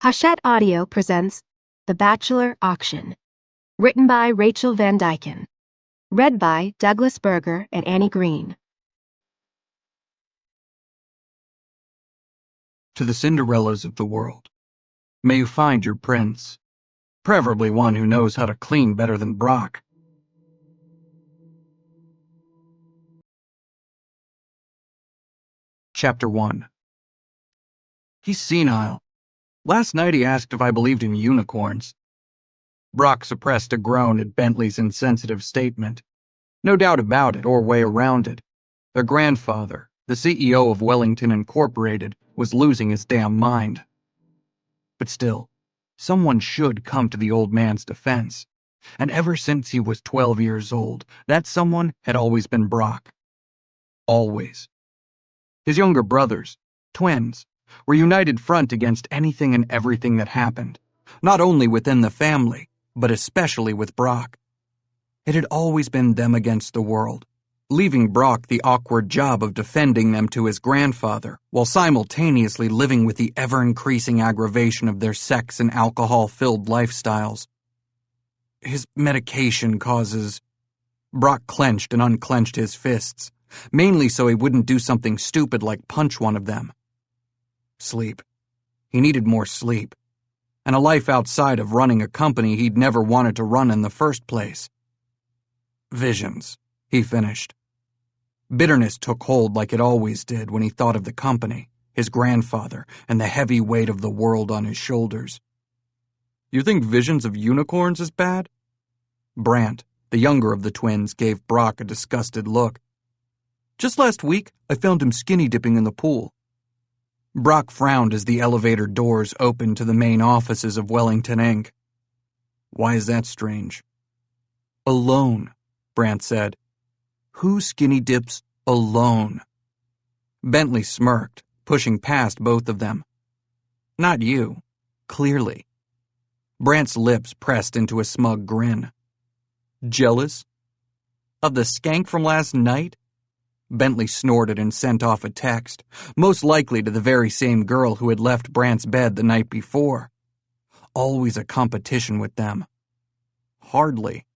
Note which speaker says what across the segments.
Speaker 1: Hachette Audio presents The Bachelor Auction, written by Rachel Van Dyken, read by Douglas Berger and Annie Green.
Speaker 2: To the Cinderellas of the world, may you find your prince, preferably one who knows how to clean better than Brock. Chapter 1. He's senile. Last night he asked if I believed in unicorns. Brock suppressed a groan at Bentley's insensitive statement. No doubt about it or way around it. Their grandfather, the CEO of Wellington Incorporated, was losing his damn mind. But still, someone should come to the old man's defense. And ever since he was 12 years old, that someone had always been Brock. Always. His younger brothers, twins, were united front against anything and everything that happened, not only within the family, but especially with Brock. It had always been them against the world, leaving Brock the awkward job of defending them to his grandfather, while simultaneously living with the ever-increasing aggravation of their sex and alcohol-filled lifestyles. His medication causes... Brock clenched and unclenched his fists, mainly so he wouldn't do something stupid like punch one of them. Sleep. He needed more sleep, and a life outside of running a company he'd never wanted to run in the first place. Visions, he finished. Bitterness took hold like it always did when he thought of the company, his grandfather, and the heavy weight of the world on his shoulders. You think visions of unicorns is bad? Brant, the younger of the twins, gave Brock a disgusted look. Just last week, I found him skinny dipping in the pool. Brock frowned as the elevator doors opened to the main offices of Wellington Inc. Why is that strange? Alone, Brant said. Who skinny dips alone? Bentley smirked, pushing past both of them. Not you, clearly. Brant's lips pressed into a smug grin. Jealous? Of the skank from last night? Bentley snorted and sent off a text, most likely to the very same girl who had left Brant's bed the night before. Always a competition with them. Hardly.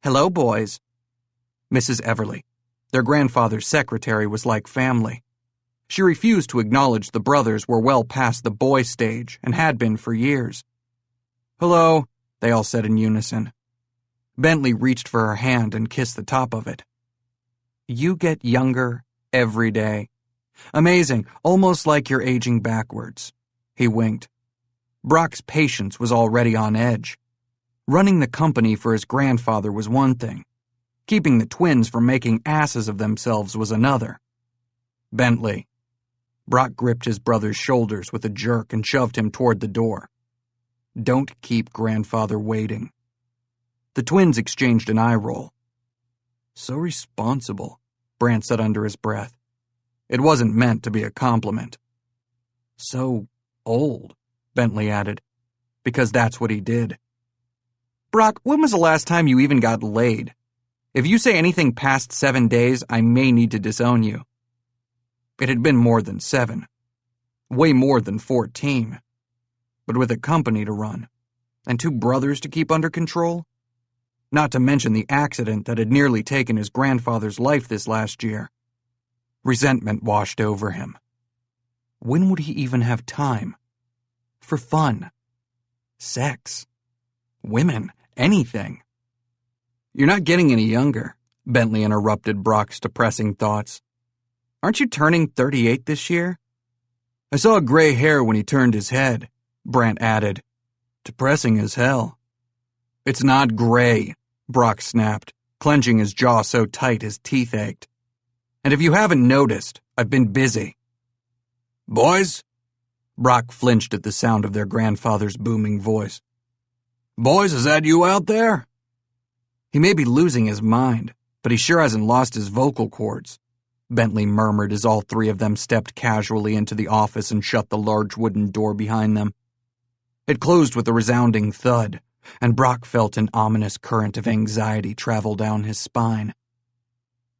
Speaker 2: Hello, boys. Mrs. Everly, their grandfather's secretary, was like family. She refused to acknowledge the brothers were well past the boy stage and had been for years. Hello, they all said in unison. Bentley reached for her hand and kissed the top of it. You get younger every day. Amazing, almost like you're aging backwards. He winked. Brock's patience was already on edge. Running the company for his grandfather was one thing. Keeping the twins from making asses of themselves was another. Bentley. Brock gripped his brother's shoulders with a jerk and shoved him toward the door. Don't keep grandfather waiting. The twins exchanged an eye roll. So responsible, Brant said under his breath. It wasn't meant to be a compliment. So old, Bentley added, because that's what he did. Brock, when was the last time you even got laid? If you say anything past 7 days, I may need to disown you. It had been more than 7. Way more than 14. But with a company to run, and 2 brothers to keep under control, not to mention the accident that had nearly taken his grandfather's life this last year. Resentment washed over him. When would he even have time? For fun. Sex. Women. Anything. You're not getting any younger, Bentley interrupted Brock's depressing thoughts. Aren't you turning 38 this year? I saw gray hair when he turned his head, Brant added. Depressing as hell. It's not gray, Brock snapped, clenching his jaw so tight his teeth ached. And if you haven't noticed, I've been busy. Boys? Brock flinched at the sound of their grandfather's booming voice. Boys, is that you out there? He may be losing his mind, but he sure hasn't lost his vocal cords, Bentley murmured as all 3 of them stepped casually into the office and shut the large wooden door behind them. It closed with a resounding thud, and Brock felt an ominous current of anxiety travel down his spine.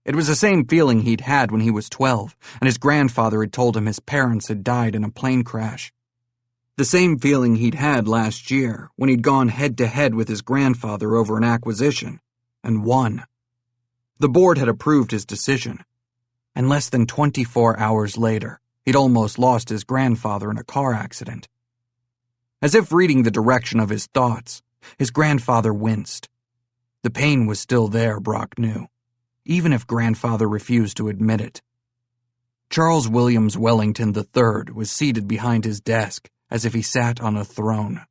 Speaker 2: It was the same feeling he'd had when he was 12, and his grandfather had told him his parents had died in a plane crash. The same feeling he'd had last year when he'd gone head-to-head with his grandfather over an acquisition, and won. The board had approved his decision, and less than 24 hours later, he'd almost lost his grandfather in a car accident. As if reading the direction of his thoughts, his grandfather winced. The pain was still there, Brock knew, even if grandfather refused to admit it. Charles Williams Wellington III was seated behind his desk as if he sat on a throne,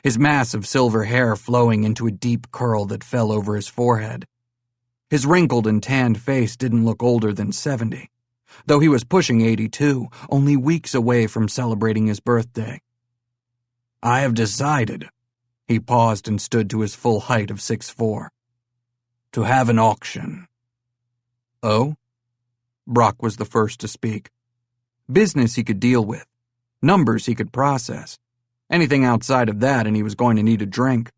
Speaker 2: his mass of silver hair flowing into a deep curl that fell over his forehead. His wrinkled and tanned face didn't look older than 70, though he was pushing 82, only weeks away from celebrating his birthday. I have decided, he paused and stood to his full height of 6'4", to have an auction. Oh? Brock was the first to speak. Business he could deal with. Numbers he could process. Anything outside of that and he was going to need a drink.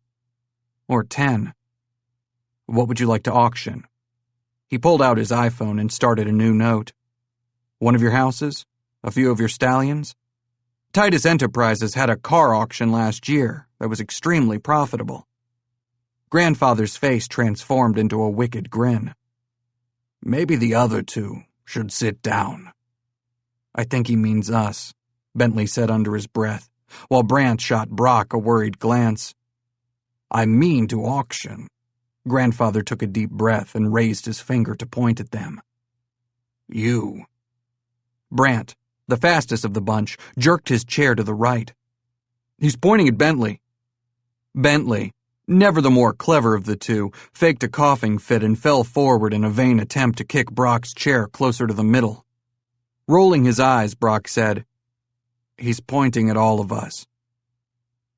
Speaker 2: Or 10. What would you like to auction? He pulled out his iPhone and started a new note. One of your houses? A few of your stallions? Titus Enterprises had a car auction last year that was extremely profitable. Grandfather's face transformed into a wicked grin. Maybe the other two should sit down. I think he means us, Bentley said under his breath, while Brant shot Brock a worried glance. I mean to auction. Grandfather took a deep breath and raised his finger to point at them. You. Brant, the fastest of the bunch, jerked his chair to the right. He's pointing at Bentley. Bentley, never the more clever of the two, faked a coughing fit and fell forward in a vain attempt to kick Brock's chair closer to the middle. Rolling his eyes, Brock said, He's pointing at all of us.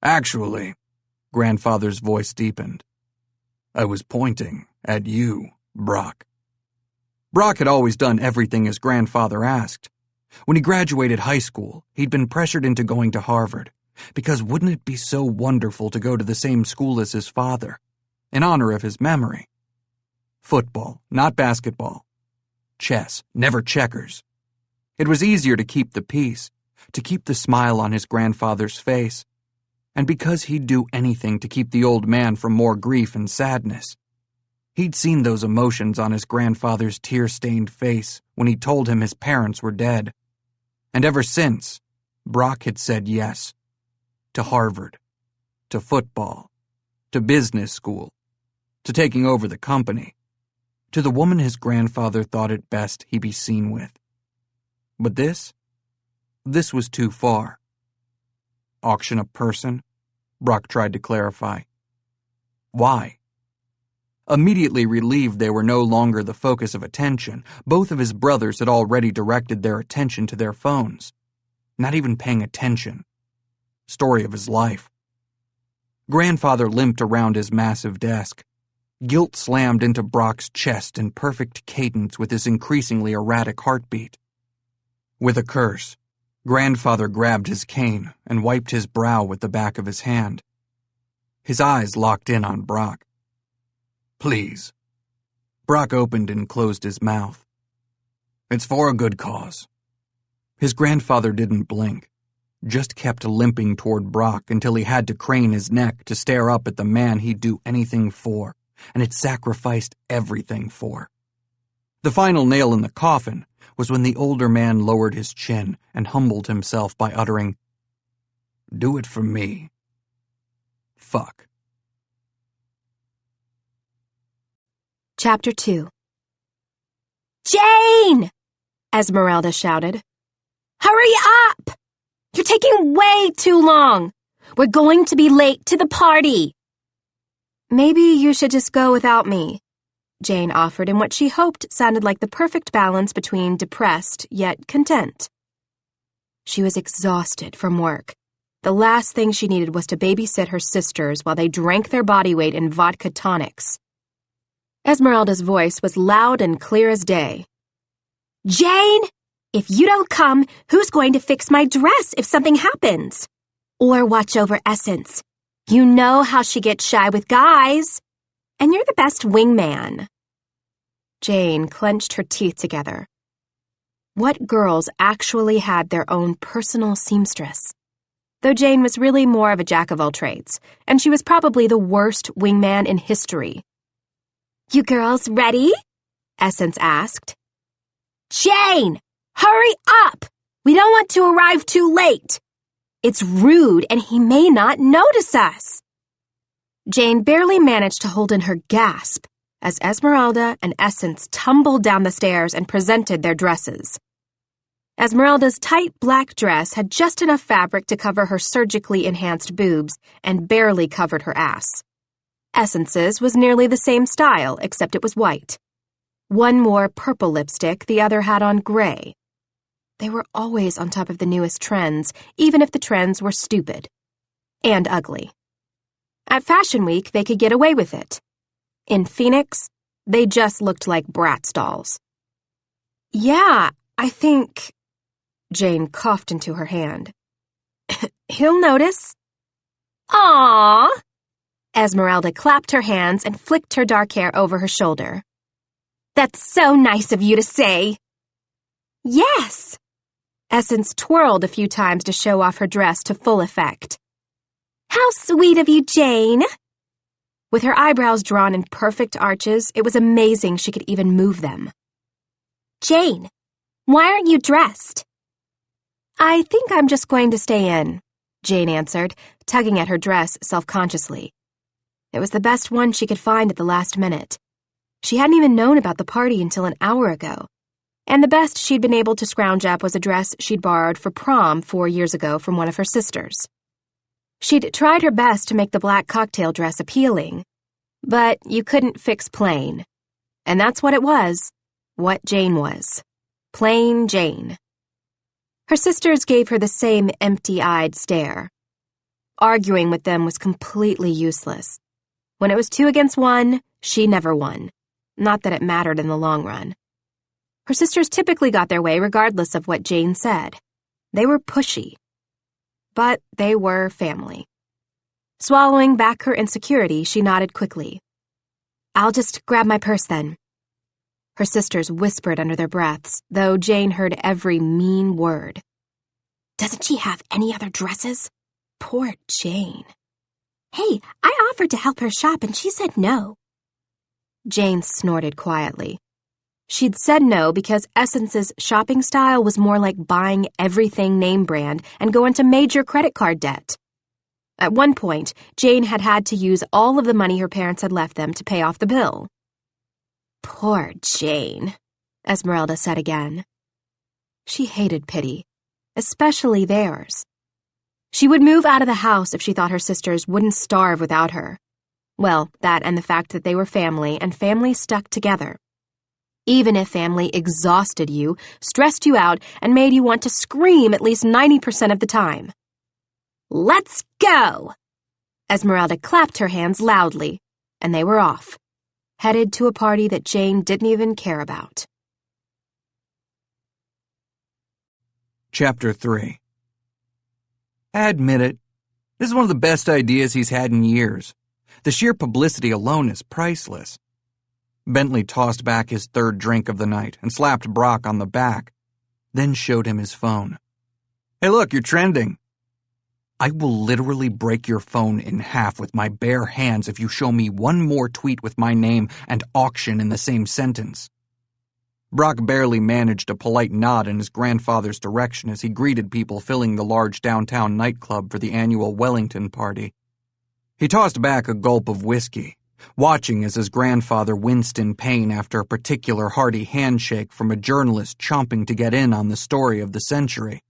Speaker 2: Actually, Grandfather's voice deepened. I was pointing at you, Brock. Brock had always done everything his grandfather asked. When he graduated high school, he'd been pressured into going to Harvard, because wouldn't it be so wonderful to go to the same school as his father, in honor of his memory? Football, not basketball. Chess, never checkers. It was easier to keep the peace, to keep the smile on his grandfather's face, and because he'd do anything to keep the old man from more grief and sadness. He'd seen those emotions on his grandfather's tear-stained face when he told him his parents were dead. And ever since, Brock had said yes. To Harvard, to football, to business school, to taking over the company, to the woman his grandfather thought it best he be seen with. But this was too far. Auction a person? Brock tried to clarify. Why? Immediately relieved they were no longer the focus of attention, both of his brothers had already directed their attention to their phones. Not even paying attention. Story of his life. Grandfather limped around his massive desk. Guilt slammed into Brock's chest in perfect cadence with his increasingly erratic heartbeat. With a curse, Grandfather grabbed his cane and wiped his brow with the back of his hand. His eyes locked in on Brock. Please. Brock opened and closed his mouth. It's for a good cause. His grandfather didn't blink, just kept limping toward Brock until he had to crane his neck to stare up at the man he'd do anything for, and had sacrificed everything for. The final nail in the coffin was when the older man lowered his chin and humbled himself by uttering, Do it for me. Fuck.
Speaker 1: Chapter 2. Jane! Esmeralda shouted. Hurry up! You're taking way too long. We're going to be late to the party. Maybe you should just go without me, Jane offered in what she hoped sounded like the perfect balance between depressed yet content. She was exhausted from work. The last thing she needed was to babysit her sisters while they drank their body weight in vodka tonics. Esmeralda's voice was loud and clear as day. Jane, if you don't come, who's going to fix my dress if something happens? Or watch over Essence? You know how she gets shy with guys. And you're the best wingman. Jane clenched her teeth together. What girls actually had their own personal seamstress? though Jane was really more of a jack-of-all-trades, and she was probably the worst wingman in history. "You girls ready?" Essence asked. "Jane, hurry up! We don't want to arrive too late. It's rude and he may not notice us." Jane barely managed to hold in her gasp as Esmeralda and Essence tumbled down the stairs and presented their dresses. Esmeralda's tight black dress had just enough fabric to cover her surgically enhanced boobs and barely covered her ass. Essence's was nearly the same style, except it was white. One wore purple lipstick, the other had on gray. They were always on top of the newest trends, even if the trends were stupid. And ugly. At Fashion Week, they could get away with it. In Phoenix, they just looked like Bratz dolls. "Yeah, I think..." Jane coughed into her hand. "He'll notice." "Aww!" Esmeralda clapped her hands and flicked her dark hair over her shoulder. "That's so nice of you to say." "Yes." Essence twirled a few times to show off her dress to full effect. "How sweet of you, Jane." With her eyebrows drawn in perfect arches, it was amazing she could even move them. "Jane, why aren't you dressed?" "I think I'm just going to stay in," Jane answered, tugging at her dress self-consciously. It was the best one she could find at the last minute. She hadn't even known about the party until an hour ago, and the best she'd been able to scrounge up was a dress she'd borrowed for prom 4 years ago from one of her sisters. She'd tried her best to make the black cocktail dress appealing, but you couldn't fix plain. And that's what it was, what Jane was. Plain Jane. Her sisters gave her the same empty-eyed stare. Arguing with them was completely useless. When it was 2 against 1, she never won. Not that it mattered in the long run. Her sisters typically got their way regardless of what Jane said. They were pushy. But they were family. Swallowing back her insecurity, she nodded quickly. "I'll just grab my purse then." Her sisters whispered under their breaths, though Jane heard every mean word. "Doesn't she have any other dresses? Poor Jane." "Hey, I offered to help her shop and she said no." Jane snorted quietly. She'd said no because Essence's shopping style was more like buying everything name brand and go into major credit card debt. At one point, Jane had had to use all of the money her parents had left them to pay off the bill. "Poor Jane," Esmeralda said again. She hated pity, especially theirs. She would move out of the house if she thought her sisters wouldn't starve without her. Well, that and the fact that they were family, and family stuck together. Even if family exhausted you, stressed you out, and made you want to scream at least 90% of the time. "Let's go!" Esmeralda clapped her hands loudly, and they were off, headed to a party that Jane didn't even care about.
Speaker 2: Chapter 3. I admit it, this is one of the best ideas he's had in years. The sheer publicity alone is priceless. Bentley tossed back his 3rd drink of the night and slapped Brock on the back, then showed him his phone. "Hey look, you're trending." "I will literally break your phone in half with my bare hands if you show me one more tweet with my name and auction in the same sentence." Brock barely managed a polite nod in his grandfather's direction as he greeted people filling the large downtown nightclub for the annual Wellington party. He tossed back a gulp of whiskey, watching as his grandfather winced in pain after a particular hearty handshake from a journalist chomping to get in on the story of the century.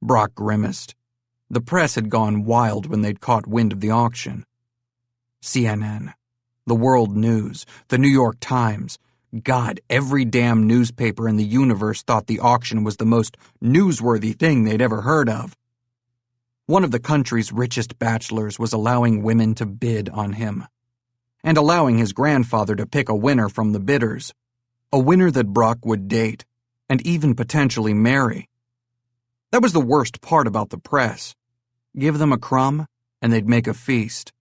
Speaker 2: Brock grimaced. The press had gone wild when they'd caught wind of the auction. CNN, the World News, the New York Times, God, every damn newspaper in the universe thought the auction was the most newsworthy thing they'd ever heard of. One of the country's richest bachelors was allowing women to bid on him, and allowing his grandfather to pick a winner from the bidders, a winner that Brock would date, and even potentially marry. That was the worst part about the press. Give them a crumb, and they'd make a feast.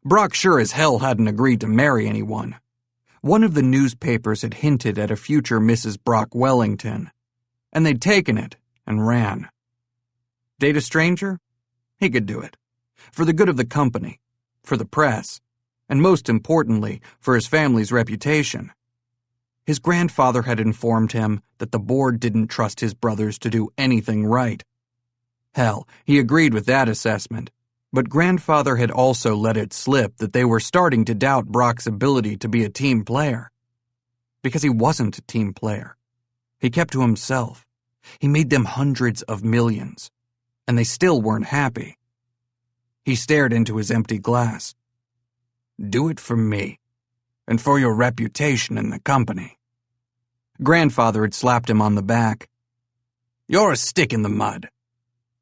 Speaker 2: Brock sure as hell hadn't agreed to marry anyone. One of the newspapers had hinted at a future Mrs. Brock Wellington, and they'd taken it and ran. Date a stranger? He could do it. For the good of the company, for the press, and most importantly, for his family's reputation. His grandfather had informed him that the board didn't trust his brothers to do anything right. Hell, he agreed with that assessment, but grandfather had also let it slip that they were starting to doubt Brock's ability to be a team player. Because he wasn't a team player. He kept to himself. He made them hundreds of millions, and they still weren't happy. He stared into his empty glass. Do it for me, and for your reputation in the company. Grandfather had slapped him on the back. You're a stick in the mud.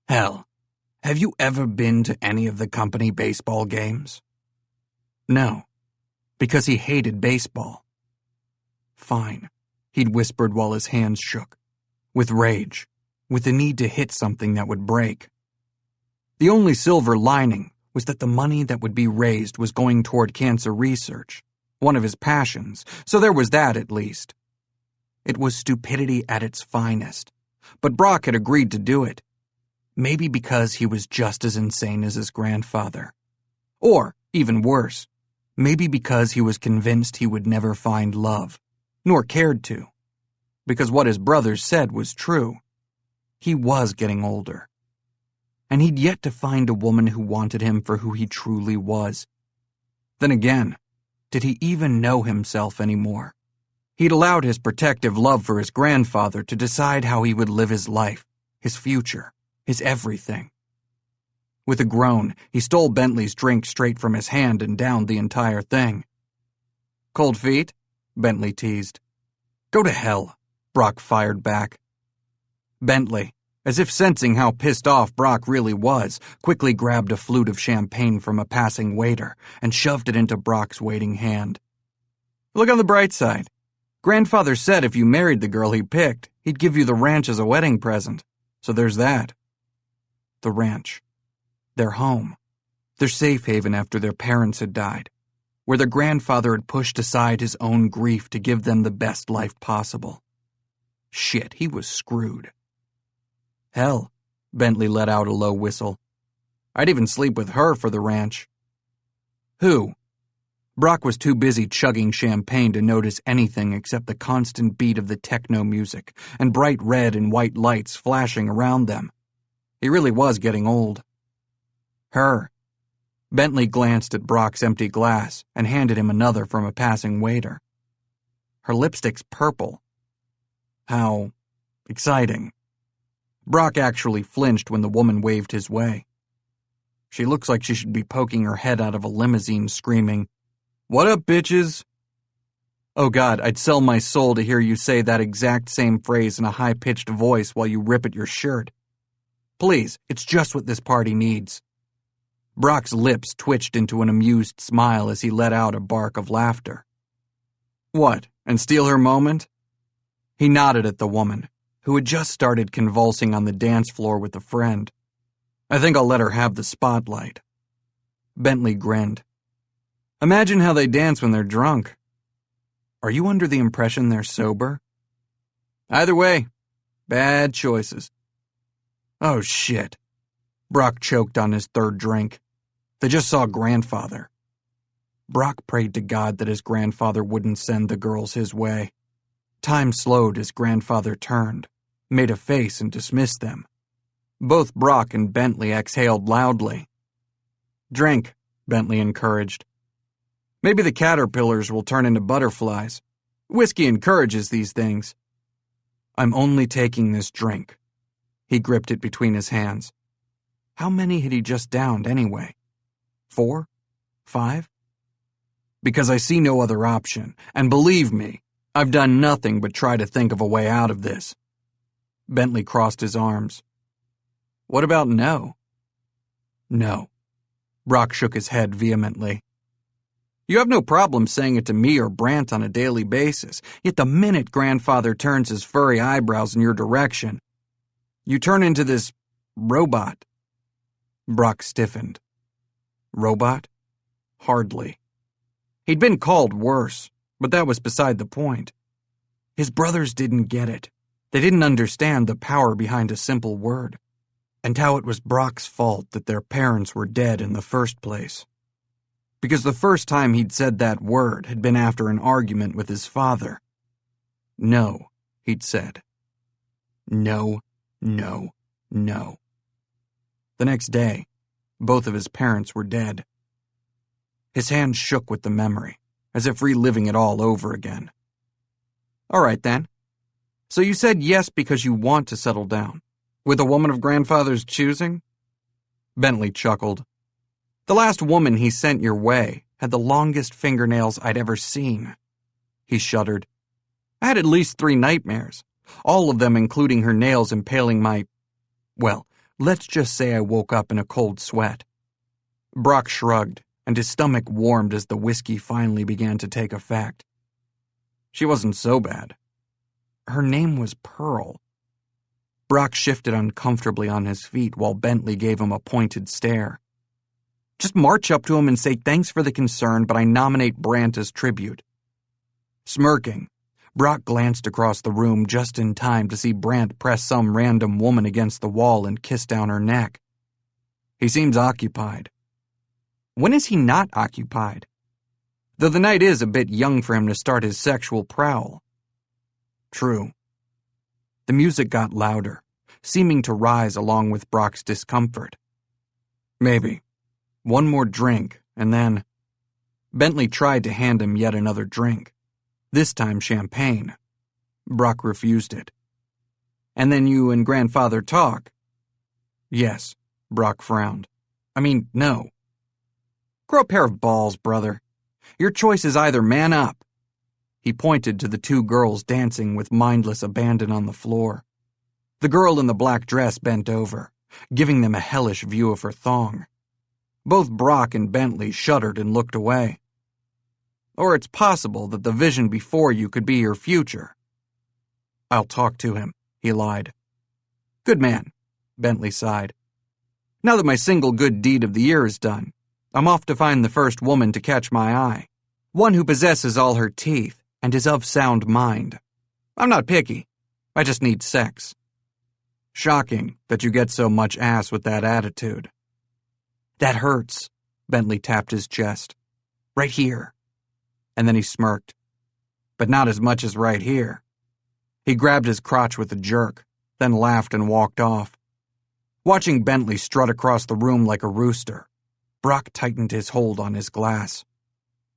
Speaker 2: Hell, have you ever been to any of the company baseball games? No, because he hated baseball. Fine, he'd whispered while his hands shook, with rage, with the need to hit something that would break. The only silver lining was that the money that would be raised was going toward cancer research, one of his passions, so there was that at least. It was stupidity at its finest, but Brock had agreed to do it. Maybe because he was just as insane as his grandfather. Or, even worse, maybe because he was convinced he would never find love, nor cared to. Because what his brothers said was true. He was getting older. And he'd yet to find a woman who wanted him for who he truly was. Then again, did he even know himself anymore? He'd allowed his protective love for his grandfather to decide how he would live his life, his future, his everything. With a groan, he stole Bentley's drink straight from his hand and downed the entire thing. Cold feet? Bentley teased. Go to hell, Brock fired back. Bentley, as if sensing how pissed off Brock really was, quickly grabbed a flute of champagne from a passing waiter and shoved it into Brock's waiting hand. Look on the bright side. Grandfather said if you married the girl he picked, he'd give you the ranch as a wedding present. So there's that. The ranch. Their home. Their safe haven after their parents had died, where their grandfather had pushed aside his own grief to give them the best life possible. Shit, he was screwed. Hell, Bentley let out a low whistle. I'd even sleep with her for the ranch. Who? Brock was too busy chugging champagne to notice anything except the constant beat of the techno music and bright red and white lights flashing around them. He really was getting old. Her. Bentley glanced at Brock's empty glass and handed him another from a passing waiter. Her lipstick's purple. How exciting. Brock actually flinched when the woman waved his way. She looks like she should be poking her head out of a limousine screaming, "What up, bitches?" Oh God, I'd sell my soul to hear you say that exact same phrase in a high-pitched voice while you rip at your shirt. Please, it's just what this party needs. Brock's lips twitched into an amused smile as he let out a bark of laughter. What, and steal her moment? He nodded at the woman, who had just started convulsing on the dance floor with a friend. I think I'll let her have the spotlight. Bentley grinned. Imagine how they dance when they're drunk. Are you under the impression they're sober? Either way, bad choices. Oh shit. Brock choked on his third drink. They just saw grandfather. Brock prayed to God that his grandfather wouldn't send the girls his way. Time slowed as grandfather turned, made a face and dismissed them. Both Brock and Bentley exhaled loudly. Drink, Bentley encouraged. Maybe the caterpillars will turn into butterflies. Whiskey encourages these things. I'm only taking this drink. He gripped it between his hands. How many had he just downed anyway? 4? 5? Because I see no other option, and believe me, I've done nothing but try to think of a way out of this. Bentley crossed his arms. What about no? No. Brock shook his head vehemently. You have no problem saying it to me or Brant on a daily basis, yet the minute grandfather turns his furry eyebrows in your direction, you turn into this robot. Brock stiffened. Robot? Hardly. He'd been called worse, but that was beside the point. His brothers didn't get it. They didn't understand the power behind a simple word. and how it was Brock's fault that their parents were dead in the first place. Because the first time he'd said that word had been after an argument with his father. No, he'd said. No, no, no. The next day, both of his parents were dead. His hand shook with the memory, as if reliving it all over again. All right, then. So you said yes because you want to settle down. With a woman of grandfather's choosing? Bentley chuckled. The last woman he sent your way had the longest fingernails I'd ever seen. He shuddered. I had at least 3 nightmares, all of them including her nails impaling my... Well, let's just say I woke up in a cold sweat. Brock shrugged, and his stomach warmed as the whiskey finally began to take effect. She wasn't so bad. Her name was Pearl. Brock shifted uncomfortably on his feet while Bentley gave him a pointed stare. Just march up to him and say thanks for the concern, but I nominate Brant as tribute. Smirking, Brock glanced across the room just in time to see Brant press some random woman against the wall and kiss down her neck. He seems occupied. When is he not occupied? Though the night is a bit young for him to start his sexual prowl. True. The music got louder, seeming to rise along with Brock's discomfort. Maybe. One more drink, and then... Bentley tried to hand him yet another drink. This time champagne. Brock refused it. And then you and grandfather talk? Yes, Brock frowned. I mean, no. Grow a pair of balls, brother. Your choice is either man up. He pointed to the 2 girls dancing with mindless abandon on the floor. The girl in the black dress bent over, giving them a hellish view of her thong. Both Brock and Bentley shuddered and looked away. Or it's possible that the vision before you could be your future. I'll talk to him, he lied. Good man, Bentley sighed. Now that my single good deed of the year is done, I'm off to find the first woman to catch my eye. One who possesses all her teeth and is of sound mind. I'm not picky. I just need sex. Shocking that you get so much ass with that attitude. That hurts, Bentley tapped his chest. Right here. And then he smirked. But not as much as right here. He grabbed his crotch with a jerk, then laughed and walked off. Watching Bentley strut across the room like a rooster, Brock tightened his hold on his glass.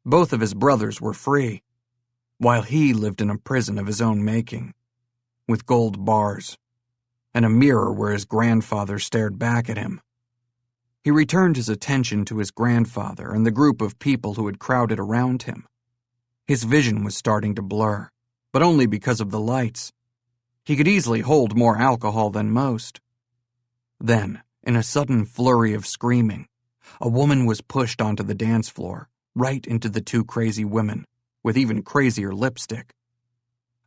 Speaker 2: Both of his brothers were free, while he lived in a prison of his own making, with gold bars, and a mirror where his grandfather stared back at him. He returned his attention to his grandfather and the group of people who had crowded around him. His vision was starting to blur, but only because of the lights. He could easily hold more alcohol than most. Then, in a sudden flurry of screaming, a woman was pushed onto the dance floor, right into the 2 crazy women, with even crazier lipstick.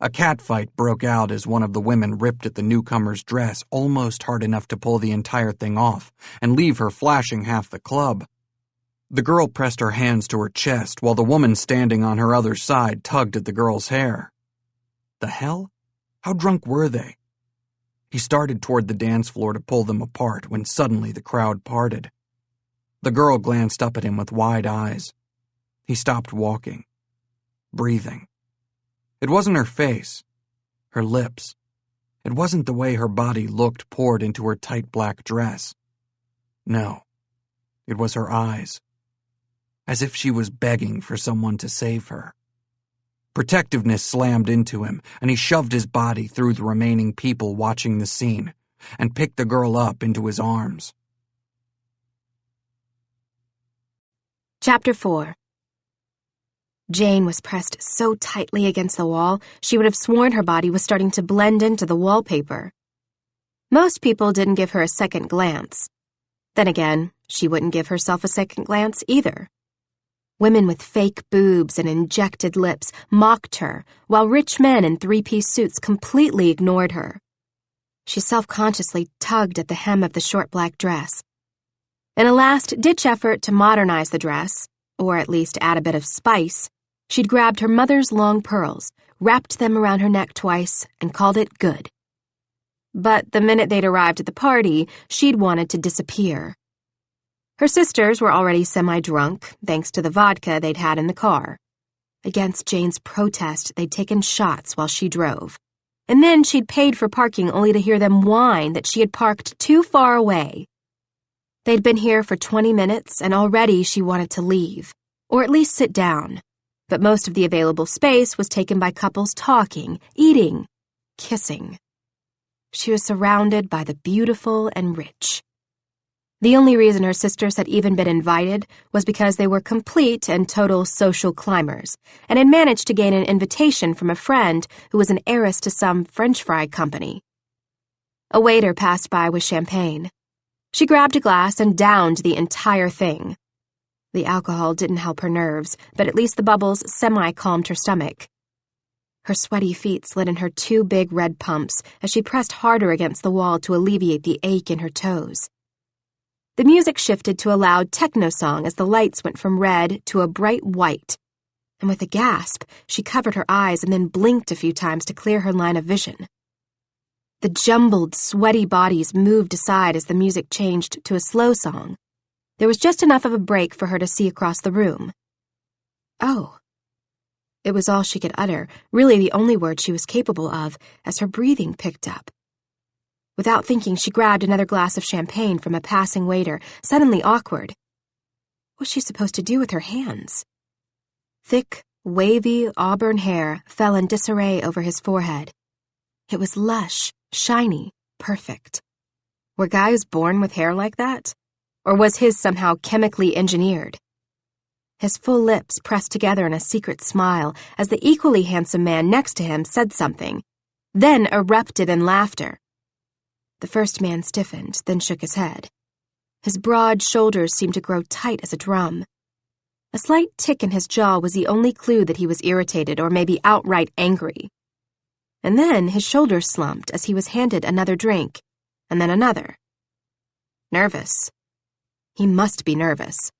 Speaker 2: A catfight broke out as one of the women ripped at the newcomer's dress almost hard enough to pull the entire thing off and leave her flashing half the club. The girl pressed her hands to her chest while the woman standing on her other side tugged at the girl's hair. The hell? How drunk were they? He started toward the dance floor to pull them apart when suddenly the crowd parted. The girl glanced up at him with wide eyes. He stopped walking, breathing. It wasn't her face, her lips. It wasn't the way her body looked poured into her tight black dress. No, it was her eyes, as if she was begging for someone to save her. Protectiveness slammed into him, and he shoved his body through the remaining people watching the scene and picked the girl up into his arms.
Speaker 1: Chapter 4. Jane was pressed so tightly against the wall, she would have sworn her body was starting to blend into the wallpaper. Most people didn't give her a second glance. Then again, she wouldn't give herself a second glance either. Women with fake boobs and injected lips mocked her, while rich men in 3-piece suits completely ignored her. She self-consciously tugged at the hem of the short black dress. In a last-ditch effort to modernize the dress, or at least add a bit of spice, she'd grabbed her mother's long pearls, wrapped them around her neck twice, and called it good. but the minute they'd arrived at the party, she'd wanted to disappear. Her sisters were already semi-drunk, thanks to the vodka they'd had in the car. Against Jane's protest, they'd taken shots while she drove. And then she'd paid for parking only to hear them whine that she had parked too far away. They'd been here for 20 minutes, and already she wanted to leave, or at least sit down. But most of the available space was taken by couples talking, eating, kissing. She was surrounded by the beautiful and rich. The only reason her sisters had even been invited was because they were complete and total social climbers, and had managed to gain an invitation from a friend who was an heiress to some French fry company. A waiter passed by with champagne. She grabbed a glass and downed the entire thing. The alcohol didn't help her nerves, but at least the bubbles semi-calmed her stomach. Her sweaty feet slid in her two big red pumps as she pressed harder against the wall to alleviate the ache in her toes. The music shifted to a loud techno song as the lights went from red to a bright white, and with a gasp, she covered her eyes and then blinked a few times to clear her line of vision. The jumbled, sweaty bodies moved aside as the music changed to a slow song. There was just enough of a break for her to see across the room. Oh. It was all she could utter, really the only word she was capable of, as her breathing picked up. Without thinking, she grabbed another glass of champagne from a passing waiter, suddenly awkward. What was she supposed to do with her hands? Thick, wavy auburn hair fell in disarray over his forehead. It was lush, shiny, perfect. Were guys born with hair like that? Or was his somehow chemically engineered? His full lips pressed together in a secret smile as the equally handsome man next to him said something, then erupted in laughter. The first man stiffened, then shook his head. His broad shoulders seemed to grow tight as a drum. A slight tick in his jaw was the only clue that he was irritated or maybe outright angry. And then his shoulders slumped as he was handed another drink, and then another. Nervous. He must be nervous.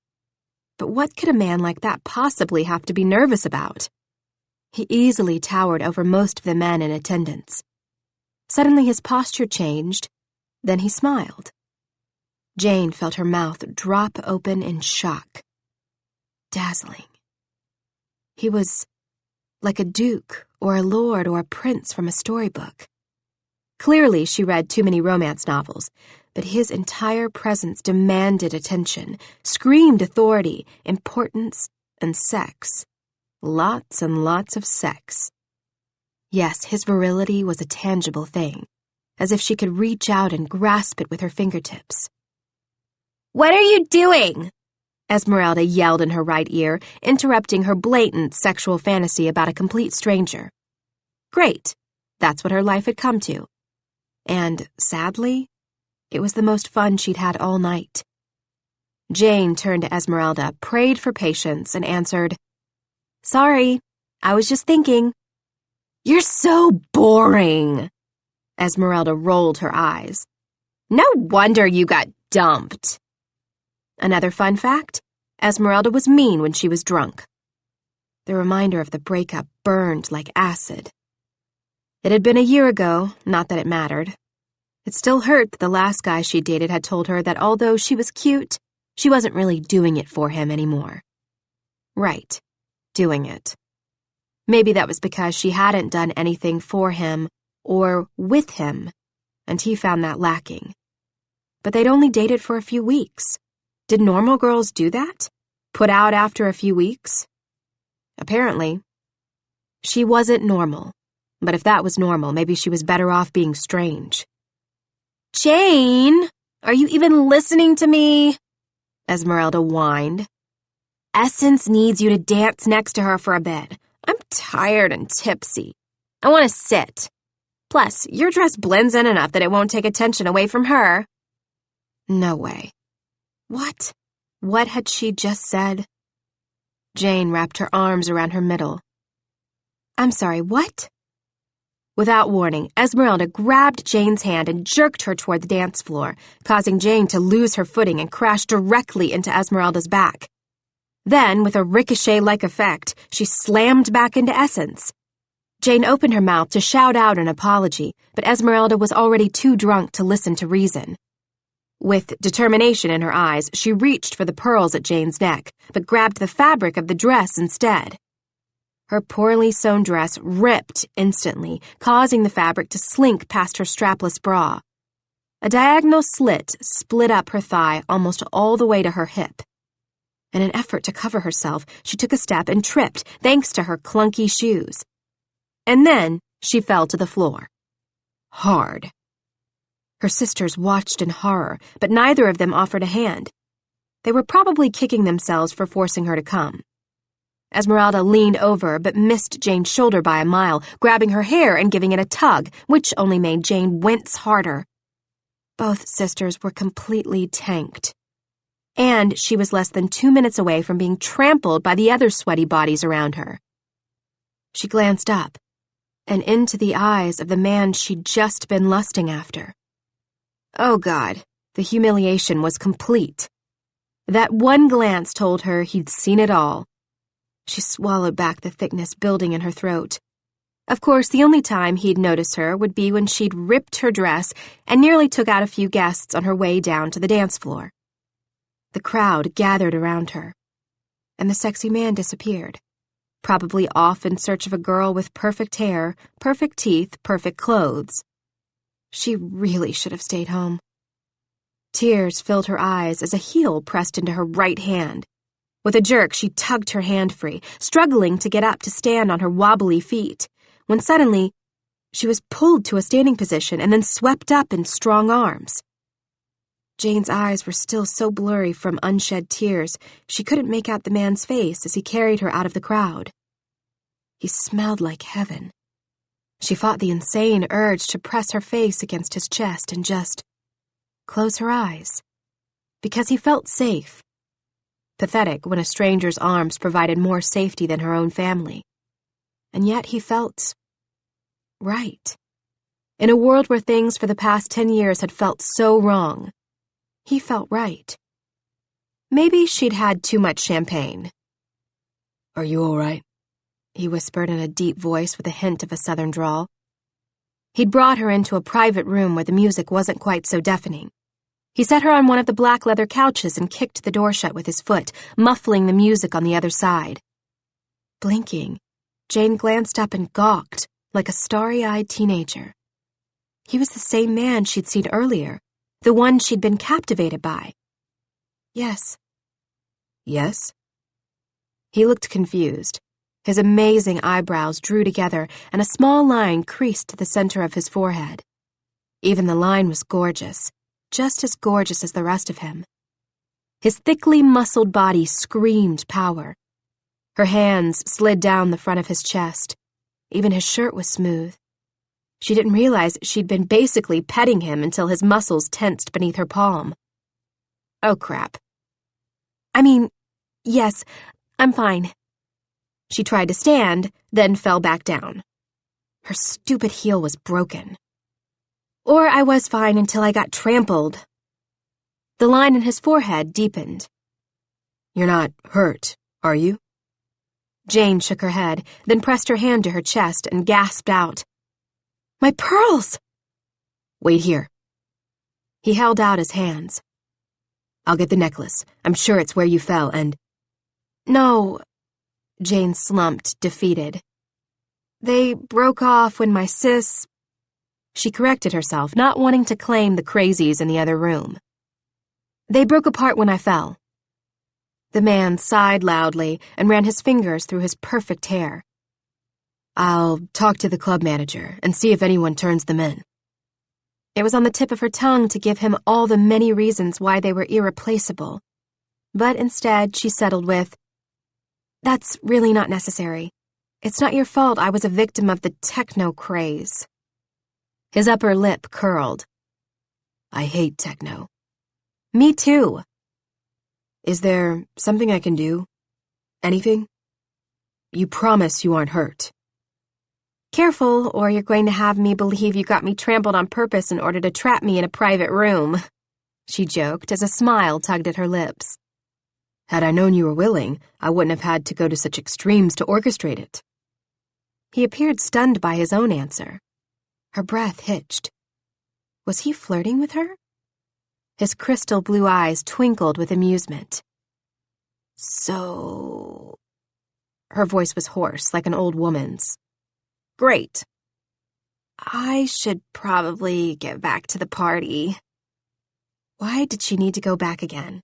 Speaker 1: But what could a man like that possibly have to be nervous about? He easily towered over most of the men in attendance. Suddenly his posture changed, then he smiled. Jane felt her mouth drop open in shock. Dazzling. He was like a duke or a lord or a prince from a storybook. Clearly she read too many romance novels, but his entire presence demanded attention, screamed authority, importance, and sex. Lots and lots of sex. Yes, his virility was a tangible thing, as if she could reach out and grasp it with her fingertips. "What are you doing?" Esmeralda yelled in her right ear, interrupting her blatant sexual fantasy about a complete stranger. Great. That's what her life had come to. And, sadly, it was the most fun she'd had all night. Jane turned to Esmeralda, prayed for patience, and answered, "Sorry, I was just thinking." "You're so boring." Esmeralda rolled her eyes. "No wonder you got dumped." Another fun fact, Esmeralda was mean when she was drunk. The reminder of the breakup burned like acid. It had been a year ago, not that it mattered. It still hurt that the last guy she dated had told her that although she was cute, she wasn't really doing it for him anymore. Right, doing it. Maybe that was because she hadn't done anything for him or with him, and he found that lacking. But they'd only dated for a few weeks. Did normal girls do that? Put out after a few weeks? Apparently. She wasn't normal, but if that was normal, maybe she was better off being strange. "Jane, are you even listening to me?" Esmeralda whined. "Essence needs you to dance next to her for a bit. I'm tired and tipsy. I want to sit. Plus, your dress blends in enough that it won't take attention away from her." No way. What? What had she just said? Jane wrapped her arms around her middle. "I'm sorry, what?" Without warning, Esmeralda grabbed Jane's hand and jerked her toward the dance floor, causing Jane to lose her footing and crash directly into Esmeralda's back. Then, with a ricochet-like effect, she slammed back into Essence. Jane opened her mouth to shout out an apology, but Esmeralda was already too drunk to listen to reason. With determination in her eyes, she reached for the pearls at Jane's neck, but grabbed the fabric of the dress instead. Her poorly sewn dress ripped instantly, causing the fabric to slink past her strapless bra. A diagonal slit split up her thigh almost all the way to her hip. In an effort to cover herself, she took a step and tripped, thanks to her clunky shoes. And then she fell to the floor. Hard. Her sisters watched in horror, but neither of them offered a hand. They were probably kicking themselves for forcing her to come. Esmeralda leaned over but missed Jane's shoulder by a mile, grabbing her hair and giving it a tug, which only made Jane wince harder. Both sisters were completely tanked. And she was less than 2 minutes away from being trampled by the other sweaty bodies around her. She glanced up and into the eyes of the man she'd just been lusting after. Oh, God, the humiliation was complete. That one glance told her he'd seen it all. She swallowed back the thickness building in her throat. Of course, the only time he'd notice her would be when she'd ripped her dress and nearly took out a few guests on her way down to the dance floor. The crowd gathered around her, and the sexy man disappeared, probably off in search of a girl with perfect hair, perfect teeth, perfect clothes. She really should have stayed home. Tears filled her eyes as a heel pressed into her right hand. With a jerk, she tugged her hand free, struggling to get up to stand on her wobbly feet, when suddenly she was pulled to a standing position and then swept up in strong arms. Jane's eyes were still so blurry from unshed tears, she couldn't make out the man's face as he carried her out of the crowd. He smelled like heaven. She fought the insane urge to press her face against his chest and just close her eyes, because he felt safe. Pathetic when a stranger's arms provided more safety than her own family. And yet he felt right. In a world where things for the past 10 years had felt so wrong, he felt right. Maybe she'd had too much champagne.
Speaker 3: "Are you all right?"
Speaker 1: he whispered in a deep voice with a hint of a southern drawl. He'd brought her into a private room where the music wasn't quite so deafening. He set her on one of the black leather couches and kicked the door shut with his foot, muffling the music on the other side. Blinking, Jane glanced up and gawked like a starry-eyed teenager. He was the same man she'd seen earlier, the one she'd been captivated by. Yes.
Speaker 3: Yes?
Speaker 1: He looked confused. His amazing eyebrows drew together, and a small line creased the center of his forehead. Even the line was gorgeous, just as gorgeous as the rest of him. His thickly muscled body screamed power. Her hands slid down the front of his chest. Even his shirt was smooth. She didn't realize she'd been basically petting him until his muscles tensed beneath her palm. Oh, crap. Yes, I'm fine. She tried to stand, then fell back down. Her stupid heel was broken. Or I was fine until I got trampled. The line in his forehead deepened.
Speaker 3: "You're not hurt, are you?"
Speaker 1: Jane shook her head, then pressed her hand to her chest and gasped out, "My pearls!"
Speaker 3: "Wait here."
Speaker 1: He held out his hands.
Speaker 3: "I'll get the necklace. I'm sure it's where you fell and—"
Speaker 1: "No," Jane slumped, defeated. "They broke off when my sis—" She corrected herself, not wanting to claim the crazies in the other room. "They broke apart when I fell." The man sighed loudly and ran his fingers through his perfect hair.
Speaker 3: "I'll talk to the club manager and see if anyone turns them in."
Speaker 1: It was on the tip of her tongue to give him all the many reasons why they were irreplaceable. But instead, she settled with, "That's really not necessary. It's not your fault I was a victim of the techno craze." His upper lip curled.
Speaker 3: "I hate techno."
Speaker 1: "Me too."
Speaker 3: "Is there something I can do? Anything? You promise you aren't hurt?"
Speaker 1: "Careful, or you're going to have me believe you got me trampled on purpose in order to trap me in a private room," she joked as a smile tugged at her lips.
Speaker 3: "Had I known you were willing, I wouldn't have had to go to such extremes to orchestrate it." He appeared stunned by his own answer. Her breath hitched. Was he flirting with her? His crystal blue eyes twinkled with amusement. So... Her voice was hoarse, like an old woman's. Great. I should probably get back to the party. Why did she need to go back again?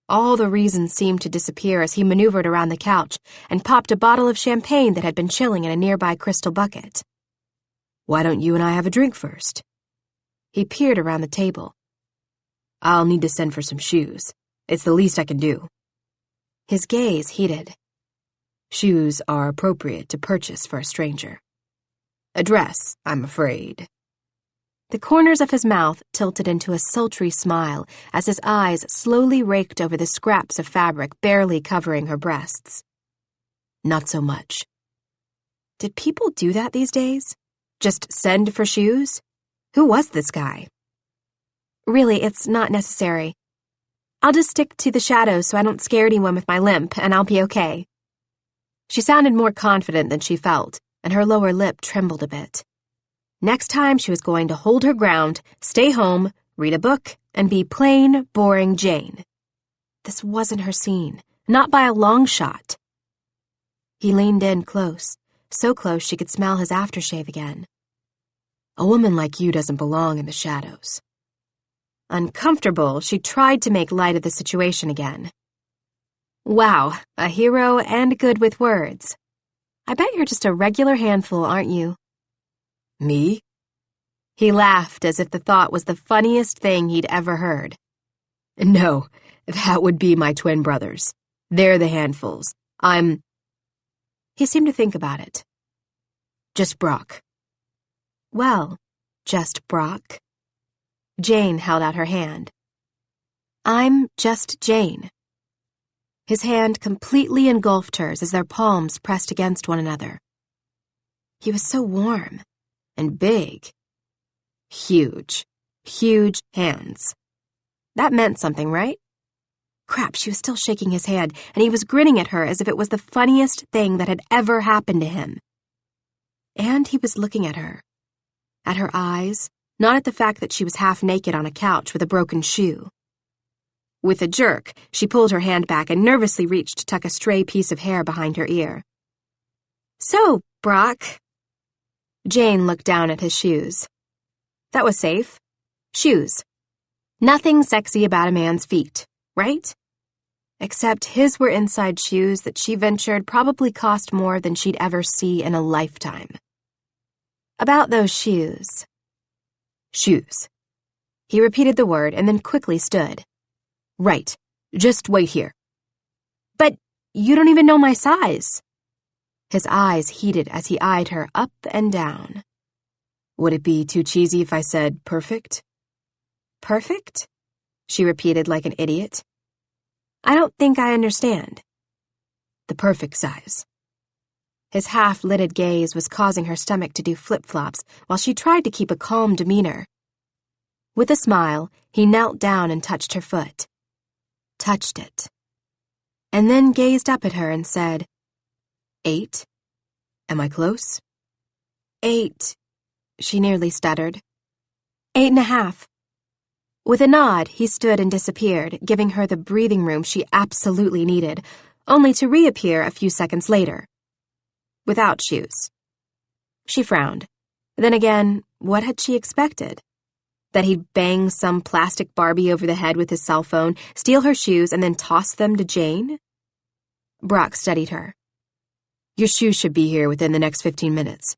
Speaker 3: All the reasons seemed to disappear as he maneuvered around the couch and popped a bottle of champagne that had been chilling in a nearby crystal bucket. Why don't you and I have a drink first? He peered around the table. I'll need to send for some shoes. It's the least I can do. His gaze heated. Shoes are appropriate to purchase for a stranger. A dress, I'm afraid. The corners of his mouth tilted into a sultry smile as his eyes slowly raked over the scraps of fabric barely covering her breasts. Not so much. Did people do that these days? Just send for shoes? Who was this guy? Really, it's not necessary. I'll just stick to the shadows so I don't scare anyone with my limp, and I'll be okay. She sounded more confident than she felt, and her lower lip trembled a bit. Next time she was going to hold her ground, stay home, read a book, and be plain, boring Jane. This wasn't her scene, not by a long shot. He leaned in close, so close she could smell his aftershave again. A woman like you doesn't belong in the shadows. Uncomfortable, she tried to make light of the situation again. Wow, a hero and good with words. I bet you're just a regular handful, aren't you? Me? He laughed as if the thought was the funniest thing he'd ever heard. No, that would be my twin brothers. They're the handfuls. He seemed to think about it. Just Brock. Well, just Brock. Jane held out her hand. I'm just Jane. His hand completely engulfed hers as their palms pressed against one another. He was so warm and big. Huge, huge hands. That meant something, right? Crap, she was still shaking his hand, and he was grinning at her as if it was the funniest thing that had ever happened to him. And he was looking at her eyes, not at the fact that she was half naked on a couch with a broken shoe. With a jerk, she pulled her hand back and nervously reached to tuck a stray piece of hair behind her ear. So, Brock. Jane looked down at his shoes. That was safe. Shoes. Nothing sexy about a man's feet, right? Except his were inside shoes that she ventured probably cost more than she'd ever see in a lifetime. About those shoes. Shoes. He repeated the word and then quickly stood. Right. Just wait here. But you don't even know my size. His eyes heated as he eyed her up and down. Would it be too cheesy if I said perfect? Perfect? She repeated like an idiot. I don't think I understand. The perfect size. His half-lidded gaze was causing her stomach to do flip-flops while she tried to keep a calm demeanor. With a smile, he knelt down and touched her foot. Touched it. And then gazed up at her and said, 8? Am I close? 8, she nearly stuttered. 8.5. With a nod, he stood and disappeared, giving her the breathing room she absolutely needed, only to reappear a few seconds later. Without shoes. She frowned. Then again, what had she expected? That he'd bang some plastic Barbie over the head with his cell phone, steal her shoes, and then toss them to Jane? Brock studied her. Your shoes should be here within the next 15 minutes.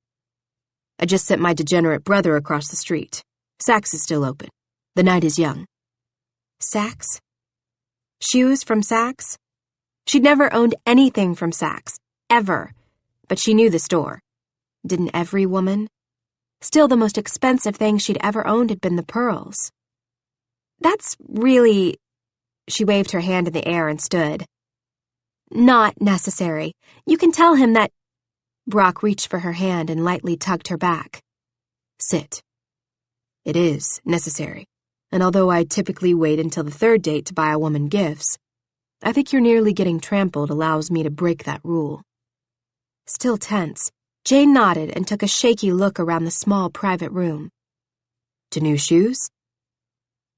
Speaker 3: I just sent my degenerate brother across the street. Saks is still open. The night is young. Saks? Shoes from Saks? She'd never owned anything from Saks. Ever. But she knew the store. Didn't every woman? Still, the most expensive thing she'd ever owned had been the pearls. That's really... She waved her hand in the air and stood. Not necessary. You can tell him that... Brock reached for her hand and lightly tugged her back. Sit. It is necessary. And although I typically wait until the third date to buy a woman gifts, I think your nearly getting trampled allows me to break that rule. Still tense, Jane nodded and took a shaky look around the small private room. "To new shoes?"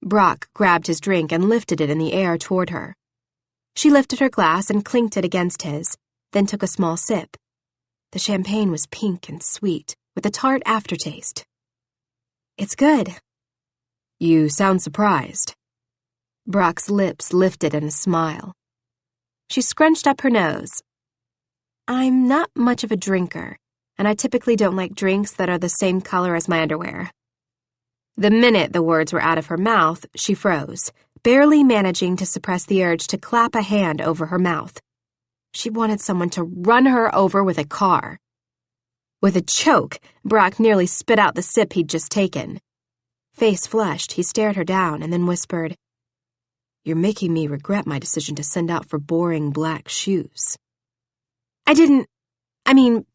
Speaker 3: Brock grabbed his drink and lifted it in the air toward her. She lifted her glass and clinked it against his, then took a small sip. The champagne was pink and sweet, with a tart aftertaste. "It's good." "You sound surprised." Brock's lips lifted in a smile. She scrunched up her nose. "I'm not much of a drinker, and I typically don't like drinks that are the same color as my underwear." The minute the words were out of her mouth, she froze, barely managing to suppress the urge to clap a hand over her mouth. She wanted someone to run her over with a car. With a choke, Brock nearly spit out the sip he'd just taken. Face flushed, he stared her down and then whispered, "You're making me regret my decision to send out for boring black shoes."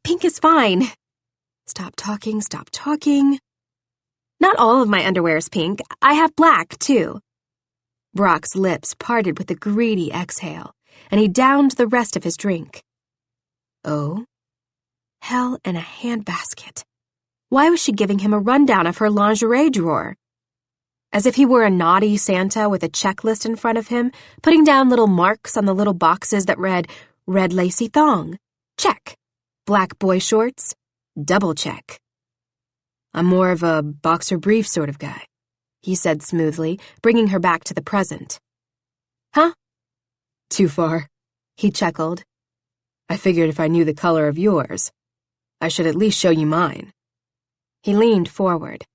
Speaker 3: Pink is fine." Stop talking. "Not all of my underwear is pink. I have black, too." Brock's lips parted with a greedy exhale, and he downed the rest of his drink. Oh? Hell in a handbasket. Why was she giving him a rundown of her lingerie drawer? As if he were a naughty Santa with a checklist in front of him, putting down little marks on the little boxes that read, "Red lacy thong. Check. Black boy shorts. Double check." "I'm more of a boxer brief sort of guy," he said smoothly, bringing her back to the present. "Huh?" "Too far," he chuckled. "I figured if I knew the color of yours, I should at least show you mine." He leaned forward.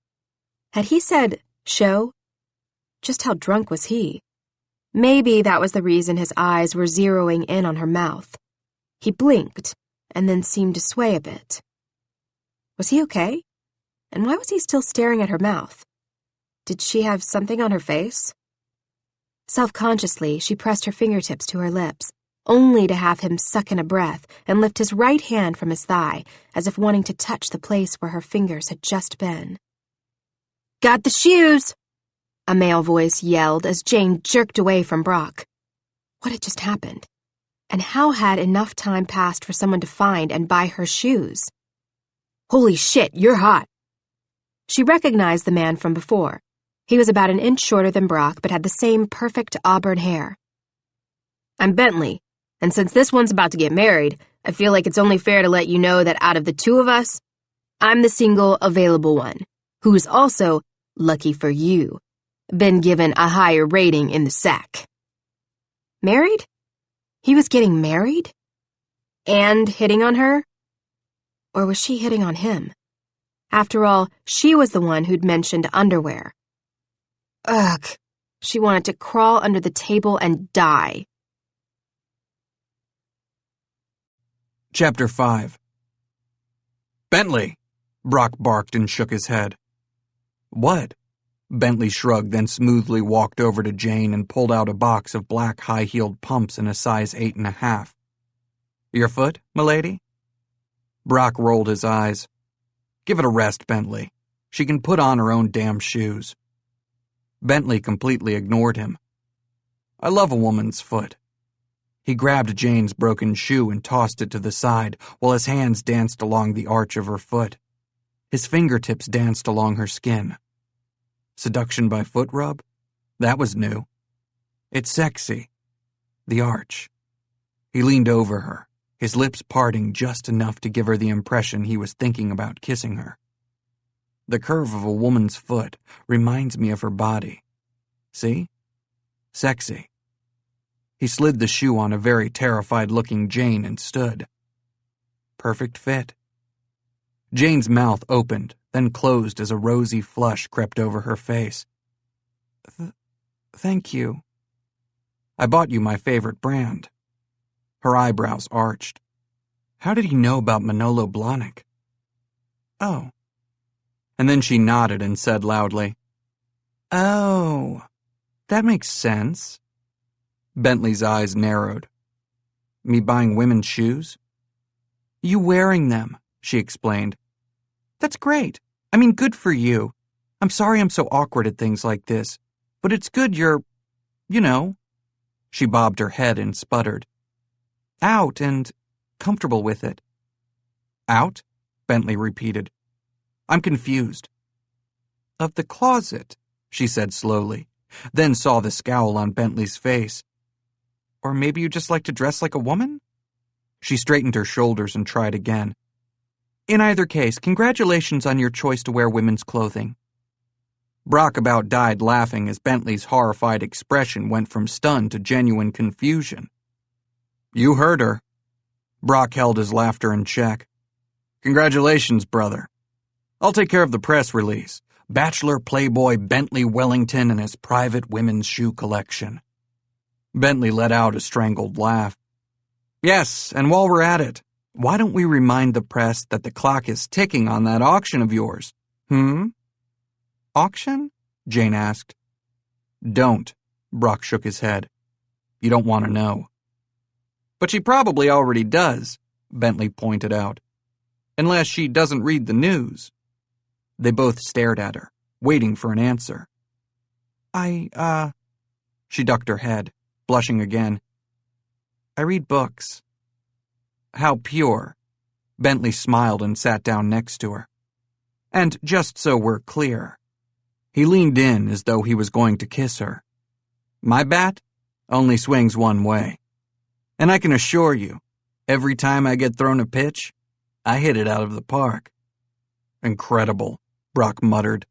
Speaker 3: Had he said, "show"? Just how drunk was he? Maybe that was the reason his eyes were zeroing in on her mouth. He blinked, and then seemed to sway a bit. Was he okay? And why was he still staring at her mouth? Did she have something on her face? Self-consciously, she pressed her fingertips to her lips, only to have him suck in a breath and lift his right hand from his thigh, as if wanting to touch the place where her fingers had just been. "Got the shoes!" a male voice yelled as Jane jerked away from Brock. What had just happened? And how had enough time passed for someone to find and buy her shoes? "Holy shit, you're hot!" She recognized the man from before. He was about an inch shorter than Brock, but had the same perfect auburn hair. "I'm Bentley, and since this one's about to get married, I feel like it's only fair to let you know that out of the two of us, I'm the single available one, who's also, lucky for you, been given a higher rating in the sack." Married? He was getting married? And hitting on her? Or was she hitting on him? After all, she was the one who'd mentioned underwear. Ugh. She wanted to crawl under the table and die.
Speaker 2: Chapter 5. "Bentley!" Brock barked and shook his head. "What?" Bentley shrugged, then smoothly walked over to Jane and pulled out a box of black high-heeled pumps in a size 8.5. "Your foot, m'lady?" Brock rolled his eyes. "Give it a rest, Bentley. She can put on her own damn shoes." Bentley completely ignored him. "I love a woman's foot." He grabbed Jane's broken shoe and tossed it to the side while his hands danced along the arch of her foot. His fingertips danced along her skin. Seduction by foot rub? That was new. It's sexy. The arch. He leaned over her, his lips parting just enough to give her the impression he was thinking about kissing her. The curve of a woman's foot reminds me of her body. See? Sexy. He slid the shoe on a very terrified-looking Jane and stood. Perfect fit. Jane's mouth opened, then closed as a rosy flush crept over her face. Thank you. I bought you my favorite brand." Her eyebrows arched. How did he know about Manolo Blahnik? "Oh." And then she nodded and said loudly, "Oh, that makes sense." Bentley's eyes narrowed. "Me buying women's shoes?" "You wearing them," she explained. "That's great. I mean, good for you. I'm sorry I'm so awkward at things like this, but it's good you're, you know." She bobbed her head and sputtered. "Out and comfortable with it." "Out?" Bentley repeated. I'm confused. Of the closet, she said slowly, then saw the scowl on Bentley's face. Or maybe you just like to dress like a woman? She straightened her shoulders and tried again. In either case, congratulations on your choice to wear women's clothing. Brock about died laughing as Bentley's horrified expression went from stunned to genuine confusion. You heard her. Brock held his laughter in check. Congratulations, brother. I'll take care of the press release. Bachelor Playboy Bentley Wellington and his private women's shoe collection. Bentley let out a strangled laugh. Yes, and while we're at it, why don't we remind the press that the clock is ticking on that auction of yours? Auction? Jane asked. Don't, Brock shook his head. You don't want to know. But she probably already does, Bentley pointed out. Unless she doesn't read the news. They both stared at her, waiting for an answer. She ducked her head, blushing again. I read books. How pure. Bentley smiled and sat down next to her. And just so we're clear. He leaned in as though he was going to kiss her. My bat only swings one way. And I can assure you, every time I get thrown a pitch, I hit it out of the park. Incredible, Brock muttered.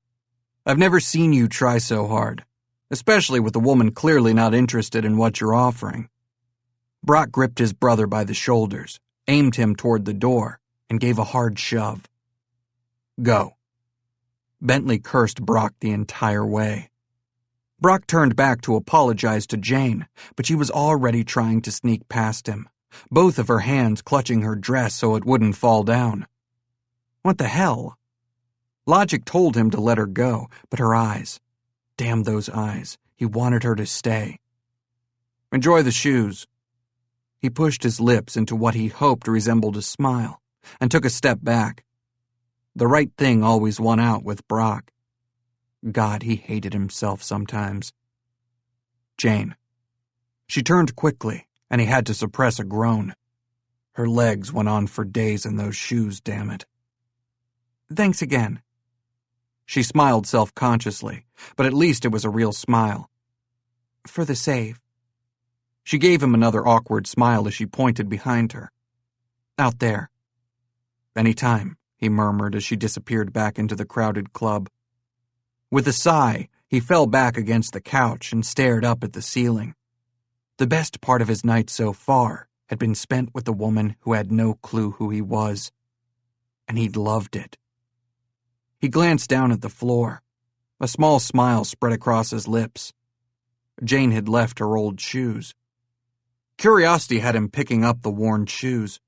Speaker 2: I've never seen you try so hard, especially with a woman clearly not interested in what you're offering. Brock gripped his brother by the shoulders, aimed him toward the door, and gave a hard shove. Go. Bentley cursed Brock the entire way. Brock turned back to apologize to Jane, but she was already trying to sneak past him, both of her hands clutching her dress so it wouldn't fall down. What the hell? Logic told him to let her go, but her eyes. Damn those eyes. He wanted her to stay. Enjoy the shoes. He pushed his lips into what he hoped resembled a smile, and took a step back. The right thing always won out with Brock. God, he hated himself sometimes. Jane. She turned quickly, and he had to suppress a groan. Her legs went on for days in those shoes, damn it. Thanks again. She smiled self-consciously, but at least it was a real smile. For the save. She gave him another awkward smile as she pointed behind her. Out there. Any time, he murmured as she disappeared back into the crowded club. With a sigh, he fell back against the couch and stared up at the ceiling. The best part of his night so far had been spent with a woman who had no clue who he was. And he'd loved it. He glanced down at the floor. A small smile spread across his lips. Jane had left her old shoes. Curiosity had him picking up the worn shoes.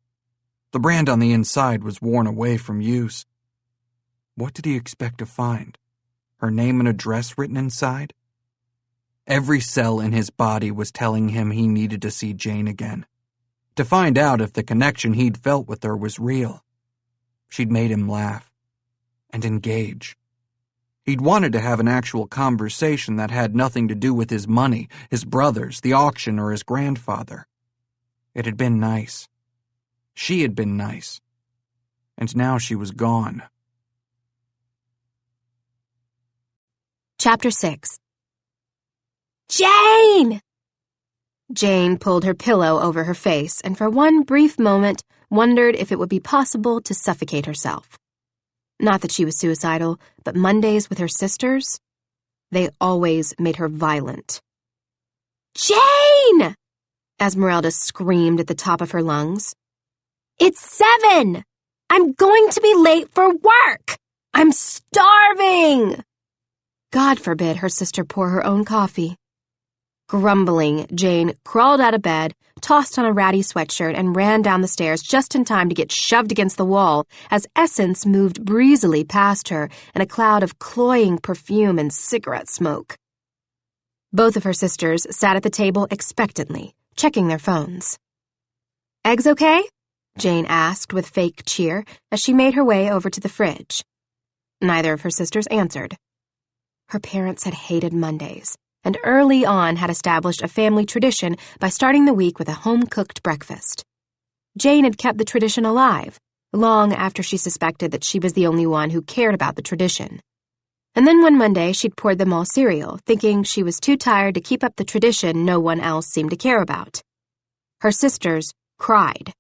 Speaker 2: The brand on the inside was worn away from use. What did he expect to find? Her name and address written inside? Every cell in his body was telling him he needed to see Jane again, to find out if the connection he'd felt with her was real. She'd made him laugh and engage. He'd wanted to have an actual conversation that had nothing to do with his money, his brothers, the auction, or his grandfather. It had been nice. She had been nice. And now she was gone.
Speaker 1: Chapter 6. Jane! Jane pulled her pillow over her face and for one brief moment wondered if it would be possible to suffocate herself. Not that she was suicidal, but Mondays with her sisters, they always made her violent. Jane! Esmeralda screamed at the top of her lungs. It's 7! I'm going to be late for work! I'm starving! God forbid her sister pour her own coffee. Grumbling, Jane crawled out of bed, tossed on a ratty sweatshirt, and ran down the stairs just in time to get shoved against the wall as Essence moved breezily past her in a cloud of cloying perfume and cigarette smoke. Both of her sisters sat at the table expectantly, checking their phones. Eggs okay? Jane asked with fake cheer as she made her way over to the fridge. Neither of her sisters answered. Her parents had hated Mondays, and early on had established a family tradition by starting the week with a home-cooked breakfast. Jane had kept the tradition alive,
Speaker 3: long after she suspected that she was the only one who cared about the tradition. And then one Monday, she'd poured them all cereal, thinking she was too tired to keep up the tradition no one else seemed to care about. Her sisters cried.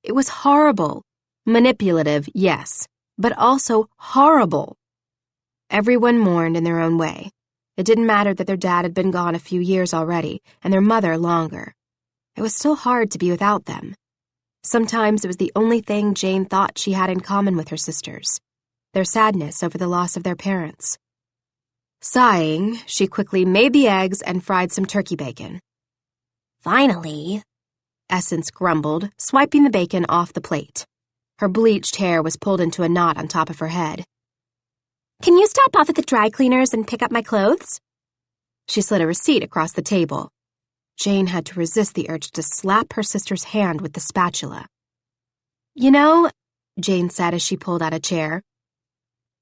Speaker 3: It was horrible. Manipulative, yes, but also horrible. Everyone mourned in their own way. It didn't matter that their dad had been gone a few years already, and their mother longer. It was still hard to be without them. Sometimes it was the only thing Jane thought she had in common with her sisters, their sadness over the loss of their parents. Sighing, she quickly made the eggs and fried some turkey bacon.
Speaker 1: Finally,
Speaker 3: Essence grumbled, swiping the bacon off the plate. Her bleached hair was pulled into a knot on top of her head.
Speaker 1: Can you stop off at the dry cleaners and pick up my clothes?
Speaker 3: She slid a receipt across the table. Jane had to resist the urge to slap her sister's hand with the spatula. You know, Jane said as she pulled out a chair.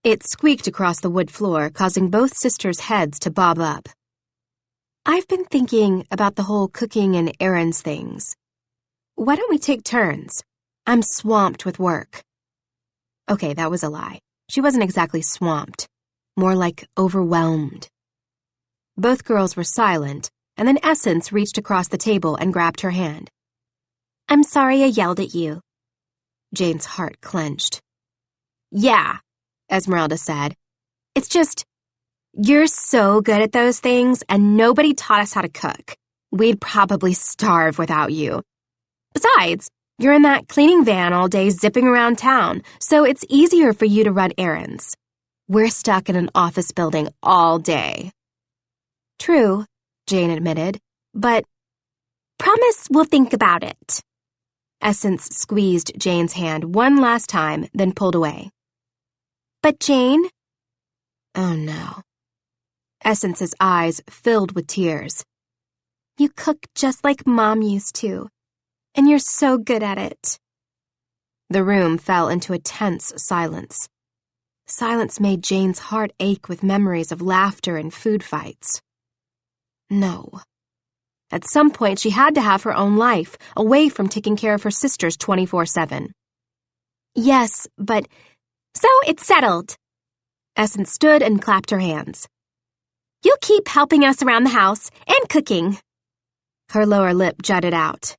Speaker 3: It squeaked across the wood floor, causing both sisters' heads to bob up. I've been thinking about the whole cooking and errands things. Why don't we take turns? I'm swamped with work. Okay, that was a lie. She wasn't exactly swamped, more like overwhelmed. Both girls were silent, and then Essence reached across the table and grabbed her hand.
Speaker 1: I'm sorry I yelled at you.
Speaker 3: Jane's heart clenched.
Speaker 1: Yeah,
Speaker 3: Esmeralda said.
Speaker 1: It's just, you're so good at those things, and nobody taught us how to cook. We'd probably starve without you. Besides, you're in that cleaning van all day zipping around town, so it's easier for you to run errands. We're stuck in an office building all day.
Speaker 3: True, Jane admitted, but
Speaker 1: promise we'll think about it.
Speaker 3: Essence squeezed Jane's hand one last time, then pulled away.
Speaker 1: But Jane?
Speaker 3: Oh no. Essence's eyes filled with tears.
Speaker 1: You cook just like Mom used to, and you're so good at it.
Speaker 3: The room fell into a tense silence. Silence made Jane's heart ache with memories of laughter and food fights. No. At some point, she had to have her own life, away from taking care of her sisters 24/7.
Speaker 1: Yes, but so it's settled.
Speaker 3: Essence stood and clapped her hands.
Speaker 1: You'll keep helping us around the house and cooking.
Speaker 3: Her lower lip jutted out.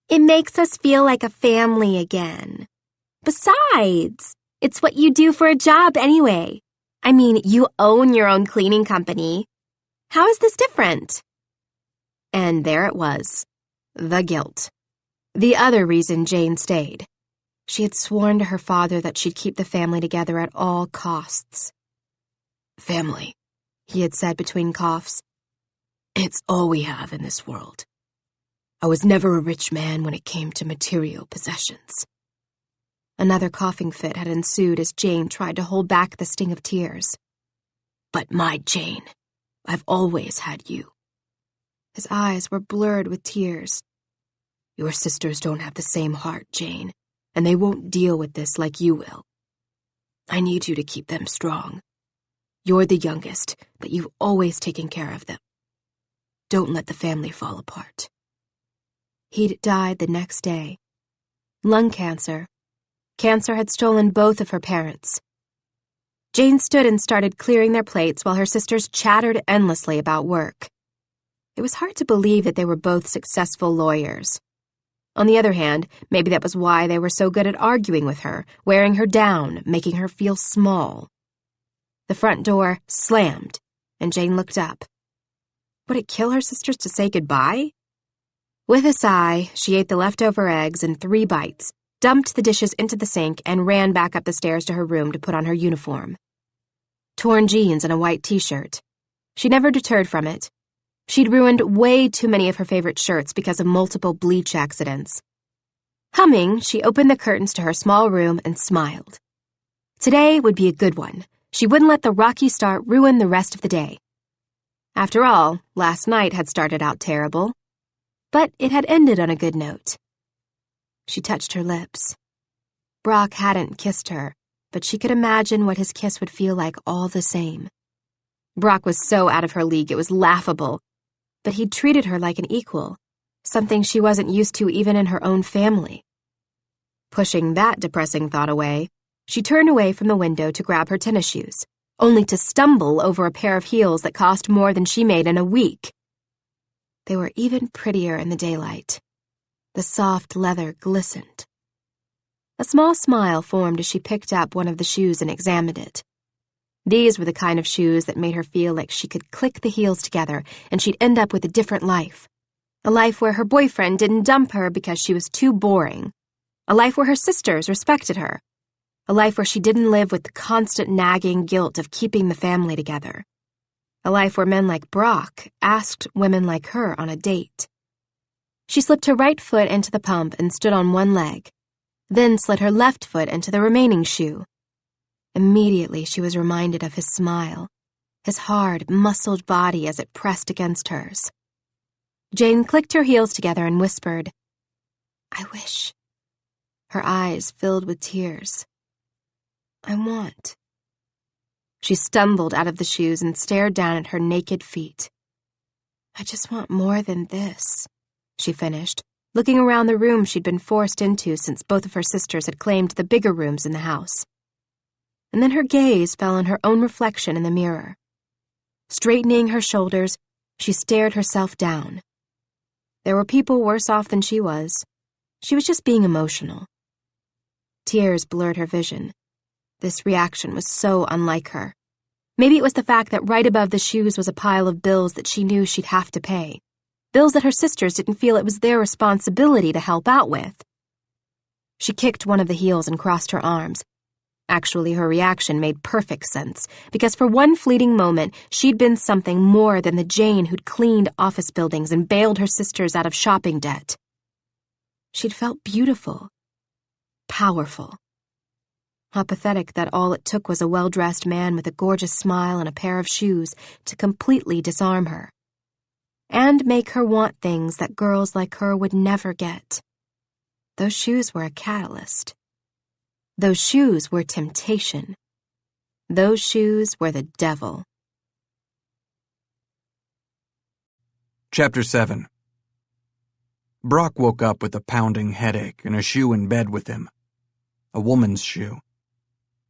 Speaker 1: It makes us feel like a family again. Besides, it's what you do for a job anyway. I mean, you own your own cleaning company. How is this different?
Speaker 3: And there it was. The guilt. The other reason Jane stayed. She had sworn to her father that she'd keep the family together at all costs. Family, he had said between coughs. It's all we have in this world. I was never a rich man when it came to material possessions. Another coughing fit had ensued as Jane tried to hold back the sting of tears. But my Jane, I've always had you. His eyes were blurred with tears. Your sisters don't have the same heart, Jane, and they won't deal with this like you will. I need you to keep them strong. You're the youngest, but you've always taken care of them. Don't let the family fall apart. He'd died the next day. Lung cancer. Cancer had stolen both of her parents. Jane stood and started clearing their plates while her sisters chattered endlessly about work. It was hard to believe that they were both successful lawyers. On the other hand, maybe that was why they were so good at arguing with her, wearing her down, making her feel small. The front door slammed, and Jane looked up. Would it kill her sisters to say goodbye? With a sigh, she ate the leftover eggs in 3 bites, dumped the dishes into the sink, and ran back up the stairs to her room to put on her uniform. Torn jeans and a white t-shirt. She never deterred from it. She'd ruined way too many of her favorite shirts because of multiple bleach accidents. Humming, she opened the curtains to her small room and smiled. Today would be a good one. She wouldn't let the rocky start ruin the rest of the day. After all, last night had started out terrible, but it had ended on a good note. She touched her lips. Brock hadn't kissed her, but she could imagine what his kiss would feel like all the same. Brock was so out of her league it was laughable, but he'd treated her like an equal, something she wasn't used to even in her own family. Pushing that depressing thought away, she turned away from the window to grab her tennis shoes, only to stumble over a pair of heels that cost more than she made in a week. They were even prettier in the daylight. The soft leather glistened. A small smile formed as she picked up one of the shoes and examined it. These were the kind of shoes that made her feel like she could click the heels together and she'd end up with a different life. A life where her boyfriend didn't dump her because she was too boring. A life where her sisters respected her. A life where she didn't live with the constant nagging guilt of keeping the family together. A life where men like Brock asked women like her on a date. She slipped her right foot into the pump and stood on one leg, then slid her left foot into the remaining shoe. Immediately she was reminded of his smile, his hard, muscled body as it pressed against hers. Jane clicked her heels together and whispered, "I wish." Her eyes filled with tears. "I want." She stumbled out of the shoes and stared down at her naked feet. "I just want more than this," she finished, looking around the room she'd been forced into since both of her sisters had claimed the bigger rooms in the house. And then her gaze fell on her own reflection in the mirror. Straightening her shoulders, she stared herself down. There were people worse off than she was. She was just being emotional. Tears blurred her vision. This reaction was so unlike her. Maybe it was the fact that right above the shoes was a pile of bills that she knew she'd have to pay. Bills that her sisters didn't feel it was their responsibility to help out with. She kicked one of the heels and crossed her arms. Actually, her reaction made perfect sense, because for one fleeting moment, she'd been something more than the Jane who'd cleaned office buildings and bailed her sisters out of shopping debt. She'd felt beautiful. Powerful. How pathetic that all it took was a well-dressed man with a gorgeous smile and a pair of shoes to completely disarm her. And make her want things that girls like her would never get. Those shoes were a catalyst. Those shoes were temptation. Those shoes were the devil.
Speaker 2: Chapter 7. Brock woke up with a pounding headache and a shoe in bed with him. A woman's shoe.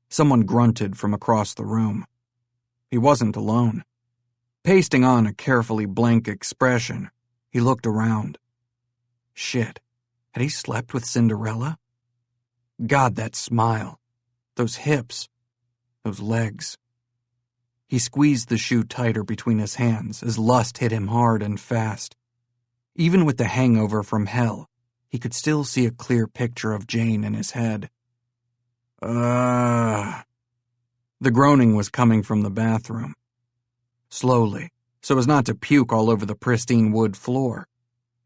Speaker 2: Someone grunted from across the room. He wasn't alone. Pasting on a carefully blank expression, he looked around. Shit, had he slept with Cinderella? God, that smile. Those hips. Those legs. He squeezed the shoe tighter between his hands as lust hit him hard and fast. Even with the hangover from hell, he could still see a clear picture of Jane in his head. The groaning was coming from the bathroom. Slowly, so as not to puke all over the pristine wood floor.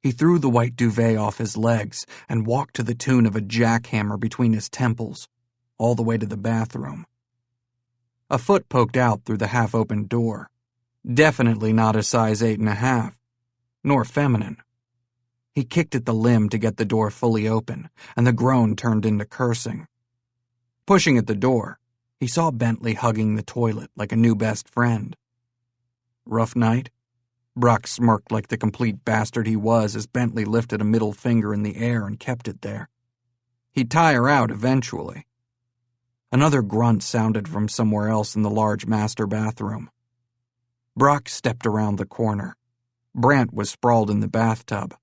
Speaker 2: He threw the white duvet off his legs and walked to the tune of a jackhammer between his temples, all the way to the bathroom. A foot poked out through the half-opened door. Definitely not a size 8.5, nor feminine. He kicked at the limb to get the door fully open, and the groan turned into cursing. Pushing at the door, he saw Bentley hugging the toilet like a new best friend. Rough night? Brock smirked like the complete bastard he was as Bentley lifted a middle finger in the air and kept it there. He'd tire out eventually. Another grunt sounded from somewhere else in the large master bathroom. Brock stepped around the corner. Brant was sprawled in the bathtub,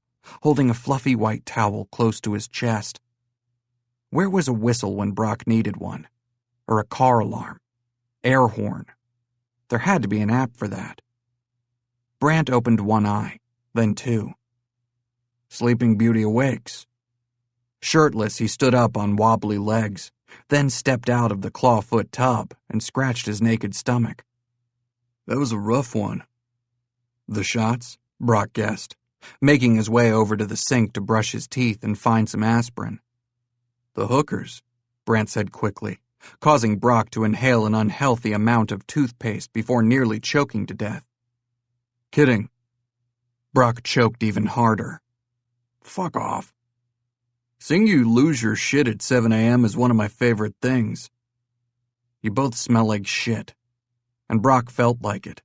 Speaker 2: holding a fluffy white towel close to his chest. Where was a whistle when Brock needed one? Or a car alarm? Air horn? There had to be an app for that. Brant opened one eye, then two. Sleeping Beauty awakes. Shirtless, he stood up on wobbly legs, then stepped out of the clawfoot tub and scratched his naked stomach. That was a rough one. The shots? Brock guessed, making his way over to the sink to brush his teeth and find some aspirin. The hookers, Brant said quickly, causing Brock to inhale an unhealthy amount of toothpaste before nearly choking to death. Kidding. Brock choked even harder. Fuck off. Seeing you lose your shit at 7 a.m. is one of my favorite things. You both smell like shit, and Brock felt like it.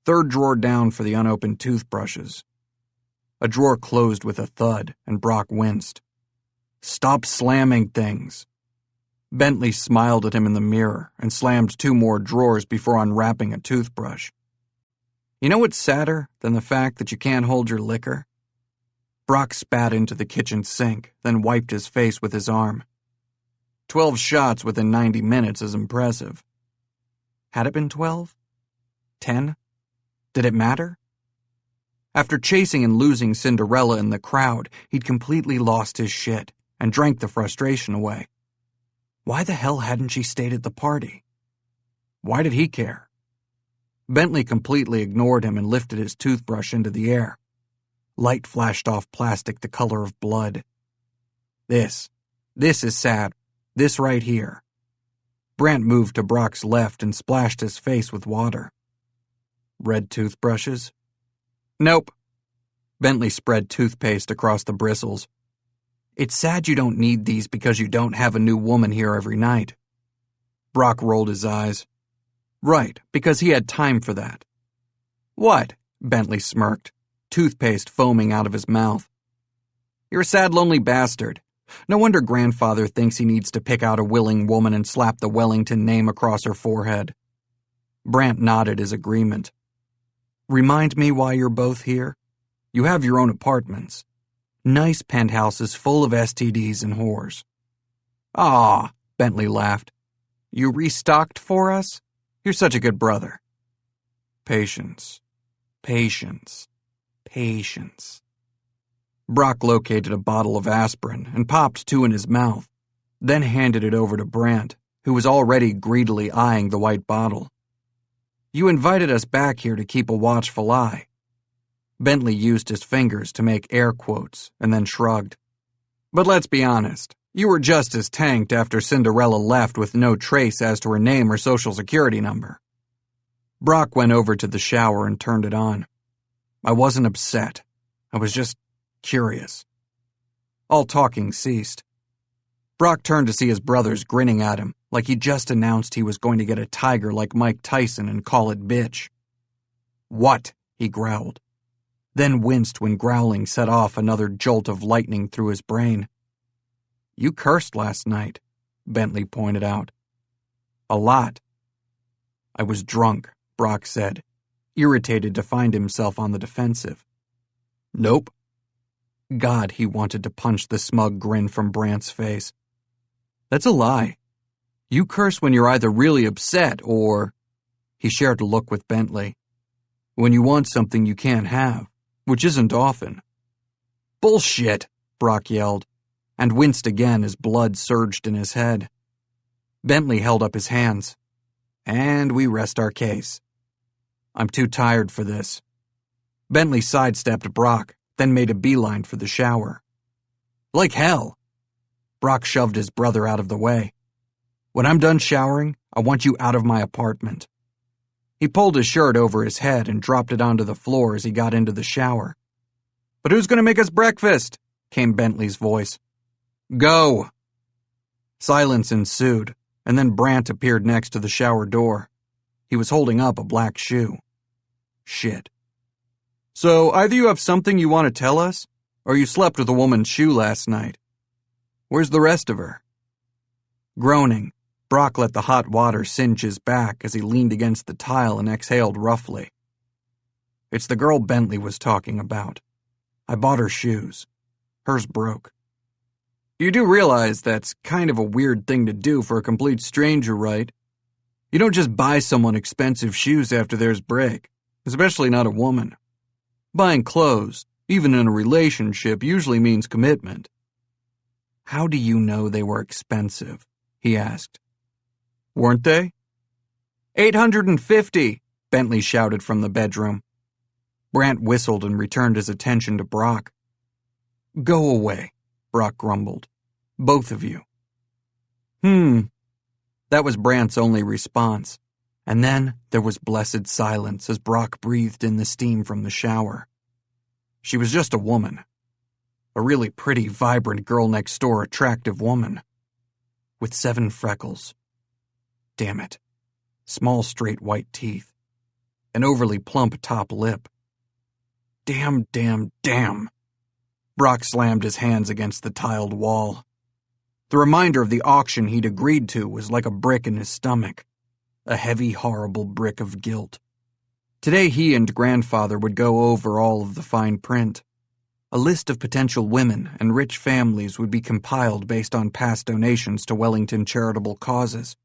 Speaker 2: Third drawer down for the unopened toothbrushes. A drawer closed with a thud, and Brock winced. Stop slamming things. Bentley smiled at him in the mirror and slammed 2 more drawers before unwrapping a toothbrush. You know what's sadder than the fact that you can't hold your liquor? Brock spat into the kitchen sink, then wiped his face with his arm. 12 shots within 90 minutes is impressive. Had it been 12? 10? Did it matter? After chasing and losing Cinderella in the crowd, he'd completely lost his shit and drank the frustration away. Why the hell hadn't she stayed at the party? Why did he care? Bentley completely ignored him and lifted his toothbrush into the air. Light flashed off plastic the color of blood. This is sad. This right here. Brant moved to Brock's left and splashed his face with water. Red toothbrushes? Nope. Bentley spread toothpaste across the bristles. It's sad you don't need these because you don't have a new woman here every night. Brock rolled his eyes. Right, because he had time for that. What? Bentley smirked, toothpaste foaming out of his mouth. You're a sad, lonely bastard. No wonder grandfather thinks he needs to pick out a willing woman and slap the Wellington name across her forehead. Brant nodded his agreement. Remind me why you're both here? You have your own apartments. Nice penthouses full of STDs and whores. Ah, Bentley laughed. You restocked for us? You're such a good brother. Patience. Patience. Patience. Brock located a bottle of aspirin and popped 2 in his mouth, then handed it over to Brant, who was already greedily eyeing the white bottle. You invited us back here to keep a watchful eye. Bentley used his fingers to make air quotes and then shrugged. But let's be honest, you were just as tanked after Cinderella left with no trace as to her name or social security number. Brock went over to the shower and turned it on. I wasn't upset. I was just curious. All talking ceased. Brock turned to see his brothers grinning at him like he just announced he was going to get a tiger like Mike Tyson and call it bitch. What? He growled. Then winced when growling set off another jolt of lightning through his brain. You cursed last night, Bentley pointed out. A lot. I was drunk, Brock said, irritated to find himself on the defensive. Nope. God, he wanted to punch the smug grin from Brant's face. That's a lie. You curse when you're either really upset or... He shared a look with Bentley. When you want something you can't have, which isn't often. Bullshit, Brock yelled, and winced again as blood surged in his head. Bentley held up his hands. And we rest our case. I'm too tired for this. Bentley sidestepped Brock, then made a beeline for the shower. Like hell. Brock shoved his brother out of the way. When I'm done showering, I want you out of my apartment. He pulled his shirt over his head and dropped it onto the floor as he got into the shower. But who's going to make us breakfast? Came Bentley's voice. Go. Silence ensued, and then Brant appeared next to the shower door. He was holding up a black shoe. Shit. So either you have something you want to tell us, or you slept with a woman's shoe last night. Where's the rest of her? Groaning, Brock let the hot water singe his back as he leaned against the tile and exhaled roughly. It's the girl Bentley was talking about. I bought her shoes. Hers broke. You do realize that's kind of a weird thing to do for a complete stranger, right? You don't just buy someone expensive shoes after theirs break, especially not a woman. Buying clothes, even in a relationship, usually means commitment. How do you know they were expensive? He asked. Weren't they? $850, Bentley shouted from the bedroom. Brant whistled and returned his attention to Brock. Go away, Brock grumbled. Both of you. That was Brant's only response. And then there was blessed silence as Brock breathed in the steam from the shower. She was just a woman. A really pretty, vibrant girl-next-door attractive woman. With 7 freckles. Damn it. Small, straight white teeth. An overly plump top lip. Damn. Brock slammed his hands against the tiled wall. The reminder of the auction he'd agreed to was like a brick in his stomach, a heavy, horrible brick of guilt. Today he and Grandfather would go over all of the fine print. A list of potential women and rich families would be compiled based on past donations to Wellington charitable causes.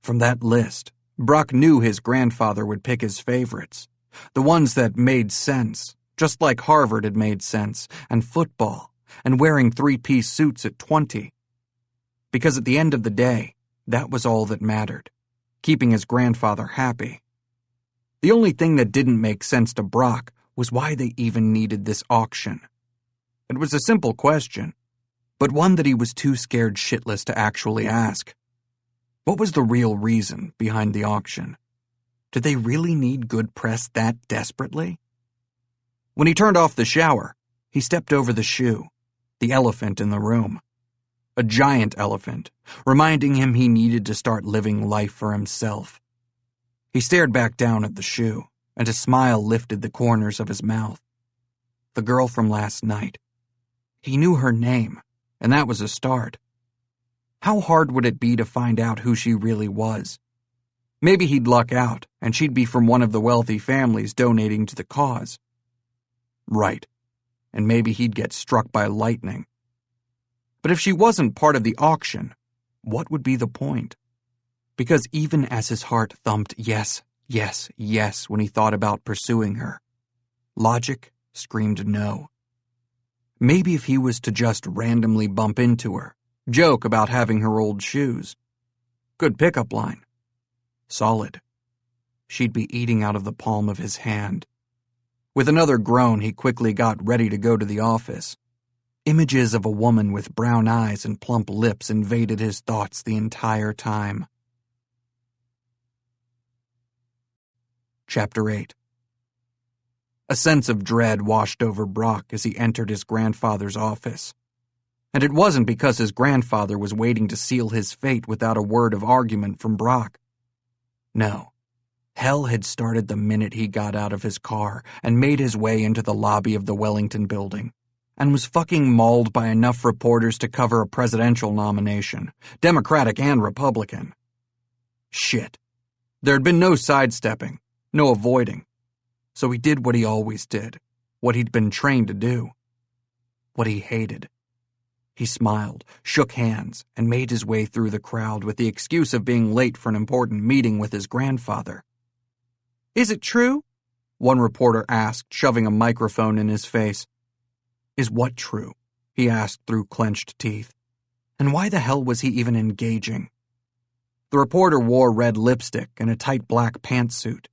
Speaker 2: From that list, Brock knew his grandfather would pick his favorites, the ones that made sense, just like Harvard had made sense, and football, and wearing three-piece suits at 20. Because at the end of the day, that was all that mattered, keeping his grandfather happy. The only thing that didn't make sense to Brock was why they even needed this auction. It was a simple question, but one that he was too scared shitless to actually ask. What was the real reason behind the auction? Did they really need good press that desperately? When he turned off the shower, he stepped over the shoe, the elephant in the room. A giant elephant, reminding him he needed to start living life for himself. He stared back down at the shoe, and a smile lifted the corners of his mouth. The girl from last night. He knew her name, and that was a start. How hard would it be to find out who she really was? Maybe he'd luck out, and she'd be from one of the wealthy families donating to the cause. Right, and maybe he'd get struck by lightning. But if she wasn't part of the auction, what would be the point? Because even as his heart thumped yes, yes, yes when he thought about pursuing her, logic screamed no. Maybe if he was to just randomly bump into her, joke about having her old shoes. Good pickup line. Solid. She'd be eating out of the palm of his hand. With another groan, he quickly got ready to go to the office. Images of a woman with brown eyes and plump lips invaded his thoughts the entire time. Chapter 8. A sense of dread washed over Brock as he entered his grandfather's office. And it wasn't because his grandfather was waiting to seal his fate without a word of argument from Brock. No. Hell had started the minute he got out of his car and made his way into the lobby of the Wellington building, and was fucking mauled by enough reporters to cover a presidential nomination, Democratic and Republican. Shit. There had been no sidestepping, no avoiding. So he did what he always did, what he'd been trained to do, what he hated. He smiled, shook hands, and made his way through the crowd with the excuse of being late for an important meeting with his grandfather. "Is it true?" one reporter asked, shoving a microphone in his face. "Is what true?" he asked through clenched teeth. And why the hell was he even engaging? The reporter wore red lipstick and a tight black pantsuit.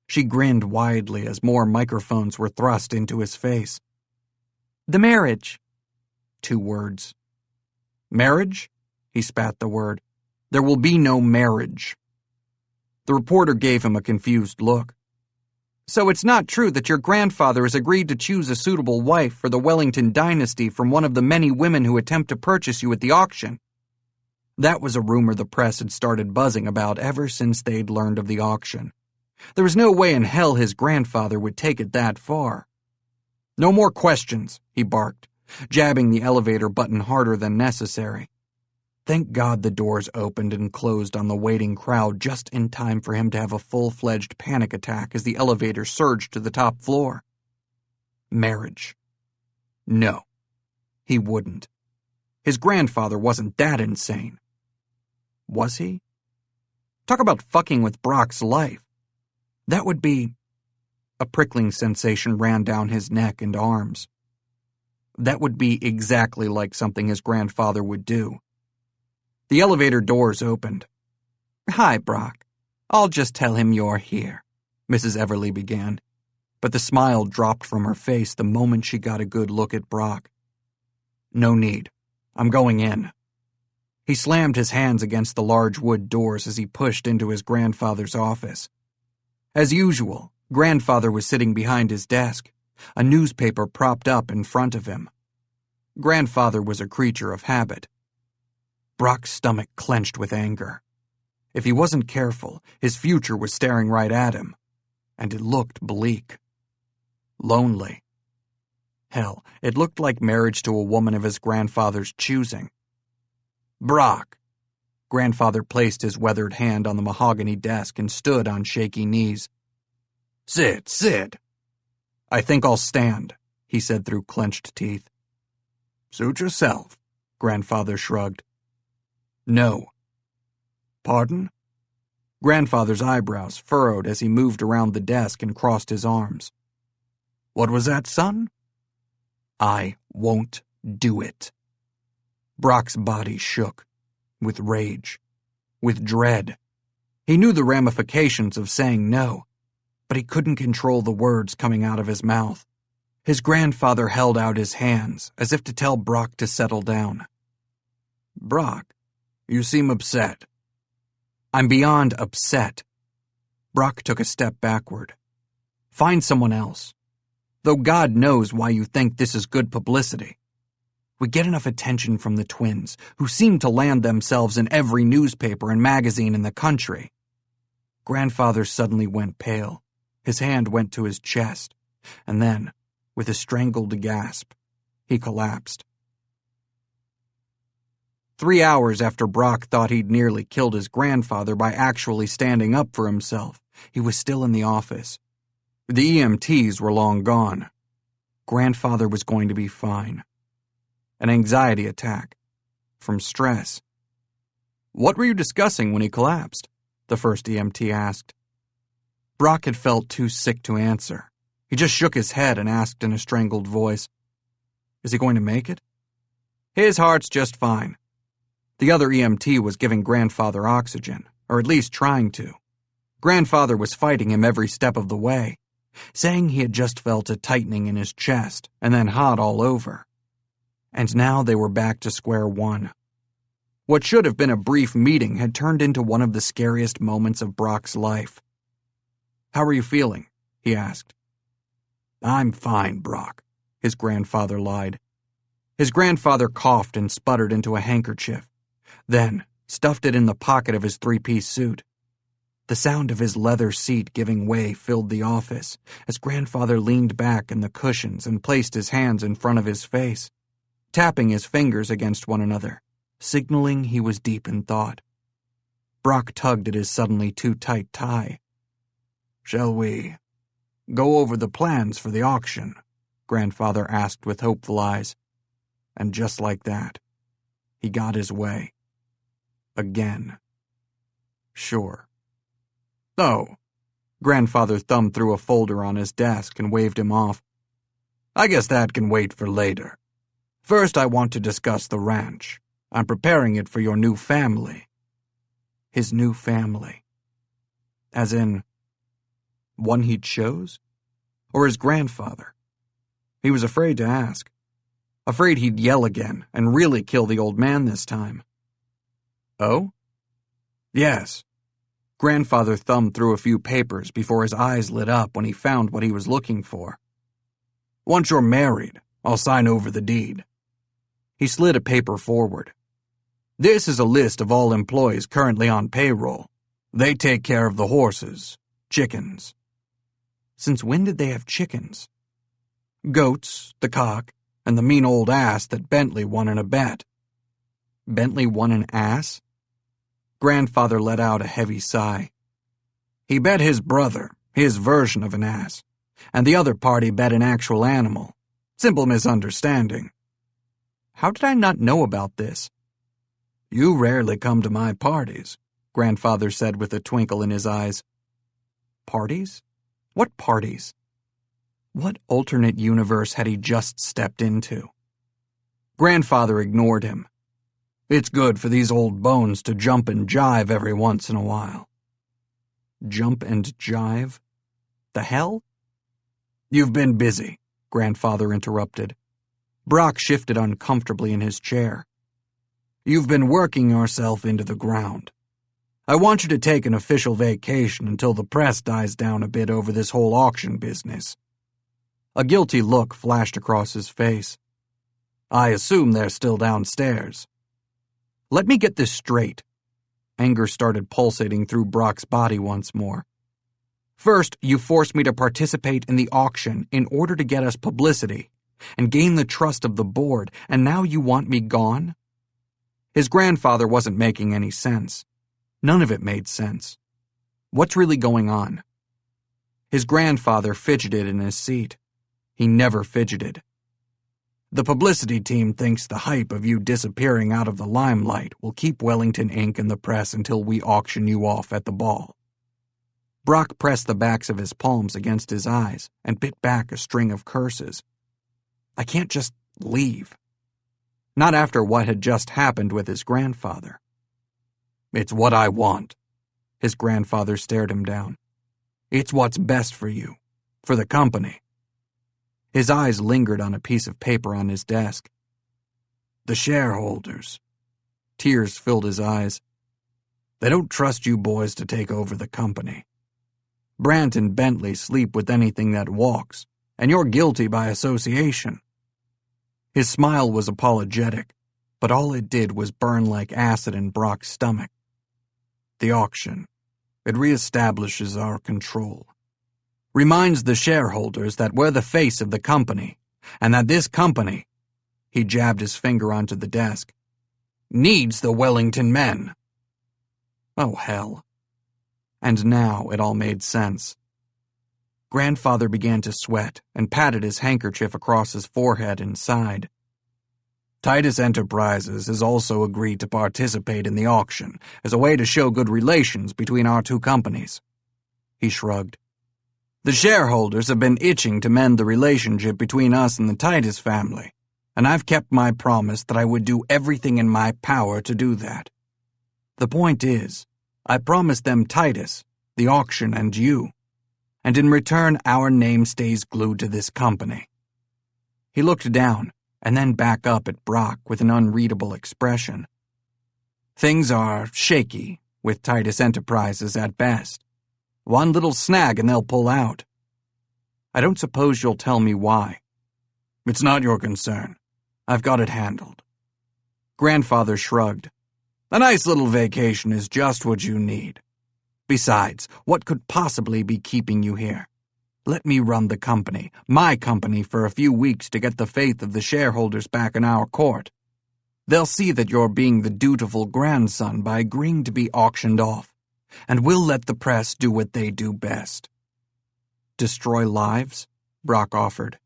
Speaker 2: She grinned widely as more microphones were thrust into his face. "The marriage." 2 words. "Marriage?" He spat the word. "There will be no marriage." The reporter gave him a confused look. "So it's not true that your grandfather has agreed to choose a suitable wife for the Wellington dynasty from one of the many women who attempt to purchase you at the auction?" That was a rumor the press had started buzzing about ever since they'd learned of the auction. There was no way in hell his grandfather would take it that far. "No more questions," he barked, jabbing the elevator button harder than necessary. Thank God the doors opened and closed on the waiting crowd just in time for him to have a full-fledged panic attack as the elevator surged to the top floor. Marriage. No, he wouldn't. His grandfather wasn't that insane. Was he? Talk about fucking with Brock's life. That would be... A prickling sensation ran down his neck and arms. That would be exactly like something his grandfather would do. The elevator doors opened. "Hi, Brock. I'll just tell him you're here," Mrs. Everly began, but the smile dropped from her face the moment she got a good look at Brock. "No need. I'm going in." He slammed his hands against the large wood doors as he pushed into his grandfather's office. As usual, Grandfather was sitting behind his desk, a newspaper propped up in front of him. Grandfather was a creature of habit. Brock's stomach clenched with anger. If he wasn't careful, his future was staring right at him, and it looked bleak. Lonely. Hell, it looked like marriage to a woman of his grandfather's choosing. Brock. Grandfather placed his weathered hand on the mahogany desk and stood on shaky knees. Sit. I think I'll stand, he said through clenched teeth. Suit yourself, Grandfather shrugged. No. Pardon? Grandfather's eyebrows furrowed as he moved around the desk and crossed his arms. What was that, son? I won't do it. Brock's body shook, with rage, with dread. He knew the ramifications of saying no, but he couldn't control the words coming out of his mouth. His grandfather held out his hands, as if to tell Brock to settle down. Brock, you seem upset. I'm beyond upset. Brock took a step backward. Find someone else. Though God knows why you think this is good publicity. We get enough attention from the twins, who seem to land themselves in every newspaper and magazine in the country. Grandfather suddenly went pale. His hand went to his chest, and then, with a strangled gasp, he collapsed. 3 hours after Brock thought he'd nearly killed his grandfather by actually standing up for himself, he was still in the office. The EMTs were long gone. Grandfather was going to be fine. An anxiety attack. From stress. What were you discussing when he collapsed? The first EMT asked. Brock had felt too sick to answer. He just shook his head and asked in a strangled voice, Is he going to make it? His heart's just fine. The other EMT was giving Grandfather oxygen, or at least trying to. Grandfather was fighting him every step of the way, saying he had just felt a tightening in his chest and then hot all over. And now they were back to square one. What should have been a brief meeting had turned into one of the scariest moments of Brock's life. How are you feeling? He asked. I'm fine, Brock, his grandfather lied. His grandfather coughed and sputtered into a handkerchief, then stuffed it in the pocket of his three-piece suit. The sound of his leather seat giving way filled the office as Grandfather leaned back in the cushions and placed his hands in front of his face, tapping his fingers against one another, signaling he was deep in thought. Brock tugged at his suddenly too tight tie. Shall we go over the plans for the auction? Grandfather asked with hopeful eyes. And just like that, he got his way. Again. Sure. Oh. Grandfather thumbed through a folder on his desk and waved him off. I guess that can wait for later. First, I want to discuss the ranch. I'm preparing it for your new family. His new family. As in, one he chose? Or his grandfather? He was afraid to ask. Afraid he'd yell again and really kill the old man this time. Oh? Yes. Grandfather thumbed through a few papers before his eyes lit up when he found what he was looking for. Once you're married, I'll sign over the deed. He slid a paper forward. This is a list of all employees currently on payroll. They take care of the horses, chickens. Since when did they have chickens? Goats, the cock, and the mean old ass that Bentley won in a bet. Bentley won an ass? Grandfather let out a heavy sigh. He bet his brother, his version of an ass, and the other party bet an actual animal. Simple misunderstanding. How did I not know about this? You rarely come to my parties, Grandfather said with a twinkle in his eyes. Parties? What parties? What alternate universe had he just stepped into? Grandfather ignored him. It's good for these old bones to jump and jive every once in a while. Jump and jive? The hell? You've been busy, Grandfather interrupted. Brock shifted uncomfortably in his chair. You've been working yourself into the ground. I want you to take an official vacation until the press dies down a bit over this whole auction business. A guilty look flashed across his face. I assume they're still downstairs. Let me get this straight. Anger started pulsating through Brock's body once more. First, you forced me to participate in the auction in order to get us publicity and gain the trust of the board, and now you want me gone? His grandfather wasn't making any sense. None of it made sense. What's really going on? His grandfather fidgeted in his seat. He never fidgeted. The publicity team thinks the hype of you disappearing out of the limelight will keep Wellington ink in the press until we auction you off at the ball. Brock pressed the backs of his palms against his eyes and bit back a string of curses. I can't just leave. Not after what had just happened with his grandfather. It's what I want. His grandfather stared him down. It's what's best for you, for the company. His eyes lingered on a piece of paper on his desk. The shareholders. Tears filled his eyes. They don't trust you boys to take over the company. Brant and Bentley sleep with anything that walks, and you're guilty by association. His smile was apologetic, but all it did was burn like acid in Brock's stomach. The auction. It reestablishes our control. Reminds the shareholders that we're the face of the company, and that this company, he jabbed his finger onto the desk, needs the Wellington men. Oh, hell. And now it all made sense. Grandfather began to sweat and patted his handkerchief across his forehead and sighed. Titus Enterprises has also agreed to participate in the auction as a way to show good relations between our two companies. He shrugged. The shareholders have been itching to mend the relationship between us and the Titus family, and I've kept my promise that I would do everything in my power to do that. The point is, I promised them Titus, the auction, and you, and in return our name stays glued to this company. He looked down, and then back up at Brock with an unreadable expression. Things are shaky with Titus Enterprises at best. One little snag and they'll pull out. I don't suppose you'll tell me why. It's not your concern. I've got it handled. Grandfather shrugged. A nice little vacation is just what you need. Besides, what could possibly be keeping you here? Let me run the company, my company, for a few weeks to get the faith of the shareholders back in our court. They'll see that you're being the dutiful grandson by agreeing to be auctioned off, and we'll let the press do what they do best. Destroy lives? Brock offered.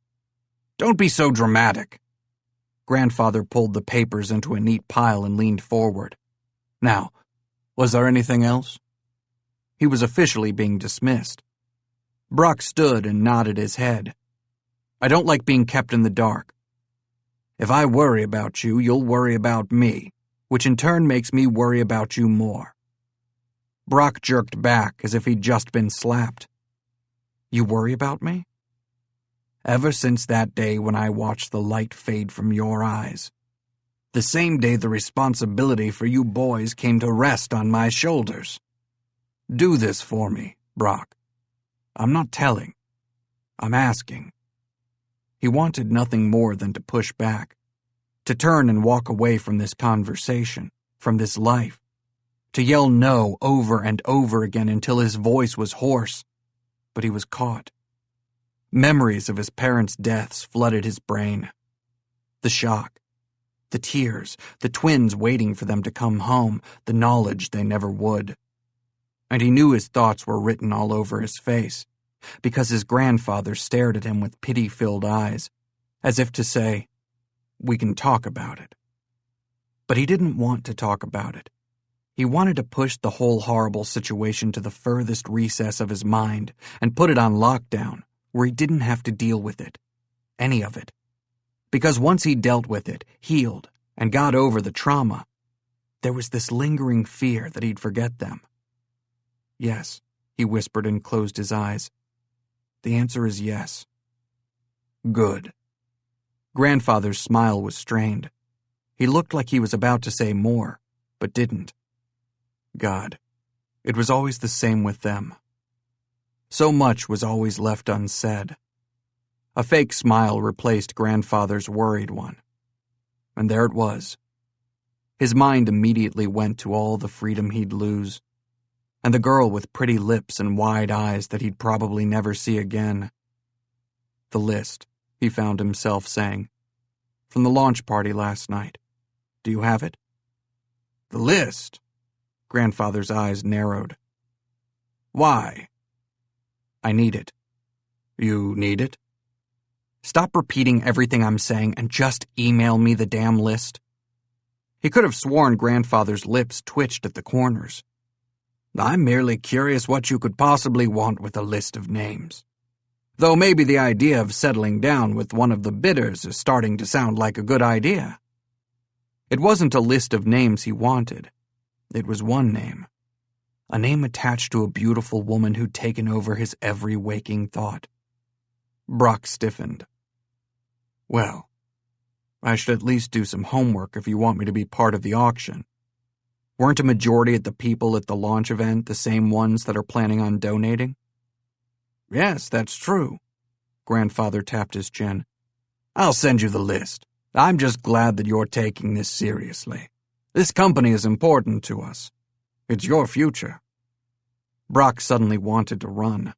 Speaker 2: Don't be so dramatic. Grandfather pulled the papers into a neat pile and leaned forward. Now, was there anything else? He was officially being dismissed. Brock stood and nodded his head. I don't like being kept in the dark. If I worry about you, you'll worry about me, which in turn makes me worry about you more. Brock jerked back as if he'd just been slapped. You worry about me? Ever since that day when I watched the light fade from your eyes. The same day the responsibility for you boys came to rest on my shoulders. Do this for me, Brock. I'm not telling. I'm asking. He wanted nothing more than to push back, to turn and walk away from this conversation, from this life, to yell no over and over again until his voice was hoarse, but he was caught. Memories of his parents' deaths flooded his brain. The shock, the tears, the twins waiting for them to come home, the knowledge they never would. And he knew his thoughts were written all over his face, because his grandfather stared at him with pity-filled eyes, as if to say, we can talk about it. But he didn't want to talk about it. He wanted to push the whole horrible situation to the furthest recess of his mind and put it on lockdown, where he didn't have to deal with it, any of it. Because once he dealt with it, healed, and got over the trauma, there was this lingering fear that he'd forget them. Yes, he whispered and closed his eyes. The answer is yes. Good. Grandfather's smile was strained. He looked like he was about to say more, but didn't. God, it was always the same with them. So much was always left unsaid. A fake smile replaced Grandfather's worried one. And there it was. His mind immediately went to all the freedom he'd lose, and the girl with pretty lips and wide eyes that he'd probably never see again. The list, he found himself saying, from the launch party last night. Do you have it? The list? Grandfather's eyes narrowed. Why? I need it. You need it? Stop repeating everything I'm saying and just email me the damn list. He could have sworn Grandfather's lips twitched at the corners. I'm merely curious what you could possibly want with a list of names. Though maybe the idea of settling down with one of the bidders is starting to sound like a good idea. It wasn't a list of names he wanted. It was one name. A name attached to a beautiful woman who'd taken over his every waking thought. Brock stiffened. Well, I should at least do some homework if you want me to be part of the auction. Weren't a majority of the people at the launch event the same ones that are planning on donating? Yes, that's true. Grandfather tapped his chin. I'll send you the list. I'm just glad that you're taking this seriously. This company is important to us. It's your future. Brock suddenly wanted to run,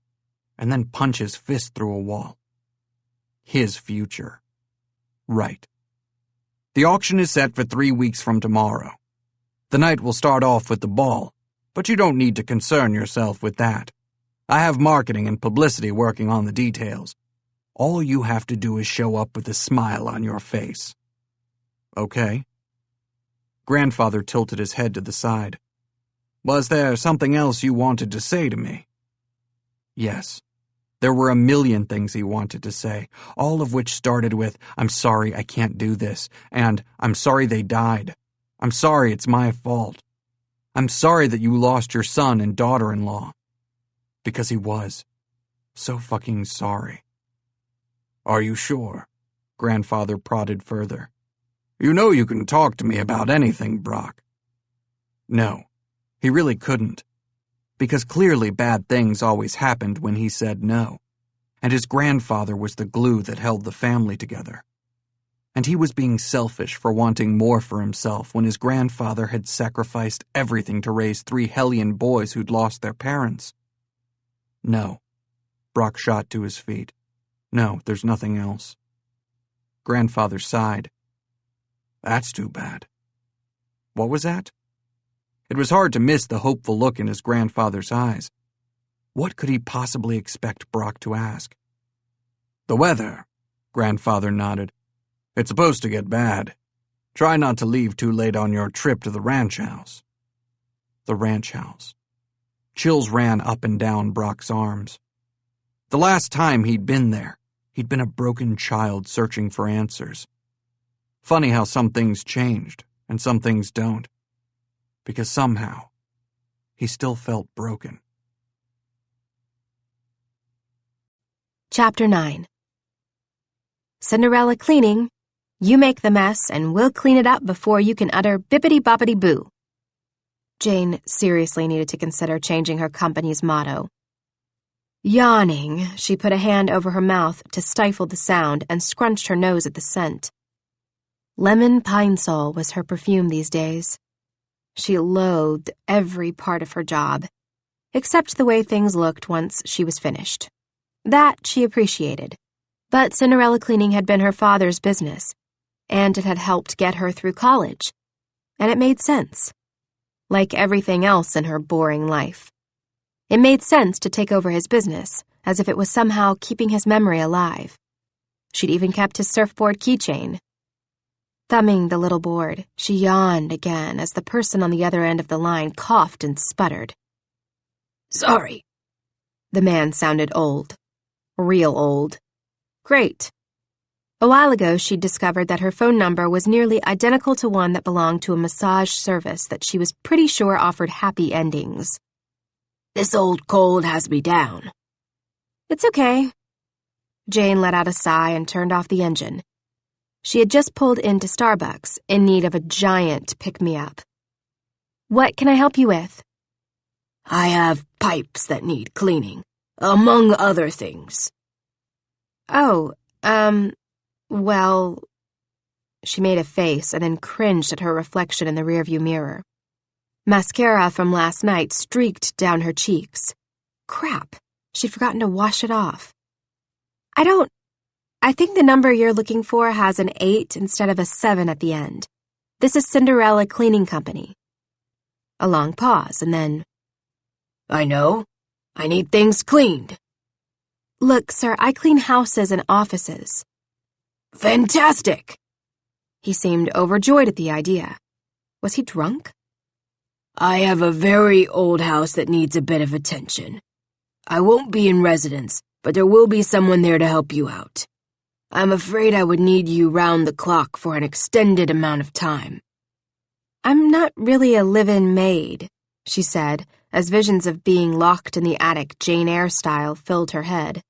Speaker 2: and then punch his fist through a wall. His future. Right. The auction is set for 3 weeks from tomorrow. The night will start off with the ball, but you don't need to concern yourself with that. I have marketing and publicity working on the details. All you have to do is show up with a smile on your face. Okay. Grandfather tilted his head to the side. Was there something else you wanted to say to me? Yes. There were a million things he wanted to say, all of which started with, I'm sorry I can't do this, and I'm sorry they died. I'm sorry it's my fault. I'm sorry that you lost your son and daughter-in-law. Because he was. So fucking sorry. Are you sure? Grandfather prodded further. You know you can talk to me about anything, Brock. No, he really couldn't. Because clearly bad things always happened when he said no, and his grandfather was the glue that held the family together. And he was being selfish for wanting more for himself when his grandfather had sacrificed everything to raise 3 hellion boys who'd lost their parents. No. Brock shot to his feet. No, there's nothing else. Grandfather sighed. That's too bad. What was that? It was hard to miss the hopeful look in his grandfather's eyes. What could he possibly expect Brock to ask? The weather, Grandfather nodded. It's supposed to get bad. Try not to leave too late on your trip to the ranch house. The ranch house. Chills ran up and down Brock's arms. The last time he'd been there, he'd been a broken child searching for answers. Funny how some things changed, and some things don't. Because somehow, he still felt broken.
Speaker 3: Chapter 9. Cinderella cleaning. You make the mess, and we'll clean it up before you can utter bippity-boppity-boo. Jane seriously needed to consider changing her company's motto. Yawning, she put a hand over her mouth to stifle the sound and scrunched her nose at the scent. Lemon pine sol was her perfume these days. She loathed every part of her job, except the way things looked once she was finished. That she appreciated. But Cinderella cleaning had been her father's business, and it had helped get her through college. And it made sense. Like everything else in her boring life. It made sense to take over his business, as if it was somehow keeping his memory alive. She'd even kept his surfboard keychain. Thumbing the little board, she yawned again as the person on the other end of the line coughed and sputtered. Sorry. The man sounded old. Real old. Great. A while ago, she'd discovered that her phone number was nearly identical to one that belonged to a massage service that she was pretty sure offered happy endings. This old cold has me down. It's okay. Jane let out a sigh and turned off the engine. She had just pulled into Starbucks in need of a giant pick-me-up. What can I help you with? I have pipes that need cleaning, among other things. Oh, well... She made a face and then cringed at her reflection in the rearview mirror. Mascara from last night streaked down her cheeks. Crap, she'd forgotten to wash it off. I think the number you're looking for has an 8 instead of a 7 at the end. This is Cinderella Cleaning Company. A long pause, and then,
Speaker 4: I know. I need things cleaned.
Speaker 3: Look, sir, I clean houses and offices.
Speaker 4: Fantastic!
Speaker 3: He seemed overjoyed at the idea. Was he drunk?
Speaker 4: I have a very old house that needs a bit of attention. I won't be in residence, but there will be someone there to help you out. I'm afraid I would need you round the clock for an extended amount of time.
Speaker 3: I'm not really a live-in maid, she said, as visions of being locked in the attic Jane Eyre style filled her head.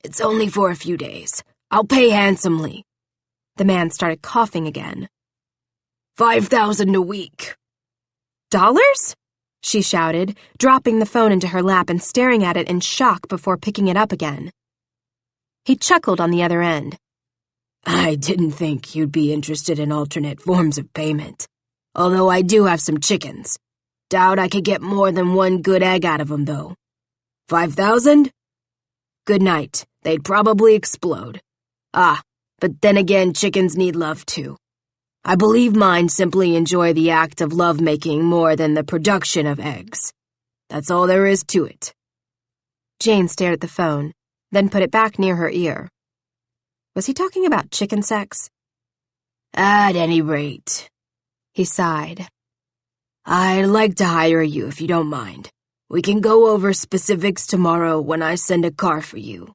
Speaker 4: It's only for a few days. I'll pay handsomely.
Speaker 3: The man started coughing again.
Speaker 4: $5,000 a week.
Speaker 3: Dollars? She shouted, dropping the phone into her lap and staring at it in shock before picking it up again. He chuckled on the other end.
Speaker 4: I didn't think you'd be interested in alternate forms of payment. Although I do have some chickens. Doubt I could get more than one good egg out of them, though. 5,000? Good night. They'd probably explode. But then again, chickens need love, too. I believe mine simply enjoy the act of lovemaking more than the production of eggs. That's all there is to it.
Speaker 3: Jane stared at the phone, then put it back near her ear. Was he talking about chicken sex?
Speaker 4: At any rate,
Speaker 3: he sighed.
Speaker 4: I'd like to hire you if you don't mind. We can go over specifics tomorrow when I send a car for you.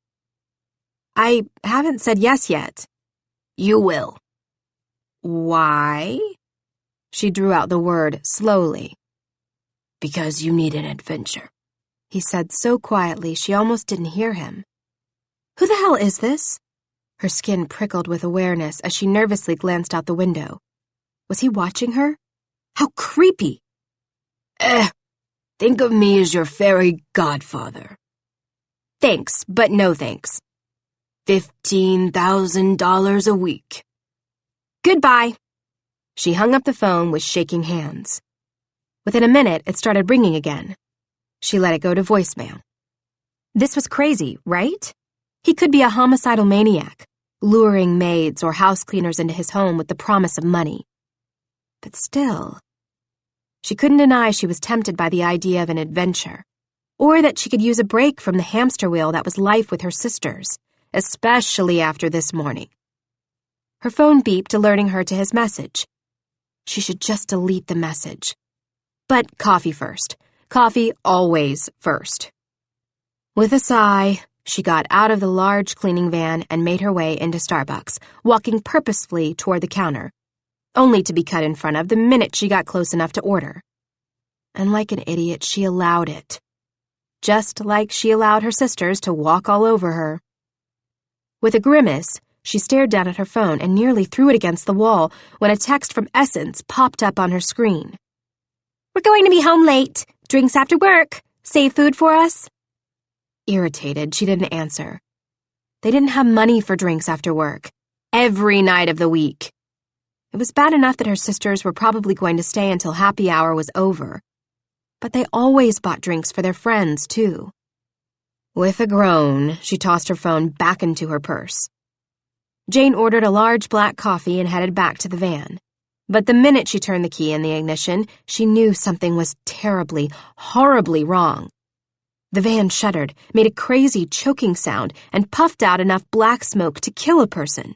Speaker 3: I haven't said yes yet.
Speaker 4: You will.
Speaker 3: Why? She drew out the word slowly.
Speaker 4: Because you need an adventure,
Speaker 3: he said so quietly she almost didn't hear him. Who the hell is this? Her skin prickled with awareness as she nervously glanced out the window. Was he watching her? How creepy!
Speaker 4: Think of me as your fairy godfather.
Speaker 3: Thanks, but no thanks.
Speaker 4: $15,000 a week.
Speaker 3: Goodbye. She hung up the phone with shaking hands. Within a minute, it started ringing again. She let it go to voicemail. This was crazy, right? He could be a homicidal maniac, luring maids or house cleaners into his home with the promise of money. But still, she couldn't deny she was tempted by the idea of an adventure, or that she could use a break from the hamster wheel that was life with her sisters, especially after this morning. Her phone beeped, alerting her to his message. She should just delete the message. But coffee first. Coffee always first. With a sigh, she got out of the large cleaning van and made her way into Starbucks, walking purposefully toward the counter, only to be cut in front of the minute she got close enough to order. And like an idiot, she allowed it. Just like she allowed her sisters to walk all over her. With a grimace, she stared down at her phone and nearly threw it against the wall when a text from Essence popped up on her screen. We're going to be home late. Drinks after work. Save food for us? Irritated, she didn't answer. They didn't have money for drinks after work. Every night of the week. It was bad enough that her sisters were probably going to stay until happy hour was over. But they always bought drinks for their friends, too. With a groan, she tossed her phone back into her purse. Jane ordered a large black coffee and headed back to the van. But the minute she turned the key in the ignition, she knew something was terribly, horribly wrong. The van shuddered, made a crazy choking sound, and puffed out enough black smoke to kill a person.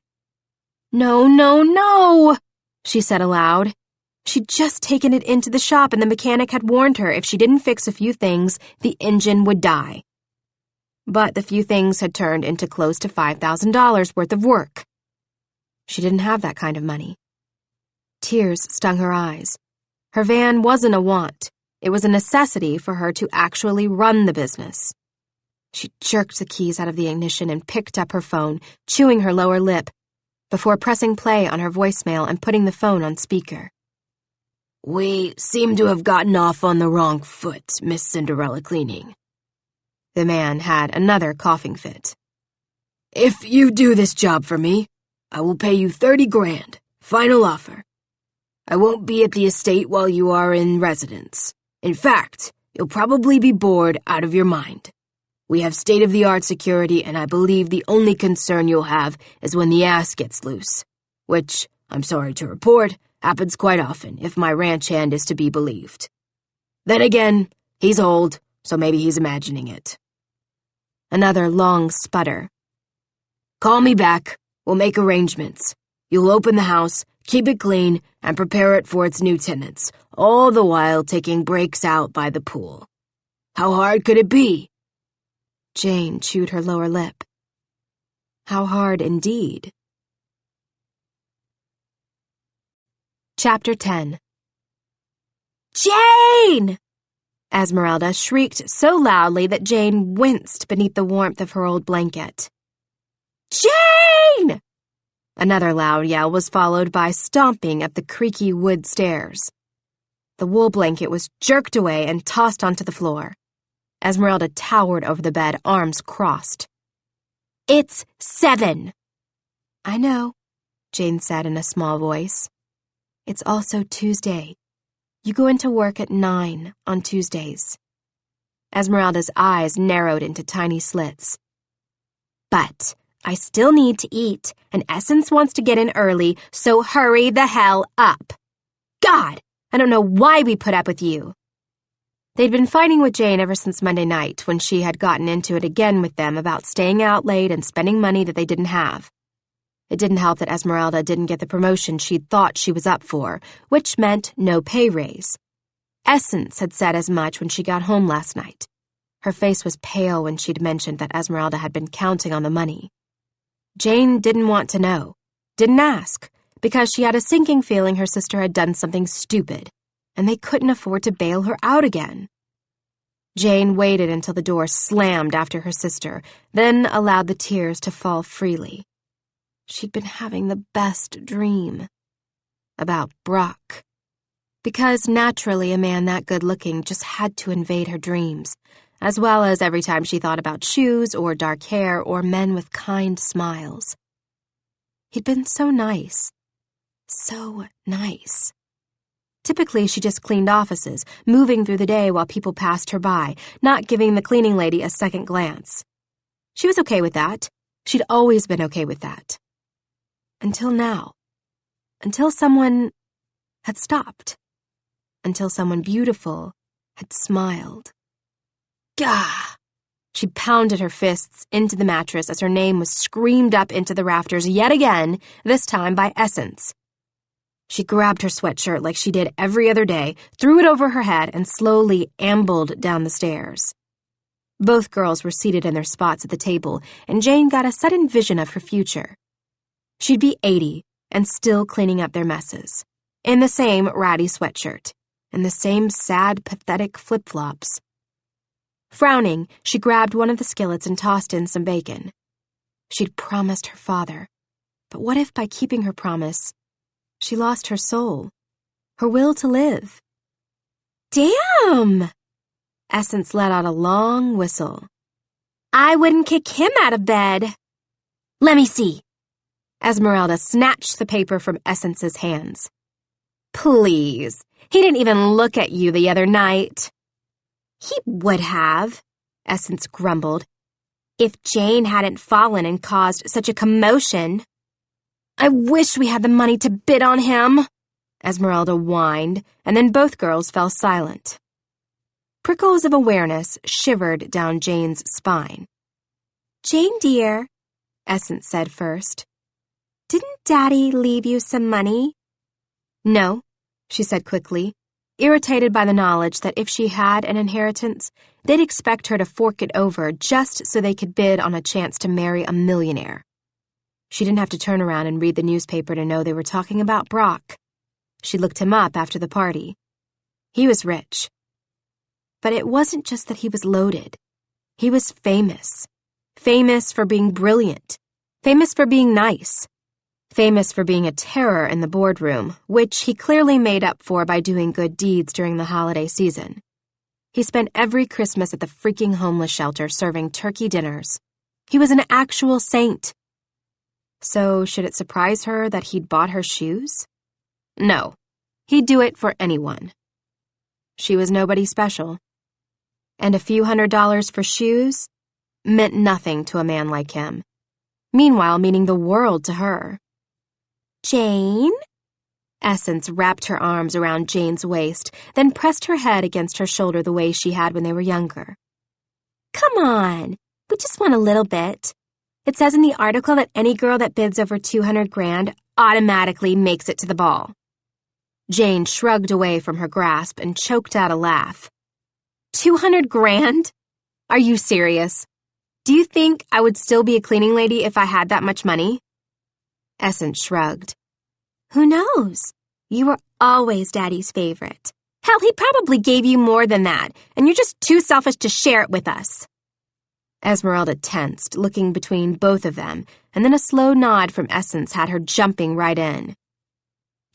Speaker 3: No, no, no, she said aloud. She'd just taken it into the shop and the mechanic had warned her if she didn't fix a few things, the engine would die. But the few things had turned into close to $5,000 worth of work. She didn't have that kind of money. Tears stung her eyes. Her van wasn't a want. It was a necessity for her to actually run the business. She jerked the keys out of the ignition and picked up her phone, chewing her lower lip, before pressing play on her voicemail and putting the phone on speaker.
Speaker 4: We seem to have gotten off on the wrong foot, Miss Cinderella Cleaning.
Speaker 3: The man had another coughing fit.
Speaker 4: If you do this job for me, I will pay you $30 grand. Final offer. I won't be at the estate while you are in residence. In fact, you'll probably be bored out of your mind. We have state-of-the-art security, and I believe the only concern you'll have is when the ass gets loose, which, I'm sorry to report, Happens quite often, if my ranch hand is to be believed. Then again, he's old, so maybe he's imagining it.
Speaker 3: Another long sputter.
Speaker 4: Call me back. We'll make arrangements. You'll open the house, keep it clean, and prepare it for its new tenants, all the while taking breaks out by the pool. How hard could it be?
Speaker 3: Jane chewed her lower lip. How hard indeed. Chapter 10.
Speaker 1: Jane!
Speaker 3: Esmeralda shrieked so loudly that Jane winced beneath the warmth of her old blanket.
Speaker 1: Jane!
Speaker 3: Another loud yell was followed by stomping up the creaky wood stairs. The wool blanket was jerked away and tossed onto the floor. Esmeralda towered over the bed, arms crossed.
Speaker 1: It's 7.
Speaker 3: I know, Jane said in a small voice. It's also Tuesday. You go into work at 9 on Tuesdays. Esmeralda's eyes narrowed into tiny slits.
Speaker 1: But I still need to eat, and Essence wants to get in early, so hurry the hell up. God, I don't know why we put up with you.
Speaker 3: They'd been fighting with Jane ever since Monday night, when she had gotten into it again with them about staying out late and spending money that they didn't have. It didn't help that Esmeralda didn't get the promotion she'd thought she was up for, which meant no pay raise. Essence had said as much when she got home last night. Her face was pale when she'd mentioned that Esmeralda had been counting on the money. Jane didn't want to know, didn't ask, because she had a sinking feeling her sister had done something stupid, and they couldn't afford to bail her out again. Jane waited until the door slammed after her sister, then allowed the tears to fall freely. She'd been having the best dream. About Brock. Because naturally a man that good-looking just had to invade her dreams, as well as every time she thought about shoes or dark hair or men with kind smiles. He'd been so nice. So nice. Typically, she just cleaned offices, moving through the day while people passed her by, not giving the cleaning lady a second glance. She was okay with that. She'd always been okay with that. Until now. Until someone had stopped. Until someone beautiful had smiled. Gah! She pounded her fists into the mattress as her name was screamed up into the rafters yet again, this time by Essence. She grabbed her sweatshirt like she did every other day, threw it over her head, and slowly ambled down the stairs. Both girls were seated in their spots at the table, and Jane got a sudden vision of her future. She'd be 80 and still cleaning up their messes, in the same ratty sweatshirt, and the same sad, pathetic flip-flops. Frowning, she grabbed one of the skillets and tossed in some bacon. She'd promised her father, but what if by keeping her promise, she lost her soul, her will to live?
Speaker 1: Damn!
Speaker 3: Essence let out a long whistle.
Speaker 1: I wouldn't kick him out of bed. Let me see.
Speaker 3: Esmeralda snatched the paper from Essence's hands.
Speaker 1: Please, he didn't even look at you the other night. He would have, Essence grumbled, if Jane hadn't fallen and caused such a commotion. I wish we had the money to bid on him, Esmeralda whined, and then both girls fell silent. Prickles of awareness shivered down Jane's spine. Jane, dear, Essence said first, didn't Daddy leave you some money?
Speaker 3: No, she said quickly, irritated by the knowledge that if she had an inheritance, they'd expect her to fork it over just so they could bid on a chance to marry a millionaire. She didn't have to turn around and read the newspaper to know they were talking about Brock. She looked him up after the party. He was rich. But it wasn't just that he was loaded. He was famous. Famous for being brilliant. Famous for being nice. Famous for being a terror in the boardroom, which he clearly made up for by doing good deeds during the holiday season. He spent every Christmas at the freaking homeless shelter serving turkey dinners. He was an actual saint. So, should it surprise her that he'd bought her shoes? No, he'd do it for anyone. She was nobody special. And a few $100s for shoes meant nothing to a man like him. Meanwhile, meaning the world to her.
Speaker 1: Jane?
Speaker 3: Essence wrapped her arms around Jane's waist, then pressed her head against her shoulder the way she had when they were younger. Come on, we just want a little bit. It says in the article that any girl that bids over 200 grand automatically makes it to the ball. Jane shrugged away from her grasp and choked out a laugh. 200 grand? Are you serious? Do you think I would still be a cleaning lady if I had that much money? Essence shrugged. Who knows? You were always Daddy's favorite. Hell, he probably gave you more than that, and you're just too selfish to share it with us. Esmeralda tensed, looking between both of them, and then a slow nod from Essence had her jumping right in.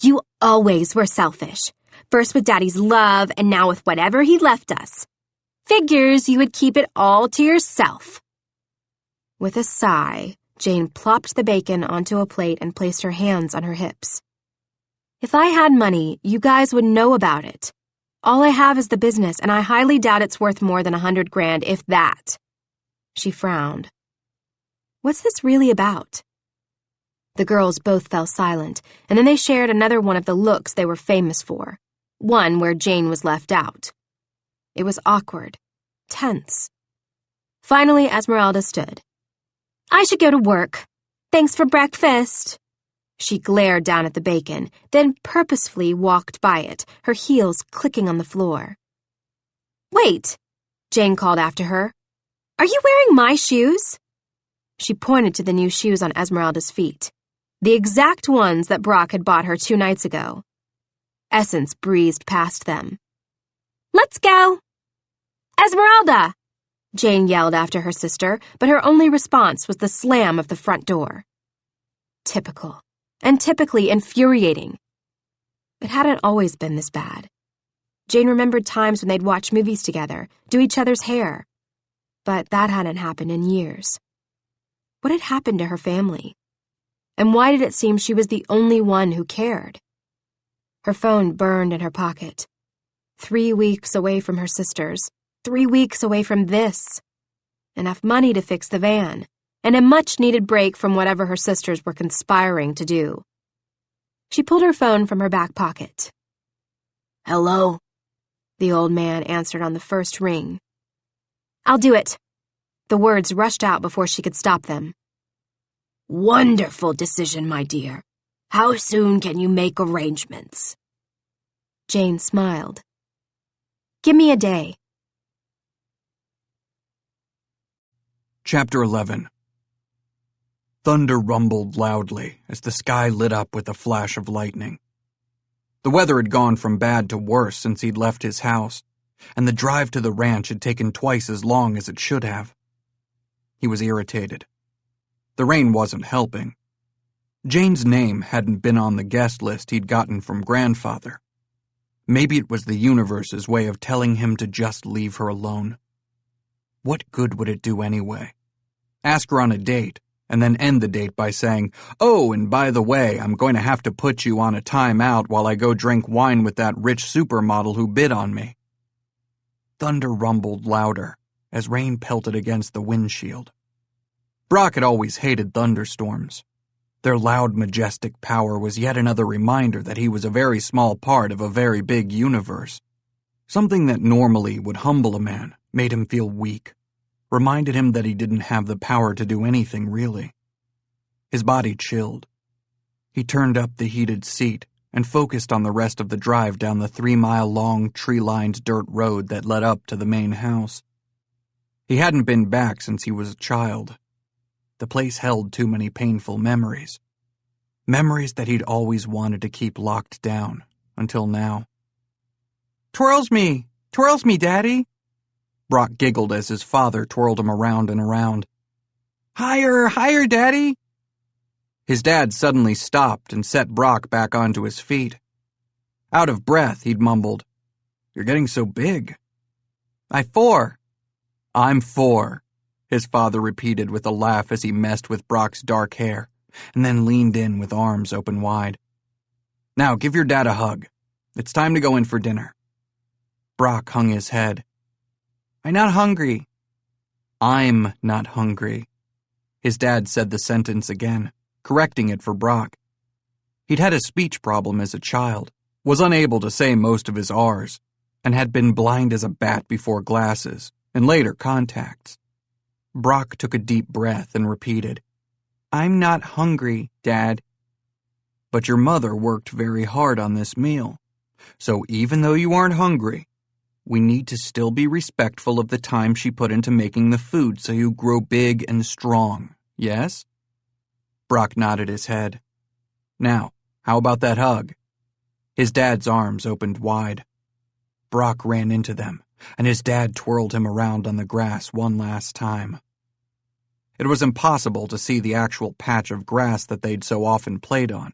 Speaker 3: You always were selfish. First with Daddy's love, and now with whatever he left us. Figures you would keep it all to yourself. With a sigh, Jane plopped the bacon onto a plate and placed her hands on her hips. If I had money, you guys would know about it. All I have is the business, and I highly doubt it's worth more than 100 grand, if that. She frowned. What's this really about? The girls both fell silent, and then they shared another one of the looks they were famous for, one where Jane was left out. It was awkward, tense. Finally, Esmeralda stood. I should go to work. Thanks for breakfast. She glared down at the bacon, then purposefully walked by it, her heels clicking on the floor. Wait, Jane called after her. Are you wearing my shoes? She pointed to the new shoes on Esmeralda's feet, the exact ones that Brock had bought her 2 nights ago. Essence breezed past them. Let's go! Esmeralda! Jane yelled after her sister, but her only response was the slam of the front door. Typical, and typically infuriating. It hadn't always been this bad. Jane remembered times when they'd watch movies together, do each other's hair. But that hadn't happened in years. What had happened to her family? And why did it seem she was the only one who cared? Her phone burned in her pocket. 3 weeks away from her sisters. 3 weeks away from this. Enough money to fix the van, and a much-needed break from whatever her sisters were conspiring to do. She pulled her phone from her back pocket. Hello? The old man answered on the first ring. I'll do it. The words rushed out before she could stop them. Wonderful decision, my dear. How soon can you make arrangements? Jane smiled. Give me a day.
Speaker 2: Chapter 11. Thunder rumbled loudly as the sky lit up with a flash of lightning. The weather had gone from bad to worse since he'd left his house, and the drive to the ranch had taken twice as long as it should have. He was irritated. The rain wasn't helping. Jane's name hadn't been on the guest list he'd gotten from Grandfather. Maybe it was the universe's way of telling him to just leave her alone. What good would it do anyway? Ask her on a date, and then end the date by saying, "Oh, and by the way, I'm going to have to put you on a timeout while I go drink wine with that rich supermodel who bid on me." Thunder rumbled louder as rain pelted against the windshield. Brock had always hated thunderstorms. Their loud, majestic power was yet another reminder that he was a very small part of a very big universe. Something that normally would humble a man made him feel weak, reminded him that he didn't have the power to do anything really. His body chilled. He turned up the heated seat and focused on the rest of the drive down the 3-mile-long, tree-lined dirt road that led up to the main house. He hadn't been back since he was a child. The place held too many painful memories. Memories that he'd always wanted to keep locked down, until now. Twirls me, Daddy." Brock giggled as his father twirled him around and around. Higher, higher, Daddy." His dad suddenly stopped and set Brock back onto his feet. Out of breath, he'd mumbled, "You're getting so big." I'm 4, his father repeated with a laugh as he messed with Brock's dark hair, and then leaned in with arms open wide. "Now give your dad a hug. It's time to go in for dinner." Brock hung his head. "I'm not hungry." "I'm not hungry." His dad said the sentence again, correcting it for Brock. He'd had a speech problem as a child, was unable to say most of his R's, and had been blind as a bat before glasses, and later contacts. Brock took a deep breath and repeated, "I'm not hungry, Dad." "But your mother worked very hard on this meal, so even though you aren't hungry, we need to still be respectful of the time she put into making the food so you grow big and strong, yes?" Brock nodded his head. "Now, how about that hug?" His dad's arms opened wide. Brock ran into them, and his dad twirled him around on the grass one last time. It was impossible to see the actual patch of grass that they'd so often played on,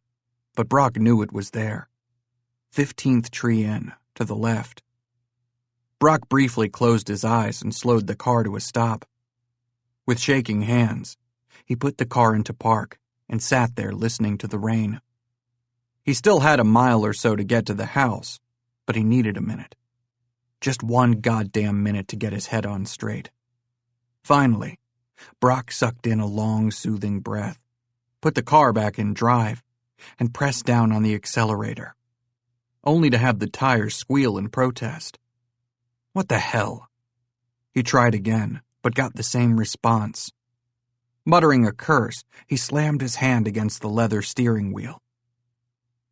Speaker 2: but Brock knew it was there. 15th tree in, to the left. Brock briefly closed his eyes and slowed the car to a stop. With shaking hands, he put the car into park and sat there listening to the rain. He still had a mile or so to get to the house, but he needed a minute. Just one goddamn minute to get his head on straight. Finally, Brock sucked in a long, soothing breath, put the car back in drive, and pressed down on the accelerator, only to have the tires squeal in protest. What the hell? He tried again, but got the same response. Muttering a curse, he slammed his hand against the leather steering wheel.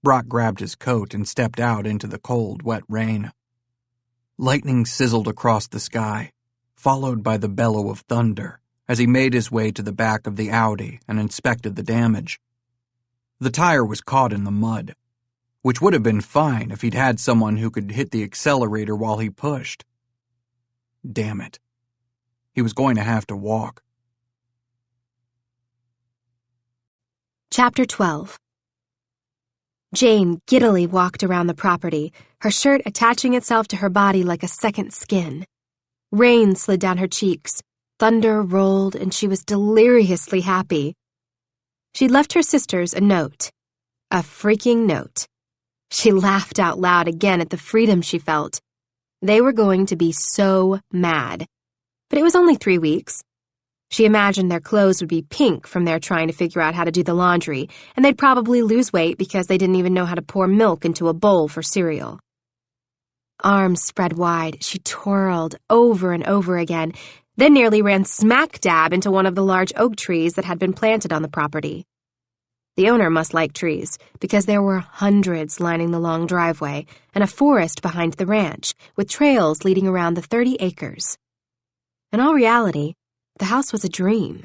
Speaker 2: Brock grabbed his coat and stepped out into the cold, wet rain. Lightning sizzled across the sky, followed by the bellow of thunder, as he made his way to the back of the Audi and inspected the damage. The tire was caught in the mud, which would have been fine if he'd had someone who could hit the accelerator while he pushed. Damn it. He was going to have to walk.
Speaker 3: Chapter 12. Jane giddily walked around the property, her shirt attaching itself to her body like a second skin. Rain slid down her cheeks, thunder rolled, and she was deliriously happy. She'd left her sisters a note. A freaking note. She laughed out loud again at the freedom she felt. They were going to be so mad. But it was only 3 weeks. She imagined their clothes would be pink from their trying to figure out how to do the laundry, and they'd probably lose weight because they didn't even know how to pour milk into a bowl for cereal. Arms spread wide, she twirled over and over again, then nearly ran smack dab into one of the large oak trees that had been planted on the property. The owner must like trees, because there were hundreds lining the long driveway and a forest behind the ranch, with trails leading around the 30 acres. In all reality, the house was a dream.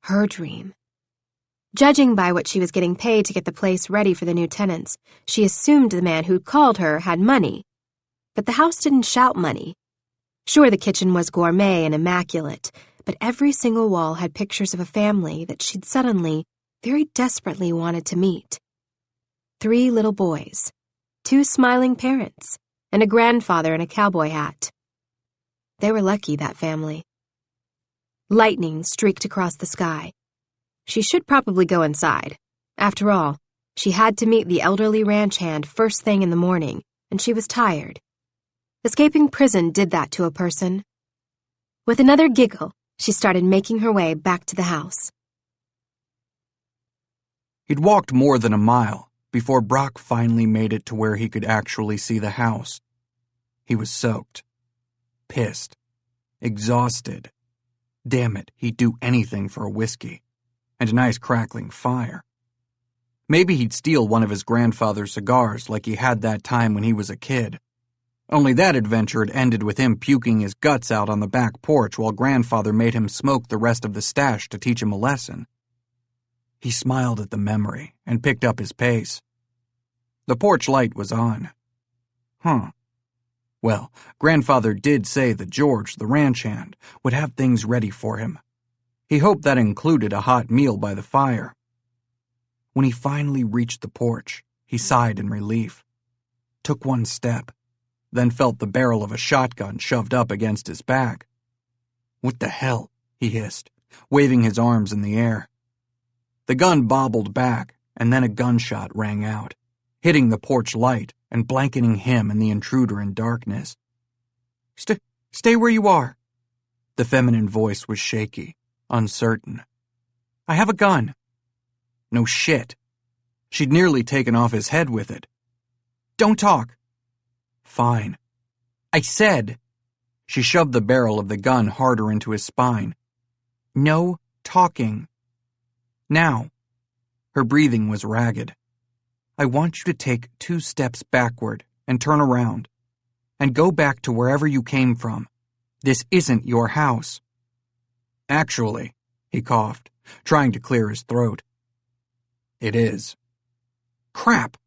Speaker 3: Her dream. Judging by what she was getting paid to get the place ready for the new tenants, she assumed the man who'd called her had money. But the house didn't shout money. Sure, the kitchen was gourmet and immaculate, but every single wall had pictures of a family that she'd suddenly, very desperately wanted to meet. 3 little boys, 2 smiling parents, and a grandfather in a cowboy hat. They were lucky, that family. Lightning streaked across the sky. She should probably go inside. After all, she had to meet the elderly ranch hand first thing in the morning, and she was tired. Escaping prison did that to a person. With another giggle, she started making her way back to the house.
Speaker 2: He'd walked more than a mile before Brock finally made it to where he could actually see the house. He was soaked, pissed, exhausted. Damn it, he'd do anything for a whiskey and a nice crackling fire. Maybe he'd steal one of his grandfather's cigars like he had that time when he was a kid. Only that adventure had ended with him puking his guts out on the back porch while grandfather made him smoke the rest of the stash to teach him a lesson. He smiled at the memory and picked up his pace. The porch light was on. Well, grandfather did say that George, the ranch hand, would have things ready for him. He hoped that included a hot meal by the fire. When he finally reached the porch, he sighed in relief, took one step, then felt the barrel of a shotgun shoved up against his back. "What the hell?" he hissed, waving his arms in the air. The gun bobbled back, and then a gunshot rang out, hitting the porch light and blanketing him and the intruder in darkness. Stay where you are." The feminine voice was shaky, uncertain. "I have a gun." "No shit." She'd nearly taken off his head with it. Don't talk. Fine. I said. She shoved the barrel of the gun harder into his spine. No talking. Now. Her breathing was ragged. I want you to take 2 steps backward and turn around. And go back to wherever you came from. This isn't your house. Actually, he coughed, trying to clear his throat. It is. Crap!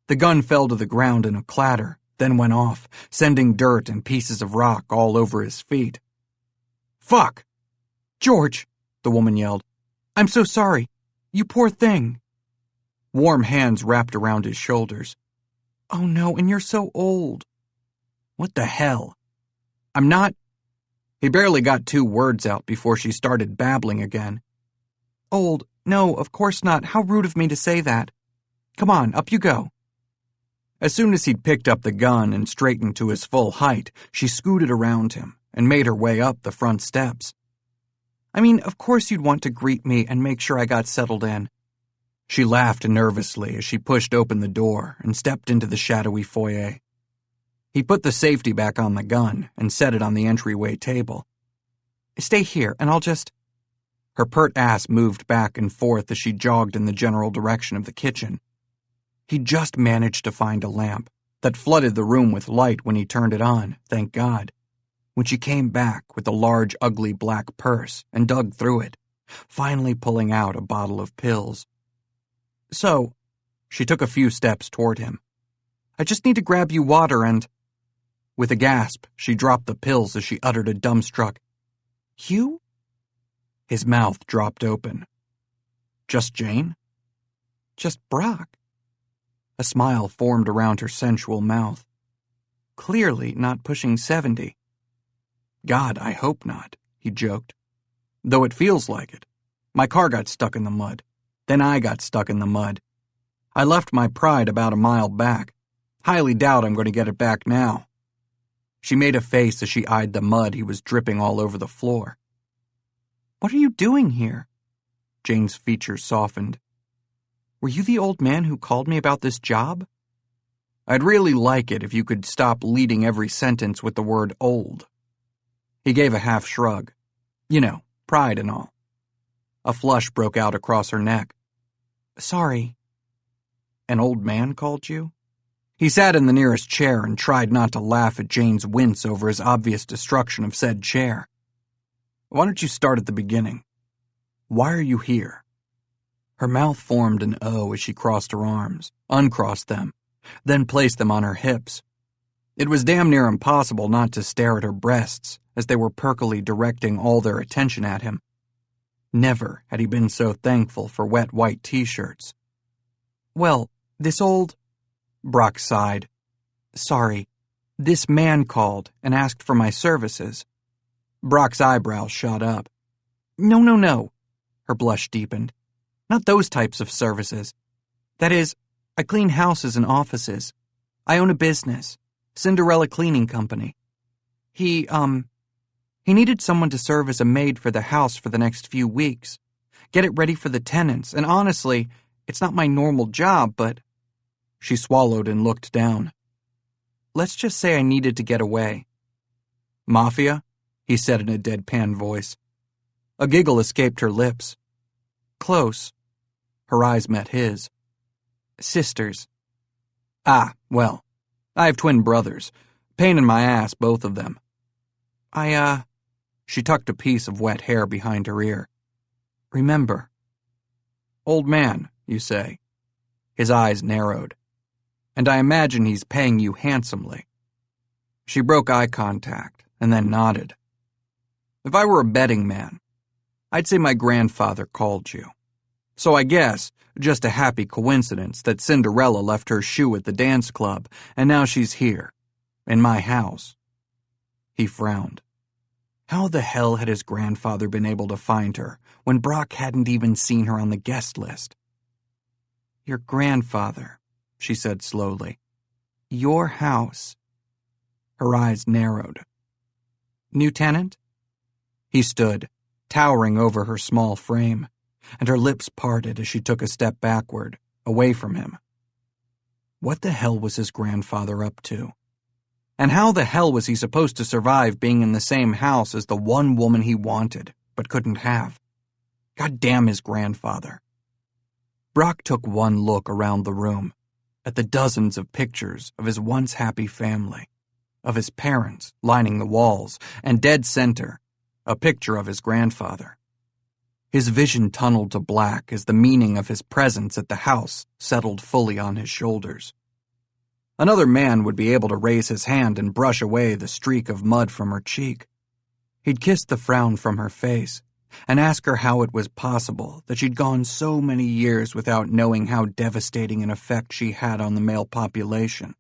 Speaker 2: The gun fell to the ground in a clatter, then went off, sending dirt and pieces of rock all over his feet. Fuck! George, the woman yelled. I'm so sorry. You poor thing. Warm hands wrapped around his shoulders. Oh no, and you're so old. What the hell? I'm not... He barely got 2 words out before she started babbling again. Old? No, of course not. How rude of me to say that. Come on, up you go. As soon as he'd picked up the gun and straightened to his full height, she scooted around him and made her way up the front steps. I mean, of course you'd want to greet me and make sure I got settled in. She laughed nervously as she pushed open the door and stepped into the shadowy foyer. He put the safety back on the gun and set it on the entryway table. Stay here, and I'll just... Her pert ass moved back and forth as she jogged in the general direction of the kitchen. He just managed to find a lamp that flooded the room with light when he turned it on, thank God. When she came back with a large, ugly black purse and dug through it, finally pulling out a bottle of pills. So, she took a few steps toward him. I just need to grab you water and... With a gasp, she dropped the pills as she uttered a dumbstruck, You? His mouth dropped open. Just Jane? Just Brock. A smile formed around her sensual mouth. Clearly not pushing 70. God, I hope not, he joked. Though it feels like it. My car got stuck in the mud. Then I got stuck in the mud. I left my pride about a mile back. Highly doubt I'm going to get it back now. She made a face as she eyed the mud he was dripping all over the floor. What are you doing here? Jane's features softened. Were you the old man who called me about this job? I'd really like it if you could stop leading every sentence with the word old. He gave a half shrug. You know, pride and all. A flush broke out across her neck. Sorry. An old man called you? He sat in the nearest chair and tried not to laugh at Jane's wince over his obvious destruction of said chair. Why don't you start at the beginning? Why are you here? Her mouth formed an O as she crossed her arms, uncrossed them, then placed them on her hips. It was damn near impossible not to stare at her breasts as they were perkily directing all their attention at him. Never had he been so thankful for wet white t-shirts. Well, this old... Brock sighed. Sorry, this man called and asked for my services. Brock's eyebrows shot up. No. Her blush deepened. Not those types of services. That is, I clean houses and offices. I own a business, Cinderella Cleaning Company. He needed someone to serve as a maid for the house for the next few weeks. Get it ready for the tenants, and honestly, it's not my normal job, but... She swallowed and looked down. Let's just say I needed to get away. Mafia? He said in a deadpan voice. A giggle escaped her lips. Close. Her eyes met his. Sisters. Ah, well, I have twin brothers. Pain in my ass, both of them. She tucked a piece of wet hair behind her ear. Remember. Old man, you say. His eyes narrowed. And I imagine he's paying you handsomely. She broke eye contact and then nodded. If I were a betting man, I'd say my grandfather called you. So I guess, just a happy coincidence that Cinderella left her shoe at the dance club, and now she's here, in my house. He frowned. How the hell had his grandfather been able to find her when Brock hadn't even seen her on the guest list? Your grandfather, she said slowly. Your house. Her eyes narrowed. New tenant? He stood, towering over her small frame, and her lips parted as she took a step backward, away from him. What the hell was his grandfather up to? And how the hell was he supposed to survive being in the same house as the one woman he wanted, but couldn't have? God damn his grandfather. Brock took one look around the room, at the dozens of pictures of his once happy family, of his parents lining the walls, and dead center, a picture of his grandfather. His vision tunneled to black as the meaning of his presence at the house settled fully on his shoulders. Another man would be able to raise his hand and brush away the streak of mud from her cheek. He'd kiss the frown from her face and ask her how it was possible that she'd gone so many years without knowing how devastating an effect she had on the male population.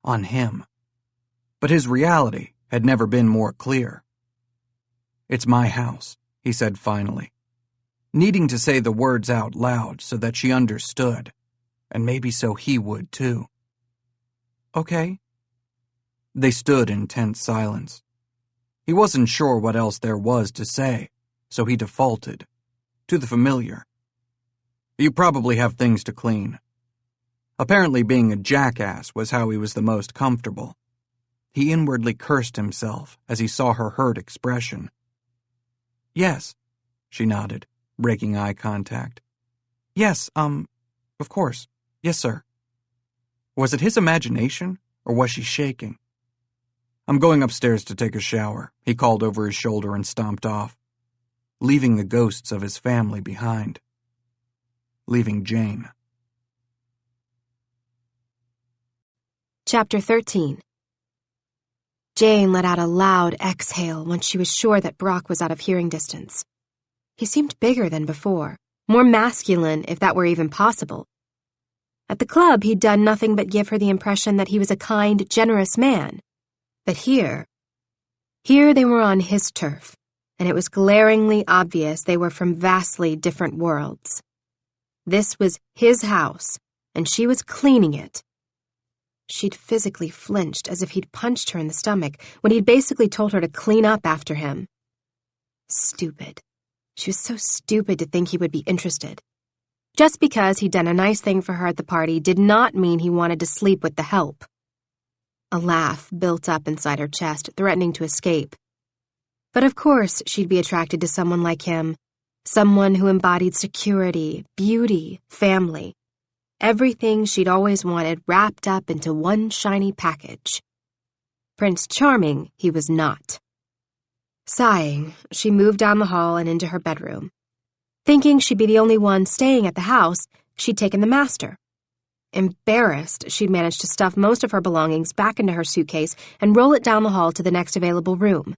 Speaker 2: On him. But his reality had never been more clear. "It's my house," he said finally, needing to say the words out loud so that she understood, and maybe so he would too. "Okay." They stood in tense silence. He wasn't sure what else there was to say, so he defaulted to the familiar. "You probably have things to clean." Apparently being a jackass was how he was the most comfortable. He inwardly cursed himself as he saw her hurt expression. "Yes," she nodded, breaking eye contact. "Yes, of course. Yes, sir." Was it his imagination, or was she shaking? "I'm going upstairs to take a shower," he called over his shoulder and stomped off, leaving the ghosts of his family behind. Leaving Jane.
Speaker 3: Chapter 13. Jane let out a loud exhale once she was sure that Brock was out of hearing distance. He seemed bigger than before, more masculine if that were even possible. At the club, he'd done nothing but give her the impression that he was a kind, generous man. But here they were on his turf, and it was glaringly obvious they were from vastly different worlds. This was his house, and she was cleaning it. She'd physically flinched as if he'd punched her in the stomach when he'd basically told her to clean up after him. Stupid. She was so stupid to think he would be interested. Just because he'd done a nice thing for her at the party did not mean he wanted to sleep with the help. A laugh built up inside her chest, threatening to escape. But of course she'd be attracted to someone like him, someone who embodied security, beauty, family. Everything she'd always wanted wrapped up into one shiny package. Prince Charming he was not. Sighing, she moved down the hall and into her bedroom. Thinking she'd be the only one staying at the house, she'd taken the master. Embarrassed, she'd managed to stuff most of her belongings back into her suitcase and roll it down the hall to the next available room.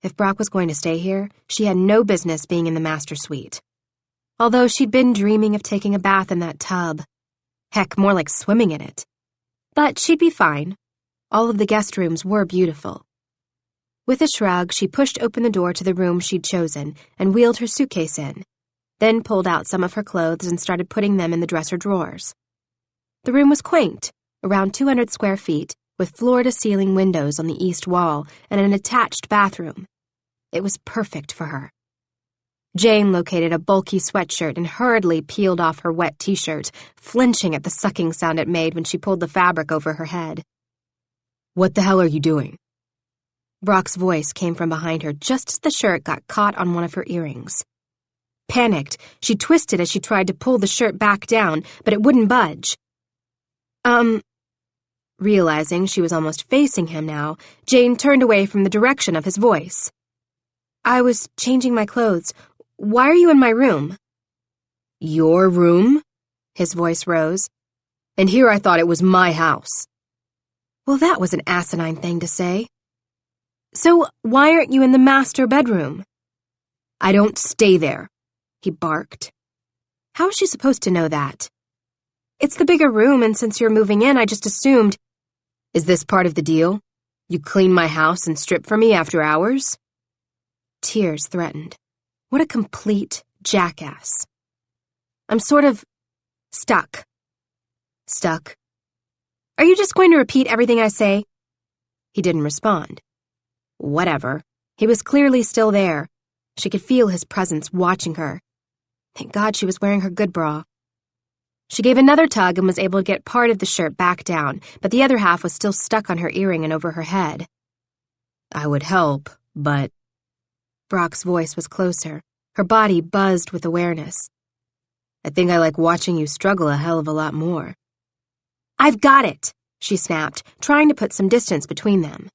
Speaker 3: If Brock was going to stay here, she had no business being in the master suite. Although she'd been dreaming of taking a bath in that tub. Heck, more like swimming in it. But she'd be fine. All of the guest rooms were beautiful. With a shrug, she pushed open the door to the room she'd chosen and wheeled her suitcase in, then pulled out some of her clothes and started putting them in the dresser drawers. The room was quaint, around 200 square feet, with floor-to-ceiling windows on the east wall and an attached bathroom. It was perfect for her. Jane located a bulky sweatshirt and hurriedly peeled off her wet t-shirt, flinching at the sucking sound it made when she pulled the fabric over her head. "What the hell are you doing?" Brock's voice came from behind her just as the shirt got caught on one of her earrings. Panicked, she twisted as she tried to pull the shirt back down, but it wouldn't budge. Realizing she was almost facing him now, Jane turned away from the direction of his voice. "I was changing my clothes. Why are you in my room?" "Your room?" His voice rose. "And here I thought it was my house." Well, that was an asinine thing to say. "So why aren't you in the master bedroom?" "I don't stay there," he barked. How was she supposed to know that? "It's the bigger room, and since you're moving in, I just assumed—" "Is this part of the deal? You clean my house and strip for me after hours?" Tears threatened. What a complete jackass. "I'm sort of stuck." "Stuck? Are you just going to repeat everything I say?" He didn't respond. Whatever. He was clearly still there. She could feel his presence watching her. Thank God she was wearing her good bra. She gave another tug and was able to get part of the shirt back down, but the other half was still stuck on her earring and over her head.
Speaker 4: I would help, but...
Speaker 3: Brock's voice was closer. Her body buzzed with awareness.
Speaker 4: I think I like watching you struggle a hell of a lot more.
Speaker 3: I've got it, she snapped, trying to put some distance between them.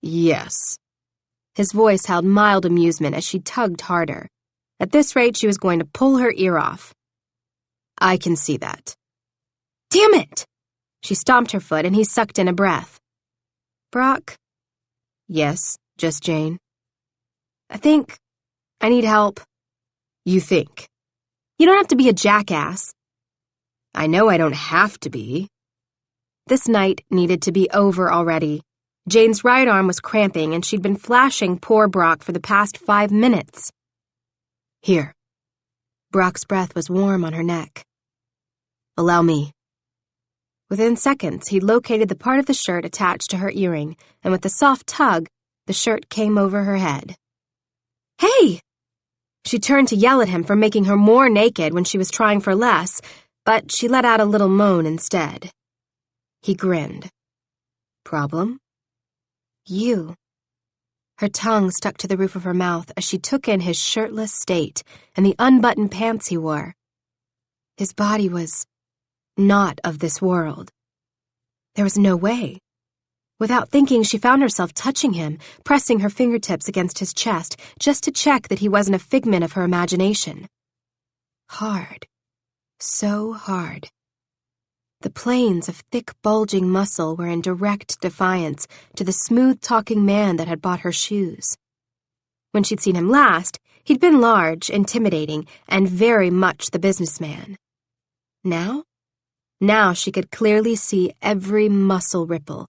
Speaker 4: Yes.
Speaker 3: His voice held mild amusement as she tugged harder. At this rate, she was going to pull her ear off.
Speaker 4: I can see that.
Speaker 3: Damn it! She stomped her foot and he sucked in a breath. Brock?
Speaker 4: Yes, just Jane.
Speaker 3: I think I need help.
Speaker 4: You think?
Speaker 3: You don't have to be a jackass.
Speaker 4: I know I don't have to be.
Speaker 3: This night needed to be over already. Jane's right arm was cramping and she'd been flashing poor Brock for the past 5 minutes.
Speaker 4: Here.
Speaker 3: Brock's breath was warm on her neck.
Speaker 4: Allow me.
Speaker 3: Within seconds, he'd located the part of the shirt attached to her earring, and with a soft tug, the shirt came over her head. Hey! She turned to yell at him for making her more naked when she was trying for less, but she let out a little moan instead. He grinned.
Speaker 4: Problem?
Speaker 3: You. Her tongue stuck to the roof of her mouth as she took in his shirtless state and the unbuttoned pants he wore. His body was not of this world. There was no way. Without thinking, she found herself touching him, pressing her fingertips against his chest just to check that he wasn't a figment of her imagination. Hard. So hard. The planes of thick, bulging muscle were in direct defiance to the smooth-talking man that had bought her shoes. When she'd seen him last, he'd been large, intimidating, and very much the businessman. Now? Now she could clearly see every muscle ripple,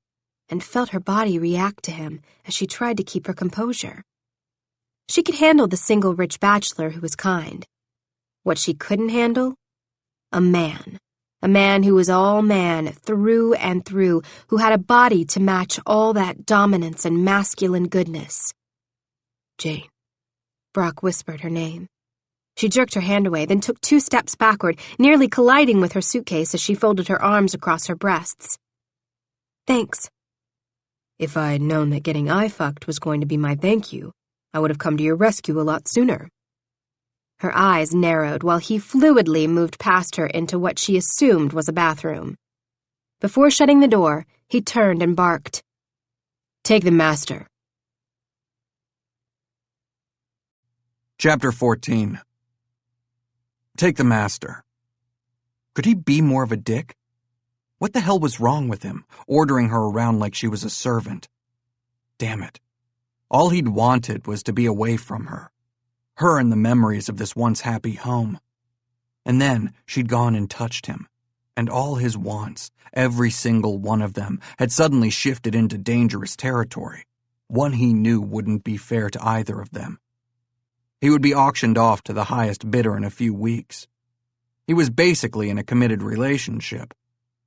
Speaker 3: and felt her body react to him as she tried to keep her composure. She could handle the single rich bachelor who was kind. What she couldn't handle? A man. A man who was all man through and through, who had a body to match all that dominance and masculine goodness.
Speaker 4: Jane.
Speaker 3: Brock whispered her name. She jerked her hand away, then took 2 steps backward, nearly colliding with her suitcase as she folded her arms across her breasts. Thanks.
Speaker 4: If I'd known that getting eye-fucked was going to be my thank you, I would have come to your rescue a lot sooner.
Speaker 3: Her eyes narrowed while he fluidly moved past her into what she assumed was a bathroom. Before shutting the door, he turned and barked.
Speaker 4: Take the master.
Speaker 2: Chapter 14. Take the master. Could he be more of a dick? What the hell was wrong with him, ordering her around like she was a servant? Damn it. All he'd wanted was to be away from her. Her and the memories of this once happy home. And then she'd gone and touched him, and all his wants, every single one of them, had suddenly shifted into dangerous territory, one he knew wouldn't be fair to either of them. He would be auctioned off to the highest bidder in a few weeks. He was basically in a committed relationship,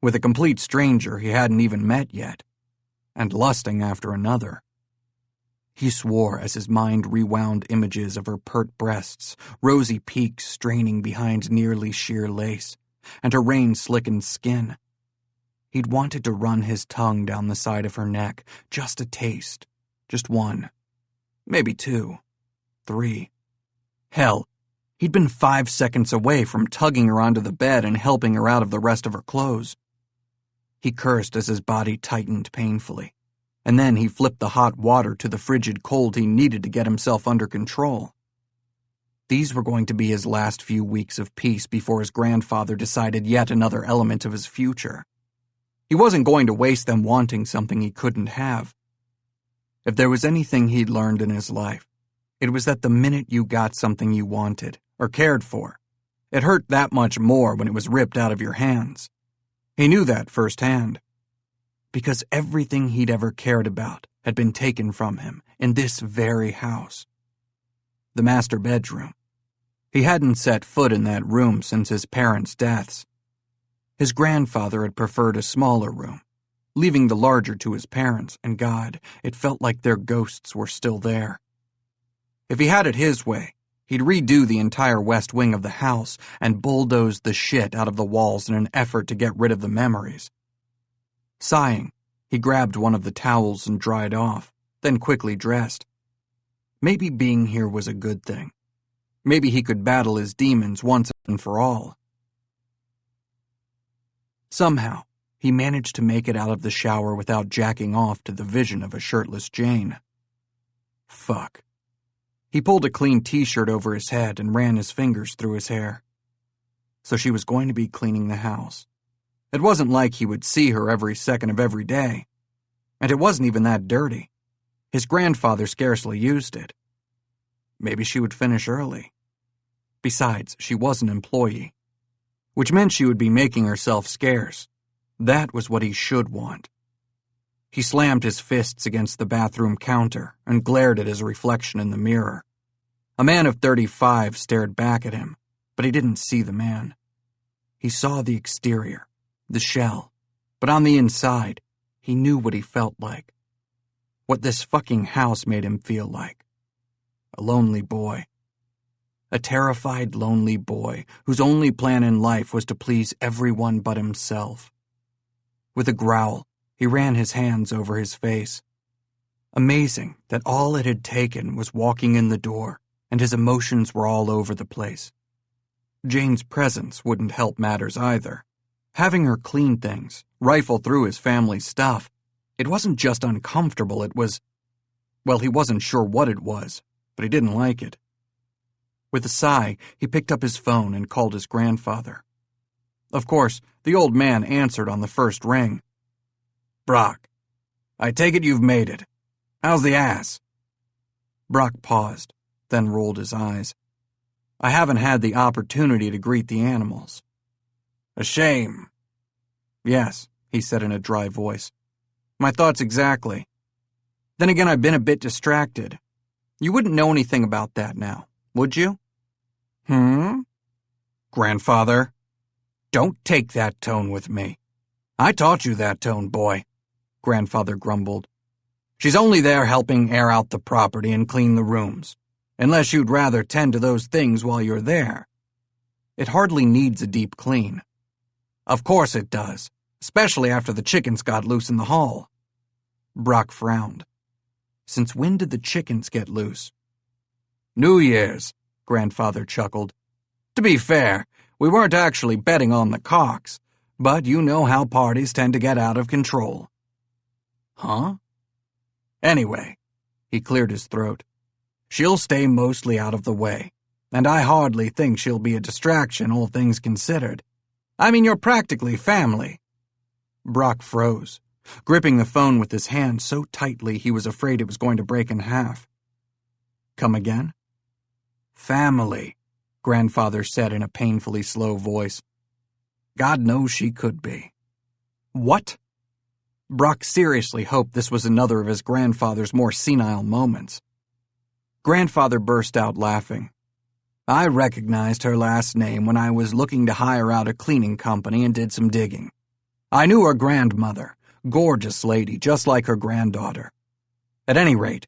Speaker 2: with a complete stranger he hadn't even met yet, and lusting after another. He swore as his mind rewound images of her pert breasts, rosy peaks straining behind nearly sheer lace, and her rain-slickened skin. He'd wanted to run his tongue down the side of her neck, just a taste, just 1, maybe 2, 3. Hell, he'd been 5 seconds away from tugging her onto the bed and helping her out of the rest of her clothes. He cursed as his body tightened painfully, and then he flipped the hot water to the frigid cold he needed to get himself under control. These were going to be his last few weeks of peace before his grandfather decided yet another element of his future. He wasn't going to waste them wanting something he couldn't have. If there was anything he'd learned in his life, it was that the minute you got something you wanted, or cared for, it hurt that much more when it was ripped out of your hands. He knew that firsthand. Because everything he'd ever cared about had been taken from him in this very house. The master bedroom. He hadn't set foot in that room since his parents' deaths. His grandfather had preferred a smaller room, leaving the larger to his parents, and God, it felt like their ghosts were still there. If he had it his way, He'd redo the entire west wing of the house and bulldoze the shit out of the walls in an effort to get rid of the memories. Sighing, he grabbed one of the towels and dried off, then quickly dressed. Maybe being here was a good thing. Maybe he could battle his demons once and for all. Somehow, he managed to make it out of the shower without jacking off to the vision of a shirtless Jane. Fuck. He pulled a clean t-shirt over his head and ran his fingers through his hair. So she was going to be cleaning the house. It wasn't like he would see her every second of every day. And it wasn't even that dirty. His grandfather scarcely used it. Maybe she would finish early. Besides, she was an employee, which meant she would be making herself scarce. That was what he should want. He slammed his fists against the bathroom counter and glared at his reflection in the mirror. A man of 35 stared back at him, but he didn't see the man. He saw the exterior, the shell, but on the inside, he knew what he felt like. What this fucking house made him feel like. A lonely boy. A terrified, lonely boy whose only plan in life was to please everyone but himself. With a growl, he ran his hands over his face. Amazing that all it had taken was walking in the door, and his emotions were all over the place. Jane's presence wouldn't help matters either. Having her clean things, rifle through his family's stuff, it wasn't just uncomfortable, it was... Well, he wasn't sure what it was, but he didn't like it. With a sigh, he picked up his phone and called his grandfather. Of course, the old man answered on the first ring. "Brock, I take it you've made it. How's the ass?" Brock paused, then rolled his eyes. "I haven't had the opportunity to greet the animals." "A shame." "Yes," he said in a dry voice. "My thoughts exactly. Then again, I've been a bit distracted. You wouldn't know anything about that now, would you?" "Grandfather, don't take that tone with me. I taught you that tone, boy," Grandfather grumbled. "She's only there helping air out the property and clean the rooms, unless you'd rather tend to those things while you're there. It hardly needs a deep clean." "Of course it does, especially after the chickens got loose in the hall." Brock frowned. Since when did the chickens get loose? "New Year's," Grandfather chuckled. "To be fair, we weren't actually betting on the cocks, but you know how parties tend to get out of control." "Huh?" "Anyway," he cleared his throat, "she'll stay mostly out of the way, and I hardly think she'll be a distraction, all things considered. I mean, you're practically family." Brock froze, gripping the phone with his hand so tightly he was afraid it was going to break in half. "Come again?" "Family," Grandfather said in a painfully slow voice. "God knows she could be." "What?" Brock seriously hoped this was another of his grandfather's more senile moments. Grandfather burst out laughing. "I recognized her last name when I was looking to hire out a cleaning company and did some digging. I knew her grandmother, gorgeous lady, just like her granddaughter. At any rate,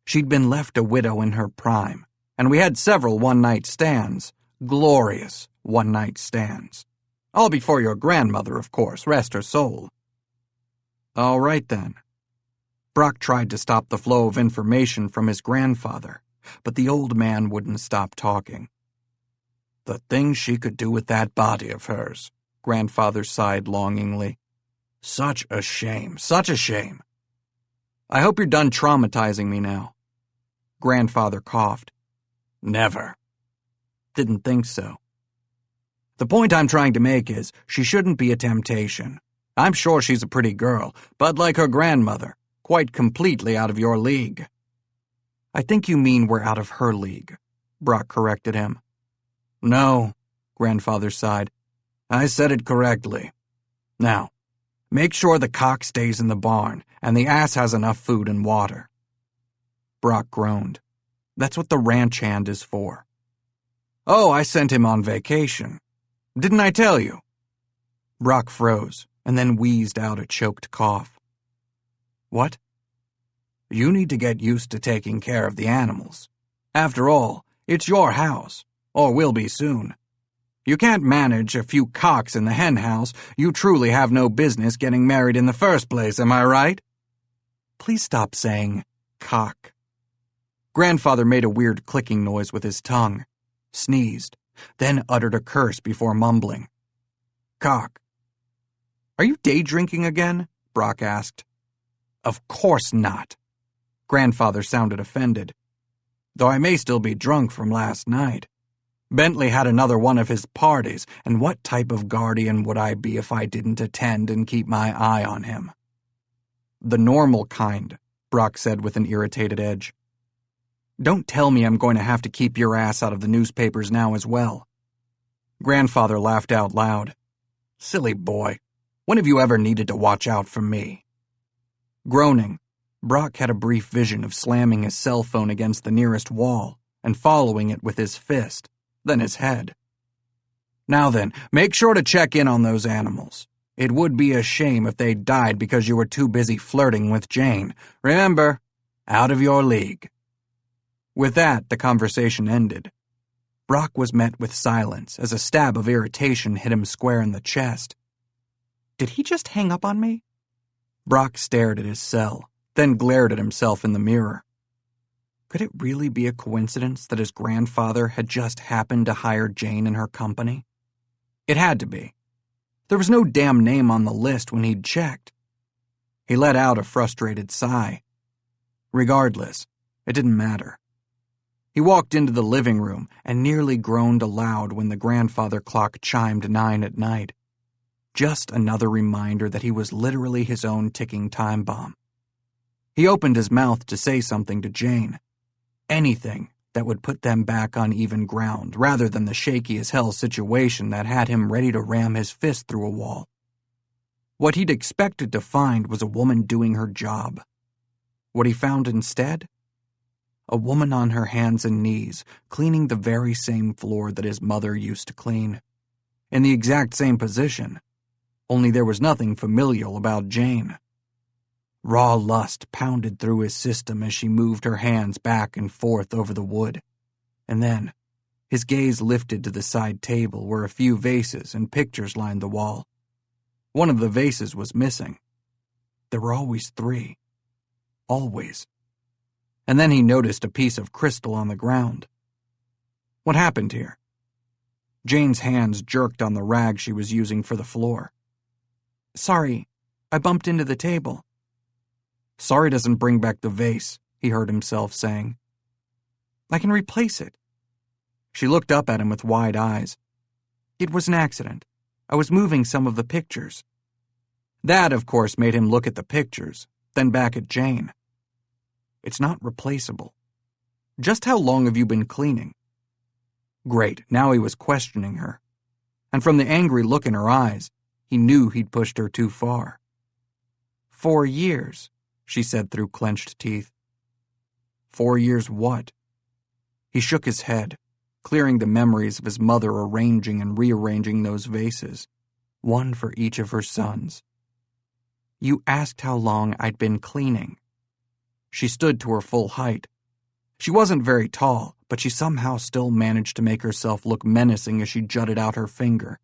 Speaker 2: she'd been left a widow in her prime, and we had several one-night stands, glorious one-night stands. All before your grandmother, of course, rest her soul." "All right, then." Brock tried to stop the flow of information from his grandfather, but the old man wouldn't stop talking. "The things she could do with that body of hers," Grandfather sighed longingly. "Such a shame, such a shame." "I hope you're done traumatizing me now." Grandfather coughed. "Never." "Didn't think so." "The point I'm trying to make is, she shouldn't be a temptation. I'm sure she's a pretty girl, but like her grandmother, quite completely out of your league." "I think you mean we're out of her league," Brock corrected him. "No," Grandfather sighed. "I said it correctly. Now, make sure the cock stays in the barn, and the ass has enough food and water." Brock groaned. "That's what the ranch hand is for." "Oh, I sent him on vacation. Didn't I tell you?" Brock froze, and then wheezed out a choked cough. "What?" "You need to get used to taking care of the animals. After all, It's your house, or will be soon. You can't manage a few cocks in the hen house. You truly have no business getting married in the first place, am I right? Please stop saying cock. Grandfather made a weird clicking noise with his tongue, sneezed, then uttered a curse before mumbling. Cock. Are you day drinking again? Brock asked. Of course not. Grandfather sounded offended. Though I may still be drunk from last night. Bentley had another one of his parties, and what type of guardian would I be if I didn't attend and keep my eye on him? The normal kind, Brock said with an irritated edge. Don't tell me I'm going to have to keep your ass out of the newspapers now as well. Grandfather laughed out loud. Silly boy, when have you ever needed to watch out for me? Groaning, Brock had a brief vision of slamming his cell phone against the nearest wall and following it with his fist, then his head. Now then, make sure to check in on those animals. It would be a shame if they died because you were too busy flirting with Jane. Remember, out of your league. With that, the conversation ended. Brock was met with silence as a stab of irritation hit him square in the chest. Did he just hang up on me? Brock stared at his cell, then glared at himself in the mirror. Could it really be a coincidence that his grandfather had just happened to hire Jane in her company? It had to be. There was no damn name on the list when he'd checked. He let out a frustrated sigh. Regardless, it didn't matter. He walked into the living room and nearly groaned aloud when the grandfather clock chimed 9 at night. Just another reminder that he was literally his own ticking time bomb. He opened his mouth to say something to Jane. Anything that would put them back on even ground, rather than the shaky-as-hell situation that had him ready to ram his fist through a wall. What he'd expected to find was a woman doing her job. What he found instead? A woman on her hands and knees, cleaning the very same floor that his mother used to clean. In the exact same position, only there was nothing familial about Jane. Raw lust pounded through his system as she moved her hands back and forth over the wood. And then, his gaze lifted to the side table where a few vases and pictures lined the wall. One of the vases was missing. There were always 3. Always. And then he noticed a piece of crystal on the ground. What happened here? Jane's hands jerked on the rag she was using for the floor. Sorry, I bumped into the table. Sorry doesn't bring back the vase, he heard himself saying. I can replace it. She looked up at him with wide eyes. It was an accident. I was moving some of the pictures. That, of course, made him look at the pictures, then back at Jane. It's not replaceable. Just how long have you been cleaning? Great, now he was questioning her. And from the angry look in her eyes, he knew he'd pushed her too far. 4 years, she said through clenched teeth. 4 years what? He shook his head, clearing the memories of his mother arranging and rearranging those vases, one for each of her sons. You asked how long I'd been cleaning. She stood to her full height. She wasn't very tall, but she somehow still managed to make herself look menacing as she jutted out her finger.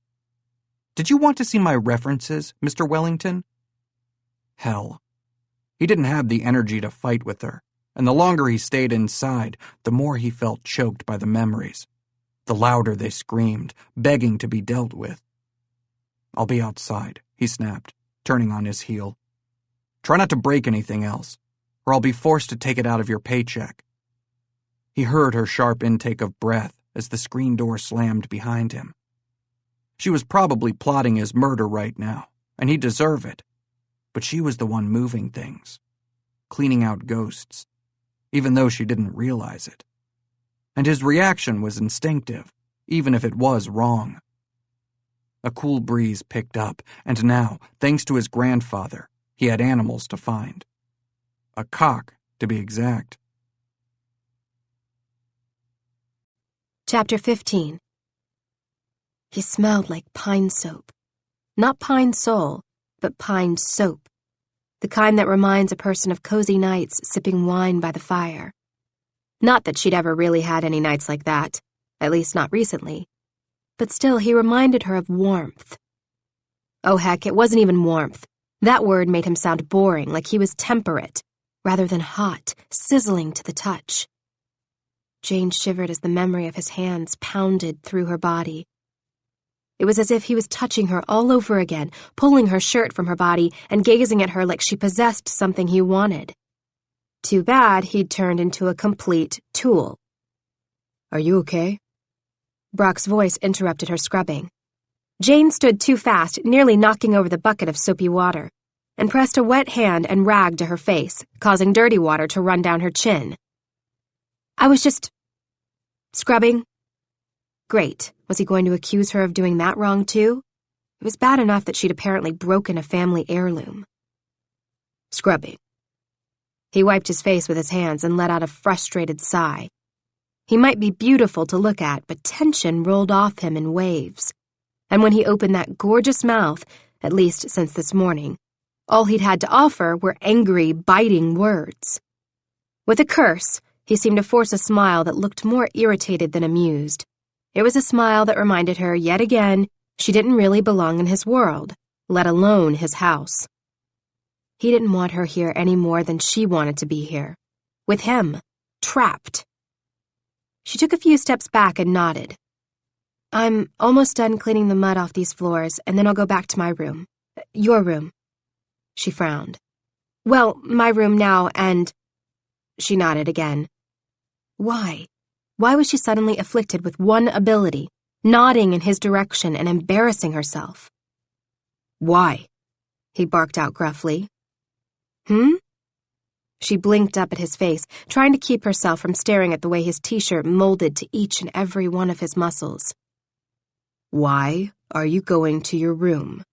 Speaker 2: Did you want to see my references, Mr. Wellington? Hell. He didn't have the energy to fight with her, and the longer he stayed inside, the more he felt choked by the memories. The louder they screamed, begging to be dealt with. I'll be outside, he snapped, turning on his heel. Try not to break anything else, or I'll be forced to take it out of your paycheck. He heard her sharp intake of breath as the screen door slammed behind him. She was probably plotting his murder right now, and he'd deserve it. But she was the one moving things, cleaning out ghosts, even though she didn't realize it. And his reaction was instinctive, even if it was wrong. A cool breeze picked up, and now, thanks to his grandfather, he had animals to find. A cock, to be exact.
Speaker 3: Chapter 15. He smelled like pine soap. Not pine sol, but pine soap. The kind that reminds a person of cozy nights sipping wine by the fire. Not that she'd ever really had any nights like that, at least not recently. But still, he reminded her of warmth. Oh heck, it wasn't even warmth. That word made him sound boring, like he was temperate, rather than hot, sizzling to the touch. Jane shivered as the memory of his hands pounded through her body. It was as if he was touching her all over again, pulling her shirt from her body and gazing at her like she possessed something he wanted. Too bad he'd turned into a complete tool.
Speaker 4: Are you okay?
Speaker 3: Brock's voice interrupted her scrubbing. Jane stood too fast, nearly knocking over the bucket of soapy water, and pressed a wet hand and rag to her face, causing dirty water to run down her chin. I was just... scrubbing. Great. Was he going to accuse her of doing that wrong, too? It was bad enough that she'd apparently broken a family heirloom.
Speaker 4: Scrubbing.
Speaker 3: He wiped his face with his hands and let out a frustrated sigh. He might be beautiful to look at, but tension rolled off him in waves. And when he opened that gorgeous mouth, at least since this morning, all he'd had to offer were angry, biting words. With a curse, he seemed to force a smile that looked more irritated than amused. It was a smile that reminded her, yet again, she didn't really belong in his world, let alone his house. He didn't want her here any more than she wanted to be here. With him, trapped. She took a few steps back and nodded. I'm almost done cleaning the mud off these floors, and then I'll go back to my room. Your room. She frowned. Well, my room now, and... She nodded again. Why? Why was she suddenly afflicted with one ability, nodding in his direction and embarrassing herself?
Speaker 4: Why?
Speaker 3: He barked out gruffly. She blinked up at his face, trying to keep herself from staring at the way his t-shirt molded to each and every one of his muscles.
Speaker 4: Why are you going to your room?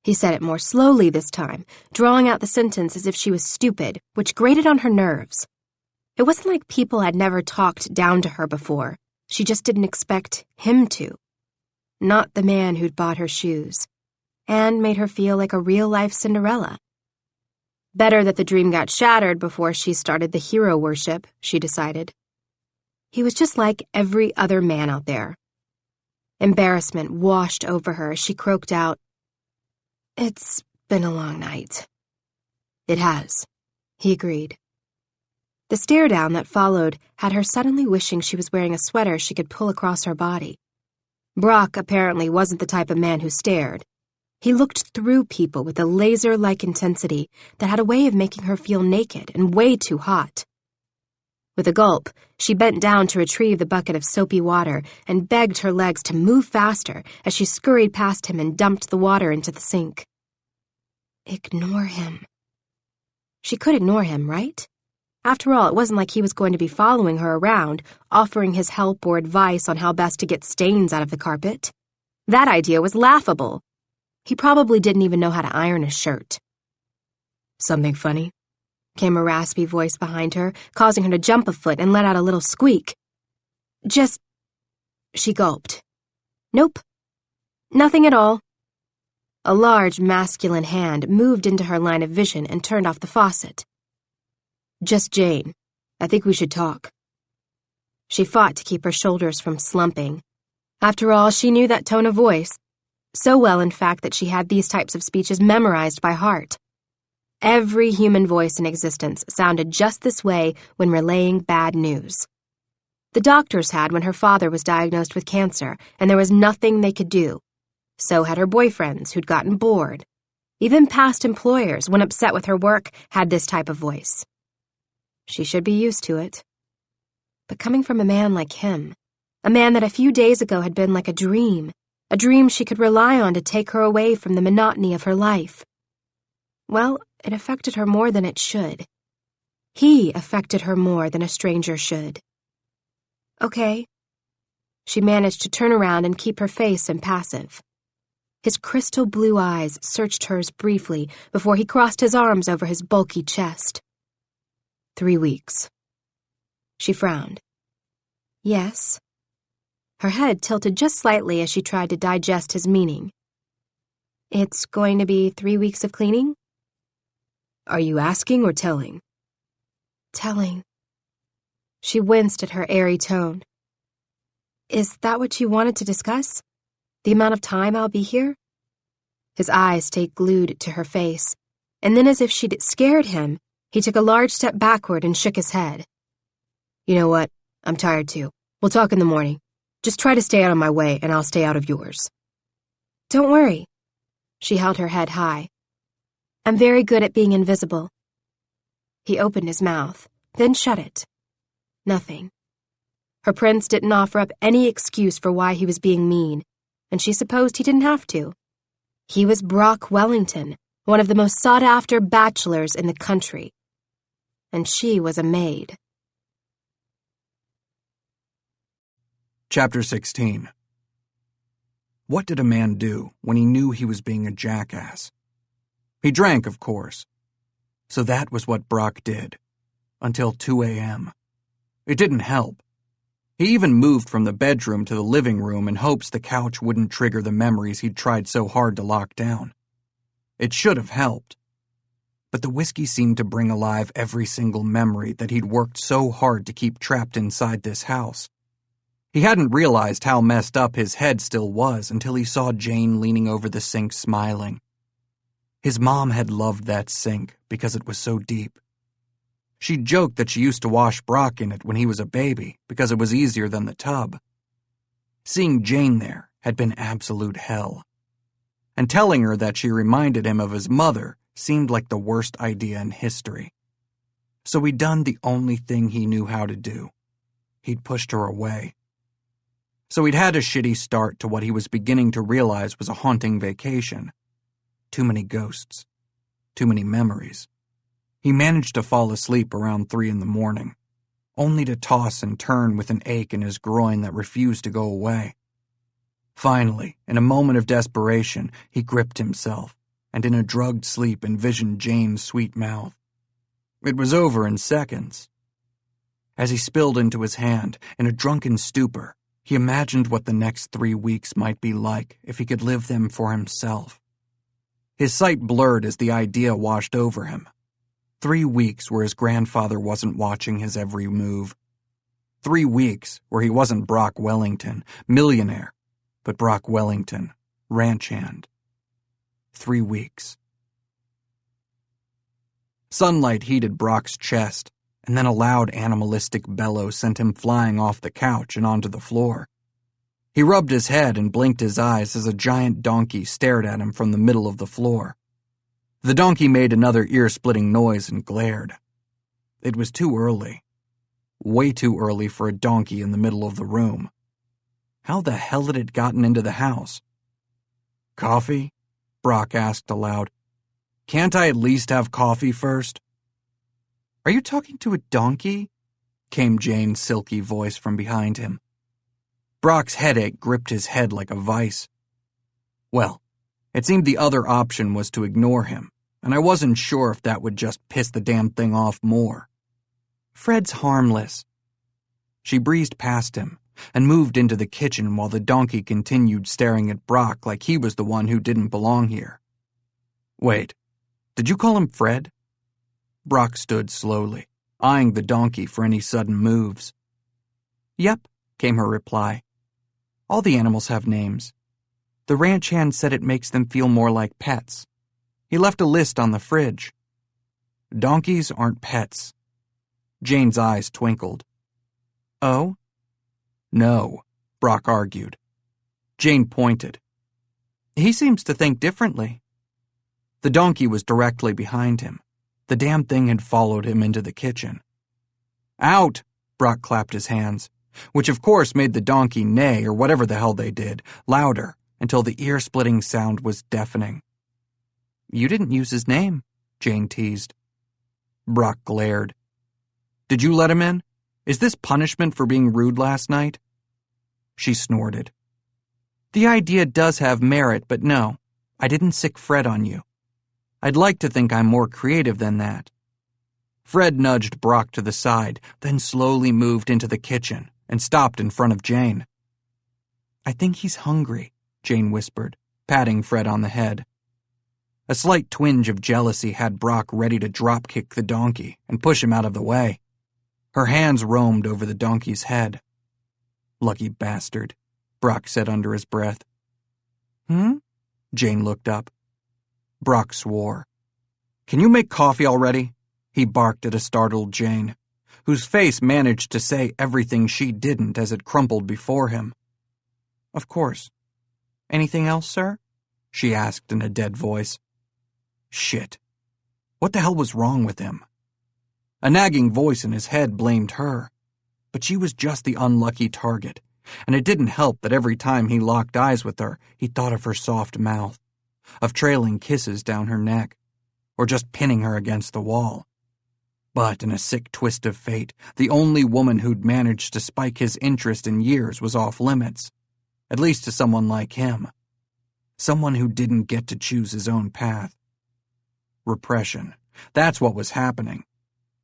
Speaker 3: He said it more slowly this time, drawing out the sentence as if she was stupid, which grated on her nerves. It wasn't like people had never talked down to her before. She just didn't expect him to. Not the man who'd bought her shoes, and made her feel like a real-life Cinderella. Better that the dream got shattered before she started the hero worship, she decided. He was just like every other man out there. Embarrassment washed over her as she croaked out, It's been a long night. It has, he agreed. The stare down that followed had her suddenly wishing she was wearing a sweater she could pull across her body. Brock apparently wasn't the type of man who stared. He looked through people with a laser-like intensity that had a way of making her feel naked and way too hot. With a gulp, she bent down to retrieve the bucket of soapy water and begged her legs to move faster as she scurried past him and dumped the water into the sink. Ignore him. She could ignore him, right? After all, it wasn't like he was going to be following her around, offering his help or advice on how best to get stains out of the carpet. That idea was laughable. He probably didn't even know how to iron a shirt.
Speaker 4: Something funny?
Speaker 3: Came a raspy voice behind her, causing her to jump a foot and let out a little squeak. Just... She gulped. Nope. Nothing at all. A large, masculine hand moved into her line of vision and turned off the faucet. Just Jane. I think we should talk. She fought to keep her shoulders from slumping. After all, she knew that tone of voice. So well, in fact, that she had these types of speeches memorized by heart. Every human voice in existence sounded just this way when relaying bad news. The doctors had when her father was diagnosed with cancer, and there was nothing they could do. So had her boyfriends who'd gotten bored. Even past employers, when upset with her work, had this type of voice. She should be used to it. But coming from a man like him, a man that a few days ago had been like a dream she could rely on to take her away from the monotony of her life. Well, it affected her more than it should. He affected her more than a stranger should. Okay. She managed to turn around and keep her face impassive. His crystal blue eyes searched hers briefly before he crossed his arms over his bulky chest. 3 weeks. She frowned. Yes. Her head tilted just slightly as she tried to digest his meaning. It's going to be 3 weeks of cleaning?
Speaker 4: Are you asking or telling?
Speaker 3: Telling. She winced at her airy tone. Is that what you wanted to discuss? The amount of time I'll be here? His eyes stayed glued to her face, and then as if she'd scared him, he took a large step backward and shook his head. You know what? I'm tired too. We'll talk in the morning. Just try to stay out of my way, and I'll stay out of yours. Don't worry. She held her head high. I'm very good at being invisible. He opened his mouth, then shut it. Nothing. Her prince didn't offer up any excuse for why he was being mean, and she supposed he didn't have to. He was Brock Wellington, one of the most sought-after bachelors in the country. And she was a maid.
Speaker 2: Chapter 16. What did a man do when he knew he was being a jackass? He drank, of course. So that was what Brock did. Until 2 a.m. It didn't help. He even moved from the bedroom to the living room in hopes the couch wouldn't trigger the memories he'd tried so hard to lock down. It should have helped. But the whiskey seemed to bring alive every single memory that he'd worked so hard to keep trapped inside this house. He hadn't realized how messed up his head still was until he saw Jane leaning over the sink smiling. His mom had loved that sink because it was so deep. She joked that she used to wash Brock in it when he was a baby because it was easier than the tub. Seeing Jane there had been absolute hell. And telling her that she reminded him of his mother seemed like the worst idea in history. So he'd done the only thing he knew how to do. He'd pushed her away. So he'd had a shitty start to what he was beginning to realize was a haunting vacation. Too many ghosts. Too many memories. He managed to fall asleep around 3 a.m, only to toss and turn with an ache in his groin that refused to go away. Finally, in a moment of desperation, he gripped himself, and in a drugged sleep envisioned Jane's sweet mouth. It was over in seconds. As he spilled into his hand, in a drunken stupor, he imagined what the next 3 weeks might be like if he could live them for himself. His sight blurred as the idea washed over him. 3 weeks where his grandfather wasn't watching his every move. 3 weeks where he wasn't Brock Wellington, millionaire, but Brock Wellington, ranch hand. 3 weeks. Sunlight heated Brock's chest, and then a loud animalistic bellow sent him flying off the couch and onto the floor. He rubbed his head and blinked his eyes as a giant donkey stared at him from the middle of the floor. The donkey made another ear-splitting noise and glared. It was too early. Way too early for a donkey in the middle of the room. How the hell had it gotten into the house? Coffee? Brock asked aloud. Can't I at least have coffee first? Are you talking to a donkey? Came Jane's silky voice from behind him. Brock's headache gripped his head like a vice. Well, it seemed the other option was to ignore him, and I wasn't sure if that would just piss the damn thing off more. Fred's harmless. She breezed past him and moved into the kitchen while the donkey continued staring at Brock like he was the one who didn't belong here. Wait, did you call him Fred? Brock stood slowly, eyeing the donkey for any sudden moves. Yep, came her reply. All the animals have names. The ranch hand said it makes them feel more like pets. He left a list on the fridge. Donkeys aren't pets. Jane's eyes twinkled. Oh? No, Brock argued. Jane pointed. He seems to think differently. The donkey was directly behind him. The damn thing had followed him into the kitchen. Out! Brock clapped his hands, which of course made the donkey neigh or whatever the hell they did, louder, until the ear-splitting sound was deafening. You didn't use his name, Jane teased. Brock glared. Did you let him in? Is this punishment for being rude last night? She snorted. The idea does have merit, but no, I didn't sick Fred on you. I'd like to think I'm more creative than that. Fred nudged Brock to the side, then slowly moved into the kitchen and stopped in front of Jane. I think he's hungry, Jane whispered, patting Fred on the head. A slight twinge of jealousy had Brock ready to drop-kick the donkey and push him out of the way. Her hands roamed over the donkey's head. "Lucky bastard," Brock said under his breath. "Hmm?" Jane looked up. Brock swore. "Can you make coffee already?" he barked at a startled Jane, whose face managed to say everything she didn't as it crumpled before him. "Of course. Anything else, sir?" she asked in a dead voice. Shit. What the hell was wrong with him? A nagging voice in his head blamed her, but she was just the unlucky target, and it didn't help that every time he locked eyes with her, he thought of her soft mouth, of trailing kisses down her neck, or just pinning her against the wall. But in a sick twist of fate, the only woman who'd managed to spike his interest in years was off limits, at least to someone like him. Someone who didn't get to choose his own path. Repression. That's what was happening.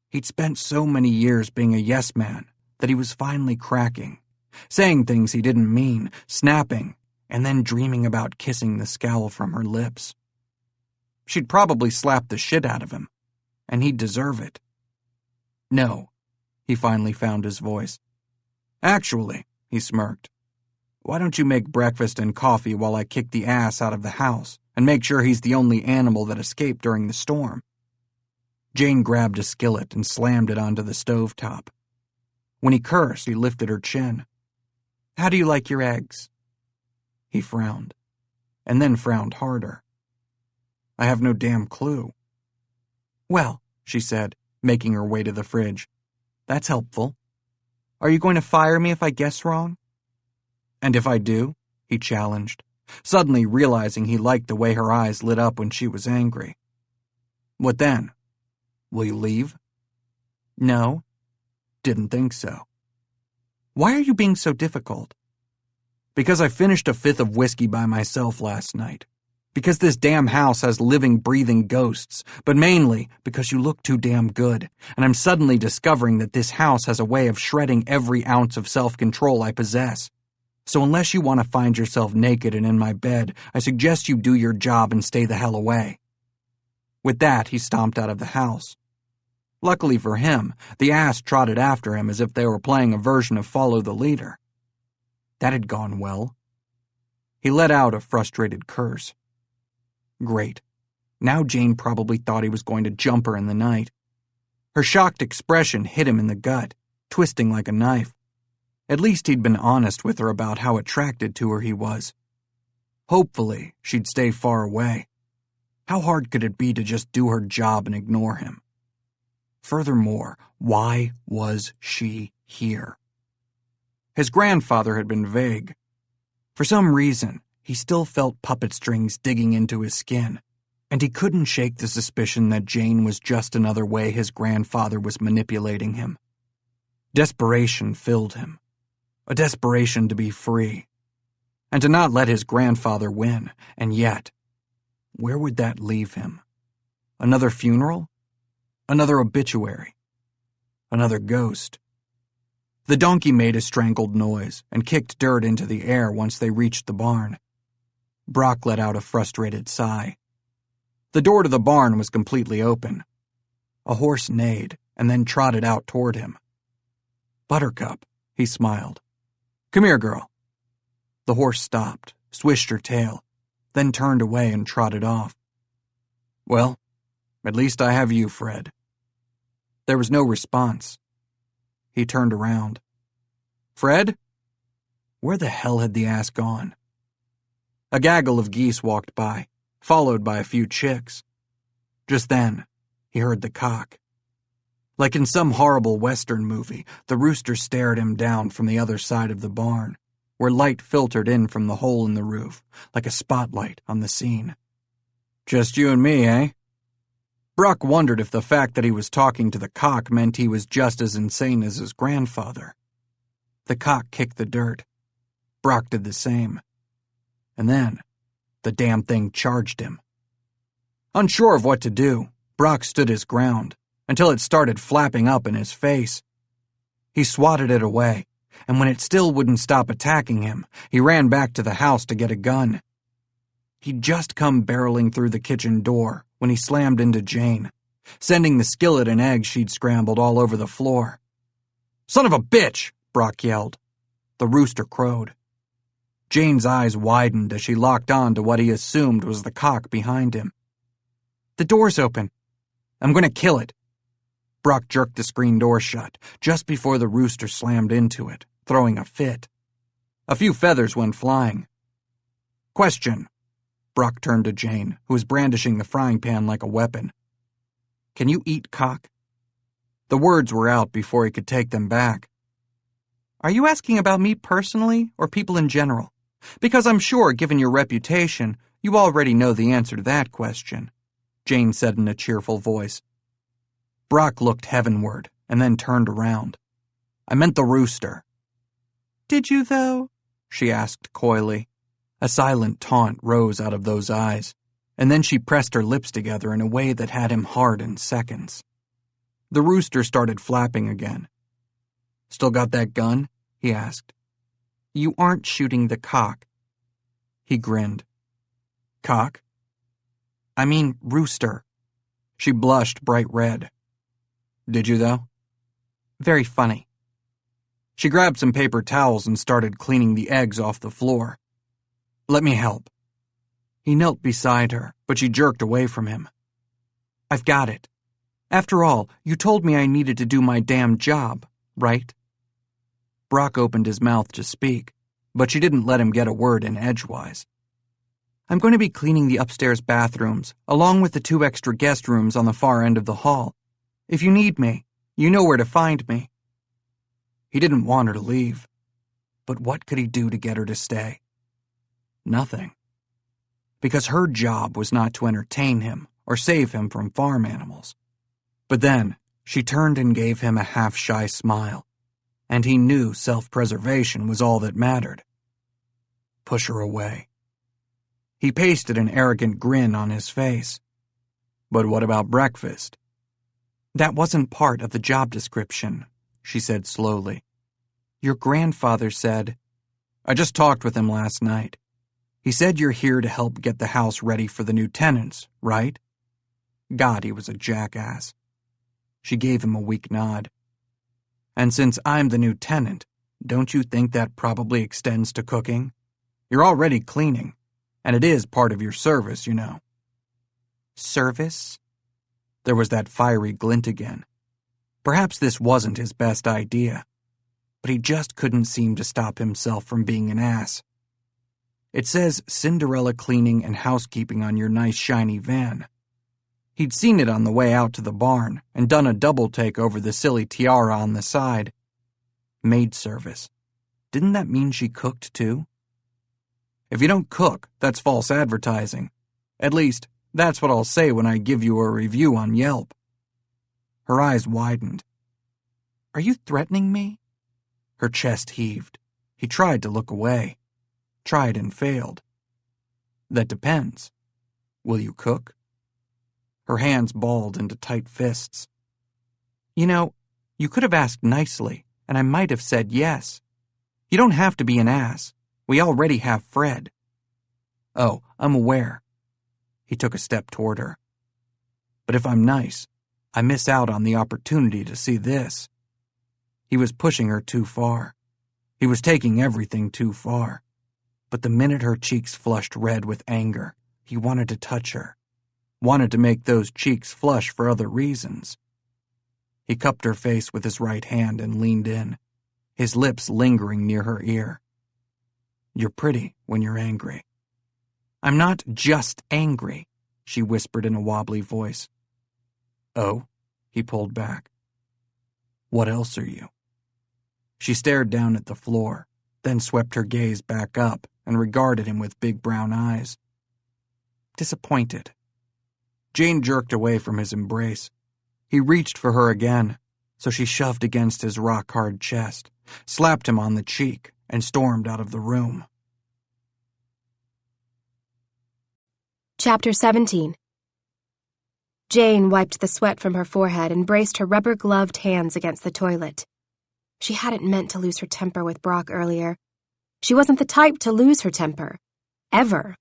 Speaker 2: He'd spent so many years being a yes man that he was finally cracking, saying things he didn't mean, snapping, and then dreaming about kissing the scowl from her lips. She'd probably slap the shit out of him, and he'd deserve it. "No," he finally found his voice. "Actually," he smirked, "why don't you make breakfast and coffee while I kick the ass out of the house and make sure he's the only animal that escaped during the storm?" Jane grabbed a skillet and slammed it onto the stovetop. When he cursed, he lifted her chin. "How do you like your eggs?" He frowned, and then frowned harder. "I have no damn clue." "Well," she said, making her way to the fridge, "that's helpful. Are you going to fire me if I guess wrong?" "And if I do?" he challenged, suddenly realizing he liked the way her eyes lit up when she was angry. "What then? Will you leave?" "No." "Didn't think so." "Why are you being so difficult?" "Because I finished a fifth of whiskey by myself last night. Because this damn house has living, breathing ghosts, but mainly because you look too damn good, and I'm suddenly discovering that this house has a way of shredding every ounce of self-control I possess. So unless you want to find yourself naked and in my bed, I suggest you do your job and stay the hell away." With that, he stomped out of the house. Luckily for him, the ass trotted after him as if they were playing a version of Follow the Leader. That had gone well. He let out a frustrated curse. Great. Now Jane probably thought he was going to jump her in the night. Her shocked expression hit him in the gut, twisting like a knife. At least he'd been honest with her about how attracted to her he was. Hopefully, she'd stay far away. How hard could it be to just do her job and ignore him? Furthermore, why was she here? His grandfather had been vague. For some reason, he still felt puppet strings digging into his skin, and he couldn't shake the suspicion that Jane was just another way his grandfather was manipulating him. Desperation filled him. A desperation to be free, and to not let his grandfather win, and yet, where would that leave him? Another funeral? Another obituary? Another ghost? The donkey made a strangled noise and kicked dirt into the air once they reached the barn. Brock let out a frustrated sigh. The door to the barn was completely open. A horse neighed and then trotted out toward him. "Buttercup," he smiled. "Come here, girl." The horse stopped, swished her tail, then turned away and trotted off. "Well, at least I have you, Fred." There was no response. He turned around. "Fred?" Where the hell had the ass gone? A gaggle of geese walked by, followed by a few chicks. Just then, he heard the cock. Like in some horrible Western movie, the rooster stared him down from the other side of the barn, where light filtered in from the hole in the roof, like a spotlight on the scene. "Just you and me, eh?" Brock wondered if the fact that he was talking to the cock meant he was just as insane as his grandfather. The cock kicked the dirt. Brock did the same. And then, the damn thing charged him. Unsure of what to do, Brock stood his ground, until it started flapping up in his face. He swatted it away, and when it still wouldn't stop attacking him, he ran back to the house to get a gun. He'd just come barreling through the kitchen door when he slammed into Jane, sending the skillet and eggs she'd scrambled all over the floor. Son of a bitch, Brock yelled. The rooster crowed. Jane's eyes widened as she locked on to what he assumed was the cock behind him. The door's open. I'm going to kill it. Brock jerked the screen door shut just before the rooster slammed into it, throwing a fit. A few feathers went flying. Question. Brock turned to Jane, who was brandishing the frying pan like a weapon. Can you eat cock? The words were out before he could take them back. Are you asking about me personally or people in general? Because I'm sure, given your reputation, you already know the answer to that question, Jane said in a cheerful voice. Brock looked heavenward and then turned around. I meant the rooster. Did you, though? She asked coyly. A silent taunt rose out of those eyes, and then she pressed her lips together in a way that had him hard in seconds. The rooster started flapping again. Still got that gun? He asked. You aren't shooting the cock. He grinned. Cock? I mean rooster. She blushed bright red. Did you, though? Very funny. She grabbed some paper towels and started cleaning the eggs off the floor. Let me help. He knelt beside her, but she jerked away from him. I've got it. After all, you told me I needed to do my damn job, right? Brock opened his mouth to speak, but she didn't let him get a word in edgewise. I'm going to be cleaning the upstairs bathrooms, along with the 2 extra guest rooms on the far end of the hall. If you need me, you know where to find me. He didn't want her to leave, but what could he do to get her to stay? Nothing. Because her job was not to entertain him or save him from farm animals. But then, she turned and gave him a half-shy smile, and he knew self-preservation was all that mattered. Push her away. He pasted an arrogant grin on his face. But what about breakfast? That wasn't part of the job description, she said slowly. Your grandfather said... I just talked with him last night. He said you're here to help get the house ready for the new tenants, right? God, he was a jackass. She gave him a weak nod. And since I'm the new tenant, don't you think that probably extends to cooking? You're already cleaning, and it is part of your service, you know. Service? There was that fiery glint again. Perhaps this wasn't his best idea, but he just couldn't seem to stop himself from being an ass. It says Cinderella cleaning and housekeeping on your nice shiny van. He'd seen it on the way out to the barn and done a double take over the silly tiara on the side. Maid service. Didn't that mean she cooked too? If you don't cook, that's false advertising. At least, that's what I'll say when I give you a review on Yelp. Her eyes widened. Are you threatening me? Her chest heaved. He tried to look away. Tried and failed. That depends. Will you cook? Her hands balled into tight fists. You know, you could have asked nicely, and I might have said yes. You don't have to be an ass. We already have Fred. Oh, I'm aware. He took a step toward her. But if I'm nice, I miss out on the opportunity to see this. He was pushing her too far. He was taking everything too far. But the minute her cheeks flushed red with anger, he wanted to touch her. Wanted to make those cheeks flush for other reasons. He cupped her face with his right hand and leaned in, his lips lingering near her ear. You're pretty when you're angry. I'm not just angry, she whispered in a wobbly voice. Oh, he pulled back. What else are you? She stared down at the floor, then swept her gaze back up and regarded him with big brown eyes. Disappointed. Jane jerked away from his embrace. He reached for her again, so she shoved against his rock-hard chest, slapped him on the cheek, and stormed out of the room.
Speaker 3: Chapter 17. Jane wiped the sweat from her forehead and braced her rubber-gloved hands against the toilet. She hadn't meant to lose her temper with Brock earlier. She wasn't the type to lose her temper. Ever.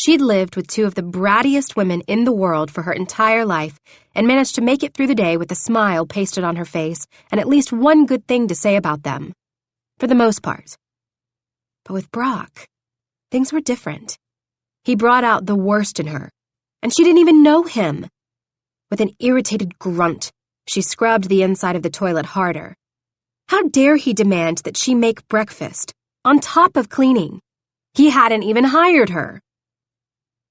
Speaker 3: She'd lived with two of the brattiest women in the world for her entire life and managed to make it through the day with a smile pasted on her face and at least one good thing to say about them. For the most part. But with Brock, things were different. He brought out the worst in her, and she didn't even know him. With an irritated grunt, she scrubbed the inside of the toilet harder. How dare he demand that she make breakfast, on top of cleaning? He hadn't even hired her.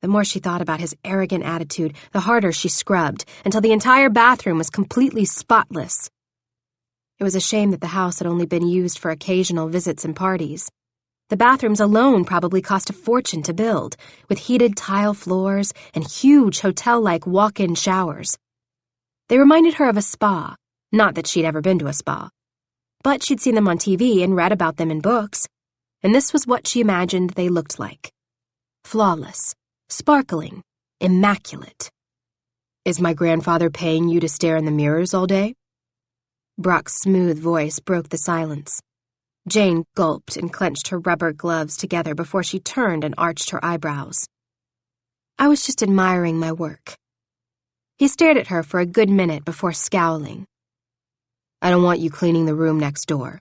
Speaker 3: The more she thought about his arrogant attitude, the harder she scrubbed, until the entire bathroom was completely spotless. It was a shame that the house had only been used for occasional visits and parties. The bathrooms alone probably cost a fortune to build, with heated tile floors and huge hotel-like walk-in showers. They reminded her of a spa, not that she'd ever been to a spa. But she'd seen them on TV and read about them in books, and this was what she imagined they looked like. Flawless, sparkling, immaculate. "Is my grandfather paying you to stare in the mirrors all day?" Brock's smooth voice broke the silence. Jane gulped and clenched her rubber gloves together before she turned and arched her eyebrows. "I was just admiring my work." He stared at her for a good minute before scowling. "I don't want you cleaning the room next door."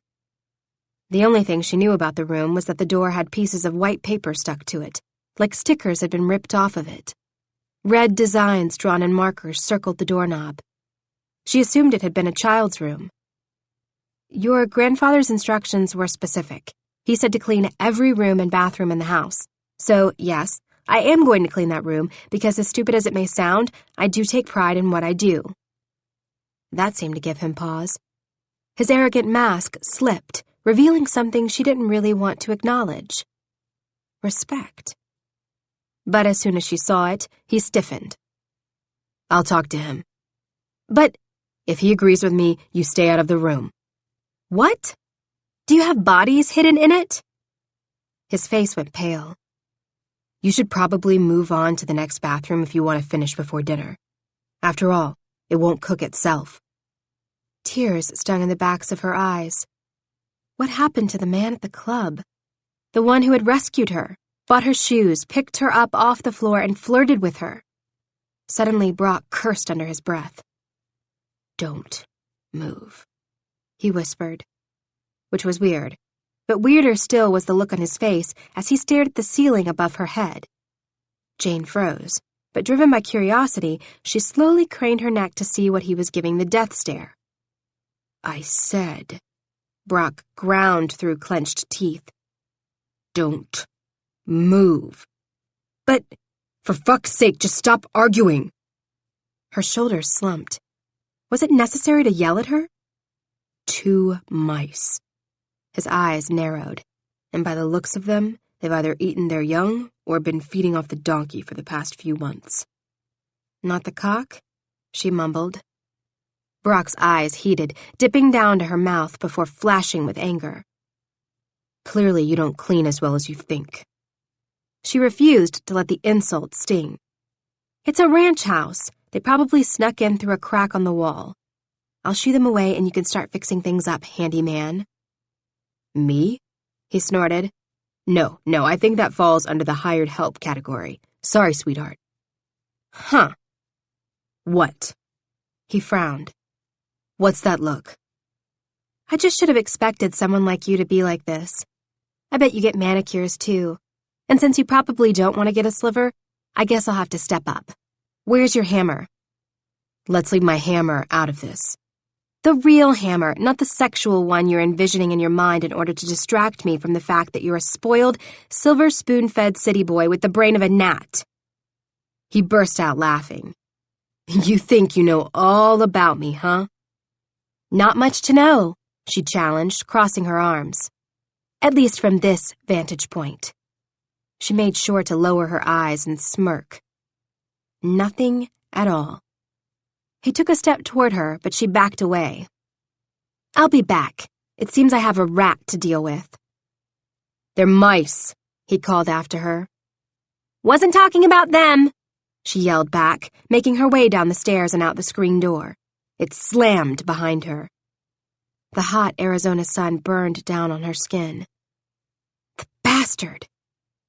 Speaker 3: The only thing she knew about the room was that the door had pieces of white paper stuck to it, like stickers had been ripped off of it. Red designs drawn in markers circled the doorknob. She assumed it had been a child's room. "Your grandfather's instructions were specific. He said to clean every room and bathroom in the house. So, yes, I am going to clean that room because, as stupid as it may sound, I do take pride in what I do." That seemed to give him pause. His arrogant mask slipped, revealing something she didn't really want to acknowledge. Respect. But as soon as she saw it, he stiffened. "I'll talk to him. But if he agrees with me, you stay out of the room." "What? Do you have bodies hidden in it?" His face went pale. "You should probably move on to the next bathroom if you want to finish before dinner. After all, it won't cook itself." Tears stung in the backs of her eyes. What happened to the man at the club? The one who had rescued her, bought her shoes, picked her up off the floor, and flirted with her. Suddenly, Brock cursed under his breath. "Don't move," he whispered. Which was weird, but weirder still was the look on his face as he stared at the ceiling above her head. Jane froze, but driven by curiosity, she slowly craned her neck to see what he was giving the death stare. "I said," Brock ground through clenched teeth, "don't move." "But, for fuck's sake, just stop arguing." Her shoulders slumped. Was it necessary to yell at her? 2 mice. His eyes narrowed, and by the looks of them, they've either eaten their young or been feeding off the donkey for the past few months. "Not the cock?" she mumbled. Brock's eyes heated, dipping down to her mouth before flashing with anger. "Clearly you don't clean as well as you think." She refused to let the insult sting. "It's a ranch house. They probably snuck in through a crack on the wall. I'll shoo them away and you can start fixing things up, handyman." "Me?" he snorted. No, I think that falls under the hired help category. Sorry, sweetheart." "Huh. What?" He frowned. "What's that look?" "I just should have expected someone like you to be like this. I bet you get manicures, too. And since you probably don't want to get a sliver, I guess I'll have to step up. Where's your hammer?" "Let's leave my hammer out of this." "The real hammer, not the sexual one you're envisioning in your mind in order to distract me from the fact that you're a spoiled, silver spoon-fed city boy with the brain of a gnat." He burst out laughing. "You think you know all about me, huh?" "Not much to know," she challenged, crossing her arms. "At least from this vantage point." She made sure to lower her eyes and smirk. Nothing at all. He took a step toward her, but she backed away. "I'll be back. It seems I have a rat to deal with." "They're mice," he called after her. "Wasn't talking about them," she yelled back, making her way down the stairs and out the screen door. It slammed behind her. The hot Arizona sun burned down on her skin. The bastard!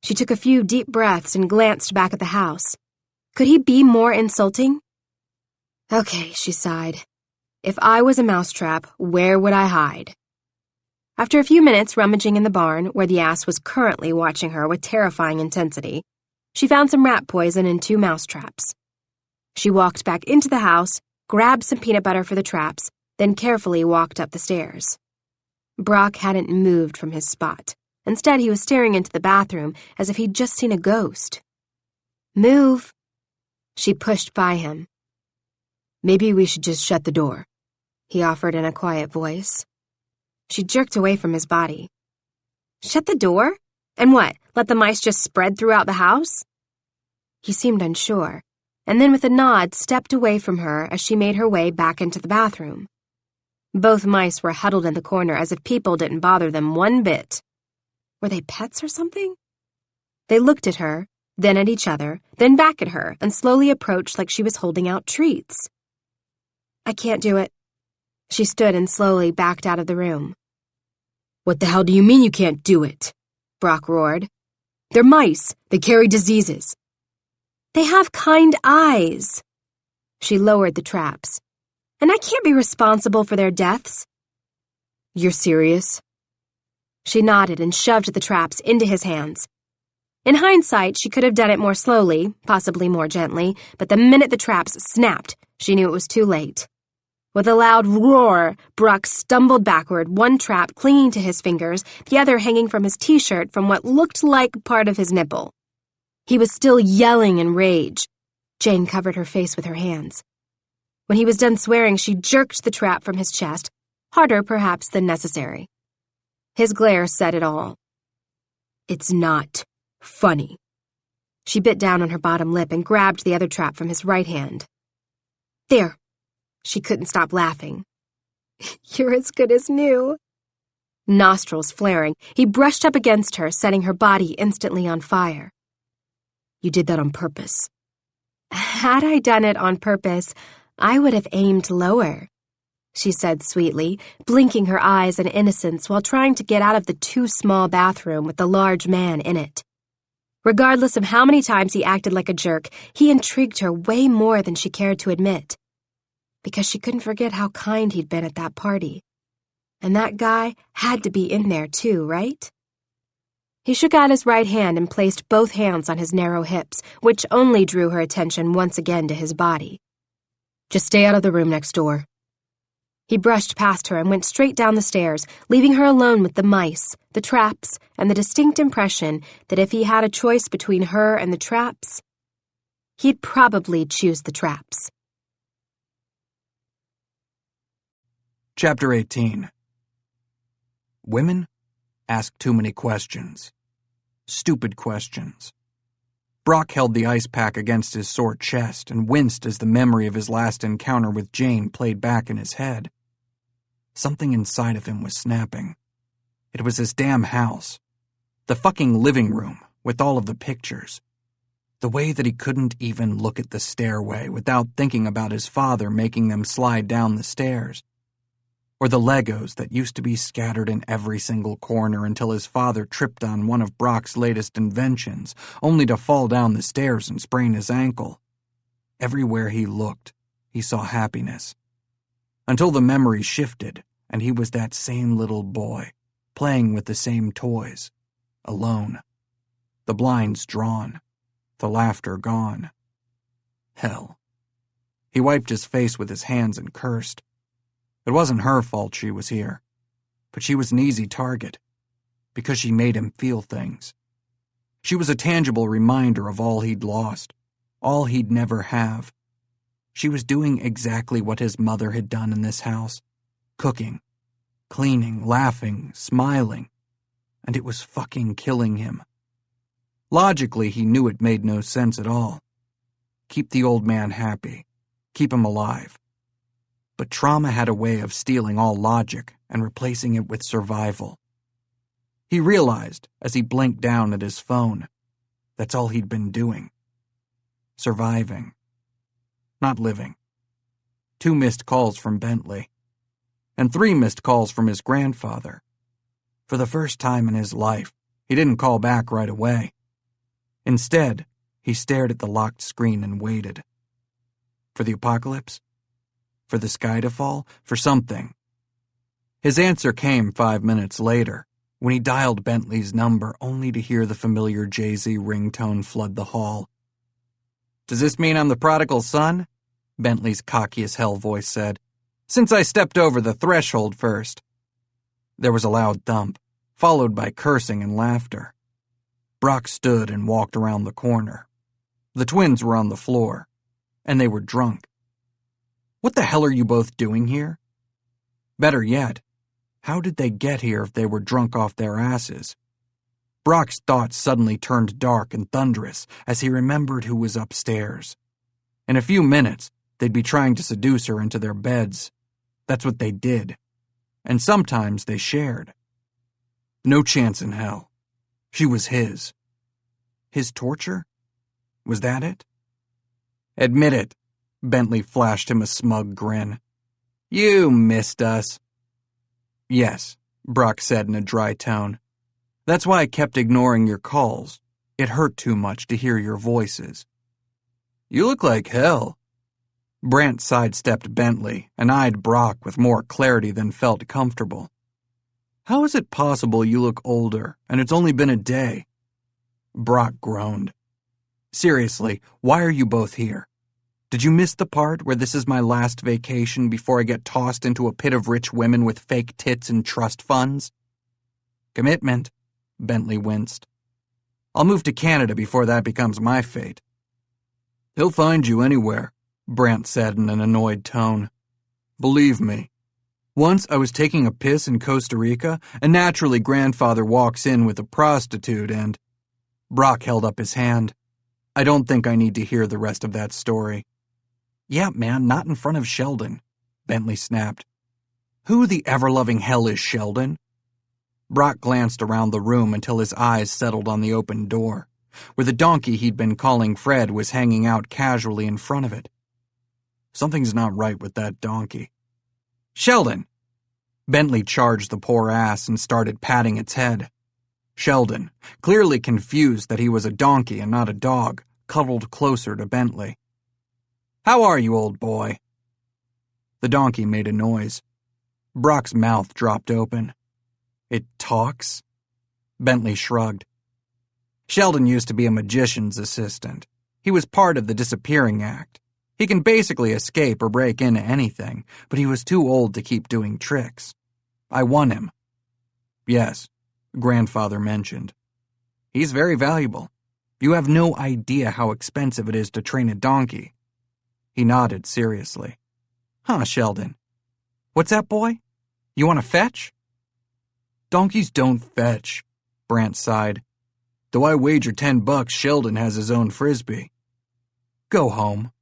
Speaker 3: She took a few deep breaths and glanced back at the house. Could he be more insulting? Okay, she sighed. If I was a mousetrap, where would I hide? After a few minutes rummaging in the barn, where the ass was currently watching her with terrifying intensity, she found some rat poison and 2 mousetraps. She walked back into the house, grabbed some peanut butter for the traps, then carefully walked up the stairs. Brock hadn't moved from his spot. Instead, he was staring into the bathroom as if he'd just seen a ghost. Move. She pushed by him. Maybe we should just shut the door, he offered in a quiet voice. She jerked away from his body. Shut the door? And what, let the mice just spread throughout the house? He seemed unsure, and then with a nod stepped away from her as she made her way back into the bathroom. Both mice were huddled in the corner as if people didn't bother them one bit. Were they pets or something? They looked at her, then at each other, then back at her, and slowly approached like she was holding out treats. I can't do it. She stood and slowly backed out of the room. What the hell do you mean you can't do it? Brock roared. They're mice. They carry diseases. They have kind eyes. She lowered the traps. And I can't be responsible for their deaths. You're serious? She nodded and shoved the traps into his hands. In hindsight, she could have done it more slowly, possibly more gently, but the minute the traps snapped, she knew it was too late. With a loud roar, Brock stumbled backward, one trap clinging to his fingers, the other hanging from his t-shirt from what looked like part of his nipple. He was still yelling in rage. Jane covered her face with her hands. When he was done swearing, she jerked the trap from his chest, harder perhaps than necessary. His glare said it all. It's not funny. She bit down on her bottom lip and grabbed the other trap from his right hand. There. She couldn't stop laughing. You're as good as new. Nostrils flaring, he brushed up against her, setting her body instantly on fire. You did that on purpose. Had I done it on purpose, I would have aimed lower, she said sweetly, blinking her eyes in innocence while trying to get out of the too small bathroom with the large man in it. Regardless of how many times he acted like a jerk, he intrigued her way more than she cared to admit. Because she couldn't forget how kind he'd been at that party. And that guy had to be in there too, right? He shook out his right hand and placed both hands on his narrow hips, which only drew her attention once again to his body. Just stay out of the room next door. He brushed past her and went straight down the stairs, leaving her alone with the mice, the traps, and the distinct impression that if he had a choice between her and the traps, he'd probably choose the traps.
Speaker 2: Chapter 18. Women ask too many questions. Stupid questions. Brock held the ice pack against his sore chest and winced as the memory of his last encounter with Jane played back in his head. Something inside of him was snapping. It was his damn house. The fucking living room, with all of the pictures. The way that he couldn't even look at the stairway without thinking about his father making them slide down the stairs. Or the Legos that used to be scattered in every single corner until his father tripped on one of Brock's latest inventions, only to fall down the stairs and sprain his ankle. Everywhere he looked, he saw happiness. Until the memory shifted, and he was that same little boy, playing with the same toys, alone. The blinds drawn, the laughter gone. Hell. He wiped his face with his hands and cursed. It wasn't her fault she was here, but she was an easy target, because she made him feel things. She was a tangible reminder of all he'd lost, all he'd never have. She was doing exactly what his mother had done in this house, cooking, cleaning, laughing, smiling, and it was fucking killing him. Logically, he knew it made no sense at all. Keep the old man happy, keep him alive. But trauma had a way of stealing all logic and replacing it with survival. He realized, as he blinked down at his phone, that's all he'd been doing. Surviving. Not living. 2 missed calls from Bentley. And 3 missed calls from his grandfather. For the first time in his life, he didn't call back right away. Instead, he stared at the locked screen and waited. For the apocalypse? For the sky to fall? For something. His answer came 5 minutes later, when he dialed Bentley's number only to hear the familiar Jay-Z ringtone flood the hall. "Does this mean I'm the prodigal son?" Bentley's cocky as hell voice said. "Since I stepped over the threshold first." There was a loud thump, followed by cursing and laughter. Brock stood and walked around the corner. The twins were on the floor, and they were drunk. What the hell are you both doing here? Better yet, how did they get here if they were drunk off their asses? Brock's thoughts suddenly turned dark and thunderous as he remembered who was upstairs. In a few minutes, they'd be trying to seduce her into their beds. That's what they did. And sometimes they shared. No chance in hell. She was his. His torture? Was that it? "Admit it." Bentley flashed him a smug grin. "You missed us." "Yes," Brock said in a dry tone. "That's why I kept ignoring your calls. It hurt too much to hear your voices." "You look like hell." Brant sidestepped Bentley and eyed Brock with more clarity than felt comfortable. "How is it possible you look older, and it's only been a day?" Brock groaned. "Seriously, why are you both here? Did you miss the part where this is my last vacation before I get tossed into a pit of rich women with fake tits and trust funds?" "Commitment," Bentley winced. "I'll move to Canada before that becomes my fate." "He'll find you anywhere," Brant said in an annoyed tone. "Believe me. Once I was taking a piss in Costa Rica, and naturally grandfather walks in with a prostitute and—" Brock held up his hand. "I don't think I need to hear the rest of that story." "Yeah, man, not in front of Sheldon," Bentley snapped. "Who the ever-loving hell is Sheldon?" Brock glanced around the room until his eyes settled on the open door, where the donkey he'd been calling Fred was hanging out casually in front of it. Something's not right with that donkey. "Sheldon!" Bentley charged the poor ass and started patting its head. Sheldon, clearly confused that he was a donkey and not a dog, cuddled closer to Bentley. "How are you, old boy?" The donkey made a noise. Brock's mouth dropped open. "It talks?" Bentley shrugged. "Sheldon used to be a magician's assistant. He was part of the disappearing act. He can basically escape or break into anything, but he was too old to keep doing tricks. I won him." "Yes," grandfather mentioned. "He's very valuable. You have no idea how expensive it is to train a donkey." He nodded seriously. "Huh, Sheldon. What's that, boy? You want to fetch?" "Donkeys don't fetch," Brant sighed. "Though I wager $10 Sheldon has his own frisbee." "Go home."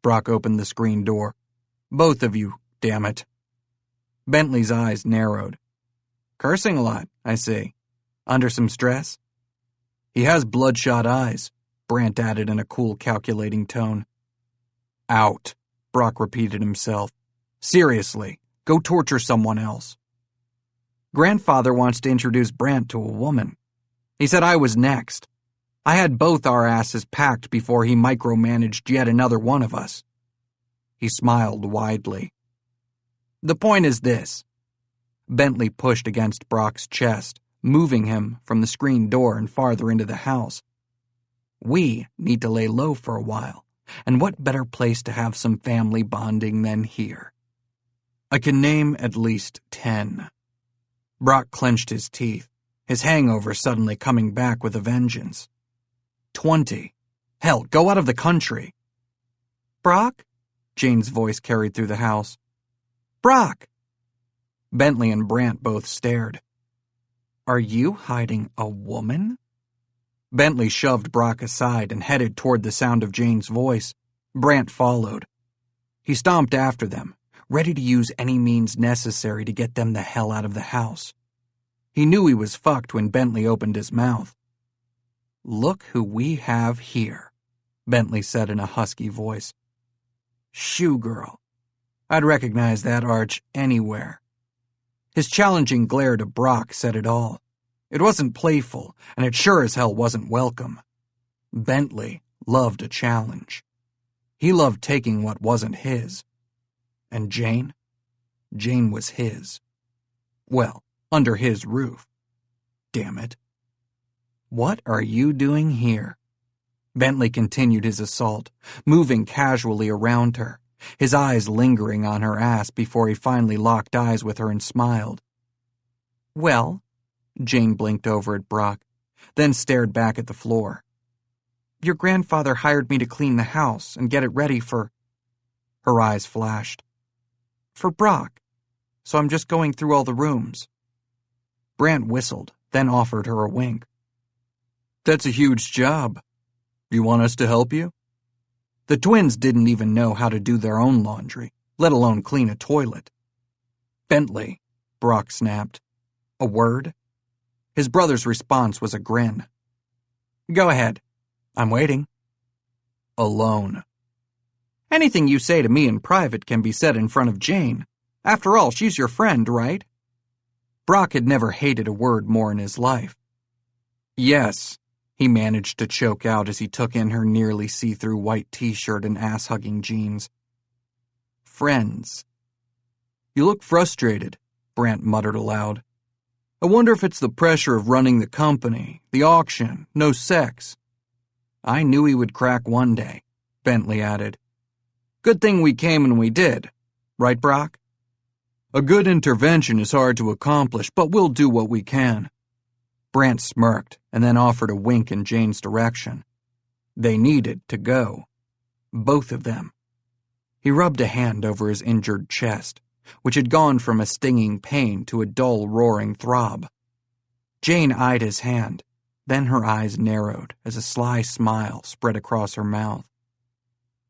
Speaker 2: Brock opened the screen door. "Both of you, damn it." Bentley's eyes narrowed. "Cursing a lot, I see. Under some stress?" "He has bloodshot eyes," Brant added in a cool, calculating tone. "Out," Brock repeated himself. "Seriously, go torture someone else." "Grandfather wants to introduce Brant to a woman. He said I was next. I had both our asses packed before he micromanaged yet another one of us." He smiled widely. "The point is this." Bentley pushed against Brock's chest, moving him from the screen door and farther into the house. "We need to lay low for a while, and what better place to have some family bonding than here? I can name at least 10. Brock clenched his teeth, his hangover suddenly coming back with a vengeance. 20. Hell, go out of the country. "Brock?" Jane's voice carried through the house. "Brock!" Bentley and Brant both stared. "Are you hiding a woman?" Bentley shoved Brock aside and headed toward the sound of Jane's voice. Brant followed. He stomped after them, ready to use any means necessary to get them the hell out of the house. He knew he was fucked when Bentley opened his mouth. "Look who we have here," Bentley said in a husky voice. "Shoe girl. I'd recognize that arch anywhere." His challenging glare to Brock said it all. It wasn't playful, and it sure as hell wasn't welcome. Bentley loved a challenge. He loved taking what wasn't his. And Jane? Jane was his. Well, under his roof. Damn it. What are you doing here? Bentley continued his assault, moving casually around her, his eyes lingering on her ass before he finally locked eyes with her and smiled. Well, Jane blinked over at Brock, then stared back at the floor. Your grandfather hired me to clean the house and get it ready for... Her eyes flashed. For Brock, so I'm just going through all the rooms. Brant whistled, then offered her a wink. That's a huge job. You want us to help you? The twins didn't even know how to do their own laundry, let alone clean a toilet. Bentley, Brock snapped. A word? His brother's response was a grin. Go ahead. I'm waiting. Alone. Anything you say to me in private can be said in front of Jane. After all, she's your friend, right? Brock had never hated a word more in his life. Yes, he managed to choke out as he took in her nearly see-through white t-shirt and ass-hugging jeans. Friends. You look frustrated, Brant muttered aloud. I wonder if it's the pressure of running the company, the auction, no sex. I knew he would crack one day, Bentley added. Good thing we came when we did, right, Brock? A good intervention is hard to accomplish, but we'll do what we can. Brant smirked and then offered a wink in Jane's direction. They needed to go. Both of them. He rubbed a hand over his injured chest, which had gone from a stinging pain to a dull, roaring throb. Jane eyed his hand, then her eyes narrowed as a sly smile spread across her mouth.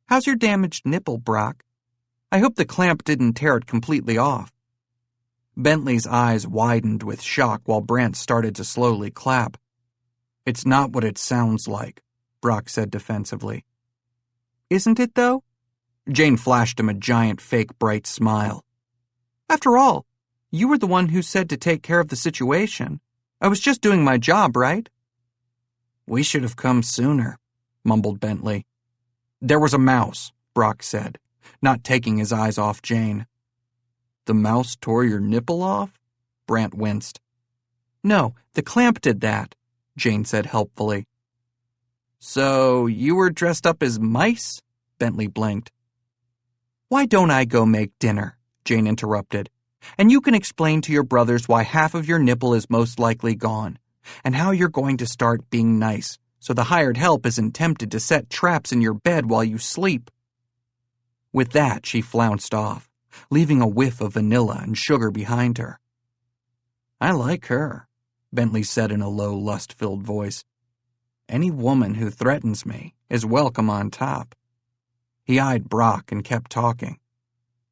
Speaker 2: How's your damaged nipple, Brock? I hope the clamp didn't tear it completely off. Bentley's eyes widened with shock while Brant started to slowly clap. It's not what it sounds like, Brock said defensively. Isn't it, though? Jane flashed him a giant fake bright smile. After all, you were the one who said to take care of the situation. I was just doing my job, right? We should have come sooner, mumbled Bentley. There was a mouse, Brock said, not taking his eyes off Jane. The mouse tore your nipple off? Brant winced. No, the clamp did that, Jane said helpfully. So you were dressed up as mice? Bentley blinked. Why don't I go make dinner? Jane interrupted. And you can explain to your brothers why half of your nipple is most likely gone, and how you're going to start being nice, so the hired help isn't tempted to set traps in your bed while you sleep. With that, she flounced off, leaving a whiff of vanilla and sugar behind her. I like her, Bentley said in a low, lust-filled voice. Any woman who threatens me is welcome on top. He eyed Brock and kept talking.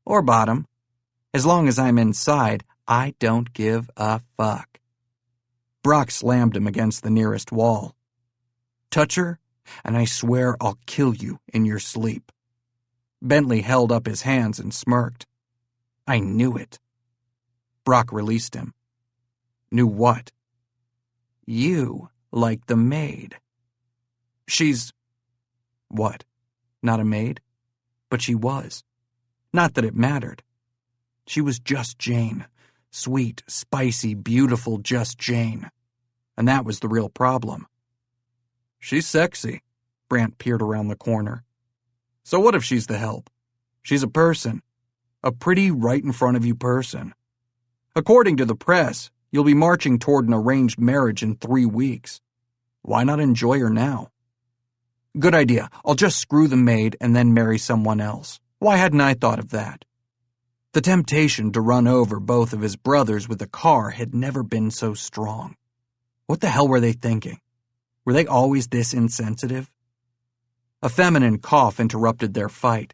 Speaker 2: Or bottom. As long as I'm inside, I don't give a fuck. Brock slammed him against the nearest wall. Touch her, and I swear I'll kill you in your sleep. Bentley held up his hands and smirked. I knew it. Brock released him. Knew what? You like the maid. She's... What? Not a maid? But she was. Not that it mattered. She was just Jane. Sweet, spicy, beautiful just Jane. And that was the real problem. She's sexy. Brant peered around the corner. So what if she's the help? She's a person. A pretty right-in-front-of-you person. According to the press, you'll be marching toward an arranged marriage in 3 weeks. Why not enjoy her now? Good idea. I'll just screw the maid and then marry someone else. Why hadn't I thought of that? The temptation to run over both of his brothers with a car had never been so strong. What the hell were they thinking? Were they always this insensitive? A feminine cough interrupted their fight.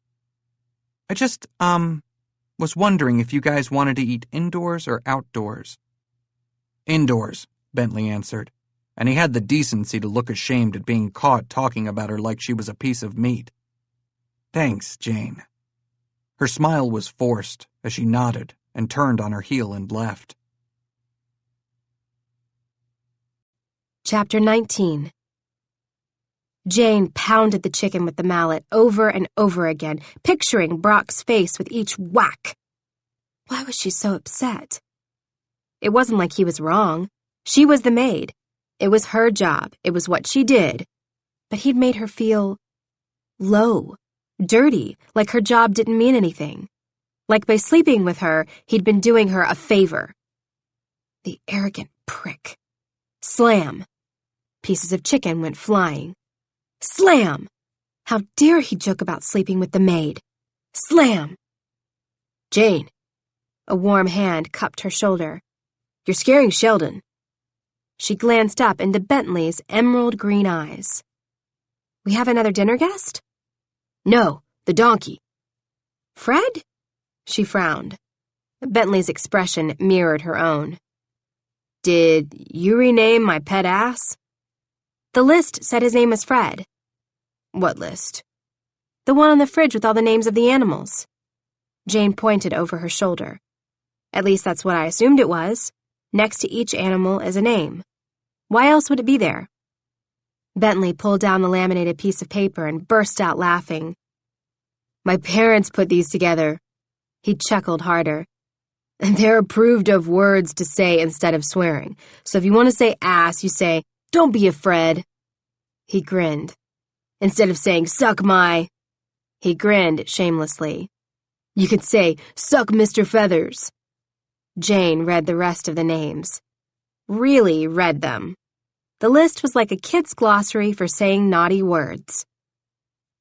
Speaker 2: I just, was wondering if you guys wanted to eat indoors or outdoors. Indoors, Bentley answered, and he had the decency to look ashamed at being caught talking about her like she was a piece of meat. Thanks, Jane. Her smile was forced as she nodded and turned on her heel and left.
Speaker 1: Chapter 19.
Speaker 3: Jane pounded the chicken with the mallet over and over again, picturing Brock's face with each whack. Why was she so upset? It wasn't like he was wrong. She was the maid. It was her job. It was what she did. But he'd made her feel low, dirty, like her job didn't mean anything. Like by sleeping with her, he'd been doing her a favor. The arrogant prick. Slam. Pieces of chicken went flying. Slam! How dare he joke about sleeping with the maid? Slam! Jane. A warm hand cupped her shoulder. You're scaring Sheldon. She glanced up into Bentley's emerald green eyes. We have another dinner guest? No, the donkey. Fred? She frowned. Bentley's expression mirrored her own. Did you rename my pet ass? The list said his name was Fred. What list? The one on the fridge with all the names of the animals. Jane pointed over her shoulder. At least that's what I assumed it was. Next to each animal is a name. Why else would it be there? Bentley pulled down the laminated piece of paper and burst out laughing. My parents put these together. He chuckled harder. They're approved of words to say instead of swearing. So if you want to say ass, you say, don't be a Fred. He grinned. Instead of saying, suck my... He grinned shamelessly. You could say, suck Mr. Feathers. Jane read the rest of the names. Really read them. The list was like a kid's glossary for saying naughty words.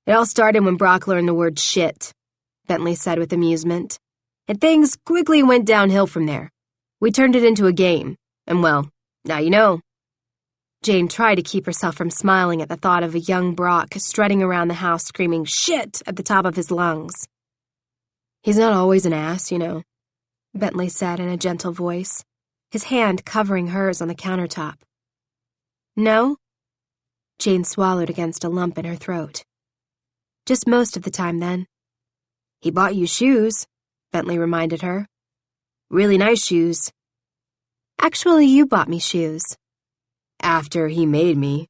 Speaker 3: It all started when Brock learned the word shit, Bentley said with amusement. And things quickly went downhill from there. We turned it into a game. And well, now you know. Jane tried to keep herself from smiling at the thought of a young Brock strutting around the house screaming shit at the top of his lungs. He's not always an ass, you know, Bentley said in a gentle voice, his hand covering hers on the countertop. No? Jane swallowed against a lump in her throat. Just most of the time, then. He bought you shoes, Bentley reminded her. Really nice shoes. Actually, you bought me shoes. After he made me.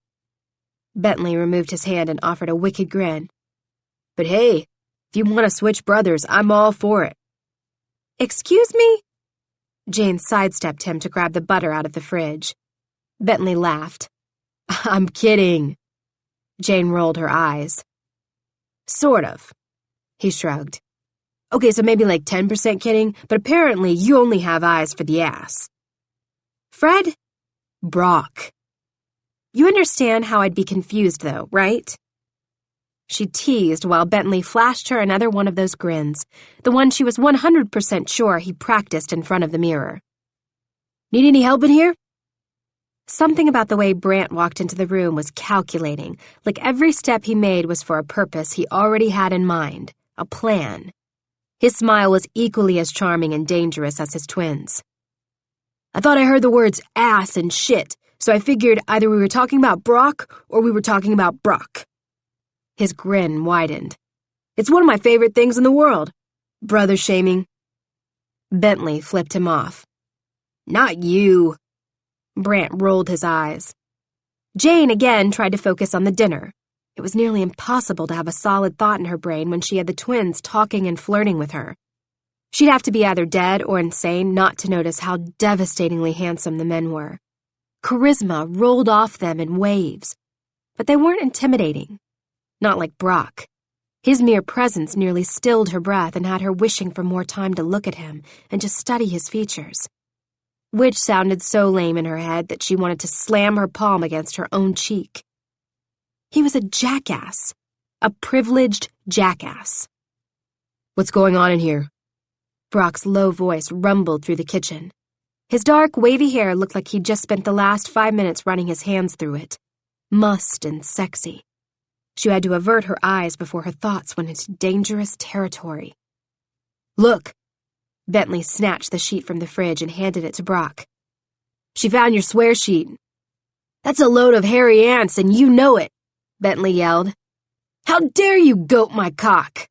Speaker 3: Bentley removed his hand and offered a wicked grin. But hey, if you want to switch brothers, I'm all for it. Excuse me? Jane sidestepped him to grab the butter out of the fridge. Bentley laughed. I'm kidding. Jane rolled her eyes. Sort of. He shrugged. Okay, so maybe like 10% kidding, but apparently you only have eyes for the ass. Fred? Brock. You understand how I'd be confused, though, right? She teased while Bentley flashed her another one of those grins, the one she was 100% sure he practiced in front of the mirror. Need any help in here? Something about the way Brant walked into the room was calculating, like every step he made was for a purpose he already had in mind, a plan. His smile was equally as charming and dangerous as his twins. I thought I heard the words ass and shit, so I figured either we were talking about Brock or we were talking about Brock. His grin widened. It's one of my favorite things in the world. Brother shaming. Bentley flipped him off. Not you. Brant rolled his eyes. Jane again tried to focus on the dinner. It was nearly impossible to have a solid thought in her brain when she had the twins talking and flirting with her. She'd have to be either dead or insane not to notice how devastatingly handsome the men were. Charisma rolled off them in waves, but they weren't intimidating. Not like Brock. His mere presence nearly stilled her breath and had her wishing for more time to look at him and just study his features. Which sounded so lame in her head that she wanted to slam her palm against her own cheek. He was a jackass. A privileged jackass. What's going on in here? Brock's low voice rumbled through the kitchen. His dark, wavy hair looked like he'd just spent the last 5 minutes running his hands through it. Mussed and sexy. She had to avert her eyes before her thoughts went into dangerous territory. Look! Bentley snatched the sheet from the fridge and handed it to Brock. She found your swear sheet. That's a load of hairy ants, and you know it, Bentley yelled. How dare you goat my cock?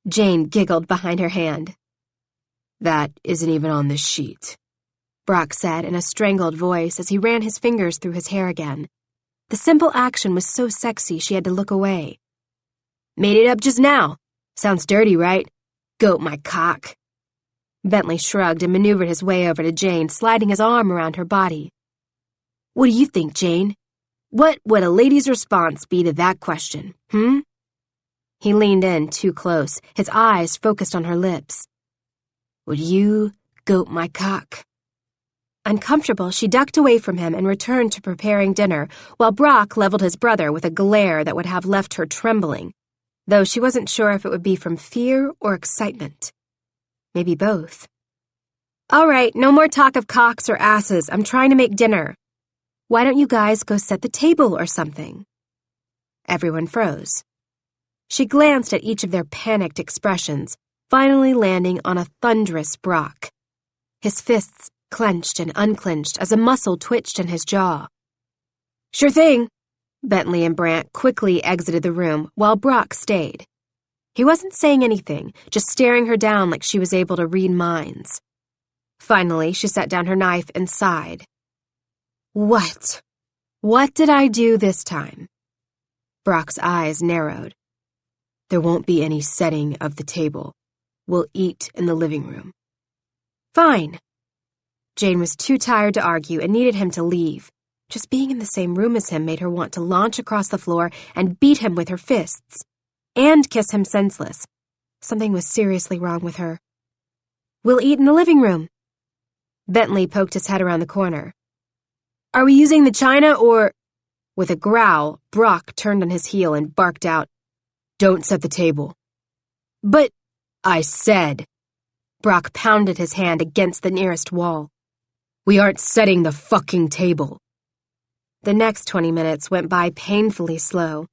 Speaker 3: Jane giggled behind her hand. That isn't even on this sheet, Brock said in a strangled voice as he ran his fingers through his hair again. The simple action was so sexy she had to look away. Made it up just now. Sounds dirty, right? Goat my cock. Bentley shrugged and maneuvered his way over to Jane, sliding his arm around her body. What do you think, Jane? What would a lady's response be to that question, He leaned in too close, his eyes focused on her lips. Would you goat my cock? Uncomfortable, she ducked away from him and returned to preparing dinner, while Brock leveled his brother with a glare that would have left her trembling, though she wasn't sure if it would be from fear or excitement. Maybe both. All right, no more talk of cocks or asses. I'm trying to make dinner. Why don't you guys go set the table or something? Everyone froze. She glanced at each of their panicked expressions, finally landing on a thunderous Brock. His fists clenched and unclenched as a muscle twitched in his jaw. Sure thing. Bentley and Brant quickly exited the room while Brock stayed. He wasn't saying anything, just staring her down like she was able to read minds. Finally, she set down her knife and sighed. What? What did I do this time? Brock's eyes narrowed. There won't be any setting of the table. We'll eat in the living room. Fine. Jane was too tired to argue and needed him to leave. Just being in the same room as him made her want to launch across the floor and beat him with her fists. And kiss him senseless. Something was seriously wrong with her. We'll eat in the living room. Bentley poked his head around the corner. Are we using the china or... With a growl, Brock turned on his heel and barked out, Don't set the table. But, I said. Brock pounded his hand against the nearest wall. We aren't setting the fucking table. The next 20 minutes went by painfully slow.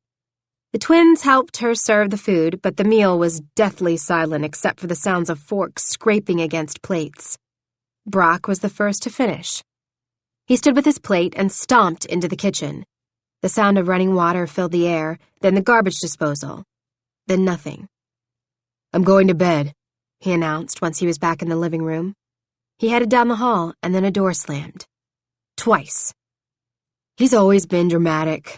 Speaker 3: The twins helped her serve the food, but the meal was deathly silent except for the sounds of forks scraping against plates. Brock was the first to finish. He stood with his plate and stomped into the kitchen. The sound of running water filled the air, then the garbage disposal. Then nothing. I'm going to bed, he announced once he was back in the living room. He headed down the hall, and then a door slammed. Twice. He's always been dramatic.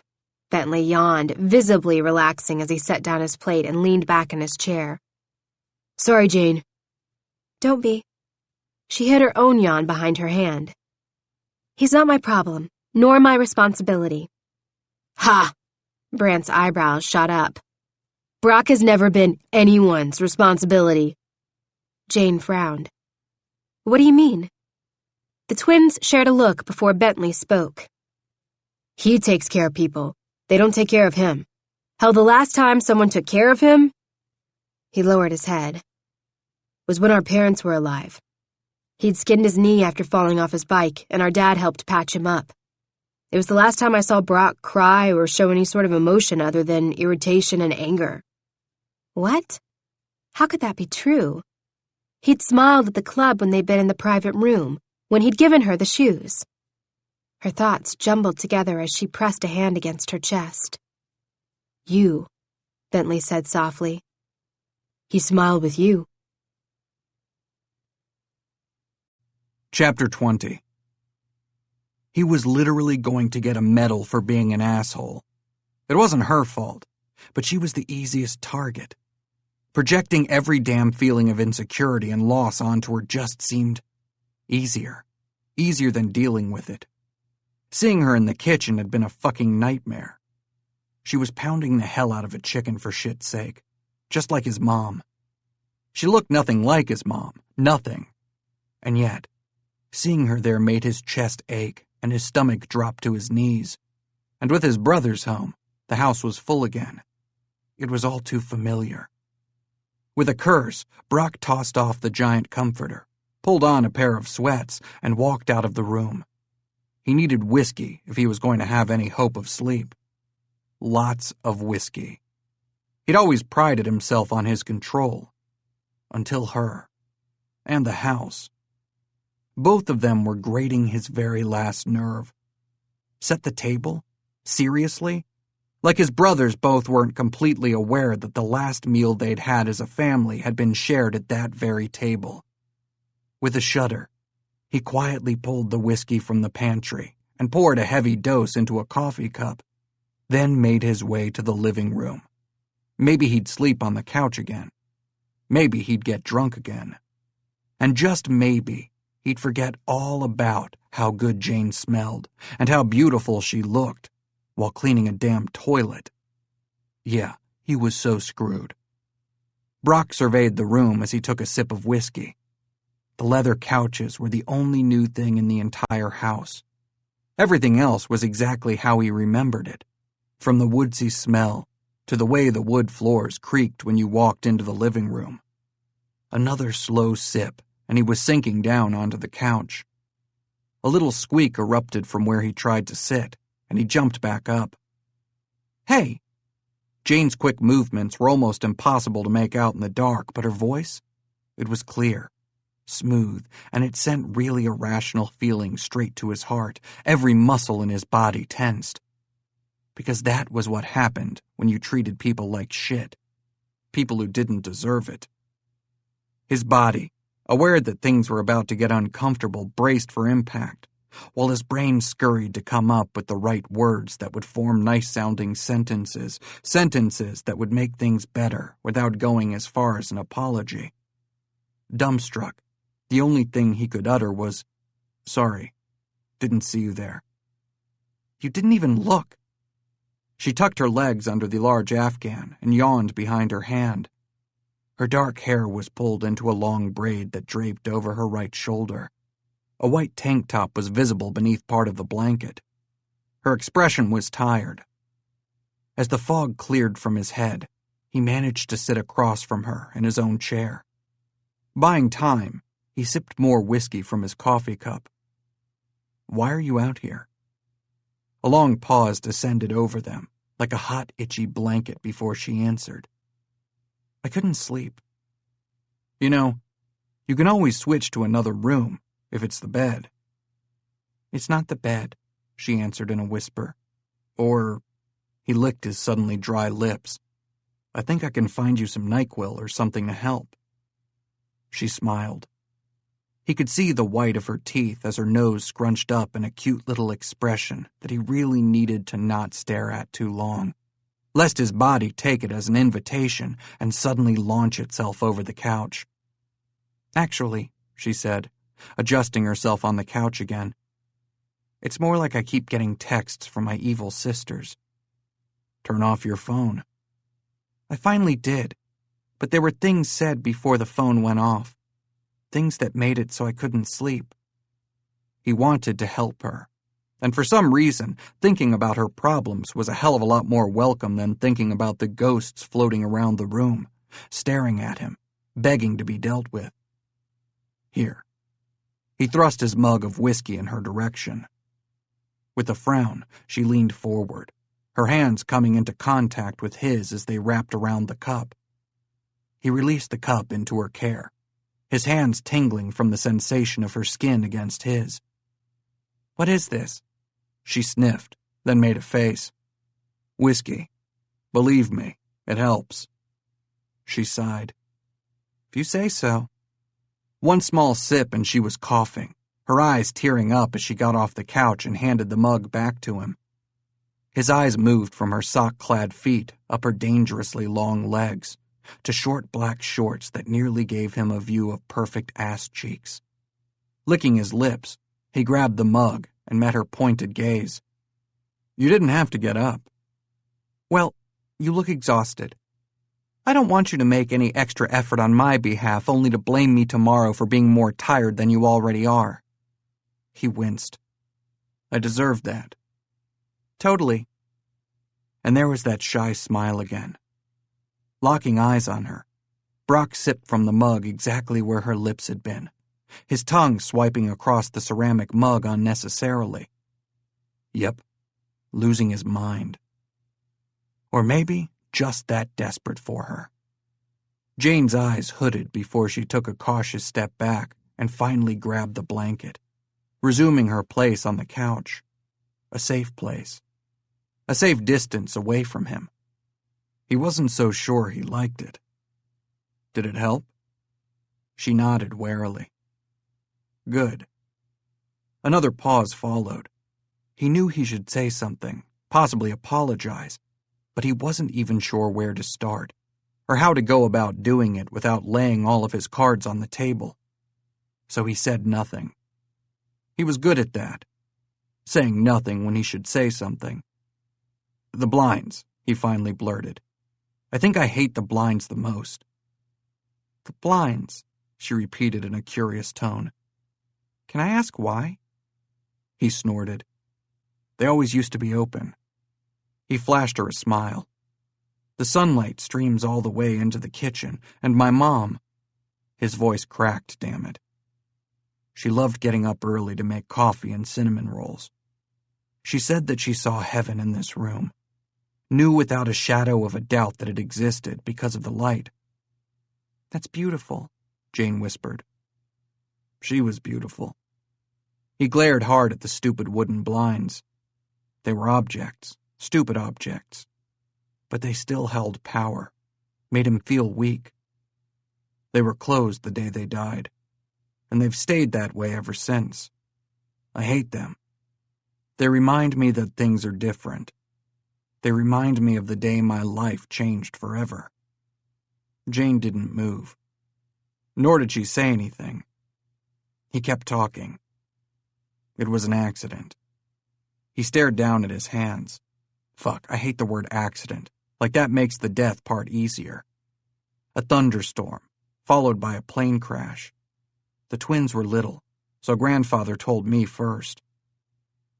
Speaker 3: Bentley yawned, visibly relaxing as he set down his plate and leaned back in his chair. Sorry, Jane. Don't be. She hid her own yawn behind her hand. He's not my problem, nor my responsibility. Ha! Brant's eyebrows shot up. Brock has never been anyone's responsibility. Jane frowned. What do you mean? The twins shared a look before Bentley spoke. He takes care of people. They don't take care of him. Hell, the last time someone took care of him, he lowered his head, was when our parents were alive. He'd skinned his knee after falling off his bike, and our dad helped patch him up. It was the last time I saw Brock cry or show any sort of emotion other than irritation and anger. What? How could that be true? He'd smiled at the club when they'd been in the private room, when he'd given her the shoes. Her thoughts jumbled together as she pressed a hand against her chest. You, Bentley said softly. He smiled with you.
Speaker 2: Chapter 20. He was literally going to get a medal for being an asshole. It wasn't her fault, but she was the easiest target. Projecting every damn feeling of insecurity and loss onto her just seemed easier than dealing with it. Seeing her in the kitchen had been a fucking nightmare. She was pounding the hell out of a chicken for shit's sake, just like his mom. She looked nothing like his mom, nothing. And yet, seeing her there made his chest ache and his stomach drop to his knees. And with his brothers home, the house was full again. It was all too familiar. With a curse, Brock tossed off the giant comforter, pulled on a pair of sweats, and walked out of the room. He needed whiskey if he was going to have any hope of sleep. Lots of whiskey. He'd always prided himself on his control. Until her. And the house. Both of them were grating his very last nerve. Set the table? Seriously? Like his brothers both weren't completely aware that the last meal they'd had as a family had been shared at that very table. With a shudder, he quietly pulled the whiskey from the pantry and poured a heavy dose into a coffee cup then made his way to the living room. Maybe he'd sleep on the couch again. Maybe he'd get drunk again. And just maybe, he'd forget all about how good Jane smelled and how beautiful she looked while cleaning a damn toilet. Yeah, he was so screwed. Brock surveyed the room as he took a sip of whiskey. The leather couches were the only new thing in the entire house. Everything else was exactly how he remembered it, from the woodsy smell to the way the wood floors creaked when you walked into the living room. Another slow sip, and he was sinking down onto the couch. A little squeak erupted from where he tried to sit, and he jumped back up. "Hey!" Jane's quick movements were almost impossible to make out in the dark, but her voice? It was clear, smooth, and it sent really irrational feelings straight to his heart. Every muscle in his body tensed. Because that was what happened when you treated people like shit. People who didn't deserve it. His body, aware that things were about to get uncomfortable, braced for impact, while his brain scurried to come up with the right words that would form nice-sounding sentences that would make things better without going as far as an apology. Dumbstruck, the only thing he could utter was, "Sorry, didn't see you there." "You didn't even look." She tucked her legs under the large afghan and yawned behind her hand. Her dark hair was pulled into a long braid that draped over her right shoulder. A white tank top was visible beneath part of the blanket. Her expression was tired. As the fog cleared from his head, he managed to sit across from her in his own chair. Buying time, he sipped more whiskey from his coffee cup. "Why are you out here?" A long pause descended over them, like a hot, itchy blanket before she answered. "I couldn't sleep. You know, you can always switch to another room, if it's the bed." "It's not the bed," she answered in a whisper. Or, he licked his suddenly dry lips. "I think I can find you some NyQuil or something to help." She smiled. He could see the white of her teeth as her nose scrunched up in a cute little expression that he really needed to not stare at too long, lest his body take it as an invitation and suddenly launch itself over the couch. "Actually," she said, adjusting herself on the couch again, "it's more like I keep getting texts from my evil sisters." "Turn off your phone." "I finally did, but there were things said before the phone went off. Things that made it so I couldn't sleep." He wanted to help her, and for some reason, thinking about her problems was a hell of a lot more welcome than thinking about the ghosts floating around the room, staring at him, begging to be dealt with. "Here." He thrust his mug of whiskey in her direction. With a frown, she leaned forward, her hands coming into contact with his as they wrapped around the cup. He released the cup into her care, his hands tingling from the sensation of her skin against his. "What is this?" She sniffed, then made a face. "Whiskey. Believe me, it helps." She sighed. "If you say so." One small sip and she was coughing, her eyes tearing up as she got off the couch and handed the mug back to him. His eyes moved from her sock-clad feet up her dangerously long legs to short black shorts that nearly gave him a view of perfect ass cheeks. Licking his lips, he grabbed the mug and met her pointed gaze. "You didn't have to get up." "Well, you look exhausted. I don't want you to make any extra effort on my behalf only to blame me tomorrow for being more tired than you already are." He winced. "I deserve that." "Totally." And there was that shy smile again. Locking eyes on her, Brock sipped from the mug exactly where her lips had been, his tongue swiping across the ceramic mug unnecessarily. Yep, losing his mind. Or maybe just that desperate for her. Jane's eyes hooded before she took a cautious step back and finally grabbed the blanket, resuming her place on the couch. A safe place. A safe distance away from him. He wasn't so sure he liked it. Did it help? She nodded warily. Good. Another pause followed. He knew he should say something, possibly apologize, but he wasn't even sure where to start, or how to go about doing it without laying all of his cards on the table. So he said nothing. He was good at that, saying nothing when he should say something. "The blinds," he finally blurted. "I think I hate the blinds the most." "The blinds," she repeated in a curious tone. "Can I ask why?" He snorted. "They always used to be open." He flashed her a smile. "The sunlight streams all the way into the kitchen, and my mom—" His voice cracked, damn it. "She loved getting up early to make coffee and cinnamon rolls. She said that she saw heaven in this room, knew without a shadow of a doubt that it existed because of the light." "That's beautiful," Jane whispered. She was beautiful. He glared hard at the stupid wooden blinds. They were objects, stupid objects, but they still held power, made him feel weak. They were closed the day they died, and they've stayed that way ever since. I hate them. They remind me that things are different. They remind me of the day my life changed forever." Jane didn't move. Nor did she say anything. He kept talking. "It was an accident." He stared down at his hands. Fuck, I hate the word accident. Like that makes the death part easier. A thunderstorm, followed by a plane crash. The twins were little, so grandfather told me first.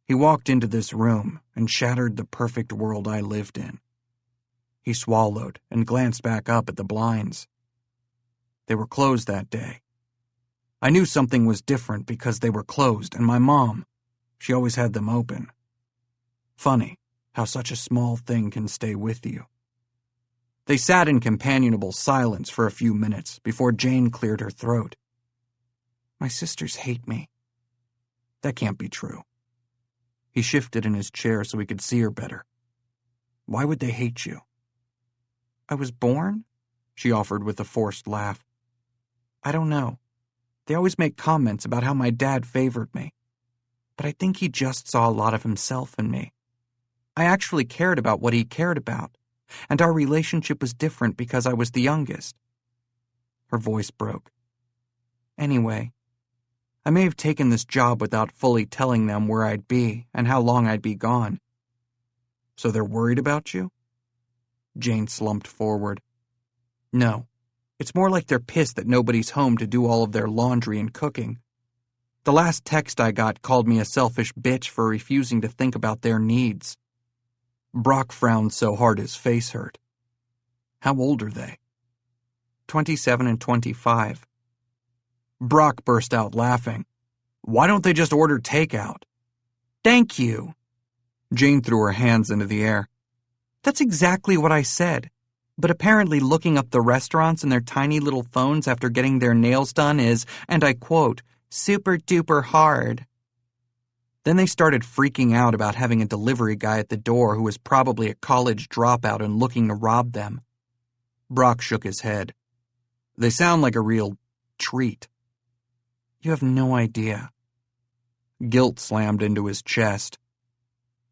Speaker 2: He walked into this room and shattered the perfect world I lived in. He swallowed and glanced back up at the blinds. They were closed that day. I knew something was different because they were closed, and my mom, she always had them open. Funny how such a small thing can stay with you. They sat in companionable silence for a few minutes before Jane cleared her throat. "My sisters hate me." "That can't be true." He shifted in his chair so he could see her better. "Why would they hate you?" "I was born?" she offered with a forced laugh. "I don't know. They always make comments about how my dad favored me. But I think he just saw a lot of himself in me. I actually cared about what he cared about, and our relationship was different because I was the youngest." Her voice broke. "Anyway, I may have taken this job without fully telling them where I'd be and how long I'd be gone." "So they're worried about you?" Jane slumped forward. "No, it's more like they're pissed that nobody's home to do all of their laundry and cooking. The last text I got called me a selfish bitch for refusing to think about their needs." Brock frowned so hard his face hurt. "How old are they?" 27 and 25. Brock burst out laughing. "Why don't they just order takeout?" "Thank you." Jane threw her hands into the air. "That's exactly what I said. But apparently looking up the restaurants in their tiny little phones after getting their nails done is, and I quote, super duper hard." Then they started freaking out about having a delivery guy at the door who was probably a college dropout and looking to rob them. Brock shook his head. "They sound like a real treat." "You have no idea." Guilt slammed into his chest.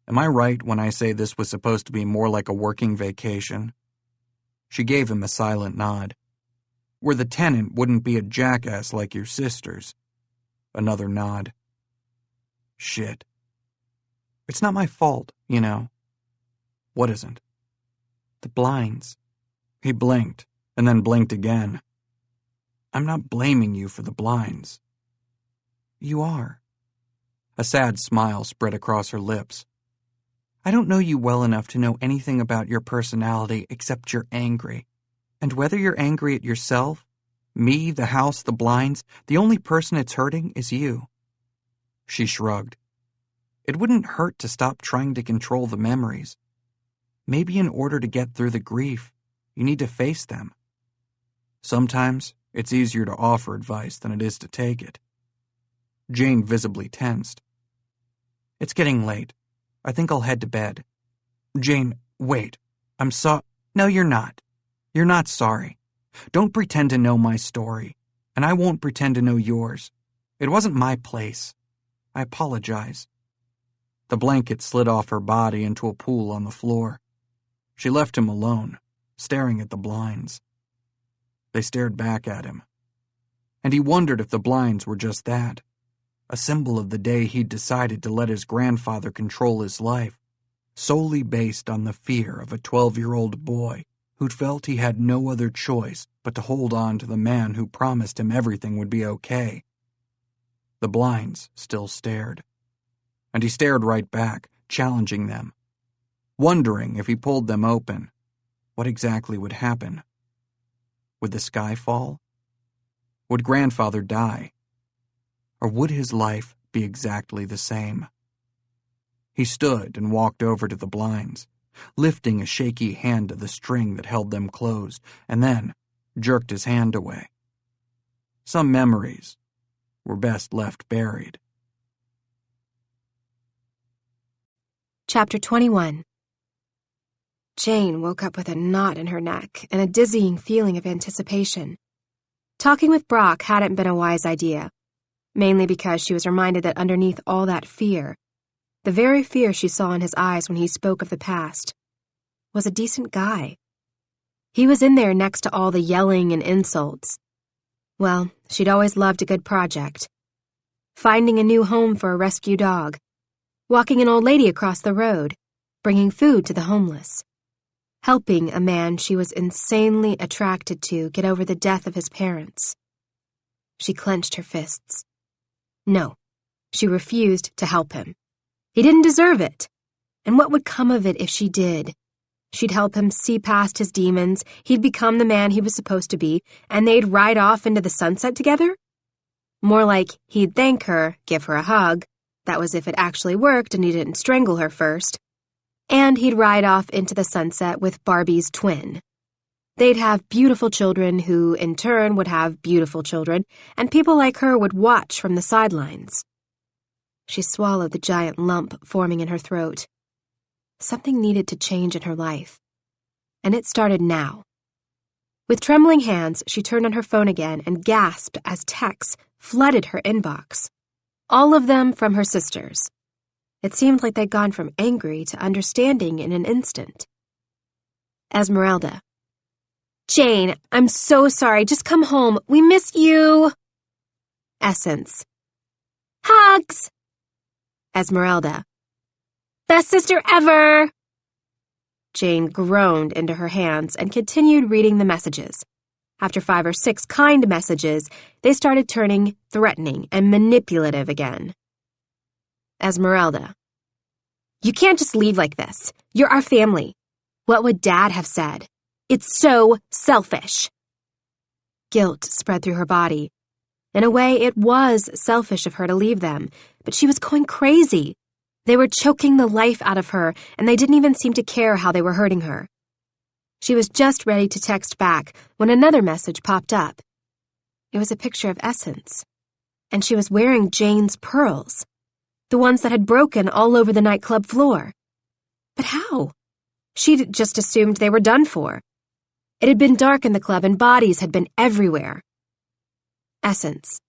Speaker 2: "Am I right when I say this was supposed to be more like a working vacation?" She gave him a silent nod. "Where the tenant wouldn't be a jackass like your sisters." Another nod. "Shit. It's not my fault, you know." "What isn't?" "The blinds." He blinked, and then blinked again. "I'm not blaming you for the blinds." "You are." A sad smile spread across her lips. "I don't know you well enough to know anything about your personality except you're angry. And whether you're angry at yourself, me, the house, the blinds, the only person it's hurting is you." She shrugged. "It wouldn't hurt to stop trying to control the memories. Maybe in order to get through the grief, you need to face them. Sometimes it's easier to offer advice than it is to take it." Jane visibly tensed. "It's getting late. I think I'll head to bed." "Jane, wait. No, you're not. You're not sorry. Don't pretend to know my story, and I won't pretend to know yours. It wasn't my place. I apologize." The blanket slid off her body into a pool on the floor. She left him alone, staring at the blinds. They stared back at him. And he wondered if the blinds were just that, a symbol of the day he'd decided to let his grandfather control his life, solely based on the fear of a 12-year-old boy who'd felt he had no other choice but to hold on to the man who promised him everything would be okay. The blinds still stared. And he stared right back, challenging them, wondering if he pulled them open, what exactly would happen. Would the sky fall? Would grandfather die? Or would his life be exactly the same? He stood and walked over to the blinds, lifting a shaky hand to the string that held them closed, and then jerked his hand away. Some memories were best left buried.
Speaker 3: Chapter 21. Jane woke up with a knot in her neck and a dizzying feeling of anticipation. Talking with Brock hadn't been a wise idea, mainly because she was reminded that underneath all that fear, the very fear she saw in his eyes when he spoke of the past, was a decent guy. He was in there next to all the yelling and insults. Well, she'd always loved a good project. Finding a new home for a rescue dog, walking an old lady across the road, bringing food to the homeless, helping a man she was insanely attracted to get over the death of his parents. She clenched her fists. No, she refused to help him. He didn't deserve it. And what would come of it if she did? She'd help him see past his demons, he'd become the man he was supposed to be, and they'd ride off into the sunset together? More like he'd thank her, give her a hug. That was if it actually worked and he didn't strangle her first. And he'd ride off into the sunset with Barbie's twin. They'd have beautiful children who, in turn, would have beautiful children, and people like her would watch from the sidelines. She swallowed the giant lump forming in her throat. Something needed to change in her life. And it started now. With trembling hands, she turned on her phone again and gasped as texts flooded her inbox. All of them from her sisters. It seemed like they'd gone from angry to understanding in an instant. Esmeralda. Jane, I'm so sorry. Just come home. We miss you. Essence. Hugs. Esmeralda. Best sister ever. Jane groaned into her hands and continued reading the messages. After 5 or 6 kind messages, they started turning threatening and manipulative again. Esmeralda. You can't just leave like this. You're our family. What would Dad have said? It's so selfish. Guilt spread through her body. In a way, it was selfish of her to leave them, but she was going crazy. They were choking the life out of her, and they didn't even seem to care how they were hurting her. She was just ready to text back when another message popped up. It was a picture of Essence, and she was wearing Jane's pearls, the ones that had broken all over the nightclub floor. But how? She'd just assumed they were done for. It had been dark in the club and bodies had been everywhere. Essence.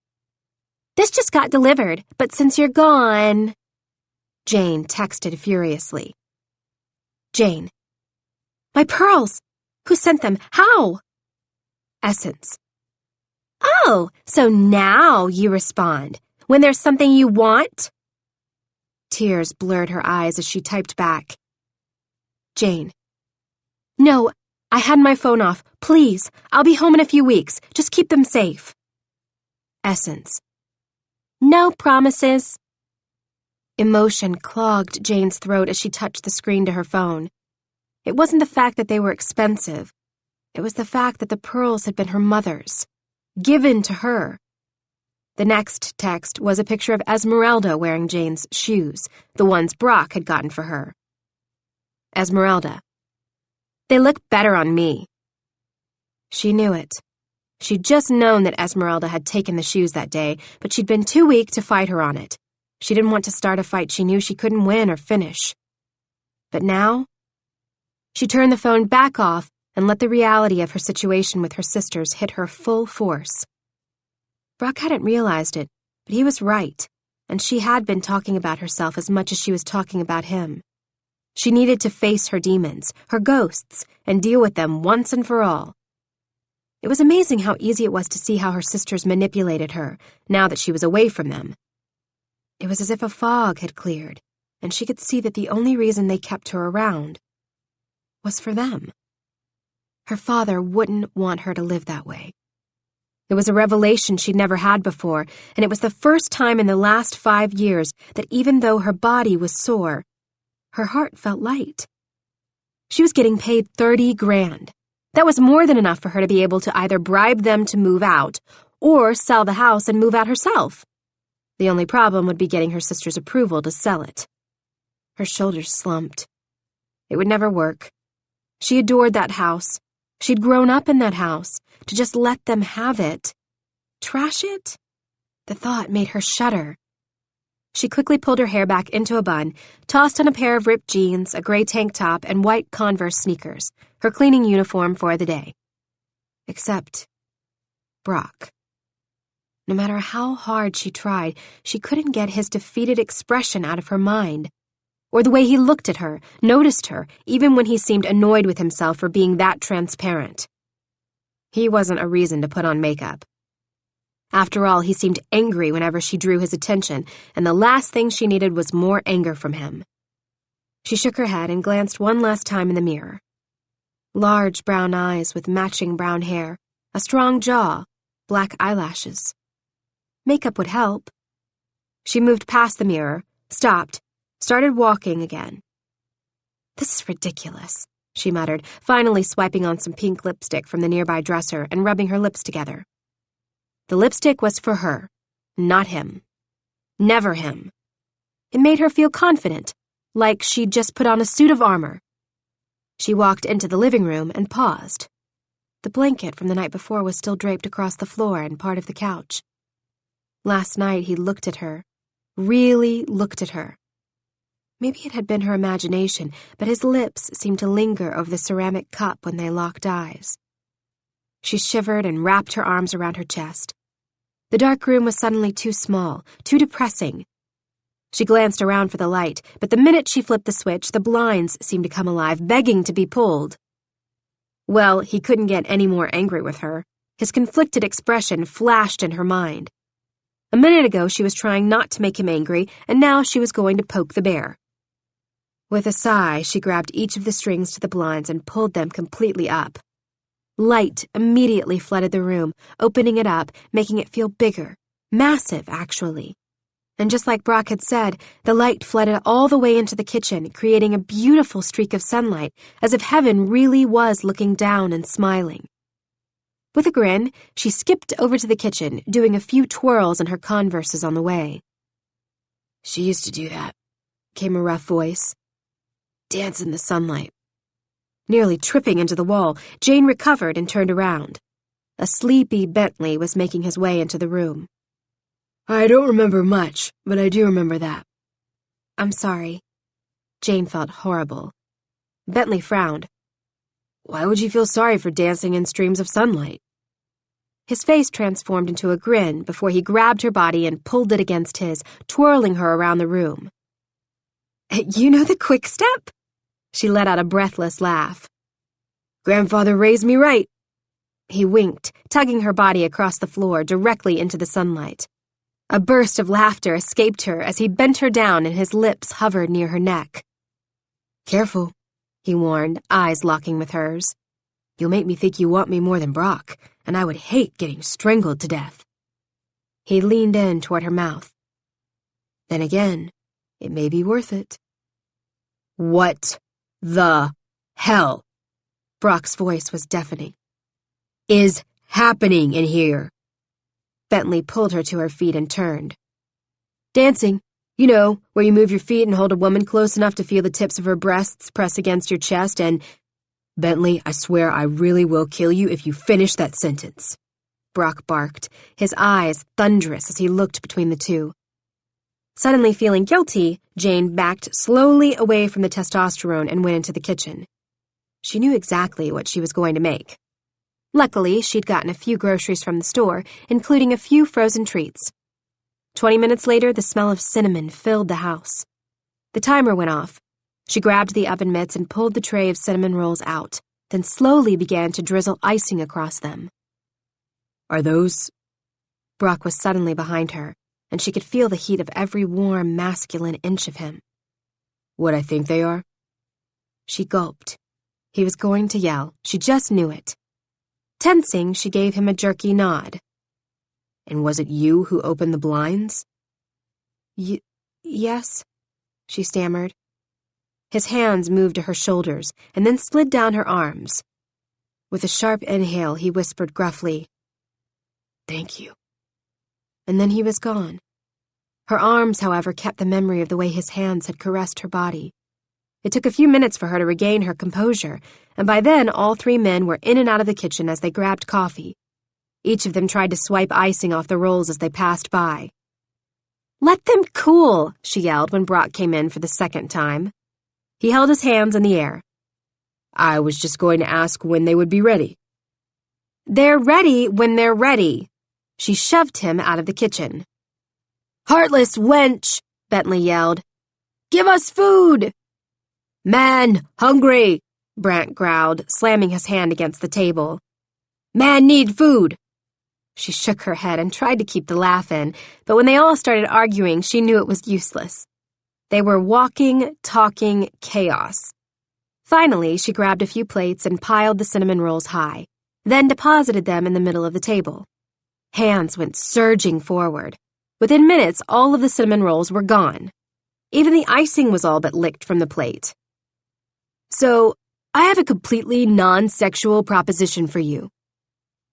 Speaker 3: This just got delivered, but since you're gone... Jane texted furiously. Jane. My pearls! Who sent them? How? Essence. Oh, so now you respond. When there's something you want? Tears blurred her eyes as she typed back. Jane. No, I had my phone off. Please, I'll be home in a few weeks. Just keep them safe. Essence. No promises. Emotion clogged Jane's throat as she touched the screen to her phone. It wasn't the fact that they were expensive. It was the fact that the pearls had been her mother's, given to her. The next text was a picture of Esmeralda wearing Jane's shoes, the ones Brock had gotten for her. Esmeralda. They look better on me. She knew it. She'd just known that Esmeralda had taken the shoes that day, but she'd been too weak to fight her on it. She didn't want to start a fight she knew she couldn't win or finish. But now, she turned the phone back off and let the reality of her situation with her sisters hit her full force. Brock hadn't realized it, but he was right, and she had been talking about herself as much as she was talking about him. She needed to face her demons, her ghosts, and deal with them once and for all. It was amazing how easy it was to see how her sisters manipulated her, now that she was away from them. It was as if a fog had cleared, and she could see that the only reason they kept her around was for them. Her father wouldn't want her to live that way. It was a revelation she'd never had before, and it was the first time in the last 5 years that even though her body was sore, her heart felt light. She was getting paid $30 grand. That was more than enough for her to be able to either bribe them to move out or sell the house and move out herself. The only problem would be getting her sister's approval to sell it. Her shoulders slumped. It would never work. She adored that house. She'd grown up in that house. To just let them have it. Trash it? The thought made her shudder. She quickly pulled her hair back into a bun, tossed on a pair of ripped jeans, a gray tank top, and white Converse sneakers, her cleaning uniform for the day. Except Brock. No matter how hard she tried, she couldn't get his defeated expression out of her mind. Or the way he looked at her, noticed her, even when he seemed annoyed with himself for being that transparent. He wasn't a reason to put on makeup. After all, he seemed angry whenever she drew his attention, and the last thing she needed was more anger from him. She shook her head and glanced one last time in the mirror. Large brown eyes with matching brown hair, a strong jaw, black eyelashes. Makeup would help. She moved past the mirror, stopped, started walking again. This is ridiculous, she muttered, finally swiping on some pink lipstick from the nearby dresser and rubbing her lips together. The lipstick was for her, not him. Never him. It made her feel confident, like she'd just put on a suit of armor. She walked into the living room and paused. The blanket from the night before was still draped across the floor and part of the couch. Last night he looked at her, really looked at her. Maybe it had been her imagination, but his lips seemed to linger over the ceramic cup when they locked eyes. She shivered and wrapped her arms around her chest. The dark room was suddenly too small, too depressing. She glanced around for the light, but the minute she flipped the switch, the blinds seemed to come alive, begging to be pulled. Well, he couldn't get any more angry with her. His conflicted expression flashed in her mind. A minute ago, she was trying not to make him angry, and now she was going to poke the bear. With a sigh, she grabbed each of the strings to the blinds and pulled them completely up. Light immediately flooded the room, opening it up, making it feel bigger, massive, actually. And just like Brock had said, the light flooded all the way into the kitchen, creating a beautiful streak of sunlight, as if heaven really was looking down and smiling. With a grin, she skipped over to the kitchen, doing a few twirls in her Converses on the way.
Speaker 4: She used to do that, came a rough voice. Dance in the sunlight.
Speaker 3: Nearly tripping into the wall, Jane recovered and turned around. A sleepy Bentley was making his way into the room.
Speaker 4: I don't remember much, but I do remember that.
Speaker 3: I'm sorry. Jane felt horrible. Bentley frowned.
Speaker 4: Why would you feel sorry for dancing in streams of sunlight?
Speaker 3: His face transformed into a grin before he grabbed her body and pulled it against his, twirling her around the room. You know the quick step? She let out a breathless laugh.
Speaker 4: Grandfather raised me right.
Speaker 3: He winked, tugging her body across the floor directly into the sunlight. A burst of laughter escaped her as he bent her down and his lips hovered near her neck.
Speaker 4: Careful,
Speaker 3: he warned, eyes locking with hers.
Speaker 4: You'll make me think you want me more than Brock, and I would hate getting strangled to death.
Speaker 3: He leaned in toward her mouth.
Speaker 4: Then again, it may be worth it.
Speaker 3: What the hell? Brock's voice was deafening.
Speaker 4: Is happening in here?
Speaker 3: Bentley pulled her to her feet and turned.
Speaker 4: Dancing. You know, where you move your feet and hold a woman close enough to feel the tips of her breasts press against your chest and... Bentley, I swear I really will kill you if you finish that sentence.
Speaker 3: Brock barked, his eyes thunderous as he looked between the two. Suddenly feeling guilty, Jane backed slowly away from the testosterone and went into the kitchen. She knew exactly what she was going to make. Luckily, she'd gotten a few groceries from the store, including a few frozen treats. 20 minutes later, the smell of cinnamon filled the house. The timer went off. She grabbed the oven mitts and pulled the tray of cinnamon rolls out, then slowly began to drizzle icing across them.
Speaker 4: Are those?
Speaker 3: Brock was suddenly behind her, and she could feel the heat of every warm, masculine inch of him.
Speaker 4: What I think they are?
Speaker 3: She gulped. He was going to yell. She just knew it. Tensing, she gave him a jerky nod.
Speaker 4: And was it you who opened the blinds?
Speaker 3: Yes, she stammered. His hands moved to her shoulders and then slid down her arms. With a sharp inhale, he whispered gruffly,
Speaker 4: "Thank you."
Speaker 3: And then he was gone. Her arms, however, kept the memory of the way his hands had caressed her body. It took a few minutes for her to regain her composure, and by then all three men were in and out of the kitchen as they grabbed coffee. Each of them tried to swipe icing off the rolls as they passed by. "Let them cool," she yelled when Brock came in for the second time. He held his hands in the air.
Speaker 4: "I was just going to ask when they would be ready."
Speaker 3: "They're ready when they're ready." She shoved him out of the kitchen.
Speaker 4: "Heartless wench!"
Speaker 3: Bentley yelled.
Speaker 4: "Give us food!" "Man, hungry!"
Speaker 3: Brant growled, slamming his hand against the table.
Speaker 4: "Man need food!"
Speaker 3: She shook her head and tried to keep the laugh in, but when they all started arguing, she knew it was useless. They were walking, talking chaos. Finally, she grabbed a few plates and piled the cinnamon rolls high, then deposited them in the middle of the table. Hands went surging forward. Within minutes, all of the cinnamon rolls were gone. Even the icing was all but licked from the plate.
Speaker 4: "So, I have a completely non-sexual proposition for you."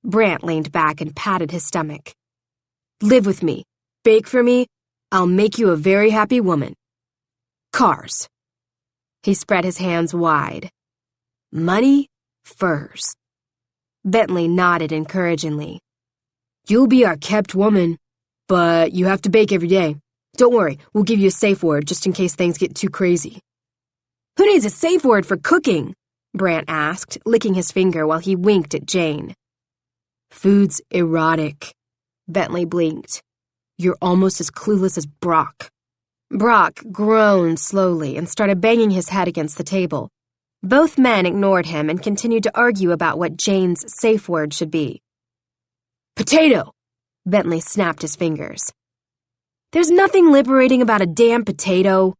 Speaker 3: Brant leaned back and patted his stomach.
Speaker 4: "Live with me. Bake for me. I'll make you a very happy woman. Cars."
Speaker 3: He spread his hands wide.
Speaker 4: "Money, furs."
Speaker 3: Bentley nodded encouragingly.
Speaker 4: "You'll be our kept woman, but you have to bake every day. Don't worry, we'll give you a safe word just in case things get too crazy."
Speaker 3: "Who needs a safe word for cooking?" Brant asked, licking his finger while he winked at Jane.
Speaker 4: "Food's erotic."
Speaker 3: Bentley blinked.
Speaker 4: "You're almost as clueless as Brock."
Speaker 3: Brock groaned slowly and started banging his head against the table. Both men ignored him and continued to argue about what Jane's safe word should be.
Speaker 4: "Potato!"
Speaker 3: Bentley snapped his fingers. "There's nothing liberating about a damn potato,"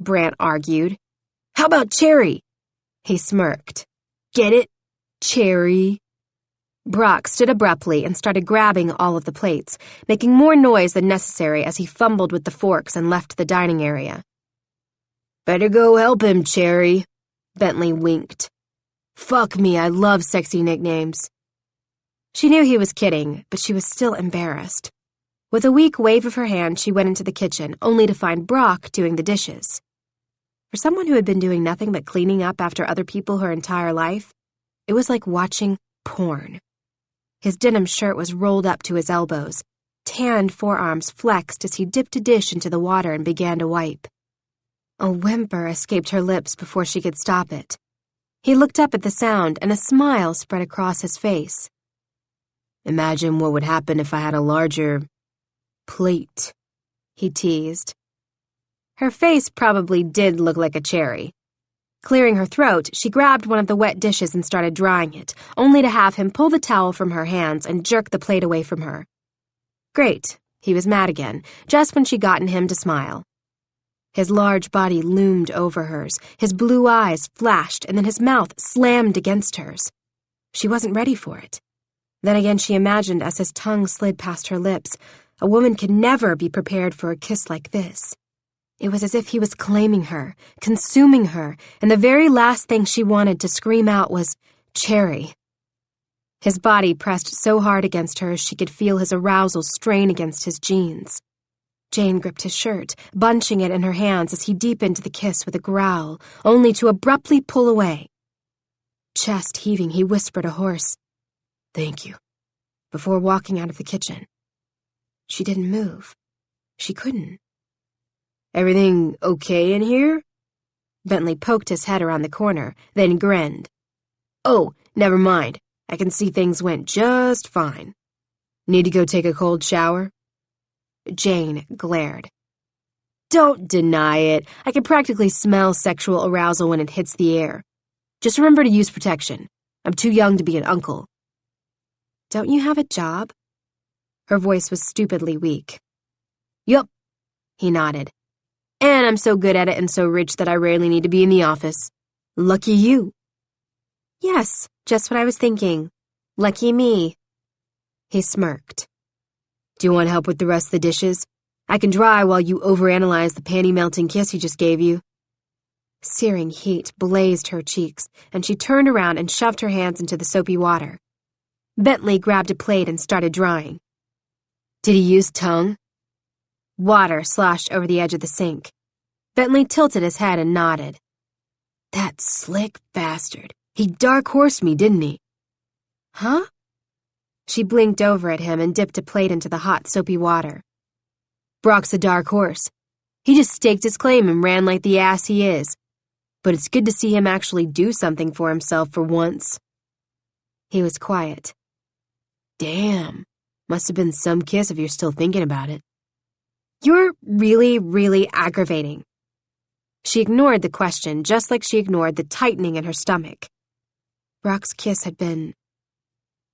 Speaker 3: Brant argued.
Speaker 4: "How about cherry?"
Speaker 3: He smirked.
Speaker 4: "Get it? Cherry."
Speaker 3: Brock stood abruptly and started grabbing all of the plates, making more noise than necessary as he fumbled with the forks and left the dining area.
Speaker 4: "Better go help him, Cherry."
Speaker 3: Bentley winked.
Speaker 4: "Fuck me, I love sexy nicknames."
Speaker 3: She knew he was kidding, but she was still embarrassed. With a weak wave of her hand, she went into the kitchen, only to find Brock doing the dishes. For someone who had been doing nothing but cleaning up after other people her entire life, it was like watching porn. His denim shirt was rolled up to his elbows. Tanned forearms flexed as he dipped a dish into the water and began to wipe. A whimper escaped her lips before she could stop it. He looked up at the sound, and a smile spread across his face.
Speaker 4: "Imagine what would happen if I had a larger plate,"
Speaker 3: he teased. Her face probably did look like a cherry. Clearing her throat, she grabbed one of the wet dishes and started drying it, only to have him pull the towel from her hands and jerk the plate away from her. Great, he was mad again, just when she'd gotten him to smile. His large body loomed over hers, his blue eyes flashed, and then his mouth slammed against hers. She wasn't ready for it. Then again she imagined as his tongue slid past her lips, a woman could never be prepared for a kiss like this. It was as if he was claiming her, consuming her, and the very last thing she wanted to scream out was, "Cherry." His body pressed so hard against hers she could feel his arousal strain against his jeans. Jane gripped his shirt, bunching it in her hands as he deepened the kiss with a growl, only to abruptly pull away. Chest heaving, he whispered a hoarse, "Thank you," before walking out of the kitchen. She didn't move. She couldn't.
Speaker 4: "Everything okay in here?"
Speaker 3: Bentley poked his head around the corner, then grinned.
Speaker 4: "Oh, never mind. I can see things went just fine. Need to go take a cold shower?"
Speaker 3: Jane glared. Don't deny it. I can practically smell sexual arousal when it hits the air. Just remember to use protection. I'm too young to be an uncle. Don't you have a job? Her voice was stupidly weak. Yup, he nodded. And I'm so good at it and so rich that I rarely need to be in the office. Lucky you. Yes, just what I was thinking. Lucky me. He smirked. Do you want help with the rest of the dishes? I can dry while you overanalyze the panty-melting kiss he just gave you. Searing heat blazed her cheeks, and she turned around and shoved her hands into the soapy water. Bentley grabbed a plate and started drying. Did he use tongue? Water sloshed over the edge of the sink. Bentley tilted his head and nodded. That slick bastard. He dark-horsed me, didn't he? Huh? She blinked over at him and dipped a plate into the hot, soapy water. Brock's a dark horse. He just staked his claim and ran like the ass he is. But it's good to see him actually do something for himself for once. He was quiet. Damn. Must have been some kiss if you're still thinking about it. You're really, really aggravating. She ignored the question, just like she ignored the tightening in her stomach. Brock's kiss had been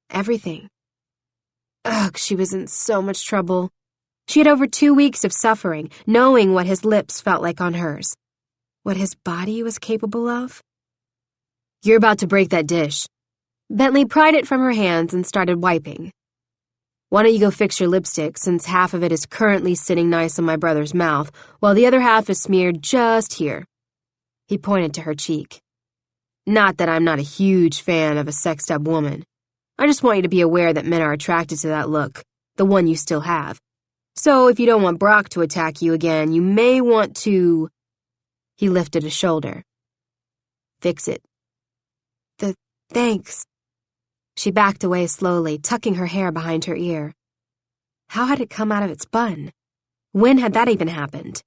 Speaker 3: everything. Ugh, she was in so much trouble. She had over 2 weeks of suffering, knowing what his lips felt like on hers. What his body was capable of. You're about to break that dish. Bentley pried it from her hands and started wiping. Why don't you go fix your lipstick, since half of it is currently sitting nice on my brother's mouth, while the other half is smeared just here. He pointed to her cheek. Not that I'm not a huge fan of a sexed-up woman. I just want you to be aware that men are attracted to that look, the one you still have. So if you don't want Brock to attack you again, you may want to... He lifted a shoulder. Fix it. Thanks. She backed away slowly, tucking her hair behind her ear. How had it come out of its bun? When had that even happened?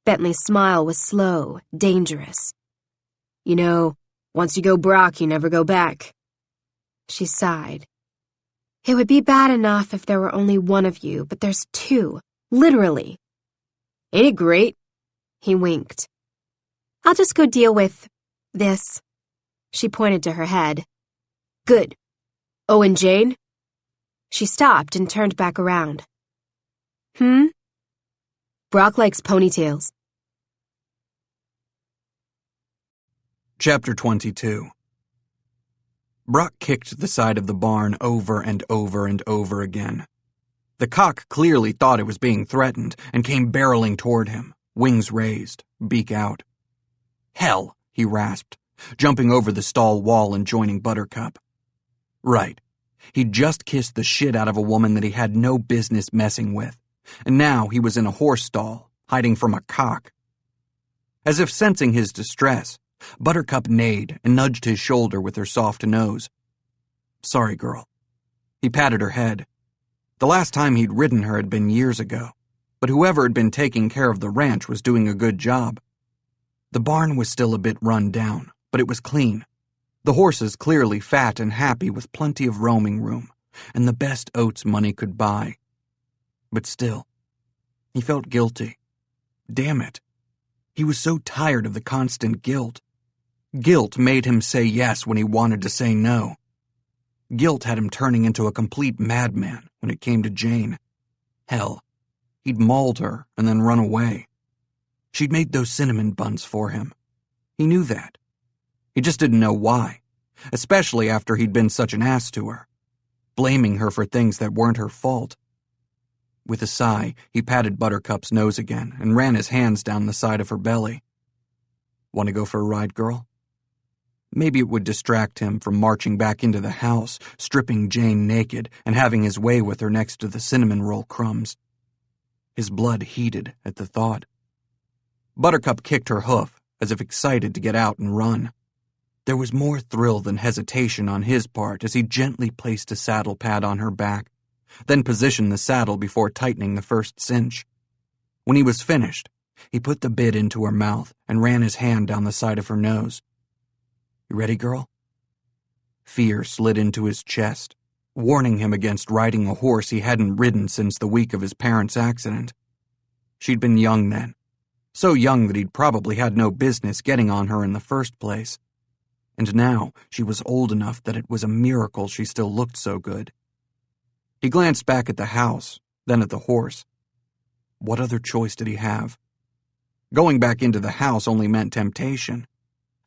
Speaker 3: Bentley's smile was slow, dangerous. You know, once you go Brock, you never go back. She sighed. It would be bad enough if there were only one of you, but there's two, literally. Ain't it great? He winked. I'll just go deal with this. She pointed to her head. Good. Oh, and Jane? She stopped and turned back around. Brock likes ponytails.
Speaker 2: Chapter 22. Brock kicked the side of the barn over and over and over again. The cock clearly thought it was being threatened and came barreling toward him, wings raised, beak out. Hell, he rasped, jumping over the stall wall and joining Buttercup. Right. He'd just kissed the shit out of a woman that he had no business messing with, and now he was in a horse stall, hiding from a cock. As if sensing his distress, Buttercup neighed and nudged his shoulder with her soft nose. Sorry, girl. He patted her head. The last time he'd ridden her had been years ago, but whoever had been taking care of the ranch was doing a good job. The barn was still a bit run down, but it was clean. The horses clearly fat and happy with plenty of roaming room, and the best oats money could buy. But still, he felt guilty. Damn it. He was so tired of the constant guilt. Guilt made him say yes when he wanted to say no. Guilt had him turning into a complete madman when it came to Jane. Hell, he'd mauled her and then run away. She'd made those cinnamon buns for him. He knew that. He just didn't know why, especially after he'd been such an ass to her, blaming her for things that weren't her fault. With a sigh, he patted Buttercup's nose again and ran his hands down the side of her belly. Want to go for a ride, girl? Maybe it would distract him from marching back into the house, stripping Jane naked and having his way with her next to the cinnamon roll crumbs. His blood heated at the thought. Buttercup kicked her hoof, as if excited to get out and run. There was more thrill than hesitation on his part as he gently placed a saddle pad on her back, then positioned the saddle before tightening the first cinch. When he was finished, he put the bit into her mouth and ran his hand down the side of her nose. You ready, girl? Fear slid into his chest, warning him against riding a horse he hadn't ridden since the week of his parents' accident. She'd been young then, so young that he'd probably had no business getting on her in the first place. And now she was old enough that it was a miracle she still looked so good. He glanced back at the house, then at the horse. What other choice did he have? Going back into the house only meant temptation,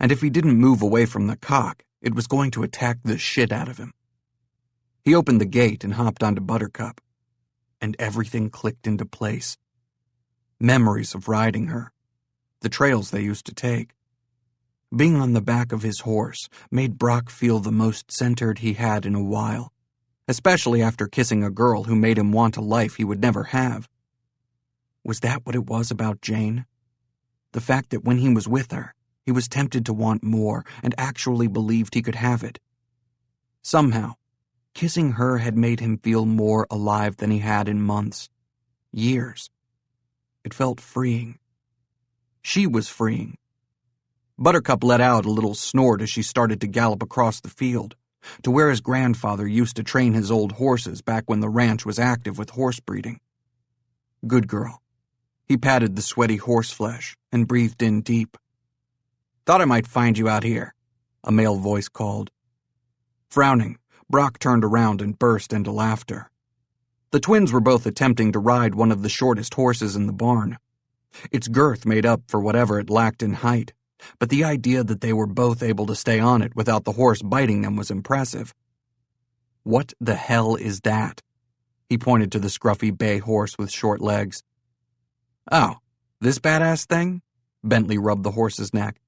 Speaker 2: and if he didn't move away from the cock, it was going to attack the shit out of him. He opened the gate and hopped onto Buttercup, and everything clicked into place. Memories of riding her, the trails they used to take. Being on the back of his horse made Brock feel the most centered he had in a while, especially after kissing a girl who made him want a life he would never have. Was that what it was about Jane? The fact that when he was with her, he was tempted to want more and actually believed he could have it. Somehow, kissing her had made him feel more alive than he had in months, years. It felt freeing. She was freeing. Buttercup let out a little snort as she started to gallop across the field, to where his grandfather used to train his old horses back when the ranch was active with horse breeding. Good girl. He patted the sweaty horse flesh and breathed in deep. Thought I might find you out here, a male voice called. Frowning, Brock turned around and burst into laughter. The twins were both attempting to ride one of the shortest horses in the barn. Its girth made up for whatever it lacked in height, but the idea that they were both able to stay on it without the horse biting them was impressive. What the hell is that? He pointed to the scruffy bay horse with short legs. Oh, this badass thing? Bentley rubbed the horse's neck.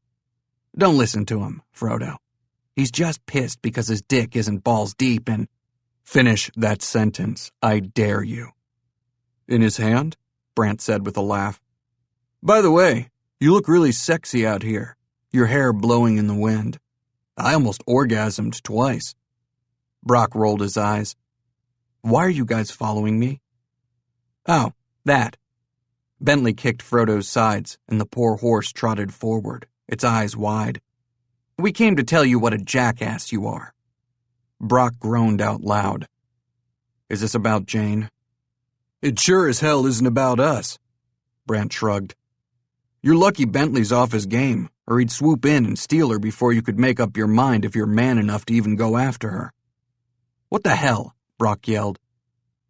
Speaker 2: Don't listen to him, Frodo. He's just pissed because his dick isn't balls deep and... Finish that sentence, I dare you. In his hand? Brant said with a laugh. By the way, you look really sexy out here, your hair blowing in the wind. I almost orgasmed twice. Brock rolled his eyes. Why are you guys following me? Oh, that. Bentley kicked Frodo's sides, and the poor horse trotted forward, its eyes wide. We came to tell you what a jackass you are. Brock groaned out loud. Is this about Jane? It sure as hell isn't about us. Brant shrugged. You're lucky Bentley's off his game, or he'd swoop in and steal her before you could make up your mind if you're man enough to even go after her. What the hell? Brock yelled.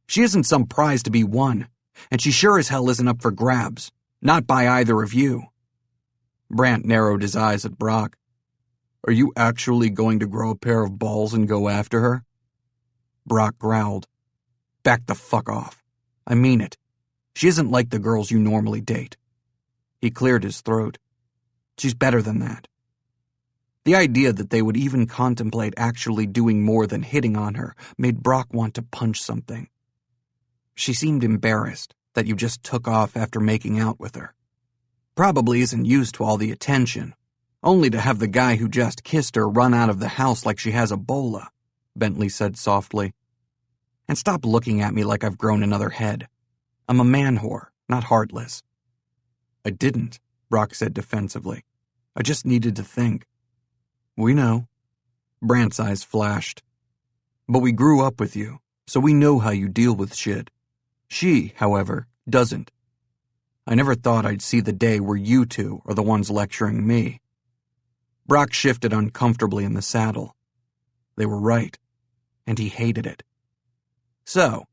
Speaker 2: She isn't some prize to be won, and she sure as hell isn't up for grabs, not by either of you. Brant narrowed his eyes at Brock. Are you actually going to grow a pair of balls and go after her? Brock growled. Back the fuck off. I mean it. She isn't like the girls you normally date. He cleared his throat. She's better than that. The idea that they would even contemplate actually doing more than hitting on her made Brock want to punch something. She seemed embarrassed that you just took off after making out with her. Probably isn't used to all the attention, only to have the guy who just kissed her run out of the house like she has Ebola, Bentley said softly. And stop looking at me like I've grown another head. I'm a man whore, not heartless. I didn't, Brock said defensively. I just needed to think. We know. Brant's eyes flashed. But we grew up with you, so we know how you deal with shit. She, however, doesn't. I never thought I'd see the day where you two are the ones lecturing me. Brock shifted uncomfortably in the saddle. They were right, and he hated it. So,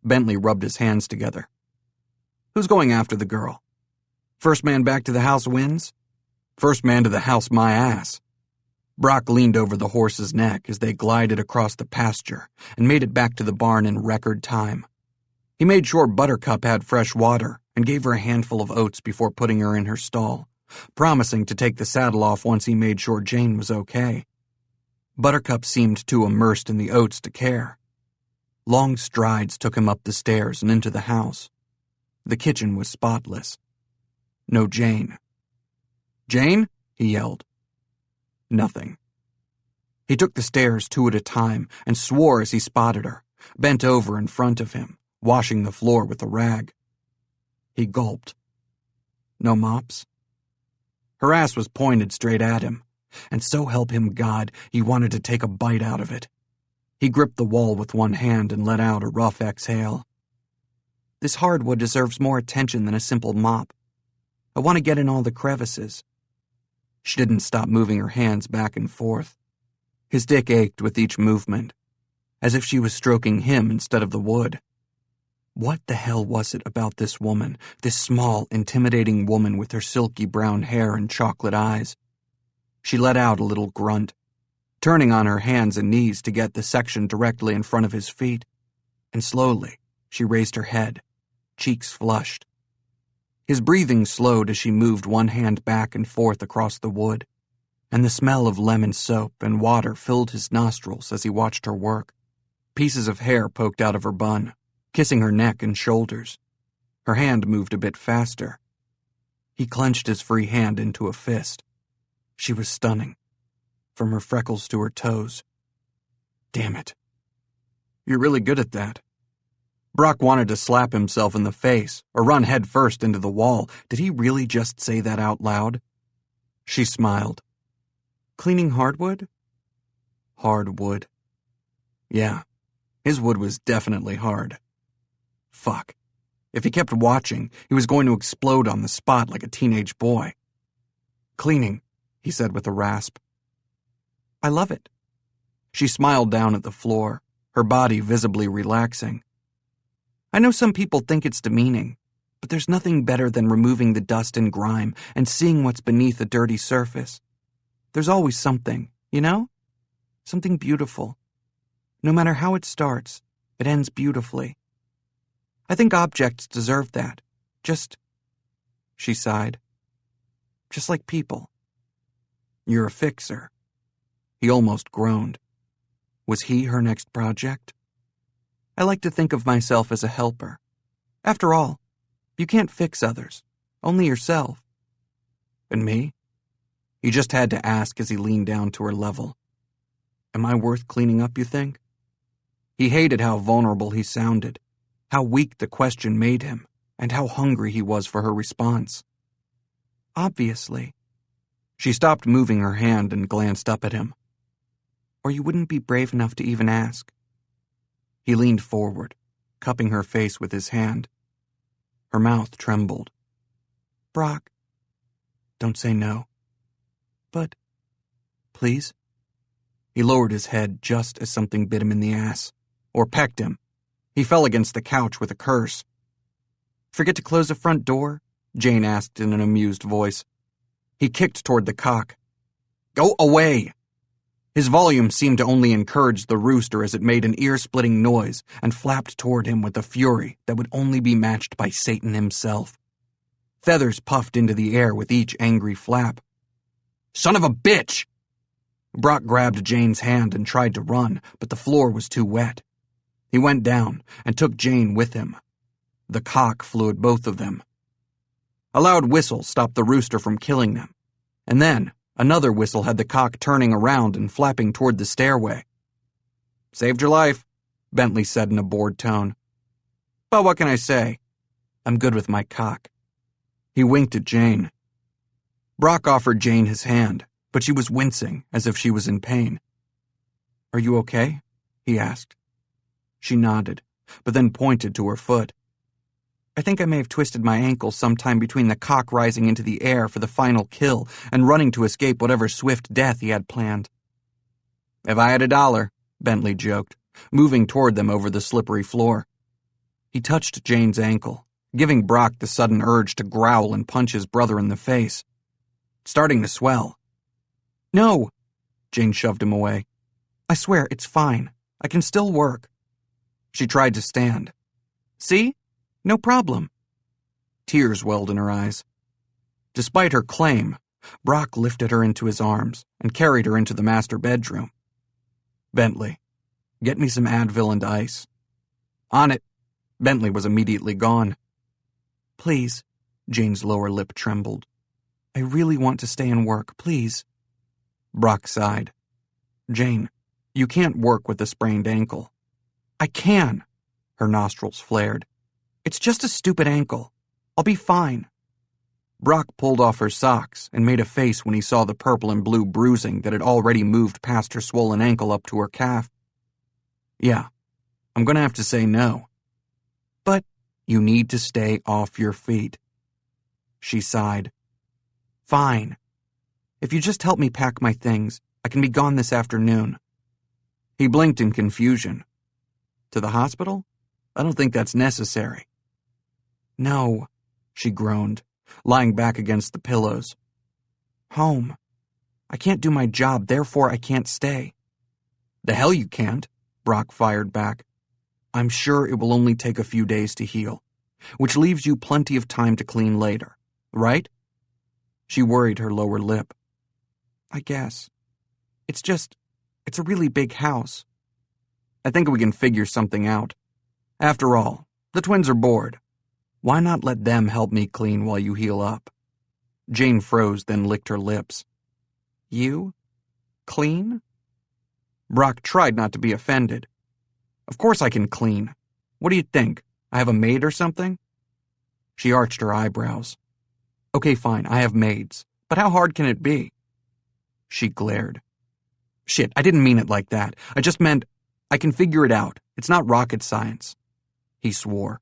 Speaker 2: Bentley rubbed his hands together. Who's going after the girl? First man back to the house wins? First man to the house my ass. Brock leaned over the horse's neck as they glided across the pasture and made it back to the barn in record time. He made sure Buttercup had fresh water and gave her a handful of oats before putting her in her stall, promising to take the saddle off once he made sure Jane was okay. Buttercup seemed too immersed in the oats to care. Long strides took him up the stairs and into the house. The kitchen was spotless. No Jane. Jane? He yelled. Nothing. He took the stairs 2 at a time and swore as he spotted her, bent over in front of him, washing the floor with a rag. He gulped. No mops? Her ass was pointed straight at him, and so help him God, he wanted to take a bite out of it. He gripped the wall with one hand and let out a rough exhale. This hardwood deserves more attention than a simple mop. I want to get in all the crevices. She didn't stop moving her hands back and forth. His dick ached with each movement, as if she was stroking him instead of the wood. What the hell was it about this woman, this small, intimidating woman with her silky brown hair and chocolate eyes? She let out a little grunt, turning on her hands and knees to get the section directly in front of his feet, and slowly she raised her head, cheeks flushed. His breathing slowed as she moved one hand back and forth across the wood, and the smell of lemon soap and water filled his nostrils as he watched her work. Pieces of hair poked out of her bun, kissing her neck and shoulders. Her hand moved a bit faster. He clenched his free hand into a fist. She was stunning, from her freckles to her toes. Damn it. You're really good at that. Brock wanted to slap himself in the face or run headfirst into the wall. Did he really just say that out loud? She smiled. Cleaning hardwood? Hardwood. Yeah, his wood was definitely hard. Fuck. If he kept watching, he was going to explode on the spot like a teenage boy. Cleaning, he said with a rasp. I love it. She smiled down at the floor, her body visibly relaxing. I know some people think it's demeaning, but there's nothing better than removing the dust and grime and seeing what's beneath a dirty surface. There's always something, you know? Something beautiful. No matter how it starts, it ends beautifully. I think objects deserve that. She sighed. Just like people. You're a fixer. He almost groaned. Was he her next project? I like to think of myself as a helper. After all, you can't fix others, only yourself. And me? He just had to ask as he leaned down to her level. Am I worth cleaning up, you think? He hated how vulnerable he sounded, how weak the question made him, and how hungry he was for her response. Obviously. She stopped moving her hand and glanced up at him. Or you wouldn't be brave enough to even ask. He leaned forward, cupping her face with his hand. Her mouth trembled. Brock, don't say no. But, please? He lowered his head just as something bit him in the ass, or pecked him. He fell against the couch with a curse. Forget to close the front door? Jane asked in an amused voice. He kicked toward the cock. Go away! His volume seemed to only encourage the rooster as it made an ear-splitting noise and flapped toward him with a fury that would only be matched by Satan himself. Feathers puffed into the air with each angry flap. Son of a bitch! Brock grabbed Jane's hand and tried to run, but the floor was too wet. He went down and took Jane with him. The cock flew at both of them. A loud whistle stopped the rooster from killing them, and then another whistle had the cock turning around and flapping toward the stairway. Saved your life, Bentley said in a bored tone. But what can I say? I'm good with my cock. He winked at Jane. Brock offered Jane his hand, but she was wincing as if she was in pain. Are you okay? He asked. She nodded, but then pointed to her foot. I think I may have twisted my ankle sometime between the cock rising into the air for the final kill and running to escape whatever swift death he had planned. If I had $1, Bentley joked, moving toward them over the slippery floor. He touched Jane's ankle, giving Brock the sudden urge to growl and punch his brother in the face. Starting to swell. No! Jane shoved him away. I swear, it's fine. I can still work. She tried to stand. See? No problem. Tears welled in her eyes. Despite her claim, Brock lifted her into his arms and carried her into the master bedroom. Bentley, get me some Advil and ice. On it. Bentley was immediately gone. Please, Jane's lower lip trembled. I really want to stay and work, please. Brock sighed. Jane, you can't work with a sprained ankle. I can. Her nostrils flared. It's just a stupid ankle. I'll be fine. Brock pulled off her socks and made a face when he saw the purple and blue bruising that had already moved past her swollen ankle up to her calf. Yeah, I'm gonna have to say no. But you need to stay off your feet. She sighed. Fine. If you just help me pack my things, I can be gone this afternoon. He blinked in confusion. To the hospital? I don't think that's necessary. No, she groaned, lying back against the pillows. Home. I can't do my job, therefore I can't stay. The hell you can't, Brock fired back. I'm sure it will only take a few days to heal, which leaves you plenty of time to clean later, right? She worried her lower lip. I guess. It's a really big house. I think we can figure something out. After all, the twins are bored. Why not let them help me clean while you heal up? Jane froze, then licked her lips. You? Clean? Brock tried not to be offended. Of course I can clean. What do you think? I have a maid or something? She arched her eyebrows. Okay, fine, I have maids. But how hard can it be? She glared. Shit, I didn't mean it like that. I just meant I can figure it out. It's not rocket science. He swore.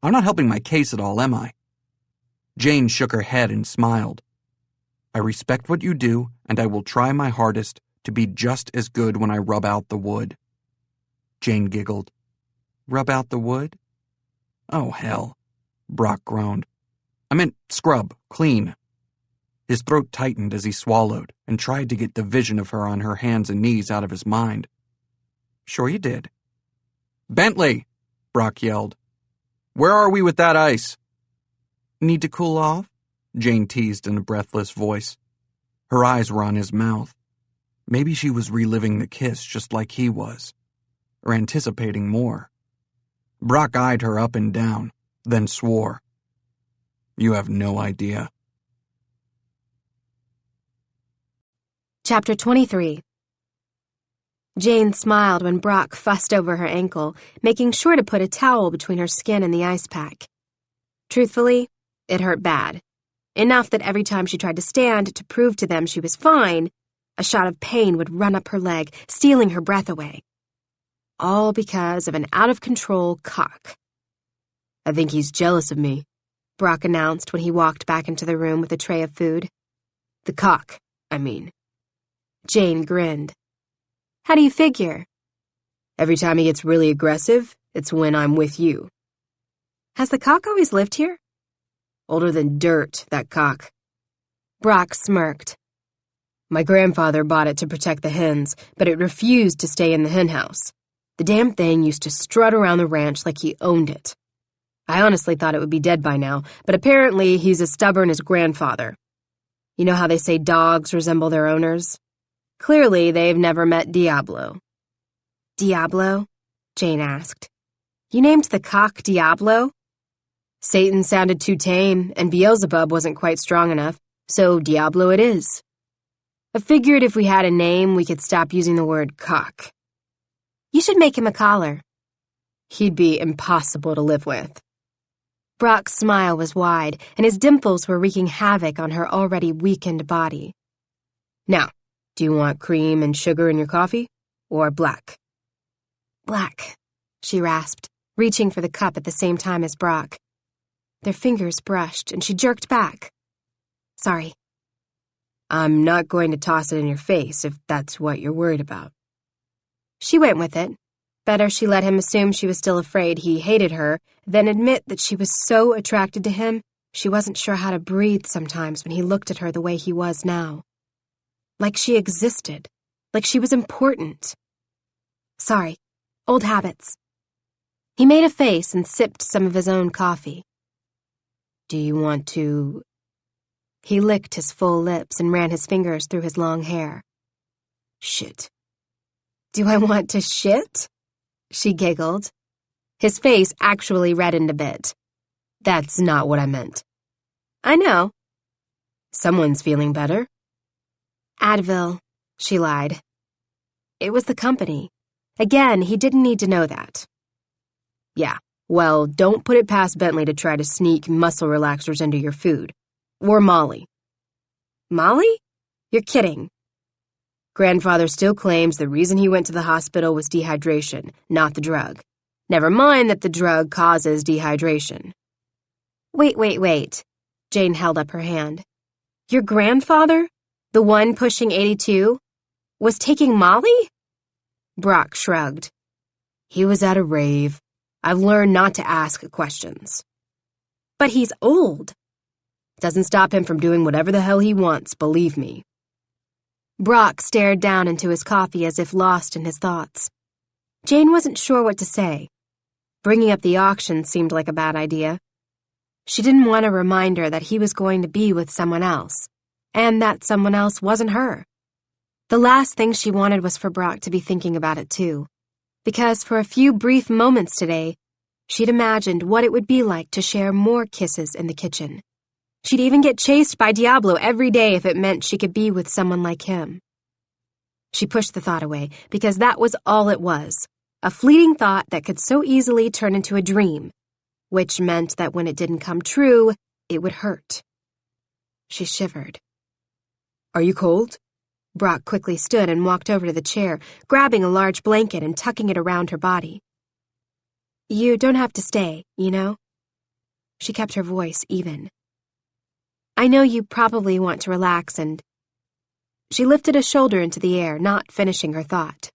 Speaker 2: I'm not helping my case at all, am I? Jane shook her head and smiled. I respect what you do, and I will try my hardest to be just as good when I rub out the wood. Jane giggled. Rub out the wood? Oh, hell. Brock groaned. I meant scrub, clean. His throat tightened as he swallowed and tried to get the vision of her on her hands and knees out of his mind. Sure you did. Bentley! Brock yelled. Where are we with that ice? Need to cool off? Jane teased in a breathless voice. Her eyes were on his mouth. Maybe she was reliving the kiss just like he was, or anticipating more. Brock eyed her up and down, then swore. You have no idea.
Speaker 3: Chapter 23. Jane smiled when Brock fussed over her ankle, making sure to put a towel between her skin and the ice pack. Truthfully, it hurt bad. Enough that every time she tried to stand to prove to them she was fine, a shot of pain would run up her leg, stealing her breath away. All because of an out-of-control cock. I think he's jealous of me, Brock announced when he walked back into the room with a tray of food. The cock, I mean. Jane grinned. How do you figure? Every time he gets really aggressive, it's when I'm with you. Has the cock always lived here? Older than dirt, that cock. Brock smirked. My grandfather bought it to protect the hens, but it refused to stay in the hen house. The damn thing used to strut around the ranch like he owned it. I honestly thought it would be dead by now, but apparently he's as stubborn as grandfather. You know how they say dogs resemble their owners? Clearly, they've never met Diablo. Diablo? Jane asked. You named the cock Diablo? Satan sounded too tame, and Beelzebub wasn't quite strong enough, so Diablo it is. I figured if we had a name, we could stop using the word cock. You should make him a collar. He'd be impossible to live with. Brock's smile was wide, and his dimples were wreaking havoc on her already weakened body. Now, do you want cream and sugar in your coffee, or black? Black, she rasped, reaching for the cup at the same time as Brock. Their fingers brushed, and she jerked back. Sorry. I'm not going to toss it in your face if that's what you're worried about. She went with it. Better she let him assume she was still afraid he hated her than admit that she was so attracted to him she wasn't sure how to breathe sometimes when he looked at her the way he was now. Like she existed. Like she was important. Sorry. Old habits. He made a face and sipped some of his own coffee. Do you want to... He licked his full lips and ran his fingers through his long hair. Shit. Do I want to shit? She giggled. His face actually reddened a bit. That's not what I meant. I know. Someone's feeling better. Advil, she lied. It was the company. Again, he didn't need to know that. Yeah, well, don't put it past Bentley to try to sneak muscle relaxers into your food. Or Molly. Molly? You're kidding. Grandfather still claims the reason he went to the hospital was dehydration, not the drug. Never mind that the drug causes dehydration.
Speaker 1: Wait. Jane held up her hand. Your grandfather, the one pushing 82, was taking Molly?
Speaker 3: Brock shrugged. He was at a rave. I've learned not to ask questions.
Speaker 1: But he's old.
Speaker 3: Doesn't stop him from doing whatever the hell he wants, believe me.
Speaker 1: Brock stared down into his coffee as if lost in his thoughts. Jane wasn't sure what to say. Bringing up the auction seemed like a bad idea. She didn't want a reminder that he was going to be with someone else, and that someone else wasn't her. The last thing she wanted was for Brock to be thinking about it too, because for a few brief moments today, she'd imagined what it would be like to share more kisses in the kitchen. She'd even get chased by Diablo every day if it meant she could be with someone like him. She pushed the thought away because that was all it was, a fleeting thought that could so easily turn into a dream, which meant that when it didn't come true, it would hurt. She shivered.
Speaker 3: Are you cold?
Speaker 1: Brock quickly stood and walked over to the chair, grabbing a large blanket and tucking it around her body. You don't have to stay, you know? She kept her voice even. I know you probably want to relax and... She lifted a shoulder into the air, not finishing her thought.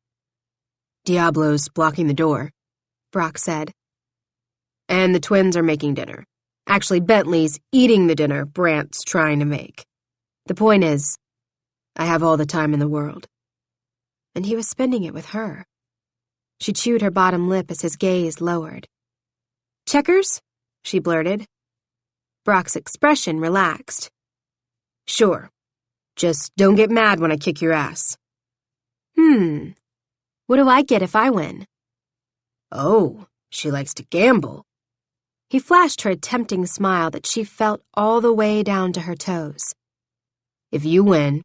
Speaker 3: Diablo's blocking the door,
Speaker 1: Brock said.
Speaker 3: And the twins are making dinner. Actually, Bentley's eating the dinner Brant's trying to make. The point is, I have all the time in the world.
Speaker 1: And he was spending it with her. She chewed her bottom lip as his gaze lowered. Checkers? She blurted. Brock's expression relaxed.
Speaker 3: Sure. Just don't get mad when I kick your ass.
Speaker 1: What do I get if I win?
Speaker 3: Oh, she likes to gamble.
Speaker 1: He flashed her a tempting smile that she felt all the way down to her toes.
Speaker 3: If you win,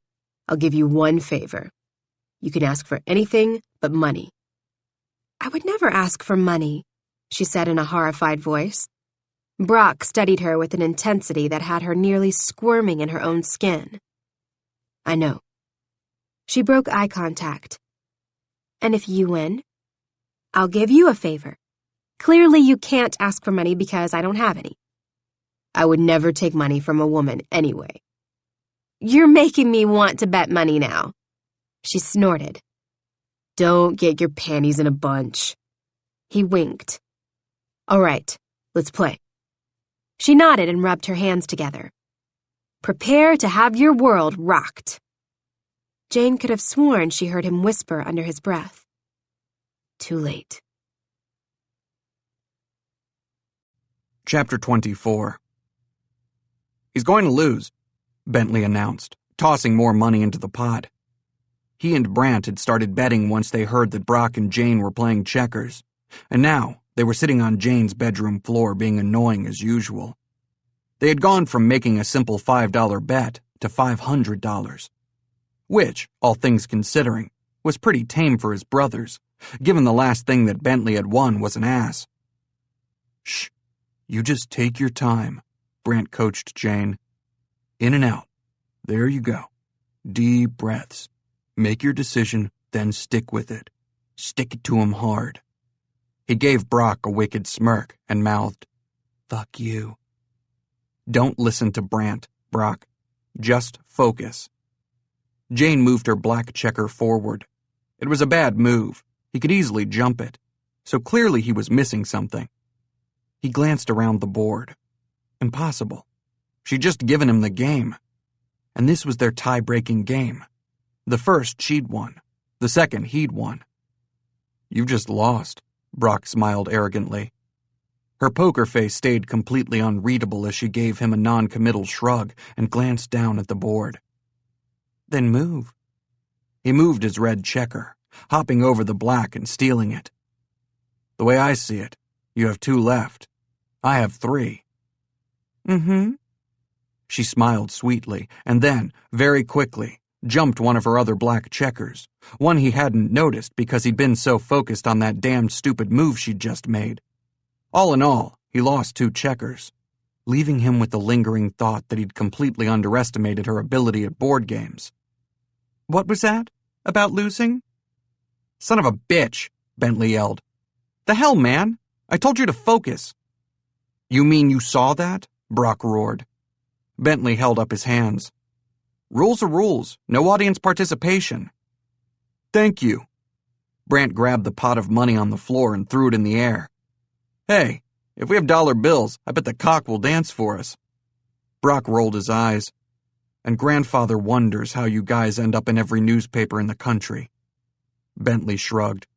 Speaker 3: I'll give you one favor. You can ask for anything but money.
Speaker 1: I would never ask for money, she said in a horrified voice. Brock studied her with an intensity that had her nearly squirming in her own skin.
Speaker 3: I know.
Speaker 1: She broke eye contact. And if you win, I'll give you a favor. Clearly you can't ask for money because I don't have any.
Speaker 3: I would never take money from a woman anyway.
Speaker 1: You're making me want to bet money now. She snorted.
Speaker 3: Don't get your panties in a bunch.
Speaker 1: He winked.
Speaker 3: All right, let's play.
Speaker 1: She nodded and rubbed her hands together. Prepare to have your world rocked. Jane could have sworn she heard him whisper under his breath.
Speaker 3: Too late.
Speaker 2: Chapter 24. He's going to lose, Bentley announced, tossing more money into the pot. He and Brant had started betting once they heard that Brock and Jane were playing checkers, and now they were sitting on Jane's bedroom floor being annoying as usual. They had gone from making a simple $5 bet to $500, which, all things considering, was pretty tame for his brothers, given the last thing that Bentley had won was an ass. Shh, you just take your time, Brant coached Jane. In and out. There you go. Deep breaths. Make your decision, then stick with it. Stick it to him hard. He gave Brock a wicked smirk and mouthed, "Fuck you." Don't listen to Brant, Brock. Just focus. Jane moved her black checker forward. It was a bad move. He could easily jump it. So clearly he was missing something. He glanced around the board. Impossible. She'd just given him the game. And this was their tie-breaking game. The first she'd won. The second he'd won. You've just lost, Brock smiled arrogantly. Her poker face stayed completely unreadable as she gave him a non-committal shrug and glanced down at the board. Then move. He moved his red checker, hopping over the black and stealing it. The way I see it, you have 2 left. I have 3. Mm-hmm. She smiled sweetly, and then, very quickly, jumped one of her other black checkers, one he hadn't noticed because he'd been so focused on that damned stupid move she'd just made. All in all, he lost 2 checkers, leaving him with the lingering thought that he'd completely underestimated her ability at board games. What was that? about losing? Son of a bitch, Bentley yelled. The hell, man? I told you to focus. You mean you saw that? Brock roared. Bentley held up his hands. Rules are rules. No audience participation. Thank you. Brant grabbed the pot of money on the floor and threw it in the air. Hey, if we have dollar bills, I bet the cock will dance for us. Brock rolled his eyes. And grandfather wonders how you guys end up in every newspaper in the country. Bentley shrugged.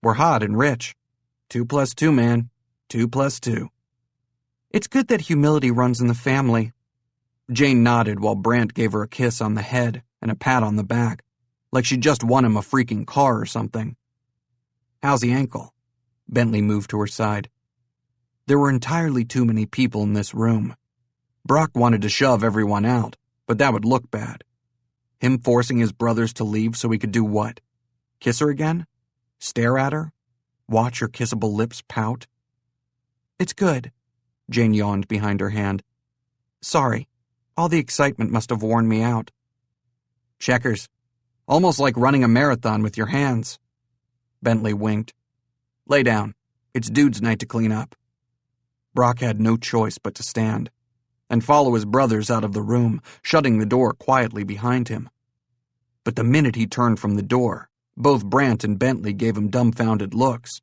Speaker 2: We're hot and rich. 2 + 2, man. 2 + 2. It's good that humility runs in the family. Jane nodded while Brant gave her a kiss on the head and a pat on the back, like she'd just won him a freaking car or something. How's the ankle? Bentley moved to her side. There were entirely too many people in this room. Brock wanted to shove everyone out, but that would look bad. Him forcing his brothers to leave so he could do what? Kiss her again? Stare at her? Watch her kissable lips pout? It's good, Jane yawned behind her hand. Sorry, all the excitement must have worn me out. Checkers. Almost like running a marathon with your hands. Bentley winked. Lay down. It's dude's night to clean up. Brock had no choice but to stand and follow his brothers out of the room, shutting the door quietly behind him. But the minute he turned from the door, both Brant and Bentley gave him dumbfounded looks.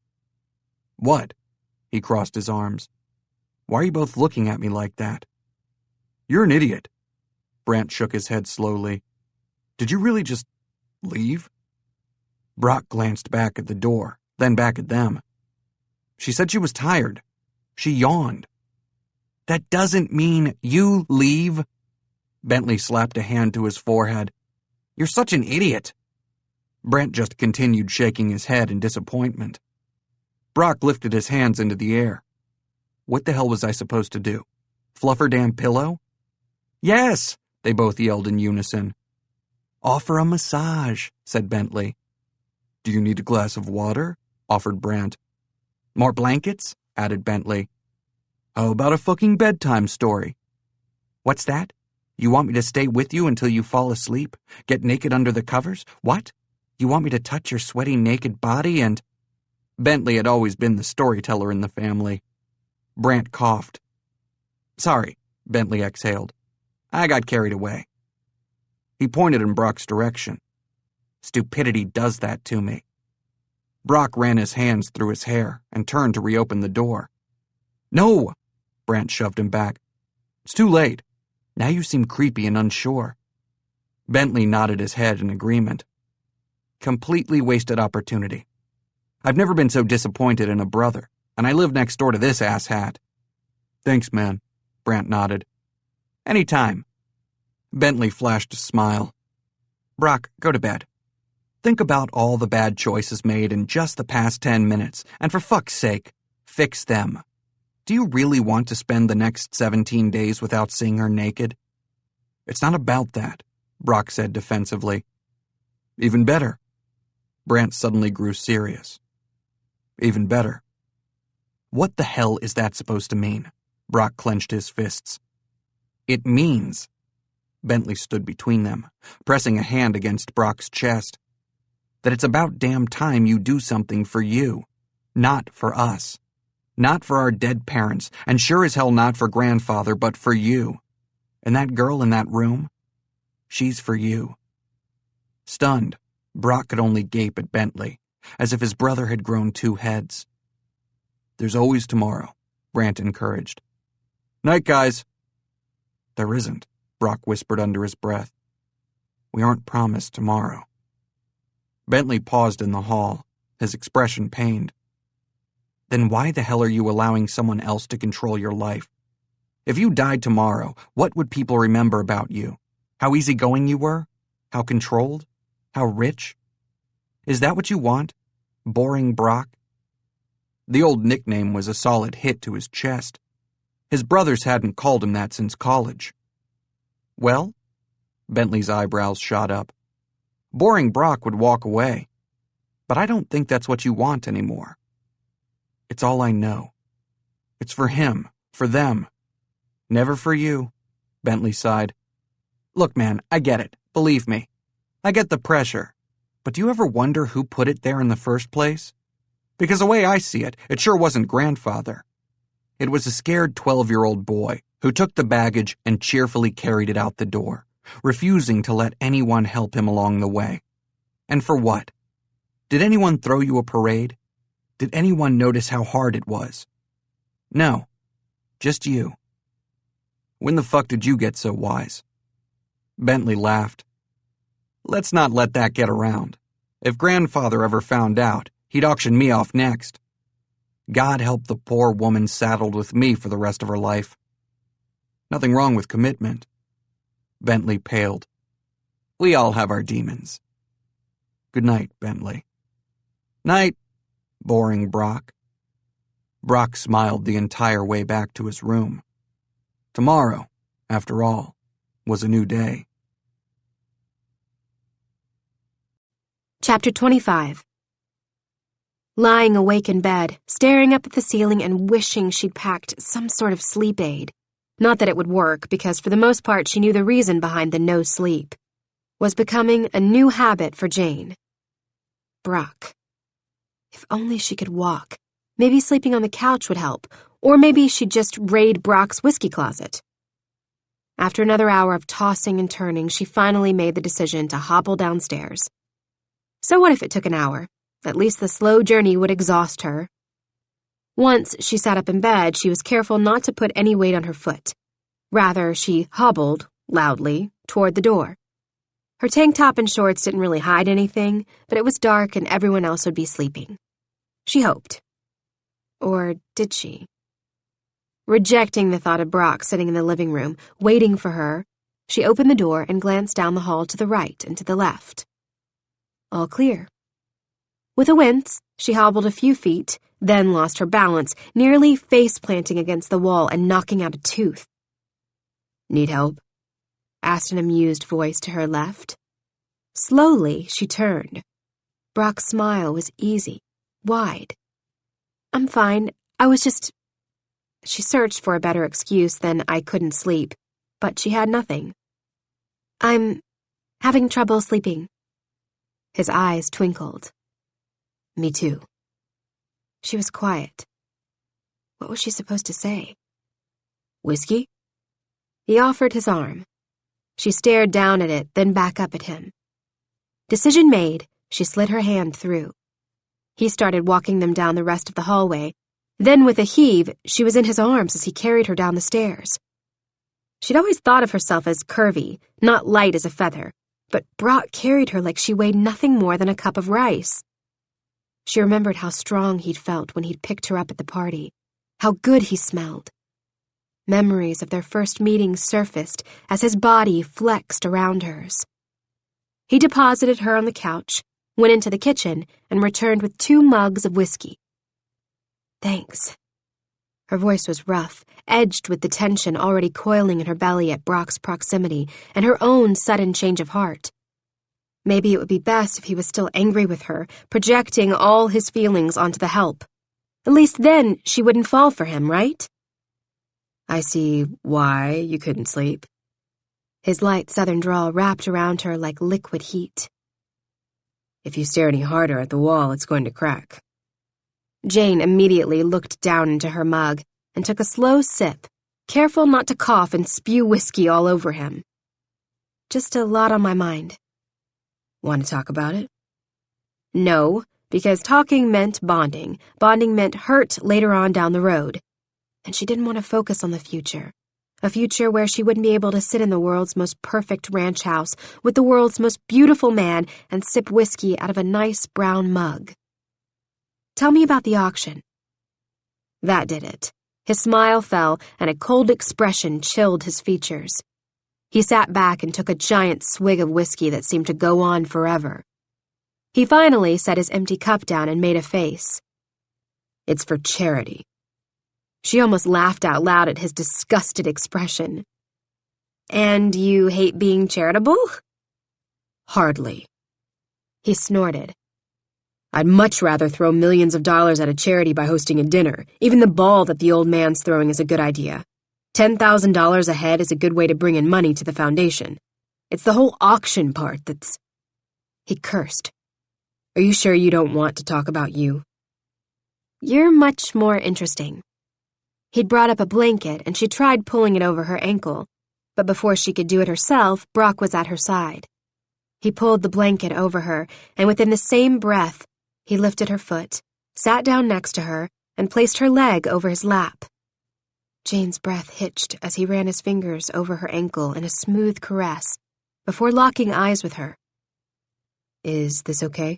Speaker 2: What? He crossed his arms. Why are you both looking at me like that? You're an idiot. Brant shook his head slowly. Did you really just leave? Brock glanced back at the door, then back at them. She said she was tired. She yawned. That doesn't mean you leave. Bentley slapped a hand to his forehead. You're such an idiot. Brant just continued shaking his head in disappointment. Brock lifted his hands into the air. What the hell was I supposed to do? Fluff her damn pillow? Yes, they both yelled in unison. Offer a massage, said Bentley. Do you need a glass of water? Offered Brant. More blankets? Added Bentley. How about a fucking bedtime story? What's that? You want me to stay with you until you fall asleep? Get naked under the covers? What? You want me to touch your sweaty naked body and... Bentley had always been the storyteller in the family. Brant coughed. Sorry, Bentley exhaled. I got carried away. He pointed in Brock's direction. Stupidity does that to me. Brock ran his hands through his hair and turned to reopen the door. No! Brant shoved him back. It's too late. Now you seem creepy and unsure. Bentley nodded his head in agreement. Completely wasted opportunity. I've never been so disappointed in a brother, and I live next door to this asshat. Thanks, man, Brant nodded. Anytime. Bentley flashed a smile. Brock, go to bed. Think about all the bad choices made in just the past 10 minutes, and for fuck's sake, fix them. Do you really want to spend the next 17 days without seeing her naked? It's not about that, Brock said defensively. Even better. Brant suddenly grew serious. Even better. What the hell is that supposed to mean? Brock clenched his fists. It means... Bentley stood between them, pressing a hand against Brock's chest. That it's about damn time you do something for you. Not for us. Not for our dead parents, and sure as hell not for grandfather, but for you. And that girl in that room? She's for you. Stunned, Brock could only gape at Bentley, as if his brother had grown 2 heads. There's always tomorrow, Brant encouraged. Night, guys. There isn't, Brock whispered under his breath. We aren't promised tomorrow. Bentley paused in the hall, his expression pained. Then why the hell are you allowing someone else to control your life? If you died tomorrow, what would people remember about you? How easygoing you were? How controlled? How rich? Is that what you want? Boring Brock? The old nickname was a solid hit to his chest. His brothers hadn't called him that since college. Well? Bentley's eyebrows shot up. Boring Brock would walk away. But I don't think that's what you want anymore. It's all I know. It's for him, for them. Never for you, Bentley sighed. Look, man, I get it. Believe me. I get the pressure. but do you ever wonder who put it there in the first place? Because the way I see it, it sure wasn't grandfather. It was a scared 12-year-old boy who took the baggage and cheerfully carried it out the door, refusing to let anyone help him along the way. And for what? Did anyone throw you a parade? Did anyone notice how hard it was? No, just you. When the fuck did you get so wise? Bentley laughed. Let's not let that get around. If grandfather ever found out, he'd auction me off next. God help the poor woman saddled with me for the rest of her life. Nothing wrong with commitment. Bentley paled. We all have our demons. Good night, Bentley. Night, boring Brock. Brock smiled the entire way back to his room. Tomorrow, after all, was a new day.
Speaker 3: Chapter 25. Lying awake in bed, staring up at the ceiling and wishing she'd packed some sort of sleep aid. Not that it would work, because for the most part she knew the reason behind the no sleep. Was becoming a new habit for Jane. Brock. If only she could walk. Maybe sleeping on the couch would help, or maybe she'd just raid Brock's whiskey closet. After another hour of tossing and turning, she finally made the decision to hobble downstairs. So what if it took an hour? At least the slow journey would exhaust her. Once she sat up in bed, she was careful not to put any weight on her foot. Rather, she hobbled, loudly, toward the door. Her tank top and shorts didn't really hide anything, but it was dark and everyone else would be sleeping. She hoped. Or did she? Rejecting the thought of Brock sitting in the living room, waiting for her, she opened the door and glanced down the hall to the right and to the left. All clear. With a wince, she hobbled a few feet, then lost her balance, nearly face-planting against the wall and knocking out a tooth. Need help? Asked an amused voice to her left. Slowly, she turned. Brock's smile was easy, wide. I'm fine. I was just... She searched for a better excuse than I couldn't sleep, but she had nothing. I'm having trouble sleeping. His eyes twinkled. Me too. She was quiet. What was she supposed to say? Whiskey? He offered his arm. She stared down at it, then back up at him. Decision made, she slid her hand through. He started walking them down the rest of the hallway. Then, with a heave, she was in his arms as he carried her down the stairs. She'd always thought of herself as curvy, not light as a feather, but Brock carried her like she weighed nothing more than a cup of rice. She remembered how strong he'd felt when he'd picked her up at the party, how good he smelled. Memories of their first meeting surfaced as his body flexed around hers. He deposited her on the couch, went into the kitchen, and returned with 2 mugs of whiskey. Thanks. Her voice was rough, edged with the tension already coiling in her belly at Brock's proximity and her own sudden change of heart. Maybe it would be best if he was still angry with her, projecting all his feelings onto the help. At least then she wouldn't fall for him, right? I see why you couldn't sleep. His light southern drawl wrapped around her like liquid heat. If you stare any harder at the wall, it's going to crack. Jane immediately looked down into her mug and took a slow sip, careful not to cough and spew whiskey all over him. Just a lot on my mind. Want to talk about it? No, because talking meant bonding. Bonding meant hurt later on down the road. And she didn't want to focus on the future. A future where she wouldn't be able to sit in the world's most perfect ranch house with the world's most beautiful man and sip whiskey out of a nice brown mug. Tell me about the auction. That did it. His smile fell, and a cold expression chilled his features. He sat back and took a giant swig of whiskey that seemed to go on forever. He finally set his empty cup down and made a face. It's for charity. She almost laughed out loud at his disgusted expression. And you hate being charitable? Hardly. He snorted. I'd much rather throw millions of dollars at a charity by hosting a dinner. Even the ball that the old man's throwing is a good idea. $10,000 a head is a good way to bring in money to the foundation. It's the whole auction part that's... He cursed.
Speaker 4: Are you sure you don't want to talk about you?
Speaker 3: You're much more interesting. He'd brought up a blanket, and she tried pulling it over her ankle, but before she could do it herself, Brock was at her side. He pulled the blanket over her, and within the same breath, he lifted her foot, sat down next to her, and placed her leg over his lap. Jane's breath hitched as he ran his fingers over her ankle in a smooth caress, before locking eyes with her.
Speaker 4: Is this okay?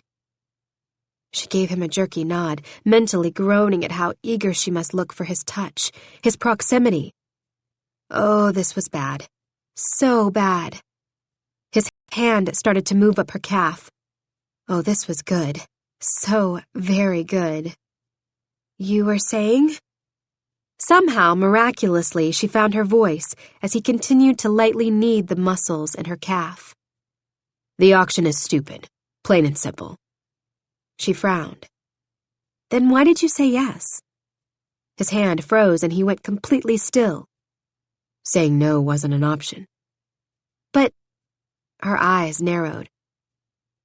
Speaker 3: She gave him a jerky nod, mentally groaning at how eager she must look for his touch, his proximity. Oh, this was bad. So bad. His hand started to move up her calf. Oh, this was good. So very good. You were saying? Somehow, miraculously, she found her voice as he continued to lightly knead the muscles in her calf.
Speaker 4: The auction is stupid, plain and simple.
Speaker 3: She frowned. Then why did you say yes? His hand froze and he went completely still.
Speaker 4: Saying no wasn't an option.
Speaker 3: But her eyes narrowed.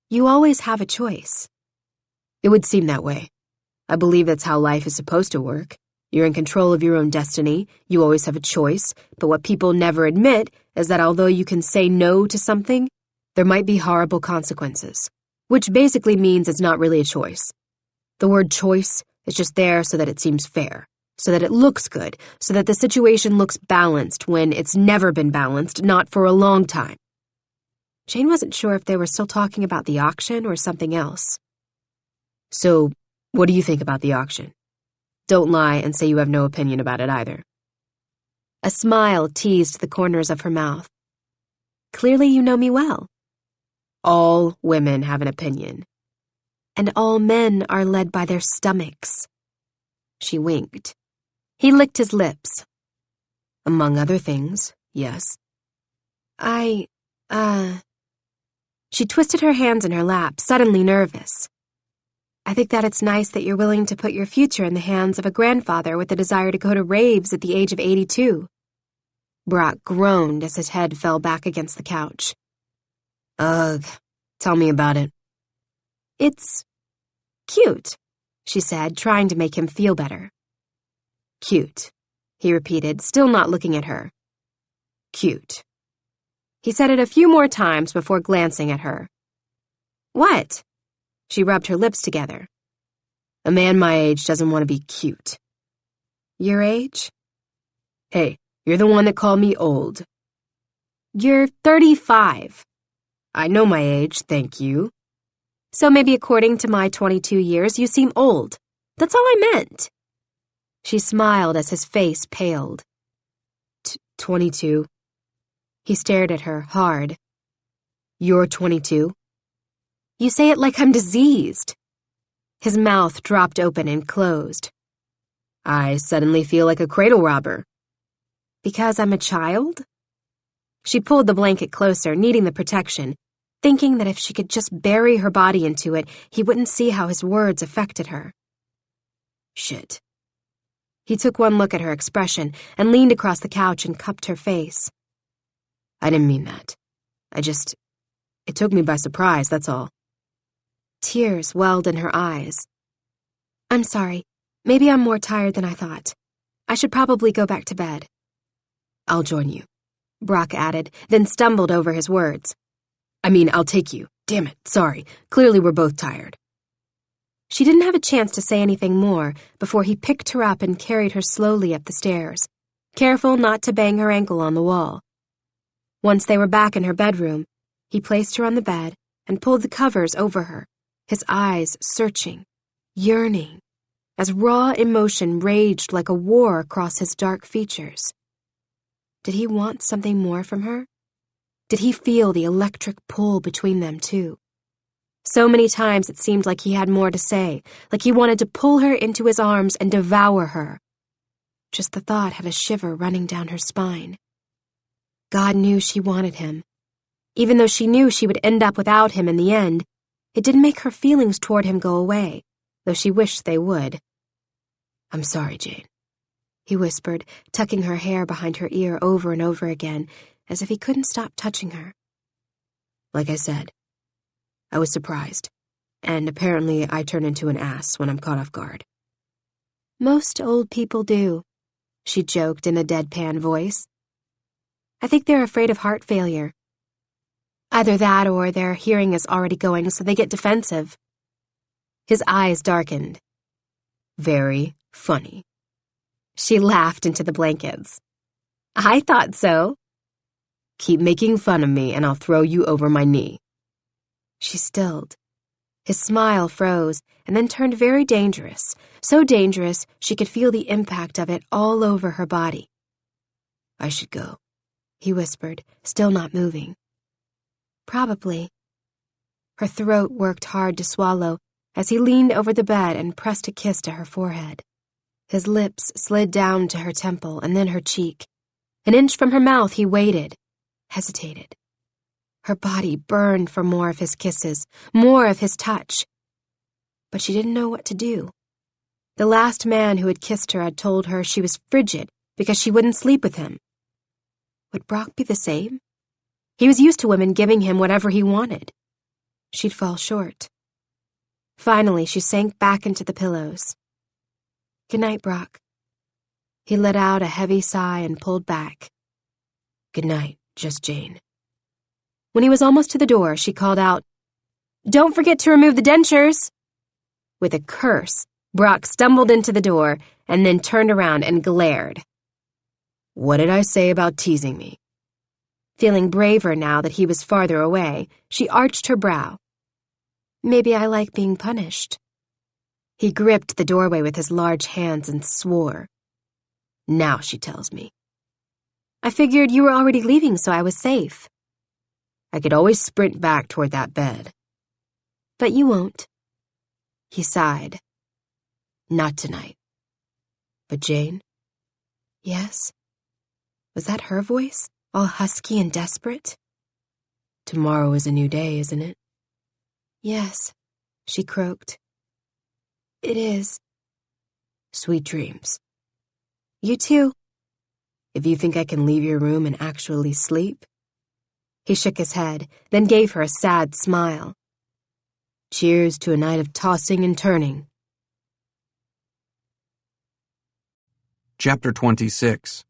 Speaker 3: You always have a choice.
Speaker 4: It would seem that way. I believe that's how life is supposed to work. You're in control of your own destiny, you always have a choice, but what people never admit is that although you can say no to something, there might be horrible consequences, which basically means it's not really a choice. The word choice is just there so that it seems fair, so that it looks good, so that the situation looks balanced when it's never been balanced, not for a long time.
Speaker 3: Jane wasn't sure if they were still talking about the auction or something else.
Speaker 4: So, what do you think about the auction? Don't lie and say you have no opinion about it either.
Speaker 3: A smile teased the corners of her mouth. Clearly you know me well.
Speaker 4: All women have an opinion.
Speaker 3: And all men are led by their stomachs. She winked. He licked his lips.
Speaker 4: Among other things, yes.
Speaker 3: She twisted her hands in her lap, suddenly nervous. I think that it's nice that you're willing to put your future in the hands of a grandfather with a desire to go to raves at the age of 82. Brock groaned as his head fell back against the couch.
Speaker 4: Ugh, tell me about it.
Speaker 3: It's cute, she said, trying to make him feel better.
Speaker 4: Cute, he repeated, still not looking at her. Cute.
Speaker 3: He said it a few more times before glancing at her. What? She rubbed her lips together.
Speaker 4: A man my age doesn't want to be cute.
Speaker 3: Your age?
Speaker 4: Hey, you're the one that called me old.
Speaker 3: You're 35.
Speaker 4: I know my age, thank you.
Speaker 3: So maybe according to my 22 years, you seem old. That's all I meant. She smiled as his face paled.
Speaker 4: 22.
Speaker 3: He stared at her hard.
Speaker 4: You're 22?
Speaker 3: You say it like I'm diseased. His mouth dropped open and closed.
Speaker 4: I suddenly feel like a cradle robber.
Speaker 3: Because I'm a child? She pulled the blanket closer, needing the protection, thinking that if she could just bury her body into it, he wouldn't see how his words affected her.
Speaker 4: Shit.
Speaker 3: He took one look at her expression and leaned across the couch and cupped her face.
Speaker 4: I didn't mean that. It took me by surprise, that's all.
Speaker 3: Tears welled in her eyes. I'm sorry. Maybe I'm more tired than I thought. I should probably go back to bed.
Speaker 4: I'll join you,
Speaker 3: Brock added, then stumbled over his words.
Speaker 4: I mean, I'll take you. Damn it, sorry. Clearly we're both tired.
Speaker 3: She didn't have a chance to say anything more before he picked her up and carried her slowly up the stairs, careful not to bang her ankle on the wall. Once they were back in her bedroom, he placed her on the bed and pulled the covers over her, his eyes searching, yearning, as raw emotion raged like a war across his dark features. Did he want something more from her? Did he feel the electric pull between them, too? So many times it seemed like he had more to say, like he wanted to pull her into his arms and devour her. Just the thought had a shiver running down her spine. God knew she wanted him. Even though she knew she would end up without him in the end, it didn't make her feelings toward him go away, though she wished they would.
Speaker 4: I'm sorry, Jane,
Speaker 3: he whispered, tucking her hair behind her ear over and over again, as if he couldn't stop touching her.
Speaker 4: Like I said, I was surprised
Speaker 3: and apparently I turn into an ass when I'm caught off guard.
Speaker 1: Most old people do, she joked in a deadpan voice. I think they're afraid of heart failure. Either that or their hearing is already going, so they get defensive. His eyes darkened.
Speaker 3: Very funny.
Speaker 1: She laughed into the blankets. I thought so.
Speaker 3: Keep making fun of me and I'll throw you over my knee.
Speaker 1: She stilled. His smile froze and then turned very dangerous, so dangerous she could feel the impact of it all over her body.
Speaker 3: I should go,
Speaker 1: he whispered, still not moving. Probably. Her throat worked hard to swallow as he leaned over the bed and pressed a kiss to her forehead. His lips slid down to her temple and then her cheek. An inch from her mouth he waited, hesitated. Her body burned for more of his kisses, more of his touch. But she didn't know what to do. The last man who had kissed her had told her she was frigid because she wouldn't sleep with him. Would Brock be the same? He was used to women giving him whatever he wanted. She'd fall short. Finally, she sank back into the pillows. Good night, Brock. He let out a heavy sigh and pulled back.
Speaker 3: Good night, Just Jane.
Speaker 1: When he was almost to the door, she called out, Don't forget to remove the dentures. With a curse, Brock stumbled into the door and then turned around and glared.
Speaker 3: What did I say about teasing me?
Speaker 1: Feeling braver now that he was farther away, she arched her brow. Maybe I like being punished. He gripped the doorway with his large hands and swore.
Speaker 3: Now she tells me.
Speaker 1: I figured you were already leaving, so I was safe.
Speaker 3: I could always sprint back toward that bed.
Speaker 1: But you won't. He sighed.
Speaker 3: Not tonight. But Jane?
Speaker 1: Yes? Was that her voice, all husky and desperate?
Speaker 3: Tomorrow is a new day, isn't it?
Speaker 1: Yes, she croaked. It is.
Speaker 3: Sweet dreams.
Speaker 1: You too.
Speaker 3: If you think I can leave your room and actually sleep.
Speaker 1: He shook his head, then gave her a sad smile.
Speaker 3: Cheers to a night of tossing and turning.
Speaker 2: Chapter 26.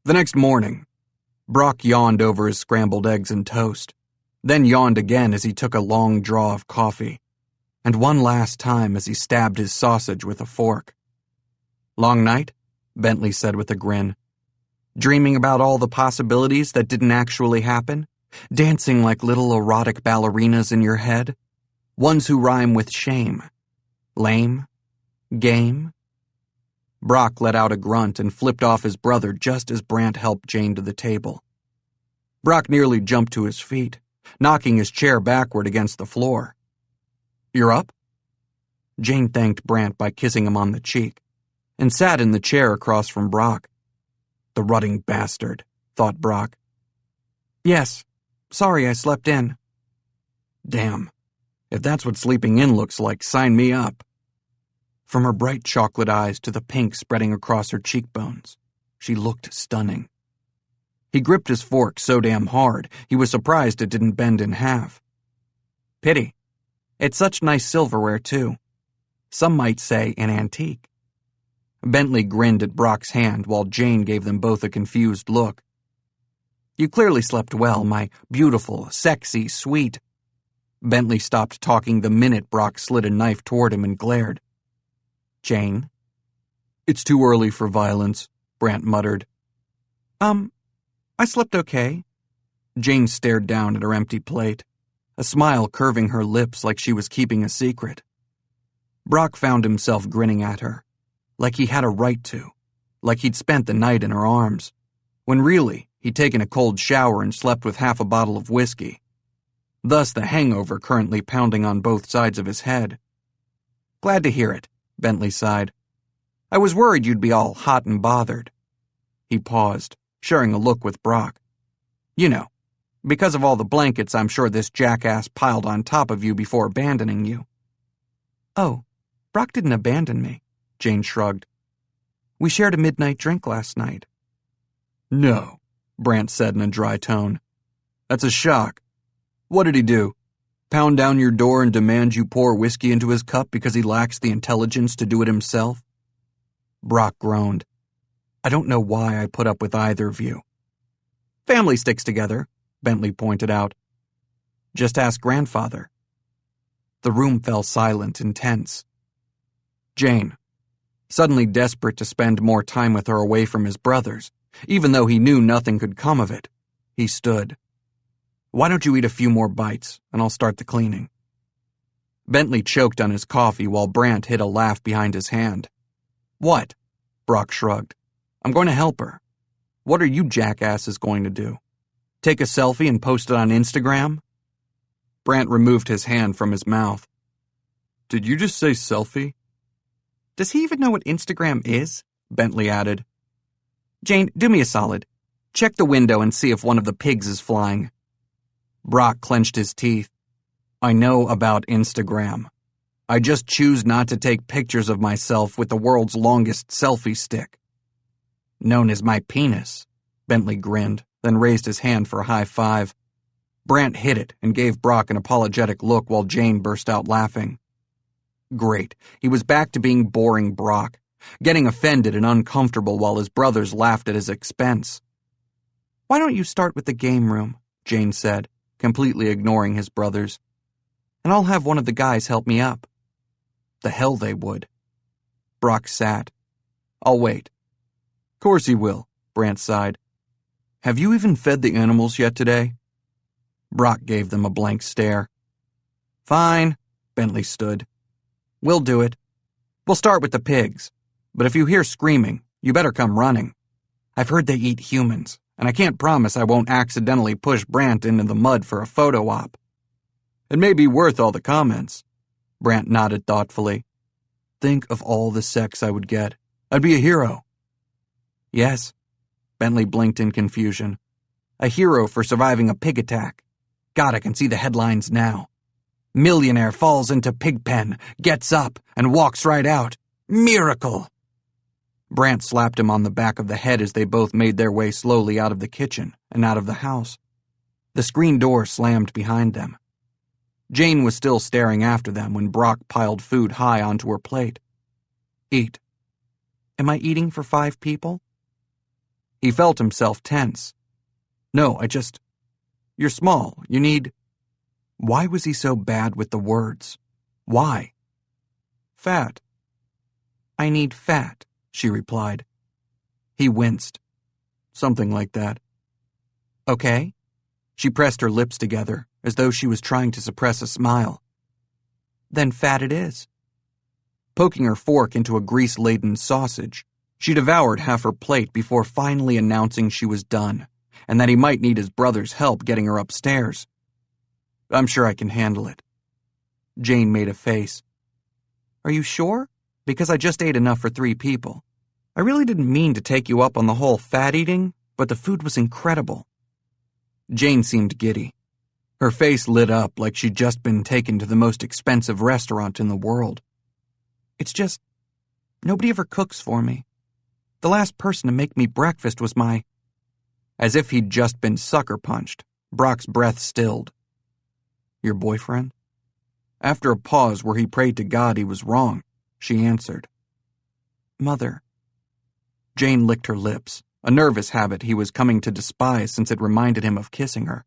Speaker 2: The next morning, Brock yawned over his scrambled eggs and toast, then yawned again as he took a long draw of coffee, and one last time as he stabbed his sausage with a fork. Long night? Bentley said with a grin. Dreaming about all the possibilities that didn't actually happen? Dancing like little erotic ballerinas in your head? Ones who rhyme with shame. Lame? Game? Brock let out a grunt and flipped off his brother just as Brant helped Jane to the table. Brock nearly jumped to his feet, knocking his chair backward against the floor. You're up? Jane thanked Brant by kissing him on the cheek, and sat in the chair across from Brock. The rutting bastard, thought Brock. Yes, sorry I slept in. Damn, if that's what sleeping in looks like, sign me up. From her bright chocolate eyes to the pink spreading across her cheekbones, she looked stunning. He gripped his fork so damn hard, he was surprised it didn't bend in half. Pity. It's such nice silverware, too. Some might say an antique. Bentley grinned at Brock's hand while Jane gave them both a confused look. You clearly slept well, my beautiful, sexy, sweet. Bentley stopped talking the minute Brock slid a knife toward him and glared. Jane? It's too early for violence, Brant muttered. I slept okay. Jane stared down at her empty plate, a smile curving her lips like she was keeping a secret. Brock found himself grinning at her, like he had a right to, like he'd spent the night in her arms, when really he'd taken a cold shower and slept with half a bottle of whiskey. Thus the hangover currently pounding on both sides of his head. Glad to hear it, Bentley sighed. I was worried you'd be all hot and bothered. He paused, sharing a look with Brock. You know, because of all the blankets I'm sure this jackass piled on top of you before abandoning you. Oh, Brock didn't abandon me, Jane shrugged. We shared a midnight drink last night. No, Brant said in a dry tone. That's a shock. What did he do? Pound down your door and demand you pour whiskey into his cup because he lacks the intelligence to do it himself? Brock groaned. I don't know why I put up with either of you. Family sticks together, Bentley pointed out. Just ask grandfather. The room fell silent and tense. Jane, suddenly desperate to spend more time with her away from his brothers, even though he knew nothing could come of it, he stood. Why don't you eat a few more bites, and I'll start the cleaning. Bentley choked on his coffee while Brant hid a laugh behind his hand. What? Brock shrugged. I'm going to help her. What are you jackasses going to do? Take a selfie and post it on Instagram? Brant removed his hand from his mouth. Did you just say selfie? Does he even know what Instagram is? Bentley added. Jane, do me a solid. Check the window and see if one of the pigs is flying. Brock clenched his teeth. I know about Instagram. I just choose not to take pictures of myself with the world's longest selfie stick. Known as my penis, Bentley grinned, then raised his hand for a high five. Brant hit it and gave Brock an apologetic look while Jane burst out laughing. Great, he was back to being boring Brock, getting offended and uncomfortable while his brothers laughed at his expense. Why don't you start with the game room, Jane said, completely ignoring his brothers. And I'll have one of the guys help me up. The hell they would. Brock sat. I'll wait. Course he will, Brant sighed. Have you even fed the animals yet today? Brock gave them a blank stare. Fine, Bentley stood. We'll do it. We'll start with the pigs, but if you hear screaming, you better come running. I've heard they eat humans, and I can't promise I won't accidentally push Brant into the mud for a photo op. It may be worth all the comments. Brant nodded thoughtfully. Think of all the sex I would get. I'd be a hero. Yes. Bentley blinked in confusion. A hero for surviving a pig attack. God, I can see the headlines now. Millionaire falls into pig pen, gets up, and walks right out. Miracle! Brant slapped him on the back of the head as they both made their way slowly out of the kitchen and out of the house. The screen door slammed behind them. Jane was still staring after them when Brock piled food high onto her plate. Eat. Am I eating for 5 people? He felt himself tense. No, You're small. You need... Why was he so bad with the words? Why? Fat. I need fat, she replied. He winced. Something like that. Okay. She pressed her lips together, as though she was trying to suppress a smile. Then fat it is. Poking her fork into a grease-laden sausage, she devoured half her plate before finally announcing she was done, and that he might need his brother's help getting her upstairs. I'm sure I can handle it. Jane made a face. Are you sure? Because I just ate enough for 3 people. I really didn't mean to take you up on the whole fat eating, but the food was incredible. Jane seemed giddy. Her face lit up like she'd just been taken to the most expensive restaurant in the world. It's just, nobody ever cooks for me. The last person to make me breakfast was my... As if he'd just been sucker punched, Brock's breath stilled. Your boyfriend? After a pause where he prayed to God he was wrong, she answered. Mother. Jane licked her lips, a nervous habit he was coming to despise since it reminded him of kissing her.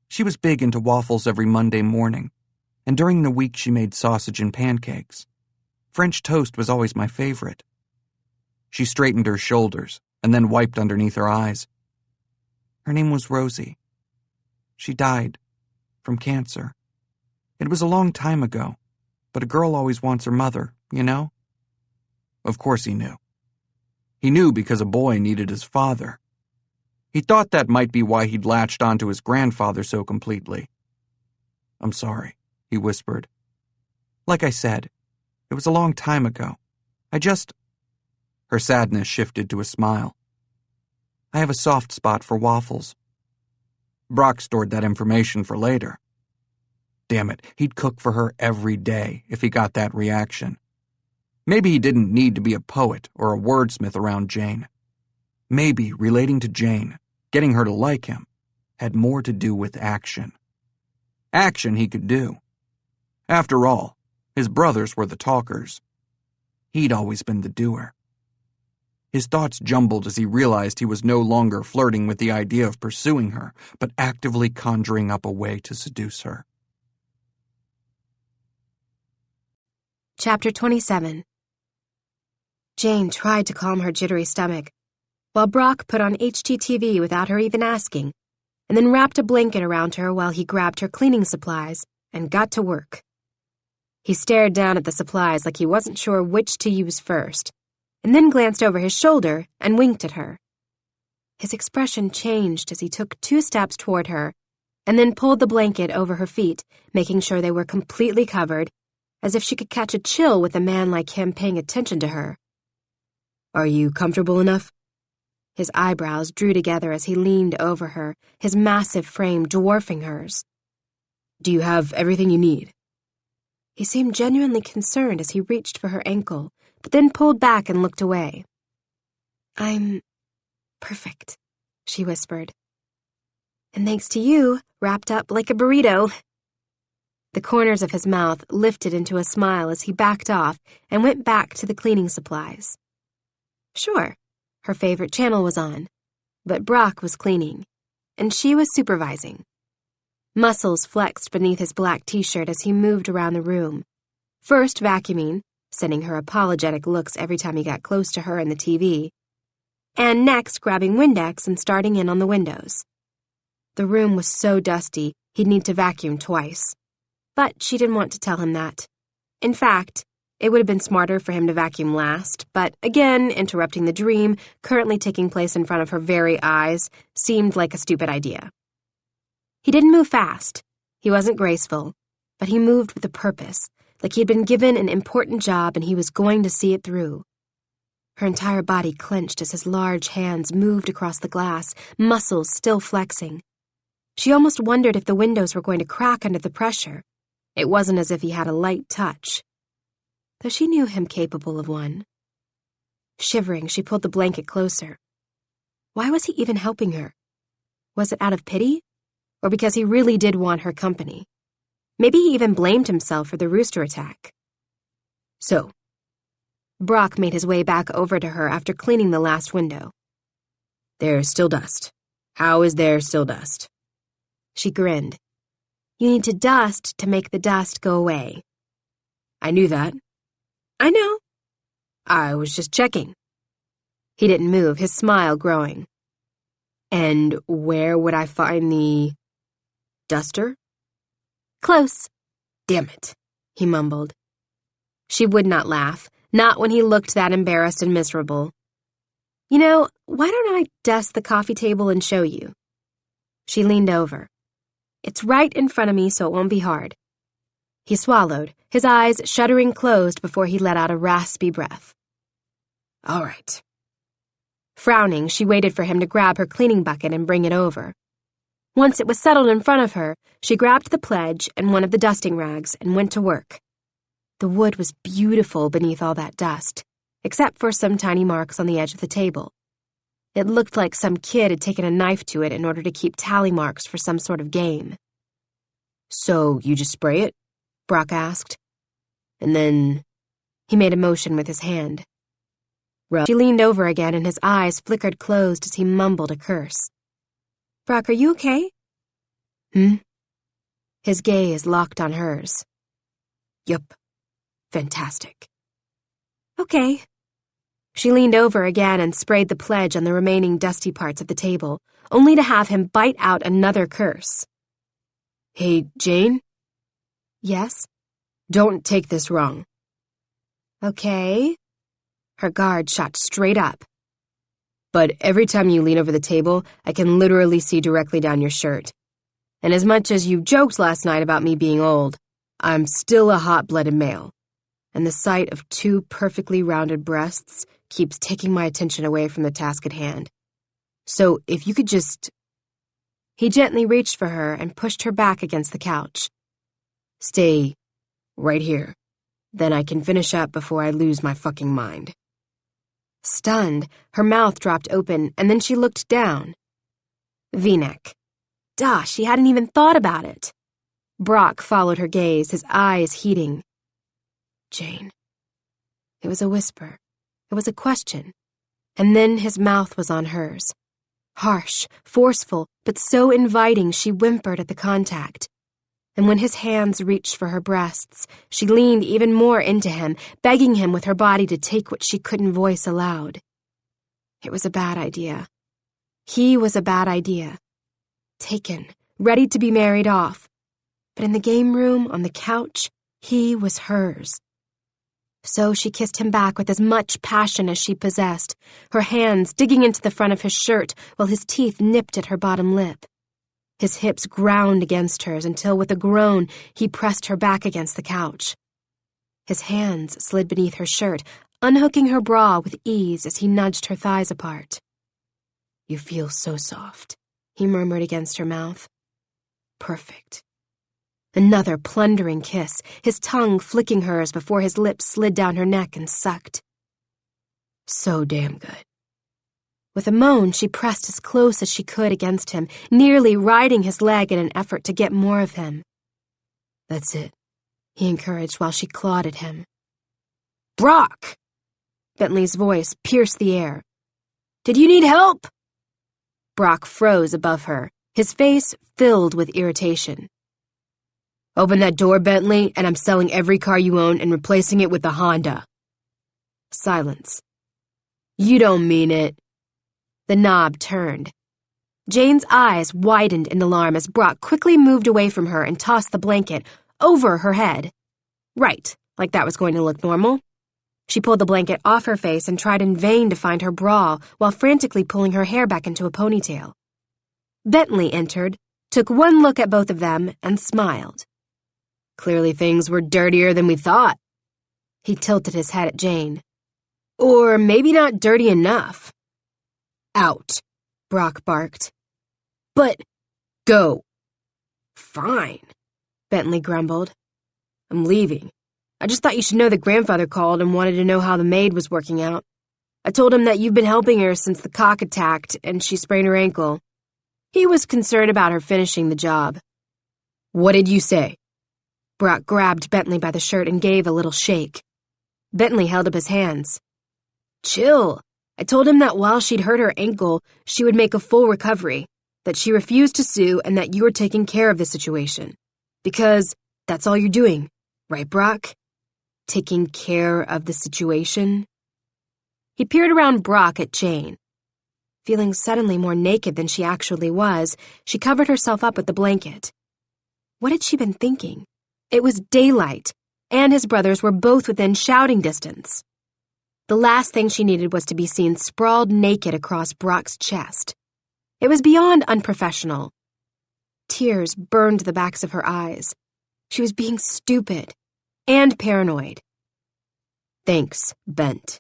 Speaker 2: She was big into waffles every Monday morning, and during the week she made sausage and pancakes. French toast was always my favorite. She straightened her shoulders and then wiped underneath her eyes. Her name was Rosie. She died from cancer. It was a long time ago, but a girl always wants her mother, you know? Of course he knew. He knew because a boy needed his father. He thought that might be why he'd latched onto his grandfather so completely. I'm sorry, he whispered. Like I said, it was a long time ago. Her sadness shifted to a smile. I have a soft spot for waffles. Brock stored that information for later. Damn it, he'd cook for her every day if he got that reaction. Maybe he didn't need to be a poet or a wordsmith around Jane. Maybe relating to Jane, getting her to like him, had more to do with action. Action he could do. After all, his brothers were the talkers. He'd always been the doer. His thoughts jumbled as he realized he was no longer flirting with the idea of pursuing her, but actively conjuring up a way to seduce her.
Speaker 3: Chapter 27. Jane tried to calm her jittery stomach, while Brock put on HGTV without her even asking, and then wrapped a blanket around her while he grabbed her cleaning supplies and got to work. He stared down at the supplies like he wasn't sure which to use first, and then glanced over his shoulder and winked at her. His expression changed as he took 2 steps toward her, and then pulled the blanket over her feet, making sure they were completely covered, as if she could catch a chill with a man like him paying attention to her. "Are you comfortable enough?" His eyebrows drew together as he leaned over her, his massive frame dwarfing hers. "Do you have everything you need?" He seemed genuinely concerned as he reached for her ankle, but then pulled back and looked away. "I'm perfect," she whispered. "And thanks to you, wrapped up like a burrito." The corners of his mouth lifted into a smile as he backed off and went back to the cleaning supplies. Sure, her favorite channel was on, but Brock was cleaning, and she was supervising. Muscles flexed beneath his black t-shirt as he moved around the room, first vacuuming, sending her apologetic looks every time he got close to her and the TV, and next grabbing Windex and starting in on the windows. The room was so dusty, he'd need to vacuum twice. But she didn't want to tell him that. In fact, it would have been smarter for him to vacuum last, but again, interrupting the dream currently taking place in front of her very eyes seemed like a stupid idea. He didn't move fast. He wasn't graceful, but he moved with a purpose, like he'd been given an important job and he was going to see it through. Her entire body clenched as his large hands moved across the glass, muscles still flexing. She almost wondered if the windows were going to crack under the pressure. It wasn't as if he had a light touch, though she knew him capable of one. Shivering, she pulled the blanket closer. Why was he even helping her? Was it out of pity? Or because he really did want her company? Maybe he even blamed himself for the rooster attack. So, Brock made his way back over to her after cleaning the last window. "There's still dust. How is there still dust?" She grinned. "You need to dust to make the dust go away." "I knew that." "I know. I was just checking." He didn't move, his smile growing. "And where would I find the duster?" "Close." "Damn it," he mumbled. She would not laugh, not when he looked that embarrassed and miserable. "You know, why don't I dust the coffee table and show you?" She leaned over. "It's right in front of me, so it won't be hard." He swallowed, his eyes shuddering closed before he let out a raspy breath. "All right." Frowning, she waited for him to grab her cleaning bucket and bring it over. Once it was settled in front of her, she grabbed the pledge and one of the dusting rags and went to work. The wood was beautiful beneath all that dust, except for some tiny marks on the edge of the table. It looked like some kid had taken a knife to it in order to keep tally marks for some sort of game. "So you just spray it?" Brock asked. "And then—" He made a motion with his hand. She leaned over again and his eyes flickered closed as he mumbled a curse. "Brock, are you okay?" His gaze locked on hers. "Yup. Fantastic." "Okay." She leaned over again and sprayed the pledge on the remaining dusty parts of the table, only to have him bite out another curse. "Hey, Jane?" "Yes?" "Don't take this wrong." "Okay." Her guard shot straight up. "But every time you lean over the table, I can literally see directly down your shirt. And as much as you joked last night about me being old, I'm still a hot-blooded male. And the sight of 2 perfectly rounded breasts keeps taking my attention away from the task at hand. So if you could just—" He gently reached for her and pushed her back against the couch. "Stay right here. Then I can finish up before I lose my fucking mind." Stunned, her mouth dropped open, and then she looked down. V-neck. Duh, she hadn't even thought about it. Brock followed her gaze, his eyes heating.
Speaker 4: Jane.
Speaker 3: It was a whisper. It was a question. And then his mouth was on hers. Harsh, forceful, but so inviting she whimpered at the contact. And when his hands reached for her breasts, she leaned even more into him, begging him with her body to take what she couldn't voice aloud. It was a bad idea. He was a bad idea. Taken, ready to be married off. But in the game room, on the couch, he was hers. So she kissed him back with as much passion as she possessed, her hands digging into the front of his shirt while his teeth nipped at her bottom lip. His hips ground against hers until, with a groan, he pressed her back against the couch. His hands slid beneath her shirt, unhooking her bra with ease as he nudged her thighs apart.
Speaker 4: You feel so soft,
Speaker 3: he murmured against her mouth. Perfect. Another plundering kiss, his tongue flicking hers before his lips slid down her neck and sucked.
Speaker 4: So damn good.
Speaker 3: With a moan, she pressed as close as she could against him, nearly riding his leg in an effort to get more of him.
Speaker 4: That's it,
Speaker 3: he encouraged while she clawed at him.
Speaker 4: Brock!
Speaker 3: Bentley's voice pierced the air. Did you need help? Brock froze above her, his face filled with irritation.
Speaker 4: Open that door, Bentley, and I'm selling every car you own and replacing it with a Honda.
Speaker 3: Silence.
Speaker 4: You don't mean it.
Speaker 3: The knob turned. Jane's eyes widened in alarm as Brock quickly moved away from her and tossed the blanket over her head. Right, like that was going to look normal. She pulled the blanket off her face and tried in vain to find her bra while frantically pulling her hair back into a ponytail. Bentley entered, took one look at both of them, and smiled.
Speaker 4: Clearly things were dirtier than we thought.
Speaker 3: He tilted his head at Jane.
Speaker 4: Or maybe not dirty enough.
Speaker 3: Out, Brock barked.
Speaker 4: But, go.
Speaker 3: Fine, Bentley grumbled.
Speaker 4: I'm leaving. I just thought you should know that grandfather called and wanted to know how the maid was working out. I told him that you've been helping her since the cock attacked and she sprained her ankle. He was concerned about her finishing the job. What did you say?
Speaker 3: Brock grabbed Bentley by the shirt and gave a little shake. Bentley held up his hands.
Speaker 4: Chill. I told him that while she'd hurt her ankle, she would make a full recovery, that she refused to sue and that you were taking care of the situation. Because that's all you're doing, right, Brock? Taking care of the situation?
Speaker 3: He peered around Brock at Jane. Feeling suddenly more naked than she actually was, she covered herself up with the blanket. What had she been thinking? It was daylight, and his brothers were both within shouting distance. The last thing she needed was to be seen sprawled naked across Brock's chest. It was beyond unprofessional. Tears burned the backs of her eyes. She was being stupid and paranoid.
Speaker 4: Thanks, Bent.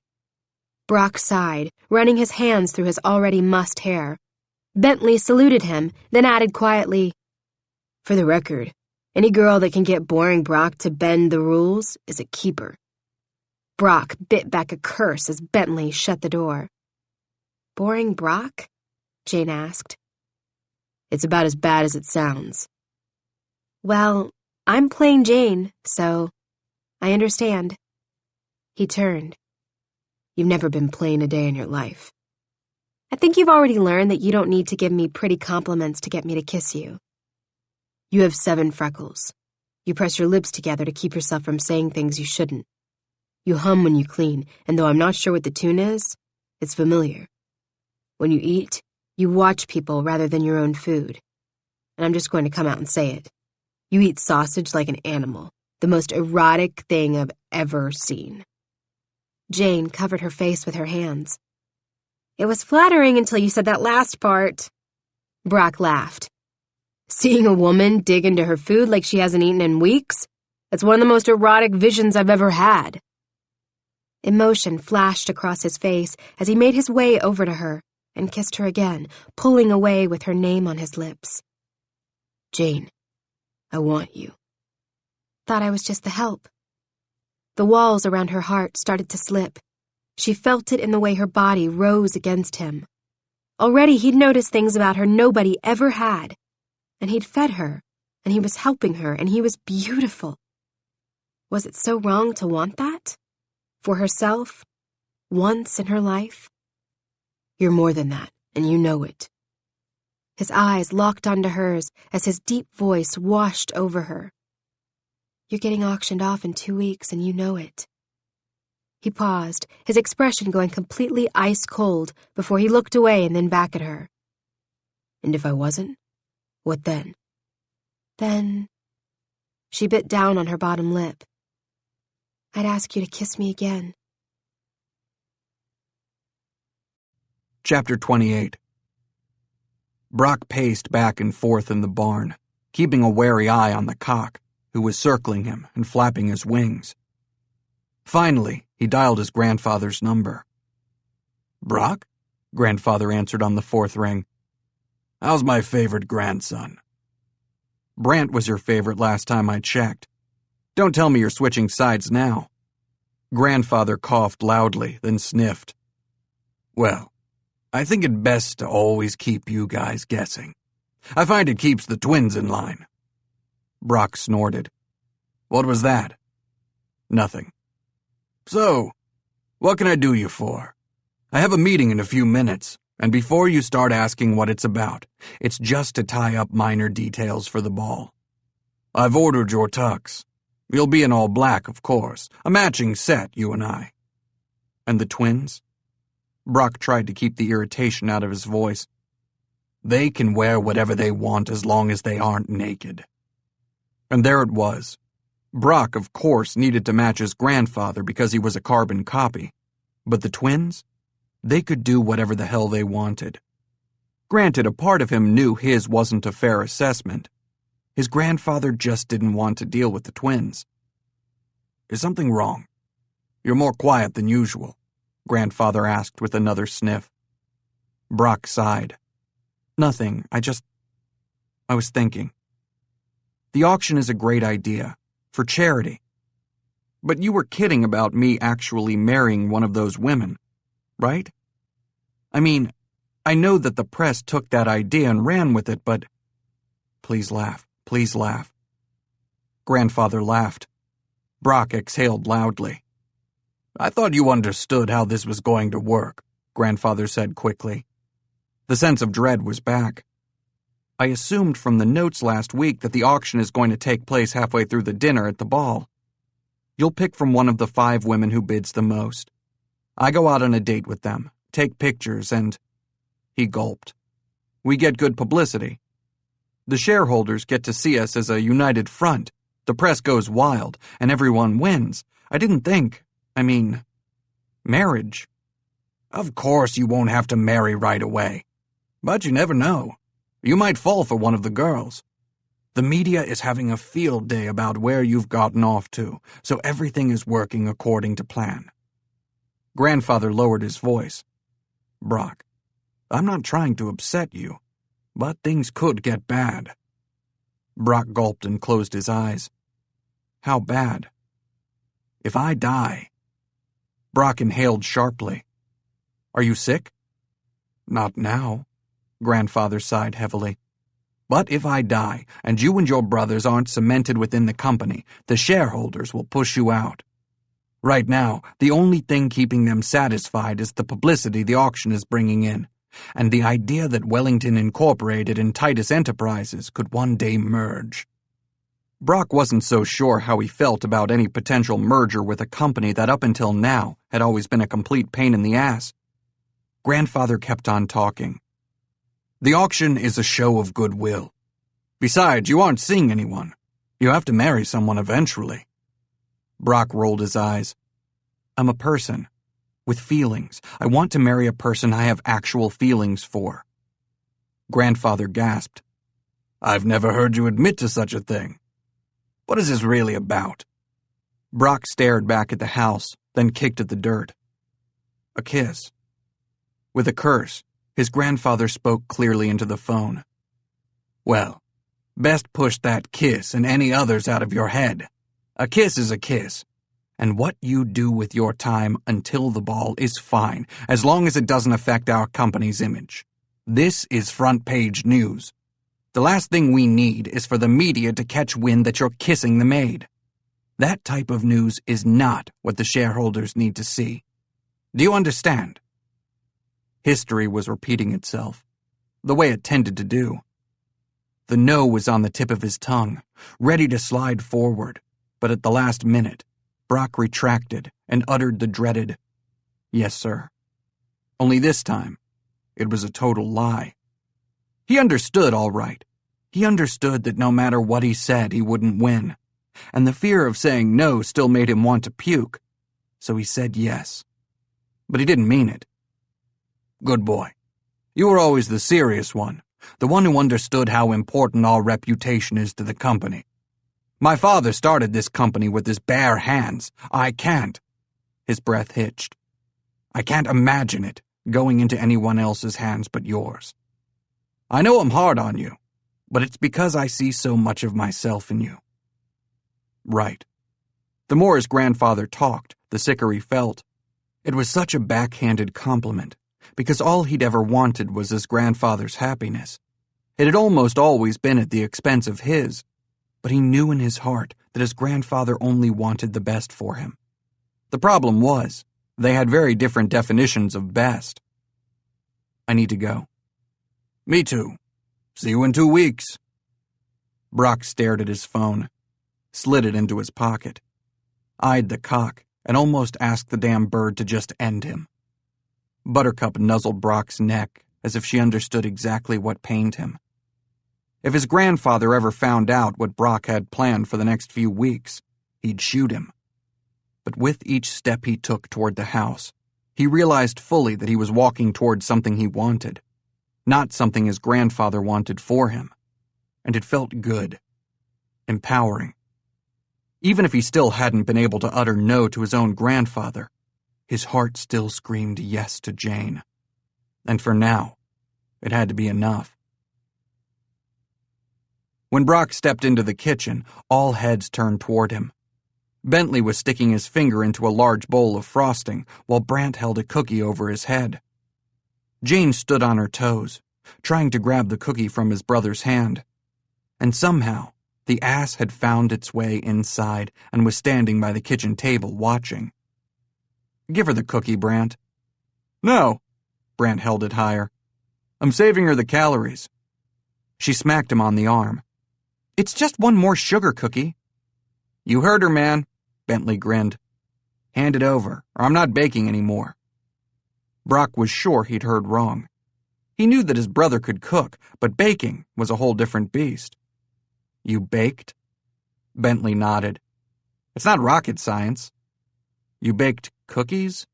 Speaker 3: Brock sighed, running his hands through his already mussed hair. Bentley saluted him, then added quietly,
Speaker 4: For the record, any girl that can get boring Brock to bend the rules is a keeper.
Speaker 3: Brock bit back a curse as Bentley shut the door. Boring Brock? Jane asked.
Speaker 4: It's about as bad as it sounds.
Speaker 3: Well, I'm plain Jane, so I understand. He turned.
Speaker 4: You've never been plain a day in your life.
Speaker 3: I think you've already learned that you don't need to give me pretty compliments to get me to kiss you.
Speaker 4: You have 7 freckles. You press your lips together to keep yourself from saying things you shouldn't. You hum when you clean, and though I'm not sure what the tune is, it's familiar. When you eat, you watch people rather than your own food. And I'm just going to come out and say it. You eat sausage like an animal, the most erotic thing I've ever seen.
Speaker 3: Jane covered her face with her hands. It was flattering until you said that last part. Brock laughed.
Speaker 4: Seeing a woman dig into her food like she hasn't eaten in weeks? That's one of the most erotic visions I've ever had.
Speaker 3: Emotion flashed across his face as he made his way over to her and kissed her again, pulling away with her name on his lips.
Speaker 4: Jane, I want you.
Speaker 3: Thought I was just the help. The walls around her heart started to slip. She felt it in the way her body rose against him. Already he'd noticed things about her nobody ever had, and he'd fed her and he was helping her, and he was beautiful. Was it so wrong to want that? For herself? Once in her life? You're more than that, and you know it. His eyes locked onto hers as his deep voice washed over her. You're getting auctioned off in 2 weeks, and you know it. He paused, his expression going completely ice-cold before he looked away and then back at her. And if I wasn't, what then? Then... She bit down on her bottom lip. I'd ask you to kiss me again.
Speaker 2: Chapter 28. Brock paced back and forth in the barn, keeping a wary eye on the cock, who was circling him and flapping his wings. Finally, he dialed his grandfather's number. "Brock?" Grandfather answered on the fourth ring. "How's my favorite grandson?" "Brant was your favorite last time I checked. Don't tell me you're switching sides now." Grandfather coughed loudly, then sniffed. "Well, I think it best to always keep you guys guessing. I find it keeps the twins in line." Brock snorted. "What was that?" "Nothing." "So, what can I do you for? I have a meeting in a few minutes, and before you start asking what it's about, it's just to tie up minor details for the ball. I've ordered your tugs. You'll be in all black, of course, a matching set, you and I." "And the twins?" Brock tried to keep the irritation out of his voice. "They can wear whatever they want as long as they aren't naked." And there it was. Brock, of course, needed to match his grandfather because he was a carbon copy. But the twins? They could do whatever the hell they wanted. Granted, a part of him knew his wasn't a fair assessment. His grandfather just didn't want to deal with the twins. "Is something wrong? You're more quiet than usual," Grandfather asked with another sniff. Brock sighed. "Nothing, I was thinking. The auction is a great idea, for charity. But you were kidding about me actually marrying one of those women, right? I mean, I know that the press took that idea and ran with it, but..." "Please laugh, please laugh." Grandfather laughed. Brock exhaled loudly. "I thought you understood how this was going to work," Grandfather said quickly. The sense of dread was back. "I assumed from the notes last week that the auction is going to take place halfway through the dinner at the ball. You'll pick from one of the 5 women who bids the most. I go out on a date with them, take pictures, and..." He gulped. "We get good publicity. The shareholders get to see us as a united front. The press goes wild, and everyone wins. Marriage." "Of course you won't have to marry right away. But you never know. You might fall for one of the girls. The media is having a field day about where you've gotten off to, so everything is working according to plan." Grandfather lowered his voice. "Brock, I'm not trying to upset you, but things could get bad." Brock gulped and closed his eyes. "How bad?" "If I die..." Brock inhaled sharply. "Are you sick?" "Not now," Grandfather sighed heavily. "But if I die, and you and your brothers aren't cemented within the company, the shareholders will push you out. Right now, the only thing keeping them satisfied is the publicity the auction is bringing in, and the idea that Wellington Incorporated and Titus Enterprises could one day merge." Brock wasn't so sure how he felt about any potential merger with a company that up until now had always been a complete pain in the ass. Grandfather kept on talking. "The auction is a show of goodwill. Besides, you aren't seeing anyone. You have to marry someone eventually." Brock rolled his eyes. "I'm a person, with feelings. I want to marry a person I have actual feelings for." Grandfather gasped. "I've never heard you admit to such a thing. What is this really about?" Brock stared back at the house, then kicked at the dirt. "A kiss." With a curse, his grandfather spoke clearly into the phone. "Well, best push that kiss and any others out of your head. A kiss is a kiss, and what you do with your time until the ball is fine, as long as it doesn't affect our company's image. This is front page news. The last thing we need is for the media to catch wind that you're kissing the maid. That type of news is not what the shareholders need to see. Do you understand? History was repeating itself, the way it tended to do. The no was on the tip of his tongue, ready to slide forward, but at the last minute, Brock retracted and uttered the dreaded, "Yes, sir." Only this time, it was a total lie. He understood, all right. He understood that no matter what he said, he wouldn't win, and the fear of saying no still made him want to puke, so he said yes. But he didn't mean it. Good boy. You were always the serious one, the one who understood how important our reputation is to the company. My father started this company with his bare hands. I can't. His breath hitched. I can't imagine it going into anyone else's hands but yours. I know I'm hard on you, but it's because I see so much of myself in you. Right. The more his grandfather talked, the sicker he felt. It was such a backhanded compliment, because all he'd ever wanted was his grandfather's happiness. It had almost always been at the expense of his, but he knew in his heart that his grandfather only wanted the best for him. The problem was, they had very different definitions of best. I need to go. Me too. See you in 2 weeks. Brock stared at his phone, slid it into his pocket, eyed the cock, and almost asked the damn bird to just end him. Buttercup nuzzled Brock's neck as if she understood exactly what pained him. If his grandfather ever found out what Brock had planned for the next few weeks, he'd shoot him. But with each step he took toward the house, he realized fully that he was walking toward something he wanted, not something his grandfather wanted for him. And it felt good, empowering. Even if he still hadn't been able to utter no to his own grandfather, his heart still screamed yes to Jane. And for now, it had to be enough. When Brock stepped into the kitchen, all heads turned toward him. Bentley was sticking his finger into a large bowl of frosting, while Brant held a cookie over his head. Jane stood on her toes, trying to grab the cookie from his brother's hand. And somehow, the ass had found its way inside and was standing by the kitchen table watching. Give her the cookie, Brant. No. Brant held it higher. I'm saving her the calories. She smacked him on the arm. It's just one more sugar cookie. You heard her, man, Bentley grinned. Hand it over, or I'm not baking anymore. Brock was sure he'd heard wrong. He knew that his brother could cook, but baking was a whole different beast. You baked? Bentley nodded. It's not rocket science. You baked cookies?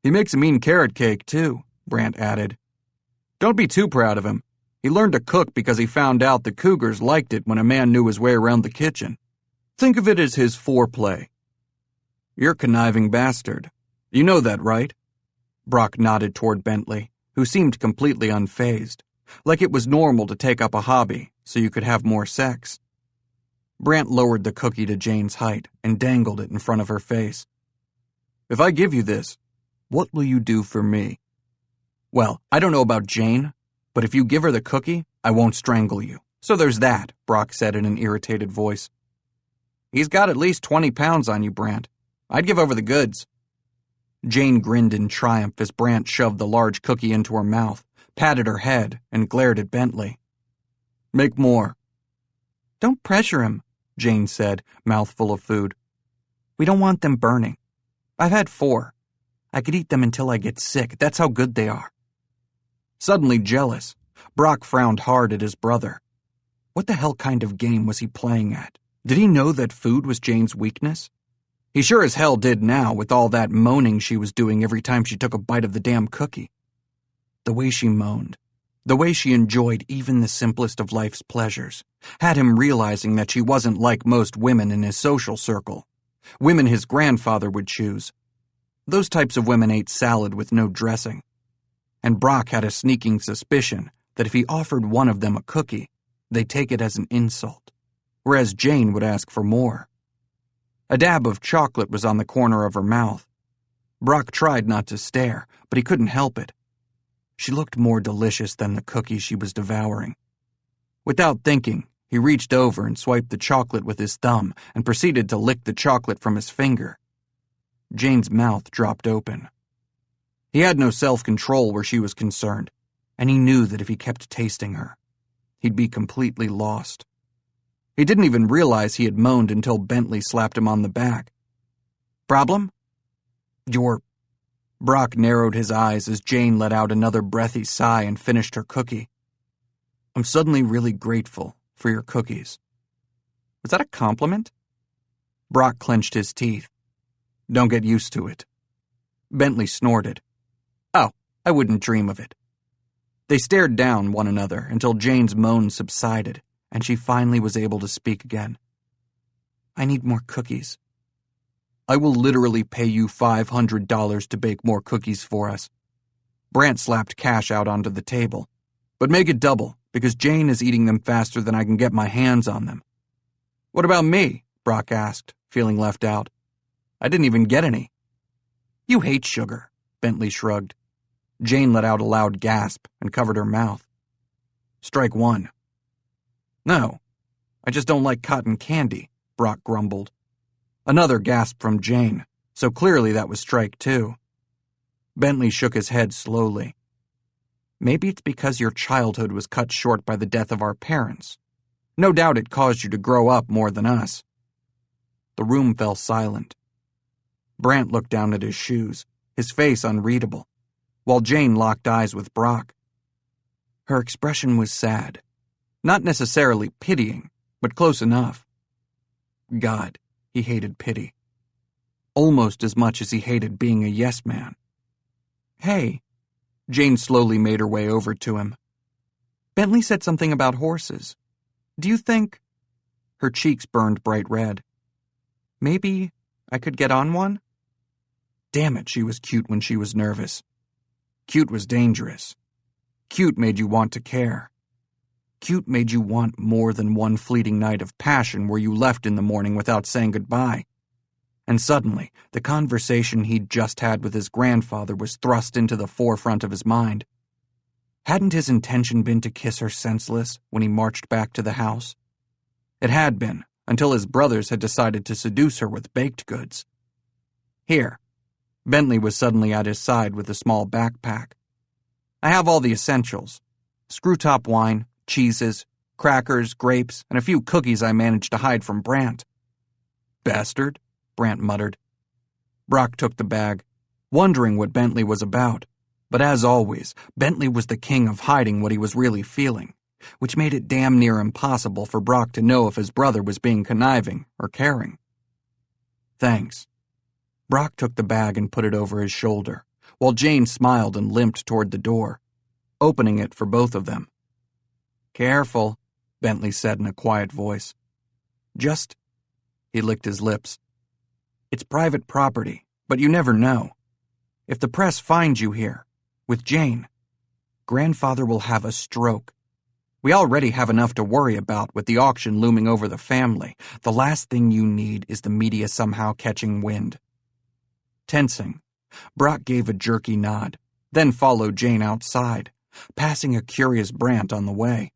Speaker 2: He makes a mean carrot cake, too, Brant added. Don't be too proud of him. He learned to cook because he found out the cougars liked it when a man knew his way around the kitchen. Think of it as his foreplay. You're a conniving bastard. You know that, right? Brock nodded toward Bentley, who seemed completely unfazed, like it was normal to take up a hobby so you could have more sex. Brant lowered the cookie to Jane's height and dangled it in front of her face. If I give you this, what will you do for me? Well, I don't know about Jane, but if you give her the cookie, I won't strangle you. So there's that, Brock said in an irritated voice. He's got at least 20 pounds on you, Brant. I'd give over the goods. Jane grinned in triumph as Brant shoved the large cookie into her mouth, patted her head, and glared at Bentley. Make more. Don't pressure him, Jane said, mouthful of food. We don't want them burning. I've had 4. I could eat them until I get sick. That's how good they are. Suddenly jealous, Brock frowned hard at his brother. What the hell kind of game was he playing at? Did he know that food was Jane's weakness? He sure as hell did now, with all that moaning she was doing every time she took a bite of the damn cookie. The way she moaned, the way she enjoyed even the simplest of life's pleasures, had him realizing that she wasn't like most women in his social circle, women his grandfather would choose. Those types of women ate salad with no dressing. And Brock had a sneaking suspicion that if he offered one of them a cookie, they'd take it as an insult, whereas Jane would ask for more. A dab of chocolate was on the corner of her mouth. Brock tried not to stare, but he couldn't help it. She looked more delicious than the cookie she was devouring. Without thinking, he reached over and swiped the chocolate with his thumb and proceeded to lick the chocolate from his finger. Jane's mouth dropped open. He had no self-control where she was concerned, and he knew that if he kept tasting her, he'd be completely lost. He didn't even realize he had moaned until Bentley slapped him on the back. "Problem?" Brock narrowed his eyes as Jane let out another breathy sigh and finished her cookie. "I'm suddenly really grateful for your cookies." Was that a compliment? Brock clenched his teeth. "Don't get used to it." Bentley snorted. "Oh, I wouldn't dream of it." They stared down one another until Jane's moan subsided, and she finally was able to speak again. "I need more cookies." "I will literally pay you $500 to bake more cookies for us." Brant slapped cash out onto the table. "But make it double, because Jane is eating them faster than I can get my hands on them." "What about me?" Brock asked, feeling left out. "I didn't even get any." "You hate sugar," Bentley shrugged. Jane let out a loud gasp and covered her mouth. "Strike one." "No, I just don't like cotton candy," Brock grumbled. Another gasp from Jane, so clearly that was strike two. Bentley shook his head slowly. "Maybe it's because your childhood was cut short by the death of our parents. No doubt it caused you to grow up more than us." The room fell silent. Brant looked down at his shoes, his face unreadable, while Jane locked eyes with Brock. Her expression was sad. Not necessarily pitying, but close enough. God, he hated pity. Almost as much as he hated being a yes man. "Hey," Jane slowly made her way over to him. "Bentley said something about horses. Do you think—" Her cheeks burned bright red. "Maybe I could get on one?" Damn it, she was cute when she was nervous. Cute was dangerous. Cute made you want to care. Cute made you want more than one fleeting night of passion where you left in the morning without saying goodbye. And suddenly, the conversation he'd just had with his grandfather was thrust into the forefront of his mind. Hadn't his intention been to kiss her senseless when he marched back to the house? It had been, until his brothers had decided to seduce her with baked goods. Here. Bentley was suddenly at his side with a small backpack. "I have all the essentials. Screw-top wine, cheeses, crackers, grapes, and a few cookies I managed to hide from Brant." "Bastard," Brant muttered. Brock took the bag, wondering what Bentley was about, but as always, Bentley was the king of hiding what he was really feeling, which made it damn near impossible for Brock to know if his brother was being conniving or caring. "Thanks." Brock took the bag and put it over his shoulder, while Jane smiled and limped toward the door, opening it for both of them. "Careful," Bentley said in a quiet voice. "Just—" He licked his lips. "It's private property, but you never know. If the press finds you here, with Jane, Grandfather will have a stroke. We already have enough to worry about with the auction looming over the family. The last thing you need is the media somehow catching wind." Tensing, Brock gave a jerky nod, then followed Jane outside, passing a curious Brant on the way.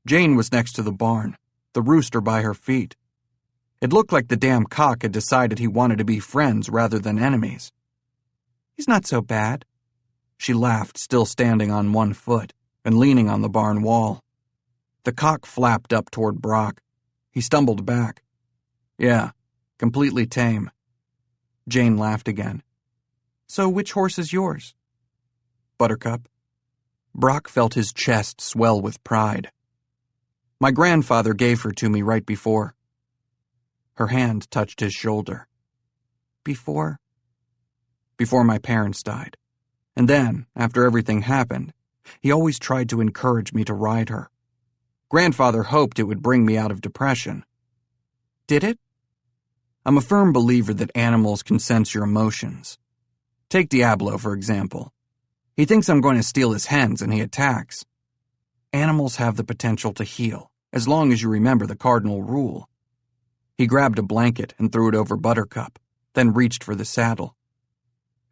Speaker 2: Jane was next to the barn, the rooster by her feet. It looked like the damn cock had decided he wanted to be friends rather than enemies. "He's not so bad." She laughed, still standing on one foot and leaning on the barn wall. The cock flapped up toward Brock. He stumbled back. "Yeah, completely tame." Jane laughed again. "So which horse is yours?" "Buttercup." Brock felt his chest swell with pride. "My grandfather gave her to me right before." Her hand touched his shoulder. Before my parents died. And then, after everything happened, he always tried to encourage me to ride her. Grandfather hoped it would bring me out of depression. Did it? I'm a firm believer that animals can sense your emotions. Take Diablo, for example. He thinks I'm going to steal his hens and he attacks. Animals have the potential to heal, as long as you remember the cardinal rule. He grabbed a blanket and threw it over Buttercup, then reached for the saddle.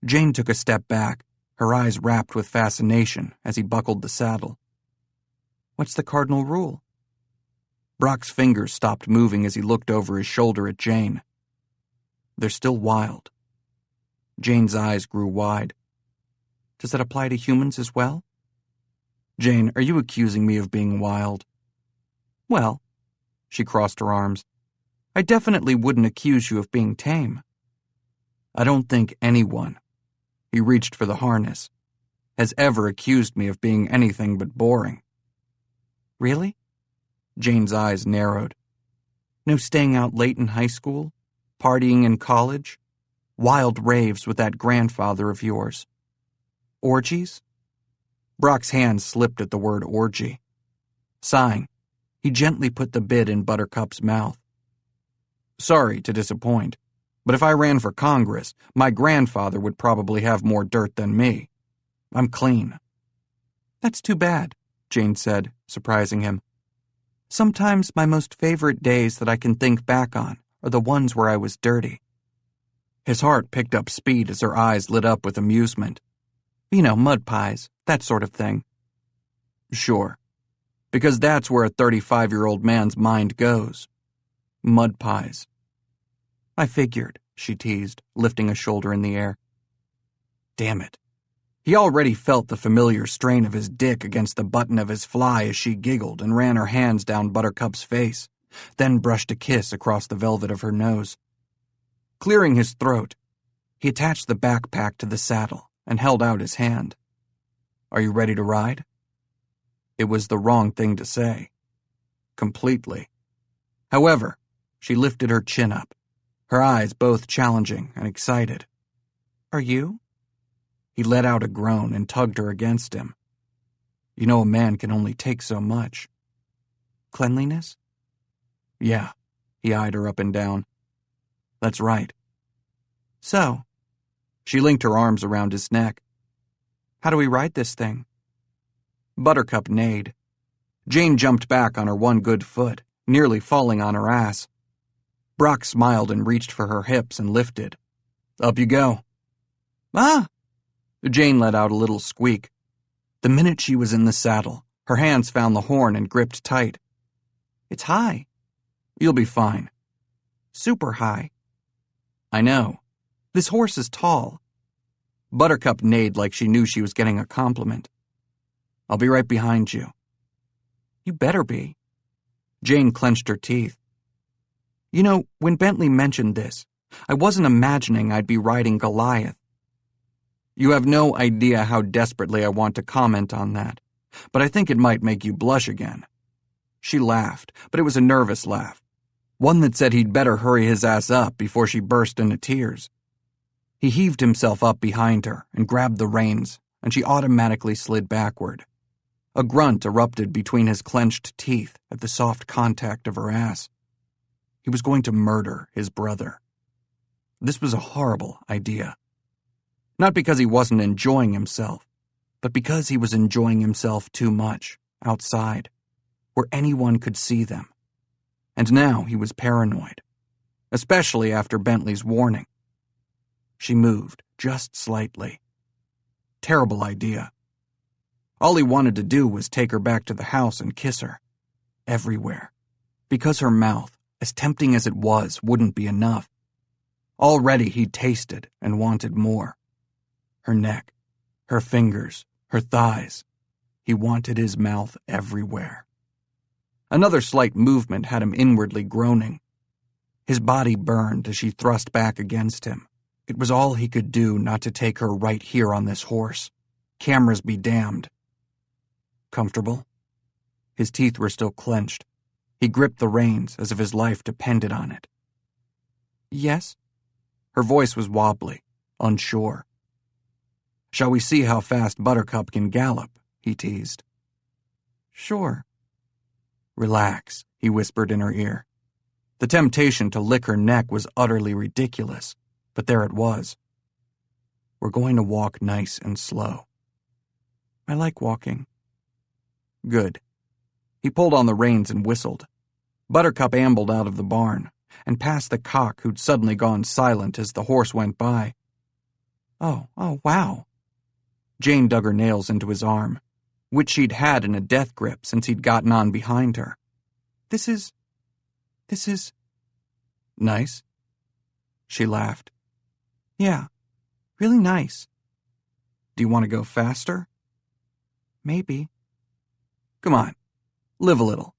Speaker 2: Jane took a step back, her eyes rapt with fascination as he buckled the saddle. What's the cardinal rule? Brock's fingers stopped moving as he looked over his shoulder at Jane. They're still wild. Jane's eyes grew wide. Does that apply to humans as well? Jane, are you accusing me of being wild? Well, she crossed her arms, I definitely wouldn't accuse you of being tame. I don't think anyone, he reached for the harness, has ever accused me of being anything but boring. Really? Jane's eyes narrowed. No staying out late in high school? Partying in college? Wild raves with that grandfather of yours? Orgies? Brock's hand slipped at the word orgy. Sighing, he gently put the bit in Buttercup's mouth. Sorry to disappoint, but if I ran for Congress, my grandfather would probably have more dirt than me. I'm clean. That's too bad, Jane said, surprising him. Sometimes my most favorite days that I can think back on are the ones where I was dirty. His heart picked up speed as her eyes lit up with amusement. You know, mud pies, that sort of thing. Sure, because that's where a 35-year-old man's mind goes. Mud pies. I figured, she teased, lifting a shoulder in the air. Damn it. He already felt the familiar strain of his dick against the button of his fly as she giggled and ran her hands down Buttercup's face, then brushed a kiss across the velvet of her nose. Clearing his throat, he attached the backpack to the saddle and held out his hand. Are you ready to ride? It was the wrong thing to say. Completely. However, she lifted her chin up, her eyes both challenging and excited. Are you? He let out a groan and tugged her against him. You know a man can only take so much. Cleanliness? Yeah, he eyed her up and down. That's right. So, she linked her arms around his neck. How do we ride this thing? Buttercup neighed. Jane jumped back on her one good foot, nearly falling on her ass. Brock smiled and reached for her hips and lifted. Up you go. Ah! Jane let out a little squeak. The minute she was in the saddle, her hands found the horn and gripped tight. It's high. You'll be fine. Super high. I know. This horse is tall. Buttercup neighed like she knew she was getting a compliment. I'll be right behind you. You better be. Jane clenched her teeth. You know, when Bentley mentioned this, I wasn't imagining I'd be riding Goliath. You have no idea how desperately I want to comment on that, but I think it might make you blush again. She laughed, but it was a nervous laugh, one that said he'd better hurry his ass up before she burst into tears. He heaved himself up behind her and grabbed the reins, and she automatically slid backward. A grunt erupted between his clenched teeth at the soft contact of her ass. He was going to murder his brother. This was a horrible idea. Not because he wasn't enjoying himself, but because he was enjoying himself too much, outside, where anyone could see them. And now he was paranoid, especially after Bentley's warning. She moved, just slightly. Terrible idea. All he wanted to do was take her back to the house and kiss her. Everywhere. Because her mouth, as tempting as it was, wouldn't be enough. Already he'd tasted and wanted more. Her neck, her fingers, her thighs. He wanted his mouth everywhere. Another slight movement had him inwardly groaning. His body burned as she thrust back against him. It was all he could do not to take her right here on this horse. Cameras be damned. Comfortable? His teeth were still clenched. He gripped the reins as if his life depended on it. Yes? Her voice was wobbly, unsure. Shall we see how fast Buttercup can gallop? He teased. Sure. Relax, he whispered in her ear. The temptation to lick her neck was utterly ridiculous, but there it was. We're going to walk nice and slow. I like walking. Good. He pulled on the reins and whistled. Buttercup ambled out of the barn and past the cock who'd suddenly gone silent as the horse went by. Oh, wow. Jane dug her nails into his arm. which she'd had in a death grip since he'd gotten on behind her. This is nice. She laughed. Yeah, really nice. Do you want to go faster? Maybe. Come on, live a little.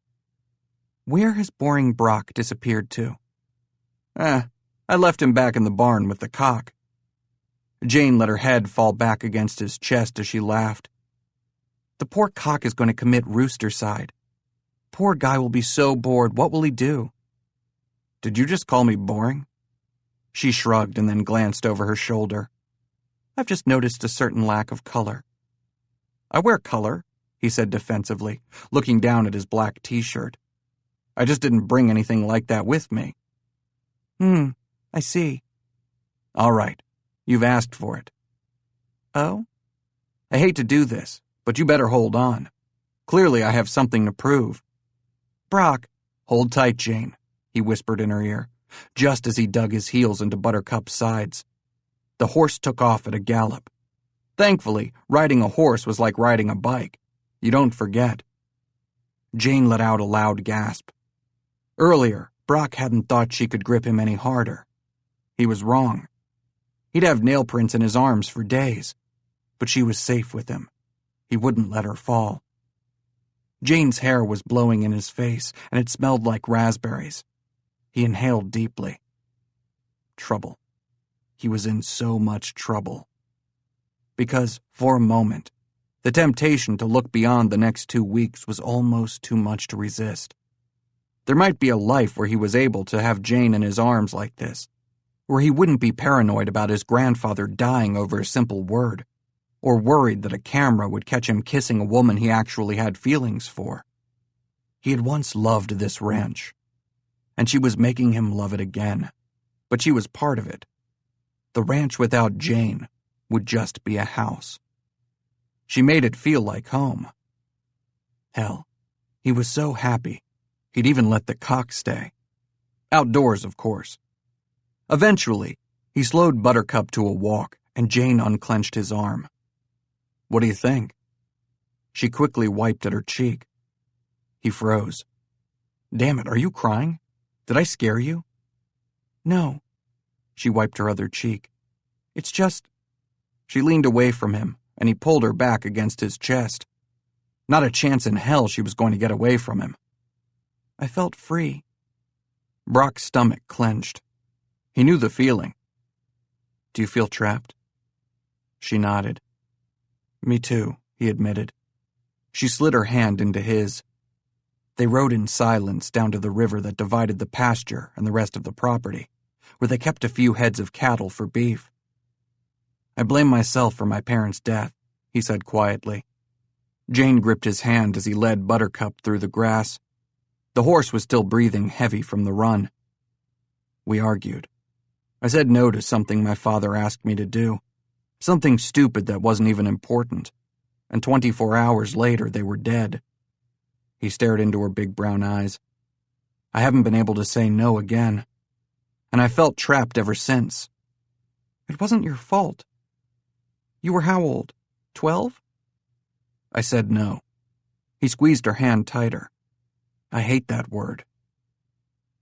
Speaker 2: Where has boring Brock disappeared to? I left him back in the barn with the cock. Jane let her head fall back against his chest as she laughed. The poor cock is going to commit roostercide. Poor guy will be so bored, what will he do? Did you just call me boring? She shrugged and then glanced over her shoulder. I've just noticed a certain lack of color. I wear color, he said defensively, looking down at his black t-shirt. I just didn't bring anything like that with me. I see. All right, you've asked for it. Oh? I hate to do this, but you better hold on. Clearly I have something to prove. Brock, hold tight, Jane, he whispered in her ear, just as he dug his heels into Buttercup's sides. The horse took off at a gallop. Thankfully, riding a horse was like riding a bike. You don't forget. Jane let out a loud gasp. Earlier, Brock hadn't thought she could grip him any harder. He was wrong. He'd have nail prints in his arms for days, but she was safe with him. He wouldn't let her fall. Jane's hair was blowing in his face, and it smelled like raspberries. He inhaled deeply. Trouble. He was in so much trouble. Because, for a moment, the temptation to look beyond the next 2 weeks was almost too much to resist. There might be a life where he was able to have Jane in his arms like this, where he wouldn't be paranoid about his grandfather dying over a simple word, or worried that a camera would catch him kissing a woman he actually had feelings for. He had once loved this ranch, and she was making him love it again, but she was part of it. The ranch without Jane would just be a house. She made it feel like home. Hell, he was so happy, he'd even let the cock stay. Outdoors, of course. Eventually, he slowed Buttercup to a walk, and Jane unclenched his arm. What do you think? She quickly wiped at her cheek. He froze. Damn it, are you crying? Did I scare you? No. She wiped her other cheek. It's just... She leaned away from him, and he pulled her back against his chest. Not a chance in hell she was going to get away from him. I felt free. Brock's stomach clenched. He knew the feeling. Do you feel trapped? She nodded. Me too, he admitted. She slid her hand into his. They rode in silence down to the river that divided the pasture and the rest of the property, where they kept a few heads of cattle for beef. I blame myself for my parents' death, he said quietly. Jane gripped his hand as he led Buttercup through the grass. The horse was still breathing heavy from the run. We argued. I said no to something my father asked me to do, something stupid that wasn't even important, and 24 hours later they were dead. He stared into her big brown eyes. I haven't been able to say no again, and I felt trapped ever since. It wasn't your fault. You were how old? 12? I said no. He squeezed her hand tighter. I hate that word.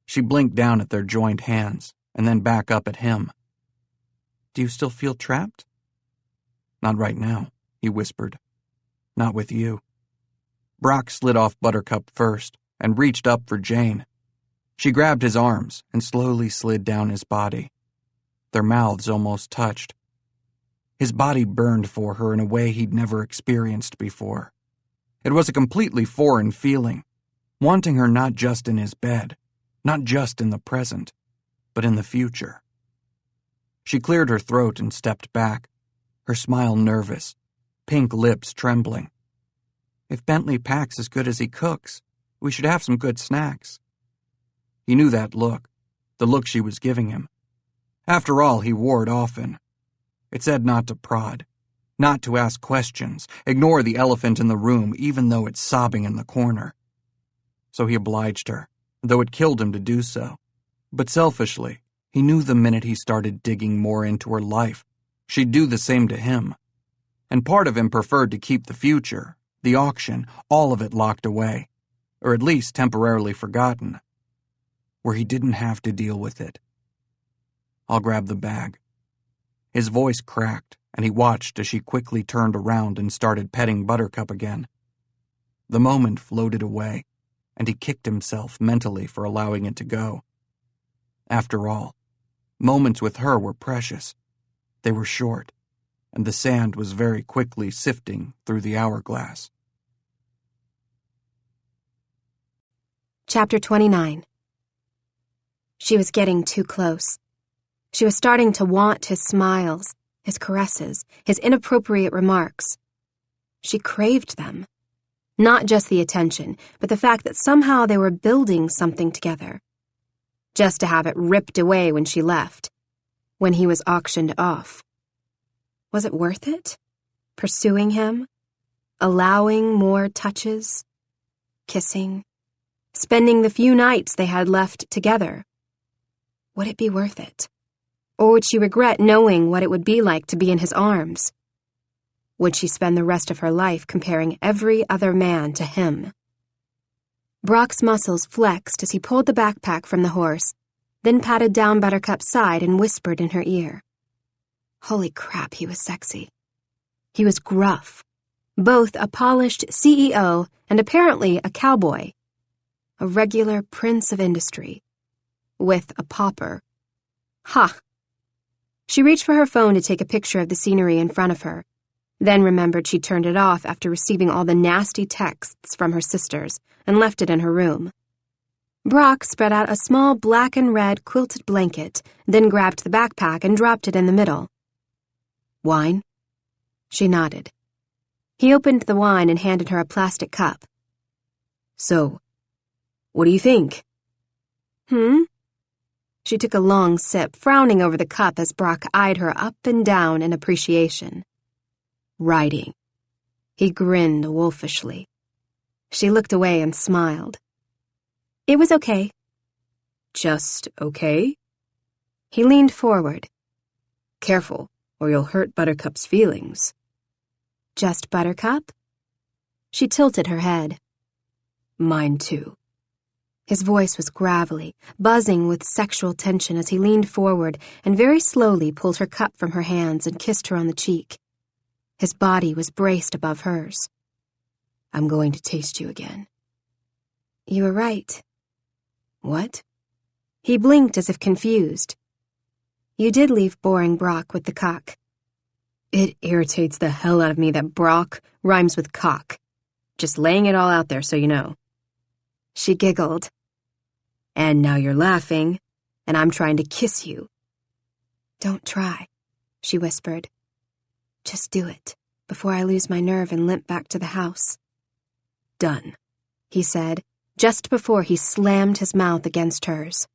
Speaker 2: She blinked down at their joined hands, and then back up at him. Do you still feel trapped? Not right now, he whispered. Not with you. Brock slid off Buttercup first, and reached up for Jane. She grabbed his arms and slowly slid down his body. Their mouths almost touched. His body burned for her in a way he'd never experienced before. It was a completely foreign feeling, wanting her not just in his bed, not just in the present, but in the future. She cleared her throat and stepped back, her smile nervous, pink lips trembling. If Bentley packs as good as he cooks, we should have some good snacks. He knew that look, the look she was giving him. After all, he wore it often. It said not to prod, not to ask questions, ignore the elephant in the room even though it's sobbing in the corner. So he obliged her, though it killed him to do so. But selfishly, he knew the minute he started digging more into her life, she'd do the same to him. And part of him preferred to keep the future, The auction, all of it locked away, or at least temporarily forgotten, where he didn't have to deal with it. I'll grab the bag. His voice cracked, and he watched as she quickly turned around and started petting Buttercup again. The moment floated away, and he kicked himself mentally for allowing it to go. After all, moments with her were precious. They were short, and the sand was very quickly sifting through the hourglass.
Speaker 3: Chapter 29. She was getting too close. She was starting to want his smiles, his caresses, his inappropriate remarks. She craved them. Not just the attention, but the fact that somehow they were building something together. Just to have it ripped away when she left, when he was auctioned off. Was it worth it? Pursuing him? Allowing more touches? Kissing? Spending the few nights they had left together? Would it be worth it? Or would she regret knowing what it would be like to be in his arms? Would she spend the rest of her life comparing every other man to him? Brock's muscles flexed as he pulled the backpack from the horse, then patted down Buttercup's side and whispered in her ear. Holy crap, he was sexy. He was gruff, both a polished CEO and apparently a cowboy, a regular prince of industry, with a popper. Ha! She reached for her phone to take a picture of the scenery in front of her, then remembered she'd turned it off after receiving all the nasty texts from her sisters and left it in her room. Brock spread out a small black and red quilted blanket, then grabbed the backpack and dropped it in the middle. Wine? She nodded. He opened the wine and handed her a plastic cup. So, what do you think? She took a long sip, frowning over the cup as Brock eyed her up and down in appreciation. Writing. He grinned wolfishly. She looked away and smiled. It was okay. Just okay? He leaned forward. Careful, or you'll hurt Buttercup's feelings. Just Buttercup? She tilted her head. Mine too. His voice was gravelly, buzzing with sexual tension as he leaned forward and very slowly pulled her cup from her hands and kissed her on the cheek. His body was braced above hers. I'm going to taste you again. You were right. What? He blinked as if confused. You did leave boring Brock with the cock. It irritates the hell out of me that Brock rhymes with cock. Just laying it all out there so you know. She giggled. And now you're laughing, and I'm trying to kiss you. Don't try, she whispered. Just do it, before I lose my nerve and limp back to the house. Done, he said, just before he slammed his mouth against hers.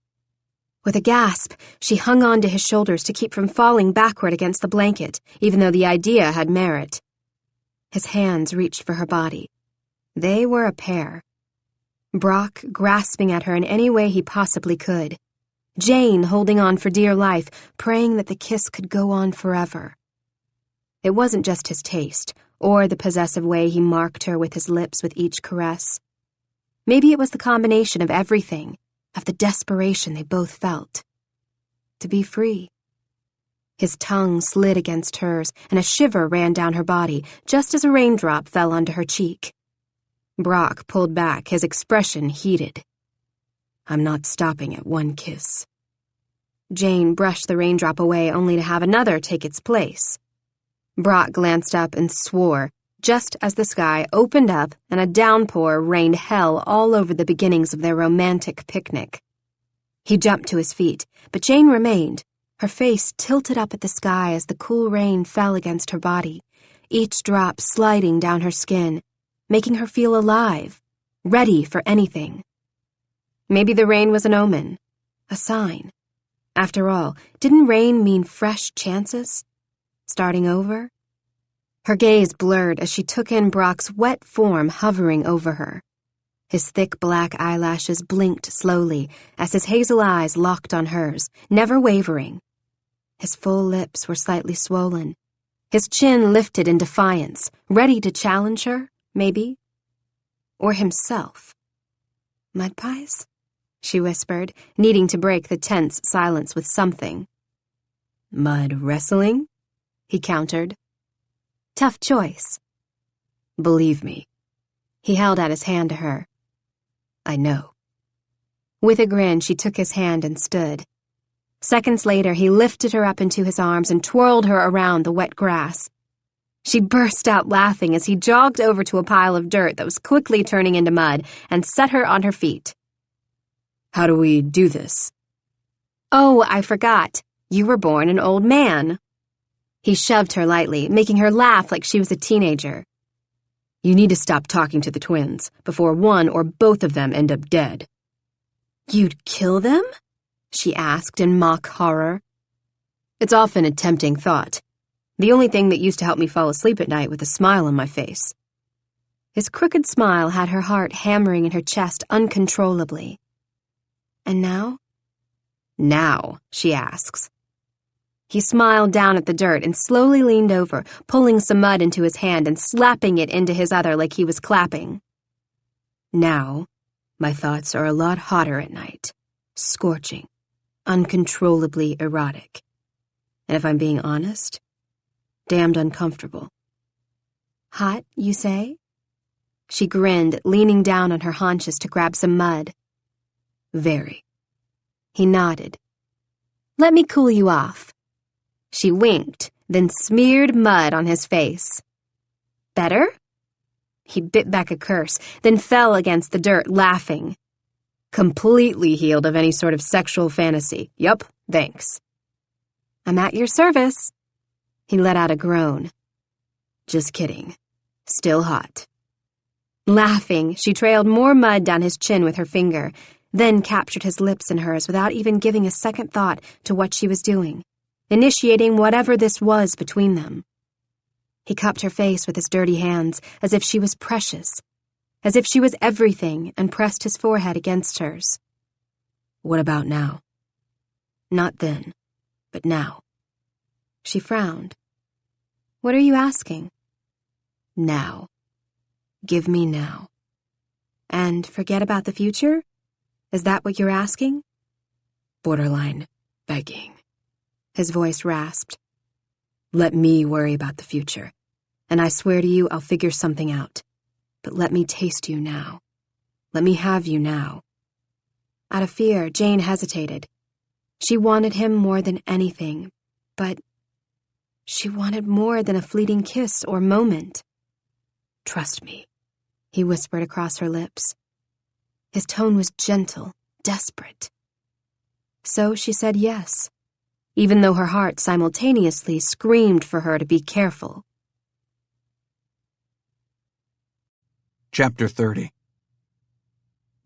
Speaker 3: With a gasp, she hung on to his shoulders to keep from falling backward against the blanket, even though the idea had merit. His hands reached for her body. They were a pair. Brock grasping at her in any way he possibly could. Jane holding on for dear life, praying that the kiss could go on forever. It wasn't just his taste, or the possessive way he marked her with his lips with each caress. Maybe it was the combination of everything, of the desperation they both felt. To be free. His tongue slid against hers, and a shiver ran down her body, just as a raindrop fell onto her cheek. Brock pulled back, his expression heated. I'm not stopping at one kiss. Jane brushed the raindrop away only to have another take its place. Brock glanced up and swore, just as the sky opened up and a downpour rained hell all over the beginnings of their romantic picnic. He jumped to his feet, but Jane remained, her face tilted up at the sky as the cool rain fell against her body, each drop sliding down her skin, making her feel alive, ready for anything. Maybe the rain was an omen, a sign. After all, didn't rain mean fresh chances? Starting over? Her gaze blurred as she took in Brock's wet form hovering over her. His thick black eyelashes blinked slowly as his hazel eyes locked on hers, never wavering. His full lips were slightly swollen. His chin lifted in defiance, ready to challenge her maybe. Or himself. Mud pies? She whispered, needing to break the tense silence with something. Mud wrestling? He countered. Tough choice. Believe me. He held out his hand to her. I know. With a grin, she took his hand and stood. Seconds later, he lifted her up into his arms and twirled her around the wet grass. She burst out laughing as he jogged over to a pile of dirt that was quickly turning into mud and set her on her feet. How do we do this? Oh, I forgot. You were born an old man. He shoved her lightly, making her laugh like she was a teenager. You need to stop talking to the twins before one or both of them end up dead. You'd kill them? She asked in mock horror. It's often a tempting thought. The only thing that used to help me fall asleep at night with a smile on my face. His crooked smile had her heart hammering in her chest uncontrollably. And now? Now, she asks. He smiled down at the dirt and slowly leaned over, pulling some mud into his hand and slapping it into his other like he was clapping. Now, my thoughts are a lot hotter at night, scorching, uncontrollably erotic. And if I'm being honest, damned uncomfortable. Hot, you say? She grinned, leaning down on her haunches to grab some mud. Very. He nodded. Let me cool you off. She winked, then smeared mud on his face. Better? He bit back a curse, then fell against the dirt, laughing. Completely healed of any sort of sexual fantasy. Yup, thanks. I'm at your service. He let out a groan. Just kidding. Still hot. Laughing, she trailed more mud down his chin with her finger, then captured his lips in hers without even giving a second thought to what she was doing, initiating whatever this was between them. He cupped her face with his dirty hands as if she was precious, as if she was everything, and pressed his forehead against hers. What about now? Not then, but now. She frowned. What are you asking? Now. Give me now. And forget about the future? Is that what you're asking? Borderline begging. His voice rasped. Let me worry about the future, and I swear to you I'll figure something out. But let me taste you now. Let me have you now. Out of fear, Jane hesitated. She wanted him more than anything, but she wanted more than a fleeting kiss or moment. Trust me, he whispered across her lips. His tone was gentle, desperate. So she said yes, even though her heart simultaneously screamed for her to be careful.
Speaker 2: Chapter 30.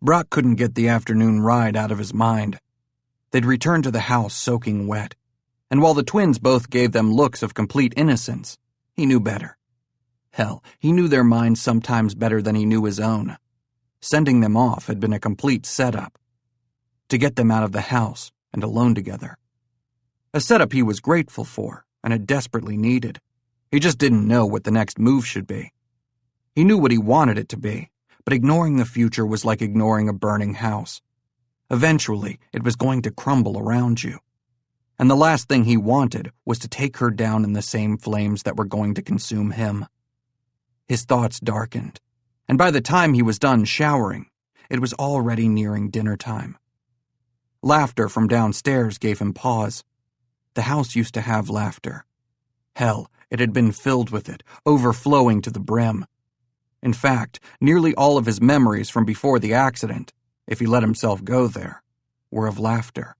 Speaker 2: Brock couldn't get the afternoon ride out of his mind. They'd returned to the house soaking wet, and while the twins both gave them looks of complete innocence, he knew better. Hell, he knew their minds sometimes better than he knew his own. Sending them off had been a complete setup. To get them out of the house and alone together. A setup he was grateful for and had desperately needed. He just didn't know what the next move should be. He knew what he wanted it to be, but ignoring the future was like ignoring a burning house. Eventually, it was going to crumble around you. And the last thing he wanted was to take her down in the same flames that were going to consume him. His thoughts darkened, and by the time he was done showering, it was already nearing dinner time. Laughter from downstairs gave him pause. The house used to have laughter. Hell, it had been filled with it, overflowing to the brim. In fact, nearly all of his memories from before the accident, if he let himself go there, were of laughter.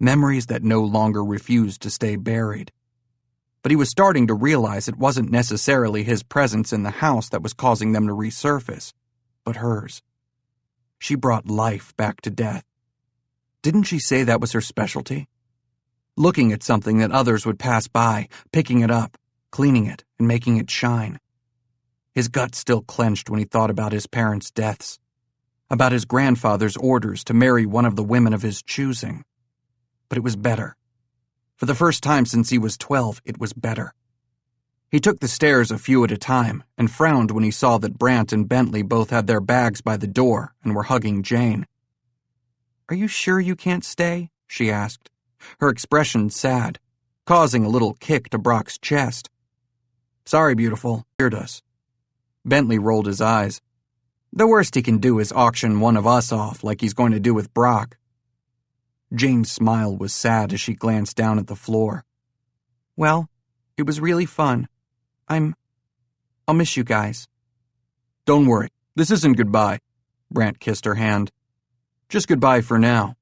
Speaker 2: Memories that no longer refused to stay buried. But he was starting to realize it wasn't necessarily his presence in the house that was causing them to resurface, but hers. She brought life back to death. Didn't she say that was her specialty? Looking at something that others would pass by, picking it up, cleaning it, and making it shine. His gut still clenched when he thought about his parents' deaths, about his grandfather's orders to marry one of the women of his choosing. But it was better. For the first time since he was 12, it was better. He took the stairs a few at a time and frowned when he saw that Brant and Bentley both had their bags by the door and were hugging Jane. "Are you sure you can't stay?" she asked, her expression sad, causing a little kick to Brock's chest. "Sorry, beautiful, heard us." Bentley rolled his eyes. The worst he can do is auction one of us off like he's going to do with Brock. Jane's smile was sad as she glanced down at the floor. "Well, it was really fun. I'll miss you guys." "Don't worry, this isn't goodbye." Brant kissed her hand. "Just goodbye for now.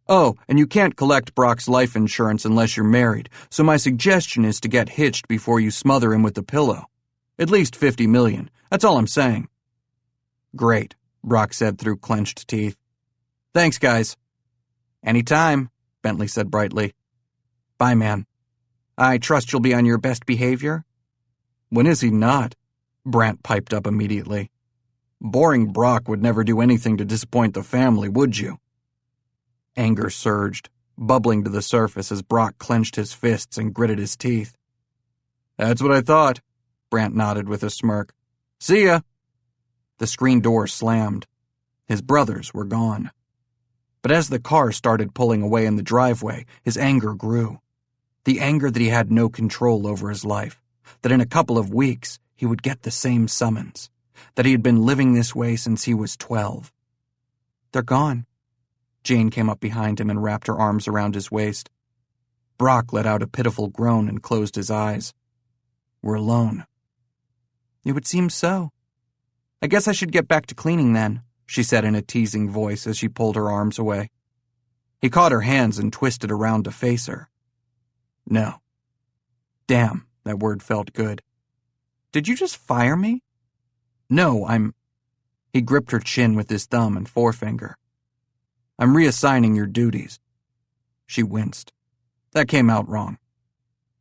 Speaker 2: Oh, and you can't collect Brock's life insurance unless you're married, so my suggestion is to get hitched before you smother him with the pillow. At least $50 million, that's all I'm saying." "Great," Brock said through clenched teeth. "Thanks, guys." "Anytime," Bentley said brightly. "Bye, man. I trust you'll be on your best behavior?" "When is he not?" Brant piped up immediately. "Boring Brock would never do anything to disappoint the family, would you?" Anger surged, bubbling to the surface as Brock clenched his fists and gritted his teeth. "That's what I thought," Brant nodded with a smirk. "See ya." The screen door slammed. His brothers were gone. But as the car started pulling away in the driveway, his anger grew. The anger that he had no control over his life, that in a couple of weeks he would get the same summons, that he had been living this way since he was 12. "They're gone." Jane came up behind him and wrapped her arms around his waist. Brock let out a pitiful groan and closed his eyes. "We're alone." "It would seem so. I guess I should get back to cleaning then," she said in a teasing voice as she pulled her arms away. He caught her hands and twisted around to face her. "No." Damn, that word felt good. "Did you just fire me?" "No, He gripped her chin with his thumb and forefinger. "I'm reassigning your duties." She winced. "That came out wrong."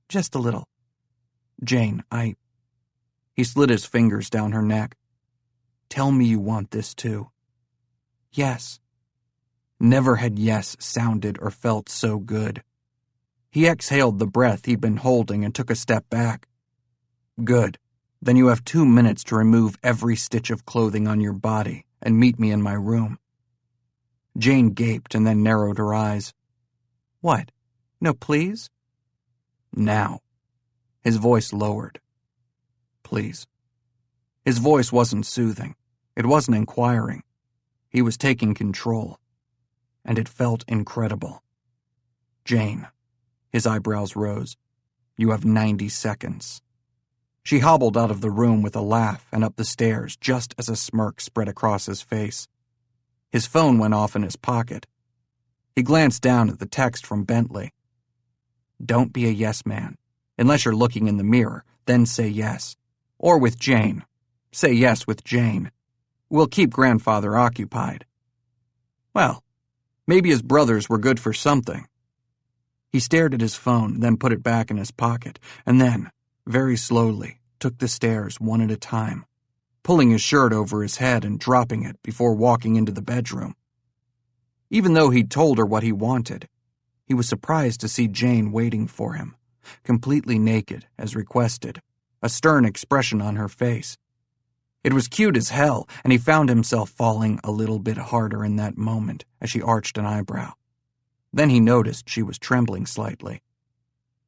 Speaker 2: "Just a little." "Jane, He slid his fingers down her neck. "Tell me you want this too." "Yes." Never had yes sounded or felt so good. He exhaled the breath he'd been holding and took a step back. "Good. Then you have 2 minutes to remove every stitch of clothing on your body and meet me in my room." Jane gaped and then narrowed her eyes. "What? No, please?" "Now." His voice lowered. "Please." His voice wasn't soothing. It wasn't inquiring. He was taking control. And it felt incredible. "Jane." His eyebrows rose. "You have 90 seconds." She hobbled out of the room with a laugh and up the stairs just as a smirk spread across his face. His phone went off in his pocket. He glanced down at the text from Bentley. "Don't be a yes man. Unless you're looking in the mirror, then say yes. Or with Jane. Say yes with Jane. We'll keep grandfather occupied." Well, maybe his brothers were good for something. He stared at his phone, then put it back in his pocket, and then, very slowly, took the stairs one at a time, pulling his shirt over his head and dropping it before walking into the bedroom. Even though he'd told her what he wanted, he was surprised to see Jane waiting for him, completely naked, as requested, a stern expression on her face. It was cute as hell, and he found himself falling a little bit harder in that moment as she arched an eyebrow. Then he noticed she was trembling slightly.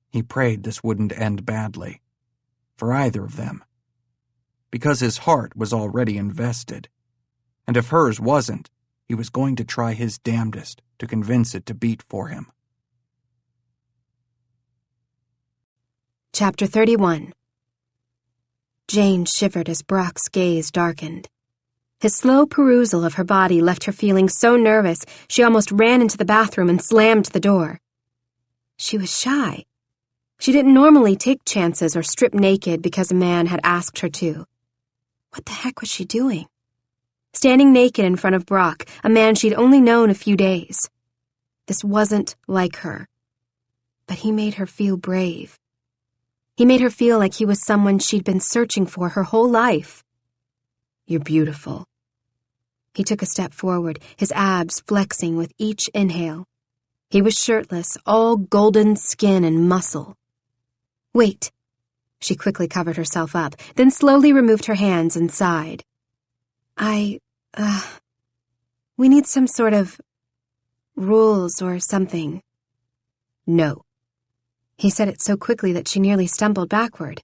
Speaker 2: He prayed this wouldn't end badly, for either of them, because his heart was already invested, and if hers wasn't, he was going to try his damnedest to convince it to beat for him.
Speaker 3: Chapter 31. Jane shivered as Brock's gaze darkened. His slow perusal of her body left her feeling so nervous she almost ran into the bathroom and slammed the door. She was shy. She didn't normally take chances or strip naked because a man had asked her to. What the heck was she doing? Standing naked in front of Brock, a man she'd only known a few days. This wasn't like her. But he made her feel brave. He made her feel like he was someone she'd been searching for her whole life. "You're beautiful." He took a step forward, his abs flexing with each inhale. He was shirtless, all golden skin and muscle. "Wait." She quickly covered herself up, then slowly removed her hands and sighed. We need some sort of rules or something.
Speaker 1: No.
Speaker 3: He said it so quickly that she nearly stumbled backward.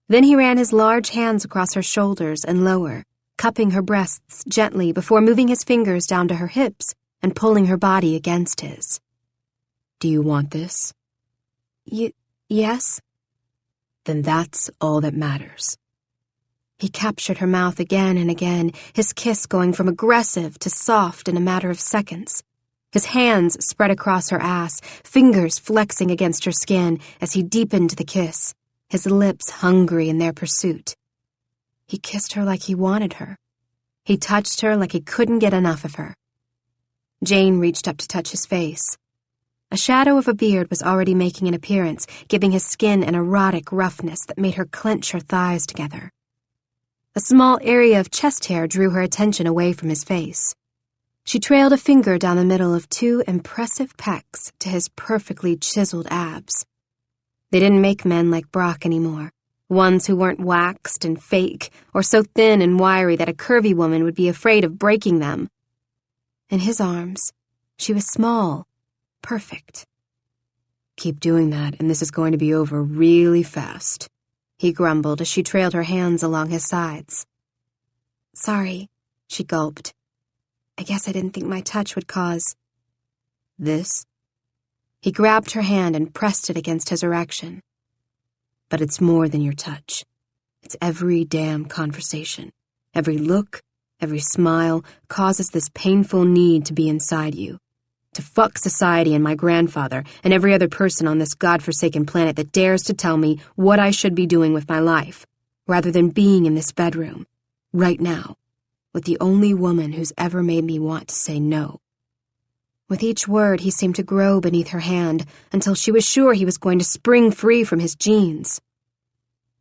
Speaker 3: Then he ran his large hands across her shoulders and lower, cupping her breasts gently before moving his fingers down to her hips and pulling her body against his.
Speaker 1: Do you want this?
Speaker 3: Yes?
Speaker 1: Then that's all that matters.
Speaker 3: He captured her mouth again and again, his kiss going from aggressive to soft in a matter of seconds. His hands spread across her ass, fingers flexing against her skin as he deepened the kiss, his lips hungry in their pursuit. He kissed her like he wanted her. He touched her like he couldn't get enough of her. Jane reached up to touch his face. A shadow of a beard was already making an appearance, giving his skin an erotic roughness that made her clench her thighs together. A small area of chest hair drew her attention away from his face. She trailed a finger down the middle of two impressive pecs to his perfectly chiseled abs. They didn't make men like Brock anymore, ones who weren't waxed and fake or so thin and wiry that a curvy woman would be afraid of breaking them. In his arms, she was small, perfect.
Speaker 1: Keep doing that, and this is going to be over really fast, he grumbled as she trailed her hands along his sides.
Speaker 3: Sorry, she gulped. I guess I didn't think my touch would cause...
Speaker 1: This?
Speaker 3: He grabbed her hand and pressed it against his erection.
Speaker 1: But it's more than your touch. It's every damn conversation. Every look, every smile causes this painful need to be inside you. To fuck society and my grandfather and every other person on this godforsaken planet that dares to tell me what I should be doing with my life, rather than being in this bedroom, right now, with the only woman who's ever made me want to say no.
Speaker 3: With each word, he seemed to grow beneath her hand until she was sure he was going to spring free from his jeans.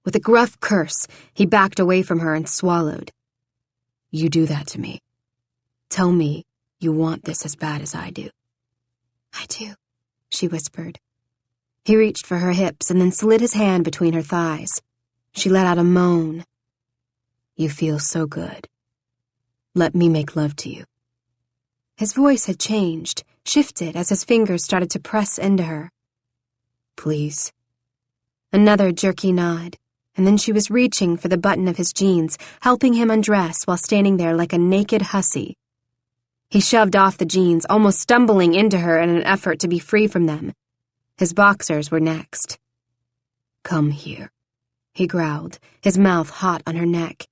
Speaker 3: With a gruff curse, he backed away from her and swallowed.
Speaker 1: You do that to me. Tell me you want this as bad as I do.
Speaker 3: I do, she whispered. He reached for her hips and then slid his hand between her thighs. She let out a moan.
Speaker 1: You feel so good. Let me make love to you.
Speaker 3: His voice had changed, shifted as his fingers started to press into her.
Speaker 1: Please.
Speaker 3: Another jerky nod, and then she was reaching for the button of his jeans, helping him undress while standing there like a naked hussy. He shoved off the jeans, almost stumbling into her in an effort to be free from them. His boxers were next.
Speaker 1: Come here,
Speaker 3: he growled, his mouth hot on her neck.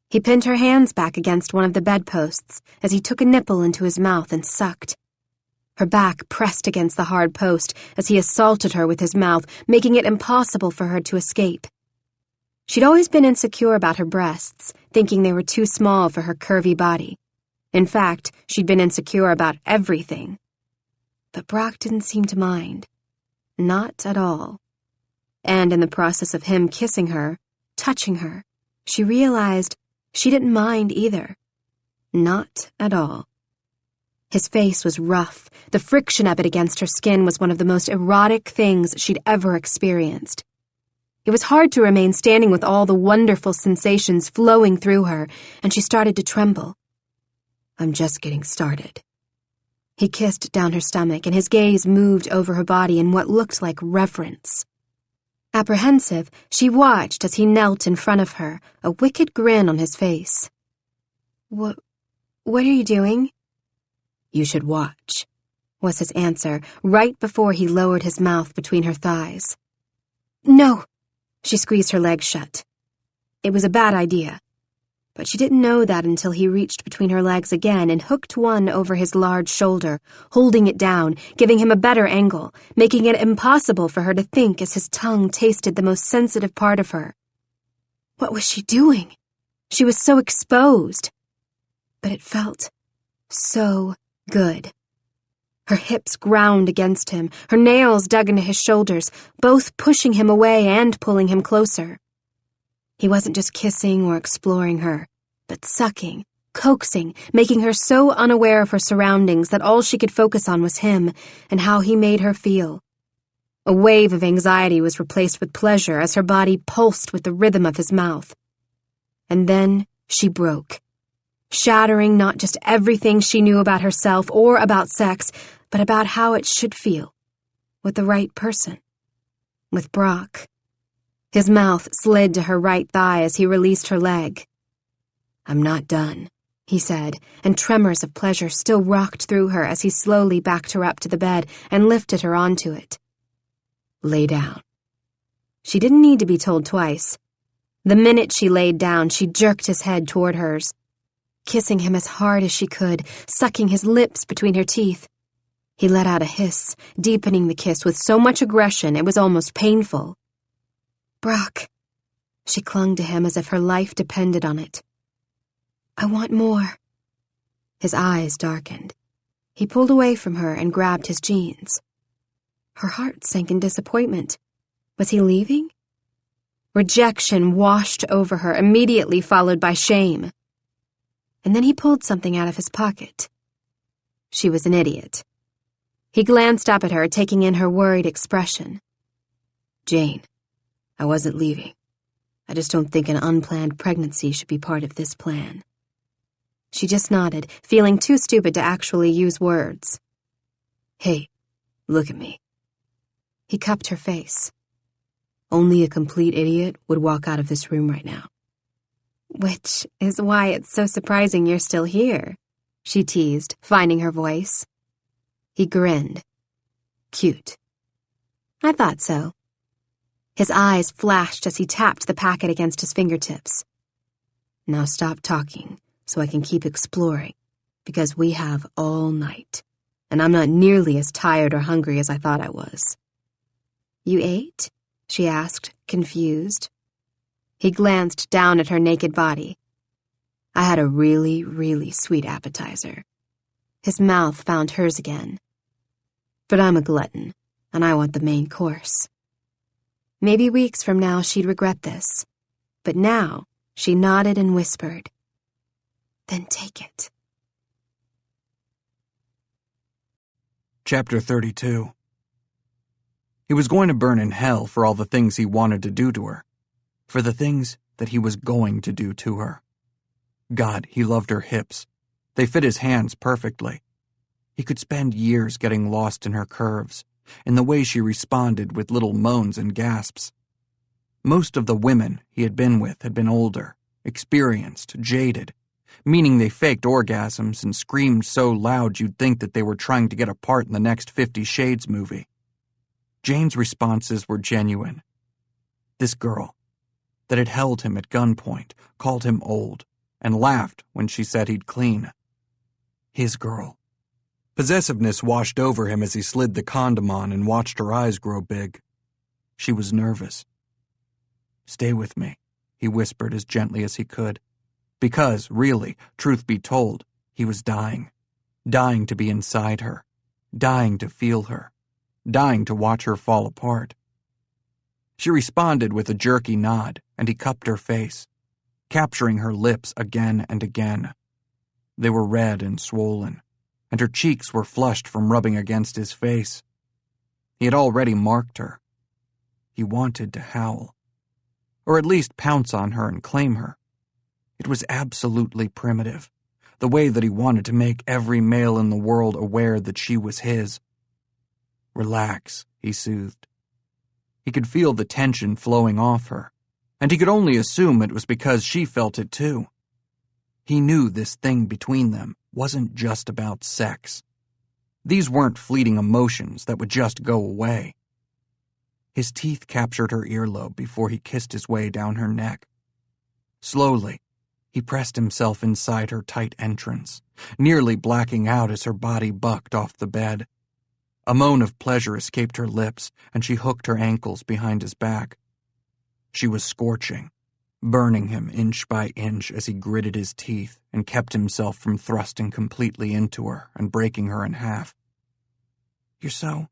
Speaker 3: He pinned her hands back against one of the bedposts as he took a nipple into his mouth and sucked. Her back pressed against the hard post as he assaulted her with his mouth, making it impossible for her to escape. She'd always been insecure about her breasts, thinking they were too small for her curvy body. In fact, she'd been insecure about everything. But Brock didn't seem to mind. Not at all. And in the process of him kissing her, touching her, she realized she didn't mind either. Not at all. His face was rough. The friction of it against her skin was one of the most erotic things she'd ever experienced. It was hard to remain standing with all the wonderful sensations flowing through her, and she started to tremble.
Speaker 1: I'm just getting started.
Speaker 3: He kissed down her stomach, and his gaze moved over her body in what looked like reverence. Apprehensive, she watched as he knelt in front of her, a wicked grin on his face. What are you doing?
Speaker 1: You should watch,
Speaker 3: was his answer, right before he lowered his mouth between her thighs. No, she squeezed her legs shut. It was a bad idea. But she didn't know that until he reached between her legs again and hooked one over his large shoulder, holding it down, giving him a better angle, making it impossible for her to think as his tongue tasted the most sensitive part of her. What was she doing? She was so exposed. But it felt so good. Her hips ground against him, her nails dug into his shoulders, both pushing him away and pulling him closer. He wasn't just kissing or exploring her, but sucking, coaxing, making her so unaware of her surroundings that all she could focus on was him and how he made her feel. A wave of anxiety was replaced with pleasure as her body pulsed with the rhythm of his mouth. And then she broke, shattering not just everything she knew about herself or about sex, but about how it should feel, with the right person, with Brock. His mouth slid to her right thigh as he released her leg. "I'm not done," he said, and tremors of pleasure still rocked through her as he slowly backed her up to the bed and lifted her onto it. "Lay down." She didn't need to be told twice. The minute she laid down, she jerked his head toward hers, kissing him as hard as she could, sucking his lips between her teeth. He let out a hiss, deepening the kiss with so much aggression it was almost painful. "Brock." She clung to him as if her life depended on it. "I want more." His eyes darkened. He pulled away from her and grabbed his jeans. Her heart sank in disappointment. Was he leaving? Rejection washed over her, immediately followed by shame. And then he pulled something out of his pocket. She was an idiot. He glanced up at her, taking in her worried expression. "Jane, I wasn't leaving. I just don't think an unplanned pregnancy should be part of this plan." She just nodded, feeling too stupid to actually use words. "Hey, look at me." He cupped her face. "Only a complete idiot would walk out of this room right now." "Which is why it's so surprising you're still here," she teased, finding her voice. He grinned. "Cute." "I thought so." His eyes flashed as he tapped the packet against his fingertips. "Now stop talking so I can keep exploring, because we have all night, and I'm not nearly as tired or hungry as I thought I was." "You ate?" she asked, confused. He glanced down at her naked body. "I had a really, really sweet appetizer." His mouth found hers again. "But I'm a glutton, and I want the main course." Maybe weeks from now she'd regret this, but now she nodded and whispered, "Then take it."
Speaker 2: Chapter 32. He was going to burn in hell for all the things he wanted to do to her, for the things that he was going to do to her. God, he loved her hips. They fit his hands perfectly. He could spend years getting lost in her curves, in the way she responded with little moans and gasps. Most of the women he had been with had been older, experienced, jaded, meaning they faked orgasms and screamed so loud you'd think that they were trying to get a part in the next 50 Shades movie. Jane's responses were genuine. This girl, that had held him at gunpoint, called him old, and laughed when she said he'd clean. His girl. Possessiveness washed over him as he slid the condom on and watched her eyes grow big. She was nervous. "Stay with me," he whispered as gently as he could. Because, really, truth be told, he was dying. Dying to be inside her. Dying to feel her. Dying to watch her fall apart. She responded with a jerky nod, and he cupped her face, capturing her lips again and again. They were red and swollen, and her cheeks were flushed from rubbing against his face. He had already marked her. He wanted to howl, or at least pounce on her and claim her. It was absolutely primitive, the way that he wanted to make every male in the world aware that she was his. "Relax," he soothed. He could feel the tension flowing off her, and he could only assume it was because she felt it too. He knew this thing between them wasn't just about sex. These weren't fleeting emotions that would just go away. His teeth captured her earlobe before he kissed his way down her neck. Slowly, he pressed himself inside her tight entrance, nearly blacking out as her body bucked off the bed. A moan of pleasure escaped her lips, and she hooked her ankles behind his back. She was scorching, burning him inch by inch as he gritted his teeth and kept himself from thrusting completely into her and breaking her in half. "You're so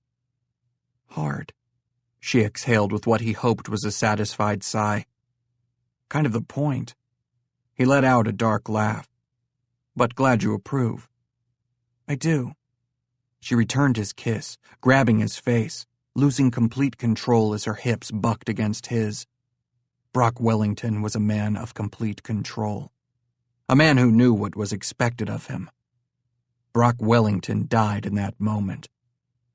Speaker 2: hard," she exhaled with what he hoped was a satisfied sigh. "Kind of the point." He let out a dark laugh. "But glad you approve." "I do." She returned his kiss, grabbing his face, losing complete control as her hips bucked against his. Brock Wellington was a man of complete control. A man who knew what was expected of him. Brock Wellington died in that moment,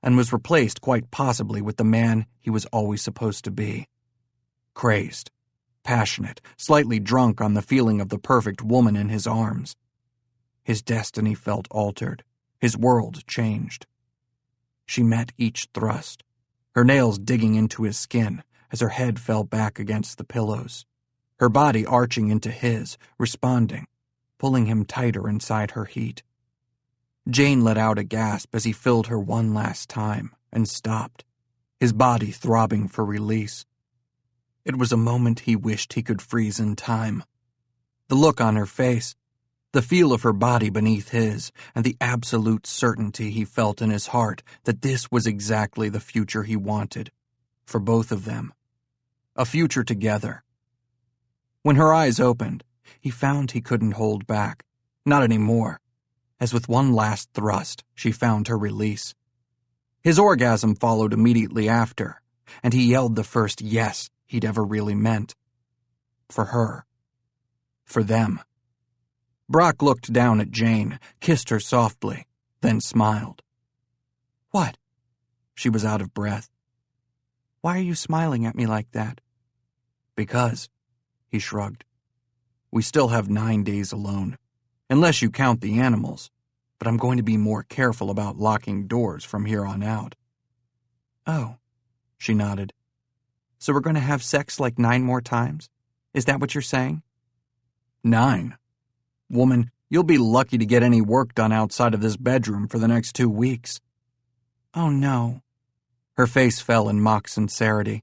Speaker 2: and was replaced quite possibly with the man he was always supposed to be. Crazed, passionate, slightly drunk on the feeling of the perfect woman in his arms. His destiny felt altered, his world changed. She met each thrust, her nails digging into his skin as her head fell back against the pillows, her body arching into his, responding, pulling him tighter inside her heat. Jane let out a gasp as he filled her one last time and stopped, his body throbbing for release. It was a moment he wished he could freeze in time. The look on her face, the feel of her body beneath his, and the absolute certainty he felt in his heart that this was exactly the future he wanted, for both of them. A future together. When her eyes opened, he found he couldn't hold back, not anymore, as with one last thrust, she found her release. His orgasm followed immediately after, and he yelled the first yes he'd ever really meant. For her. For them. Brock looked down at Jane, kissed her softly, then smiled. "What?" She was out of breath. "Why are you smiling at me like that?" "Because," he shrugged. "We still have 9 days alone, unless you count the animals, but I'm going to be more careful about locking doors from here on out." "Oh," she nodded. "So we're going to have sex like 9 more times? Is that what you're saying?" 9? Woman, you'll be lucky to get any work done outside of this bedroom for the next 2 weeks. "Oh, no." Her face fell in mock sincerity.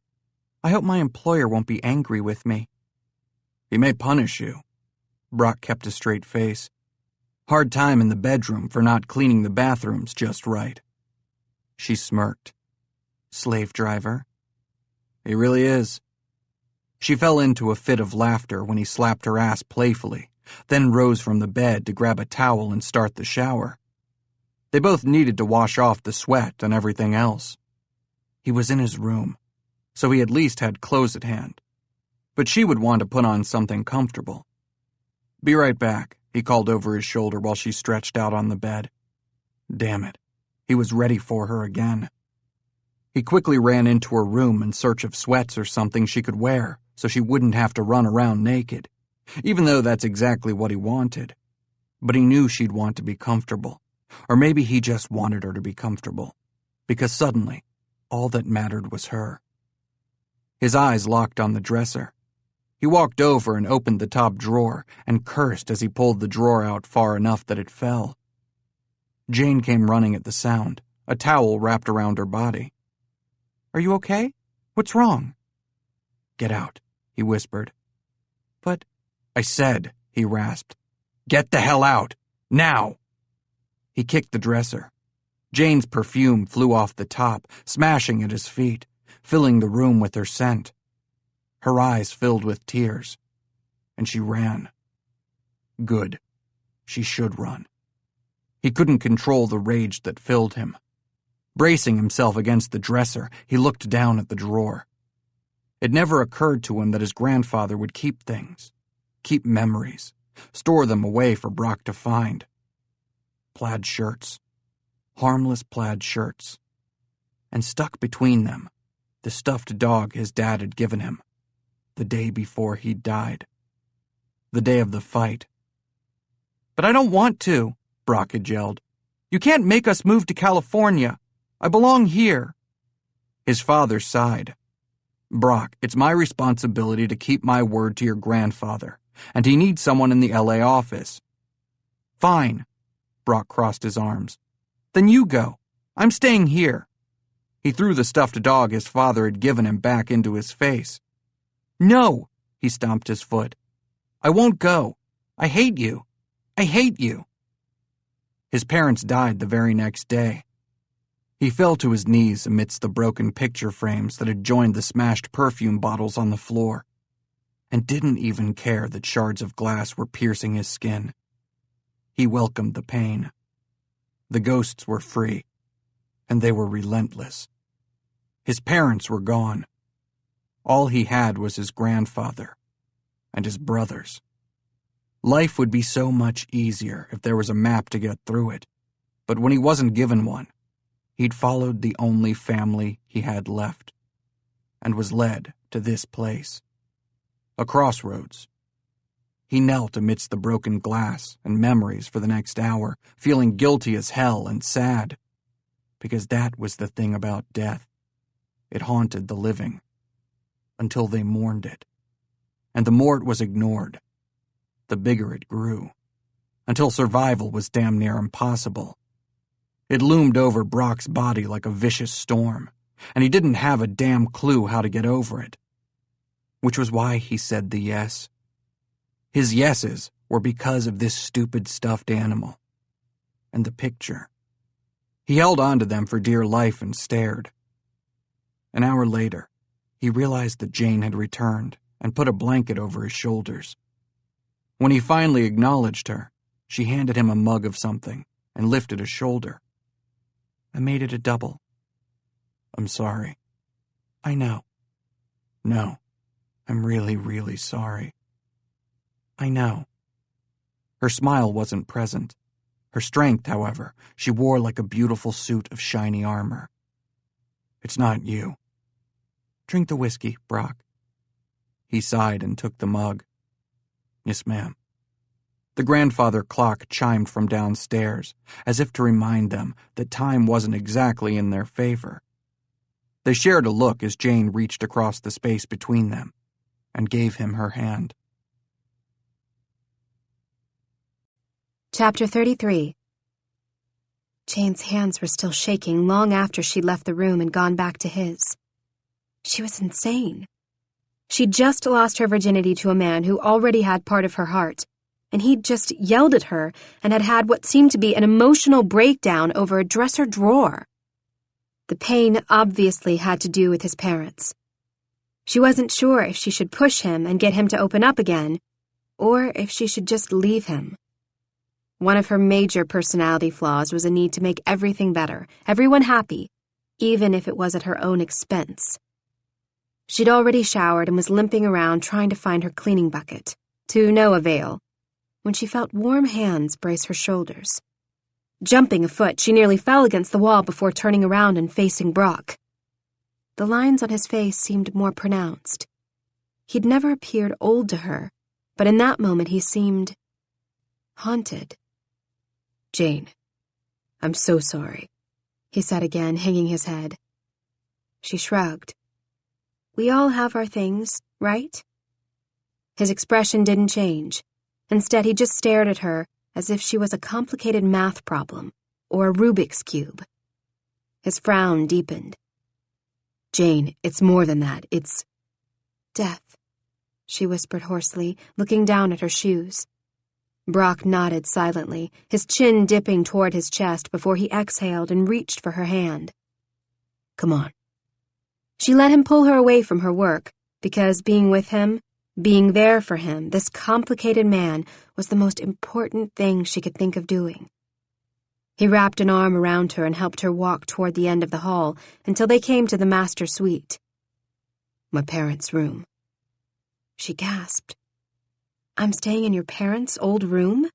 Speaker 2: "I hope my employer won't be angry with me." "He may punish you." Brock kept a straight face. "Hard time in the bedroom for not cleaning the bathrooms just right." She smirked. "Slave driver." "He really is." She fell into a fit of laughter when he slapped her ass playfully, then rose from the bed to grab a towel and start the shower. They both needed to wash off the sweat and everything else. He was in his room, so he at least had clothes at hand. But she would want to put on something comfortable. "Be right back," he called over his shoulder while she stretched out on the bed. Damn it, he was ready for her again. He quickly ran into her room in search of sweats or something she could wear so she wouldn't have to run around naked, even though that's exactly what he wanted. But he knew she'd want to be comfortable, or maybe he just wanted her to be comfortable, because suddenly, all that mattered was her. His eyes locked on the dresser. He walked over and opened the top drawer and cursed as he pulled the drawer out far enough that it fell. Jane came running at the sound, a towel wrapped around her body. "Are you okay? What's wrong?" "Get out," he whispered. "But—" "I said," he rasped. "Get the hell out! Now!" He kicked the dresser. Jane's perfume flew off the top, smashing at his feet, filling the room with her scent. Her eyes filled with tears, and she ran. Good. She should run. He couldn't control the rage that filled him. Bracing himself against the dresser, he looked down at the drawer. It never occurred to him that his grandfather would keep things, keep memories, store them away for Brock to find. Plaid shirts. Harmless plaid shirts. And stuck between them, the stuffed dog his dad had given him, the day before he died. The day of the fight. "But I don't want to," Brock had yelled. "You can't make us move to California. I belong here." His father sighed. "Brock, it's my responsibility to keep my word to your grandfather, and he needs someone in the LA office." "Fine." Brock crossed his arms. "Then you go. I'm staying here." He threw the stuffed dog his father had given him back into his face. "No," he stomped his foot. "I won't go. I hate you. I hate you." His parents died the very next day. He fell to his knees amidst the broken picture frames that had joined the smashed perfume bottles on the floor, and didn't even care that shards of glass were piercing his skin. He welcomed the pain. The ghosts were free, and they were relentless. His parents were gone. All he had was his grandfather and his brothers. Life would be so much easier if there was a map to get through it, but when he wasn't given one, he'd followed the only family he had left and was led to this place. A crossroads. He knelt amidst the broken glass and memories for the next hour, feeling guilty as hell and sad, because that was the thing about death. It haunted the living, until they mourned it. And the more it was ignored, the bigger it grew, until survival was damn near impossible. It loomed over Brock's body like a vicious storm, and he didn't have a damn clue how to get over it. Which was why he said the yes. His yeses were because of this stupid stuffed animal. And the picture. He held on to them for dear life and stared. An hour later, he realized that Jane had returned and put a blanket over his shoulders. When he finally acknowledged her, she handed him a mug of something and lifted a shoulder. I made it a double. I'm sorry. I know. No, I'm really, really sorry. I know. Her smile wasn't present. Her strength, however, she wore like a beautiful suit of shiny armor. It's not you. Drink the whiskey, Brock. He sighed and took the mug. Yes, ma'am. The grandfather clock chimed from downstairs, as if to remind them that time wasn't exactly in their favor. They shared a look as Jane reached across the space between them and gave him her hand.
Speaker 3: Chapter 33. Jane's hands were still shaking long after she'd left the room and gone back to his. She was insane. She'd just lost her virginity to a man who already had part of her heart, and he'd just yelled at her and had had what seemed to be an emotional breakdown over a dresser drawer. The pain obviously had to do with his parents. She wasn't sure if she should push him and get him to open up again, or if she should just leave him. One of her major personality flaws was a need to make everything better, everyone happy, even if it was at her own expense. She'd already showered and was limping around trying to find her cleaning bucket, to no avail, when she felt warm hands brace her shoulders. Jumping a foot, she nearly fell against the wall before turning around and facing Brock. The lines on his face seemed more pronounced. He'd never appeared old to her, but in that moment he seemed haunted. Jane, I'm so sorry, he said again, hanging his head. She shrugged. We all have our things, right? His expression didn't change. Instead, he just stared at her as if she was a complicated math problem or a Rubik's Cube. His frown deepened. Jane, it's more than that. It's death, she whispered hoarsely, looking down at her shoes. Brock nodded silently, his chin dipping toward his chest before he exhaled and reached for her hand. Come on. She let him pull her away from her work, because being with him, being there for him, this complicated man, was the most important thing she could think of doing. He wrapped an arm around her and helped her walk toward the end of the hall until they came to the master suite. My parents' room. She gasped. I'm staying in your parents' old room?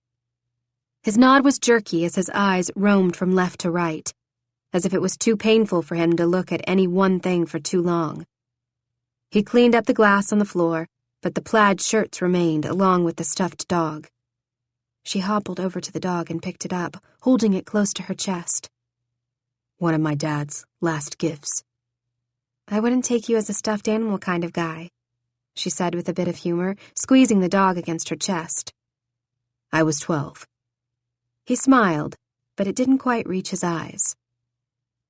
Speaker 3: His nod was jerky as his eyes roamed from left to right, as if it was too painful for him to look at any one thing for too long. He cleaned up the glass on the floor, but the plaid shirts remained, along with the stuffed dog. She hobbled over to the dog and picked it up, holding it close to her chest. One of my dad's last gifts. I wouldn't take you as a stuffed animal kind of guy, she said with a bit of humor, squeezing the dog against her chest. I was 12. He smiled, but it didn't quite reach his eyes.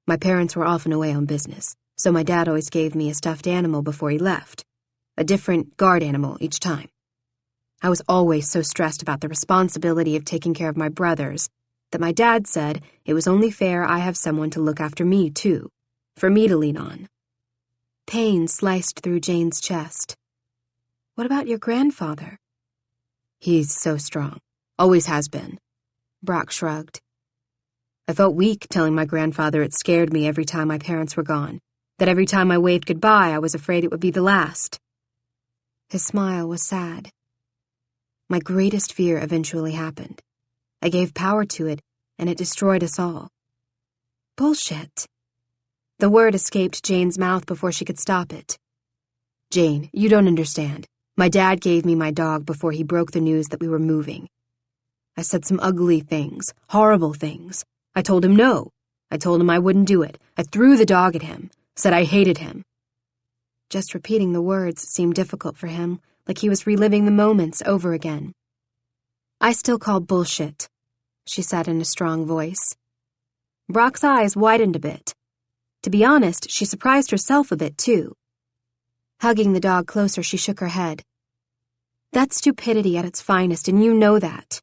Speaker 3: My parents were often away on business, so my dad always gave me a stuffed animal before he left, a different guard animal each time. I was always so stressed about the responsibility of taking care of my brothers that my dad said it was only fair I have someone to look after me, too, for me to lean on. Pain sliced through Jane's chest. What about your grandfather? He's so strong. Always has been. Brock shrugged. I felt weak telling my grandfather it scared me every time my parents were gone, That every time I waved goodbye, I was afraid it would be the last. His smile was sad. My greatest fear eventually happened. I gave power to it, and it destroyed us all. Bullshit. The word escaped Jane's mouth before she could stop it. Jane, you don't understand. My dad gave me my dog before he broke the news that we were moving. I said some ugly things, horrible things. I told him no. I told him I wouldn't do it. I threw the dog at him, said I hated him. Just repeating the words seemed difficult for him, like he was reliving the moments over again. I still call bullshit, she said in a strong voice. Brock's eyes widened a bit. To be honest, she surprised herself a bit, too. Hugging the dog closer, she shook her head. That's stupidity at its finest, and you know that.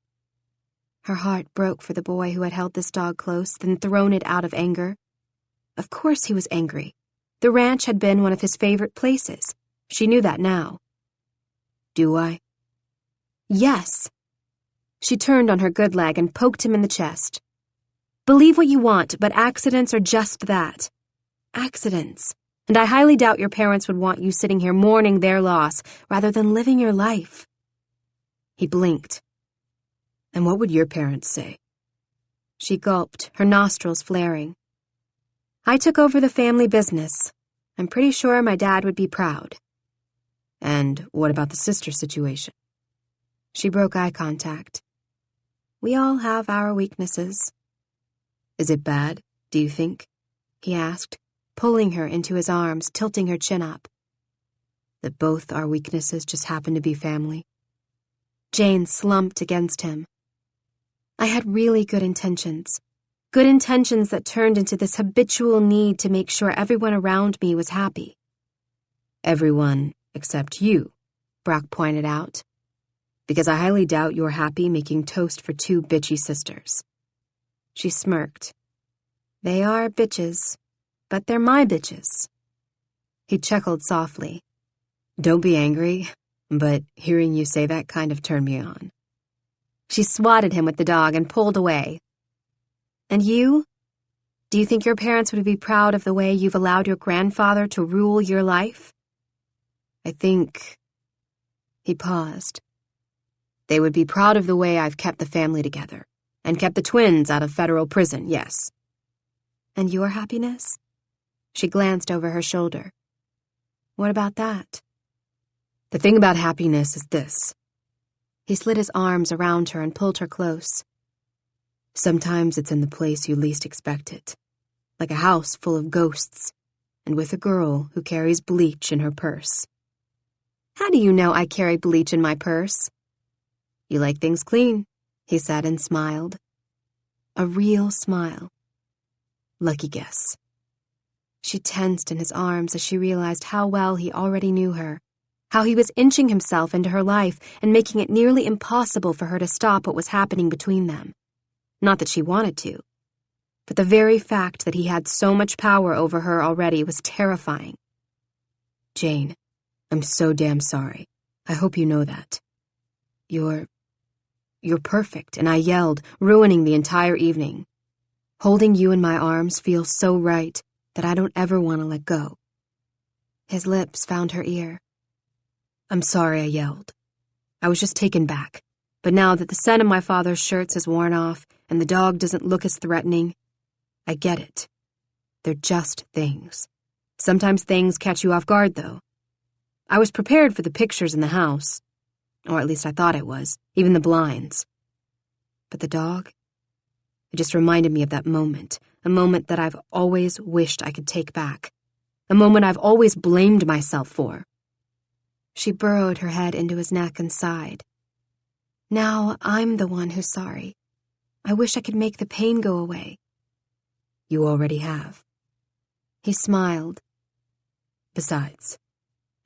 Speaker 3: Her heart broke for the boy who had held this dog close, then thrown it out of anger. Of course he was angry. The ranch had been one of his favorite places. She knew that now. Do I? Yes. She turned on her good leg and poked him in the chest. Believe what you want, but accidents are just that. Accidents. And I highly doubt your parents would want you sitting here mourning their loss rather than living your life. He blinked. And what would your parents say? She gulped, her nostrils flaring. I took over the family business. I'm pretty sure my dad would be proud. And what about the sister situation? She broke eye contact. We all have our weaknesses. Is it bad, do you think? He asked, pulling her into his arms, tilting her chin up. That both our weaknesses just happen to be family? Jane slumped against him. I had really good intentions. Good intentions that turned into this habitual need to make sure everyone around me was happy. Everyone except you, Brock pointed out. Because I highly doubt you're happy making toast for two bitchy sisters. She smirked. They are bitches, but they're my bitches. He chuckled softly. Don't be angry, but hearing you say that kind of turned me on. She swatted him with the dog and pulled away. And you? Do you think your parents would be proud of the way you've allowed your grandfather to rule your life? I think... He paused. They would be proud of the way I've kept the family together, and kept the twins out of federal prison, yes. And your happiness? She glanced over her shoulder. What about that? The thing about happiness is this. He slid his arms around her and pulled her close. Sometimes it's in the place you least expect it, like a house full of ghosts, and with a girl who carries bleach in her purse. How do you know I carry bleach in my purse? You like things clean, he said and smiled. A real smile. Lucky guess. She tensed in his arms as she realized how well he already knew her, how he was inching himself into her life and making it nearly impossible for her to stop what was happening between them. Not that she wanted to, but the very fact that he had so much power over her already was terrifying. Jane, I'm so damn sorry. I hope you know that. You're perfect, and I yelled, ruining the entire evening. Holding you in my arms feels so right that I don't ever want to let go. His lips found her ear. I'm sorry I yelled. I was just taken back, but now that the scent of my father's shirts has worn off and the dog doesn't look as threatening, I get it. They're just things. Sometimes things catch you off guard, though. I was prepared for the pictures in the house, or at least I thought I was, even the blinds. But the dog? It just reminded me of that moment, a moment that I've always wished I could take back, a moment I've always blamed myself for. She burrowed her head into his neck and sighed. Now I'm the one who's sorry. I wish I could make the pain go away. You already have. He smiled. Besides,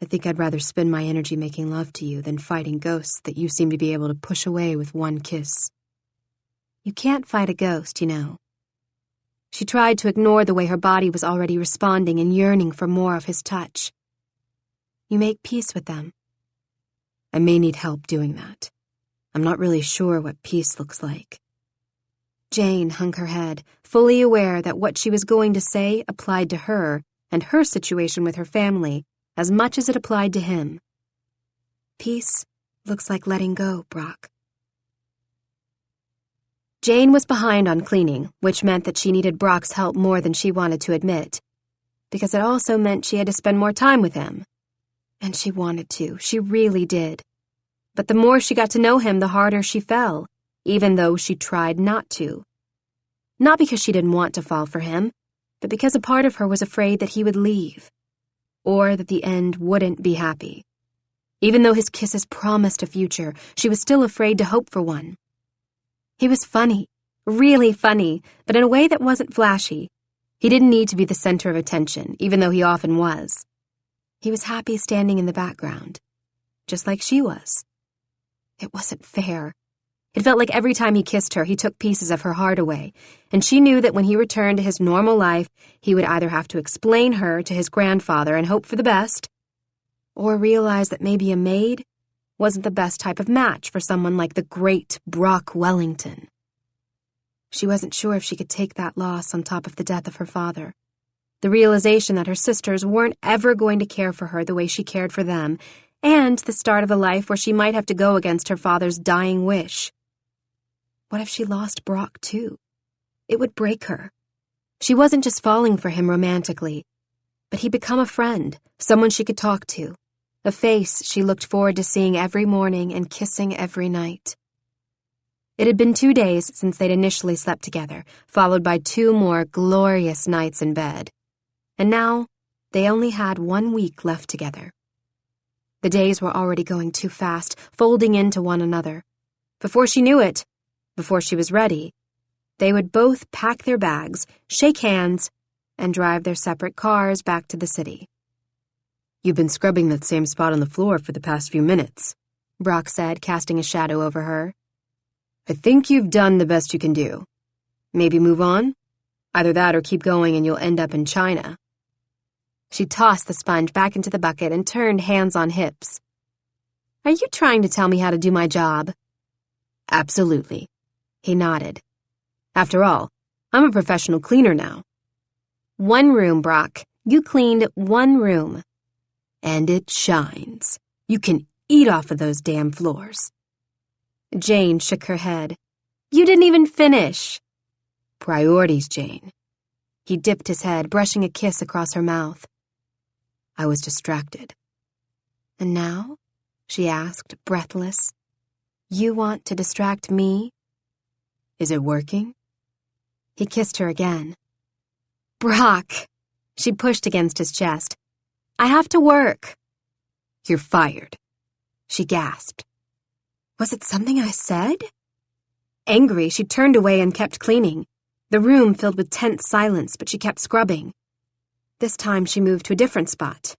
Speaker 3: I think I'd rather spend my energy making love to you than fighting ghosts that you seem to be able to push away with one kiss. You can't fight a ghost, you know. She tried to ignore the way her body was already responding and yearning for more of his touch. You make peace with them. I may need help doing that. I'm not really sure what peace looks like. Jane hung her head, fully aware that what she was going to say applied to her and her situation with her family as much as it applied to him. Peace looks like letting go, Brock. Jane was behind on cleaning, which meant that she needed Brock's help more than she wanted to admit, because it also meant she had to spend more time with him. And she wanted to, she really did. But the more she got to know him, the harder she fell, even though she tried not to. Not because she didn't want to fall for him, but because a part of her was afraid that he would leave, or that the end wouldn't be happy. Even though his kisses promised a future, she was still afraid to hope for one. He was funny, really funny, but in a way that wasn't flashy. He didn't need to be the center of attention, even though he often was. He was happy standing in the background, just like she was. It wasn't fair. It felt like every time he kissed her, he took pieces of her heart away, and she knew that when he returned to his normal life, he would either have to explain her to his grandfather and hope for the best, or realize that maybe a maid wasn't the best type of match for someone like the great Brock Wellington. She wasn't sure if she could take that loss on top of the death of her father, the realization that her sisters weren't ever going to care for her the way she cared for them, and the start of a life where she might have to go against her father's dying wish. What if she lost Brock, too? It would break her. She wasn't just falling for him romantically, but he'd become a friend, someone she could talk to, a face she looked forward to seeing every morning and kissing every night. It had been 2 days since they'd initially slept together, followed by 2 more glorious nights in bed. And now, they only had 1 week left together. The days were already going too fast, folding into one another. Before she knew it, before she was ready, they would both pack their bags, shake hands, and drive their separate cars back to the city.
Speaker 4: "You've been scrubbing that same spot on the floor for the past few minutes,"
Speaker 3: Brock said, casting a shadow over her.
Speaker 4: "I think you've done the best you can do. Maybe move on? Either that or keep going and you'll end up in China."
Speaker 3: She tossed the sponge back into the bucket and turned hands on hips. "Are you trying to tell me how to do my job?"
Speaker 4: "Absolutely."
Speaker 3: He nodded.
Speaker 4: "After all, I'm a professional cleaner now."
Speaker 3: 1 room, Brock. You cleaned 1 room.
Speaker 4: "And it shines. You can eat off of those damn floors."
Speaker 3: Jane shook her head. "You didn't even finish."
Speaker 4: "Priorities, Jane."
Speaker 3: He dipped his head, brushing a kiss across her mouth.
Speaker 4: "I was distracted."
Speaker 3: "And now?" she asked, breathless. "You want to distract me?"
Speaker 4: "Is it working?"
Speaker 3: He kissed her again. "Brock!" She pushed against his chest. "I have to work."
Speaker 4: "You're fired."
Speaker 3: She gasped. Was it something I said? Angry, she turned away and kept cleaning. The room filled with tense silence, but she kept scrubbing. This time she moved to a different spot.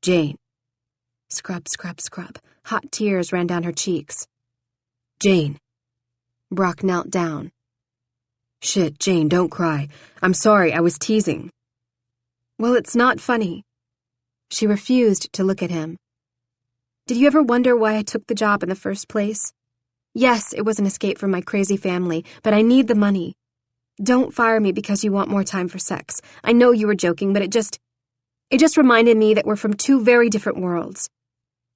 Speaker 4: "Jane."
Speaker 3: Scrub, scrub, scrub. Hot tears ran down her cheeks.
Speaker 4: "Jane."
Speaker 3: Brock knelt down.
Speaker 4: "Shit, Jane, don't cry. I'm sorry, I was teasing."
Speaker 3: "Well, it's not funny." She refused to look at him. "Did you ever wonder why I took the job in the first place? Yes, it was an escape from my crazy family, but I need the money. Don't fire me because you want more time for sex. I know you were joking, but it just reminded me that we're from 2 very different worlds.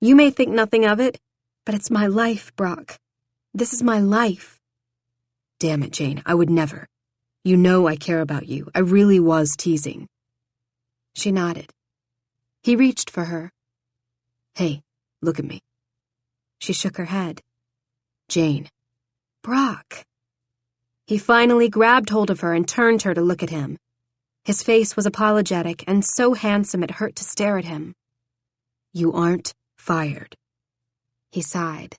Speaker 3: You may think nothing of it, but it's my life, Brock. This is my life."
Speaker 4: "Damn it, Jane, I would never. You know I care about you. I really was teasing."
Speaker 3: She nodded. He reached for her.
Speaker 4: "Hey, look at me."
Speaker 3: She shook her head.
Speaker 4: "Jane."
Speaker 3: "Brock." He finally grabbed hold of her and turned her to look at him. His face was apologetic and so handsome it hurt to stare at him.
Speaker 4: "You aren't fired."
Speaker 3: He sighed.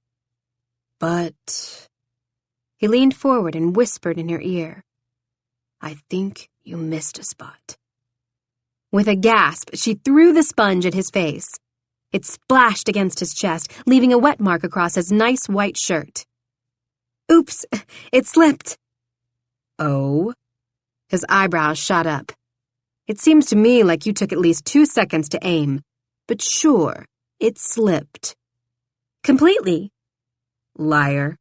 Speaker 4: "But..."
Speaker 3: He leaned forward and whispered in her ear.
Speaker 4: "I think you missed a spot."
Speaker 3: With a gasp, she threw the sponge at his face. It splashed against his chest, leaving a wet mark across his nice white shirt. "Oops, it slipped."
Speaker 4: "Oh?"
Speaker 3: His eyebrows shot up. "It seems to me like you took at least 2 seconds to aim. But sure, it slipped." "Completely."
Speaker 4: "Liar."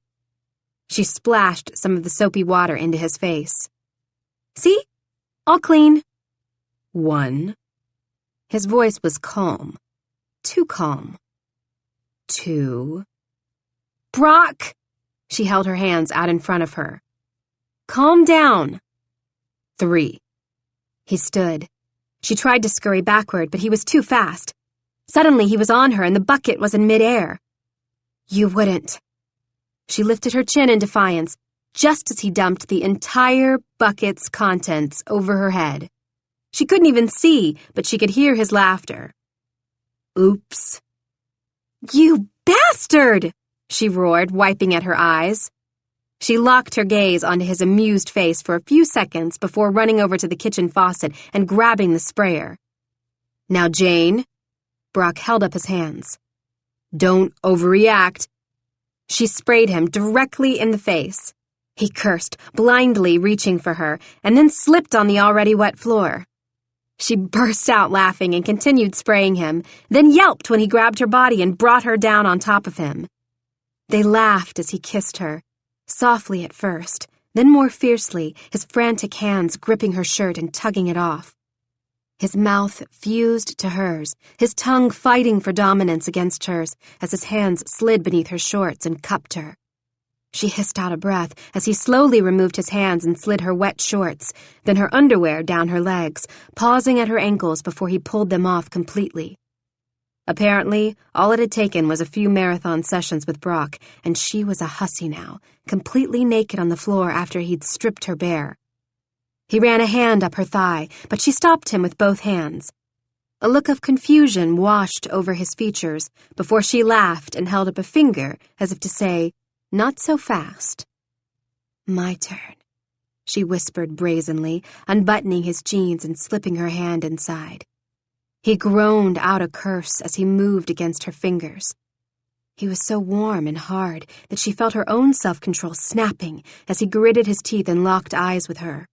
Speaker 3: She splashed some of the soapy water into his face. "See? All clean." 1. His voice was calm. Too calm. 2. Brock! She held her hands out in front of her. Calm down. 3. He stood. She tried to scurry backward, but he was too fast. Suddenly he was on her and the bucket was in midair. You wouldn't. She lifted her chin in defiance, just as he dumped the entire bucket's contents over her head. She couldn't even see, but she could hear his laughter. Oops. You bastard! She roared, wiping at her eyes. She locked her gaze onto his amused face for a few seconds before running over to the kitchen faucet and grabbing the sprayer. Now, Jane. Brock held up his hands. Don't overreact. She sprayed him directly in the face. He cursed, blindly reaching for her, and then slipped on the already wet floor. She burst out laughing and continued spraying him, then yelped when he grabbed her body and brought her down on top of him. They laughed as he kissed her, softly at first, then more fiercely, his frantic hands gripping her shirt and tugging it off. His mouth fused to hers, his tongue fighting for dominance against hers as his hands slid beneath her shorts and cupped her. She hissed out a breath as he slowly removed his hands and slid her wet shorts, then her underwear down her legs, pausing at her ankles before he pulled them off completely. Apparently, all it had taken was a few marathon sessions with Brock, and she was a hussy now, completely naked on the floor after he'd stripped her bare. He ran a hand up her thigh, but she stopped him with both hands. A look of confusion washed over his features before she laughed and held up a finger as if to say, "Not so fast." "My turn," she whispered brazenly, unbuttoning his jeans and slipping her hand inside. He groaned out a curse as he moved against her fingers. He was so warm and hard that she felt her own self-control snapping as he gritted his teeth and locked eyes with her.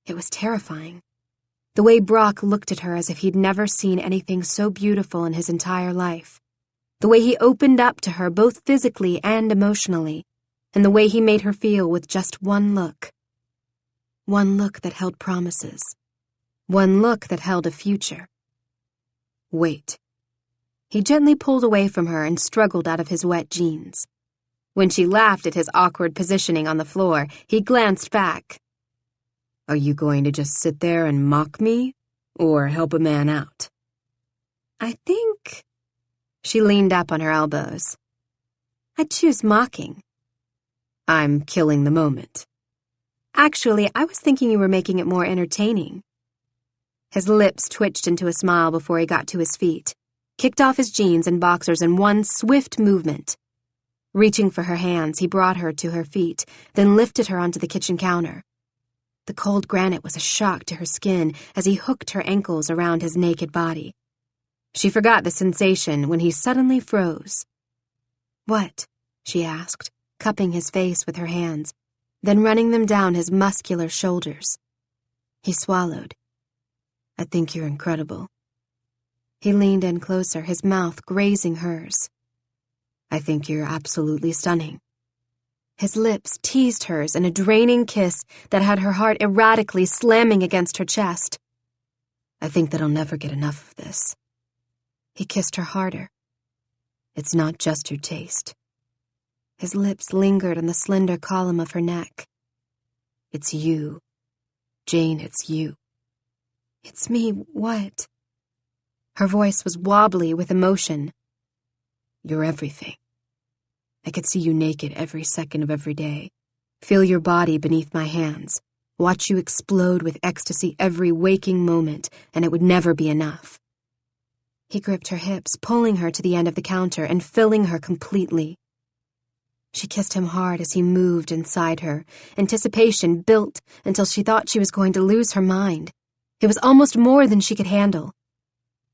Speaker 3: It was terrifying. The way Brock looked at her as if he'd never seen anything so beautiful in his entire life. The way he opened up to her both physically and emotionally, and the way he made her feel with just one look. One look that held promises. One look that held a future. Wait. He gently pulled away from her and struggled out of his wet jeans. When she laughed at his awkward positioning on the floor, he glanced back. Are you going to just sit there and mock me, or help a man out? I think... She leaned up on her elbows. I'd choose mocking. I'm killing the moment. Actually, I was thinking you were making it more entertaining. His lips twitched into a smile before he got to his feet, kicked off his jeans and boxers in one swift movement. Reaching for her hands, he brought her to her feet, then lifted her onto the kitchen counter. The cold granite was a shock to her skin as he hooked her ankles around his naked body. She forgot the sensation when he suddenly froze. What? She asked, cupping his face with her hands, then running them down his muscular shoulders. He swallowed. I think you're incredible. He leaned in closer, his mouth grazing hers. I think you're absolutely stunning. His lips teased hers in a draining kiss that had her heart erratically slamming against her chest. I think that I'll never get enough of this. He kissed her harder. It's not just your taste. His lips lingered on the slender column of her neck. It's you. Jane, it's you. It's me, what? Her voice was wobbly with emotion. You're everything. I could see you naked every second of every day, feel your body beneath my hands, watch you explode with ecstasy every waking moment, and it would never be enough. He gripped her hips, pulling her to the end of the counter and filling her completely. She kissed him hard as he moved inside her. Anticipation built until she thought she was going to lose her mind. It was almost more than she could handle.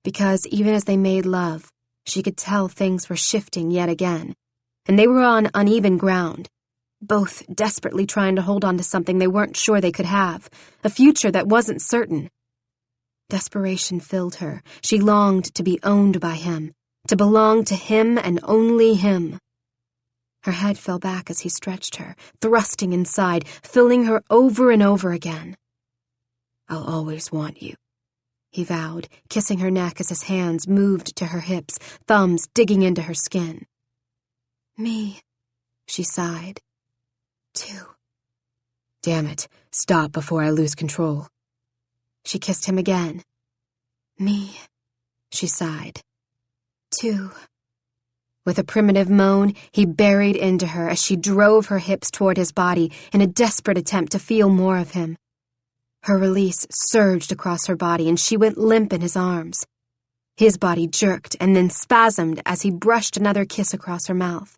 Speaker 3: Because even as they made love, she could tell things were shifting yet again. And they were on uneven ground, both desperately trying to hold on to something they weren't sure they could have, a future that wasn't certain. Desperation filled her. She longed to be owned by him, to belong to him and only him. Her head fell back as he stretched her, thrusting inside, filling her over and over again. I'll always want you, he vowed, kissing her neck as his hands moved to her hips, thumbs digging into her skin. Me, she sighed. Too. Damn it, stop before I lose control. She kissed him again. Me, she sighed. Too. With a primitive moan, he buried into her as she drove her hips toward his body in a desperate attempt to feel more of him. Her release surged across her body and she went limp in his arms. His body jerked and then spasmed as he brushed another kiss across her mouth.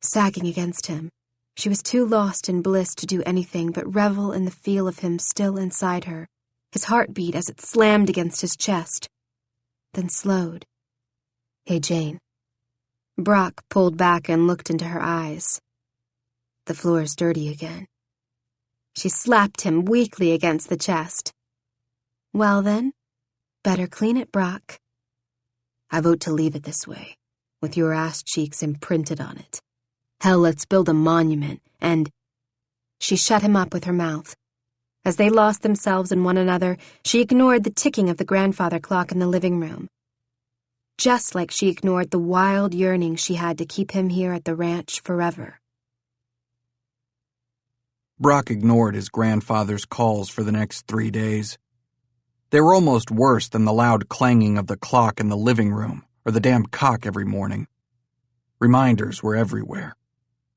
Speaker 3: Sagging against him, she was too lost in bliss to do anything but revel in the feel of him still inside her, his heartbeat as it slammed against his chest, then slowed. Hey, Jane. Brock pulled back and looked into her eyes. The floor's dirty again. She slapped him weakly against the chest. Well then, better clean it, Brock. I vote to leave it this way, with your ass cheeks imprinted on it. Hell, let's build a monument, and... She shut him up with her mouth. As they lost themselves in one another, she ignored the ticking of the grandfather clock in the living room. Just like she ignored the wild yearning she had to keep him here at the ranch forever.
Speaker 2: Brock ignored his grandfather's calls for the next 3 days. They were almost worse than the loud clanging of the clock in the living room or the damn cock every morning. Reminders were everywhere.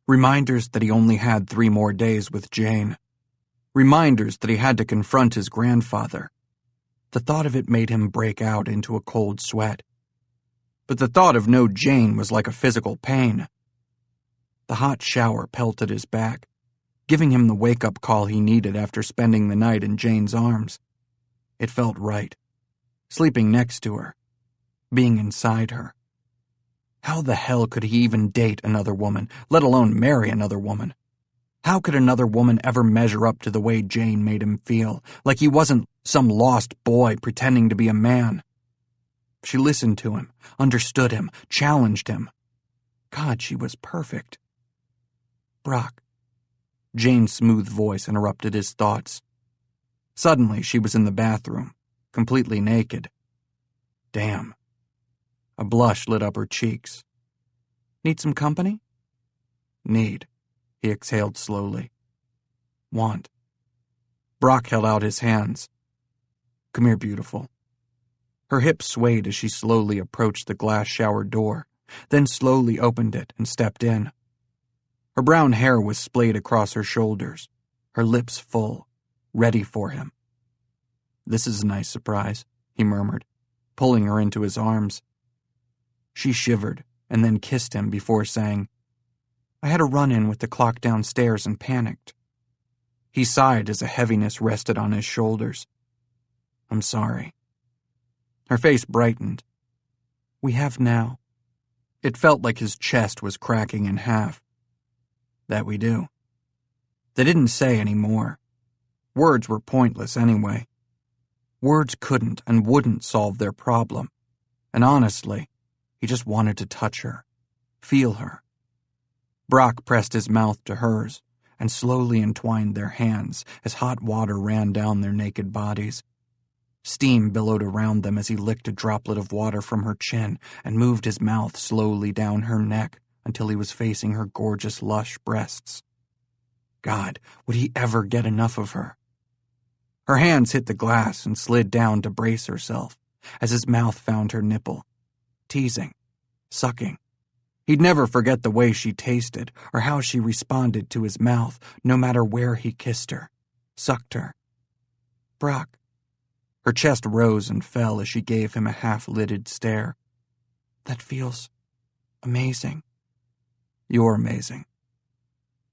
Speaker 2: Reminders that he only had 3 more days with Jane. Reminders that he had to confront his grandfather. The thought of it made him break out into a cold sweat. But the thought of no Jane was like a physical pain. The hot shower pelted his back, giving him the wake-up call he needed after spending the night in Jane's arms. It felt right. Sleeping next to her. Being inside her. How the hell could he even date another woman, let alone marry another woman? How could another woman ever measure up to the way Jane made him feel, like he wasn't some lost boy pretending to be a man? She listened to him, understood him, challenged him. God, she was perfect. Brock. Jane's smooth voice interrupted his thoughts. Suddenly, she was in the bathroom, completely naked. Damn. A blush lit up her cheeks. Need some company? Need, he exhaled slowly. Want. Brock held out his hands. Come here, beautiful. Her hips swayed as she slowly approached the glass shower door, then slowly opened it and stepped in. Her brown hair was splayed across her shoulders, her lips full, ready for him. This is a nice surprise, he murmured, pulling her into his arms. She shivered and then kissed him before saying, I had a run-in with the clock downstairs and panicked. He sighed as a heaviness rested on his shoulders. I'm sorry. Her face brightened. We have now. It felt like his chest was cracking in half. That we do. They didn't say any more. Words were pointless anyway. Words couldn't and wouldn't solve their problem. And honestly, he just wanted to touch her, feel her. Brock pressed his mouth to hers and slowly entwined their hands as hot water ran down their naked bodies. Steam billowed around them as he licked a droplet of water from her chin and moved his mouth slowly down her neck until he was facing her gorgeous, lush breasts. God, would he ever get enough of her? Her hands hit the glass and slid down to brace herself as his mouth found her nipple, teasing, sucking. He'd never forget the way she tasted or how she responded to his mouth, no matter where he kissed her, sucked her. Brock. Her chest rose and fell as she gave him a half-lidded stare. That feels amazing. You're amazing.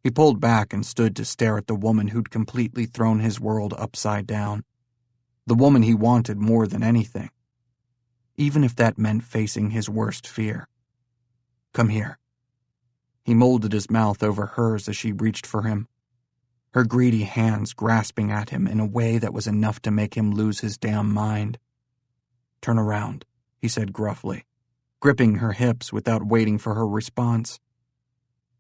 Speaker 2: He pulled back and stood to stare at the woman who'd completely thrown his world upside down. The woman he wanted more than anything. Even if that meant facing his worst fear. Come here. He molded his mouth over hers as she reached for him. Her greedy hands grasping at him in a way that was enough to make him lose his damn mind. Turn around, he said gruffly, gripping her hips without waiting for her response.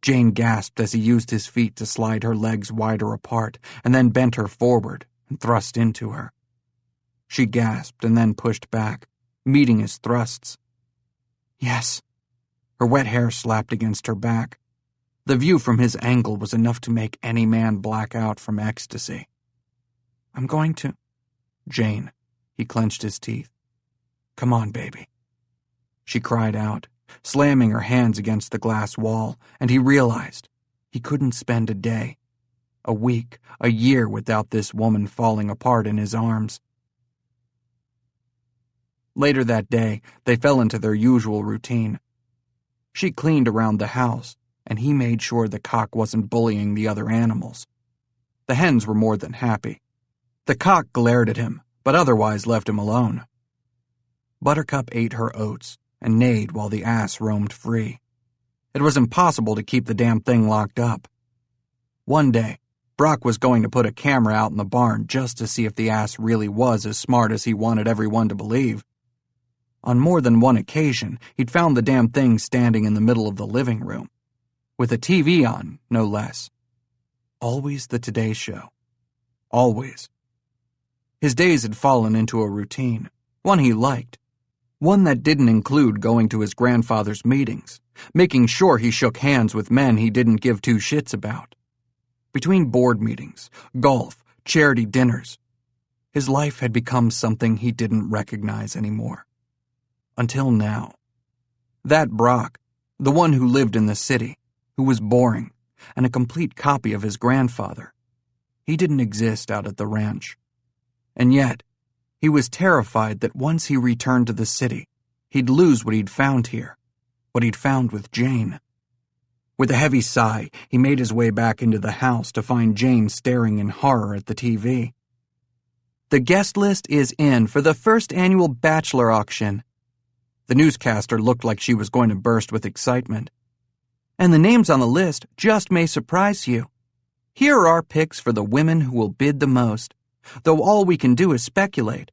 Speaker 2: Jane gasped as he used his feet to slide her legs wider apart and then bent her forward and thrust into her. She gasped and then pushed back, meeting his thrusts. Yes. Her wet hair slapped against her back. The view from his angle was enough to make any man black out from ecstasy. I'm going to... Jane. He clenched his teeth. Come on, baby. She cried out, slamming her hands against the glass wall, and he realized he couldn't spend a day, a week, a year without this woman falling apart in his arms. Later that day, they fell into their usual routine. She cleaned around the house, and he made sure the cock wasn't bullying the other animals. The hens were more than happy. The cock glared at him, but otherwise left him alone. Buttercup ate her oats and neighed while the ass roamed free. It was impossible to keep the damn thing locked up. One day, Brock was going to put a camera out in the barn just to see if the ass really was as smart as he wanted everyone to believe. On more than one occasion, he'd found the damn thing standing in the middle of the living room, with a TV on, no less. Always the Today Show. Always. His days had fallen into a routine, one he liked, one that didn't include going to his grandfather's meetings, making sure he shook hands with men he didn't give two shits about. Between board meetings, golf, charity dinners, his life had become something he didn't recognize anymore. Until now. That Brock, the one who lived in the city, who was boring, and a complete copy of his grandfather, he didn't exist out at the ranch. And yet, he was terrified that once he returned to the city, he'd lose what he'd found here, what he'd found with Jane. With a heavy sigh, he made his way back into the house to find Jane staring in horror at the TV. The guest list is in for the first annual Bachelor Auction. The newscaster looked like she was going to burst with excitement. And the names on the list just may surprise you. Here are our picks for the women who will bid the most. Though all we can do is speculate.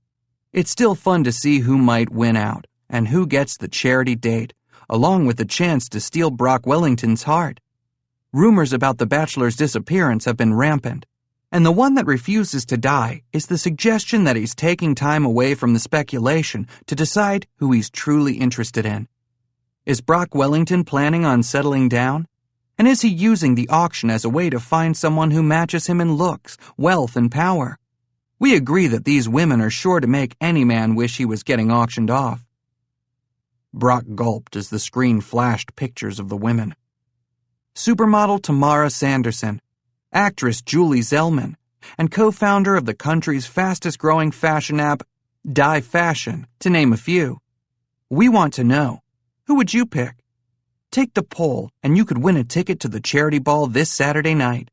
Speaker 2: It's still fun to see who might win out and who gets the charity date, along with the chance to steal Brock Wellington's heart. Rumors about the Bachelor's disappearance have been rampant, and the one that refuses to die is the suggestion that he's taking time away from the speculation to decide who he's truly interested in. Is Brock Wellington planning on settling down? And is he using the auction as a way to find someone who matches him in looks, wealth, and power? We agree that these women are sure to make any man wish he was getting auctioned off. Brock gulped as the screen flashed pictures of the women. Supermodel Tamara Sanderson, actress Julie Zellman, and co-founder of the country's fastest-growing fashion app, Die Fashion, to name a few. We want to know, who would you pick? Take the poll, and you could win a ticket to the charity ball this Saturday night.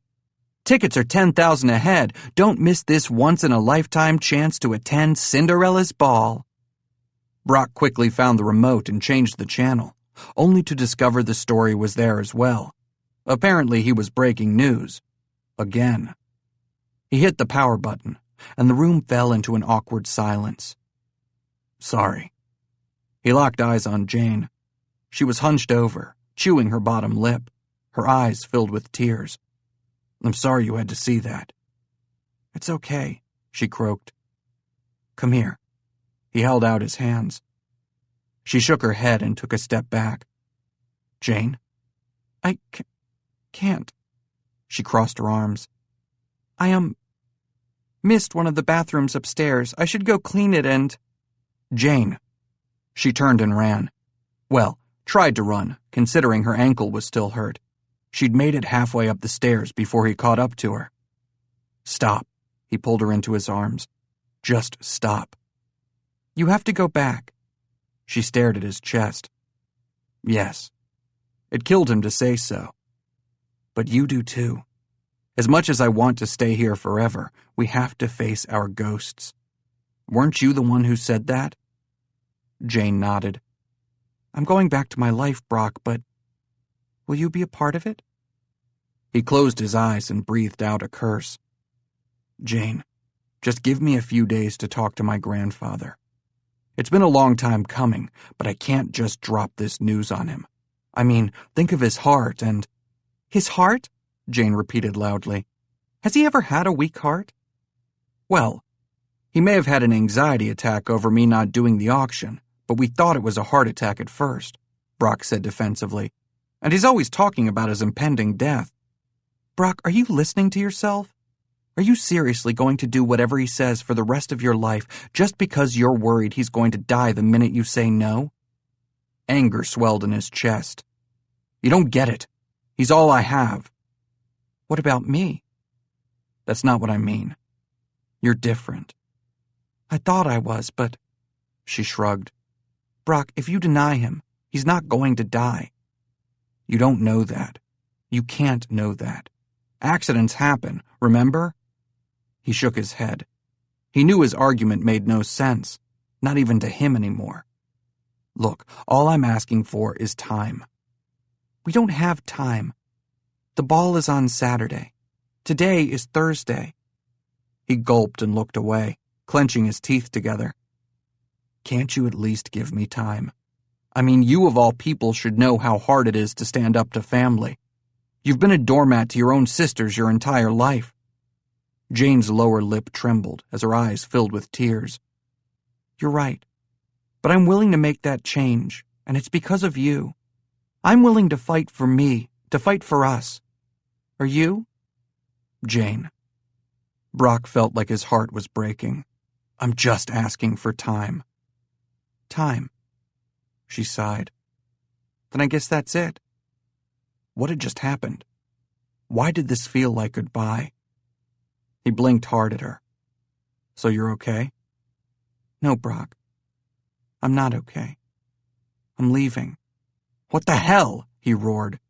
Speaker 2: Tickets are $10,000 a head. Don't miss this once-in-a-lifetime chance to attend Cinderella's ball. Brock quickly found the remote and changed the channel, only to discover the story was there as well. Apparently he was breaking news. Again. He hit the power button, and the room fell into an awkward silence. Sorry. He locked eyes on Jane. She was hunched over, chewing her bottom lip, her eyes filled with tears. I'm sorry you had to see that. It's okay, she croaked. Come here. He held out his hands. She shook her head and took a step back. Jane? I can't. She crossed her arms. I missed one of the bathrooms upstairs. I should go clean it and... Jane. She turned and ran. Well, tried to run, considering her ankle was still hurt. She'd made it halfway up the stairs before he caught up to her. Stop. He pulled her into his arms. Just stop. You have to go back. She stared at his chest. Yes. It killed him to say so. But you do too. As much as I want to stay here forever, we have to face our ghosts. Weren't you the one who said that? Jane nodded. I'm going back to my life, Brock, but will you be a part of it? He closed his eyes and breathed out a curse. Jane, just give me a few days to talk to my grandfather. It's been a long time coming, but I can't just drop this news on him. I mean, think of his heart and... His heart? Jane repeated loudly. Has he ever had a weak heart? Well, He may have had an anxiety attack over me not doing the auction, but we thought it was a heart attack at first, Brock said defensively. And he's always talking about his impending death. Brock, are you listening to yourself? Are you seriously going to do whatever he says for the rest of your life just because you're worried he's going to die the minute you say no? Anger swelled in his chest. You don't get it. He's all I have. What about me? That's not what I mean. You're different. I thought I was, but... She shrugged. Brock, if you deny him, he's not going to die. You don't know that. You can't know that. Accidents happen, remember? He shook his head. He knew his argument made no sense, not even to him anymore. Look, all I'm asking for is time. We don't have time. The ball is on Saturday. Today is Thursday. He gulped and looked away, clenching his teeth together. Can't you at least give me time? I mean, you of all people should know how hard it is to stand up to family. You've been a doormat to your own sisters your entire life. Jane's lower lip trembled as her eyes filled with tears. You're right, but I'm willing to make that change, and it's because of you. I'm willing to fight for me, to fight for us. Are you? Jane. Brock felt like his heart was breaking. I'm just asking for time. Time. She sighed. Then I guess that's it. What had just happened? Why did this feel like goodbye? He blinked hard at her. So you're okay? No, Brock. I'm not okay. I'm leaving. What the hell? He roared.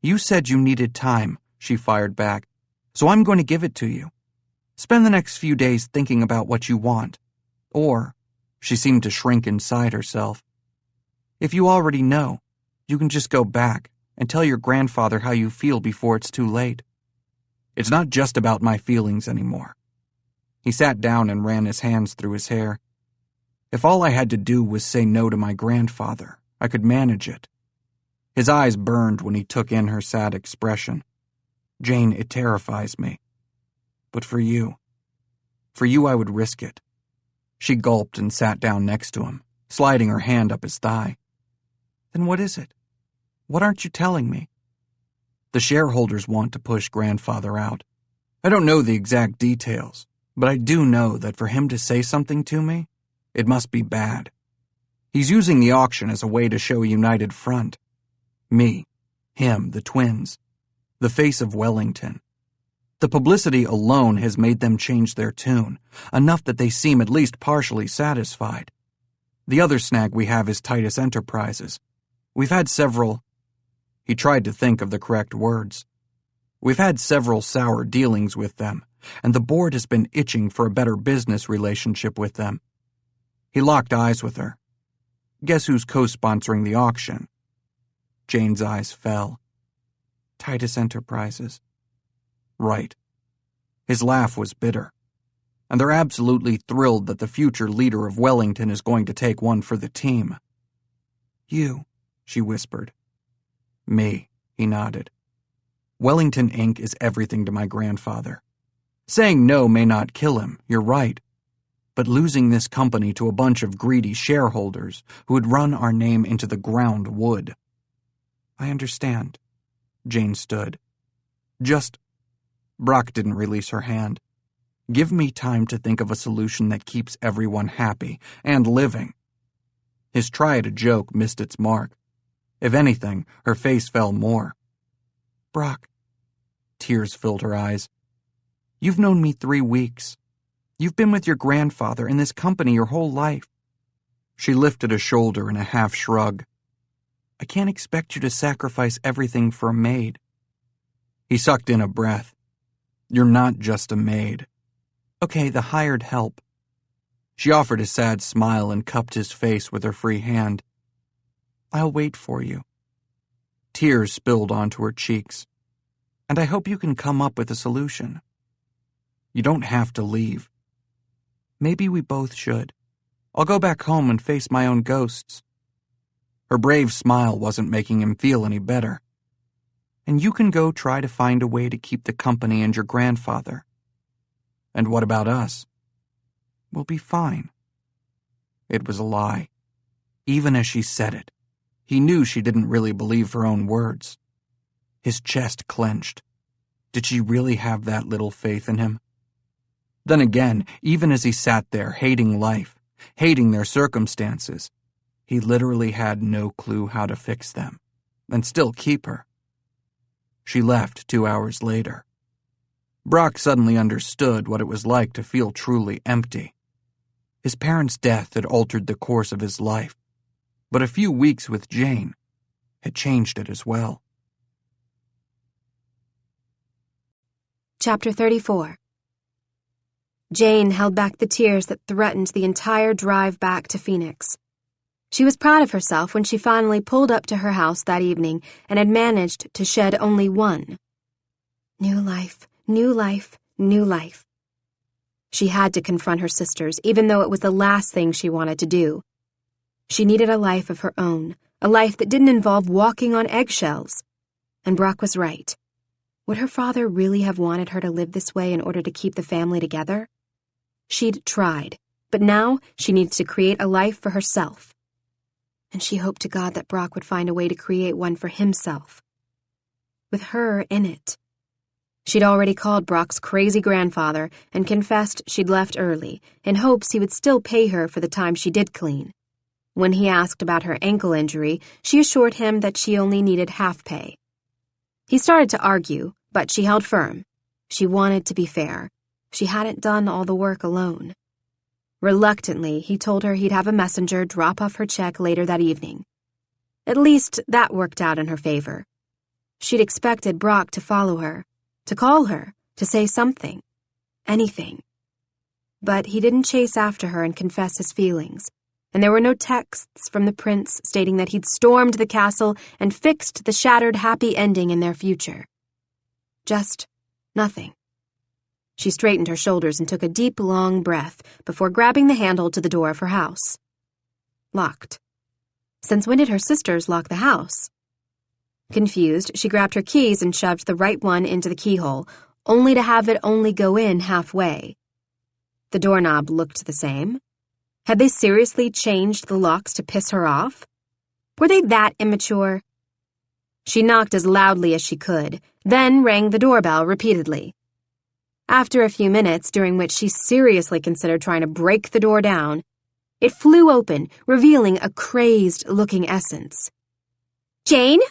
Speaker 2: You said you needed time, she fired back, so I'm going to give it to you. Spend the next few days thinking about what you want. Or, she seemed to shrink inside herself. If you already know, you can just go back and tell your grandfather how you feel before it's too late. It's not just about my feelings anymore. He sat down and ran his hands through his hair. If all I had to do was say no to my grandfather, I could manage it. His eyes burned when he took in her sad expression. Jane, it terrifies me. But for you I would risk it. She gulped and sat down next to him, sliding her hand up his thigh. Then what is it? What aren't you telling me? The shareholders want to push grandfather out. I don't know the exact details, but I do know that for him to say something to me, it must be bad. He's using the auction as a way to show a united front. Me, him, the twins, the face of Wellington. The publicity alone has made them change their tune, enough that they seem at least partially satisfied. The other snag we have is Titus Enterprises. We've had several... He tried to think of the correct words. We've had several sour dealings with them, and the board has been itching for a better business relationship with them. He locked eyes with her. Guess who's co-sponsoring the auction? Jane's eyes fell. Titus Enterprises. Right. His laugh was bitter. And they're absolutely thrilled that the future leader of Wellington is going to take one for the team. You, she whispered. Me, he nodded. Wellington Inc. is everything to my grandfather. Saying no may not kill him, you're right. But losing this company to a bunch of greedy shareholders who would run our name into the ground would. I understand. Jane stood. Brock didn't release her hand. Give me time to think of a solution that keeps everyone happy and living. His try at a joke missed its mark. If anything, her face fell more. Brock. Tears filled her eyes. You've known me 3 weeks. You've been with your grandfather in this company your whole life. She lifted a shoulder in a half shrug. I can't expect you to sacrifice everything for a maid. He sucked in a breath. You're not just a maid. Okay, the hired help. She offered a sad smile and cupped his face with her free hand. I'll wait for you. Tears spilled onto her cheeks. And I hope you can come up with a solution. You don't have to leave. Maybe we both should. I'll go back home and face my own ghosts. Her brave smile wasn't making him feel any better. And you can go try to find a way to keep the company and your grandfather. And what about us? We'll be fine. It was a lie. Even as she said it, he knew she didn't really believe her own words. His chest clenched. Did she really have that little faith in him? Then again, even as he sat there, hating life, hating their circumstances, he literally had no clue how to fix them, and still keep her. She left 2 hours later. Brock suddenly understood what it was like to feel truly empty. His parents' death had altered the course of his life, but a few weeks with Jane had changed it as well.
Speaker 3: Chapter 34. Jane held back the tears that threatened the entire drive back to Phoenix. She was proud of herself when she finally pulled up to her house that evening and had managed to shed only one. New life, new life, new life. She had to confront her sisters, even though it was the last thing she wanted to do. She needed a life of her own, a life that didn't involve walking on eggshells. And Brock was right. Would her father really have wanted her to live this way in order to keep the family together? She'd tried, but now she needed to create a life for herself. And she hoped to God that Brock would find a way to create one for himself. With her in it. She'd already called Brock's crazy grandfather and confessed she'd left early, in hopes he would still pay her for the time she did clean. When he asked about her ankle injury, she assured him that she only needed half pay. He started to argue, but she held firm. She wanted to be fair. She hadn't done all the work alone. Reluctantly, he told her he'd have a messenger drop off her check later that evening. At least that worked out in her favor. She'd expected Brock to follow her, to call her, to say something, anything. But he didn't chase after her and confess his feelings, and there were no texts from the prince stating that he'd stormed the castle and fixed the shattered happy ending in their future. Just nothing. She straightened her shoulders and took a deep, long breath before grabbing the handle to the door of her house. Locked. Since when did her sisters lock the house? Confused, she grabbed her keys and shoved the right one into the keyhole, only to have it only go in halfway. The doorknob looked the same. Had they seriously changed the locks to piss her off? Were they that immature? She knocked as loudly as she could, then rang the doorbell repeatedly. After a few minutes, during which she seriously considered trying to break the door down, it flew open, revealing a crazed-looking Essence.
Speaker 1: Jane?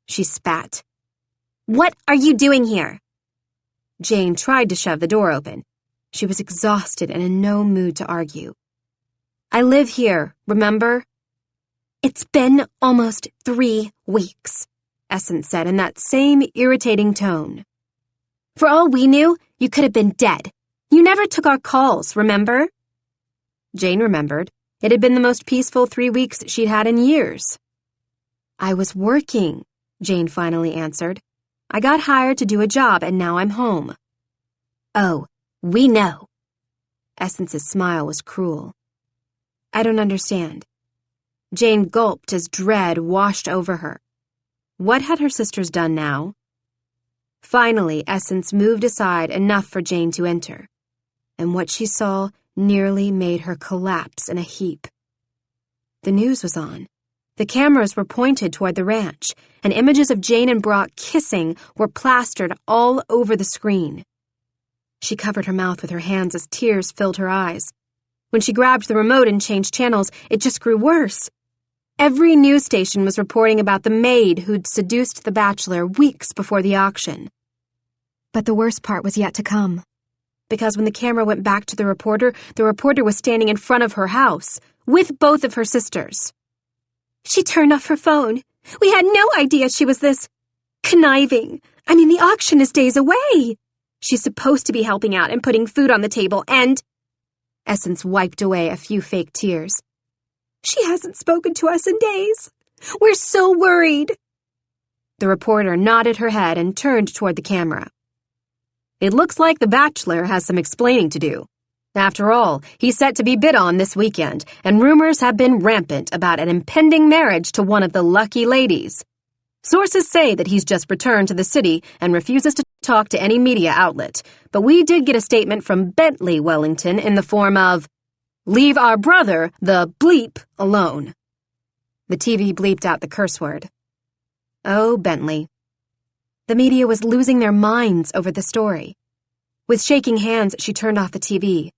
Speaker 3: She spat.
Speaker 1: What are you doing here?
Speaker 3: Jane tried to shove the door open. She was exhausted and in no mood to argue. I live here, remember?
Speaker 1: It's been almost 3 weeks,
Speaker 3: Essence said in that same irritating tone.
Speaker 1: For all we knew, you could have been dead. You never took our calls, remember?
Speaker 3: Jane remembered. It had been the most peaceful 3 weeks she'd had in years. I was working, Jane finally answered. I got hired to do a job, and now I'm home.
Speaker 1: Oh, we know.
Speaker 3: Essence's smile was cruel. I don't understand. Jane gulped as dread washed over her. What had her sisters done now? Finally, Essence moved aside enough for Jane to enter, and what she saw nearly made her collapse in a heap. The news was on. The cameras were pointed toward the ranch, and images of Jane and Brock kissing were plastered all over the screen. She covered her mouth with her hands as tears filled her eyes. When she grabbed the remote and changed channels, it just grew worse. Every news station was reporting about the maid who'd seduced the Bachelor weeks before the auction. But the worst part was yet to come. Because when the camera went back to the reporter was standing in front of her house, with both of her sisters.
Speaker 1: She turned off her phone. We had no idea she was this conniving. I mean, the auction is days away. She's supposed to be helping out and putting food on the table, and...
Speaker 3: Essence wiped away a few fake tears.
Speaker 1: She hasn't spoken to us in days. We're so worried.
Speaker 3: The reporter nodded her head and turned toward the camera. It looks like the Bachelor has some explaining to do. After all, he's set to be bid on this weekend, and rumors have been rampant about an impending marriage to one of the lucky ladies. Sources say that he's just returned to the city and refuses to talk to any media outlet, but we did get a statement from Bentley Wellington in the form of, Leave our brother, the bleep, alone. The TV bleeped out the curse word. Oh, Bentley. The media was losing their minds over the story. With shaking hands, she turned off the TV.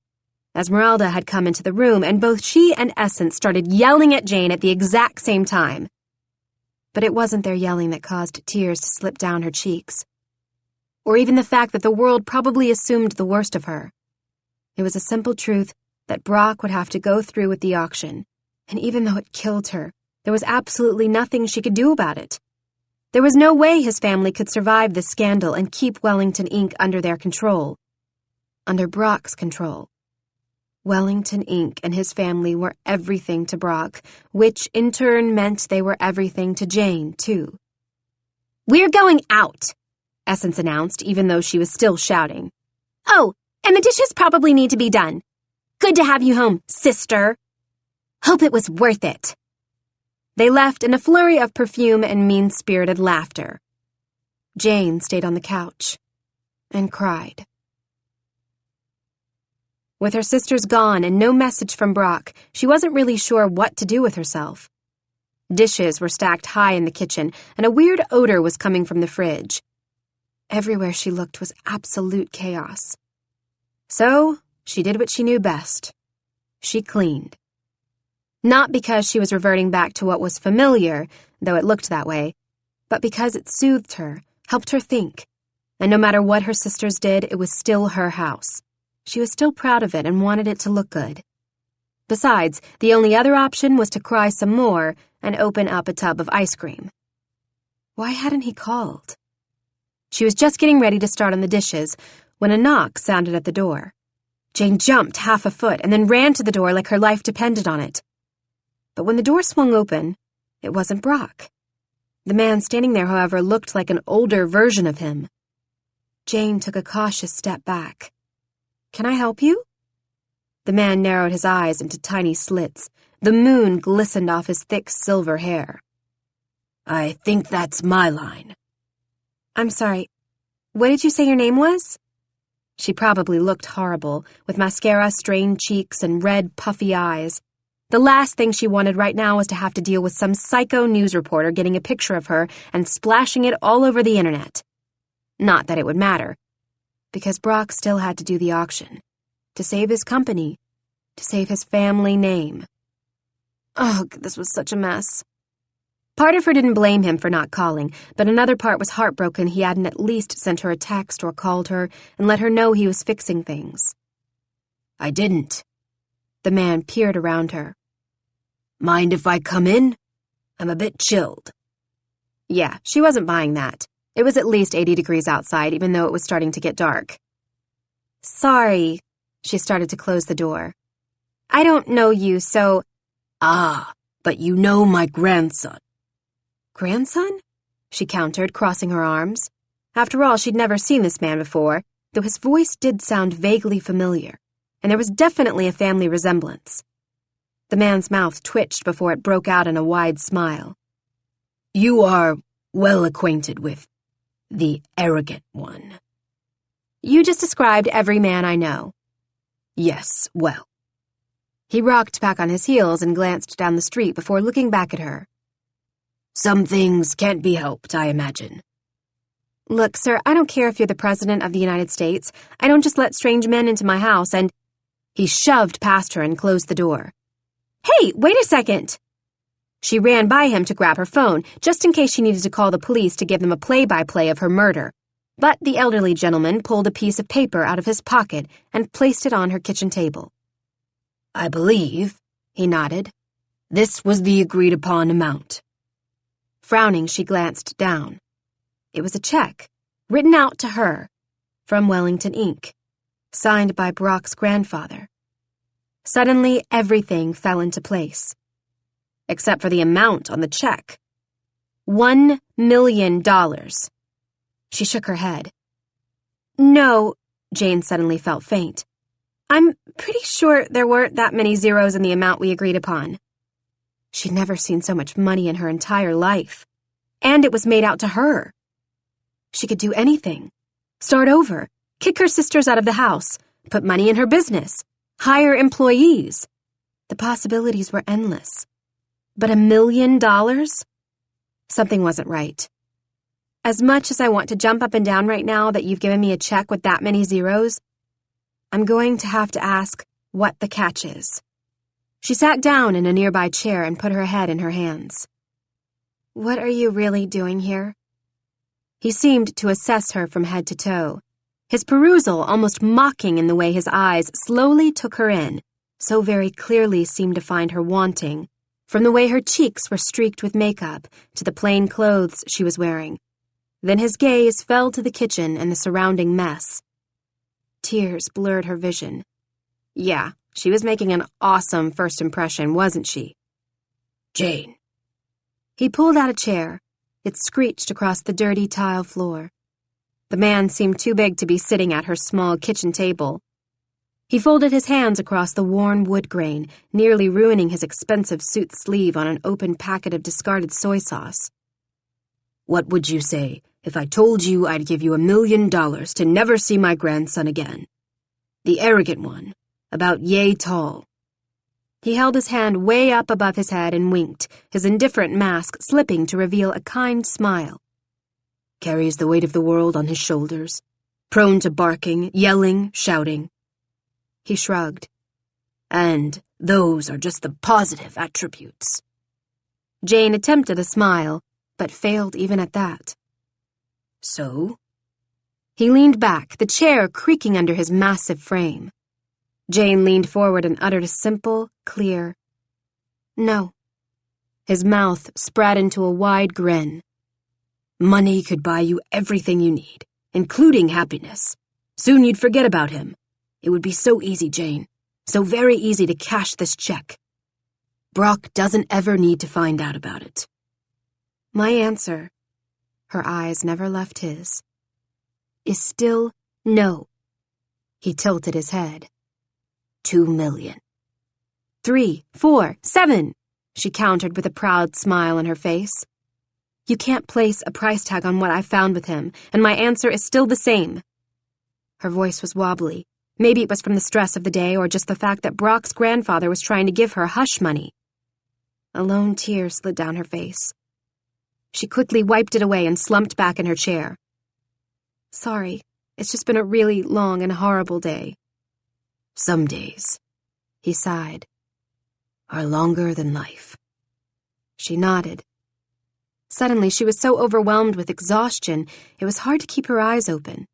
Speaker 3: Esmeralda had come into the room, and both she and Essence started yelling at Jane at the exact same time. But it wasn't their yelling that caused tears to slip down her cheeks, or even the fact that the world probably assumed the worst of her. It was a simple truth that Brock would have to go through with the auction, and even though it killed her, there was absolutely nothing she could do about it. There was no way his family could survive this scandal and keep Wellington Inc. under their control. Under Brock's control. Wellington Inc. and his family were everything to Brock, which in turn meant they were everything to Jane, too. "We're going out," Essence announced, even though she was still shouting. "Oh, and the dishes probably need to be done. Good to have you home, sister. Hope it was worth it." They left in a flurry of perfume and mean-spirited laughter. Jane stayed on the couch and cried. With her sisters gone and no message from Brock, she wasn't really sure what to do with herself. Dishes were stacked high in the kitchen, and a weird odor was coming from the fridge. Everywhere she looked was absolute chaos. So, she did what she knew best. She cleaned. Not because she was reverting back to what was familiar, though it looked that way, but because it soothed her, helped her think. And no matter what her sisters did, it was still her house. She was still proud of it and wanted it to look good. Besides, the only other option was to cry some more and open up a tub of ice cream. Why hadn't he called? She was just getting ready to start on the dishes when a knock sounded at the door. Jane jumped half a foot and then ran to the door like her life depended on it. But when the door swung open, it wasn't Brock. The man standing there, however, looked like an older version of him. Jane took a cautious step back. "Can I help you?" The man narrowed his eyes into tiny slits. The moon glistened off his thick silver hair.
Speaker 4: "I think that's my line."
Speaker 3: "I'm sorry. What did you say your name was?" She probably looked horrible, with mascara, strained cheeks, and red, puffy eyes. The last thing she wanted right now was to have to deal with some psycho news reporter getting a picture of her and splashing it all over the internet. Not that it would matter, because Brock still had to do the auction, to save his company, to save his family name. Ugh, this was such a mess. Part of her didn't blame him for not calling, but another part was heartbroken he hadn't at least sent her a text or called her and let her know he was fixing things.
Speaker 4: "I didn't."
Speaker 3: The man peered around her.
Speaker 4: "Mind if I come in? I'm a bit chilled."
Speaker 3: Yeah, she wasn't buying that. It was at least 80 degrees outside, even though it was starting to get dark. "Sorry," she started to close the door. "I don't know you, so—"
Speaker 4: "Ah, but you know my grandson."
Speaker 3: "Grandson?" she countered, crossing her arms. After all, she'd never seen this man before, though his voice did sound vaguely familiar, and there was definitely a family resemblance. The man's mouth twitched before it broke out in a wide smile.
Speaker 4: "You are well acquainted with the arrogant one."
Speaker 3: "You just described every man I know."
Speaker 4: "Yes, well."
Speaker 3: He rocked back on his heels and glanced down the street before looking back at her.
Speaker 4: "Some things can't be helped, I imagine."
Speaker 3: "Look, sir, I don't care if you're the President of the United States. I don't just let strange men into my house and—" He shoved past her and closed the door. "Hey, wait a second!" She ran by him to grab her phone, just in case she needed to call the police to give them a play-by-play of her murder. But the elderly gentleman pulled a piece of paper out of his pocket and placed it on her kitchen table.
Speaker 4: "I believe," he nodded, "this was the agreed-upon amount."
Speaker 3: Frowning, she glanced down. It was a check, written out to her, from Wellington Inc., signed by Brock's grandfather. Suddenly, everything fell into place. Except for the amount on the check. $1 million. She shook her head. "No," Jane suddenly felt faint. "I'm pretty sure there weren't that many zeros in the amount we agreed upon." She'd never seen so much money in her entire life. And it was made out to her. She could do anything. Start over, kick her sisters out of the house, put money in her business, hire employees, The possibilities were endless. But $1 million? Something wasn't right. As much as I want to jump up and down right now that you've given me a check with that many zeros, I'm going to have to ask what the catch is. She sat down in a nearby chair and put her head in her hands. What are you really doing here? He seemed to assess her from head to toe, his perusal almost mocking in the way his eyes slowly took her in, so very clearly seemed to find her wanting, from the way her cheeks were streaked with makeup to the plain clothes she was wearing. Then his gaze fell to the kitchen and the surrounding mess. Tears blurred her vision. Yeah, she was making an awesome first impression, wasn't she?
Speaker 4: Jane.
Speaker 3: He pulled out a chair. It screeched across the dirty tile floor. The man seemed too big to be sitting at her small kitchen table. He folded his hands across the worn wood grain, nearly ruining his expensive suit sleeve on an open packet of discarded soy sauce.
Speaker 4: What would you say if I told you I'd give you $1 million to never see my grandson again? The arrogant one, about yay tall.
Speaker 3: He held his hand way up above his head and winked, his indifferent mask slipping to reveal a kind smile.
Speaker 4: Carries the weight of the world on his shoulders, prone to barking, yelling, shouting. He shrugged. And those are just the positive attributes.
Speaker 3: Jane attempted a smile, but failed even at that.
Speaker 4: So?
Speaker 3: He leaned back, the chair creaking under his massive frame. Jane leaned forward and uttered a simple, clear, "No." His mouth spread into a wide grin.
Speaker 4: Money could buy you everything you need, including happiness. Soon you'd forget about him. It would be so easy, Jane. So very easy to cash this check. Brock doesn't ever need to find out about it.
Speaker 3: My answer, her eyes never left his, is still no. He tilted his head.
Speaker 4: $2 million.
Speaker 3: 3, 4, 7, she countered with a proud smile on her face. You can't place a price tag on what I found with him, and my answer is still the same. Her voice was wobbly. Maybe it was from the stress of the day or just the fact that Brock's grandfather was trying to give her hush money. A lone tear slid down her face. She quickly wiped it away and slumped back in her chair. Sorry, it's just been a really long and horrible day.
Speaker 4: Some days, he sighed, are longer than life.
Speaker 3: She nodded. Suddenly, she was so overwhelmed with exhaustion, it was hard to keep her eyes open.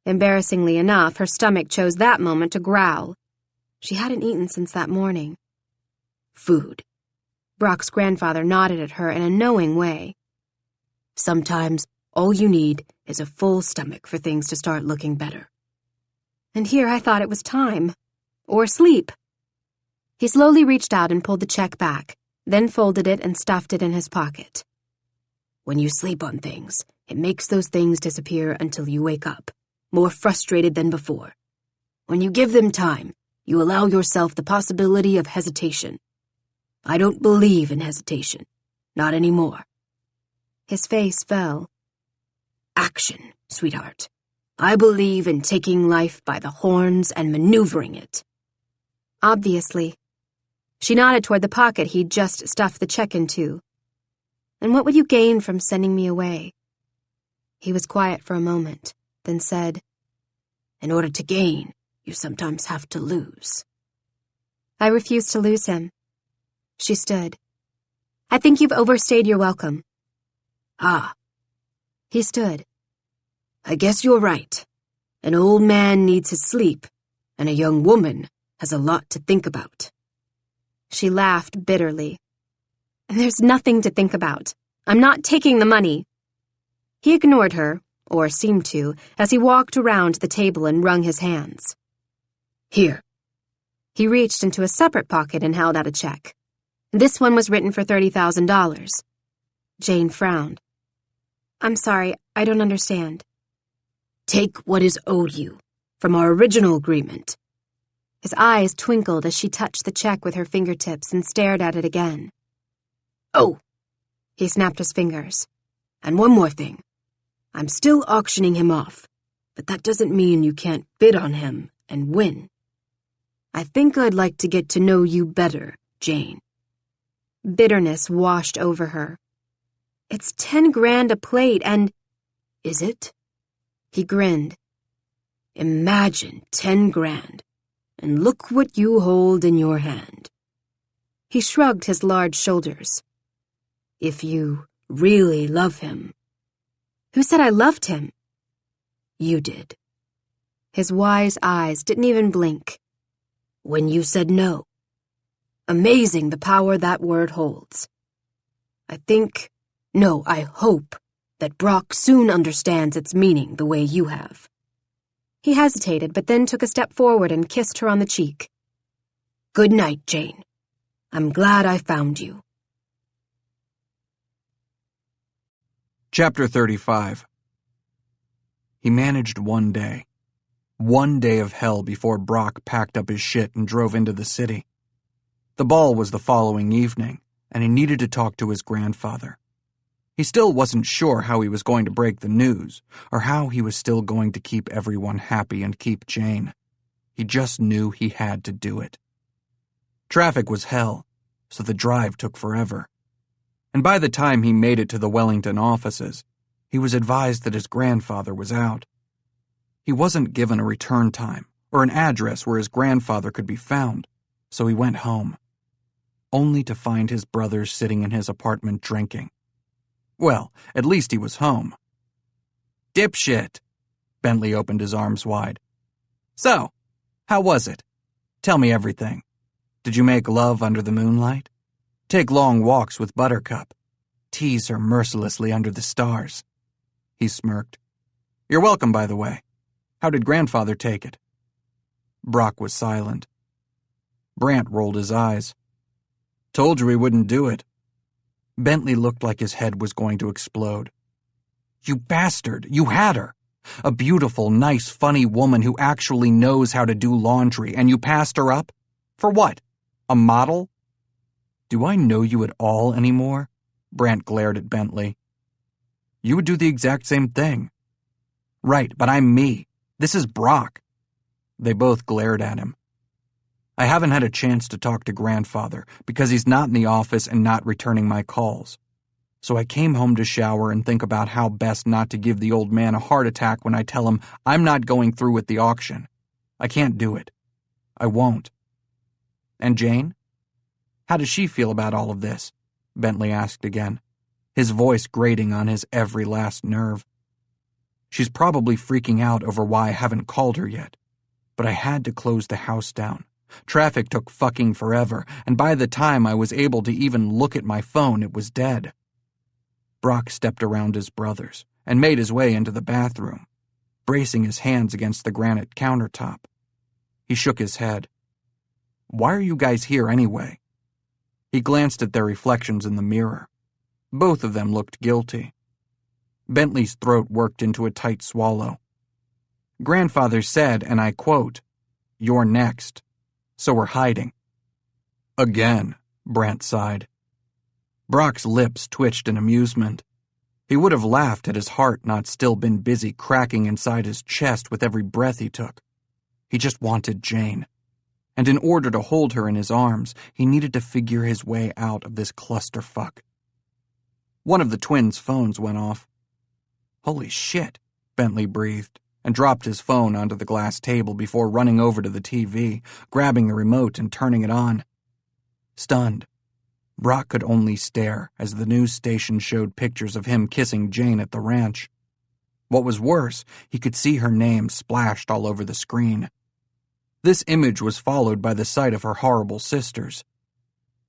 Speaker 3: Embarrassingly enough, her stomach chose that moment to growl. She hadn't eaten since that morning.
Speaker 4: Food.
Speaker 3: Brock's grandfather nodded at her in a knowing way.
Speaker 4: Sometimes all you need is a full stomach for things to start looking better.
Speaker 3: And here I thought it was time. Or sleep. He slowly reached out and pulled the check back, then folded it and stuffed it in his pocket.
Speaker 4: When you sleep on things, it makes those things disappear until you wake up, more frustrated than before. When you give them time, you allow yourself the possibility of hesitation. I don't believe in hesitation. Not anymore.
Speaker 3: His face fell.
Speaker 4: Action, sweetheart. I believe in taking life by the horns and maneuvering it.
Speaker 3: Obviously. She nodded toward the pocket he'd just stuffed the check into. And what would you gain from sending me away? He was quiet for a moment, then said,
Speaker 4: In order to gain, you sometimes have to lose.
Speaker 3: I refuse to lose him. She stood. I think you've overstayed your welcome.
Speaker 4: Ah.
Speaker 3: He stood.
Speaker 4: I guess you're right. An old man needs his sleep, and a young woman has a lot to think about.
Speaker 3: She laughed bitterly. There's nothing to think about. I'm not taking the money. He ignored her, or seemed to, as he walked around the table and wrung his hands.
Speaker 4: Here.
Speaker 3: He reached into a separate pocket and held out a check. This one was written for $30,000. Jane frowned. I'm sorry, I don't understand.
Speaker 4: Take what is owed you from our original agreement.
Speaker 3: His eyes twinkled as she touched the check with her fingertips and stared at it again.
Speaker 4: Oh!
Speaker 3: He snapped his fingers.
Speaker 4: And one more thing. I'm still auctioning him off, but that doesn't mean you can't bid on him and win. I think I'd like to get to know you better, Jane.
Speaker 3: Bitterness washed over her. It's 10 grand a plate and...
Speaker 4: Is it?
Speaker 3: He grinned.
Speaker 4: Imagine 10 grand, and look what you hold in your hand.
Speaker 3: He shrugged his large shoulders.
Speaker 4: If you really love him.
Speaker 3: Who said I loved him?
Speaker 4: You did.
Speaker 3: His wise eyes didn't even blink.
Speaker 4: When you said no. Amazing the power that word holds. I hope that Brock soon understands its meaning the way you have.
Speaker 3: He hesitated, but then took a step forward and kissed her on the cheek.
Speaker 4: Good night, Jane. I'm glad I found you.
Speaker 2: Chapter 35. He managed one day of hell before Brock packed up his shit and drove into the city. The ball was the following evening, and he needed to talk to his grandfather. He still wasn't sure how he was going to break the news, or how he was still going to keep everyone happy and keep Jane. He just knew he had to do it. Traffic was hell, so the drive took forever. And by the time he made it to the Wellington offices, he was advised that his grandfather was out. He wasn't given a return time or an address where his grandfather could be found, so he went home, only to find his brothers sitting in his apartment drinking. Well, at least he was home. Dipshit! Bentley opened his arms wide. So, how was it? Tell me everything. Did you make love under the moonlight? Take long walks with Buttercup? Tease her mercilessly under the stars? He smirked. You're welcome, by the way. How did grandfather take it? Brock was silent. Brant rolled his eyes. Told you he wouldn't do it. Bentley looked like his head was going to explode. You bastard, you had her. A beautiful, nice, funny woman who actually knows how to do laundry, and you passed her up? For what? A model? Do I know you at all anymore? Brant glared at Bentley. You would do the exact same thing. Right, but I'm me. This is Brock. They both glared at him. I haven't had a chance to talk to grandfather because he's not in the office and not returning my calls. So I came home to shower and think about how best not to give the old man a heart attack when I tell him I'm not going through with the auction. I can't do it. I won't. And Jane? How does she feel about all of this? Bentley asked again, his voice grating on his every last nerve. She's probably freaking out over why I haven't called her yet. But I had to close the house down. Traffic took fucking forever, and by the time I was able to even look at my phone, it was dead. Brock stepped around his brothers and made his way into the bathroom, bracing his hands against the granite countertop. He shook his head. Why are you guys here anyway? He glanced at their reflections in the mirror. Both of them looked guilty. Bentley's throat worked into a tight swallow. Grandfather said, and I quote, "You're next. So we're hiding." Again, Brant sighed. Brock's lips twitched in amusement. He would have laughed had his heart not still been busy cracking inside his chest with every breath he took. He just wanted Jane. And in order to hold her in his arms, he needed to figure his way out of this clusterfuck. One of the twins' phones went off. Holy shit, Bentley breathed, and dropped his phone onto the glass table before running over to the TV, grabbing the remote and turning it on. Stunned, Brock could only stare as the news station showed pictures of him kissing Jane at the ranch. What was worse, he could see her name splashed all over the screen. This image was followed by the sight of her horrible sisters.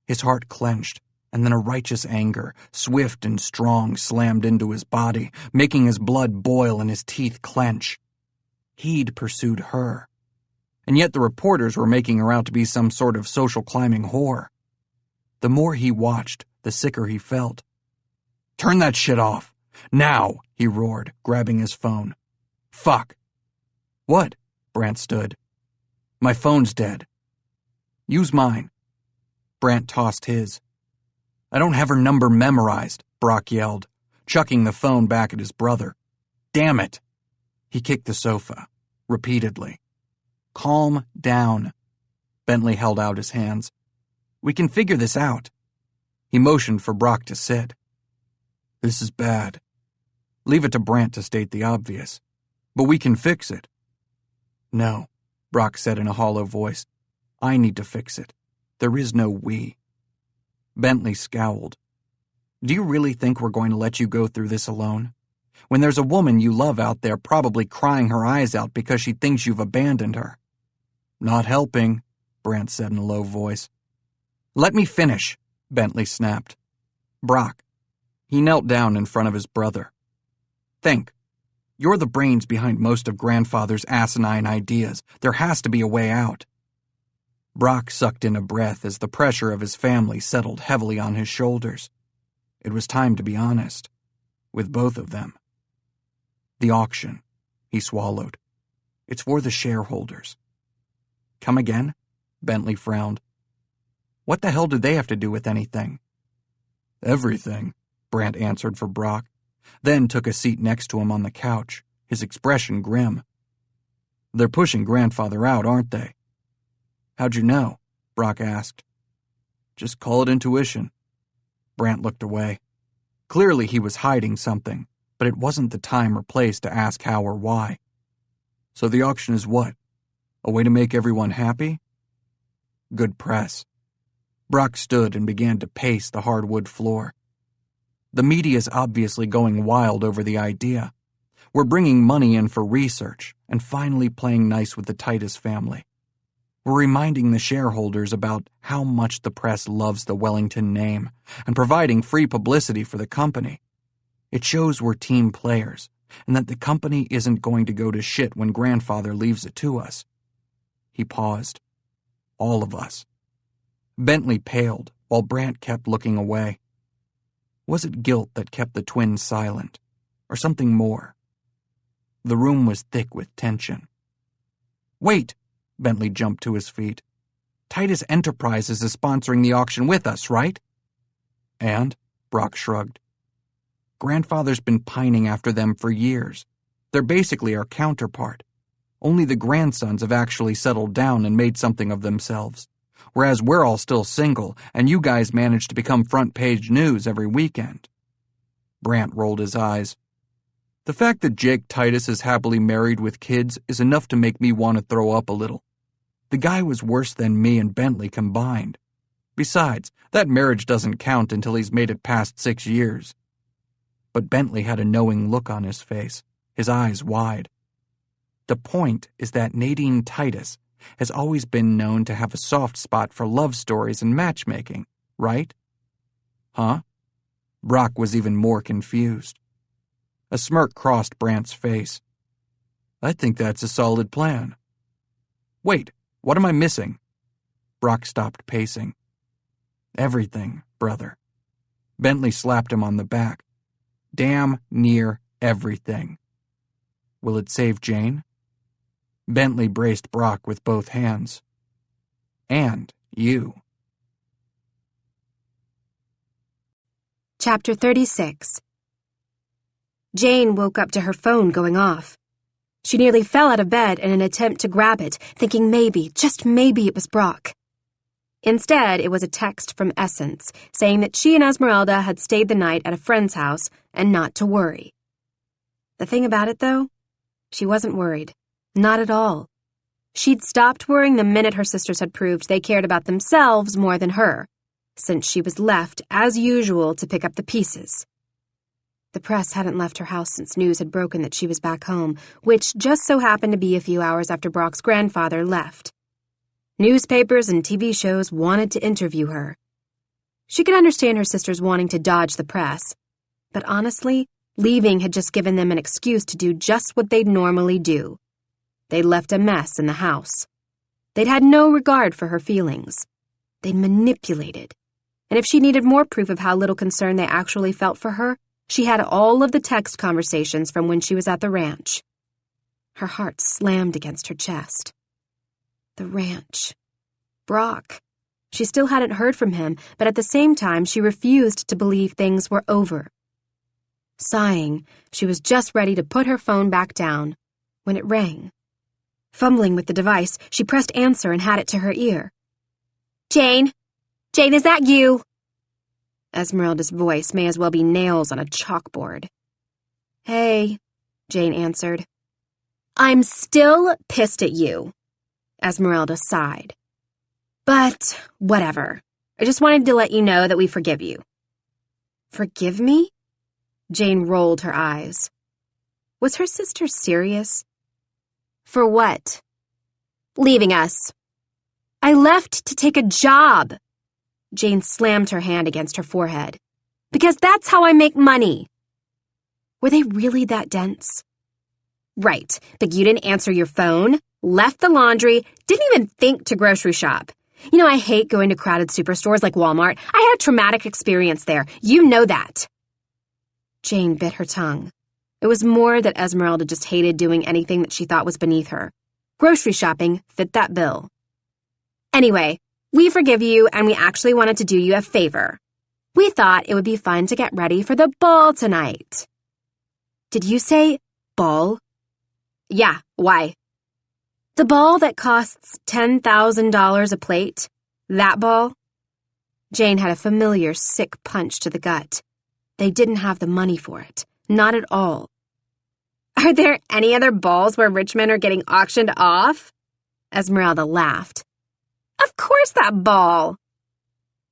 Speaker 2: His heart clenched, and then a righteous anger, swift and strong, slammed into his body, making his blood boil and his teeth clench. He'd pursued her. And yet the reporters were making her out to be some sort of social climbing whore. The more he watched, the sicker he felt. "Turn that shit off! Now!" he roared, grabbing his phone. "Fuck!" "What?" Brant stood. "My phone's dead." "Use mine." Brant tossed his. "I don't have her number memorized," Brock yelled, chucking the phone back at his brother. "Damn it!" He kicked the sofa, repeatedly. "Calm down." Bentley held out his hands. "We can figure this out." He motioned for Brock to sit. "This is bad. Leave it to Brant to state the obvious. But we can fix it." "No," Brock said in a hollow voice. "I need to fix it. There is no we." Bentley scowled. "Do you really think we're going to let you go through this alone? When there's a woman you love out there probably crying her eyes out because she thinks you've abandoned her." "Not helping," Brant said in a low voice. "Let me finish," Bentley snapped. "Brock." He knelt down in front of his brother. "Think. You're the brains behind most of Grandfather's asinine ideas. There has to be a way out." Brock sucked in a breath as the pressure of his family settled heavily on his shoulders. It was time to be honest. With both of them. "The auction," he swallowed. "It's for the shareholders." "Come again?" Bentley frowned. "What the hell do they have to do with anything?" "Everything," Brant answered for Brock, then took a seat next to him on the couch, his expression grim. "They're pushing Grandfather out, aren't they?" "How'd you know?" Brock asked. "Just call it intuition." Brant looked away. Clearly he was hiding something, but it wasn't the time or place to ask how or why. "So the auction is what? A way to make everyone happy?" "Good press." Brock stood and began to pace the hardwood floor. "The media's obviously going wild over the idea. We're bringing money in for research and finally playing nice with the Titus family. We're reminding the shareholders about how much the press loves the Wellington name and providing free publicity for the company. It shows we're team players and that the company isn't going to go to shit when Grandfather leaves it to us." He paused. "All of us." Bentley paled while Brant kept looking away. Was it guilt that kept the twins silent, or something more? The room was thick with tension. "Wait!" Bentley jumped to his feet. "Titus Enterprises is sponsoring the auction with us, right?" "And?" Brock shrugged. "Grandfather's been pining after them for years. They're basically our counterpart. Only the grandsons have actually settled down and made something of themselves, whereas we're all still single, and you guys manage to become front-page news every weekend." Brant rolled his eyes. "The fact that Jake Titus is happily married with kids is enough to make me want to throw up a little. The guy was worse than me and Bentley combined. Besides, that marriage doesn't count until he's made it past 6 years." But Bentley had a knowing look on his face, his eyes wide. "The point is that Nadine Titus has always been known to have a soft spot for love stories and matchmaking, right?" "Huh?" Brock was even more confused. A smirk crossed Brant's face. "I think that's a solid plan." "Wait, what am I missing?" Brock stopped pacing. "Everything, brother." Bentley slapped him on the back. "Damn near everything." "Will it save Jane?" Bentley braced Brock with both hands. "And you."
Speaker 3: Chapter 36. Jane woke up to her phone going off. She nearly fell out of bed in an attempt to grab it, thinking maybe, just maybe it was Brock. Instead, it was a text from Essence, saying that she and Esmeralda had stayed the night at a friend's house and not to worry. The thing about it, though, she wasn't worried. Not at all. She'd stopped worrying the minute her sisters had proved they cared about themselves more than her, since she was left, as usual, to pick up the pieces. The press hadn't left her house since news had broken that she was back home, which just so happened to be a few hours after Brock's grandfather left. Newspapers and TV shows wanted to interview her. She could understand her sisters wanting to dodge the press, but honestly, leaving had just given them an excuse to do just what they'd normally do. They'd left a mess in the house. They'd had no regard for her feelings. They'd manipulated. And if she needed more proof of how little concern they actually felt for her, she had all of the text conversations from when she was at the ranch. Her heart slammed against her chest. The ranch. Brock. She still hadn't heard from him, but at the same time she refused to believe things were over. Sighing, she was just ready to put her phone back down when it rang. Fumbling with the device, she pressed answer and had it to her ear.
Speaker 1: Jane? Jane, is that you? Esmeralda's voice may as well be nails on a chalkboard. Hey, Jane answered. I'm still pissed at you, Esmeralda sighed. But whatever. I just wanted to let you know that we forgive you. Forgive me? Jane rolled her eyes. Was her sister serious? For what? Leaving us. I left to take a job. Jane slammed her hand against her forehead. Because that's how I make money. Were they really that dense? Right, but you didn't answer your phone, left the laundry, didn't even think to grocery shop. You know, I hate going to crowded superstores like Walmart. I had a traumatic experience there. You know that. Jane bit her tongue. It was more that Esmeralda just hated doing anything that she thought was beneath her. Grocery shopping fit that bill. Anyway, we forgive you, and we actually wanted to do you a favor. We thought it would be fun to get ready for the ball tonight. Did you say ball? Yeah, why? The ball that costs $10,000 a plate? That ball? Jane had a familiar sick punch to the gut. They didn't have the money for it. Not at all. Are there any other balls where rich men are getting auctioned off? Esmeralda laughed. Of course that ball.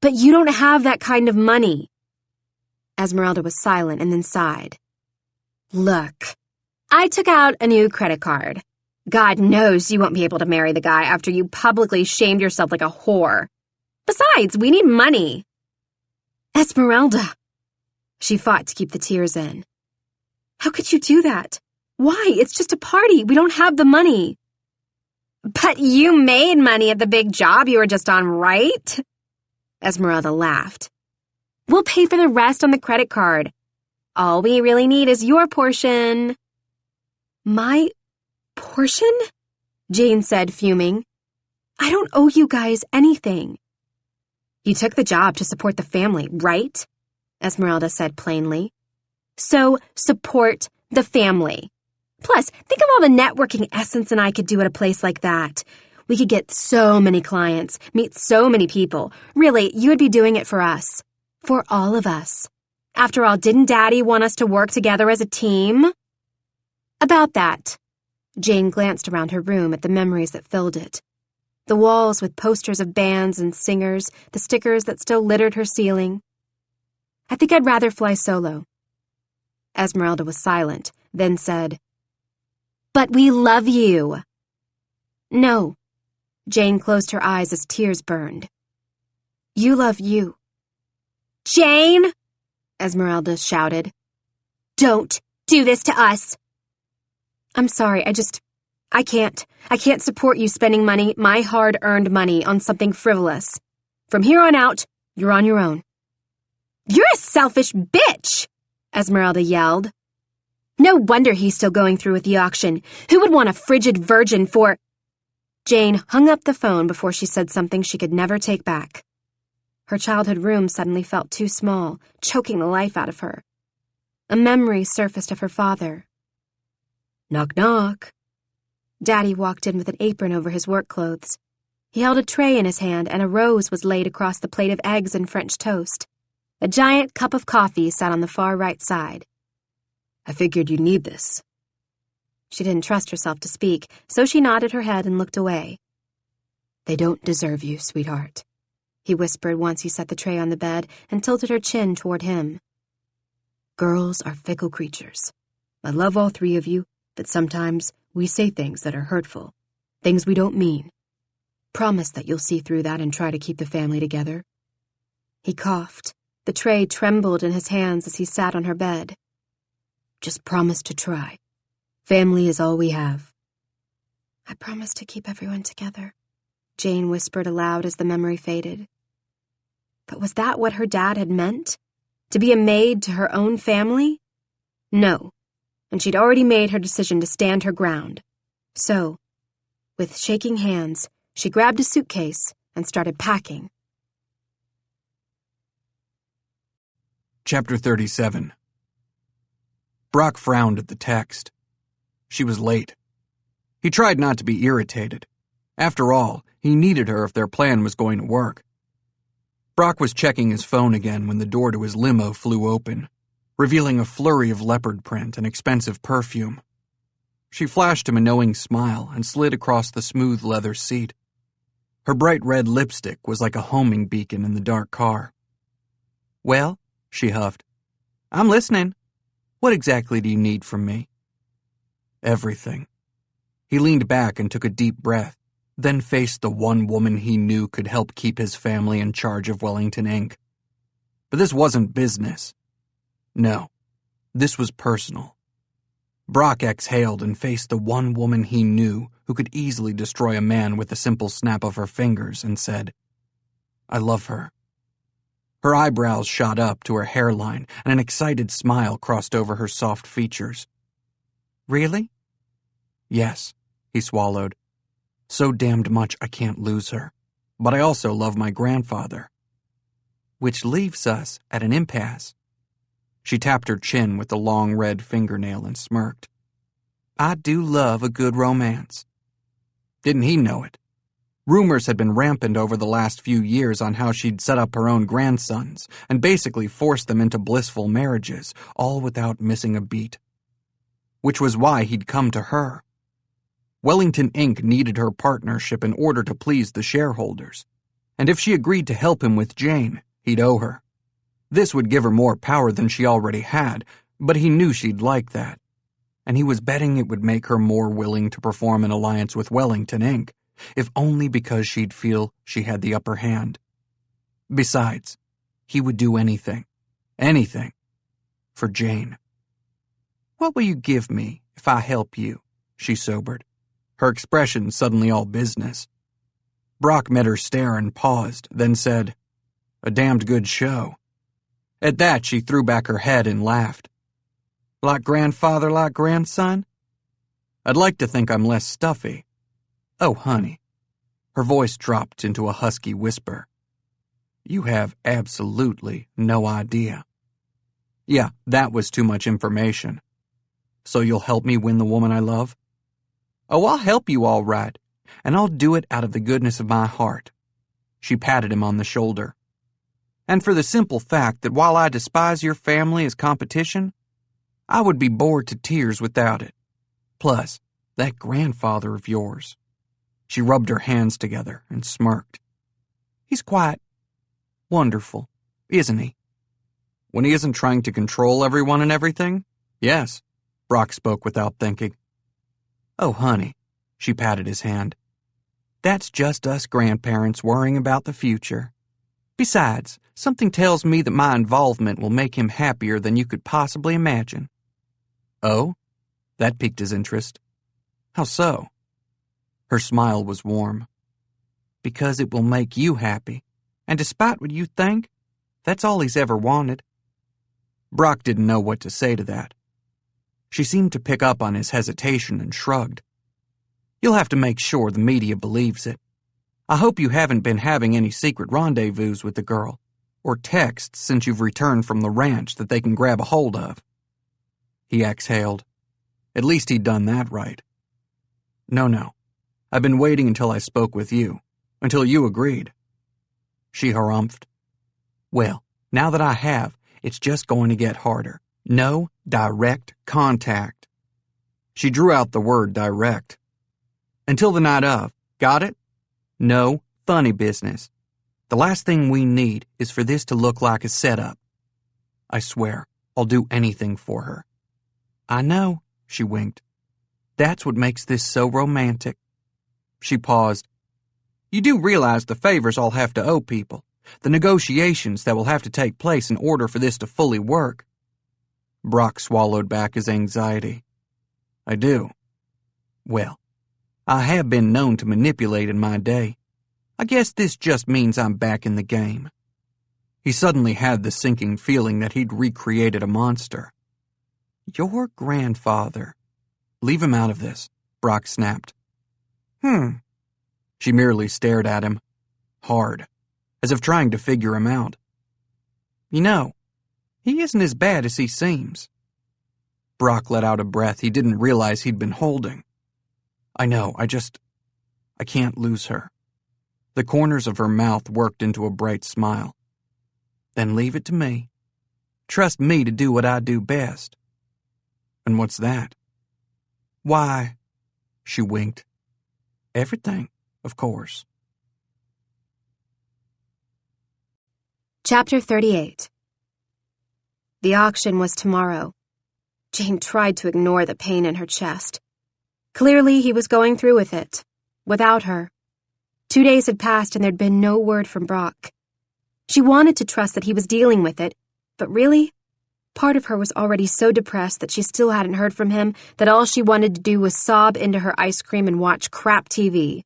Speaker 1: But you don't have that kind of money. Esmeralda was silent and then sighed. Look, I took out a new credit card. God knows you won't be able to marry the guy after you publicly shamed yourself like a whore. Besides, we need money. Esmeralda. She fought to keep the tears in. How could you do that? Why? It's just a party. We don't have the money. But you made money at the big job you were just on, right? Esmeralda laughed. We'll pay for the rest on the credit card. All we really need is your portion. My portion? Jane said, fuming. I don't owe you guys anything. You took the job to support the family, right? Esmeralda said plainly. So support the family. Plus, think of all the networking Essence and I could do at a place like that. We could get so many clients, meet so many people. Really, you would be doing it for us. For all of us. After all, didn't Daddy want us to work together as a team? About that. Jane glanced around her room at the memories that filled it. The walls with posters of bands and singers, the stickers that still littered her ceiling. I think I'd rather fly solo. Esmeralda was silent, then said, But we love you. No. Jane closed her eyes as tears burned. You love you. Jane! Esmeralda shouted. Don't do this to us. I'm sorry, I can't. I can't support you spending money, my hard-earned money, on something frivolous. From here on out, you're on your own. You're a selfish bitch, Esmeralda yelled. No wonder he's still going through with the auction. Who would want a frigid virgin for... Jane hung up the phone before she said something she could never take back. Her childhood room suddenly felt too small, choking the life out of her. A memory surfaced of her father. Knock, knock. Daddy walked in with an apron over his work clothes. He held a tray in his hand, and a rose was laid across the plate of eggs and French toast. A giant cup of coffee sat on the far right side. I figured you'd need this. She didn't trust herself to speak, so she nodded her head and looked away. They don't deserve you, sweetheart, he whispered once he set the tray on the bed and tilted her chin toward him. Girls are fickle creatures. I love all three of you, but sometimes we say things that are hurtful, things we don't mean. Promise that you'll see through that and try to keep the family together. He coughed. The tray trembled in his hands as he sat on her bed. Just promise to try. Family is all we have. I promise to keep everyone together, Jane whispered aloud as the memory faded. But was that what her dad had meant? To be a maid to her own family? No, and she'd already made her decision to stand her ground. So, with shaking hands, she grabbed a suitcase and started packing.
Speaker 2: Chapter 37. Brock frowned at the text. She was late. He tried not to be irritated. After all, he needed her if their plan was going to work. Brock was checking his phone again when the door to his limo flew open, revealing a flurry of leopard print and expensive perfume. She flashed him a knowing smile and slid across the smooth leather seat. Her bright red lipstick was like a homing beacon in the dark car. "Well," she huffed, "I'm listening. What exactly do you need from me?" "Everything." He leaned back and took a deep breath, then faced the one woman he knew could help keep his family in charge of Wellington Inc. But this wasn't business. No, this was personal. Brock exhaled and faced the one woman he knew who could easily destroy a man with a simple snap of her fingers and said, "I love her." Her eyebrows shot up to her hairline and an excited smile crossed over her soft features. "Really?" "Yes," he swallowed. "So damned much I can't lose her. But I also love my grandfather." "Which leaves us at an impasse." She tapped her chin with the long red fingernail and smirked. "I do love a good romance." Didn't he know it? Rumors had been rampant over the last few years on how she'd set up her own grandsons and basically forced them into blissful marriages, all without missing a beat. Which was why he'd come to her. Wellington Inc. needed her partnership in order to please the shareholders, and if she agreed to help him with Jane, he'd owe her. This would give her more power than she already had, but he knew she'd like that, and he was betting it would make her more willing to perform an alliance with Wellington Inc., if only because she'd feel she had the upper hand. Besides, he would do anything, for Jane. "What will you give me if I help you?" she sobered, her expression suddenly all business. Brock met her stare and paused, then said, "A damned good show." At that, she threw back her head and laughed. "Like grandfather, like grandson?" "I'd like to think I'm less stuffy." "Oh, honey." Her voice dropped into a husky whisper. "You have absolutely no idea." Yeah, that was too much information. "So you'll help me win the woman I love?" "Oh, I'll help you all right, and I'll do it out of the goodness of my heart." She patted him on the shoulder. "And for the simple fact that while I despise your family as competition, I would be bored to tears without it. Plus, that grandfather of yours." She rubbed her hands together and smirked. "He's quite wonderful, isn't he?" "When he isn't trying to control everyone and everything? Yes," Brock spoke without thinking. "Oh, honey," she patted his hand. "That's just us grandparents worrying about the future. Besides, something tells me that my involvement will make him happier than you could possibly imagine." "Oh?" That piqued his interest. "How so?" Her smile was warm. "Because it will make you happy, and despite what you think, that's all he's ever wanted." Brock didn't know what to say to that. She seemed to pick up on his hesitation and shrugged. "You'll have to make sure the media believes it. I hope you haven't been having any secret rendezvous with the girl, or texts since you've returned from the ranch that they can grab a hold of." He exhaled. At least he'd done that right. No. I've been waiting until I spoke with you, until you agreed." She harumphed. "Well, now that I have, it's just going to get harder. No direct contact." She drew out the word direct. "Until the night of. Got it? No funny business. The last thing we need is for this to look like a setup. I swear, I'll do anything for her." "I know," she winked. "That's what makes this so romantic." She paused. "You do realize the favors I'll have to owe people, the negotiations that will have to take place in order for this to fully work." Brock swallowed back his anxiety. "I do." "Well, I have been known to manipulate in my day. I guess this just means I'm back in the game." He suddenly had the sinking feeling that he'd recreated a monster. "Your grandfather." "Leave him out of this," Brock snapped. She merely stared at him, hard, as if trying to figure him out. "You know, he isn't as bad as he seems." Brock let out a breath he didn't realize he'd been holding. "I know, I can't lose her." The corners of her mouth worked into a bright smile. Then leave it to me. Trust me to do what I do best. And what's that? Why, she winked. Everything, of course.
Speaker 3: Chapter 38. The auction was tomorrow. Jane tried to ignore the pain in her chest. Clearly, he was going through with it, without her. 2 days had passed and there'd been no word from Brock. She wanted to trust that he was dealing with it, but really, part of her was already so depressed that she still hadn't heard from him that all she wanted to do was sob into her ice cream and watch crap TV.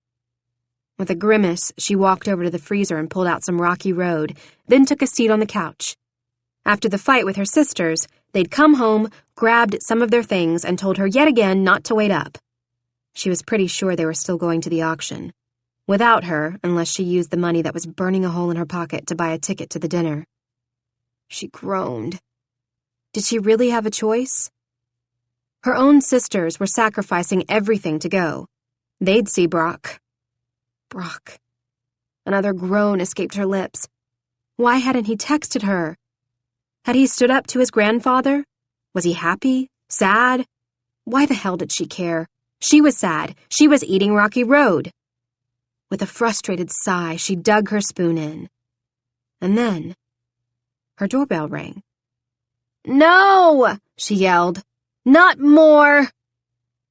Speaker 3: With a grimace, she walked over to the freezer and pulled out some Rocky Road, then took a seat on the couch. After the fight with her sisters, they'd come home, grabbed some of their things, and told her yet again not to wait up. She was pretty sure they were still going to the auction. Without her, unless she used the money that was burning a hole in her pocket to buy a ticket to the dinner. She groaned. Did she really have a choice? Her own sisters were sacrificing everything to go. They'd see Brock. Brock. Another groan escaped her lips. Why hadn't he texted her? Had he stood up to his grandfather? Was he happy? Sad? Why the hell did she care? She was sad. She was eating Rocky Road. With a frustrated sigh, she dug her spoon in. And then, her doorbell rang. "No!" she yelled. "Not more!"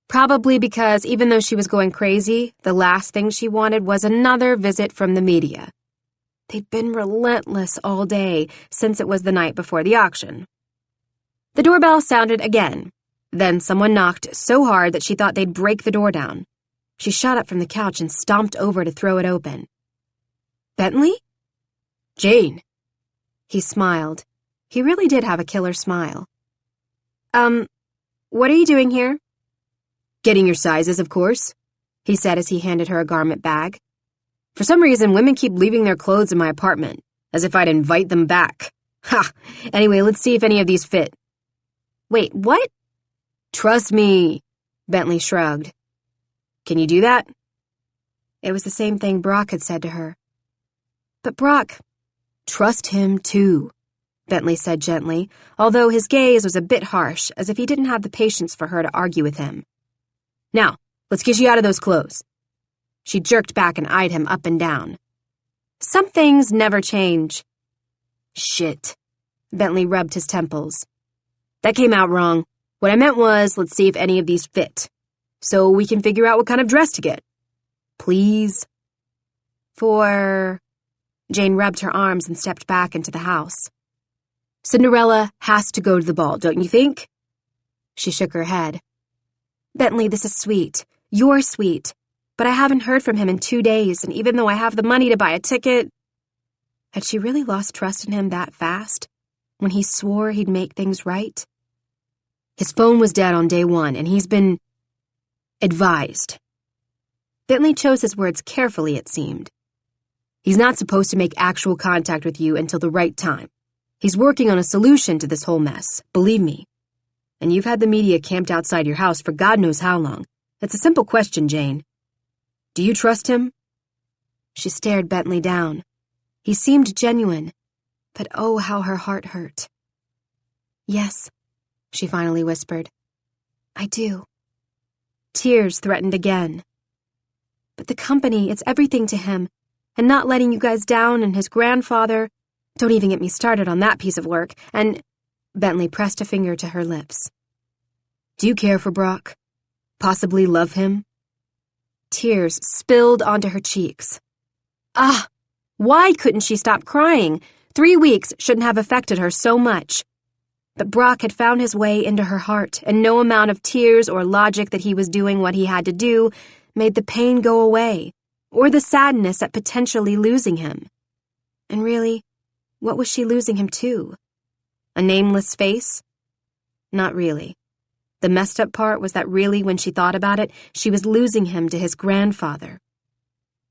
Speaker 3: Probably because, even though she was going crazy, the last thing she wanted was another visit from the media. They'd been relentless all day, since it was the night before the auction. The doorbell sounded again. Then someone knocked so hard that she thought they'd break the door down. She shot up from the couch and stomped over to throw it open. "Bentley?" "Jane." He smiled. He really did have a killer smile. What are you doing here?" "Getting your sizes, of course," he said as he handed her a garment bag. "For some reason, women keep leaving their clothes in my apartment, as if I'd invite them back. Ha! Anyway, let's see if any of these fit." "Wait, what?" "Trust me," Bentley shrugged. "Can you do that?" It was the same thing Brock had said to her. But Brock, trust him too, Bentley said gently, although his gaze was a bit harsh, as if he didn't have the patience for her to argue with him. "Now, let's get you out of those clothes." She jerked back and eyed him up and down. "Some things never change." "Shit." Bentley rubbed his temples. "That came out wrong. What I meant was, let's see if any of these fit, so we can figure out what kind of dress to get. Please?" Jane rubbed her arms and stepped back into the house. "Cinderella has to go to the ball, don't you think?" She shook her head. "Bentley, this is sweet. You're sweet. But I haven't heard from him in 2 days, and even though I have the money to buy a ticket..." Had she really lost trust in him that fast, when he swore he'd make things right? "His phone was dead on day 1, and he's been advised." Bentley chose his words carefully, it seemed. "He's not supposed to make actual contact with you until the right time. He's working on a solution to this whole mess, believe me. And you've had the media camped outside your house for God knows how long. It's a simple question, Jane. Do you trust him?" She stared Bentley down. He seemed genuine, but oh, how her heart hurt. "Yes," she finally whispered. "I do." Tears threatened again. "But the company, it's everything to him, and not letting you guys down and his grandfather... Don't even get me started on that piece of work, and..." Bentley pressed a finger to her lips. "Do you care for Brock? Possibly love him?" Tears spilled onto her cheeks. Why couldn't she stop crying? 3 weeks shouldn't have affected her so much. But Brock had found his way into her heart, and no amount of tears or logic that he was doing what he had to do made the pain go away, or the sadness at potentially losing him. And really, what was she losing him to? A nameless face? Not really. The messed up part was that really, when she thought about it, she was losing him to his grandfather.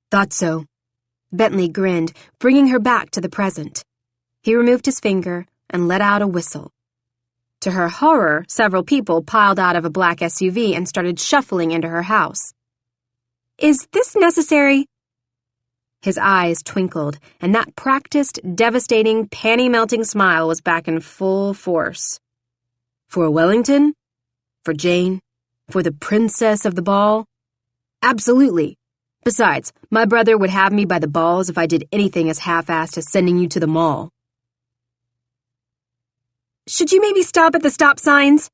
Speaker 3: "Thought so." Bentley grinned, bringing her back to the present. He removed his finger and let out a whistle. To her horror, several people piled out of a black SUV and started shuffling into her house. "Is this necessary?" His eyes twinkled, and that practiced, devastating, panty-melting smile was back in full force. For Wellington? For Jane? For the princess of the ball? Absolutely. Besides, my brother would have me by the balls if I did anything as half-assed as sending you to the mall. Should you maybe stop at the stop signs?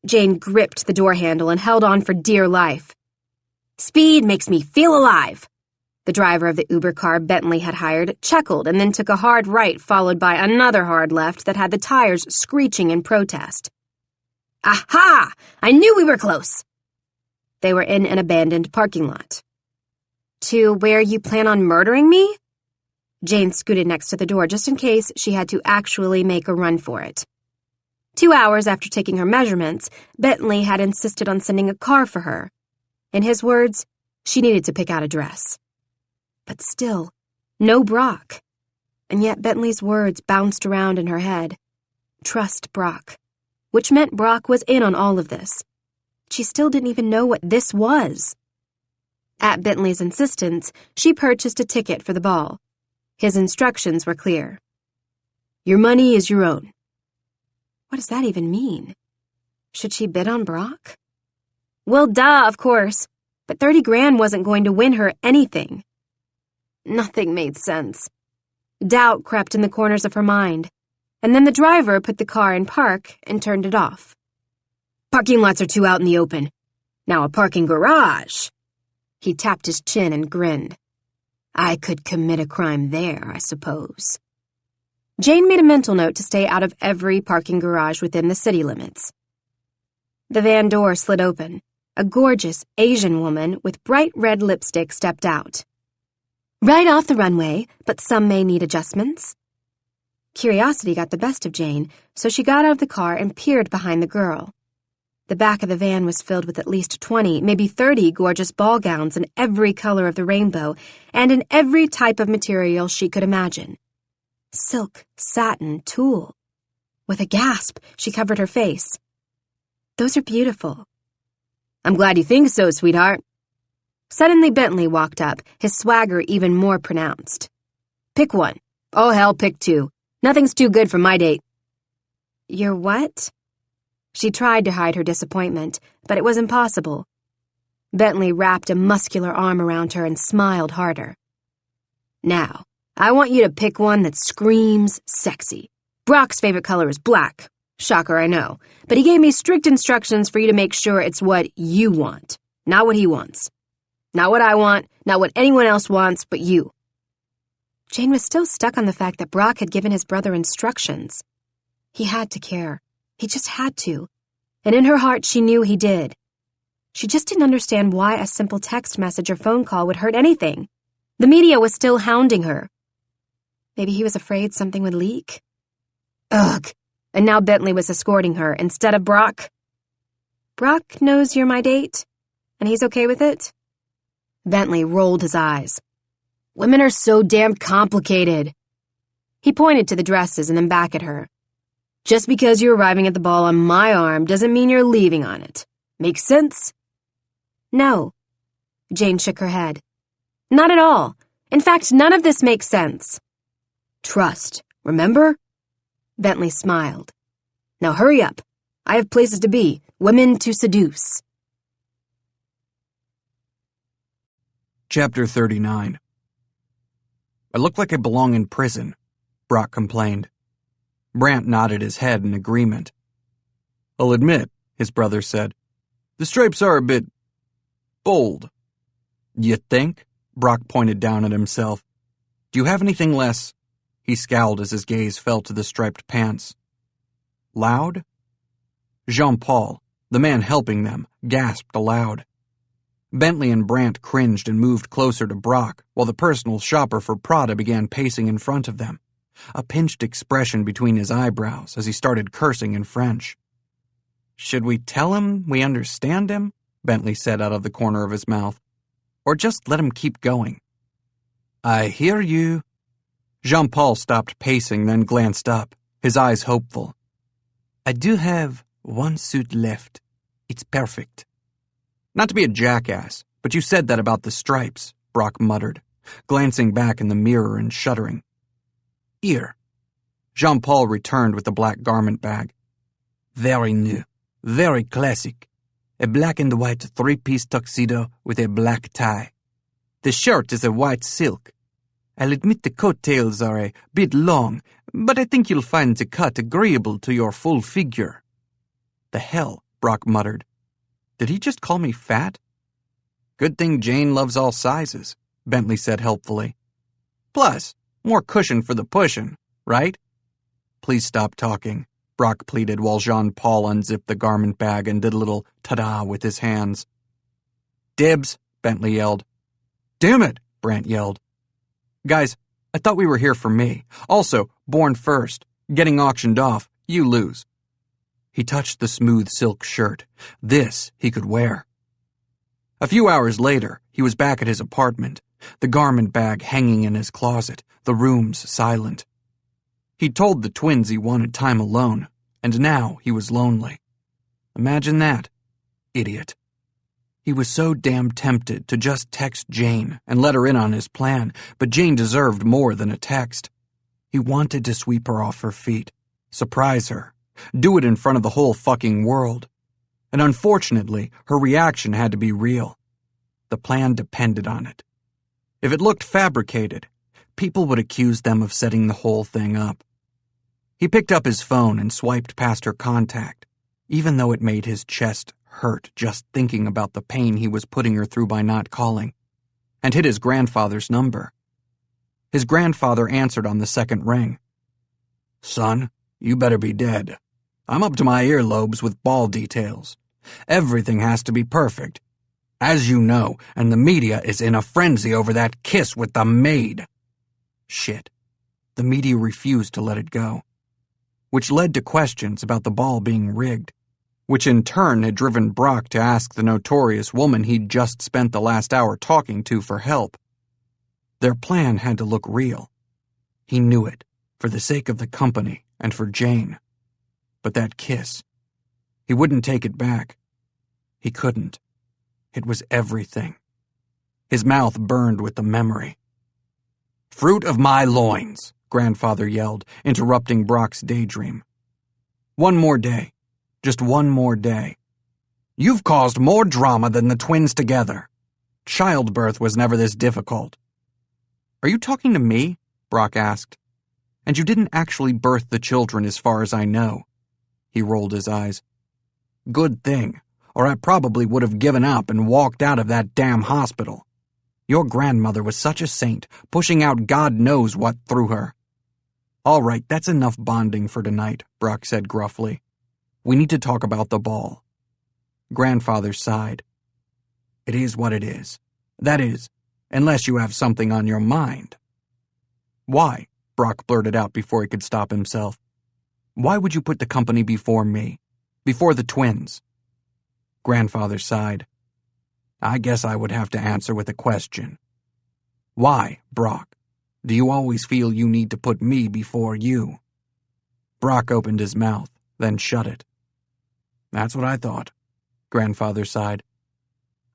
Speaker 3: Jane gripped the door handle and held on for dear life. Speed makes me feel alive. The driver of the Uber car Bentley had hired chuckled and then took a hard right followed by another hard left that had the tires screeching in protest. Aha! I knew we were close! They were in an abandoned parking lot. To where you plan on murdering me? Jane scooted next to the door just in case she had to actually make a run for it. 2 hours after taking her measurements, Bentley had insisted on sending a car for her. In his words, she needed to pick out a dress. But still, no Brock. And yet Bentley's words bounced around in her head. Trust Brock. Which meant Brock was in on all of this. She still didn't even know what this was. At Bentley's insistence, she purchased a ticket for the ball. His instructions were clear. Your money is your own. What does that even mean? Should she bid on Brock? Well, duh, of course. But 30 grand wasn't going to win her anything. Nothing made sense. Doubt crept in the corners of her mind, and then the driver put the car in park and turned it off. Parking lots are too out in the open. Now a parking garage. He tapped his chin and grinned. I could commit a crime there, I suppose. Jane made a mental note to stay out of every parking garage within the city limits. The van door slid open. A gorgeous Asian woman with bright red lipstick stepped out. Right off the runway, but some may need adjustments. Curiosity got the best of Jane, so she got out of the car and peered behind the girl. The back of the van was filled with at least 20, maybe 30 gorgeous ball gowns in every color of the rainbow and in every type of material she could imagine. Silk, satin, tulle. With a gasp, she covered her face. Those are beautiful. I'm glad you think so, sweetheart. Suddenly Bentley walked up, his swagger even more pronounced. Pick one. Oh, hell, pick two. Nothing's too good for my date. Your what? She tried to hide her disappointment, but it was impossible. Bentley wrapped a muscular arm around her and smiled harder. Now, I want you to pick one that screams sexy. Brock's favorite color is black. Shocker, I know. But he gave me strict instructions for you to make sure it's what you want, not what he wants. Not what I want, not what anyone else wants, but you. Jane was still stuck on the fact that Brock had given his brother instructions. He had to care. He just had to. And in her heart, she knew he did. She just didn't understand why a simple text message or phone call would hurt anything. The media was still hounding her. Maybe he was afraid something would leak? Ugh. And now Bentley was escorting her instead of Brock. Brock knows you're my date, and he's okay with it? Bentley rolled his eyes. Women are so damn complicated. He pointed to the dresses and then back at her. Just because you're arriving at the ball on my arm doesn't mean you're leaving on it. Make sense? No. Jane shook her head. Not at all. In fact, none of this makes sense. Trust, remember? Bentley smiled. Now hurry up. I have places to be, women to seduce.
Speaker 2: Chapter 39. I look like I belong in prison, Brock complained. Brant nodded his head in agreement. I'll admit, his brother said, the stripes are a bit bold. You think? Brock pointed down at himself. Do you have anything less? He scowled as his gaze fell to the striped pants. Loud? Jean-Paul, the man helping them, gasped aloud. Bentley and Brant cringed and moved closer to Brock, while the personal shopper for Prada began pacing in front of them, a pinched expression between his eyebrows as he started cursing in French. Should we tell him we understand him? Bentley said out of the corner of his mouth. Or just let him keep going? I hear you. Jean-Paul stopped pacing, then glanced up, his eyes hopeful. I do have one suit left. It's perfect. Not to be a jackass, but you said that about the stripes, Brock muttered. glancing back in the mirror and shuddering. "Here." Jean-Paul returned with the black garment bag. "Very new, very classic. A black and white three-piece tuxedo with a black tie. The shirt is a white silk. I'll admit the coattails are a bit long, but I think you'll find the cut agreeable to your full figure." "The hell," Brock muttered. "Did he just call me fat?" "Good thing Jane loves all sizes," Bentley said helpfully. "Plus, more cushion for the pushin', right?" "Please stop talking," Brock pleaded while Jean-Paul unzipped the garment bag and did a little ta-da with his hands. "Dibs," Bentley yelled. "Damn it," Brant yelled. "Guys, I thought we were here for me. Also, born first. Getting auctioned off. You lose." He touched the smooth silk shirt. This he could wear. A few hours later, he was back at his apartment, the garment bag hanging in his closet, the rooms silent. He'd told the twins he wanted time alone, and now he was lonely. Imagine that. Idiot. He was so damn tempted to just text Jane and let her in on his plan, but Jane deserved more than a text. He wanted to sweep her off her feet, surprise her, do it in front of the whole fucking world. And unfortunately, her reaction had to be real. The plan depended on it. If it looked fabricated, people would accuse them of setting the whole thing up. He picked up his phone and swiped past her contact, even though it made his chest hurt just thinking about the pain he was putting her through by not calling, and hit his grandfather's number. His grandfather answered on the second ring. "Son, you better be dead. I'm up to my earlobes with ball details. Everything has to be perfect. As you know, and the media is in a frenzy over that kiss with the maid." Shit. The media refused to let it go. Which led to questions about the ball being rigged, which in turn had driven Brock to ask the notorious woman he'd just spent the last hour talking to for help. Their plan had to look real. He knew it, for the sake of the company and for Jane. But that kiss, he wouldn't take it back. He couldn't. It was everything. His mouth burned with the memory. "Fruit of my loins," Grandfather yelled, interrupting Brock's daydream. "One more day. Just one more day. You've caused more drama than the twins together. Childbirth was never this difficult." "Are you talking to me?" Brock asked. "And you didn't actually birth the children as far as I know." He rolled his eyes. "Good thing, or I probably would have given up and walked out of that damn hospital. Your grandmother was such a saint, pushing out God knows what through her." "All right, that's enough bonding for tonight," Brock said gruffly. "We need to talk about the ball." Grandfather sighed. "It is what it is. That is, unless you have something on your mind." "Why?" Brock blurted out before he could stop himself. "Why would you put the company before me? Before the twins?" Grandfather sighed. "I guess I would have to answer with a question. Why, Brock, do you always feel you need to put me before you?" Brock opened his mouth, then shut it. "That's what I thought," Grandfather sighed.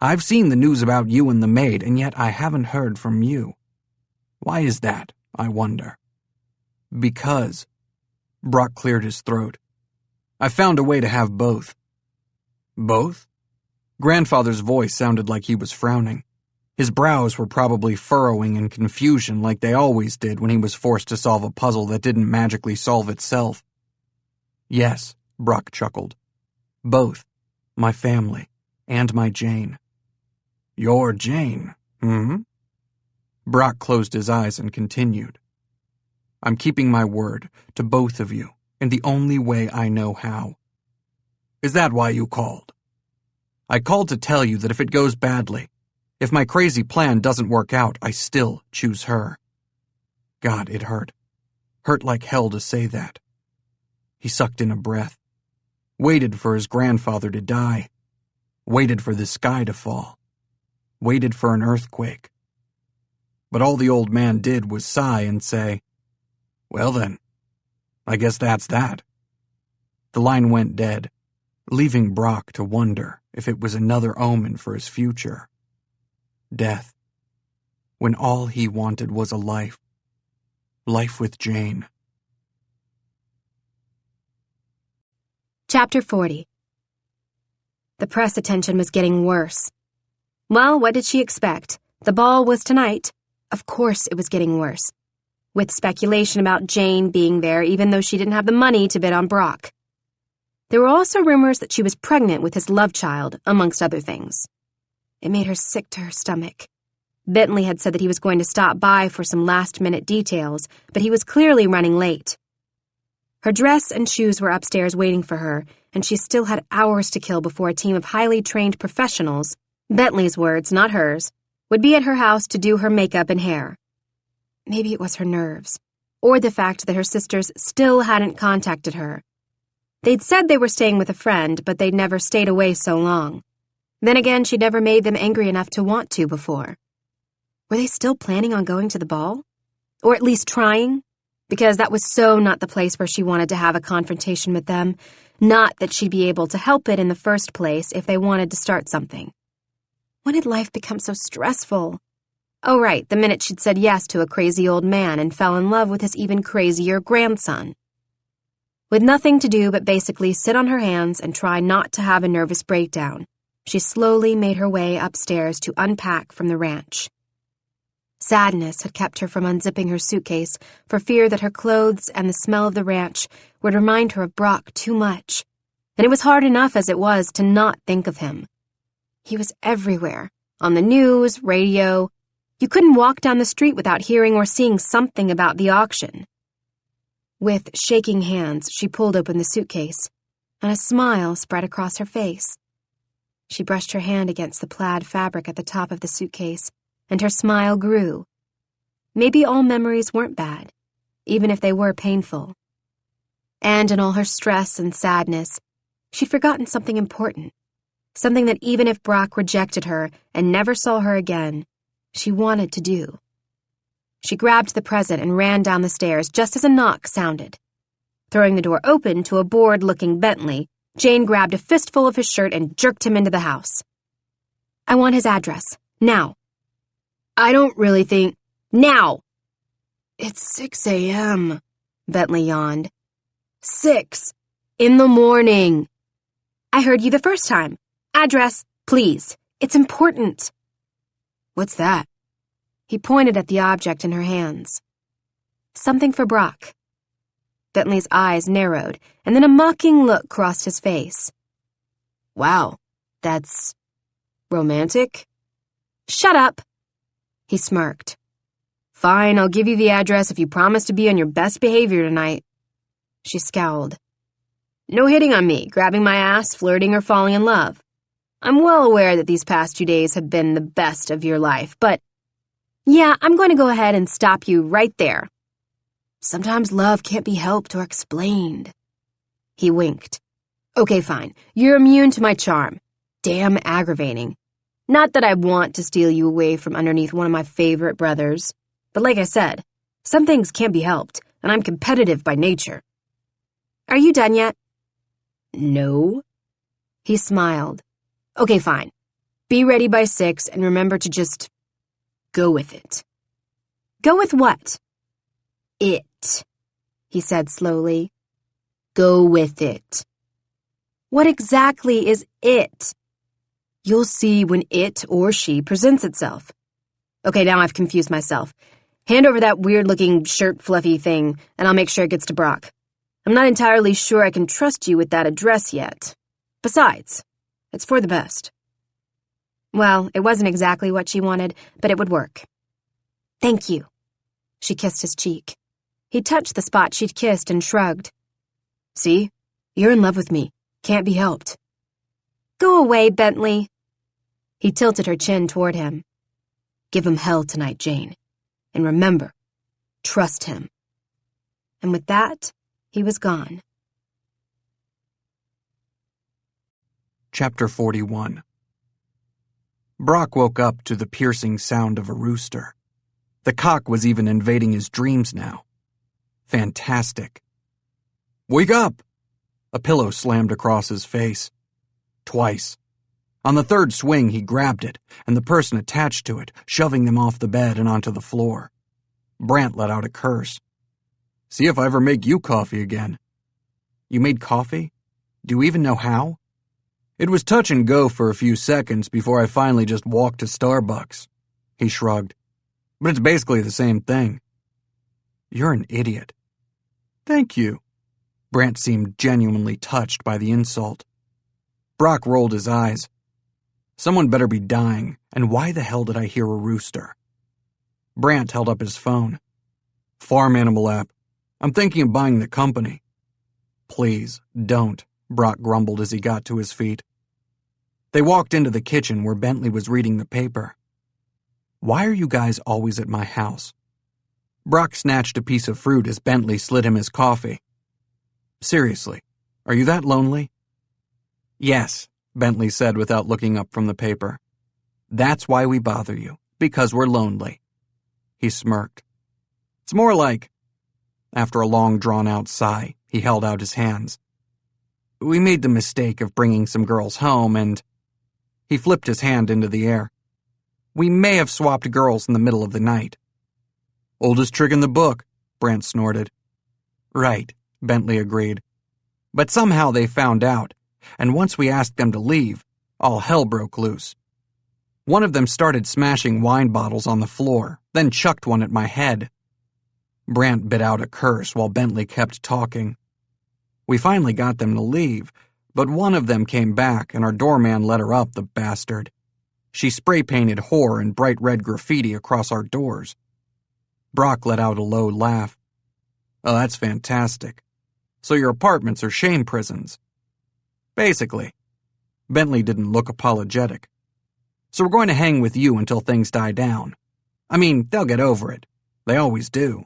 Speaker 2: "I've seen the news about you and the maid, and yet I haven't heard from you. Why is that, I wonder?" "Because," Brock cleared his throat, "I found a way to have both." "Both?" Grandfather's voice sounded like he was frowning. His brows were probably furrowing in confusion like they always did when he was forced to solve a puzzle that didn't magically solve itself. "Yes," Brock chuckled. "Both. My family. And my Jane." "Your Jane, hmm?" Brock closed his eyes and continued. "I'm keeping my word to both of you in the only way I know how." "Is that why you called?" "I called to tell you that if it goes badly, if my crazy plan doesn't work out, I still choose her." God, it hurt. Hurt like hell to say that. He sucked in a breath. Waited for his grandfather to die. Waited for the sky to fall. Waited for an earthquake. But all the old man did was sigh and say, "Well then, I guess that's that." The line went dead, leaving Brock to wonder if it was another omen for his future. Death. when all he wanted was a life. Life with Jane.
Speaker 3: Chapter 40. The press attention was getting worse. Well, what did she expect? The ball was tonight. Of course it was getting worse, with speculation about Jane being there even though she didn't have the money to bid on Brock. There were also rumors that she was pregnant with his love child, amongst other things. It made her sick to her stomach. Bentley had said that he was going to stop by for some last-minute details, but he was clearly running late. Her dress and shoes were upstairs waiting for her, and she still had hours to kill before a team of highly trained professionals, Bentley's words, not hers, would be at her house to do her makeup and hair. Maybe it was her nerves, or the fact that her sisters still hadn't contacted her. They'd said they were staying with a friend, but they'd never stayed away so long. Then again, she'd never made them angry enough to want to before. Were they still planning on going to the ball? Or at least trying? Because that was so not the place where she wanted to have a confrontation with them, not that she'd be able to help it in the first place if they wanted to start something. When had life become so stressful? Oh, right, the minute she'd said yes to a crazy old man and fell in love with his even crazier grandson. With nothing to do but basically sit on her hands and try not to have a nervous breakdown, she slowly made her way upstairs to unpack from the ranch. Sadness had kept her from unzipping her suitcase for fear that her clothes and the smell of the ranch would remind her of Brock too much, and it was hard enough as it was to not think of him. He was everywhere, on the news, radio. You couldn't walk down the street without hearing or seeing something about the auction. With shaking hands, she pulled open the suitcase, and a smile spread across her face. She brushed her hand against the plaid fabric at the top of the suitcase, and her smile grew. Maybe all memories weren't bad, even if they were painful. And in all her stress and sadness, she'd forgotten something important, something that even if Brock rejected her and never saw her again, she wanted to do. She grabbed the present and ran down the stairs just as a knock sounded. Throwing the door open to a bored-looking Bentley, Jane grabbed a fistful of his shirt and jerked him into the house. "I want his address. Now." "I don't really think—" "Now!" "It's 6 a.m., Bentley yawned. 6 in the morning. "I heard you the first time. Address, please. It's important." "What's that?" He pointed at the object in her hands. "Something for Brock." Bentley's eyes narrowed, and then a mocking look crossed his face. "Wow, that's romantic?" "Shut up!" He smirked. "Fine, I'll give you the address if you promise to be on your best behavior tonight." She scowled. "No hitting on me, grabbing my ass, flirting, or falling in love. I'm well aware that these past 2 days have been the best of your life, but yeah, I'm going to go ahead and stop you right there. Sometimes love can't be helped or explained." He winked. "Okay, fine. You're immune to my charm. Damn aggravating. Not that I want to steal you away from underneath one of my favorite brothers, but like I said, some things can't be helped, and I'm competitive by nature." "Are you done yet?" "No." He smiled. "Okay, fine. Be ready by 6 and remember to just go with it." "Go with what?" "It," he said slowly. "Go with it." "What exactly is it?" "You'll see when it or she presents itself." "Okay, now I've confused myself. Hand over that weird-looking shirt fluffy thing, and I'll make sure it gets to Brock. I'm not entirely sure I can trust you with that address yet. Besides, it's for the best." Well, it wasn't exactly what she wanted, but it would work. "Thank you." She kissed his cheek. He touched the spot she'd kissed and shrugged. "See? You're in love with me. Can't be helped." "Go away, Bentley." He tilted her chin toward him. "Give him hell tonight, Jane. And remember, trust him." And with that, he was gone.
Speaker 2: Chapter 41. Brock woke up to the piercing sound of a rooster. The cock was even invading his dreams now. Fantastic. "Wake up!" A pillow slammed across his face. Twice. On the third swing, he grabbed it, and the person attached to it, shoving them off the bed and onto the floor. Brant let out a curse. See if I ever make you coffee again. You made coffee? Do you even know how? It was touch and go for a few seconds before I finally just walked to Starbucks. He shrugged. But it's basically the same thing. You're an idiot. Thank you. Brant seemed genuinely touched by the insult. Brock rolled his eyes. Someone better be dying, and why the hell did I hear a rooster? Brant held up his phone. Farm animal app. I'm thinking of buying the company. Please, don't, Brock grumbled as he got to his feet. They walked into the kitchen where Bentley was reading the paper. Why are you guys always at my house? Brock snatched a piece of fruit as Bentley slid him his coffee. Seriously, are you that lonely? Yes, Bentley said without looking up from the paper. That's why we bother you, because we're lonely. He smirked. It's more like... After a long drawn-out sigh, he held out his hands. We made the mistake of bringing some girls home and... He flipped his hand into the air. We may have swapped girls in the middle of the night. Oldest trick in the book, Brant snorted. Right, Bentley agreed. But somehow they found out, and once we asked them to leave, all hell broke loose. One of them started smashing wine bottles on the floor, then chucked one at my head. Brant bit out a curse while Bentley kept talking. We finally got them to leave, but one of them came back and our doorman let her up, the bastard. She spray-painted whore in bright red graffiti across our doors. Brock let out a low laugh. Oh, that's fantastic. So your apartments are shame prisons. Basically. Bentley didn't look apologetic. So we're going to hang with you until things die down. I mean, they'll get over it. They always do.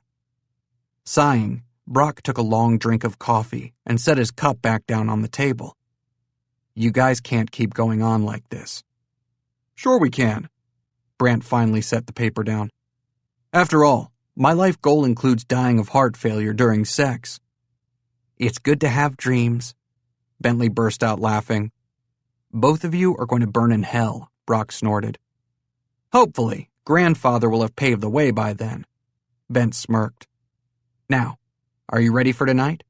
Speaker 2: Sighing, Brock took a long drink of coffee and set his cup back down on the table. You guys can't keep going on like this. Sure we can. Brant finally set the paper down. After all, my life goal includes dying of heart failure during sex. It's good to have dreams. Bentley burst out laughing. Both of you are going to burn in hell, Brock snorted. Hopefully, grandfather will have paved the way by then. Bent smirked. Now, are you ready for tonight?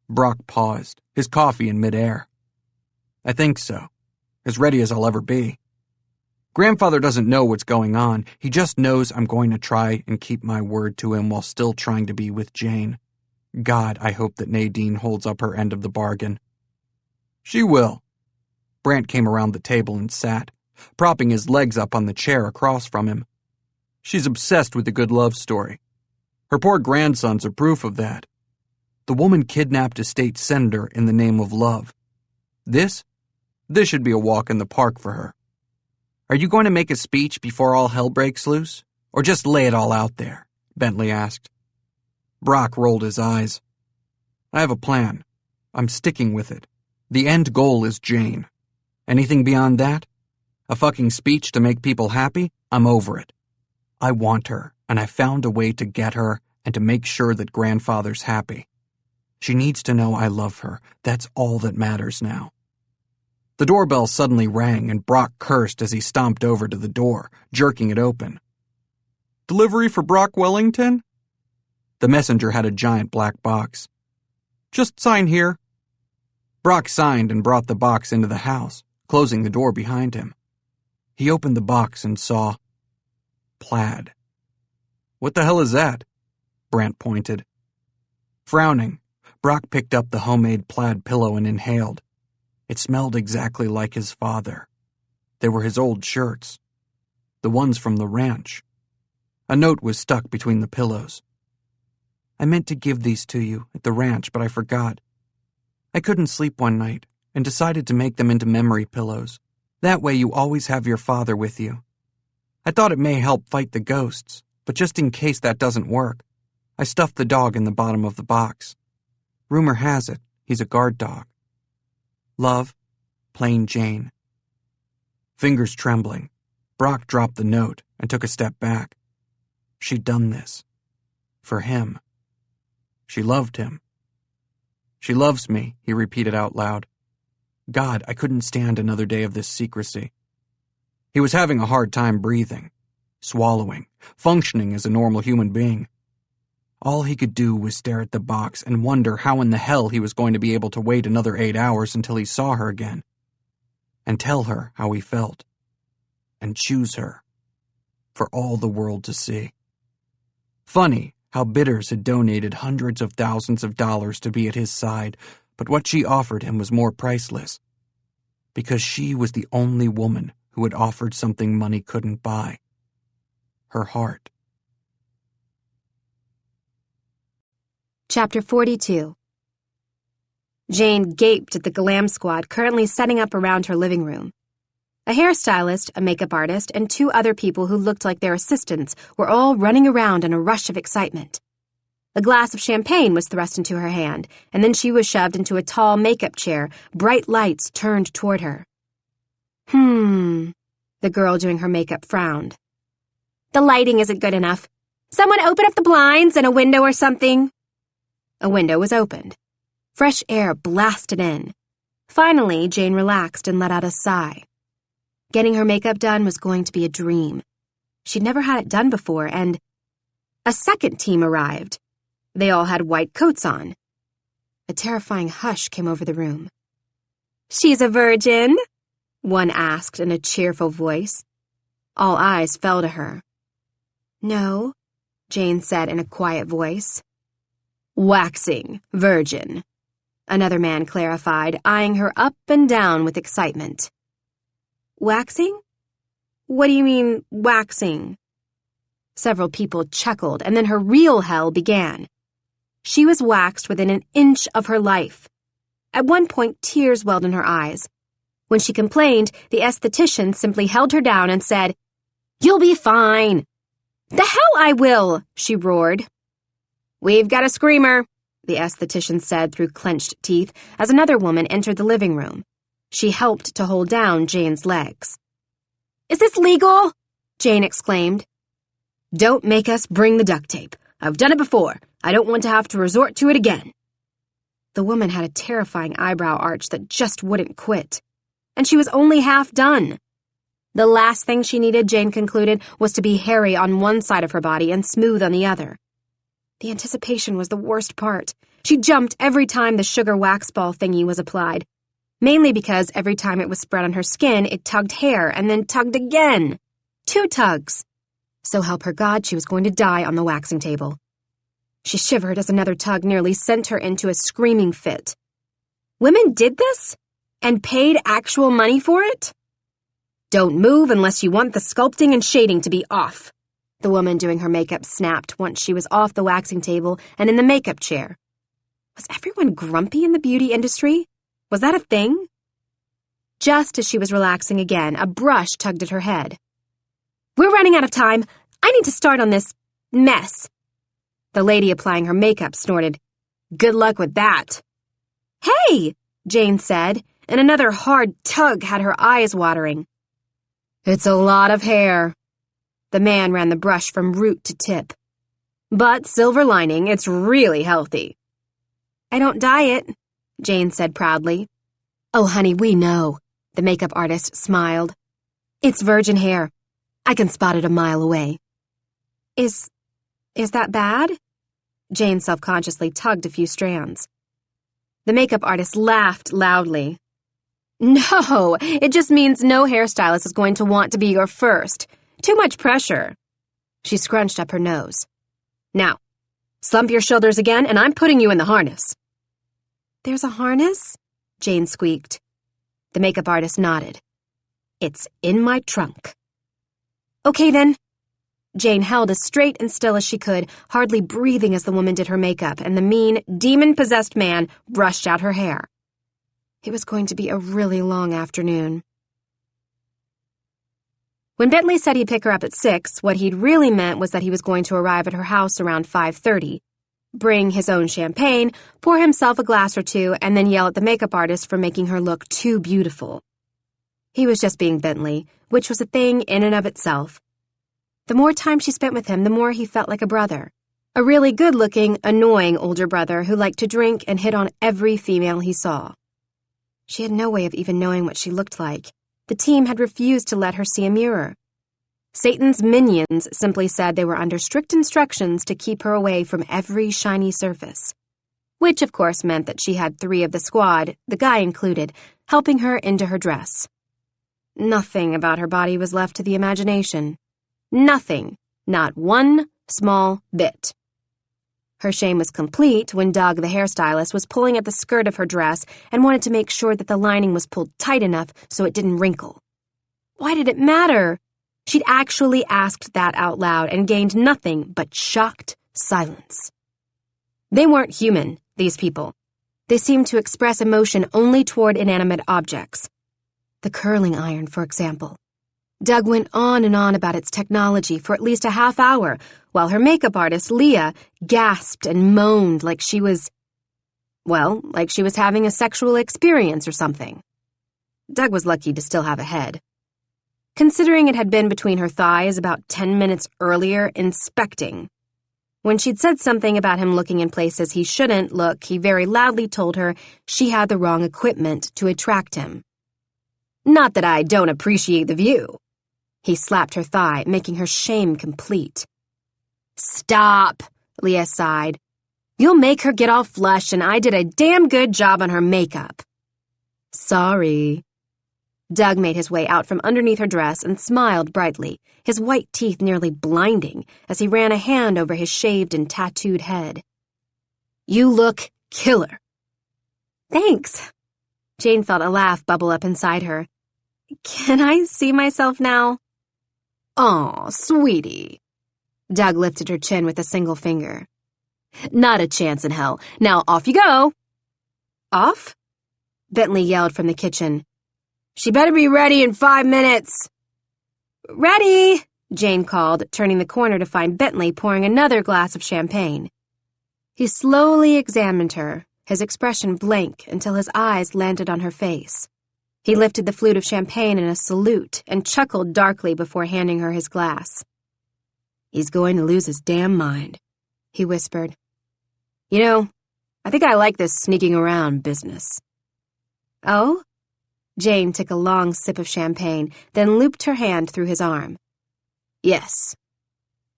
Speaker 2: Brock paused, his coffee in midair. I think so. As ready as I'll ever be. Grandfather doesn't know what's going on. He just knows I'm going to try and keep my word to him while still trying to be with Jane. God, I hope that Nadine holds up her end of the bargain. She will. Brant came around the table and sat, propping his legs up on the chair across from him. She's obsessed with a good love story. Her poor grandsons are proof of that. The woman kidnapped a state senator in the name of love. This should be a walk in the park for her. Are you going to make a speech before all hell breaks loose? Or just lay it all out there? Bentley asked. Brock rolled his eyes. I have a plan. I'm sticking with it. The end goal is Jane. Anything beyond that? A fucking speech to make people happy? I'm over it. I want her, and I found a way to get her and to make sure that grandfather's happy. She needs to know I love her. That's all that matters now. The doorbell suddenly rang and Brock cursed as he stomped over to the door, jerking it open. Delivery for Brock Wellington? The messenger had a giant black box. Just sign here. Brock signed and brought the box into the house, closing the door behind him. He opened the box and saw plaid. What the hell is that? Brant pointed. Frowning, Brock picked up the homemade plaid pillow and inhaled. It smelled exactly like his father. They were his old shirts. The ones from the ranch. A note was stuck between the pillows. I meant to give these to you at the ranch, but I forgot. I couldn't sleep one night and decided to make them into memory pillows. That way you always have your father with you. I thought it may help fight the ghosts, but just in case that doesn't work, I stuffed the dog in the bottom of the box. Rumor has it, he's a guard dog. Love, Plain Jane. Fingers trembling, Brock dropped the note and took a step back. She'd done this. For him. She loved him. She loves me, he repeated out loud. God, I couldn't stand another day of this secrecy. He was having a hard time breathing, swallowing, functioning as a normal human being. All he could do was stare at the box and wonder how in the hell he was going to be able to wait another 8 hours until he saw her again, and tell her how he felt, and choose her, for all the world to see. Funny how Bitters had donated hundreds of thousands of dollars to be at his side, but what she offered him was more priceless, because she was the only woman who had offered something money couldn't buy: her heart.
Speaker 3: Chapter 42. Jane gaped at the glam squad currently setting up around her living room. A hairstylist, a makeup artist, and 2 other people who looked like their assistants were all running around in a rush of excitement. A glass of champagne was thrust into her hand, and then she was shoved into a tall makeup chair, bright lights turned toward her. The girl doing her makeup frowned. The lighting isn't good enough. Someone open up the blinds and a window or something. A window was opened. Fresh air blasted in. Finally, Jane relaxed and let out a sigh. Getting her makeup done was going to be a dream. She'd never had it done before, and a second team arrived. They all had white coats on. A terrifying hush came over the room. "She's a virgin?" one asked in a cheerful voice. All eyes fell to her. "No," Jane said in a quiet voice. "Waxing virgin," another man clarified, eyeing her up and down with excitement. "Waxing? What do you mean, waxing?" Several people chuckled, and then her real hell began. She was waxed within an inch of her life. At one point, tears welled in her eyes. When she complained, the esthetician simply held her down and said, "You'll be fine." "The hell I will!" she roared. "We've got a screamer," the esthetician said through clenched teeth as another woman entered the living room. She helped to hold down Jane's legs. "Is this legal?" Jane exclaimed. "Don't make us bring the duct tape. I've done it before. I don't want to have to resort to it again." The woman had a terrifying eyebrow arch that just wouldn't quit. And she was only half done. The last thing she needed, Jane concluded, was to be hairy on one side of her body and smooth on the other. The anticipation was the worst part. She jumped every time the sugar wax ball thingy was applied, mainly because every time it was spread on her skin, it tugged hair and then tugged again. 2 tugs. So help her God, she was going to die on the waxing table. She shivered as another tug nearly sent her into a screaming fit. Women did this? And paid actual money for it? "Don't move unless you want the sculpting and shading to be off," the woman doing her makeup snapped once she was off the waxing table and in the makeup chair. Was everyone grumpy in the beauty industry? Was that a thing? Just as she was relaxing again, a brush tugged at her head. "We're running out of time. I need to start on this mess." The lady applying her makeup snorted. "Good luck with that." "Hey," Jane said, and another hard tug had her eyes watering. "It's a lot of hair." The man ran the brush from root to tip. "But silver lining, it's really healthy." "I don't dye it," Jane said proudly. "Oh, honey, we know," the makeup artist smiled. "It's virgin hair. I can spot it a mile away." Is that bad?" Jane self-consciously tugged a few strands. The makeup artist laughed loudly. "No, it just means no hairstylist is going to want to be your first. Too much pressure." She scrunched up her nose. "Now, slump your shoulders again, and I'm putting you in the harness." "There's a harness?" Jane squeaked. The makeup artist nodded. "It's in my trunk." "Okay, then." Jane held as straight and still as she could, hardly breathing as the woman did her makeup, and the mean, demon-possessed man brushed out her hair. It was going to be a really long afternoon. When Bentley said he'd pick her up at 6, what he'd really meant was that he was going to arrive at her house around 5:30, bring his own champagne, pour himself a glass or 2, and then yell at the makeup artist for making her look too beautiful. He was just being Bentley, which was a thing in and of itself. The more time she spent with him, the more he felt like a brother. A really good-looking, annoying older brother who liked to drink and hit on every female he saw. She had no way of even knowing what she looked like. The team had refused to let her see a mirror. Satan's minions simply said they were under strict instructions to keep her away from every shiny surface. Which, of course, meant that she had 3 of the squad, the guy included, helping her into her dress. Nothing about her body was left to the imagination. Nothing. Not one small bit. Her shame was complete when Doug, the hairstylist, was pulling at the skirt of her dress and wanted to make sure that the lining was pulled tight enough so it didn't wrinkle. Why did it matter? She'd actually asked that out loud and gained nothing but shocked silence. They weren't human, these people. They seemed to express emotion only toward inanimate objects. The curling iron, for example. Doug went on and on about its technology for at least a half hour, while her makeup artist, Leah, gasped and moaned like she was having a sexual experience or something. Doug was lucky to still have a head. Considering it had been between her thighs about 10 minutes earlier, inspecting. When she'd said something about him looking in places he shouldn't look, he very loudly told her she had the wrong equipment to attract him. Not that I don't appreciate the view. He slapped her thigh, making her shame complete. Stop, Leah sighed. You'll make her get all flushed, and I did a damn good job on her makeup. Sorry. Doug made his way out from underneath her dress and smiled brightly, his white teeth nearly blinding as he ran a hand over his shaved and tattooed head. You look killer. Thanks. Jane felt a laugh bubble up inside her. Can I see myself now? Aw, sweetie. Doug lifted her chin with a single finger. Not a chance in hell. Now off you go. Off? Bentley yelled from the kitchen. She better be ready in 5 minutes. Ready, Jane called, turning the corner to find Bentley pouring another glass of champagne. He slowly examined her, his expression blank until his eyes landed on her face. He lifted the flute of champagne in a salute and chuckled darkly before handing her his glass. He's going to lose his damn mind, he whispered. You know, I think I like this sneaking around business. Oh? Jane took a long sip of champagne, then looped her hand through his arm. Yes.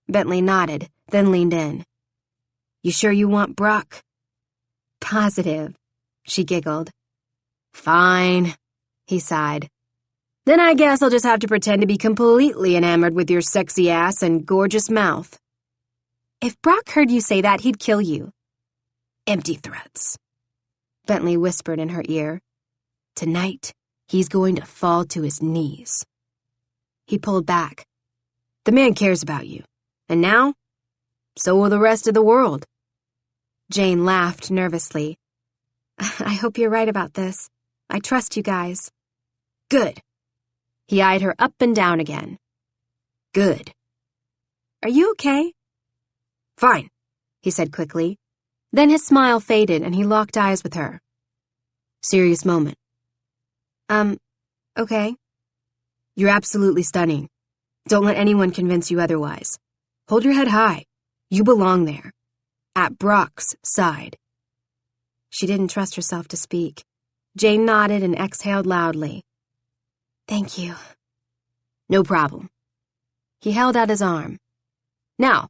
Speaker 3: Bentley nodded, then leaned in. You sure you want Brock? Positive, she giggled. Fine, he sighed. Then I guess I'll just have to pretend to be completely enamored with your sexy ass and gorgeous mouth. If Brock heard you say that, he'd kill you. Empty threats, Bentley whispered in her ear. Tonight, he's going to fall to his knees. He pulled back. The man cares about you. And now, so will the rest of the world. Jane laughed nervously. I hope you're right about this. I trust you guys. Good. He eyed her up and down again. Good. Are you okay? Fine, he said quickly. Then his smile faded and he locked eyes with her. Serious moment. Okay. You're absolutely stunning. Don't let anyone convince you otherwise. Hold your head high. You belong there. At Brock's side. She didn't trust herself to speak. Jane nodded and exhaled loudly. Thank you. No problem. He held out his arm. Now,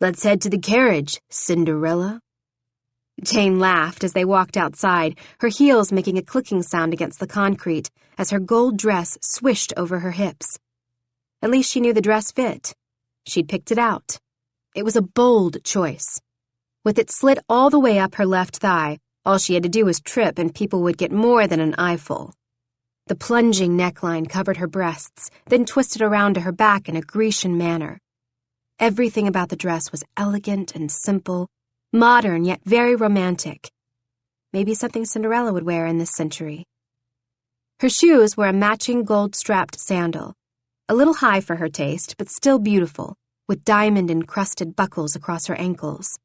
Speaker 3: let's head to the carriage, Cinderella. Jane laughed as they walked outside, her heels making a clicking sound against the concrete as her gold dress swished over her hips. At least she knew the dress fit. She'd picked it out. It was a bold choice. With it slit all the way up her left thigh, all she had to do was trip and people would get more than an eyeful. The plunging neckline covered her breasts, then twisted around to her back in a Grecian manner. Everything about the dress was elegant and simple, modern yet very romantic. Maybe something Cinderella would wear in this century. Her shoes were a matching gold-strapped sandal, a little high for her taste, but still beautiful, with diamond-encrusted buckles across her ankles.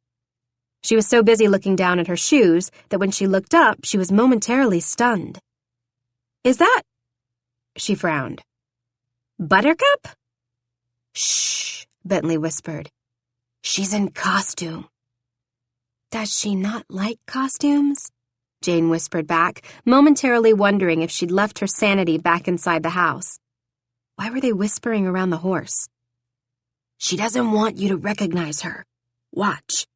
Speaker 3: She was so busy looking down at her shoes that when she looked up, she was momentarily stunned. Is that... She frowned. Buttercup? Shh, Bentley whispered. She's in costume. Does she not like costumes? Jane whispered back, momentarily wondering if she'd left her sanity back inside the house. Why were they whispering around the horse?
Speaker 4: She doesn't want you to recognize her. Watch.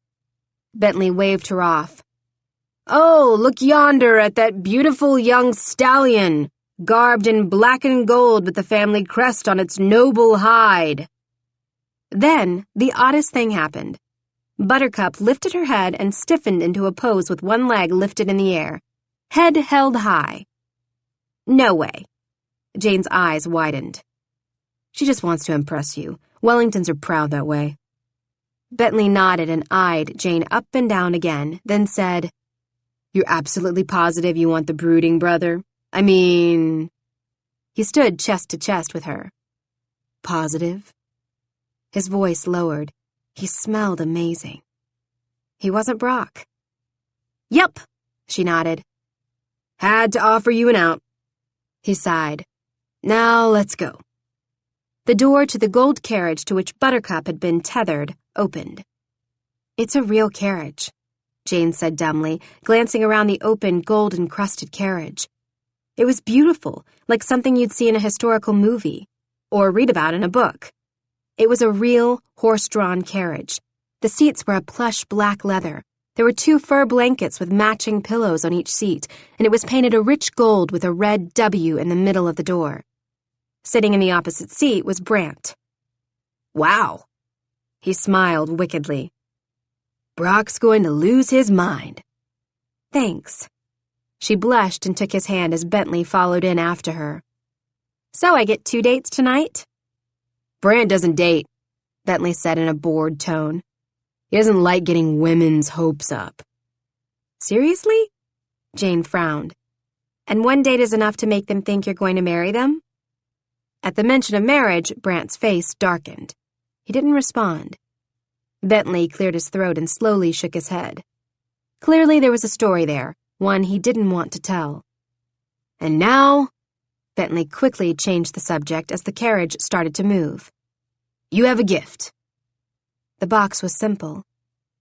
Speaker 3: Bentley waved her off. Oh, look yonder at that beautiful young stallion, garbed in black and gold with the family crest on its noble hide. Then, the oddest thing happened. Buttercup lifted her head and stiffened into a pose with one leg lifted in the air, head held high. No way. Jane's eyes widened. She just wants to impress you. Wellingtons are proud that way. Bentley nodded and eyed Jane up and down again, then said, You're absolutely positive you want the brooding brother? I mean... He stood chest to chest with her. Positive? His voice lowered. He smelled amazing. He wasn't Brock. Yep, she nodded. Had to offer you an out. He sighed. Now let's go. The door to the gold carriage to which Buttercup had been tethered opened. It's a real carriage, Jane said dumbly, glancing around the open, gold-encrusted carriage. It was beautiful, like something you'd see in a historical movie, or read about in a book. It was a real, horse-drawn carriage. The seats were a plush black leather. There were 2 fur blankets with matching pillows on each seat, and it was painted a rich gold with a red W in the middle of the door. Sitting in the opposite seat was Brant. Wow. He smiled wickedly. Brock's going to lose his mind. Thanks. She blushed and took his hand as Bentley followed in after her. So I get 2 dates tonight? Brant doesn't date, Bentley said in a bored tone. He doesn't like getting women's hopes up. Seriously? Jane frowned. And 1 date is enough to make them think you're going to marry them? At the mention of marriage, Brant's face darkened. He didn't respond. Bentley cleared his throat and slowly shook his head. Clearly there was a story there, one he didn't want to tell. And now, Bentley quickly changed the subject as the carriage started to move. You have a gift. The box was simple.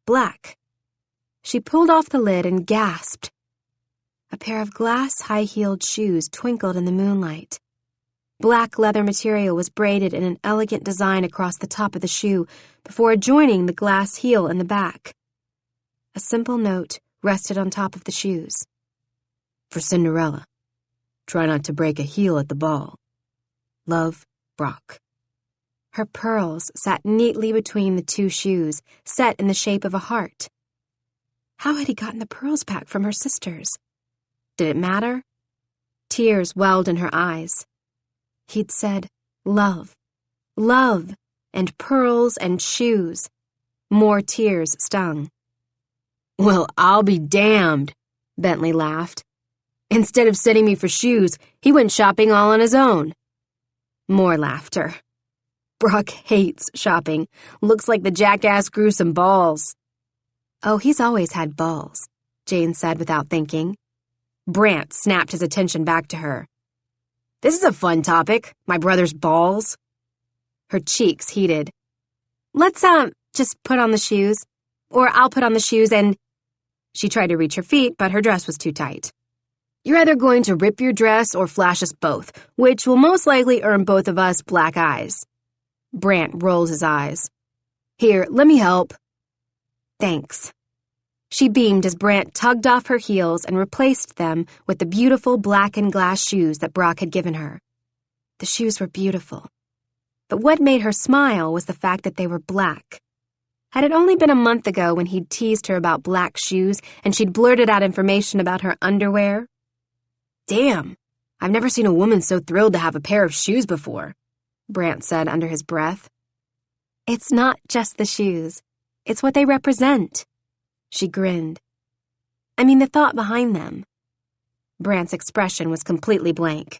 Speaker 3: Black. She pulled off the lid and gasped. A pair of glass high-heeled shoes twinkled in the moonlight. Black leather material was braided in an elegant design across the top of the shoe before adjoining the glass heel in the back. A simple note rested on top of the shoes. For Cinderella. Try not to break a heel at the ball. Love, Brock. Her pearls sat neatly between the 2 shoes, set in the shape of a heart. How had he gotten the pearls back from her sisters? Did it matter? Tears welled in her eyes. He'd said, love, love, and pearls and shoes. More tears stung. Well, I'll be damned, Bentley laughed. Instead of sending me for shoes, he went shopping all on his own. More laughter. Brock hates shopping. Looks like the jackass grew some balls. Oh, he's always had balls, Jane said without thinking. Brant snapped his attention back to her. This is a fun topic, my brother's balls. Her cheeks heated. Let's, just put on the shoes. Or I'll put on the shoes and... She tried to reach her feet, but her dress was too tight. You're either going to rip your dress or flash us both, which will most likely earn both of us black eyes. Brant rolled his eyes. Here, let me help. Thanks. She beamed as Brant tugged off her heels and replaced them with the beautiful black and glass shoes that Brock had given her. The shoes were beautiful. But what made her smile was the fact that they were black. Had it only been a month ago when he'd teased her about black shoes and she'd blurted out information about her underwear? Damn, I've never seen a woman so thrilled to have a pair of shoes before, Brant said under his breath. It's not just the shoes. It's what they represent. She grinned. I mean the thought behind them. Brant's expression was completely blank.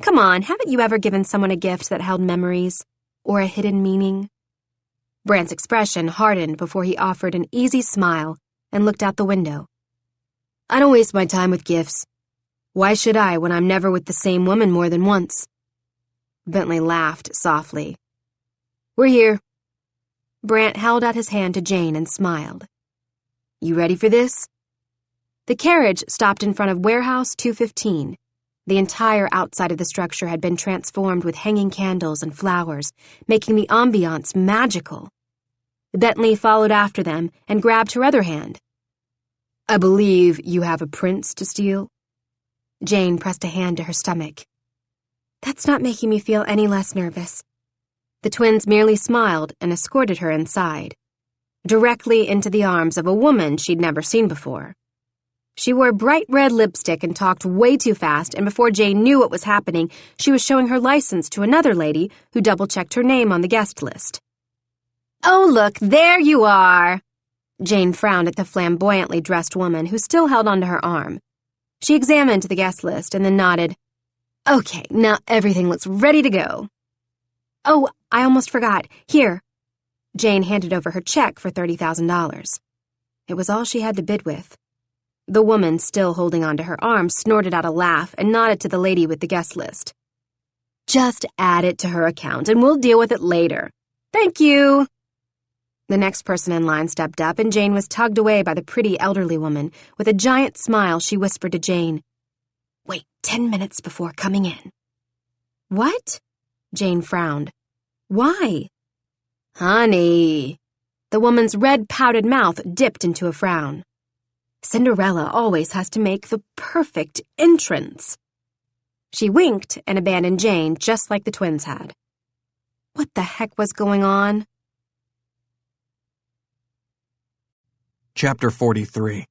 Speaker 3: Come on, haven't you ever given someone a gift that held memories? Or a hidden meaning? Brant's expression hardened before he offered an easy smile and looked out the window. I don't waste my time with gifts. Why should I when I'm never with the same woman more than once? Bentley laughed softly. We're here. Brant held out his hand to Jane and smiled. You ready for this? The carriage stopped in front of Warehouse 215. The entire outside of the structure had been transformed with hanging candles and flowers, making the ambiance magical. Bentley followed after them and grabbed her other hand. "I believe you have a prince to steal?" Jane pressed a hand to her stomach. "That's not making me feel any less nervous." The twins merely smiled and escorted her inside, directly into the arms of a woman she'd never seen before. She wore bright red lipstick and talked way too fast, and before Jane knew what was happening, she was showing her license to another lady who double-checked her name on the guest list. "Oh, look, there you are!" Jane frowned at the flamboyantly dressed woman who still held onto her arm. She examined the guest list and then nodded. "Okay, now everything looks ready to go." "Oh, I almost forgot. Here." Jane handed over her check for $30,000. It was all she had to bid with. The woman, still holding onto her arm, snorted out a laugh and nodded to the lady with the guest list. "Just add it to her account and we'll deal with it later. Thank you." The next person in line stepped up and Jane was tugged away by the pretty elderly woman. With a giant smile, she whispered to Jane, "Wait 10 minutes before coming in." "What?" Jane frowned. "Why?" "Honey." The woman's red pouted mouth dipped into a frown. "Cinderella always has to make the perfect entrance." She winked and abandoned Jane just like the twins had. What the heck was going on?
Speaker 2: Chapter 43.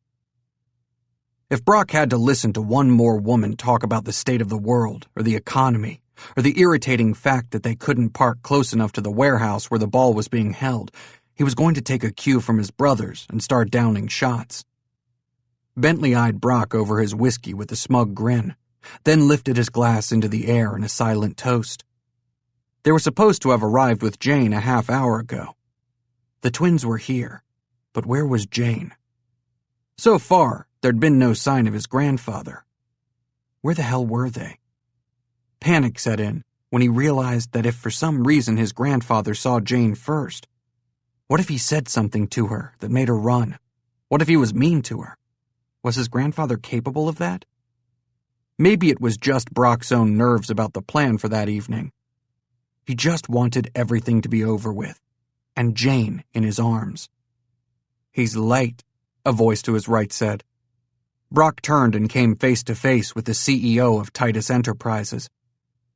Speaker 2: If Brock had to listen to one more woman talk about the state of the world, or the economy, or the irritating fact that they couldn't park close enough to the warehouse where the ball was being held, he was going to take a cue from his brothers and start downing shots. Bentley eyed Brock over his whiskey with a smug grin, then lifted his glass into the air in a silent toast. They were supposed to have arrived with Jane a half hour ago. The twins were here, but where was Jane? So far, there'd been no sign of his grandfather. Where the hell were they? Panic set in when he realized that if for some reason his grandfather saw Jane first, what if he said something to her that made her run? What if he was mean to her? Was his grandfather capable of that? Maybe it was just Brock's own nerves about the plan for that evening. He just wanted everything to be over with, and Jane in his arms. "He's late," a voice to his right said. Brock turned and came face to face with the CEO of Titus Enterprises.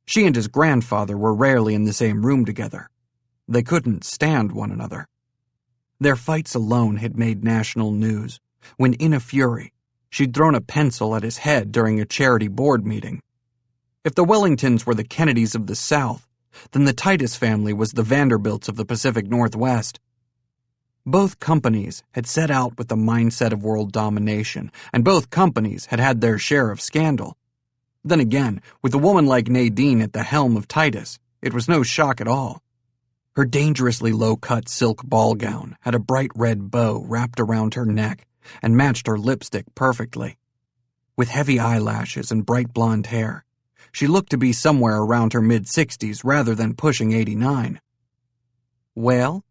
Speaker 2: She and his grandfather were rarely in the same room together. They couldn't stand one another. Their fights alone had made national news, when in a fury, she'd thrown a pencil at his head during a charity board meeting. If the Wellingtons were the Kennedys of the South, then the Titus family was the Vanderbilts of the Pacific Northwest. Both companies had set out with the mindset of world domination, and both companies had had their share of scandal. Then again, with a woman like Nadine at the helm of Titus, it was no shock at all. Her dangerously low-cut silk ball gown had a bright red bow wrapped around her neck and matched her lipstick perfectly. With heavy eyelashes and bright blonde hair, she looked to be somewhere around her mid-60s rather than pushing 89. "Well?"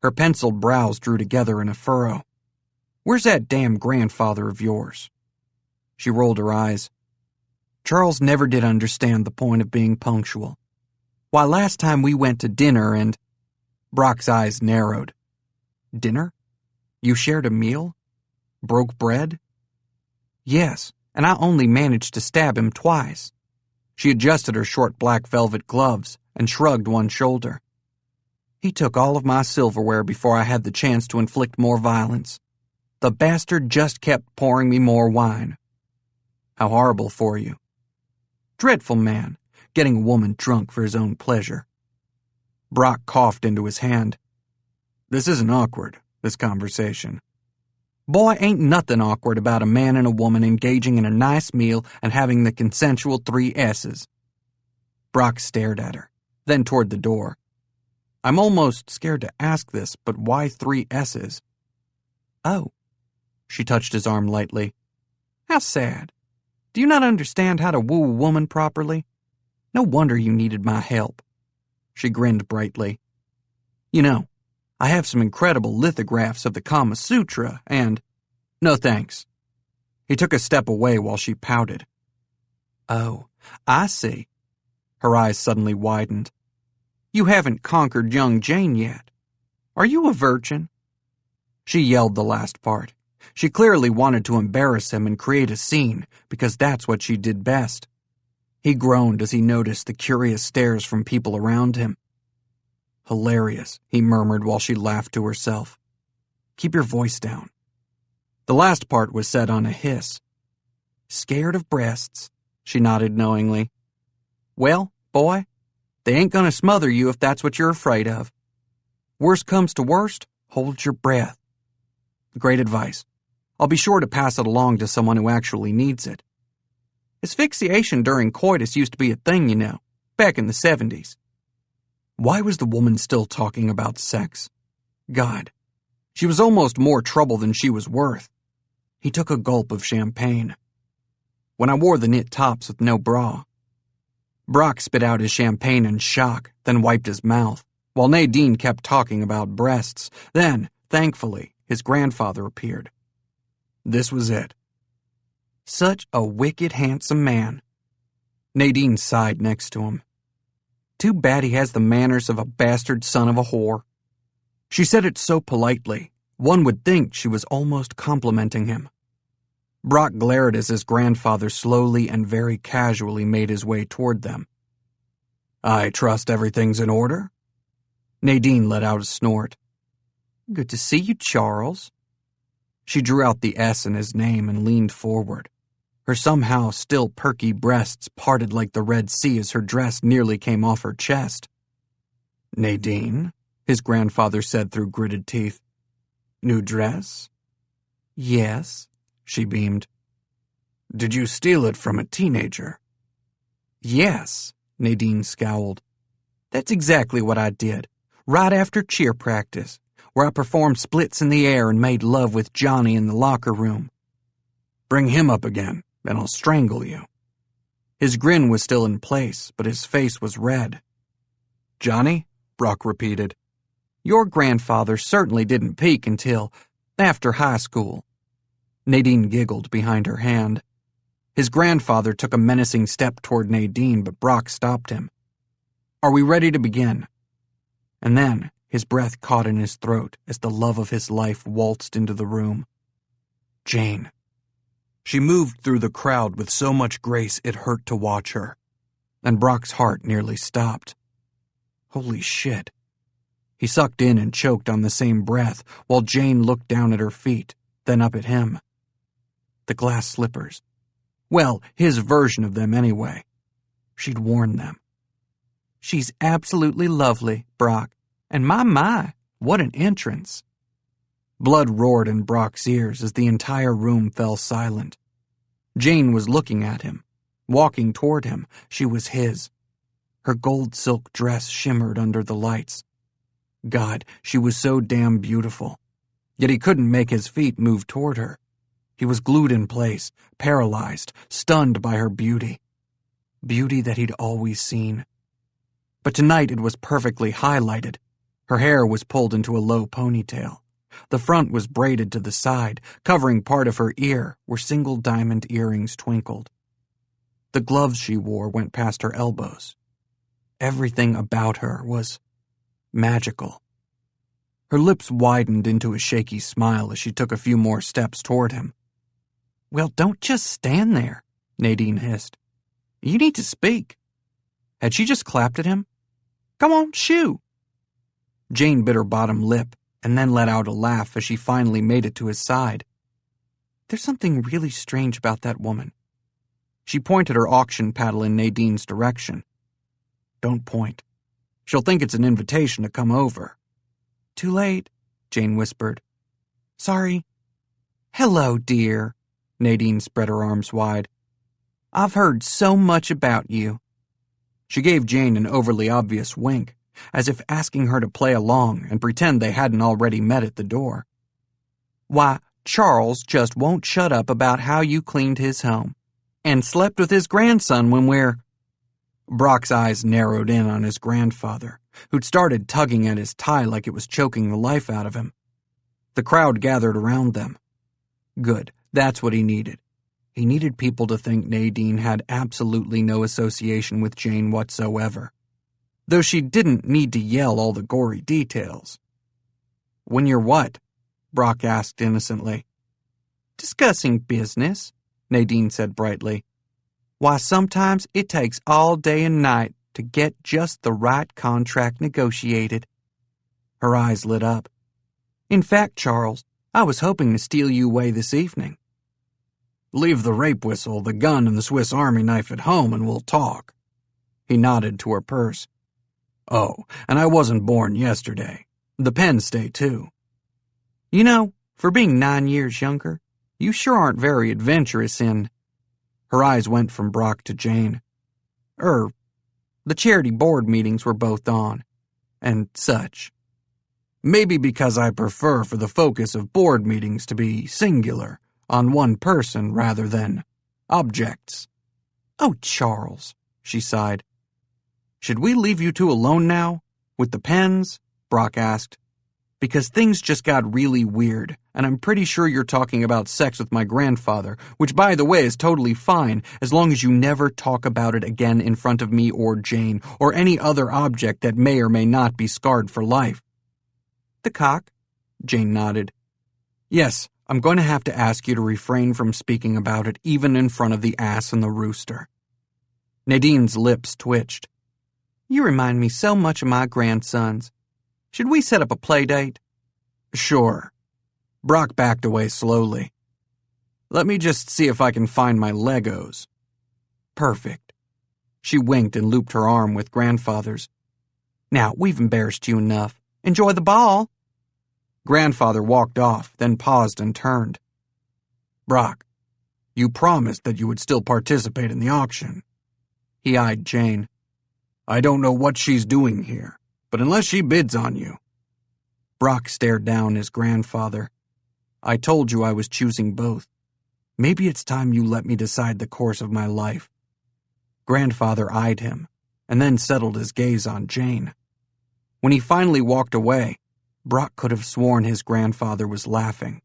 Speaker 2: Her penciled brows drew together in a furrow. "Where's that damn grandfather of yours?" She rolled her eyes. "Charles never did understand the point of being punctual. Why, last time we went to dinner and—" Brock's eyes narrowed. "Dinner? You shared a meal? Broke bread?" "Yes, and I only managed to stab him twice." She adjusted her short black velvet gloves and shrugged one shoulder. "He took all of my silverware before I had the chance to inflict more violence. The bastard just kept pouring me more wine." "How horrible for you." "Dreadful man, getting a woman drunk for his own pleasure." Brock coughed into his hand. "This isn't awkward, this conversation." "Boy, ain't nothing awkward about a man and a woman engaging in a nice meal and having the consensual 3 S's. Brock stared at her, then toward the door. "I'm almost scared to ask this, but why 3 S's? "Oh." She touched his arm lightly. "How sad. Do you not understand how to woo a woman properly? No wonder you needed my help." She grinned brightly. "You know, I have some incredible lithographs of the Kama Sutra and—" "No thanks." He took a step away while she pouted. "Oh, I see." Her eyes suddenly widened. "You haven't conquered young Jane yet. Are you a virgin?" She yelled the last part. She clearly wanted to embarrass him and create a scene, because that's what she did best. He groaned as he noticed the curious stares from people around him. "Hilarious," he murmured while she laughed to herself. "Keep your voice down." The last part was said on a hiss. "Scared of breasts," she nodded knowingly. "Well, boy, they ain't gonna smother you if that's what you're afraid of. Worst comes to worst, hold your breath." Great advice. I'll be sure to pass it along to someone who actually needs it. Asphyxiation during coitus used to be a thing, you know, back in the 70s. Why was the woman still talking about sex? God, she was almost more trouble than she was worth. He took a gulp of champagne. "When I wore the knit tops with no bra." Brock spit out his champagne in shock, then wiped his mouth, while Nadine kept talking about breasts. Then, thankfully, his grandfather appeared. This was it. Such a wicked handsome man. Nadine sighed next to him. Too bad he has the manners of a bastard son of a whore. She said it so politely, one would think she was almost complimenting him. Brock glared as his grandfather slowly and very casually made his way toward them. "I trust everything's in order?" Nadine let out a snort. "Good to see you, Charles." She drew out the S in his name and leaned forward. Her somehow still perky breasts parted like the Red Sea as her dress nearly came off her chest. "Nadine," his grandfather said through gritted teeth. "New dress?" "Yes," she beamed. "Did you steal it from a teenager?" "Yes," Nadine scowled. "That's exactly what I did, right after cheer practice, where I performed splits in the air and made love with Johnny in the locker room." "Bring him up again, and I'll strangle you." His grin was still in place, but his face was red. "Johnny?" Brock repeated. "Your grandfather certainly didn't peak until after high school." Nadine giggled behind her hand. His grandfather took a menacing step toward Nadine, but Brock stopped him. "Are we ready to begin?" And then his breath caught in his throat as the love of his life waltzed into the room. Jane. She moved through the crowd with so much grace it hurt to watch her, and Brock's heart nearly stopped. Holy shit. He sucked in and choked on the same breath while Jane looked down at her feet, then up at him. The glass slippers. Well, his version of them anyway. She'd worn them. "She's absolutely lovely, Brock. And my, what an entrance." Blood roared in Brock's ears as the entire room fell silent. Jane was looking at him, walking toward him. She was his. Her gold silk dress shimmered under the lights. God, she was so damn beautiful. Yet he couldn't make his feet move toward her. He was glued in place, paralyzed, stunned by her beauty. Beauty that he'd always seen. But tonight it was perfectly highlighted. Her hair was pulled into a low ponytail. The front was braided to the side, covering part of her ear where single diamond earrings twinkled. The gloves she wore went past her elbows. Everything about her was magical. Her lips widened into a shaky smile as she took a few more steps toward him. "Well, don't just stand there," Nadine hissed. "You need to speak." Had she just clapped at him? "Come on, shoo." Jane bit her bottom lip and then let out a laugh as she finally made it to his side. "There's something really strange about that woman." She pointed her auction paddle in Nadine's direction. "Don't point. She'll think it's an invitation to come over." "Too late," Jane whispered. "Sorry." "Hello, dear." Nadine spread her arms wide. "I've heard so much about you." She gave Jane an overly obvious wink, as if asking her to play along and pretend they hadn't already met at the door. "Why, Charles just won't shut up about how you cleaned his home, and slept with his grandson when we're—" Brock's eyes narrowed in on his grandfather, who'd started tugging at his tie like it was choking the life out of him. The crowd gathered around them. Good, that's what he needed. He needed people to think Nadine had absolutely no association with Jane whatsoever, though she didn't need to yell all the gory details. "When you're what?" Brock asked innocently. "Discussing business," Nadine said brightly. "Why, sometimes it takes all day and night to get just the right contract negotiated." Her eyes lit up. "In fact, Charles, I was hoping to steal you away this evening." "Leave the rape whistle, the gun, and the Swiss Army knife at home, and we'll talk." He nodded to her purse. "Oh, and I wasn't born yesterday. The pens stay, too." "You know, for being 9 years younger, you sure aren't very adventurous in—" Her eyes went from Brock to Jane. The charity board meetings were both on, and such. Maybe because I prefer for the focus of board meetings to be singular, on one person rather than objects." "Oh, Charles," she sighed. "Should we leave you two alone now? With the pens?" Brock asked. "Because things just got really weird, and I'm pretty sure you're talking about sex with my grandfather, which, by the way, is totally fine, as long as you never talk about it again in front of me or Jane, or any other object that may or may not be scarred for life." "The cock?" Jane nodded. "Yes, I'm going to have to ask you to refrain from speaking about it even in front of the ass and the rooster." Nadine's lips twitched. "You remind me so much of my grandsons. Should we set up a play date?" "Sure." Brock backed away slowly. "Let me just see if I can find my Legos." "Perfect." She winked and looped her arm with grandfather's. "Now, we've embarrassed you enough. Enjoy the ball." Grandfather walked off, then paused and turned. "Brock, you promised that you would still participate in the auction." He eyed Jane. "I don't know what she's doing here, but unless she bids on you—" Brock stared down his grandfather. "I told you I was choosing both. Maybe it's time you let me decide the course of my life." Grandfather eyed him, and then settled his gaze on Jane. When he finally walked away, Brock could have sworn his grandfather was laughing.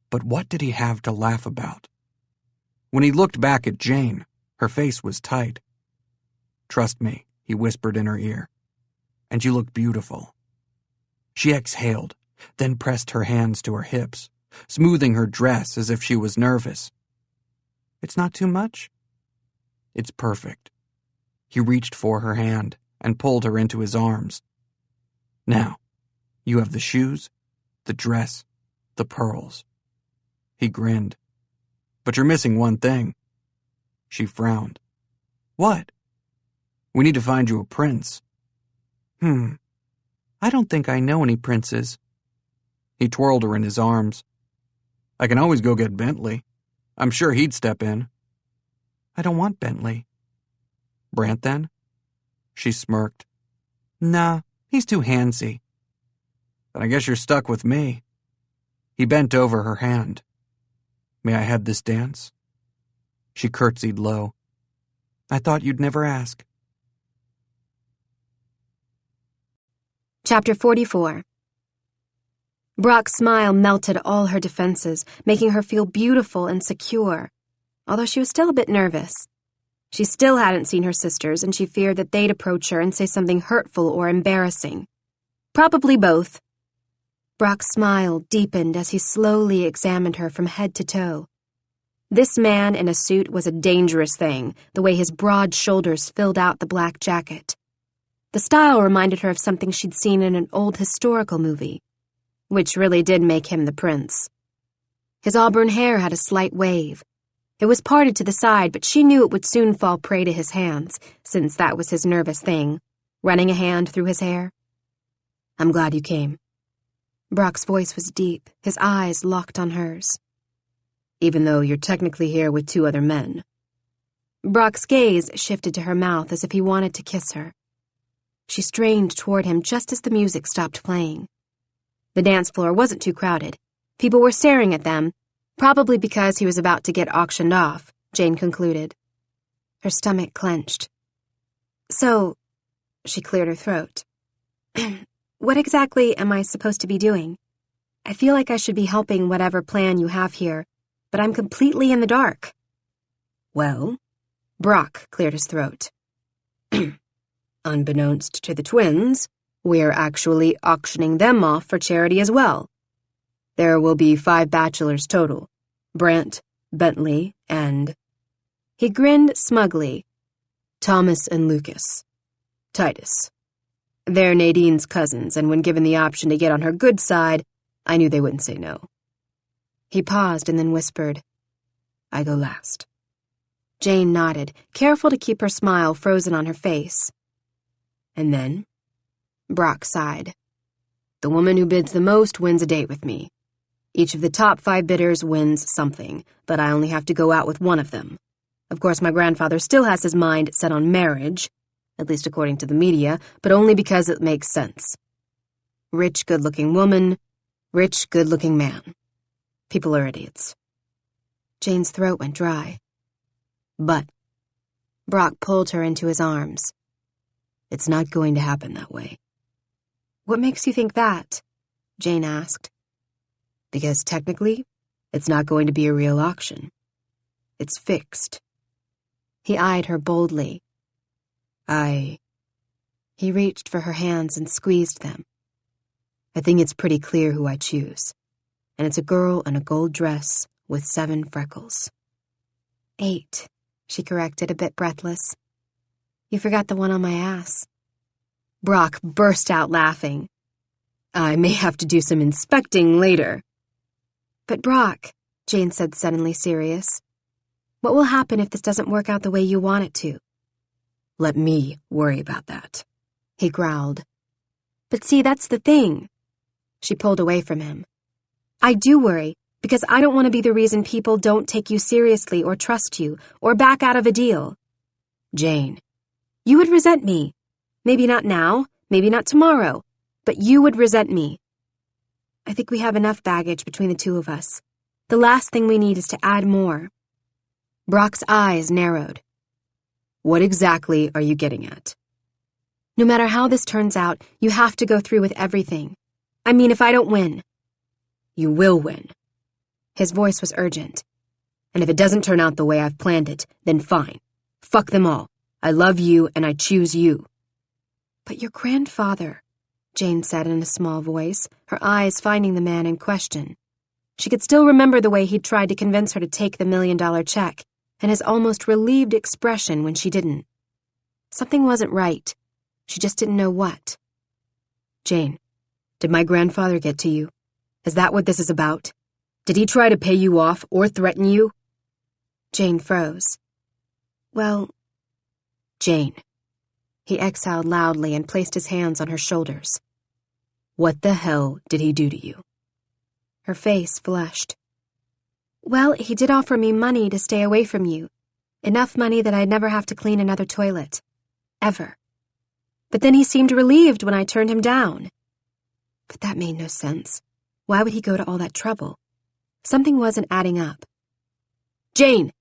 Speaker 2: But what did he have to laugh about? When he looked back at Jane, her face was tight. "Trust me," he whispered in her ear. "And you look beautiful." She exhaled, then pressed her hands to her hips, smoothing her dress as if she was nervous. "It's not too much?" "It's perfect." He reached for her hand and pulled her into his arms. "Now, you have the shoes, the dress, the pearls." He grinned. "But you're missing one thing." She frowned. "What?" "We need to find you a prince." I don't think I know any princes." He twirled her in his arms. "I can always go get Bentley. I'm sure he'd step in." "I don't want Bentley." "Brant, then?" She smirked. "Nah, he's too handsy." "Then I guess you're stuck with me." He bent over her hand. "May I have this dance?" She curtsied low. "I thought you'd never ask."
Speaker 3: Chapter 44. Brock's smile melted all her defenses, making her feel beautiful and secure, although she was still a bit nervous. She still hadn't seen her sisters, and she feared that they'd approach her and say something hurtful or embarrassing. Probably both. Brock's smile deepened as he slowly examined her from head to toe. This man in a suit was a dangerous thing, the way his broad shoulders filled out the black jacket. The style reminded her of something she'd seen in an old historical movie, which really did make him the prince. His auburn hair had a slight wave. It was parted to the side, but she knew it would soon fall prey to his hands, since that was his nervous thing, running a hand through his hair. "I'm glad you came." Brock's voice was deep, his eyes locked on hers. "Even though you're technically here with 2 other men." Brock's gaze shifted to her mouth as if he wanted to kiss her. She strained toward him just as the music stopped playing. The dance floor wasn't too crowded. People were staring at them, probably because he was about to get auctioned off, Jane concluded. Her stomach clenched. "So," she cleared her throat, "what exactly am I supposed to be doing? I feel like I should be helping whatever plan you have here, but I'm completely in the dark." Well, Brock cleared his throat. Unbeknownst to the twins, we're actually auctioning them off for charity as well. There will be 5 bachelors total. Brant, Bentley, and... He grinned smugly. Thomas and Lucas. Titus. They're Nadine's cousins, and when given the option to get on her good side, I knew they wouldn't say no. He paused and then whispered, I go last. Jane nodded, careful to keep her smile frozen on her face. And then, Brock sighed. The woman who bids the most wins a date with me. Each of the top 5 bidders wins something, but I only have to go out with one of them. Of course, my grandfather still has his mind set on marriage, at least according to the media, but only because it makes sense. Rich, good-looking woman, rich, good-looking man. People are idiots. Jane's throat went dry. But Brock pulled her into his arms. It's not going to happen that way. What makes you think that? Jane asked. Because technically, it's not going to be a real auction. It's fixed. He eyed her boldly. He reached for her hands and squeezed them. I think it's pretty clear who I choose. And it's a girl in a gold dress with 7 freckles. 8, she corrected, a bit breathless. You forgot the one on my ass. Brock burst out laughing. I may have to do some inspecting later. But Brock, Jane said suddenly serious, what will happen if this doesn't work out the way you want it to? Let me worry about that, he growled. But see, that's the thing. She pulled away from him. I do worry, because I don't want to be the reason people don't take you seriously or trust you or back out of a deal. Jane. You would resent me. Maybe not now, maybe not tomorrow, but you would resent me. I think we have enough baggage between the two of us. The last thing we need is to add more. Brock's eyes narrowed. What exactly are you getting at? No matter how this turns out, you have to go through with everything. I mean, if I don't win. You will win. His voice was urgent. And if it doesn't turn out the way I've planned it, then fine. Fuck them all. I love you and I choose you. But your grandfather, Jane said in a small voice, her eyes finding the man in question. She could still remember the way he'd tried to convince her to take the $1 million check, and his almost relieved expression when she didn't. Something wasn't right. She just didn't know what. Jane, did my grandfather get to you? Is that what this is about? Did he try to pay you off or threaten you? Jane froze. Well, Jane. He exhaled loudly and placed his hands on her shoulders. What the hell did he do to you? Her face flushed. Well, he did offer me money to stay away from you. Enough money that I'd never have to clean another toilet. Ever. But then he seemed relieved when I turned him down. But that made no sense. Why would he go to all that trouble? Something wasn't adding up. Jane!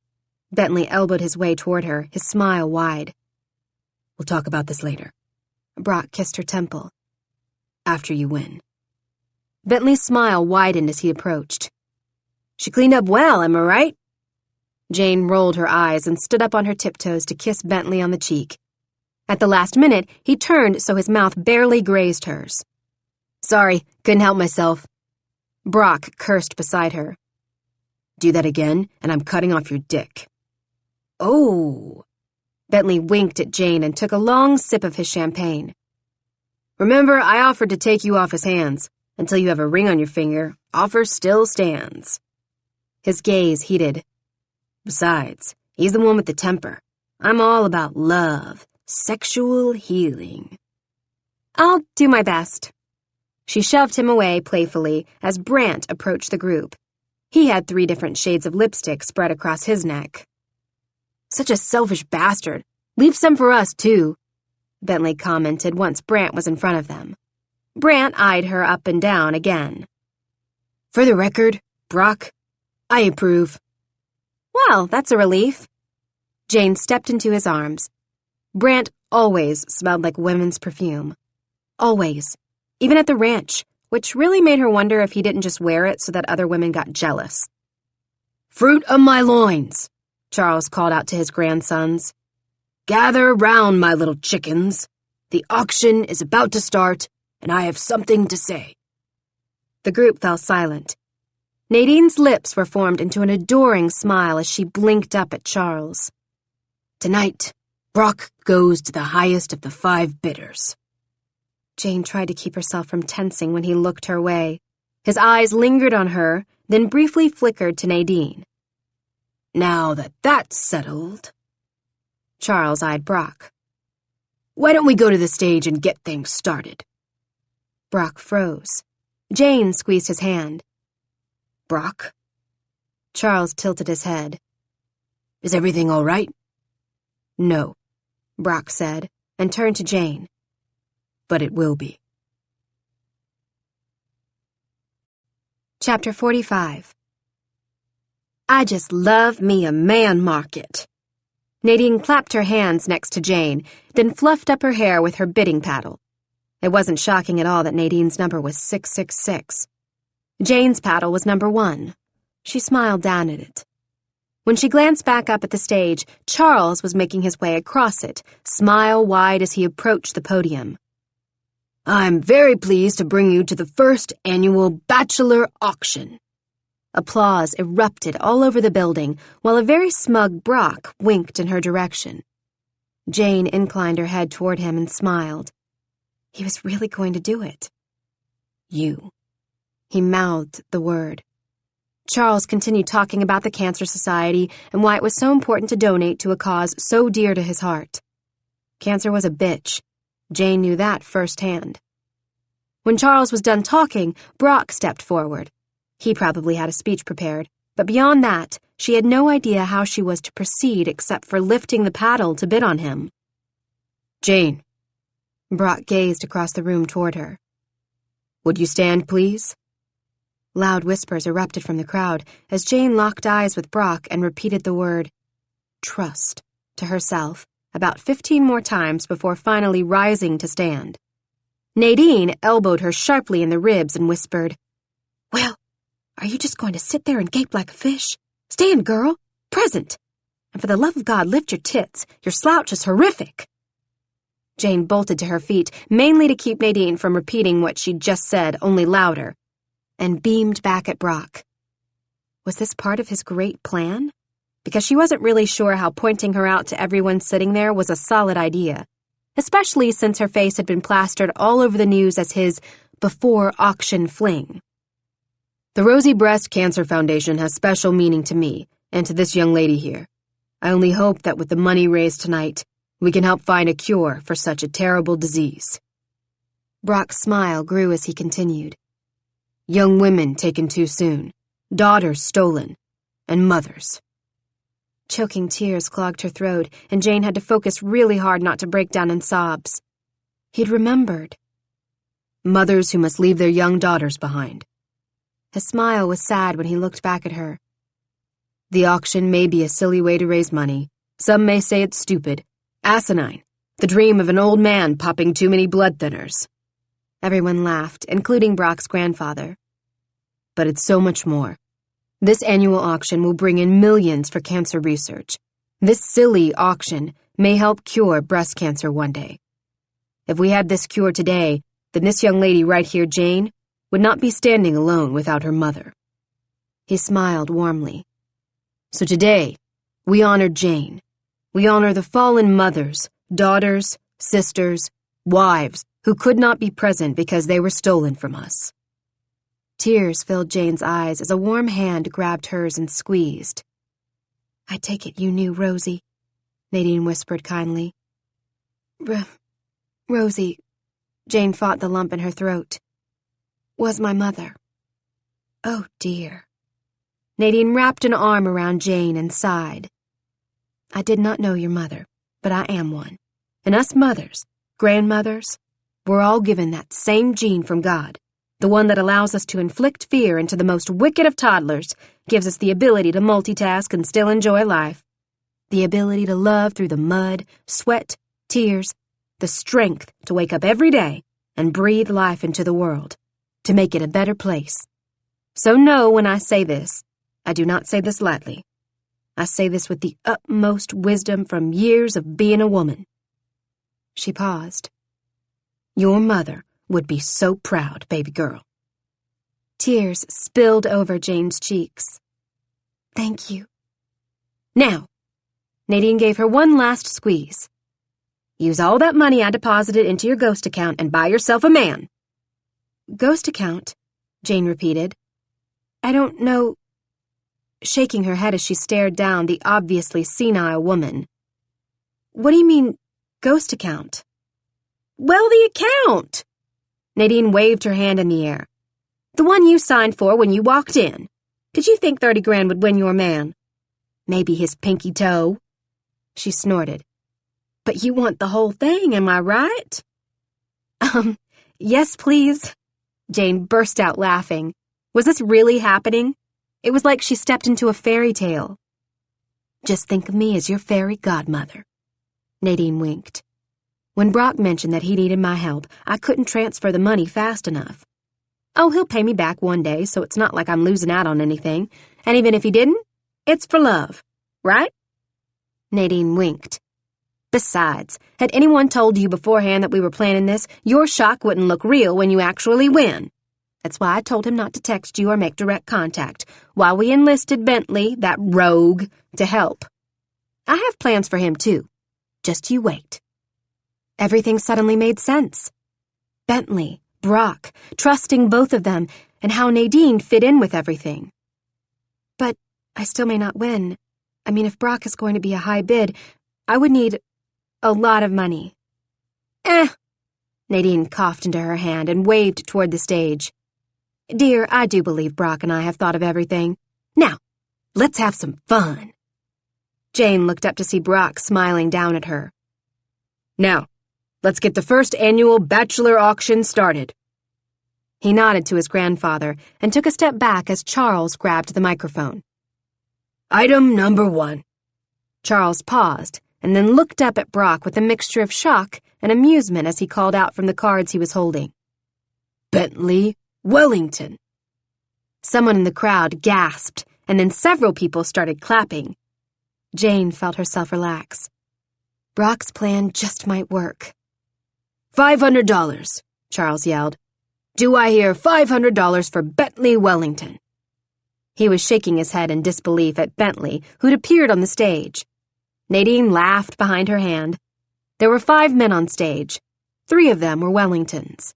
Speaker 3: Bentley elbowed his way toward her, his smile wide. We'll talk about this later. Brock kissed her temple. After you win. Bentley's smile widened as he approached. She cleaned up well, am I right? Jane rolled her eyes and stood up on her tiptoes to kiss Bentley on the cheek. At the last minute, he turned so his mouth barely grazed hers. Sorry, couldn't help myself. Brock cursed beside her. Do that again, and I'm cutting off your dick. Oh. Bentley winked at Jane and took a long sip of his champagne. Remember, I offered to take you off his hands. Until you have a ring on your finger, offer still stands. His gaze heated. Besides, he's the one with the temper. I'm all about love, sexual healing. I'll do my best. She shoved him away playfully as Brant approached the group. He had 3 different shades of lipstick spread across his neck. Such a selfish bastard. Leave some for us, too, Bentley commented once Brant was in front of them. Brant eyed her up and down again. For the record, Brock, I approve. Well, that's a relief. Jane stepped into his arms. Brant always smelled like women's perfume. Always. Even at the ranch, which really made her wonder if he didn't just wear it so that other women got jealous. Fruit of my loins, Charles called out to his grandsons. "Gather round, my little chickens. The auction is about to start, and I have something to say." The group fell silent. Nadine's lips were formed into an adoring smile as she blinked up at Charles. "Tonight, Brock goes to the highest of the 5 bidders." Jane tried to keep herself from tensing when he looked her way. His eyes lingered on her, then briefly flickered to Nadine. "Now that that's settled..." Charles eyed Brock. "Why don't we go to the stage and get things started?" Brock froze. Jane squeezed his hand. "Brock?" Charles tilted his head. "Is everything all right?" "No," Brock said, and turned to Jane. "But it will be." Chapter 45. I just love me a man market. Nadine clapped her hands next to Jane, then fluffed up her hair with her bidding paddle. It wasn't shocking at all that Nadine's number was 666. Jane's paddle was number 1. She smiled down at it. When she glanced back up at the stage, Charles was making his way across it, smile wide as he approached the podium. "I'm very pleased to bring you to the first annual Bachelor Auction." Applause erupted all over the building, while a very smug Brock winked in her direction. Jane inclined her head toward him and smiled. He was really going to do it. "You." He mouthed the word. Charles continued talking about the Cancer Society and why it was so important to donate to a cause so dear to his heart. Cancer was a bitch. Jane knew that firsthand. When Charles was done talking, Brock stepped forward. He probably had a speech prepared, but beyond that, she had no idea how she was to proceed except for lifting the paddle to bid on him. "Jane." Brock gazed across the room toward her. "Would you stand, please?" Loud whispers erupted from the crowd as Jane locked eyes with Brock and repeated the word, "trust," to herself about 15 more times before finally rising to stand. Nadine elbowed her sharply in the ribs and whispered, "Well, are you just going to sit there and gape like a fish? Stand, girl. Present. And for the love of God, lift your tits. Your slouch is horrific." Jane bolted to her feet, mainly to keep Nadine from repeating what she'd just said, only louder, and beamed back at Brock. Was this part of his great plan? Because she wasn't really sure how pointing her out to everyone sitting there was a solid idea, especially since her face had been plastered all over the news as his before-auction fling. "The Rosie Breast Cancer Foundation has special meaning to me and to this young lady here. I only hope that with the money raised tonight, we can help find a cure for such a terrible disease." Brock's smile grew as he continued. "Young women taken too soon, daughters stolen, and mothers." Choking tears clogged her throat, and Jane had to focus really hard not to break down in sobs. He'd remembered. "Mothers who must leave their young daughters behind." His smile was sad when he looked back at her. "The auction may be a silly way to raise money. Some may say it's stupid, asinine, the dream of an old man popping too many blood thinners." Everyone laughed, including Brock's grandfather. "But it's so much more. This annual auction will bring in millions for cancer research. This silly auction may help cure breast cancer one day. If we had this cure today, then this young lady right here, Jane, would not be standing alone without her mother." He smiled warmly. "So today, we honor Jane. We honor the fallen mothers, daughters, sisters, wives who could not be present because they were stolen from us." Tears filled Jane's eyes as a warm hand grabbed hers and squeezed. "I take it you knew Rosie," Nadine whispered kindly. Rosie," Jane fought the lump in her throat, "was my mother." "Oh, dear." Nadine wrapped an arm around Jane and sighed. "I did not know your mother, but I am one. And us mothers, grandmothers, we're all given that same gene from God. The one that allows us to inflict fear into the most wicked of toddlers, gives us the ability to multitask and still enjoy life. The ability to love through the mud, sweat, tears, the strength to wake up every day and breathe life into the world, to make it a better place. So know when I say this, I do not say this lightly. I say this with the utmost wisdom from years of being a woman." She paused. "Your mother would be so proud, baby girl." Tears spilled over Jane's cheeks. "Thank you." "Now," Nadine gave her one last squeeze. "Use all that money I deposited into your ghost account and buy yourself a man." "Ghost account?" Jane repeated. "I don't know," shaking her head as she stared down the obviously senile woman. "What do you mean, ghost account?" "Well, the account!" Nadine waved her hand in the air. "The one you signed for when you walked in. Did you think 30 grand would win your man? Maybe his pinky toe?" She snorted. "But you want the whole thing, am I right?" Yes, please." Jane burst out laughing. Was this really happening? It was like she stepped into a fairy tale. "Just think of me as your fairy godmother." Nadine winked. "When Brock mentioned that he needed my help, I couldn't transfer the money fast enough. Oh, he'll pay me back one day, so it's not like I'm losing out on anything. And even if he didn't, it's for love, right?" Nadine winked. "Besides, had anyone told you beforehand that we were planning this, your shock wouldn't look real when you actually win. That's why I told him not to text you or make direct contact, while we enlisted Bentley, that rogue, to help. I have plans for him, too. Just you wait." Everything suddenly made sense. Bentley, Brock, trusting both of them, and how Nadine fit in with everything. "But I still may not win. I mean, if Brock is going to be a high bid, I would need a lot of money." Nadine coughed into her hand and waved toward the stage. "Dear, I do believe Brock and I have thought of everything. Now, let's have some fun." Jane looked up to see Brock smiling down at her. "Now, let's get the first annual Bachelor Auction started." He nodded to his grandfather and took a step back as Charles grabbed the microphone. "Item number 1. Charles paused and then looked up at Brock with a mixture of shock and amusement as he called out from the cards he was holding. "Bentley Wellington." Someone in the crowd gasped, and then several people started clapping. Jane felt herself relax. Brock's plan just might work. $500, Charles yelled. "Do I hear $500 for Bentley Wellington?" He was shaking his head in disbelief at Bentley, who'd appeared on the stage. Nadine laughed behind her hand. There were 5 men on stage. 3 of them were Wellingtons.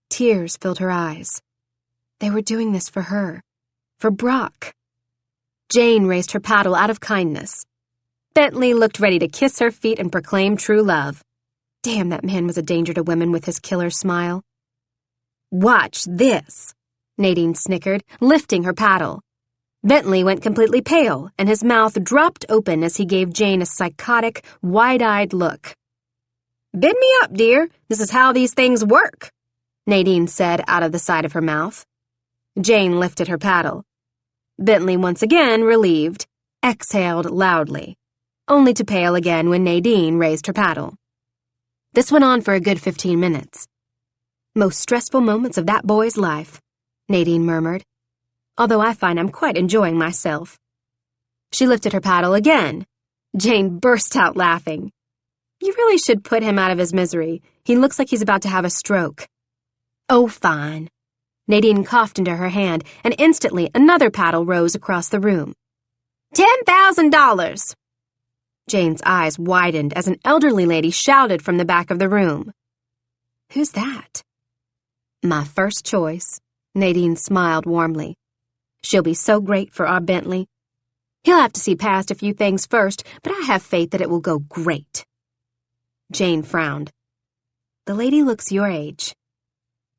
Speaker 3: Tears filled her eyes. They were doing this for her. For Brock. Jane raised her paddle out of kindness. Bentley looked ready to kiss her feet and proclaim true love. Damn, that man was a danger to women with his killer smile. "Watch this," Nadine snickered, lifting her paddle. Bentley went completely pale, and his mouth dropped open as he gave Jane a psychotic, wide-eyed look. "Bid me up, dear. This is how these things work," Nadine said out of the side of her mouth. Jane lifted her paddle. Bentley, once again relieved, exhaled loudly, only to pale again when Nadine raised her paddle. This went on for a good 15 minutes. "Most stressful moments of that boy's life," Nadine murmured, "although I find I'm quite enjoying myself." She lifted her paddle again. Jane burst out laughing. "You really should put him out of his misery. He looks like he's about to have a stroke." "Oh, fine." Nadine coughed into her hand, and instantly another paddle rose across the room. $10,000! Jane's eyes widened as an elderly lady shouted from the back of the room. "Who's that?" "My first choice," Nadine smiled warmly. "She'll be so great for our Bentley. He'll have to see past a few things first, but I have faith that it will go great." Jane frowned. "The lady looks your age."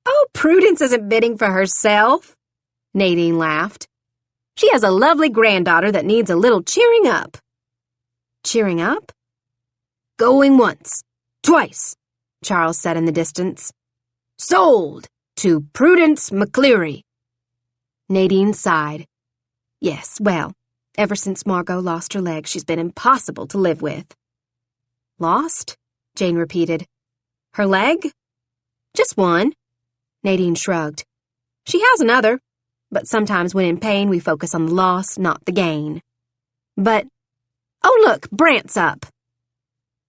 Speaker 3: "Oh, Prudence isn't bidding for herself," Nadine laughed. "She has a lovely granddaughter that needs a little cheering up." "Cheering up?" "Going once, twice," Charles said in the distance. "Sold to Prudence McCleary." Nadine sighed. "Yes, well, ever since Margot lost her leg, she's been impossible to live with." "Lost?" Jane repeated. "Her leg?" "Just one." Nadine shrugged. "She has another, but sometimes when in pain we focus on the loss, not the gain." But, oh look, Brant's up.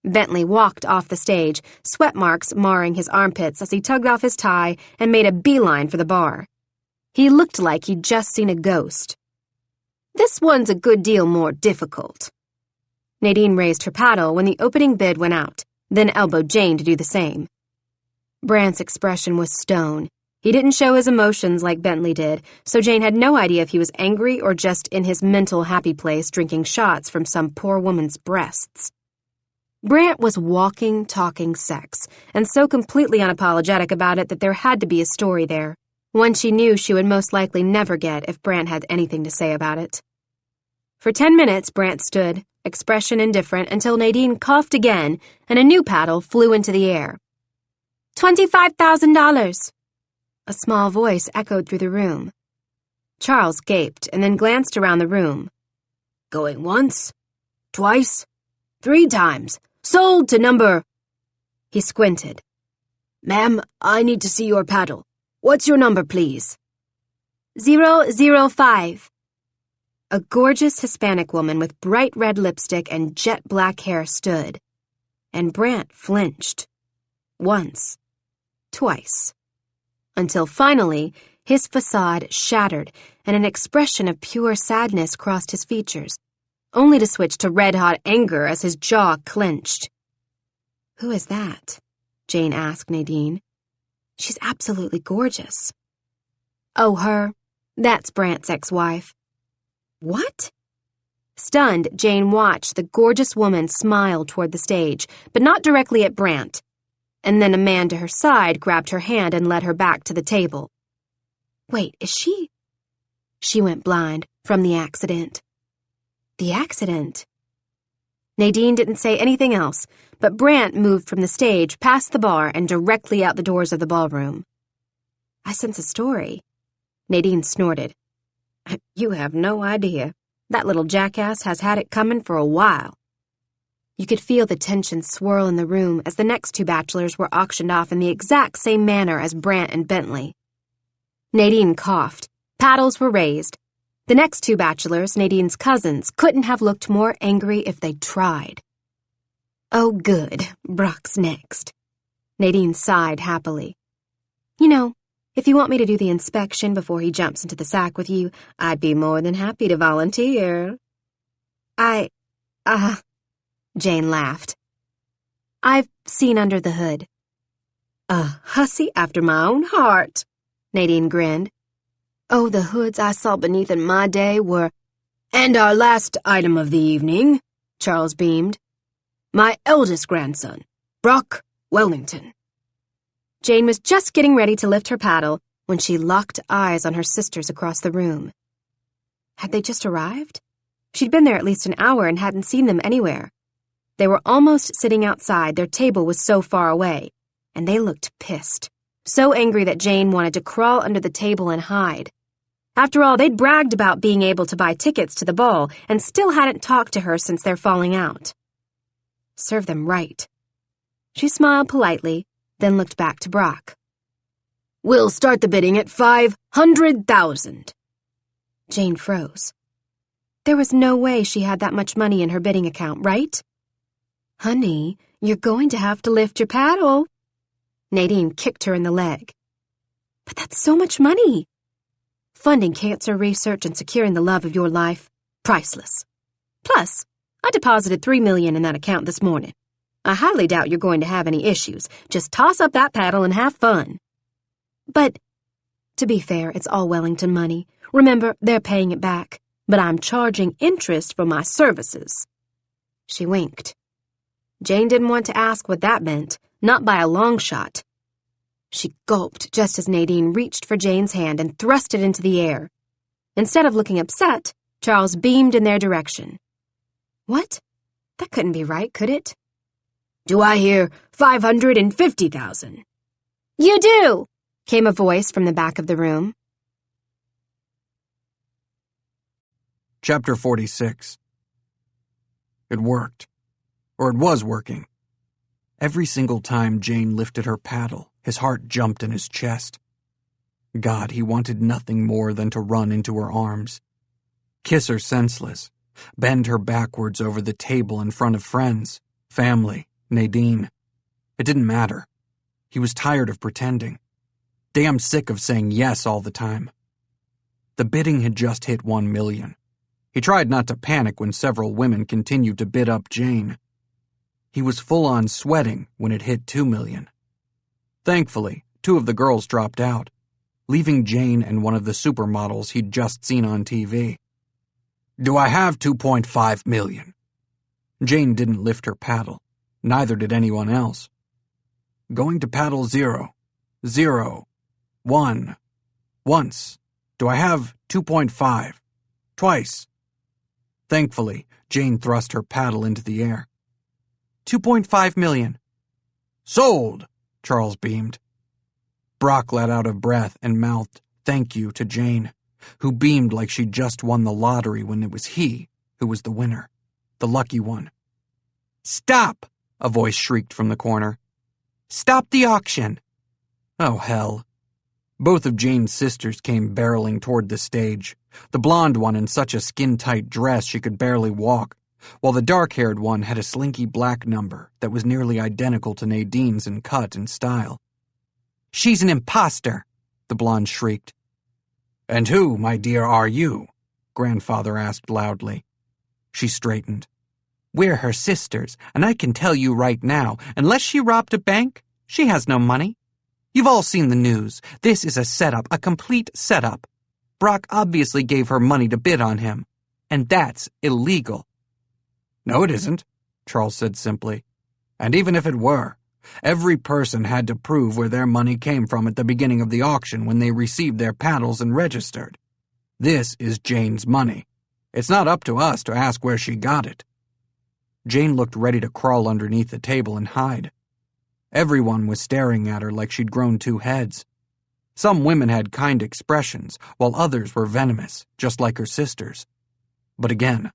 Speaker 3: Bentley walked off the stage, sweat marks marring his armpits as he tugged off his tie and made a beeline for the bar. He looked like he'd just seen a ghost. This one's a good deal more difficult. Nadine raised her paddle when the opening bid went out, then elbowed Jane to do the same. Brant's expression was stone. He didn't show his emotions like Bentley did, so Jane had no idea if he was angry or just in his mental happy place drinking shots from some poor woman's breasts. Brant was walking, talking sex, and so completely unapologetic about it that there had to be a story there, one she knew she would most likely never get if Brant had anything to say about it. For 10 minutes, Brant stood, expression indifferent, until Nadine coughed again and a new paddle flew into the air. $25,000. A small voice echoed through the room. Charles gaped and then glanced around the room.
Speaker 4: Going once, twice, 3 times. Sold to number...
Speaker 3: He squinted.
Speaker 4: Ma'am, I need to see your paddle. What's your number, please?
Speaker 3: 005. A gorgeous Hispanic woman with bright red lipstick and jet black hair stood, and Brant flinched. Once. Twice. Until finally, his facade shattered and an expression of pure sadness crossed his features, only to switch to red-hot anger as his jaw clenched. "Who is that?" Jane asked Nadine. "She's absolutely gorgeous." "Oh, her. That's Brant's ex-wife." "What?" Stunned, Jane watched the gorgeous woman smile toward the stage, but not directly at Brant. And then a man to her side grabbed her hand and led her back to the table. "Wait, is she..." She went blind from the accident. The accident? Nadine didn't say anything else, but Brant moved from the stage past the bar and directly out the doors of the ballroom. "I sense a story." Nadine snorted. "You have no idea. That little jackass has had it coming for a while." You could feel the tension swirl in the room as the next 2 bachelors were auctioned off in the exact same manner as Brant and Bentley. Nadine coughed. Paddles were raised. The next 2 bachelors, Nadine's cousins, couldn't have looked more angry if they'd tried. "Oh, good. Brock's next." Nadine sighed happily. "You know, if you want me to do the inspection before he jumps into the sack with you, I'd be more than happy to volunteer." Jane laughed. "I've seen under the hood." "A hussy after my own heart," Nadine grinned. "Oh, the hoods I saw beneath in my day were—"
Speaker 4: "And our last item of the evening," Charles beamed. "My eldest grandson, Brock Wellington."
Speaker 3: Jane was just getting ready to lift her paddle when she locked eyes on her sisters across the room. Had they just arrived? She'd been there at least an hour and hadn't seen them anywhere. They were almost sitting outside, their table was so far away, and they looked pissed, so angry that Jane wanted to crawl under the table and hide. After all, they'd bragged about being able to buy tickets to the ball and still hadn't talked to her since their falling out. Serve them right. She smiled politely, then looked back to Brock.
Speaker 4: "We'll start the bidding at 500,000.
Speaker 3: Jane froze. There was no way she had that much money in her bidding account, right? "Honey, you're going to have to lift your paddle." Nadine kicked her in the leg. "But that's so much money." "Funding cancer research and securing the love of your life, priceless. Plus, I deposited $3 million in that account this morning. I highly doubt you're going to have any issues. Just toss up that paddle and have fun." "But, to be fair, it's all Wellington money. Remember, they're paying it back. But I'm charging interest for my services." She winked. Jane didn't want to ask what that meant, not by a long shot. She gulped just as Nadine reached for Jane's hand and thrust it into the air. Instead of looking upset, Charles beamed in their direction. "What? That couldn't be right, could it?"
Speaker 4: "Do I hear 550,000?
Speaker 3: "You do!" came a voice from the back of the room.
Speaker 2: Chapter 46. It worked. Or it was working. Every single time Jane lifted her paddle, his heart jumped in his chest. God, he wanted nothing more than to run into her arms, kiss her senseless, bend her backwards over the table in front of friends, family, Nadine. It didn't matter. He was tired of pretending. Damn sick of saying yes all the time. The bidding had just hit 1 million. He tried not to panic when several women continued to bid up Jane. He was full-on sweating when it hit 2 million. Thankfully, 2 of the girls dropped out, leaving Jane and one of the supermodels he'd just seen on TV. "Do I have 2.5 million?" Jane didn't lift her paddle. Neither did anyone else. "Going to paddle 0, 0, 1, once. Do I have 2.5? Twice." Thankfully, Jane thrust her paddle into the air. 2.5 million. "Sold!" Charles beamed. Brock let out a breath and mouthed thank you to Jane, who beamed like she'd just won the lottery when it was he who was the winner, the lucky one. "Stop!" a voice shrieked from the corner. "Stop the auction!" Oh, hell. Both of Jane's sisters came barreling toward the stage, the blonde one in such a skin-tight dress she could barely walk, while the dark-haired one had a slinky black number that was nearly identical to Nadine's in cut and style. "She's an imposter!" the blonde shrieked. "And who, my dear, are you?" Grandfather asked loudly. She straightened. "We're her sisters, and I can tell you right now, unless she robbed a bank, she has no money. You've all seen the news. This is a setup, a complete setup. Brock obviously gave her money to bid on him, and that's illegal." "No, it isn't," Charles said simply. "And even if it were, every person had to prove where their money came from at the beginning of the auction when they received their paddles and registered. This is Jane's money. It's not up to us to ask where she got it." Jane looked ready to crawl underneath the table and hide. Everyone was staring at her like she'd grown 2 heads. Some women had kind expressions, while others were venomous, just like her sisters. But again,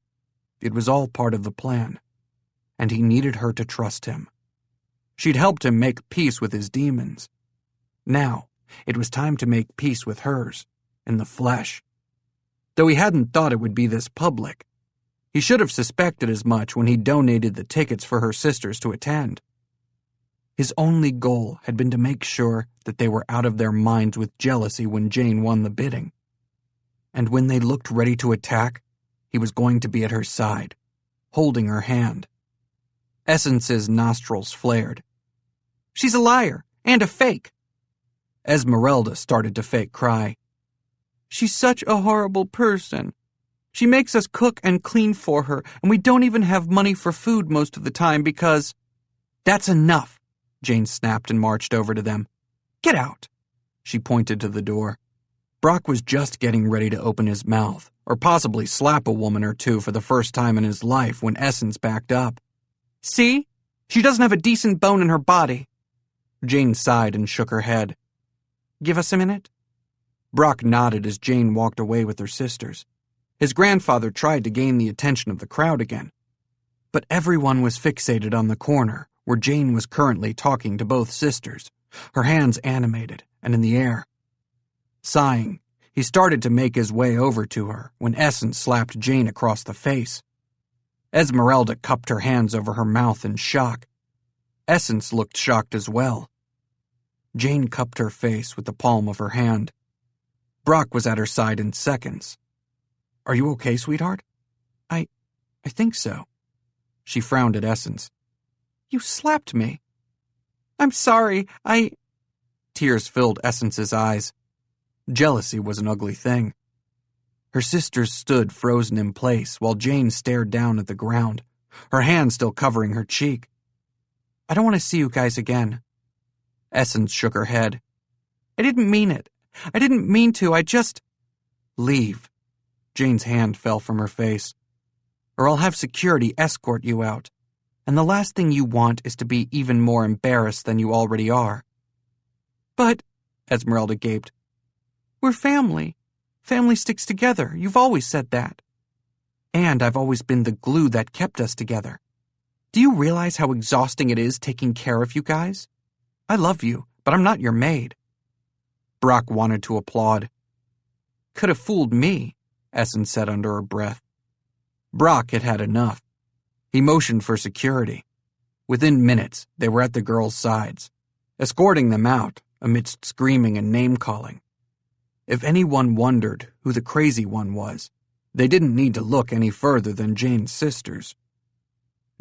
Speaker 2: it was all part of the plan, and he needed her to trust him. She'd helped him make peace with his demons. Now, it was time to make peace with hers, in the flesh. Though he hadn't thought it would be this public. He should have suspected as much when he donated the tickets for her sisters to attend. His only goal had been to make sure that they were out of their minds with jealousy when Jane won the bidding. And when they looked ready to attack, he was going to be at her side, holding her hand. Essence's nostrils flared. "She's a liar, and a fake." Esmeralda started to fake cry. "She's such a horrible person. She makes us cook and clean for her, and we don't even have money for food most of the time because—" "That's enough," Jane snapped and marched over to them. "Get out." She pointed to the door. Brock was just getting ready to open his mouth, or possibly slap a woman or two for the first time in his life when Essence backed up. "See? She doesn't have a decent bone in her body." Jane sighed and shook her head. "Give us a minute?" Brock nodded as Jane walked away with her sisters. His grandfather tried to gain the attention of the crowd again. But everyone was fixated on the corner, where Jane was currently talking to both sisters, her hands animated and in the air. Sighing, he started to make his way over to her when Essence slapped Jane across the face. Esmeralda cupped her hands over her mouth in shock. Essence looked shocked as well. Jane cupped her face with the palm of her hand. Brock was at her side in seconds. "Are you okay, sweetheart?" I think so." She frowned at Essence. "You slapped me." "I'm sorry, Tears filled Essence's eyes. Jealousy was an ugly thing. Her sisters stood frozen in place while Jane stared down at the ground, her hand still covering her cheek. "I don't want to see you guys again." Essence shook her head. "I didn't mean it. I didn't mean to, I just—" "Leave." Jane's hand fell from her face. "Or I'll have security escort you out. And the last thing you want is to be even more embarrassed than you already are." "But," Esmeralda gaped, "we're family. Family sticks together. You've always said that. And I've always been the glue that kept us together. Do you realize how exhausting it is taking care of you guys? I love you, but I'm not your maid." Brock wanted to applaud. "Could have fooled me," Essence said under her breath. Brock had had enough. He motioned for security. Within minutes, they were at the girls' sides, escorting them out amidst screaming and name-calling. If anyone wondered who the crazy one was, they didn't need to look any further than Jane's sisters.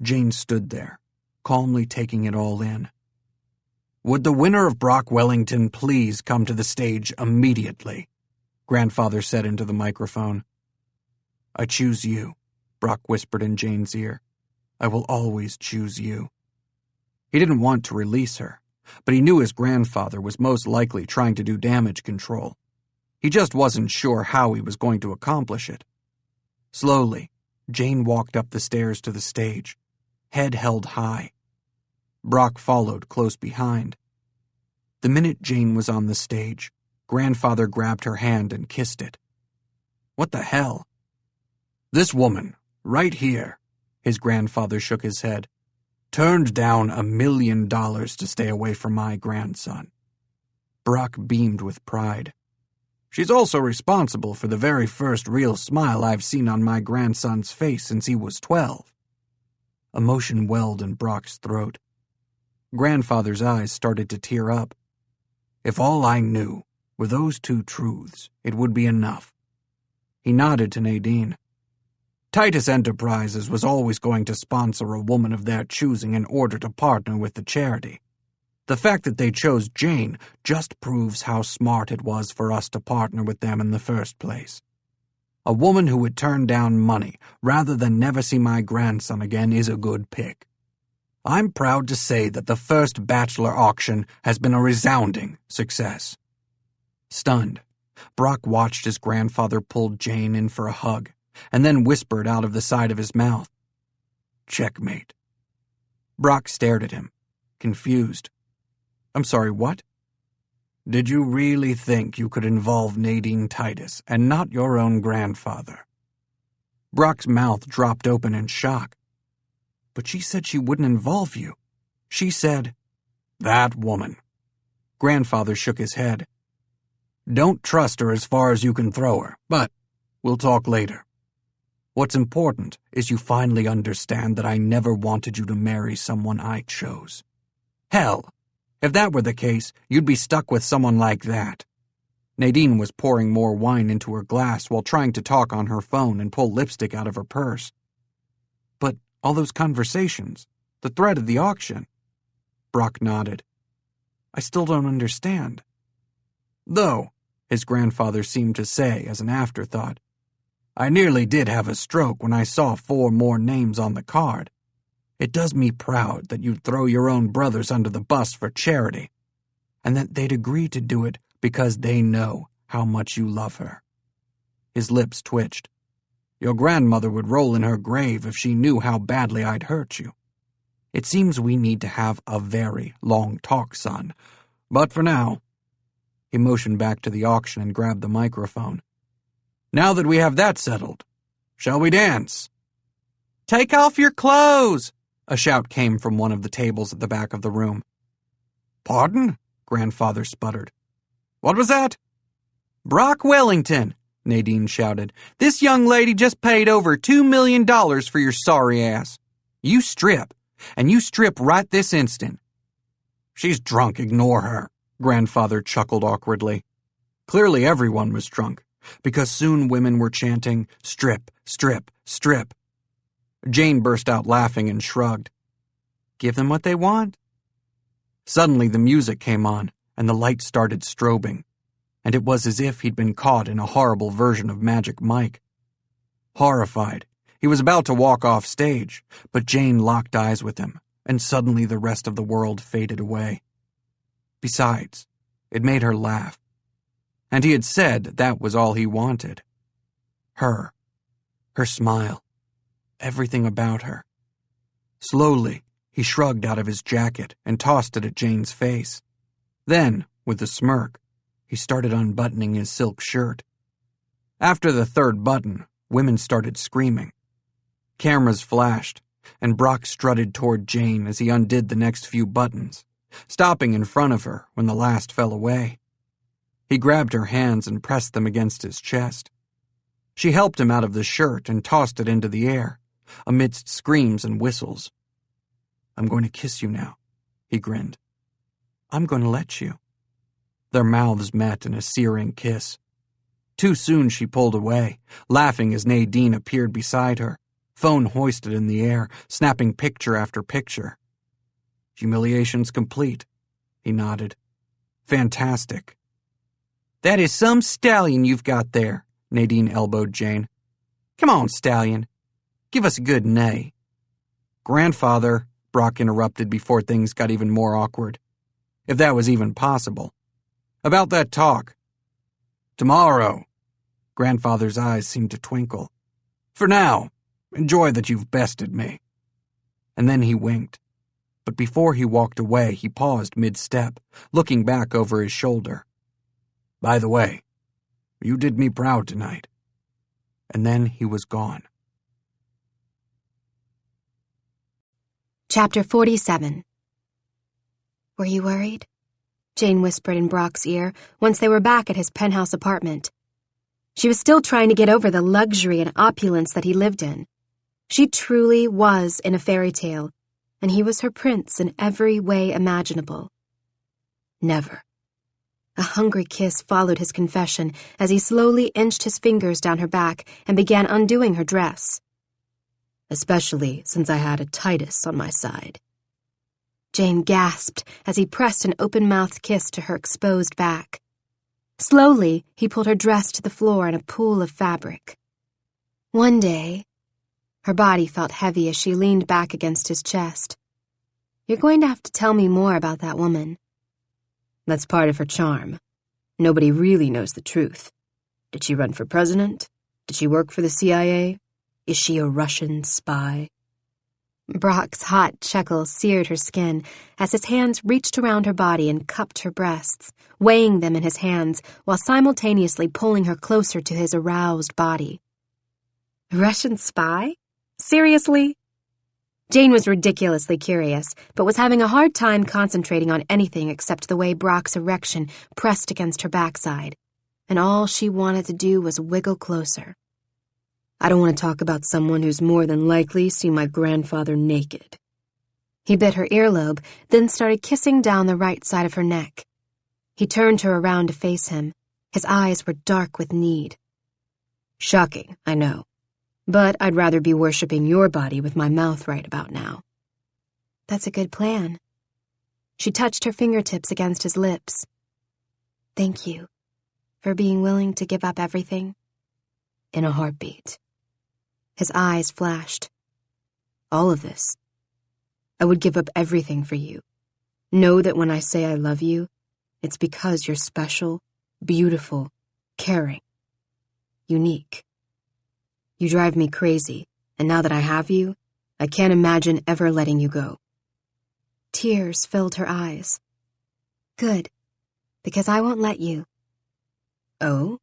Speaker 2: Jane stood there, calmly taking it all in. "Would the winner of Brock Wellington please come to the stage immediately?" Grandfather said into the microphone. "I choose you," Brock whispered in Jane's ear. "I will always choose you." He didn't want to release her, but he knew his grandfather was most likely trying to do damage control. He just wasn't sure how he was going to accomplish it. Slowly, Jane walked up the stairs to the stage, head held high. Brock followed close behind. The minute Jane was on the stage, Grandfather grabbed her hand and kissed it. What the hell? "This woman, right here," his grandfather shook his head, "turned down $1 million to stay away from my grandson." Brock beamed with pride. "She's also responsible for the very first real smile I've seen on my grandson's face since he was 12. Emotion welled in Brock's throat. Grandfather's eyes started to tear up. If all I knew were those two truths, it would be enough. He nodded to Nadine. Titus Enterprises was always going to sponsor a woman of their choosing in order to partner with the charity. The fact that they chose Jane just proves how smart it was for us to partner with them in the first place. A woman who would turn down money rather than never see my grandson again is a good pick. I'm proud to say that the first Bachelor Auction has been a resounding success." Stunned, Brock watched his grandfather pull Jane in for a hug, and then whispered out of the side of his mouth, "Checkmate." Brock stared at him, confused. "I'm sorry, what?" "Did you really think you could involve Nadine Titus and not your own grandfather?" Brock's mouth dropped open in shock. "But she said she wouldn't involve you. She said—" "That woman." Grandfather shook his head. "Don't trust her as far as you can throw her, but we'll talk later. What's important is you finally understand that I never wanted you to marry someone I chose. Hell, if that were the case, you'd be stuck with someone like that." Nadine was pouring more wine into her glass while trying to talk on her phone and pull lipstick out of her purse. "But all those conversations, the threat of the auction." Brock nodded. "I still don't understand." "Though," his grandfather seemed to say as an afterthought, "I nearly did have a stroke when I saw 4 more names on the card. It does me proud that you'd throw your own brothers under the bus for charity, and that they'd agree to do it because they know how much you love her." His lips twitched. "Your grandmother would roll in her grave if she knew how badly I'd hurt you. It seems we need to have a very long talk, son. But for now—" He motioned back to the auction and grabbed the microphone. "Now that we have that settled, shall we dance?" "Take off your clothes!" a shout came from one of the tables at the back of the room. "Pardon?" Grandfather sputtered. "What was that?" "Brock Wellington," Nadine shouted. "This young lady just paid over $2 million for your sorry ass. You strip, and you strip right this instant." "She's drunk, ignore her," Grandfather chuckled awkwardly. Clearly everyone was drunk, because soon women were chanting, "Strip, strip, strip." Jane burst out laughing and shrugged. "Give them what they want." Suddenly the music came on, and the lights started strobing, and it was as if he'd been caught in a horrible version of Magic Mike. Horrified, he was about to walk off stage, but Jane locked eyes with him, and suddenly the rest of the world faded away. Besides, it made her laugh. And he had said that was all he wanted. Her smile, everything about her. Slowly, he shrugged out of his jacket and tossed it at Jane's face. Then, with a smirk, he started unbuttoning his silk shirt. After the 3rd button, women started screaming. Cameras flashed, and Brock strutted toward Jane as he undid the next few buttons, stopping in front of her when the last fell away. He grabbed her hands and pressed them against his chest. She helped him out of the shirt and tossed it into the air, amidst screams and whistles. "I'm going to kiss you now," he grinned. "I'm going to let you." Their mouths met in a searing kiss. Too soon she pulled away, laughing as Nadine appeared beside her, phone hoisted in the air, snapping picture after picture. "Humiliation's complete," he nodded. "Fantastic." "That is some stallion you've got there," Nadine elbowed Jane. "Come on, stallion. Give us a good neigh." "Grandfather," Brock interrupted before things got even more awkward. If that was even possible. "About that talk." "Tomorrow." Grandfather's eyes seemed to twinkle. "For now, enjoy that you've bested me." And then he winked. But before he walked away, he paused mid-step, looking back over his shoulder. "By the way, you did me proud tonight." And then he was gone.
Speaker 3: Chapter 47. "Were you worried?" Jane whispered in Brock's ear once they were back at his penthouse apartment. She was still trying to get over the luxury and opulence that he lived in. She truly was in a fairy tale, and he was her prince in every way imaginable. Never. A hungry kiss followed his confession as he slowly inched his fingers down her back and began undoing her dress. "Especially since I had a Titus on my side." Jane gasped as he pressed an open-mouthed kiss to her exposed back. Slowly, he pulled her dress to the floor in a pool of fabric. One day, her body felt heavy as she leaned back against his chest. "You're going to have to tell me more about that woman." "That's part of her charm. Nobody really knows the truth. Did she run for president? Did she work for the CIA? Is she a Russian spy?" Brock's hot chuckle seared her skin as his hands reached around her body and cupped her breasts, weighing them in his hands while simultaneously pulling her closer to his aroused body. Russian spy? Seriously? Jane was ridiculously curious, but was having a hard time concentrating on anything except the way Brock's erection pressed against her backside, and all she wanted to do was wiggle closer. "I don't want to talk about someone who's more than likely seen my grandfather naked." He bit her earlobe, then started kissing down the right side of her neck. He turned her around to face him. His eyes were dark with need. "Shocking, I know. But I'd rather be worshipping your body with my mouth right about now." "That's a good plan." She touched her fingertips against his lips. "Thank you for being willing to give up everything." "In a heartbeat." His eyes flashed. "All of this. I would give up everything for you. Know that when I say I love you, it's because you're special, beautiful, caring, unique. You drive me crazy, and now that I have you, I can't imagine ever letting you go." Tears filled her eyes. "Good, because I won't let you." "Oh?"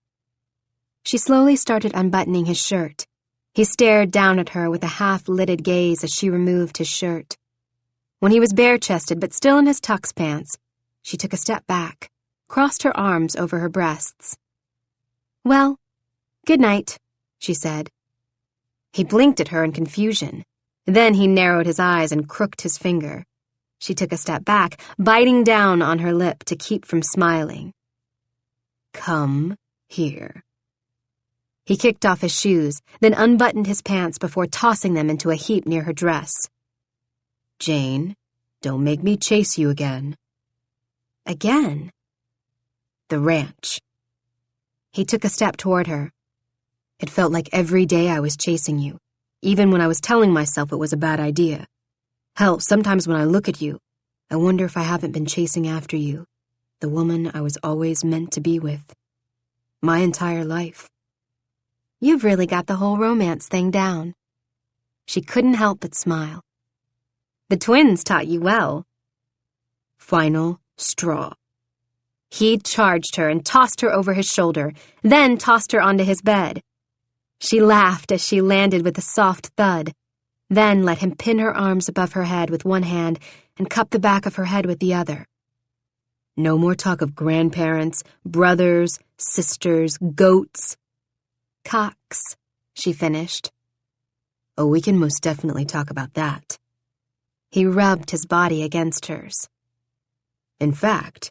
Speaker 3: She slowly started unbuttoning his shirt. He stared down at her with a half-lidded gaze as she removed his shirt. When he was bare-chested but still in his tux pants, she took a step back, crossed her arms over her breasts. "Well, good night," she said. He blinked at her in confusion. Then he narrowed his eyes and crooked his finger. She took a step back, biting down on her lip to keep from smiling. "Come here." He kicked off his shoes, then unbuttoned his pants before tossing them into a heap near her dress. "Jane, don't make me chase you again." "Again?" "The ranch." He took a step toward her. "It felt like every day I was chasing you, even when I was telling myself it was a bad idea. Hell, sometimes when I look at you, I wonder if I haven't been chasing after you, the woman I was always meant to be with. My entire life." "You've really got the whole romance thing down." She couldn't help but smile. "The twins taught you well." Final straw. He charged her and tossed her over his shoulder, then tossed her onto his bed. She laughed as she landed with a soft thud, then let him pin her arms above her head with one hand and cup the back of her head with the other. "No more talk of grandparents, brothers, sisters, goats." Cox, she finished. Oh, we can most definitely talk about that. He rubbed his body against hers. In fact,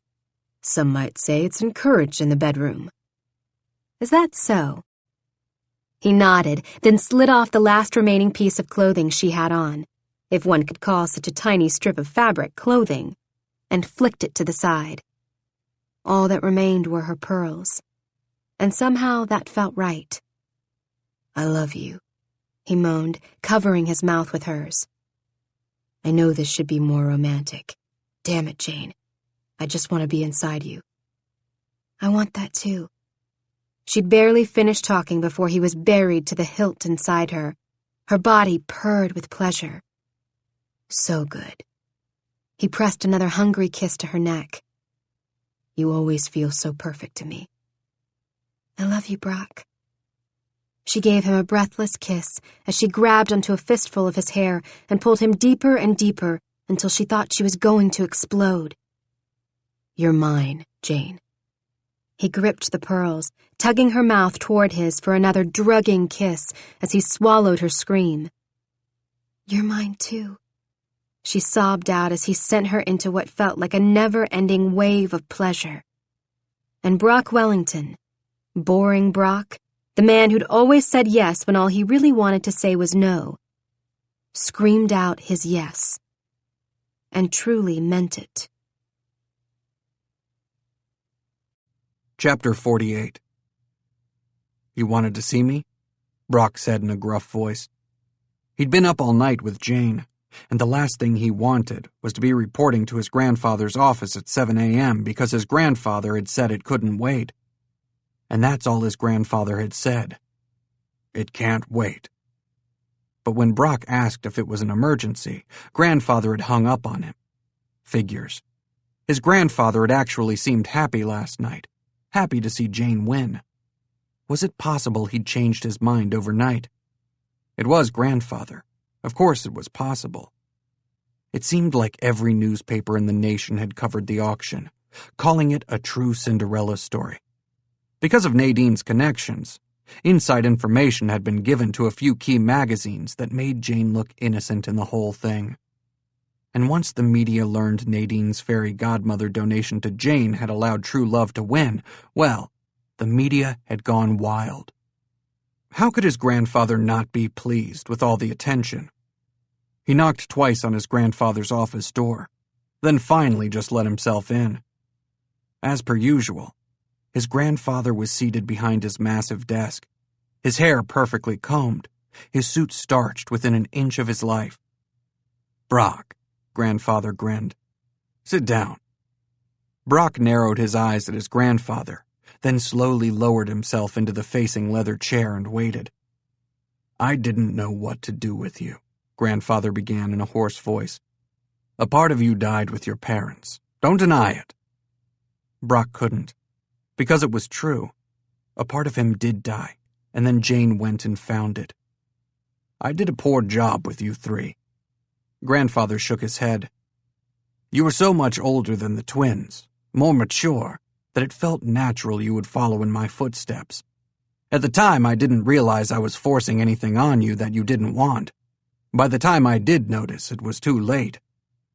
Speaker 3: some might say it's encouraged in the bedroom. Is that so? He nodded, then slid off the last remaining piece of clothing she had on, if one could call such a tiny strip of fabric clothing, and flicked it to the side. All that remained were her pearls, and somehow that felt right. I love you, he moaned, covering his mouth with hers. I know this should be more romantic. Damn it, Jane. I just want to be inside you. I want that too. She'd barely finished talking before he was buried to the hilt inside her. Her body purred with pleasure. So good. He pressed another hungry kiss to her neck. You always feel so perfect to me. I love you, Brock. She gave him a breathless kiss as she grabbed onto a fistful of his hair and pulled him deeper and deeper until she thought she was going to explode. You're mine, Jane. He gripped the pearls, tugging her mouth toward his for another drugging kiss as he swallowed her scream. You're mine too, she sobbed out as he sent her into what felt like a never-ending wave of pleasure. And Brock Wellington, boring Brock, the man who'd always said yes when all he really wanted to say was no, screamed out his yes, and truly meant it.
Speaker 2: Chapter 48. You wanted to see me? Brock said in a gruff voice. He'd been up all night with Jane, and the last thing he wanted was to be reporting to his grandfather's office at 7 a.m. because his grandfather had said it couldn't wait. And that's all his grandfather had said. It can't wait. But when Brock asked if it was an emergency, grandfather had hung up on him. Figures. His grandfather had actually seemed happy last night. Happy to see Jane win. Was it possible he'd changed his mind overnight? It was grandfather. Of course it was possible. It seemed like every newspaper in the nation had covered the auction, calling it a true Cinderella story. Because of Nadine's connections, inside information had been given to a few key magazines that made Jane look innocent in the whole thing. And once the media learned Nadine's fairy godmother donation to Jane had allowed true love to win, well, the media had gone wild. How could his grandfather not be pleased with all the attention? He knocked twice on his grandfather's office door, then finally just let himself in. As per usual, his grandfather was seated behind his massive desk, his hair perfectly combed, his suit starched within an inch of his life. Brock, grandfather grinned. Sit down. Brock narrowed his eyes at his grandfather, then slowly lowered himself into the facing leather chair and waited. I didn't know what to do with you, grandfather began in a hoarse voice. A part of you died with your parents. Don't deny it. Brock couldn't, because it was true. A part of him did die, and then Jane went and found it. I did a poor job with you three. Grandfather shook his head. You were so much older than the twins, more mature, that it felt natural you would follow in my footsteps. At the time, I didn't realize I was forcing anything on you that you didn't want. By the time I did notice, it was too late.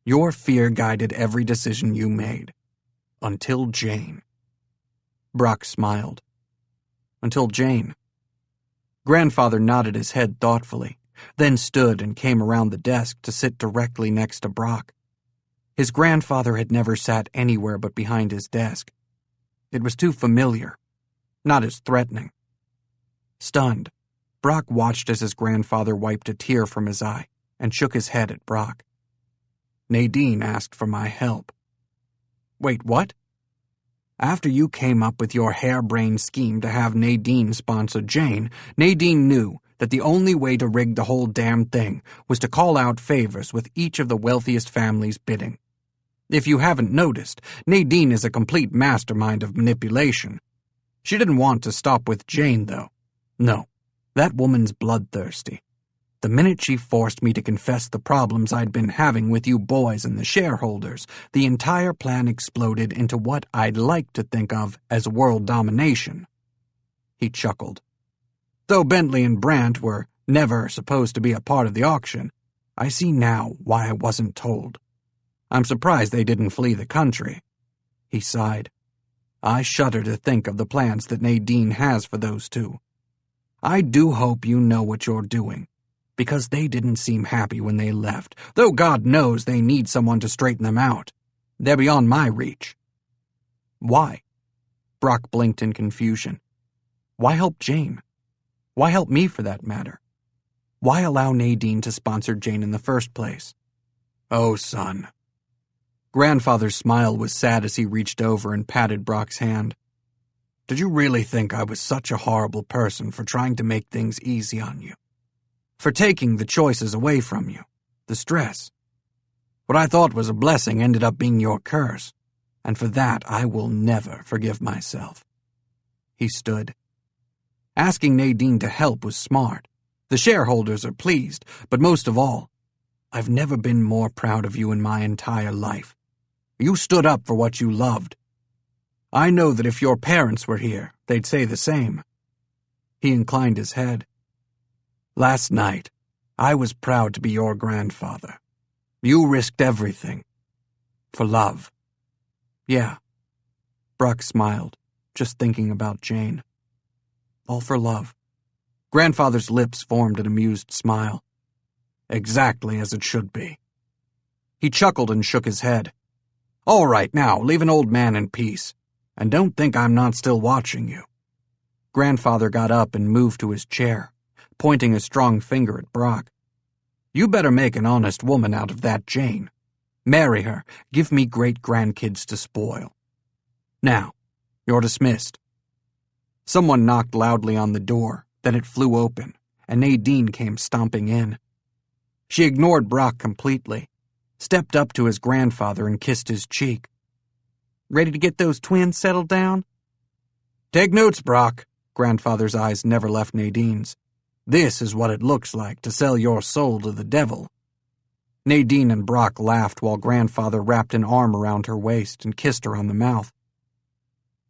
Speaker 2: Your fear guided every decision you made. Until Jane. Brock smiled. Until Jane. Grandfather nodded his head thoughtfully, then stood and came around the desk to sit directly next to Brock. His grandfather had never sat anywhere but behind his desk. It was too familiar, not as threatening. Stunned, Brock watched as his grandfather wiped a tear from his eye and shook his head at Brock. Nadine asked for my help. Wait, what? After you came up with your harebrained scheme to have Nadine sponsor Jane, Nadine knew that the only way to rig the whole damn thing was to call out favors with each of the wealthiest families bidding. If you haven't noticed, Nadine is a complete mastermind of manipulation. She didn't want to stop with Jane, though. No, that woman's bloodthirsty. The minute she forced me to confess the problems I'd been having with you boys and the shareholders, the entire plan exploded into what I'd like to think of as world domination. He chuckled. Though Bentley and Brandt were never supposed to be a part of the auction, I see now why I wasn't told. I'm surprised they didn't flee the country." He sighed. "I shudder to think of the plans that Nadine has for those two. I do hope you know what you're doing, because they didn't seem happy when they left, though God knows they need someone to straighten them out. They're beyond my reach." "Why?" Brock blinked in confusion. "Why help Jane? Why help me, for that matter? Why allow Nadine to sponsor Jane in the first place?" "Oh, son." Grandfather's smile was sad as he reached over and patted Brock's hand. "Did you really think I was such a horrible person for trying to make things easy on you? For taking the choices away from you, the stress? What I thought was a blessing ended up being your curse, and for that I will never forgive myself." He stood. Asking Nadine to help was smart. The shareholders are pleased, but most of all, I've never been more proud of you in my entire life. You stood up for what you loved. I know that if your parents were here, they'd say the same. He inclined his head. "Last night, I was proud to be your grandfather. You risked everything. For love." "Yeah." Brock smiled, just thinking about Jane. "All for love." Grandfather's lips formed an amused smile. "Exactly as it should be." He chuckled and shook his head. "All right, now, leave an old man in peace. And don't think I'm not still watching you." Grandfather got up and moved to his chair, pointing a strong finger at Brock. "You better make an honest woman out of that Jane. Marry her, give me great-grandkids to spoil. Now, you're dismissed." Someone knocked loudly on the door, then it flew open, and Nadine came stomping in. She ignored Brock completely, stepped up to his grandfather and kissed his cheek. "Ready to get those twins settled down?" "Take notes, Brock." Grandfather's eyes never left Nadine's. "This is what it looks like to sell your soul to the devil." Nadine and Brock laughed while Grandfather wrapped an arm around her waist and kissed her on the mouth.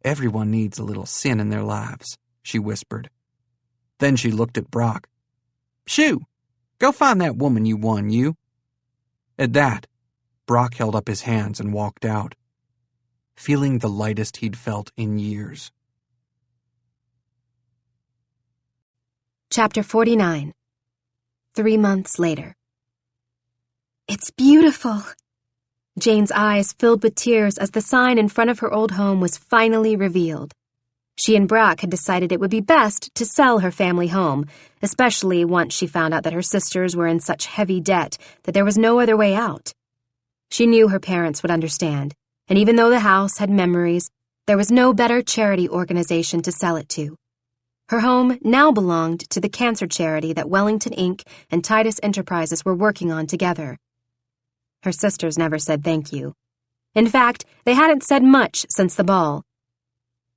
Speaker 2: "Everyone needs a little sin in their lives," she whispered. Then she looked at Brock. "Shoo! Go find that woman you won, you." At that, Brock held up his hands and walked out, feeling the lightest he'd felt in years.
Speaker 3: Chapter 49. 3 months later. "It's beautiful." Jane's eyes filled with tears as the sign in front of her old home was finally revealed. She and Brock had decided it would be best to sell her family home, especially once she found out that her sisters were in such heavy debt that there was no other way out. She knew her parents would understand, and even though the house had memories, there was no better charity organization to sell it to. Her home now belonged to the cancer charity that Wellington Inc. and Titus Enterprises were working on together. Her sisters never said thank you. In fact, they hadn't said much since the ball.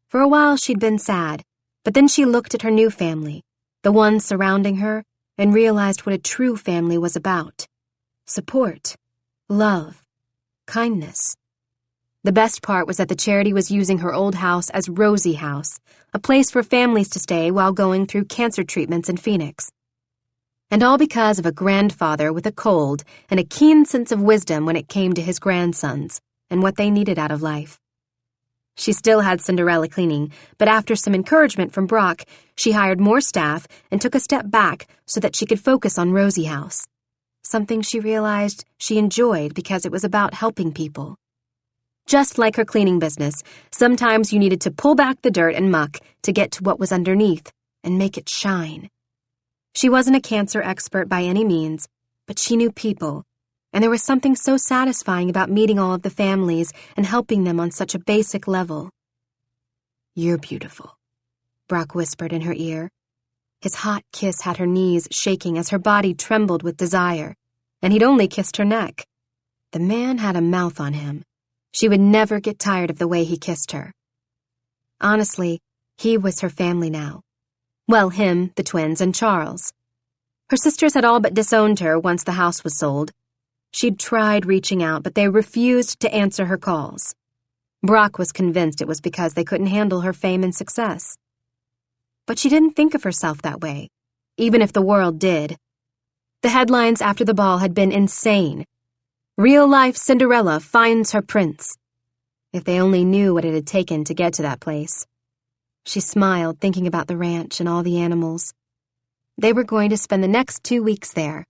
Speaker 3: For a while she'd been sad, but then she looked at her new family, the one surrounding her, and realized what a true family was about. Support, love, kindness. The best part was that the charity was using her old house as Rosie House, a place for families to stay while going through cancer treatments in Phoenix. And all because of a grandfather with a cold and a keen sense of wisdom when it came to his grandsons and what they needed out of life. She still had Cinderella cleaning, but after some encouragement from Brock, she hired more staff and took a step back so that she could focus on Rosie House, something she realized she enjoyed because it was about helping people. Just like her cleaning business, sometimes you needed to pull back the dirt and muck to get to what was underneath and make it shine. She wasn't a cancer expert by any means, but she knew people, and there was something so satisfying about meeting all of the families and helping them on such a basic level. "You're beautiful," Brock whispered in her ear. His hot kiss had her knees shaking as her body trembled with desire, and he'd only kissed her neck. The man had a mouth on him. She would never get tired of the way he kissed her. Honestly, he was her family now. Well, him, the twins, and Charles. Her sisters had all but disowned her once the house was sold. She'd tried reaching out, but they refused to answer her calls. Brock was convinced it was because they couldn't handle her fame and success. But she didn't think of herself that way, even if the world did. The headlines after the ball had been insane. Real-life Cinderella finds her prince. If they only knew what it had taken to get to that place. She smiled, thinking about the ranch and all the animals. They were going to spend the next 2 weeks there.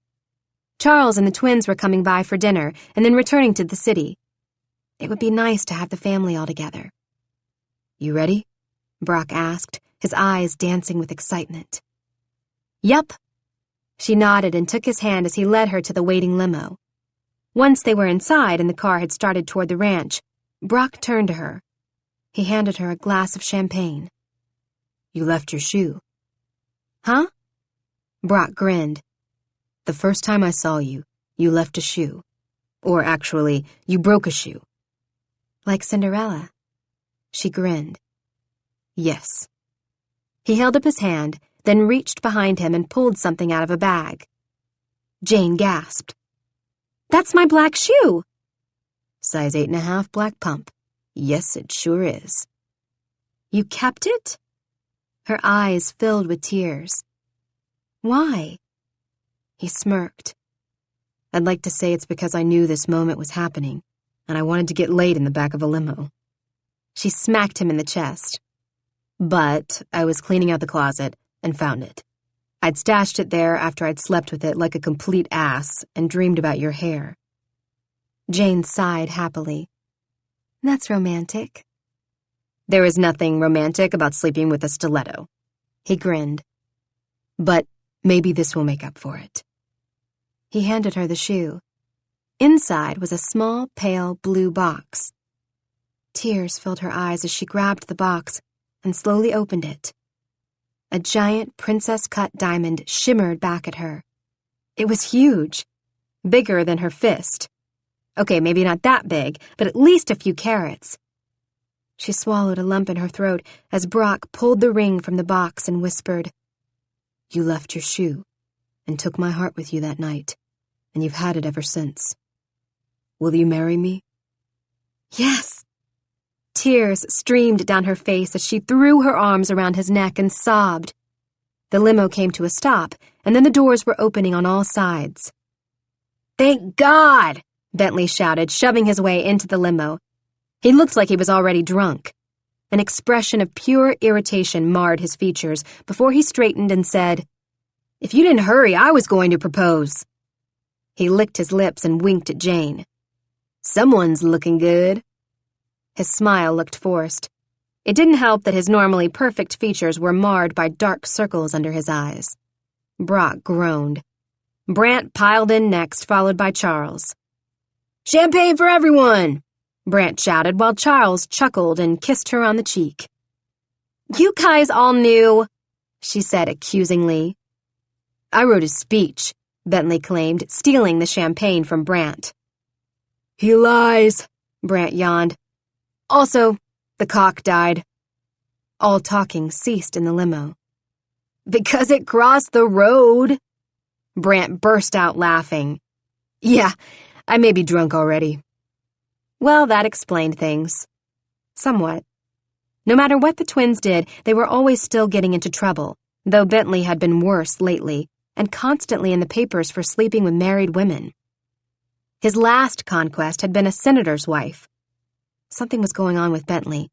Speaker 3: Charles and the twins were coming by for dinner and then returning to the city. It would be nice to have the family all together. "You ready?" Brock asked, his eyes dancing with excitement. "Yup." She nodded and took his hand as he led her to the waiting limo. Once they were inside and the car had started toward the ranch, Brock turned to her. He handed her a glass of champagne. "You left your shoe." "Huh?" Brock grinned. "The first time I saw you, you left a shoe. Or actually, you broke a shoe." "Like Cinderella?" She grinned. "Yes." He held up his hand, then reached behind him and pulled something out of a bag. Jane gasped. "That's my black shoe!" "Size 8.5 black pump. Yes, it sure is." "You kept it?" Her eyes filled with tears. "Why?" He smirked. "I'd like to say it's because I knew this moment was happening, and I wanted to get laid in the back of a limo." She smacked him in the chest. "But I was cleaning out the closet and found it. I'd stashed it there after I'd slept with it like a complete ass and dreamed about your hair." Jane sighed happily. "That's romantic." "There is nothing romantic about sleeping with a stiletto." He grinned. "But maybe this will make up for it." He handed her the shoe. Inside was a small, pale blue box. Tears filled her eyes as she grabbed the box and slowly opened it. A giant princess-cut diamond shimmered back at her. It was huge, bigger than her fist. Okay, maybe not that big, but at least a few carats. She swallowed a lump in her throat as Brock pulled the ring from the box and whispered, "You left your shoe and took my heart with you that night, and you've had it ever since. Will you marry me?" "Yes." Tears streamed down her face as she threw her arms around his neck and sobbed. The limo came to a stop, and then the doors were opening on all sides. "Thank God!" Bentley shouted, shoving his way into the limo. He looked like he was already drunk. An expression of pure irritation marred his features before he straightened and said, "If you didn't hurry, I was going to propose." He licked his lips and winked at Jane. "Someone's looking good." His smile looked forced. It didn't help that his normally perfect features were marred by dark circles under his eyes. Brock groaned. Brant piled in next, followed by Charles. "Champagne for everyone!" Brant shouted while Charles chuckled and kissed her on the cheek. "You guys all knew," she said accusingly. "I wrote a speech," Bentley claimed, stealing the champagne from Brant. "He lies," Brant yawned. "Also, the cock died." All talking ceased in the limo. "Because it crossed the road." Brant burst out laughing. "Yeah, I may be drunk already." Well, that explained things. Somewhat. No matter what the twins did, they were always still getting into trouble, though Bentley had been worse lately, and constantly in the papers for sleeping with married women. His last conquest had been a senator's wife. Something was going on with Bentley,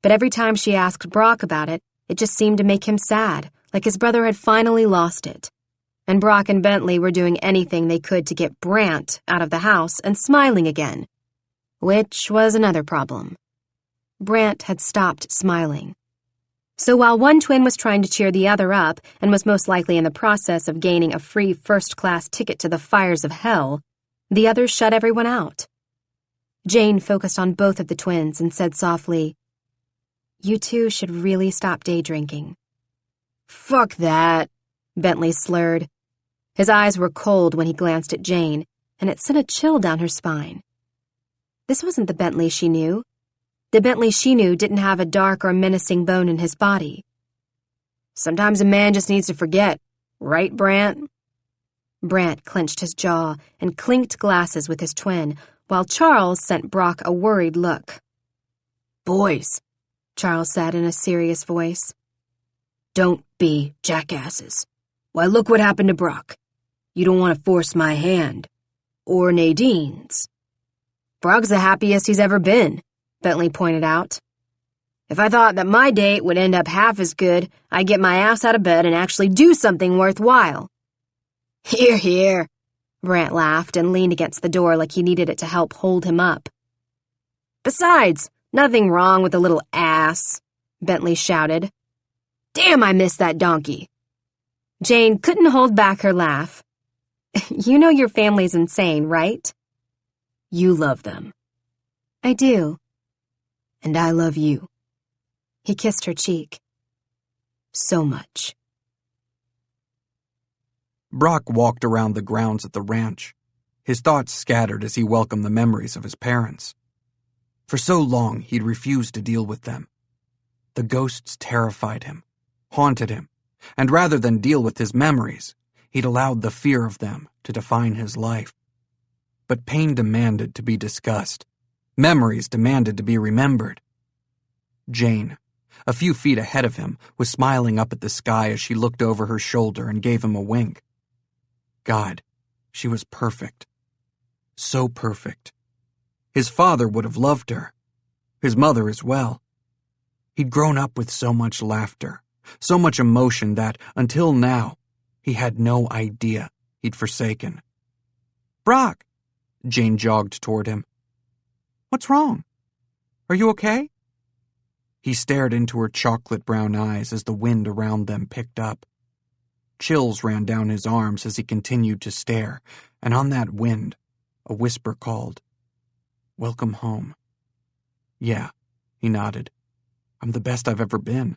Speaker 3: but every time she asked Brock about it, it just seemed to make him sad, like his brother had finally lost it. And Brock and Bentley were doing anything they could to get Brant out of the house and smiling again, which was another problem. Brant had stopped smiling. So while one twin was trying to cheer the other up and was most likely in the process of gaining a free first-class ticket to the fires of hell, the other shut everyone out. Jane focused on both of the twins and said softly, "You two should really stop day drinking." "Fuck that," Bentley slurred. His eyes were cold when he glanced at Jane, and it sent a chill down her spine. This wasn't the Bentley she knew. The Bentley she knew didn't have a dark or menacing bone in his body. "Sometimes a man just needs to forget, right, Brant?" Brant clenched his jaw and clinked glasses with his twin, while Charles sent Brock a worried look. "Boys," Charles said in a serious voice.
Speaker 4: Don't be jackasses. Why, look what happened to Brock. You don't want to force my hand. Or Nadine's.
Speaker 3: Brock's the happiest he's ever been, Bentley pointed out. If I thought that my date would end up half as good, I'd get my ass out of bed and actually do something worthwhile.
Speaker 1: Hear, hear. Brant laughed and leaned against the door like he needed it to help hold him up.
Speaker 3: Besides, nothing wrong with a little ass, Bentley shouted. Damn, I miss that donkey.
Speaker 1: Jane couldn't hold back her laugh. You know your family's insane, right?
Speaker 4: You love them.
Speaker 1: I do.
Speaker 4: And I love you.
Speaker 1: He kissed her cheek.
Speaker 4: So much.
Speaker 2: Brock walked around the grounds at the ranch, his thoughts scattered as he welcomed the memories of his parents. For so long, he'd refused to deal with them. The ghosts terrified him, haunted him, and rather than deal with his memories, he'd allowed the fear of them to define his life. But pain demanded to be discussed. Memories demanded to be remembered. Jane, a few feet ahead of him, was smiling up at the sky as she looked over her shoulder and gave him a wink. God, she was perfect. So perfect. His father would have loved her. His mother as well. He'd grown up with so much laughter, so much emotion that, until now, he had no idea he'd forsaken. Brock! Jane jogged toward him. What's wrong? Are you okay? He stared into her chocolate-brown eyes as the wind around them picked up. Chills ran down his arms as he continued to stare, and on that wind, a whisper called, Welcome home. Yeah, he nodded. I'm the best I've ever been.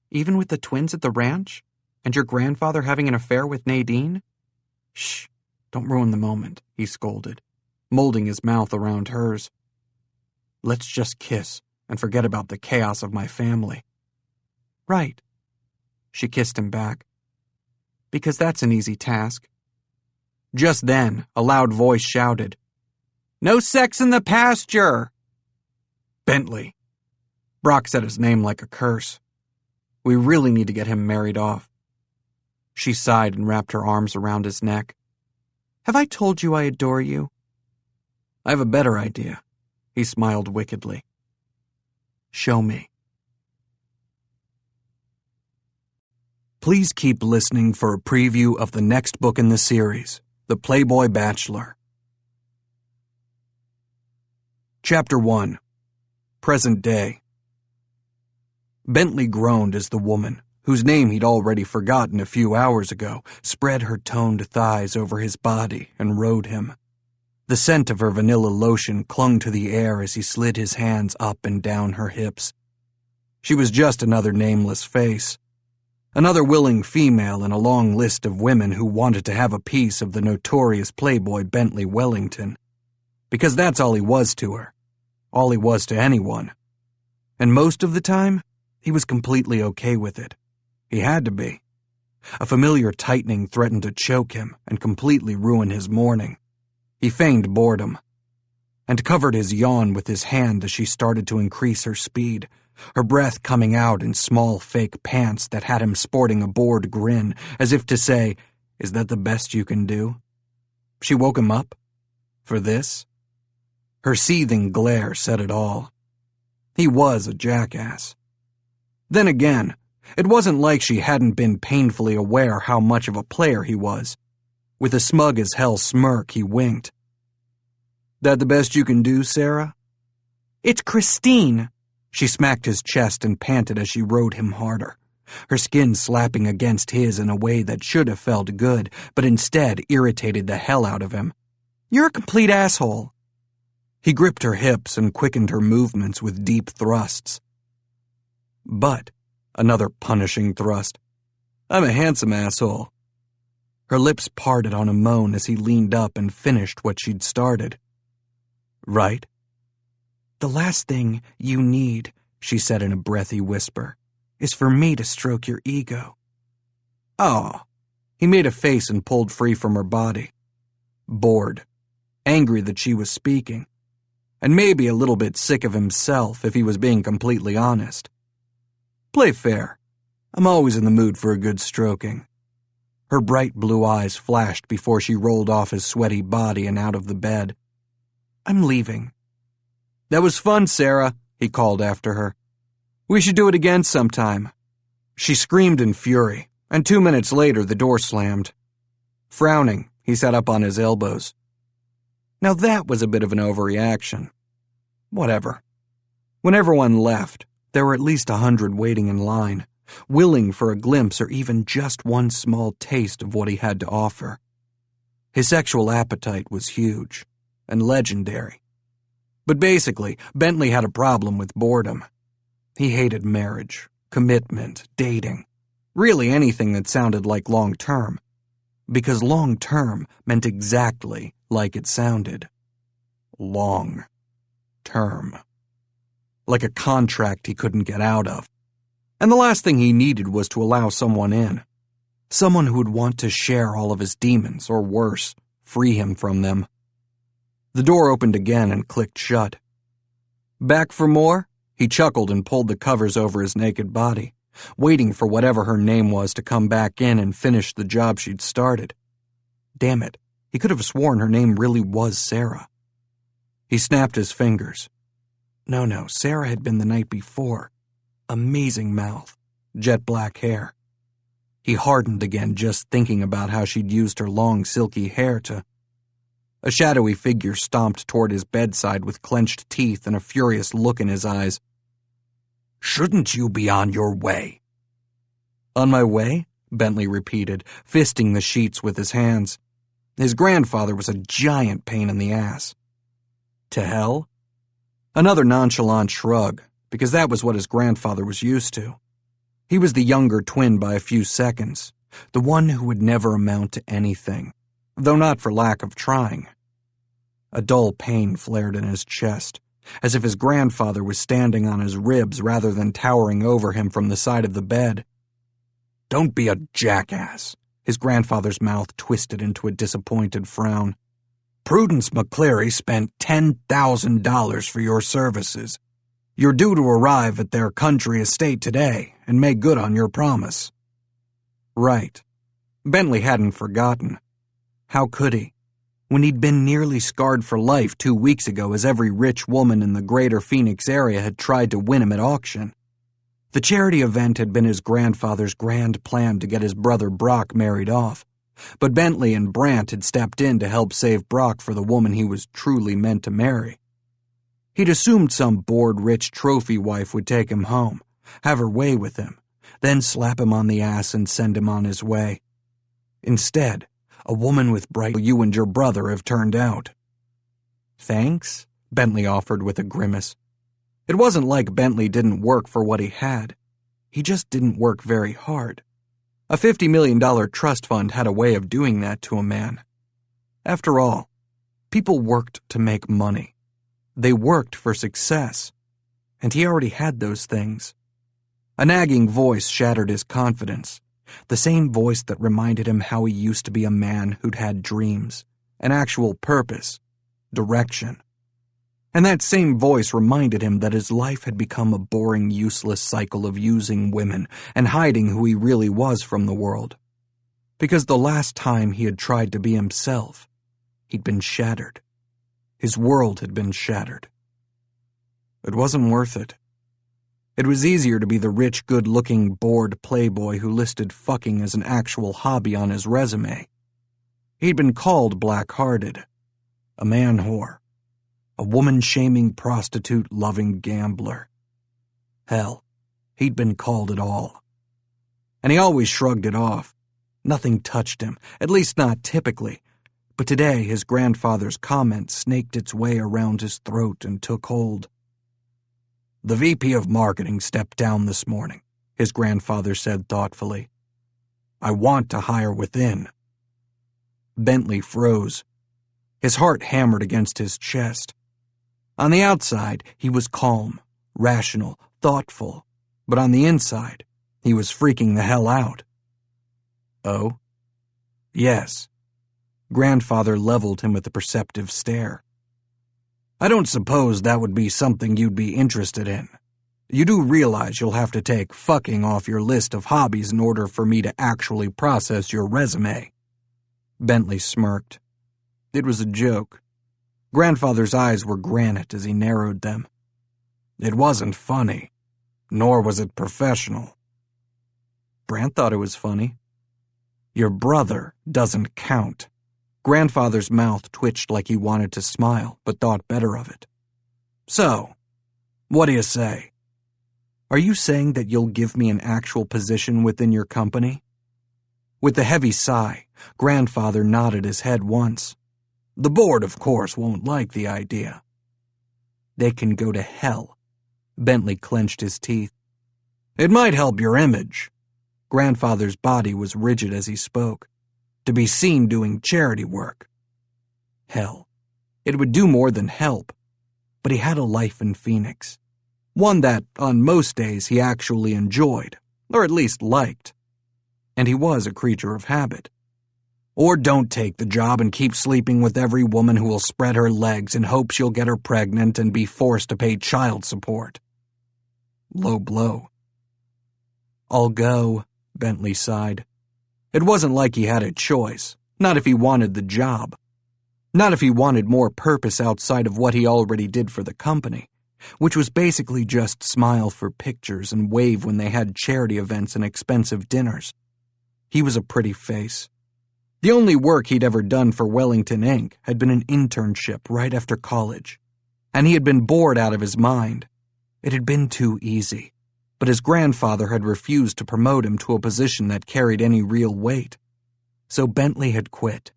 Speaker 2: Even with the twins at the ranch? And your grandfather having an affair with Nadine? Shh, don't ruin the moment, he scolded, molding his mouth around hers. Let's just kiss and forget about the chaos of my family. Right. She kissed him back. Because that's an easy task. Just then, a loud voice shouted, No sex in the pasture! Bentley. Brock said his name like a curse. We really need to get him married off. She sighed and wrapped her arms around his neck. Have I told you I adore you? I have a better idea. He smiled wickedly. Show me. Please keep listening for a preview of the next book in the series, The Playboy Bachelor. Chapter 1. Present Day. Bentley groaned as the woman, whose name he'd already forgotten a few hours ago, spread her toned thighs over his body and rode him. The scent of her vanilla lotion clung to the air as he slid his hands up and down her hips. She was just another nameless face. Another willing female in a long list of women who wanted to have a piece of the notorious playboy Bentley Wellington. Because that's all he was to her. All he was to anyone. And most of the time, he was completely okay with it. He had to be. A familiar tightening threatened to choke him and completely ruin his morning. He feigned boredom, and covered his yawn with his hand as she started to increase her speed, her breath coming out in small fake pants that had him sporting a bored grin, as if to say, Is that the best you can do? She woke him up? For this? Her seething glare said it all. He was a jackass. Then again, it wasn't like she hadn't been painfully aware how much of a player he was. With a smug-as-hell smirk, he winked. That the best you can do, Sarah? It's Christine! She smacked his chest and panted as she rode him harder, her skin slapping against his in a way that should have felt good, but instead irritated the hell out of him. You're a complete asshole. He gripped her hips and quickened her movements with deep thrusts. But, another punishing thrust. I'm a handsome asshole. Her lips parted on a moan as he leaned up and finished what she'd started. Right? The last thing you need, she said in a breathy whisper, is for me to stroke your ego. Oh. He made a face and pulled free from her body. Bored. Angry that she was speaking. And maybe a little bit sick of himself if he was being completely honest. Play fair. I'm always in the mood for a good stroking. Her bright blue eyes flashed before she rolled off his sweaty body and out of the bed. I'm leaving. That was fun, Sarah, he called after her. We should do it again sometime. She screamed in fury, and 2 minutes later the door slammed. Frowning, he sat up on his elbows. Now that was a bit of an overreaction. Whatever. When everyone left, there were at least 100 waiting in line, willing for a glimpse or even just one small taste of what he had to offer. His sexual appetite was huge and legendary. But basically, Bentley had a problem with boredom. He hated marriage, commitment, dating, really anything that sounded like long-term, because long-term meant exactly like it sounded. Long-term. Like a contract he couldn't get out of. And the last thing he needed was to allow someone in. Someone who would want to share all of his demons, or worse, free him from them. The door opened again and clicked shut. Back for more? He chuckled and pulled the covers over his naked body, waiting for whatever her name was to come back in and finish the job she'd started. Damn it, he could have sworn her name really was Sarah. He snapped his fingers. No, Sarah had been the night before. Amazing mouth, jet black hair. He hardened again just thinking about how she'd used her long, silky hair to... A shadowy figure stomped toward his bedside with clenched teeth and a furious look in his eyes. Shouldn't you be on your way? On my way? Bentley repeated, fisting the sheets with his hands. His grandfather was a giant pain in the ass. To hell? Another nonchalant shrug, because that was what his grandfather was used to. He was the younger twin by a few seconds, the one who would never amount to anything, though not for lack of trying. A dull pain flared in his chest, as if his grandfather was standing on his ribs rather than towering over him from the side of the bed. Don't be a jackass. His grandfather's mouth twisted into a disappointed frown. Prudence McCleary spent $10,000 for your services. You're due to arrive at their country estate today and make good on your promise. Right. Bentley hadn't forgotten. How could he? When he'd been nearly scarred for life 2 weeks ago as every rich woman in the greater Phoenix area had tried to win him at auction. The charity event had been his grandfather's grand plan to get his brother Brock married off, but Bentley and Brant had stepped in to help save Brock for the woman he was truly meant to marry. He'd assumed some bored rich trophy wife would take him home, have her way with him, then slap him on the ass and send him on his way. Instead, a woman with bright you and your brother have turned out. Thanks, Bentley offered with a grimace. It wasn't like Bentley didn't work for what he had. He just didn't work very hard. A $50 million trust fund had a way of doing that to a man. After all, people worked to make money. They worked for success, and he already had those things. A nagging voice shattered his confidence, the same voice that reminded him how he used to be a man who'd had dreams, an actual purpose, direction. And that same voice reminded him that his life had become a boring, useless cycle of using women and hiding who he really was from the world. Because the last time he had tried to be himself, he'd been shattered. His world had been shattered. It wasn't worth it. It was easier to be the rich, good-looking, bored playboy who listed fucking as an actual hobby on his resume. He'd been called black-hearted, a man-whore, a woman-shaming, prostitute-loving gambler. Hell, he'd been called it all. And he always shrugged it off. Nothing touched him, at least not typically. But today his grandfather's comment snaked its way around his throat and took hold. The VP of Marketing stepped down this morning, his grandfather said thoughtfully. I want to hire within. Bentley froze. His heart hammered against his chest. On the outside, he was calm, rational, thoughtful, but on the inside, he was freaking the hell out. Oh? Yes. Grandfather leveled him with a perceptive stare. I don't suppose that would be something you'd be interested in. You do realize you'll have to take fucking off your list of hobbies in order for me to actually process your resume." Bentley smirked. It was a joke. Grandfather's eyes were granite as he narrowed them. "It wasn't funny, nor was it professional." Brant thought it was funny. "Your brother doesn't count." Grandfather's mouth twitched like he wanted to smile, but thought better of it. "So, what do you say? Are you saying that you'll give me an actual position within your company?" With a heavy sigh, Grandfather nodded his head once. "The board, of course, won't like the idea." "They can go to hell." Bentley clenched his teeth. "It might help your image." Grandfather's body was rigid as he spoke. "To be seen doing charity work." Hell. It would do more than help. But he had a life in Phoenix. One that, on most days, he actually enjoyed, or at least liked. And he was a creature of habit. Or don't take the job and keep sleeping with every woman who will spread her legs in hopes you'll get her pregnant and be forced to pay child support. Low blow. "I'll go," Bentley sighed. It wasn't like he had a choice, not if he wanted the job. Not if he wanted more purpose outside of what he already did for the company, which was basically just smile for pictures and wave when they had charity events and expensive dinners. He was a pretty face. The only work he'd ever done for Wellington Inc. had been an internship right after college, and he had been bored out of his mind. It had been too easy, but his grandfather had refused to promote him to a position that carried any real weight. So Bentley had quit,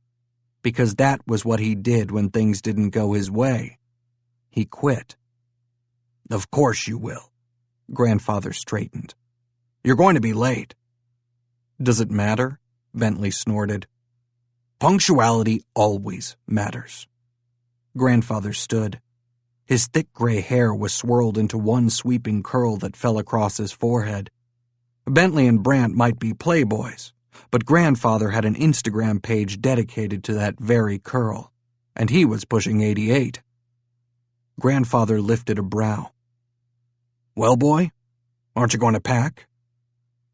Speaker 2: because that was what he did when things didn't go his way. He quit. "Of course you will." Grandfather straightened. "You're going to be late." "Does it matter?" Bentley snorted. "Punctuality always matters." Grandfather stood. His thick gray hair was swirled into one sweeping curl that fell across his forehead. Bentley and Brant might be playboys, but Grandfather had an Instagram page dedicated to that very curl, and he was pushing 88. Grandfather lifted a brow. "Well, boy, aren't you going to pack?"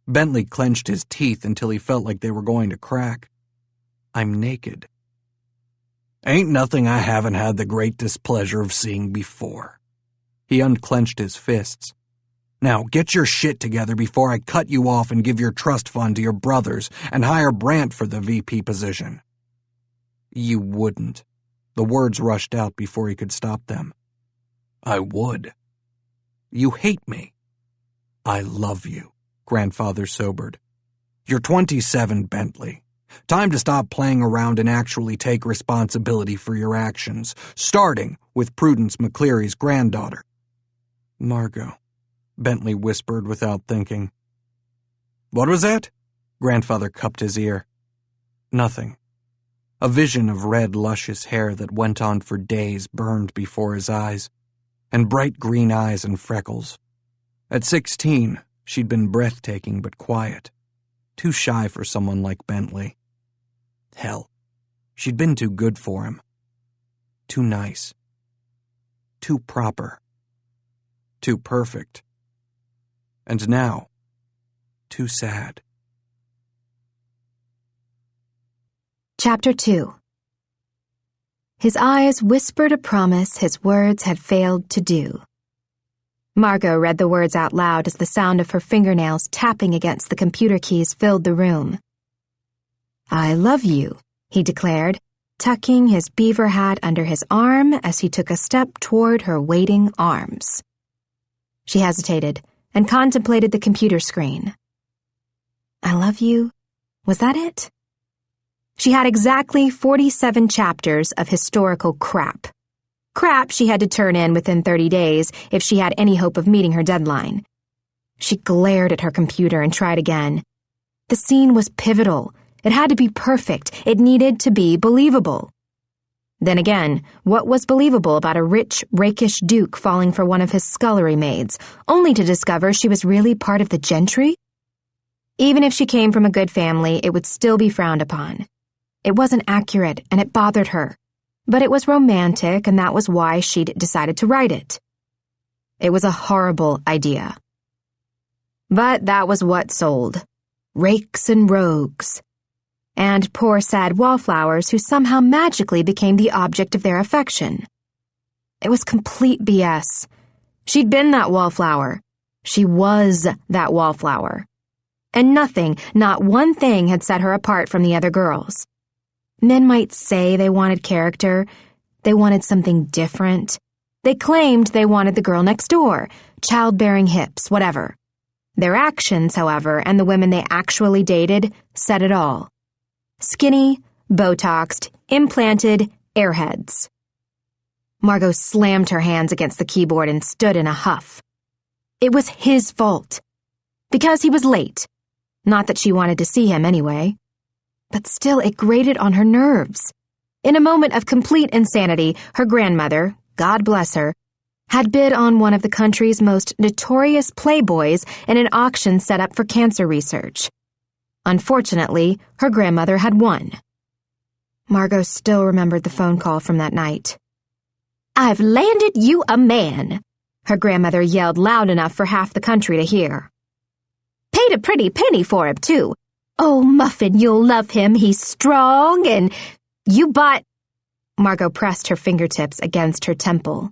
Speaker 2: Bentley clenched his teeth until he felt like they were going to crack. "I'm naked." "Ain't nothing I haven't had the great displeasure of seeing before." He unclenched his fists. "Now get your shit together before I cut you off and give your trust fund to your brothers and hire Brant for the VP position." "You wouldn't." The words rushed out before he could stop them. "I would." "You hate me." "I love you," Grandfather sobered. "You're 27, Bentley. Time to stop playing around and actually take responsibility for your actions, starting with Prudence McCleary's granddaughter." "Margot," Bentley whispered without thinking. "What was that?" Grandfather cupped his ear. "Nothing." A vision of red, luscious hair that went on for days burned before his eyes, and bright green eyes and freckles. At 16, she'd been breathtaking but quiet, too shy for someone like Bentley. Hell, she'd been too good for him. Too nice. Too proper. Too perfect. And now, too sad.
Speaker 1: Chapter 2. His eyes whispered a promise his words had failed to do. Margot read the words out loud as the sound of her fingernails tapping against the computer keys filled the room. "I love you," he declared, tucking his beaver hat under his arm as he took a step toward her waiting arms. She hesitated and contemplated the computer screen. "I love you? Was that it?" She had exactly 47 chapters of historical crap. Crap she had to turn in within 30 days if she had any hope of meeting her deadline. She glared at her computer and tried again. The scene was pivotal. It had to be perfect. It needed to be believable. Then again, what was believable about a rich, rakish duke falling for one of his scullery maids, only to discover she was really part of the gentry? Even if she came from a good family, it would still be frowned upon. It wasn't accurate, and it bothered her. But it was romantic, and that was why she'd decided to write it.
Speaker 3: It was a horrible idea. But that was what sold. Rakes and rogues. And poor sad wallflowers who somehow magically became the object of their affection. It was complete BS. She'd been that wallflower. She was that wallflower. And nothing, not one thing had set her apart from the other girls. Men might say they wanted character, they wanted something different. They claimed they wanted the girl next door, childbearing hips, whatever. Their actions, however, and the women they actually dated, said it all. Skinny, Botoxed, implanted, airheads. Margot slammed her hands against the keyboard and stood in a huff. It was his fault. Because he was late. Not that she wanted to see him anyway. But still, it grated on her nerves. In a moment of complete insanity, her grandmother, God bless her, had bid on one of the country's most notorious playboys in an auction set up for cancer research. Unfortunately, her grandmother had won. Margot still remembered the phone call from that night. "I've landed you a man," her grandmother yelled loud enough for half the country to hear. "Paid a pretty penny for him, too. Oh, Muffin, you'll love him. He's strong and you bought—" Margot pressed her fingertips against her temple.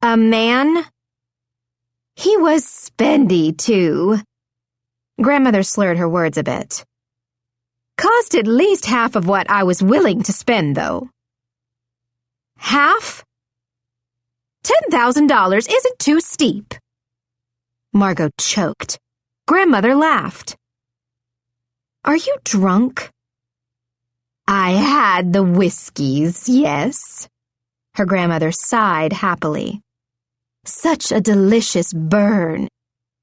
Speaker 3: "A man? He was spendy, too." Grandmother slurred her words a bit. "Cost at least half of what I was willing to spend, though." "Half? $10,000 isn't too steep." Margot choked. Grandmother laughed. "Are you drunk?" "I had the whiskeys, yes." Her grandmother sighed happily. "Such a delicious burn.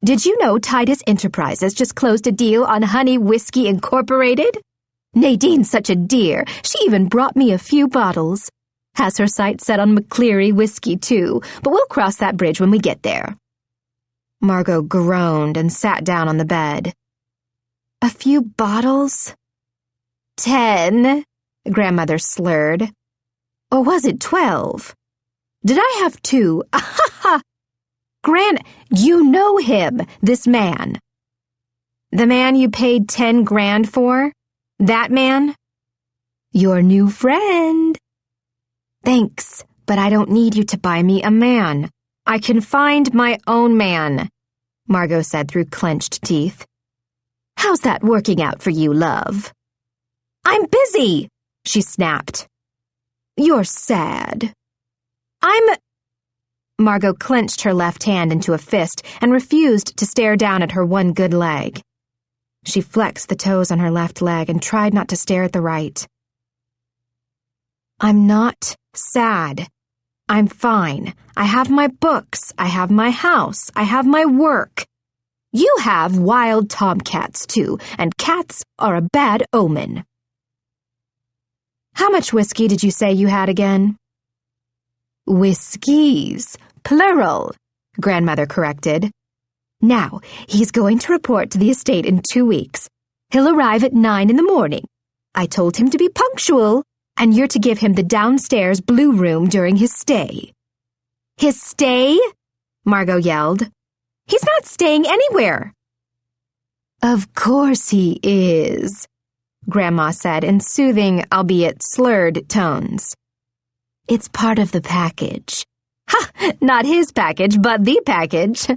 Speaker 3: Did you know Titus Enterprises just closed a deal on Honey Whiskey Incorporated? Nadine's such a dear, she even brought me a few bottles. Has her sights set on McCleary whiskey, too, but we'll cross that bridge when we get there." Margot groaned and sat down on the bed. "A few bottles?" 10, Grandmother slurred. "Or was it 12? Did I have 2? Ahaha! You know him, this man." "The man you paid 10 grand for? That man?" "Your new friend." "Thanks, but I don't need you to buy me a man. I can find my own man," Margot said through clenched teeth. "How's that working out for you, love?" "I'm busy," she snapped. "You're sad." Margot clenched her left hand into a fist and refused to stare down at her one good leg. She flexed the toes on her left leg and tried not to stare at the right. "I'm not sad. I'm fine. I have my books. I have my house. I have my work. You have wild tomcats, too, and cats are a bad omen." "How much whiskey did you say you had again?" "Whiskeys, plural," Grandmother corrected. "Now, he's going to report to the estate in 2 weeks. He'll arrive at 9 in the morning. I told him to be punctual, and you're to give him the downstairs blue room during his stay." "His stay?" Margot yelled. "He's not staying anywhere." "Of course he is," Grandma said in soothing, albeit slurred, tones. "It's part of the package." "Ha! Not his package, but the package.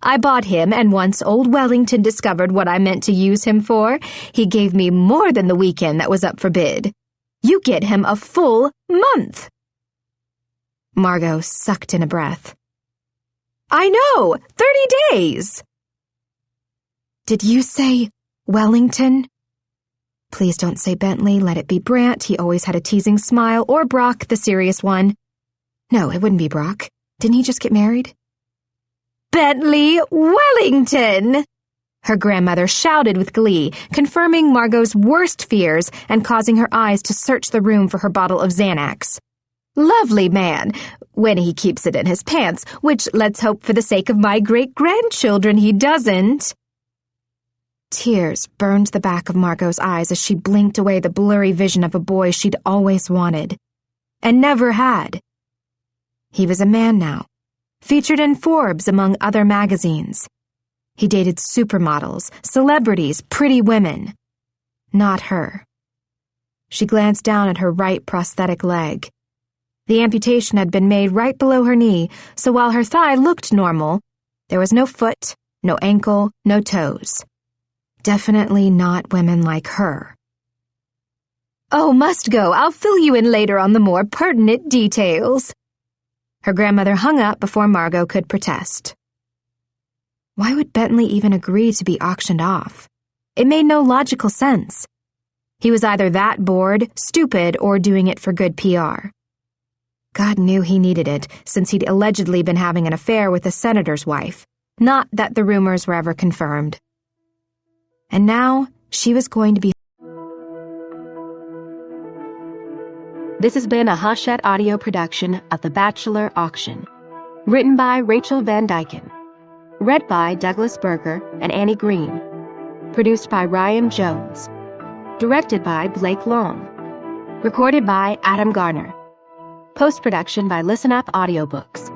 Speaker 3: I bought him, and once old Wellington discovered what I meant to use him for, he gave me more than the weekend that was up for bid. You get him a full month." Margot sucked in a breath. "I know! 30 days!" "Did you say Wellington?" Please don't say Bentley, let it be Brant, he always had a teasing smile, or Brock, the serious one. No, it wouldn't be Brock. Didn't he just get married? "Bentley Wellington!" Her grandmother shouted with glee, confirming Margot's worst fears and causing her eyes to search the room for her bottle of Xanax. "Lovely man, when he keeps it in his pants, which let's hope for the sake of my great-grandchildren he doesn't." Tears burned the back of Margot's eyes as she blinked away the blurry vision of a boy she'd always wanted, and never had. He was a man now, featured in Forbes among other magazines. He dated supermodels, celebrities, pretty women. Not her. She glanced down at her right prosthetic leg. The amputation had been made right below her knee, so while her thigh looked normal, there was no foot, no ankle, no toes. Definitely not women like her. "Oh, must go. I'll fill you in later on the more pertinent details." Her grandmother hung up before Margot could protest. Why would Bentley even agree to be auctioned off? It made no logical sense. He was either that bored, stupid, or doing it for good PR. God knew he needed it, since he'd allegedly been having an affair with a senator's wife. Not that the rumors were ever confirmed. And now, she was going to be... This has been a Hachette audio production of The Bachelor Auction. Written by Rachel Van Dyken. Read by Douglas Berger and Annie Green. Produced by Ryan Jones. Directed by Blake Long. Recorded by Adam Garner. Post-production by Listen Up Audiobooks.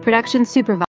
Speaker 3: Production supervisor